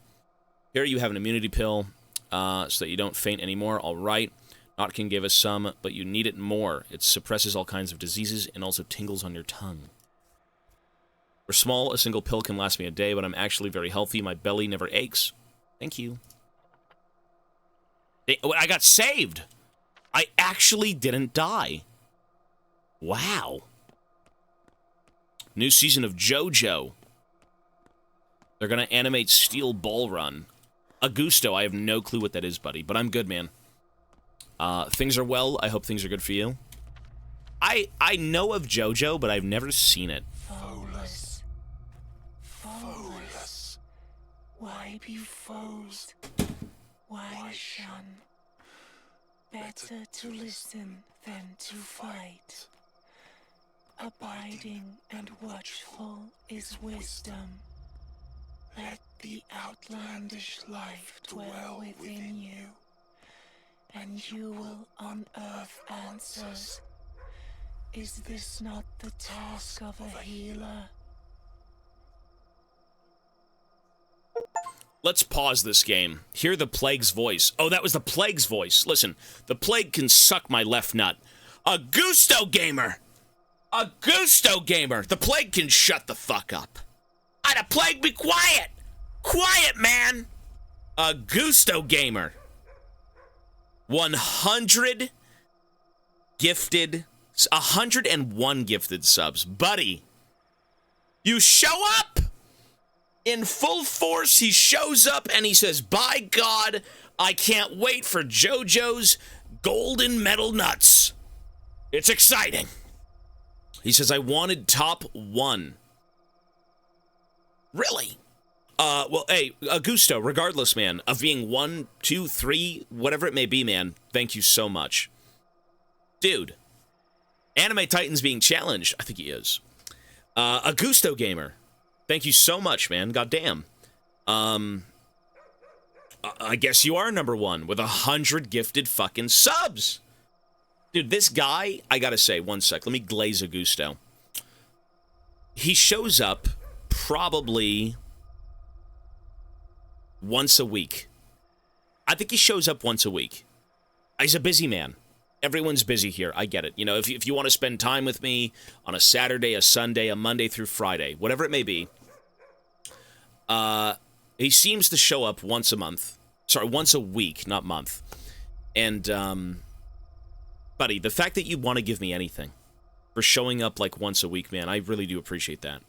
Here you have an immunity pill, so that you don't faint anymore. All right. Not can give us some, but you need it more. It suppresses all kinds of diseases and also tingles on your tongue. For small, a single pill can last me a day, but I'm actually very healthy. My belly never aches. Thank you. I got saved! I actually didn't die. Wow. New season of JoJo. They're gonna animate Steel Ball Run. Augusto, I have no clue what that is, buddy, but I'm good, man. Things are well. I hope things are good for you. I know of JoJo, but I've never seen it.
Foeless. Foeless. Why be foes? Why shun? Better to listen than to fight. Abiding and watchful is wisdom. Let the outlandish life dwell within you, and you will unearth answers. Is this not the task of a healer?
Let's pause this game. Hear the Plague's voice. Oh, that was the Plague's voice. Listen, the Plague can suck my left nut. Augusto Gamer! Augusto Gamer! The Plague can shut the fuck up. The Plague, be quiet! Quiet, man! Augusto Gamer. 100 gifted... 101 gifted subs. Buddy, you show up! In full force, he shows up and he says, by God, I can't wait for JoJo's golden medal nuts. It's exciting. He says, I wanted top 1. Really? Well, hey, Augusto, regardless, man, of being 1, 2, 3, whatever it may be, man, thank you so much. Dude, Anime Titan's being challenged. I think he is. Augusto Gamer, thank you so much, man. Goddamn. I guess you are number 1 with 100 gifted fucking subs. Dude, this guy, I gotta say, one sec. Let me glaze Augusto. He shows up probably once a week. I think he shows up once a week. He's a busy man. Everyone's busy here. I get it. You know, if you want to spend time with me on a Saturday, a Sunday, a Monday through Friday, whatever it may be, he seems to show up once a month. Sorry, once a week, not month. And, buddy, the fact that you want to give me anything for showing up like once a week, man, I really do appreciate that.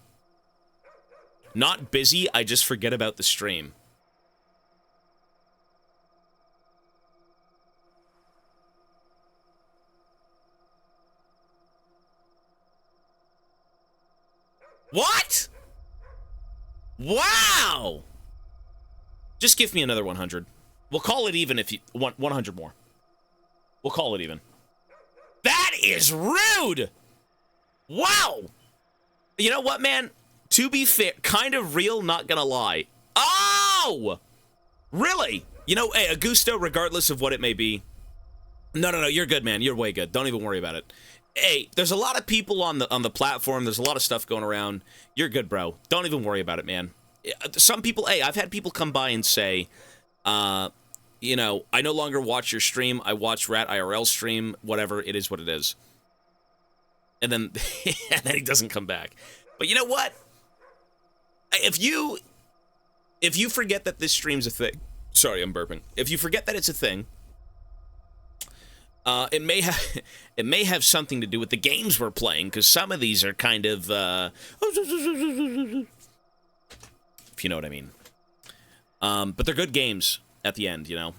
Not busy, I just forget about the stream. What? Wow! Just give me another 100. We'll call it even if you want 100 more. We'll call it even. That is rude! Wow! You know what, man? To be fair, kind of real, not gonna lie. Oh! Really? You know, hey, Augusto, regardless of what it may be. No, you're good, man. You're way good. Don't even worry about it. Hey, there's a lot of people on the platform. There's a lot of stuff going around. You're good, bro. Don't even worry about it, man. Some people, hey, I've had people come by and say, you know, I no longer watch your stream. I watch Rat IRL stream. Whatever, it is what it is. And then, and then he doesn't come back. But you know what? If you forget that this stream's a thing, sorry, I'm burping. If you forget that it's a thing, it may have something to do with the games we're playing, because some of these are kind of, if you know what I mean. But they're good games at the end, you know.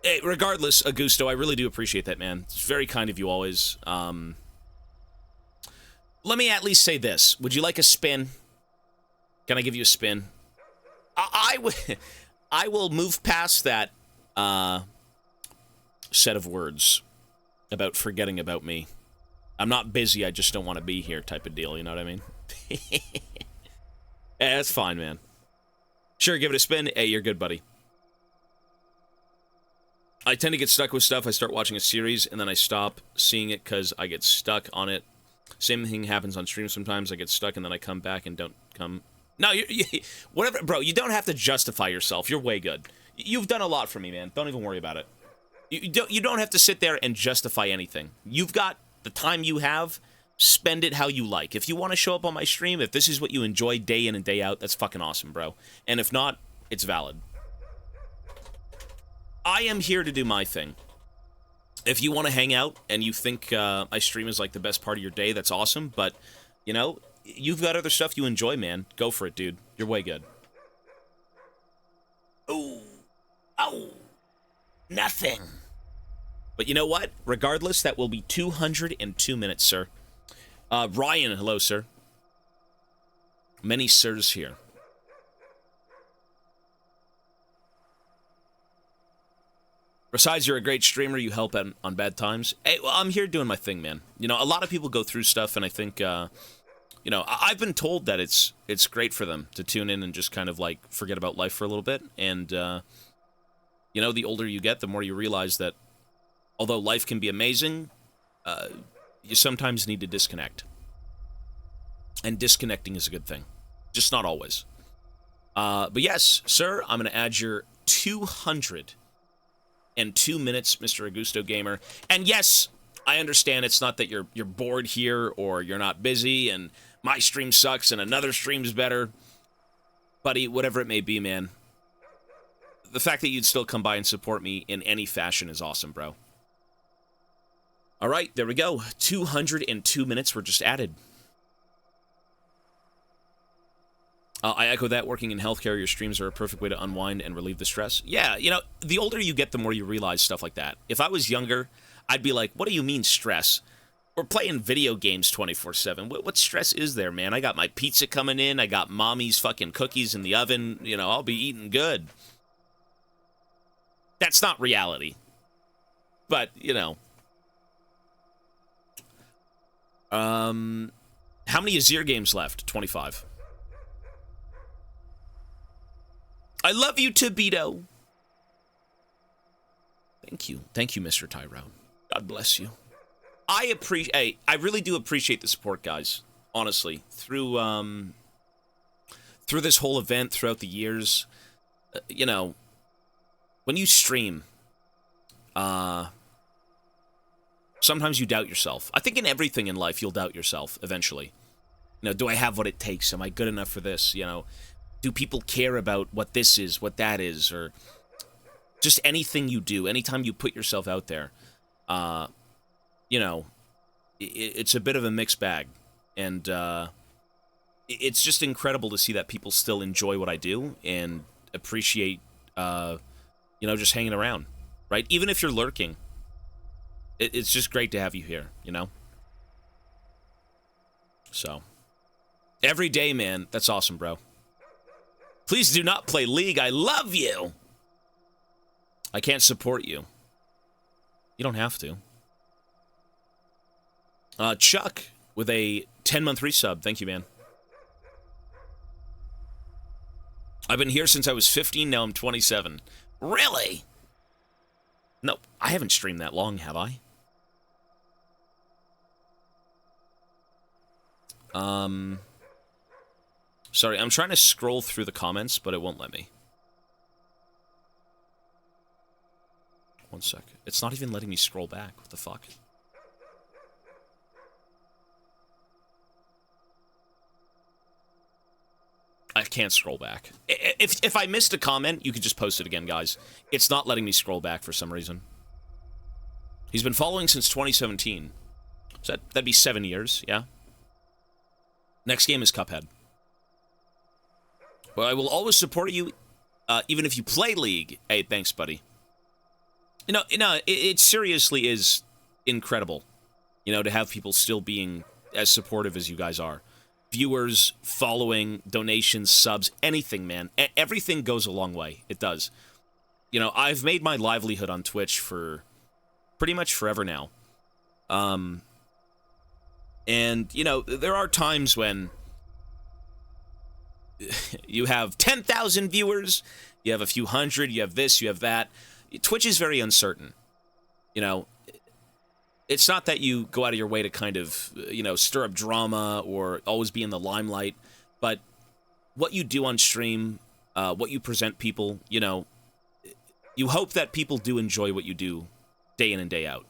Hey, regardless, Augusto, I really do appreciate that, man. It's very kind of you always. Let me at least say this. Would you like a spin? Can I give you a spin? I will move past that, set of words about forgetting about me. I'm not busy, I just don't want to be here type of deal, you know what I mean? Yeah, that's fine, man. Sure, give it a spin. Hey, you're good, buddy. I tend to get stuck with stuff. I start watching a series, and then I stop seeing it because I get stuck on it. Same thing happens on stream sometimes. I get stuck, and then I come back and don't come... No, whatever, bro, you don't have to justify yourself. You're way good. You've done a lot for me, man. Don't even worry about it. You don't have to sit there and justify anything. You've got the time you have, spend it how you like. If you want to show up on my stream, if this is what you enjoy day in and day out, that's fucking awesome, bro. And if not, it's valid. I am here to do my thing. If you want to hang out and you think my stream is like the best part of your day, that's awesome. But, you know, you've got other stuff you enjoy, man. Go for it, dude. You're way good. Ooh. Oh. Nothing. But you know what? Regardless, that will be 202 minutes, sir. Ryan, hello, sir. Many sirs here. Besides, you're a great streamer. You help on bad times. Hey, well, I'm here doing my thing, man. You know, a lot of people go through stuff, and I think, you know, I've been told that it's great for them to tune in and just kind of, like, forget about life for a little bit. And, you know, the older you get, the more you realize that although life can be amazing, you sometimes need to disconnect. And disconnecting is a good thing. Just not always. But yes, sir, I'm going to add your 202 minutes, Mr. Augusto Gamer. And yes, I understand it's not that you're bored here or you're not busy and my stream sucks and another stream's better. Buddy, whatever it may be, man. The fact that you'd still come by and support me in any fashion is awesome, bro. All right, there we go. 202 minutes were just added. I echo that. Working in healthcare, your streams are a perfect way to unwind and relieve the stress. Yeah, you know, the older you get, the more you realize stuff like that. If I was younger, I'd be like, what do you mean stress? We're playing video games 24/7. What stress is there, man? I got my pizza coming in. I got mommy's fucking cookies in the oven. You know, I'll be eating good. That's not reality. But, you know. How many Azir games left? 25. I love you, Tobito. Thank you. Thank you, Mr. Tyrone. God bless you. I really do appreciate the support, guys. Honestly. Through this whole event, throughout the years, you know, when you stream, sometimes you doubt yourself. I think in everything in life, you'll doubt yourself eventually. You know, do I have what it takes? Am I good enough for this? You know, do people care about what this is, what that is, or just anything you do, anytime you put yourself out there, you know, it's a bit of a mixed bag. And it's just incredible to see that people still enjoy what I do and appreciate, you know, just hanging around, right? Even if you're lurking, it's just great to have you here, you know? So, every day, man, that's awesome, bro. Please do not play League. I love you. I can't support you. You don't have to. Chuck with a 10-month resub. Thank you, man. I've been here since I was 15. Now I'm 27. Really? No, I haven't streamed that long, have I? Sorry, I'm trying to scroll through the comments, but it won't let me. One sec. It's not even letting me scroll back. What the fuck? I can't scroll back. If I missed a comment, you could just post it again, guys. It's not letting me scroll back for some reason. He's been following since 2017. So that'd be 7 years, yeah? Next game is Cuphead. Well, I will always support you, even if you play League. Hey, thanks, buddy. You know, it seriously is incredible, you know, to have people still being as supportive as you guys are. Viewers, following, donations, subs, anything, man. Everything goes a long way. It does. You know, I've made my livelihood on Twitch for pretty much forever now. And, you know, there are times when you have 10,000 viewers, you have a few hundred, you have this, you have that. Twitch is very uncertain. You know, it's not that you go out of your way to kind of, you know, stir up drama or always be in the limelight, but what you do on stream, what you present people, you know, you hope that people do enjoy what you do day in and day out.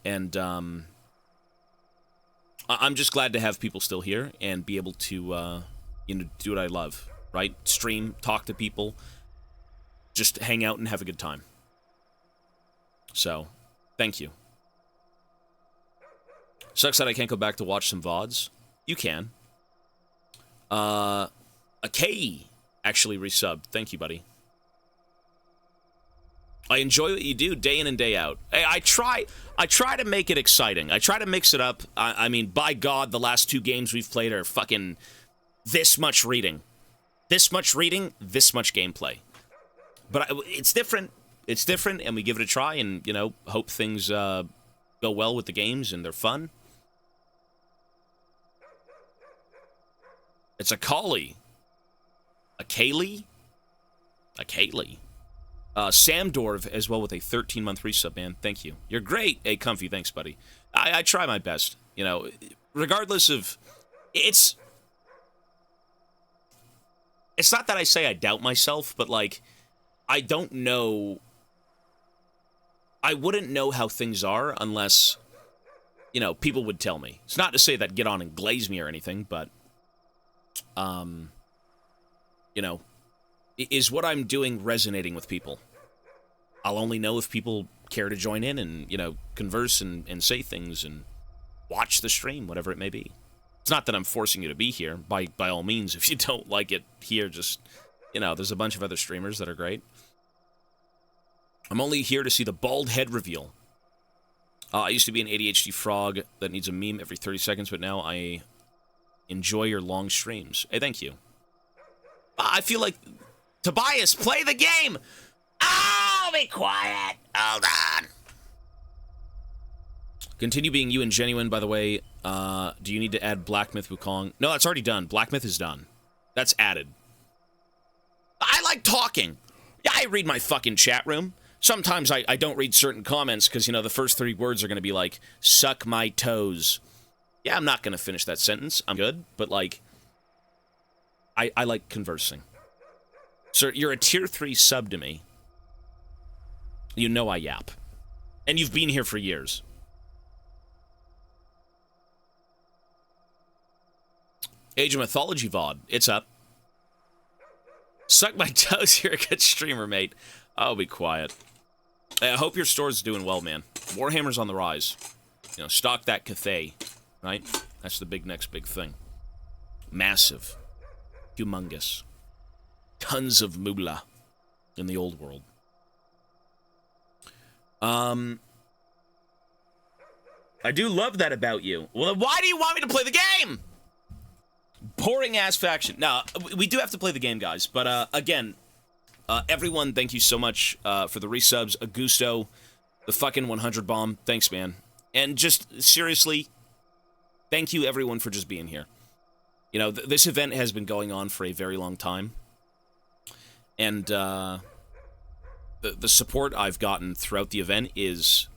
And I'm just glad to have people still here and be able to, you know, do what I love, right? Stream, talk to people, just hang out and have a good time. So, thank you. Sucks that I can't go back to watch some VODs. You can. A K actually resubbed. Thank you, buddy. I enjoy what you do day in and day out. Hey, I try to make it exciting. I try to mix it up. I mean, by God, the last 2 games we've played are fucking this much reading. This much reading, this much gameplay. But it's different. it's different, and we give it a try, and, you know, hope things go well with the games, and they're fun. It's a Kali. A Kaylee? A Kaylee. Sam Dorv as well with a 13-month resub, man. Thank you. You're great. Hey, Comfy, thanks, buddy. I try my best, you know, regardless of... It's not that I say I doubt myself, but, like, I don't know... I wouldn't know how things are unless, you know, people would tell me. It's not to say that get on and glaze me or anything, but... you know, is what I'm doing resonating with people? I'll only know if people care to join in and, you know, converse and say things and watch the stream, whatever it may be. It's not that I'm forcing you to be here, by all means. If you don't like it here, just, you know, there's a bunch of other streamers that are great. I'm only here to see the bald head reveal. I used to be an ADHD frog that needs a meme every 30 seconds, but now I enjoy your long streams. Hey, thank you. I feel like... Tobias, play the game! Oh, be quiet! Hold on. Continue being you and genuine, by the way. Do you need to add Black Myth Wukong? No, that's already done. Black Myth is done. That's added. I like talking. Yeah, I read my fucking chat room. Sometimes I don't read certain comments because, you know, the first 3 words are going to be like, suck my toes. Yeah, I'm not going to finish that sentence. I'm good, but, like, I like conversing. Sir, you're a tier 3 sub to me. You know I yap. And you've been here for years. Age of Mythology VOD. It's up. Suck my toes, you're a good streamer, mate. I'll be quiet. I hope your store's doing well, man. Warhammer's on the rise. You know, stock that Cathay, right? That's the next big thing. Massive. Humongous. Tons of moolah in the old world. I do love that about you. Well, why do you want me to play the game? Boring ass faction. Now, we do have to play the game, guys. But again, everyone, thank you so much for the resubs. Augusto, the fucking 100 bomb. Thanks, man. And just seriously, thank you everyone for just being here. You know, this event has been going on for a very long time. And the support I've gotten throughout the event is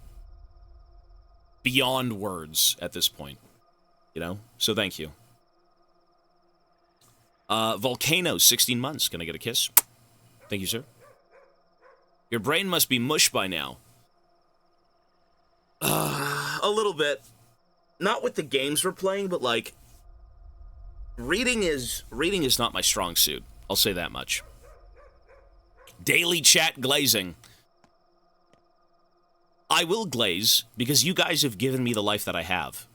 beyond words at this point. You know? So thank you. Volcano, 16 months. Can I get a kiss? Thank you, sir. Your brain must be mush by now. A little bit. Not with the games we're playing, but, like, reading is not my strong suit. I'll say that much. Daily chat glazing. I will glaze because you guys have given me the life that I have.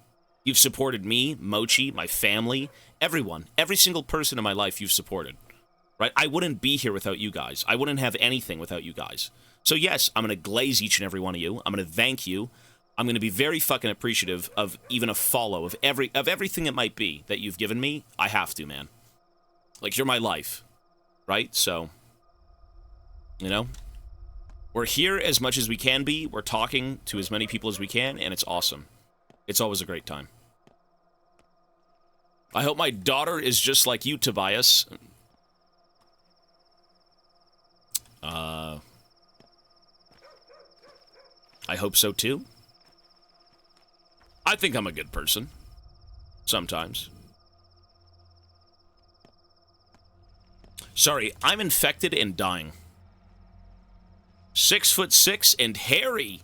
You've supported me, Mochi, my family, everyone. Every single person in my life you've supported. Right? I wouldn't be here without you guys. I wouldn't have anything without you guys. So yes, I'm going to glaze each and every one of you. I'm going to thank you. I'm going to be very fucking appreciative of even a follow of everything it might be that you've given me. I have to, man. Like, you're my life. Right? So, you know, we're here as much as we can be. We're talking to as many people as we can, and it's awesome. It's always a great time. I hope my daughter is just like you, Tobias. I hope so, too. I think I'm a good person. Sometimes. Sorry, I'm infected and dying. 6'6" and hairy.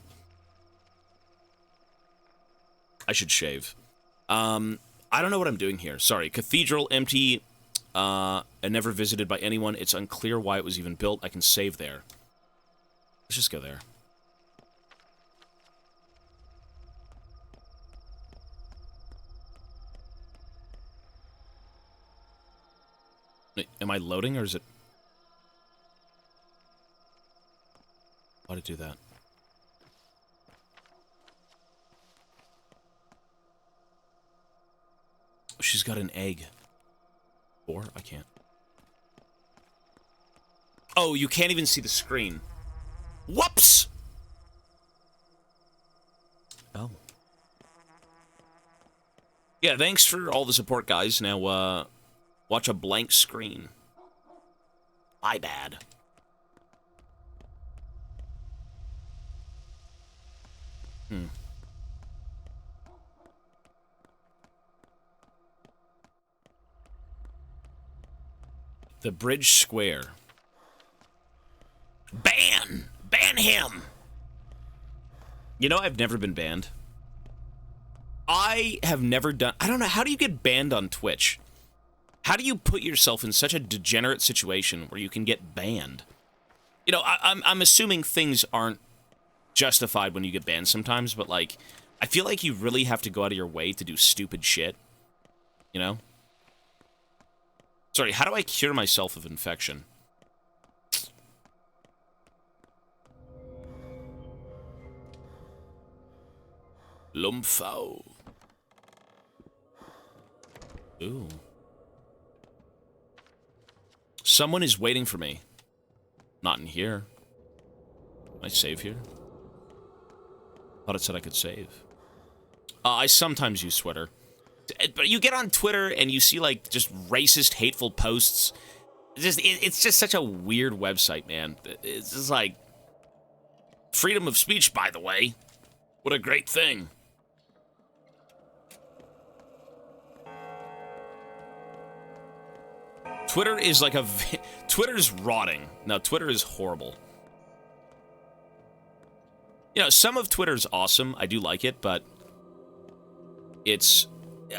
I should shave. I don't know what I'm doing here. Sorry. Cathedral, empty, and never visited by anyone. It's unclear why it was even built. I can save there. Let's just go there. Am I loading, or is it... Why did it do that? She's got an egg. Or I can't. Oh, you can't even see the screen. Whoops! Oh. Yeah, thanks for all the support, guys. Now, watch a blank screen. My bad. The Bridge Square. Ban! Ban him! You know, I've never been banned. I have never done... I don't know, how do you get banned on Twitch? How do you put yourself in such a degenerate situation where you can get banned? You know, I'm assuming things aren't justified when you get banned sometimes, but, like, I feel like you really have to go out of your way to do stupid shit. You know? Sorry, how do I cure myself of infection? Lumphao. Ooh. Someone is waiting for me. Not in here. Can I save here? Thought it said I could save. I sometimes use Twitter. But you get on Twitter and you see, like, just racist, hateful posts. It's just such a weird website, man. It's just like... Freedom of speech, by the way. What a great thing. Twitter is like a... Twitter's rotting. No, Twitter is horrible. You know, some of Twitter's awesome. I do like it, but... It's...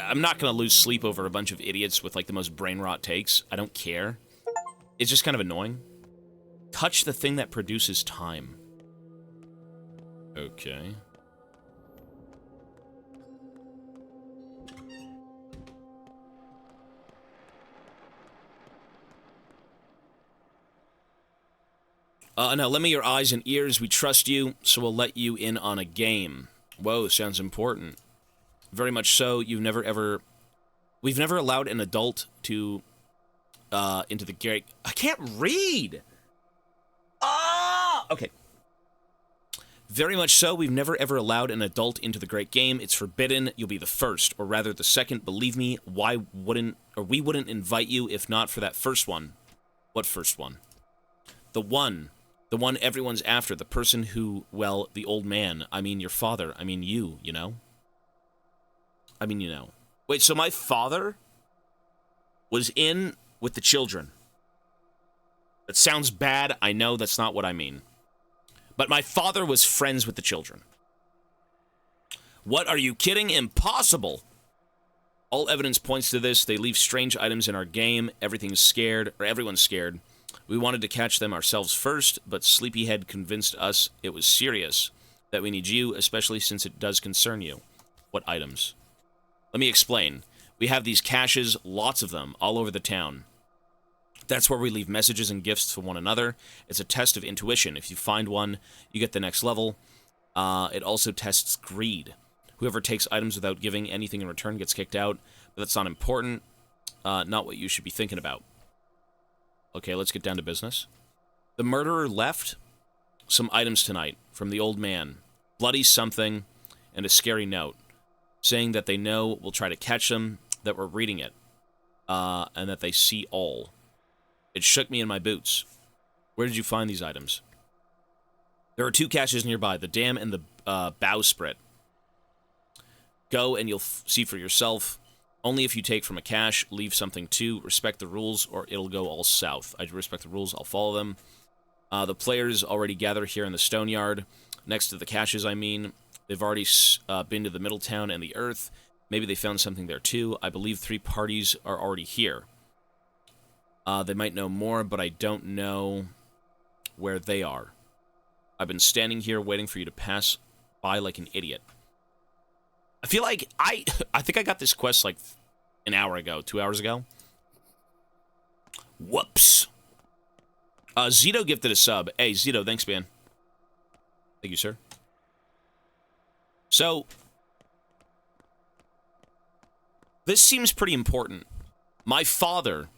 I'm not going to lose sleep over a bunch of idiots with, like, the most brain rot takes. I don't care. It's just kind of annoying. Touch the thing that produces time. Okay. Now, lend me your eyes and ears. We trust you, so we'll let you in on a game. Whoa, sounds important. Very much so. We've never allowed an adult to, into the great... I can't read! Ah! Okay. Very much so. We've never ever allowed an adult into the great game. It's forbidden. You'll be the first, or rather the second. Believe me, we wouldn't invite you if not for that first one. What first one? The one everyone's after. The person who, well, the old man. I mean your father. I mean you know? I mean, you know. Wait, so my father was in with the children. That sounds bad. I know that's not what I mean. But my father was friends with the children. What, are you kidding? Impossible! All evidence points to this. They leave strange items in our game. Everything's scared, or everyone's scared. We wanted to catch them ourselves first, but Sleepyhead convinced us it was serious. That we need you, especially since it does concern you. What items? Let me explain. We have these caches, lots of them, all over the town. That's where we leave messages and gifts to one another. It's a test of intuition. If you find one, you get the next level. It also tests greed. Whoever takes items without giving anything in return gets kicked out, but that's not important. Not what you should be thinking about. Okay, let's get down to business. The murderer left some items tonight from the old man. Bloody something and a scary note, saying that they know we'll try to catch them, that we're reading it, and that they see all. It shook me in my boots. Where did you find these items? There are 2 caches nearby, the dam and the bowsprit. Go and you'll see for yourself. Only if you take from a cache, leave something too. Respect the rules, or it'll go all south. I do respect the rules, I'll follow them. The players already gather here in the stone yard. Next to the caches, I mean. They've already been to the middle town and the earth. Maybe they found something there too. I believe 3 parties are already here. They might know more, but I don't know where they are. I've been standing here waiting for you to pass by like an idiot. I feel like I think I got this quest like an hour ago, 2 hours ago. Whoops. Zito gifted a sub. Hey, Zito, thanks, man. Thank you, sir. So, this seems pretty important. My father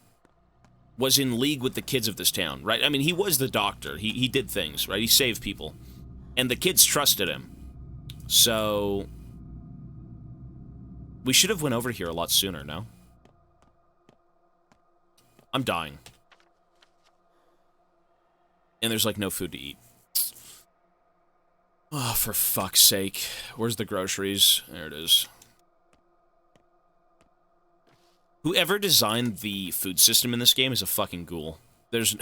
was in league with the kids of this town, right? I mean, he was the doctor. He did things, right? He saved people. And the kids trusted him. So we should have went over here a lot sooner, no? I'm dying. And there's, like, no food to eat. Oh, for fuck's sake. Where's the groceries? There it is. Whoever designed the food system in this game is a fucking ghoul. There's...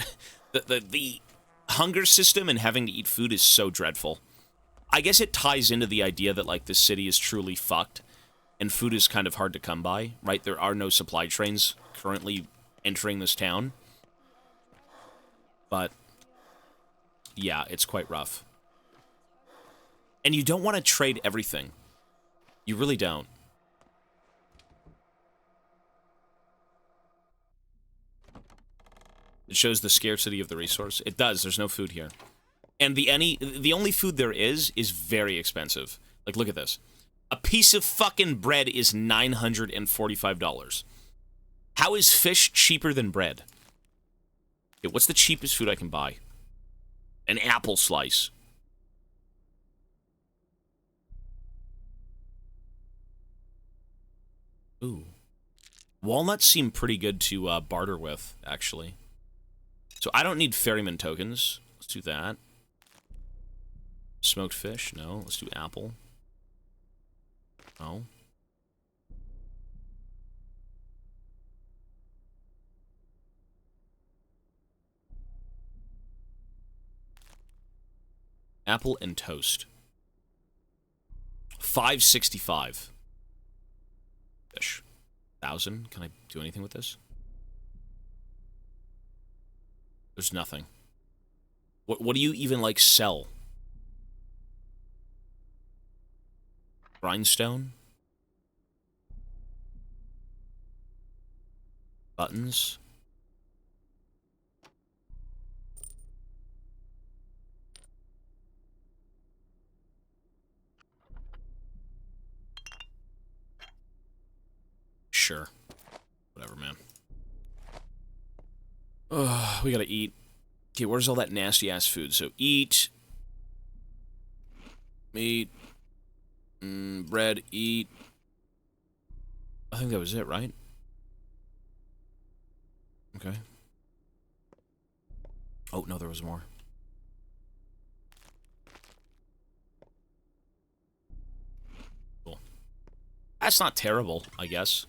The hunger system and having to eat food is so dreadful. I guess it ties into the idea that, like, this city is truly fucked, and food is kind of hard to come by, right? There are no supply trains currently entering this town. But, yeah, it's quite rough. And you don't want to trade everything. You really don't. It shows the scarcity of the resource. It does. There's no food here. And the only food there is very expensive. Like, look at this. A piece of fucking bread is $945. How is fish cheaper than bread? Okay, what's the cheapest food I can buy? An apple slice. Ooh. Walnuts seem pretty good to barter with, actually. So I don't need ferryman tokens. Let's do that. Smoked fish? No. Let's do apple. No. Apple and toast. $5.65. Fish. 1,000. Can I do anything with this? There's nothing. What do you even, like, sell? Grindstone? Buttons? Sure. Whatever, man. Ugh, we gotta eat. Okay, where's all that nasty-ass food? So, eat. Meat. Bread, eat. I think that was it, right? Okay. Oh, no, there was more. Cool. That's not terrible, I guess.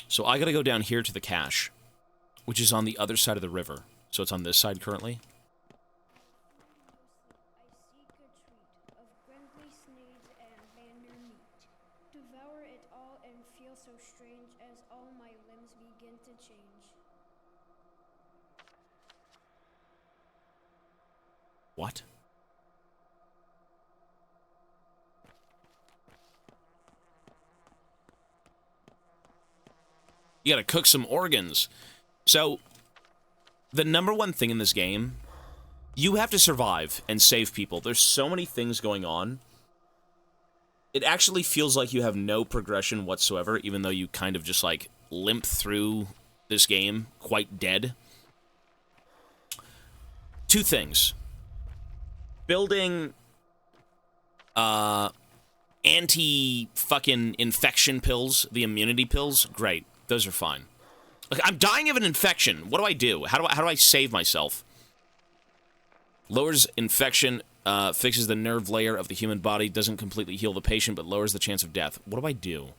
So I gotta go down here to the cache, which is on the other side of the river. So it's on this side currently.
Devour it all and feel so strange as all my limbs begin to change.
What? You gotta cook some organs. So, the number one thing in this game, you have to survive and save people. There's so many things going on. It actually feels like you have no progression whatsoever, even though you kind of just, like, limp through this game quite dead. Two things. Building, anti-fucking infection pills, the immunity pills, great. Those are fine. Like, I'm dying of an infection. What do I do? How do I save myself? Lowers infection, fixes the nerve layer of the human body, doesn't completely heal the patient, but lowers the chance of death. What do I do?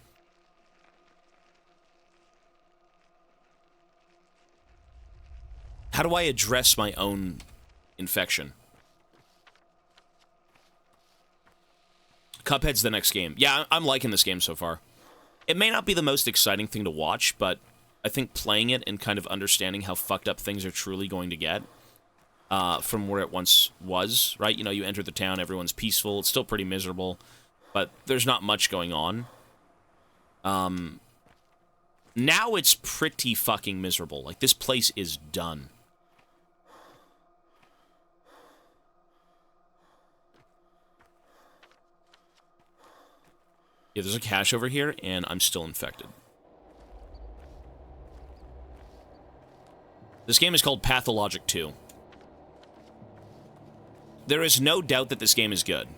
How do I address my own infection? Cuphead's the next game. Yeah, I'm liking this game so far. It may not be the most exciting thing to watch, but I think playing it and kind of understanding how fucked up things are truly going to get from where it once was, right? You know, you enter the town, everyone's peaceful. It's still pretty miserable, but there's not much going on. Now it's pretty fucking miserable. Like, this place is done. Yeah, there's a cache over here, and I'm still infected. This game is called Pathologic 2. There is no doubt that this game is good.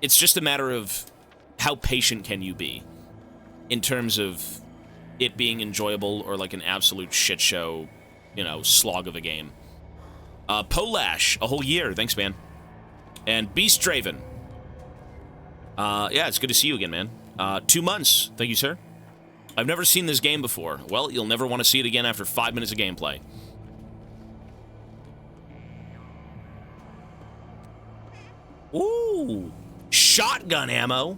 It's just a matter of how patient can you be in terms of it being enjoyable or like an absolute shit show, you know, slog of a game. Polash, a whole year. Thanks, man. And Beast Draven. Yeah, it's good to see you again, man. 2 months. Thank you, sir. I've never seen this game before. Well, you'll never want to see it again after 5 minutes of gameplay. Ooh, shotgun ammo.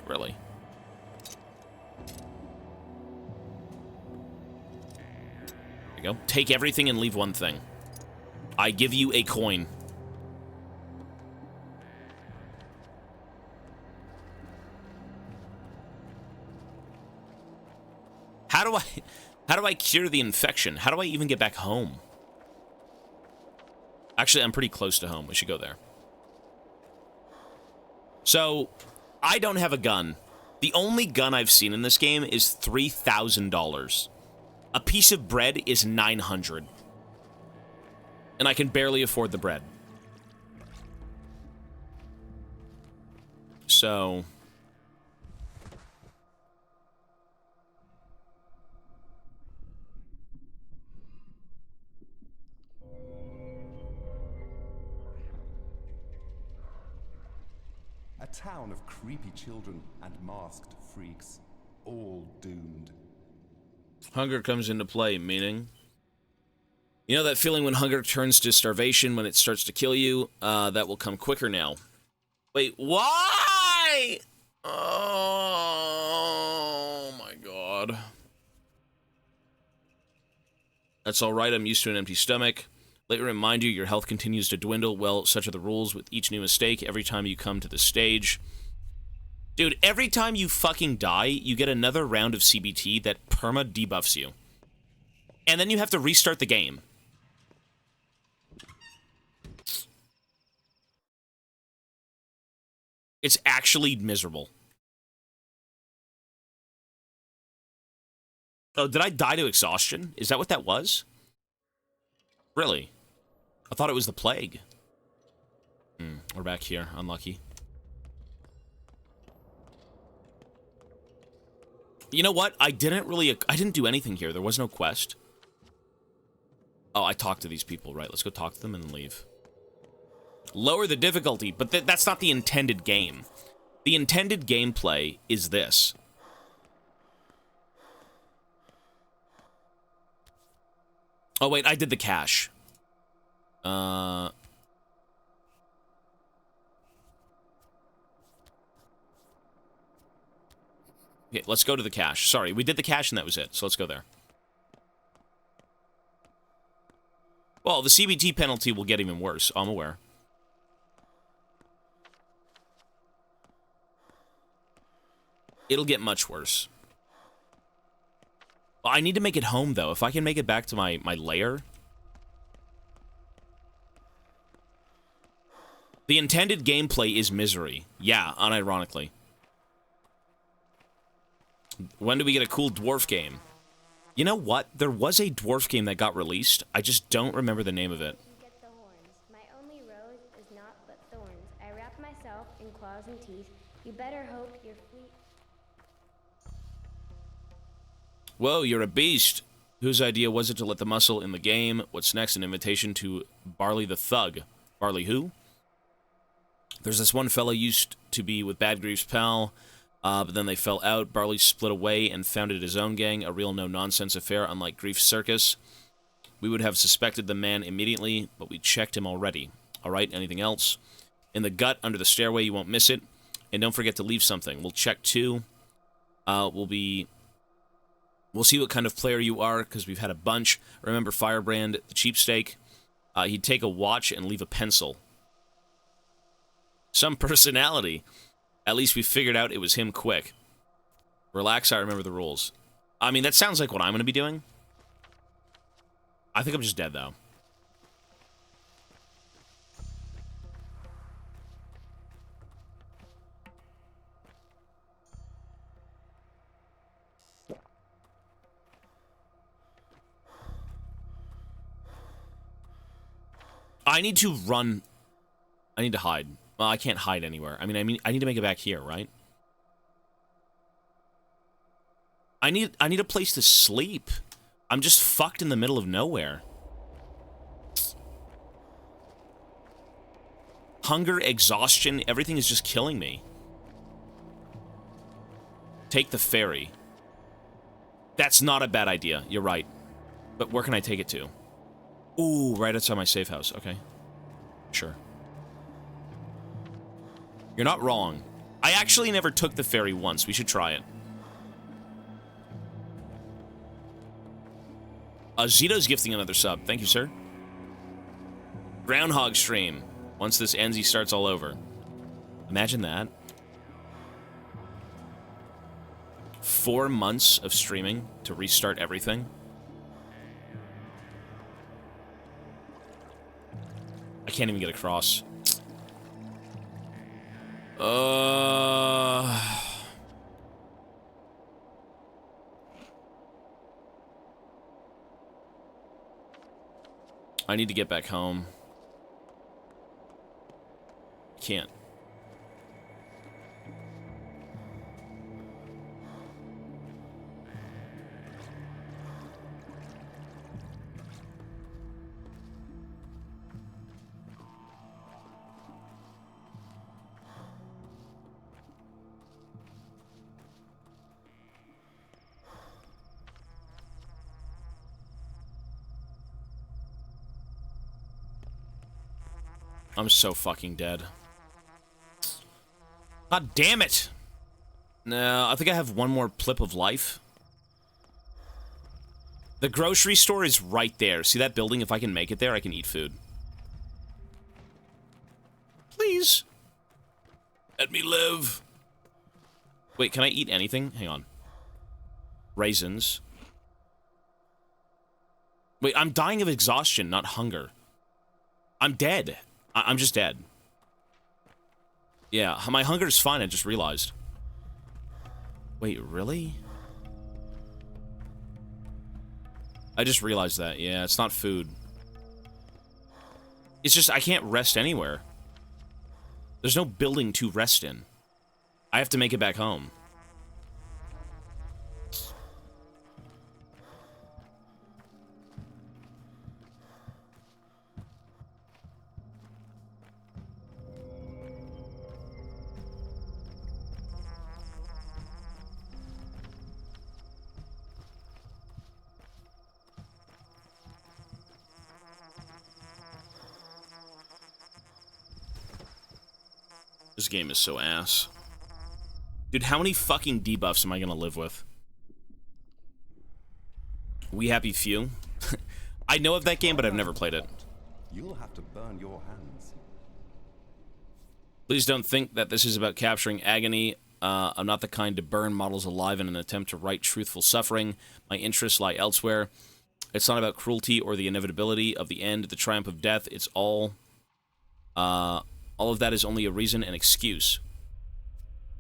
Really? There you go. Take everything and leave one thing. I give you a coin. How do I cure the infection? How do I even get back home? Actually, I'm pretty close to home. We should go there. So, I don't have a gun. The only gun I've seen in this game is $3,000. A piece of bread is $900. And I can barely afford the bread. So...
A town of creepy children and masked freaks, all doomed.
Hunger comes into play, meaning... You know that feeling when hunger turns to starvation when it starts to kill you? That will come quicker now. Wait, why? Oh my god. That's alright, I'm used to an empty stomach. Let me remind you, your health continues to dwindle. Well, such are the rules with each new mistake every time you come to the stage. Dude, every time you fucking die, you get another round of CBT that perma debuffs you. And then you have to restart the game. It's actually miserable. Oh, did I die to exhaustion? Is that what that was? Really? I thought it was the plague. We're back here. Unlucky. You know what? I didn't do anything here. There was no quest. Oh, I talked to these people. Right, let's go talk to them and then leave. Lower the difficulty, but that's not the intended game. The intended gameplay is this. Oh, wait, I did the cache. Okay, let's go to the cache. Sorry, we did the cache and that was it, so let's go there. Well, the CBT penalty will get even worse, I'm aware. It'll get much worse. I need to make it home, though. If I can make it back to my lair. The intended gameplay is misery. Yeah, unironically. When do we get a cool dwarf game? You know what? There was a dwarf game that got released. I just don't remember the name of it.
Get the horns. My only rose is naught but thorns. I wrap myself in claws and teeth. You better hope your fleet.
Whoa, you're a beast. Whose idea was it to let the muscle in the game? What's next? An invitation to Barley the Thug. Barley who? There's this one fella used to be with Bad Grief's pal, but then they fell out. Barley split away and founded his own gang, a real no-nonsense affair, unlike Grief's circus. We would have suspected the man immediately, but we checked him already. Alright, anything else? In the gut, under the stairway, you won't miss it. And don't forget to leave something. We'll check too. We'll see what kind of player you are, because we've had a bunch. Remember Firebrand, the cheapsteak? He'd take a watch and leave a pencil. Some personality. At least we figured out it was him quick. Relax, I remember the rules. I mean, that sounds like what I'm going to be doing. I think I'm just dead, though. I need to run. I need to hide. Well, I can't hide anywhere. I mean, I need to make it back here, right? I need a place to sleep. I'm just fucked in the middle of nowhere. Hunger, exhaustion, everything is just killing me. Take the ferry. That's not a bad idea. You're right. But where can I take it to? Ooh, right outside my safe house. Okay. Sure. You're not wrong. I actually never took the ferry once. We should try it. Zito's gifting another sub. Thank you, sir. Groundhog stream. Once this ends, he starts all over. Imagine that. 4 months of streaming to restart everything. I can't even get across. I need to get back home. Can't. I'm so fucking dead. God damn it! No, I think I have one more plip of life. The grocery store is right there. See that building? If I can make it there, I can eat food. Please. Let me live. Wait, can I eat anything? Hang on. Raisins. Wait, I'm dying of exhaustion, not hunger. I'm dead. I'm just dead. Yeah, my hunger is fine, I just realized. Wait, really? I just realized that. Yeah, it's not food. It's just, I can't rest anywhere. There's no building to rest in. I have to make it back home. This game is so ass. Dude, how many fucking debuffs am I gonna live with? We Happy Few? I know of that game, but I've never played it.
You'll have to burn your hands.
Please don't think that this is about capturing agony. I'm not the kind to burn models alive in an attempt to write truthful suffering. My interests lie elsewhere. It's not about cruelty or the inevitability of the end, the triumph of death. It's all of that is only a reason and excuse.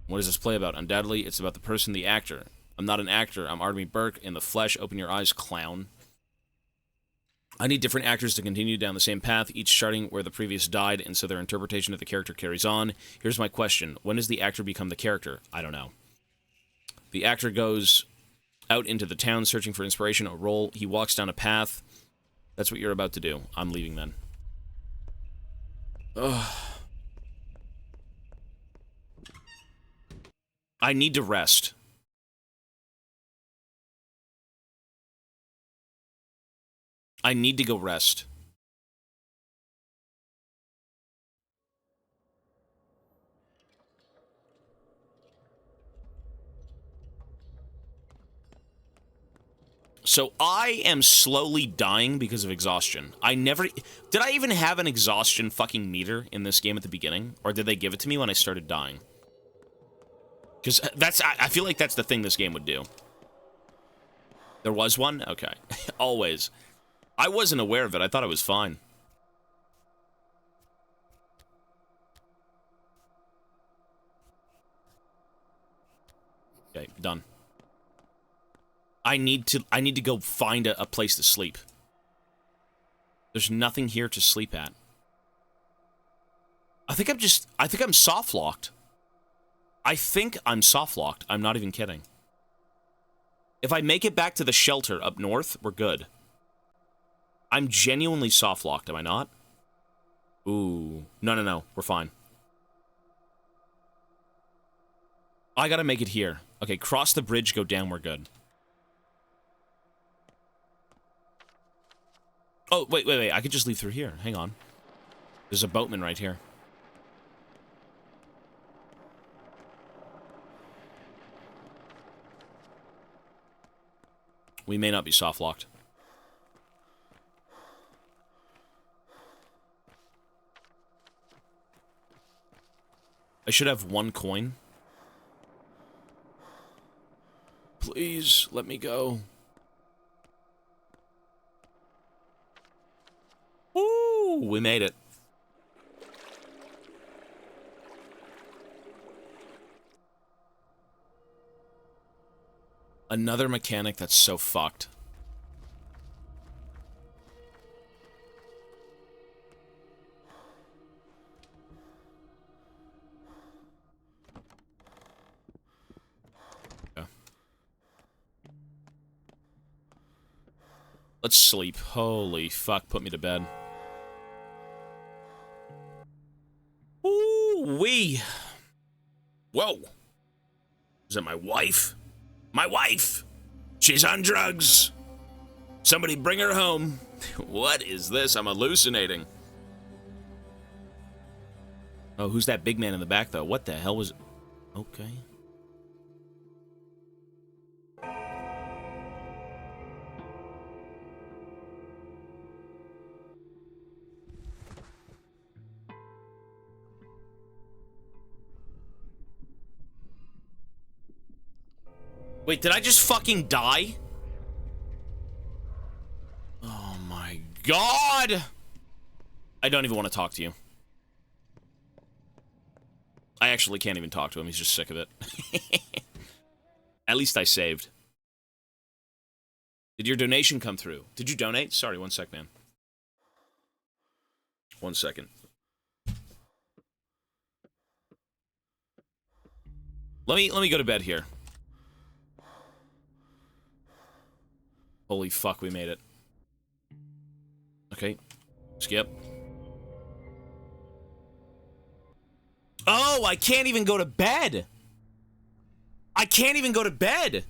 What is this play about? Undoubtedly, it's about the person, the actor. I'm not an actor. I'm Artemy Burke in the flesh. Open your eyes, clown. I need different actors to continue down the same path, each starting where the previous died, and so their interpretation of the character carries on. Here's my question. When does the actor become the character? I don't know. The actor goes out into the town searching for inspiration, a role. He walks down a path. That's what you're about to do. I'm leaving then. Ugh. I need to rest. I need to go rest. So I am slowly dying because of exhaustion. I never... Did I even have an exhaustion fucking meter in this game at the beginning? Or did they give it to me when I started dying? Because that's... I feel like that's the thing this game would do. There was one? Okay. Always. I wasn't aware of it. I thought it was fine. Okay, done. I need to go find a place to sleep. There's nothing here to sleep at. I think I'm soft locked. I think I'm soft locked. I'm not even kidding. If I make it back to the shelter up north, we're good. I'm genuinely soft locked, am I not? Ooh. No. We're fine. I gotta make it here. Okay, cross the bridge, go down, we're good. Oh, wait. I could just leave through here. Hang on. There's a boatman right here. We may not be soft locked. I should have 1 coin. Please, let me go. Woo! We made it. Another mechanic that's so fucked. Yeah. Let's sleep. Holy fuck, put me to bed. Ooh-wee. Whoa. Is that my wife? My wife! She's on drugs! Somebody bring her home. What is this? I'm hallucinating. Oh, who's that big man in the back, though? What the hell was... Okay. Wait, did I just fucking die? Oh my god! I don't even want to talk to you. I actually can't even talk to him, he's just sick of it. At least I saved. Did your donation come through? Did you donate? Sorry, 1 sec, man. 1 second. Let me go to bed here. Holy fuck, we made it. Okay. Skip. Oh, I can't even go to bed! I can't even go to bed!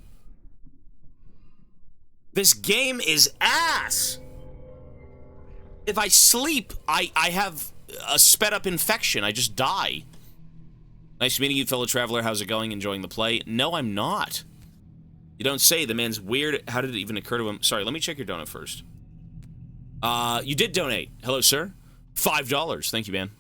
This game is ass! If I sleep, I have a sped-up infection. I just die. Nice meeting you, fellow traveler. How's it going? Enjoying the play? No, I'm not. You don't say. The man's weird. How did it even occur to him? Sorry, let me check your donut first. You did donate. Hello, sir. $5. Thank you, man.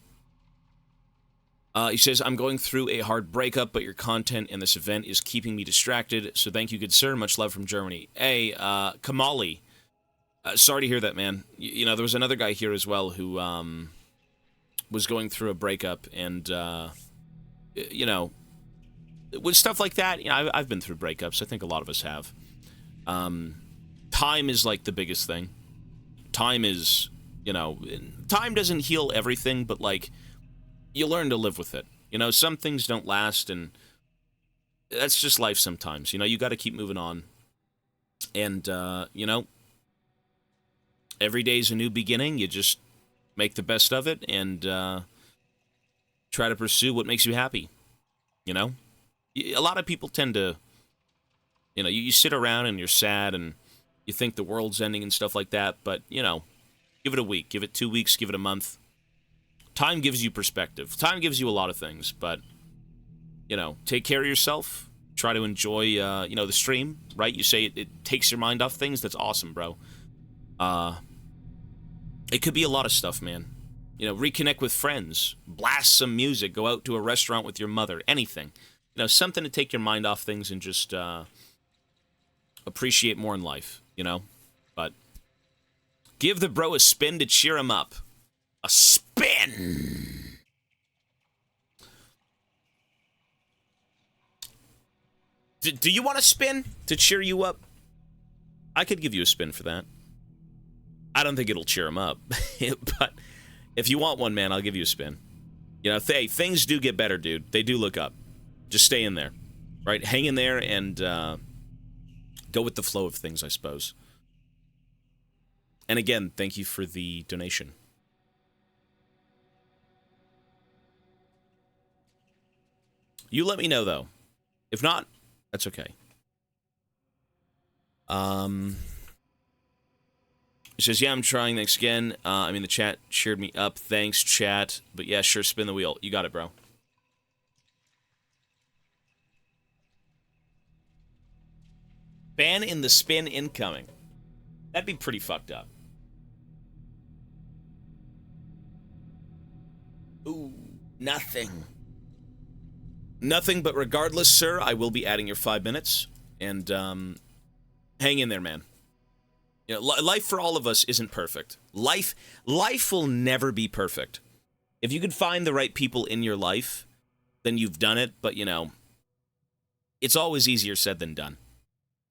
He says, I'm going through a hard breakup, but your content in this event is keeping me distracted, so thank you, good sir. Much love from Germany. Hey, Kamali. Sorry to hear that, man. You know, there was another guy here as well who, was going through a breakup, and, you know, with stuff like that, you know, I've been through breakups. I think a lot of us have. Time is, like, the biggest thing. Time is, you know, time doesn't heal everything, but, like, you learn to live with it. You know, some things don't last, and that's just life sometimes. You know, you got to keep moving on. And, you know, every day's a new beginning. You just make the best of it and try to pursue what makes you happy. You know? A lot of people tend to, you know, you sit around and you're sad and you think the world's ending and stuff like that, but, you know, give it a week, give it 2 weeks, give it a month. Time gives you perspective. Time gives you a lot of things, but, you know, take care of yourself. Try to enjoy, you know, the stream, right? You say it takes your mind off things. That's awesome, bro. It could be a lot of stuff, man. You know, reconnect with friends. Blast some music. Go out to a restaurant with your mother. Anything. You know, something to take your mind off things and just appreciate more in life, you know? But give the bro a spin to cheer him up. A spin! Do you want a spin to cheer you up? I could give you a spin for that. I don't think it'll cheer him up. But if you want one, man, I'll give you a spin. You know, things do get better, dude. They do look up. Just stay in there, right? Hang in there and go with the flow of things, I suppose. And again, thank you for the donation. You let me know, though. If not, that's okay. He says, yeah, I'm trying. Thanks again. The chat cheered me up. Thanks, chat. But yeah, sure, spin the wheel. You got it, bro. Ban in the spin incoming. That'd be pretty fucked up. Ooh, nothing. Nothing, but regardless, sir, I will be adding your 5 minutes. And hang in there, man. You know, life for all of us isn't perfect. Life will never be perfect. If you could find the right people in your life, then you've done it. But, you know, it's always easier said than done.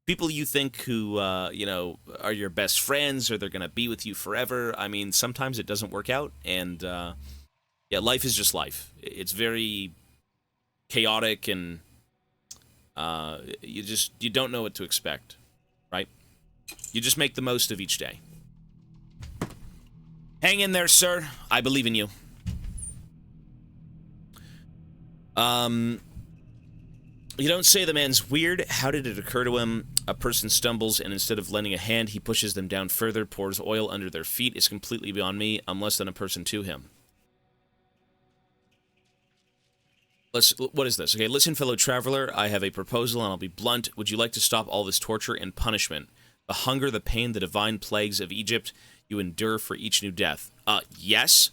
People you think who, you know, are your best friends or they're going to be with you forever, I mean, sometimes it doesn't work out. And, yeah, life is just life. It's very chaotic and you don't know what to expect, right? You just make the most of each day. Hang in there, sir. I believe in you. You don't say the man's weird. How did it occur to him? A person stumbles, and instead of lending a hand, he pushes them down further, pours oil under their feet. It's completely beyond me. I'm less than a person to him. What is this? Okay, listen, fellow traveler. I have a proposal, and I'll be blunt. Would you like to stop all this torture and punishment? The hunger, the pain, the divine plagues of Egypt you endure for each new death. Yes.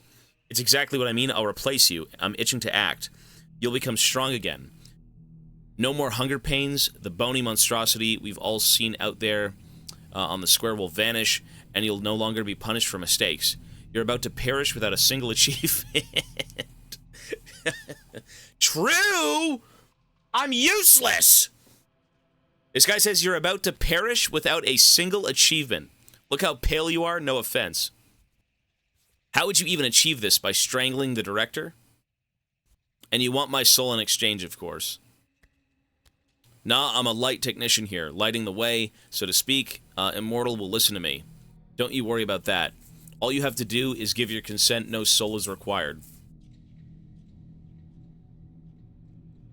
It's exactly what I mean. I'll replace you. I'm itching to act. You'll become strong again. No more hunger pains. The bony monstrosity we've all seen out there on the square will vanish, and you'll no longer be punished for mistakes. You're about to perish without a single achievement. True! I'm useless! This guy says you're about to perish without a single achievement. Look how pale you are, no offense. How would you even achieve this? By strangling the director? And you want my soul in exchange, of course. Nah, I'm a light technician here, lighting the way, so to speak. Immortal will listen to me. Don't you worry about that. All you have to do is give your consent. No soul is required.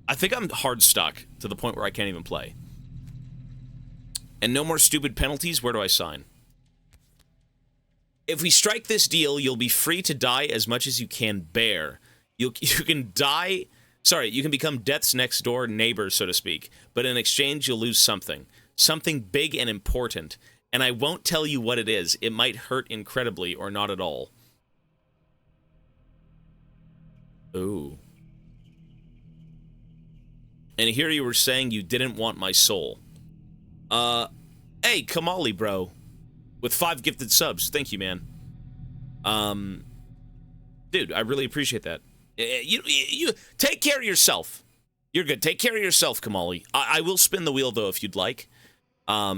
I think I'm hard stuck to the point where I can't even play. And no more stupid penalties. Where do I sign? If we strike this deal, you'll be free to die as much as you can bear. You can die... Sorry, you can become death's next door neighbor, so to speak. But in exchange, you'll lose something. Something big and important. And I won't tell you what it is. It might hurt incredibly or not at all. Ooh. And here you were saying you didn't want my soul. Hey, Kamali, bro. With 5 gifted subs. Thank you, man. Dude, I really appreciate that. You take care of yourself. You're good. Take care of yourself, Kamali. I will spin the wheel, though, if you'd like. Let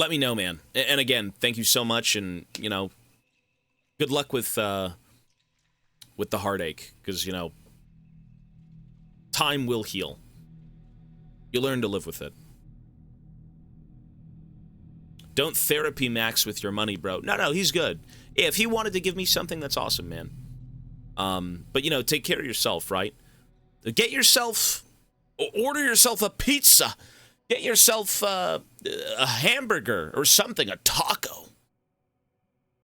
me know, man. And again, thank you so much, and, you know, good luck with the heartache, because, you know, time will heal. You learn to live with it. Don't therapy Max with your money, bro. No, he's good. Yeah, if he wanted to give me something, that's awesome, man. But, you know, take care of yourself, right? Get yourself... Order yourself a pizza. Get yourself a hamburger or something, a taco.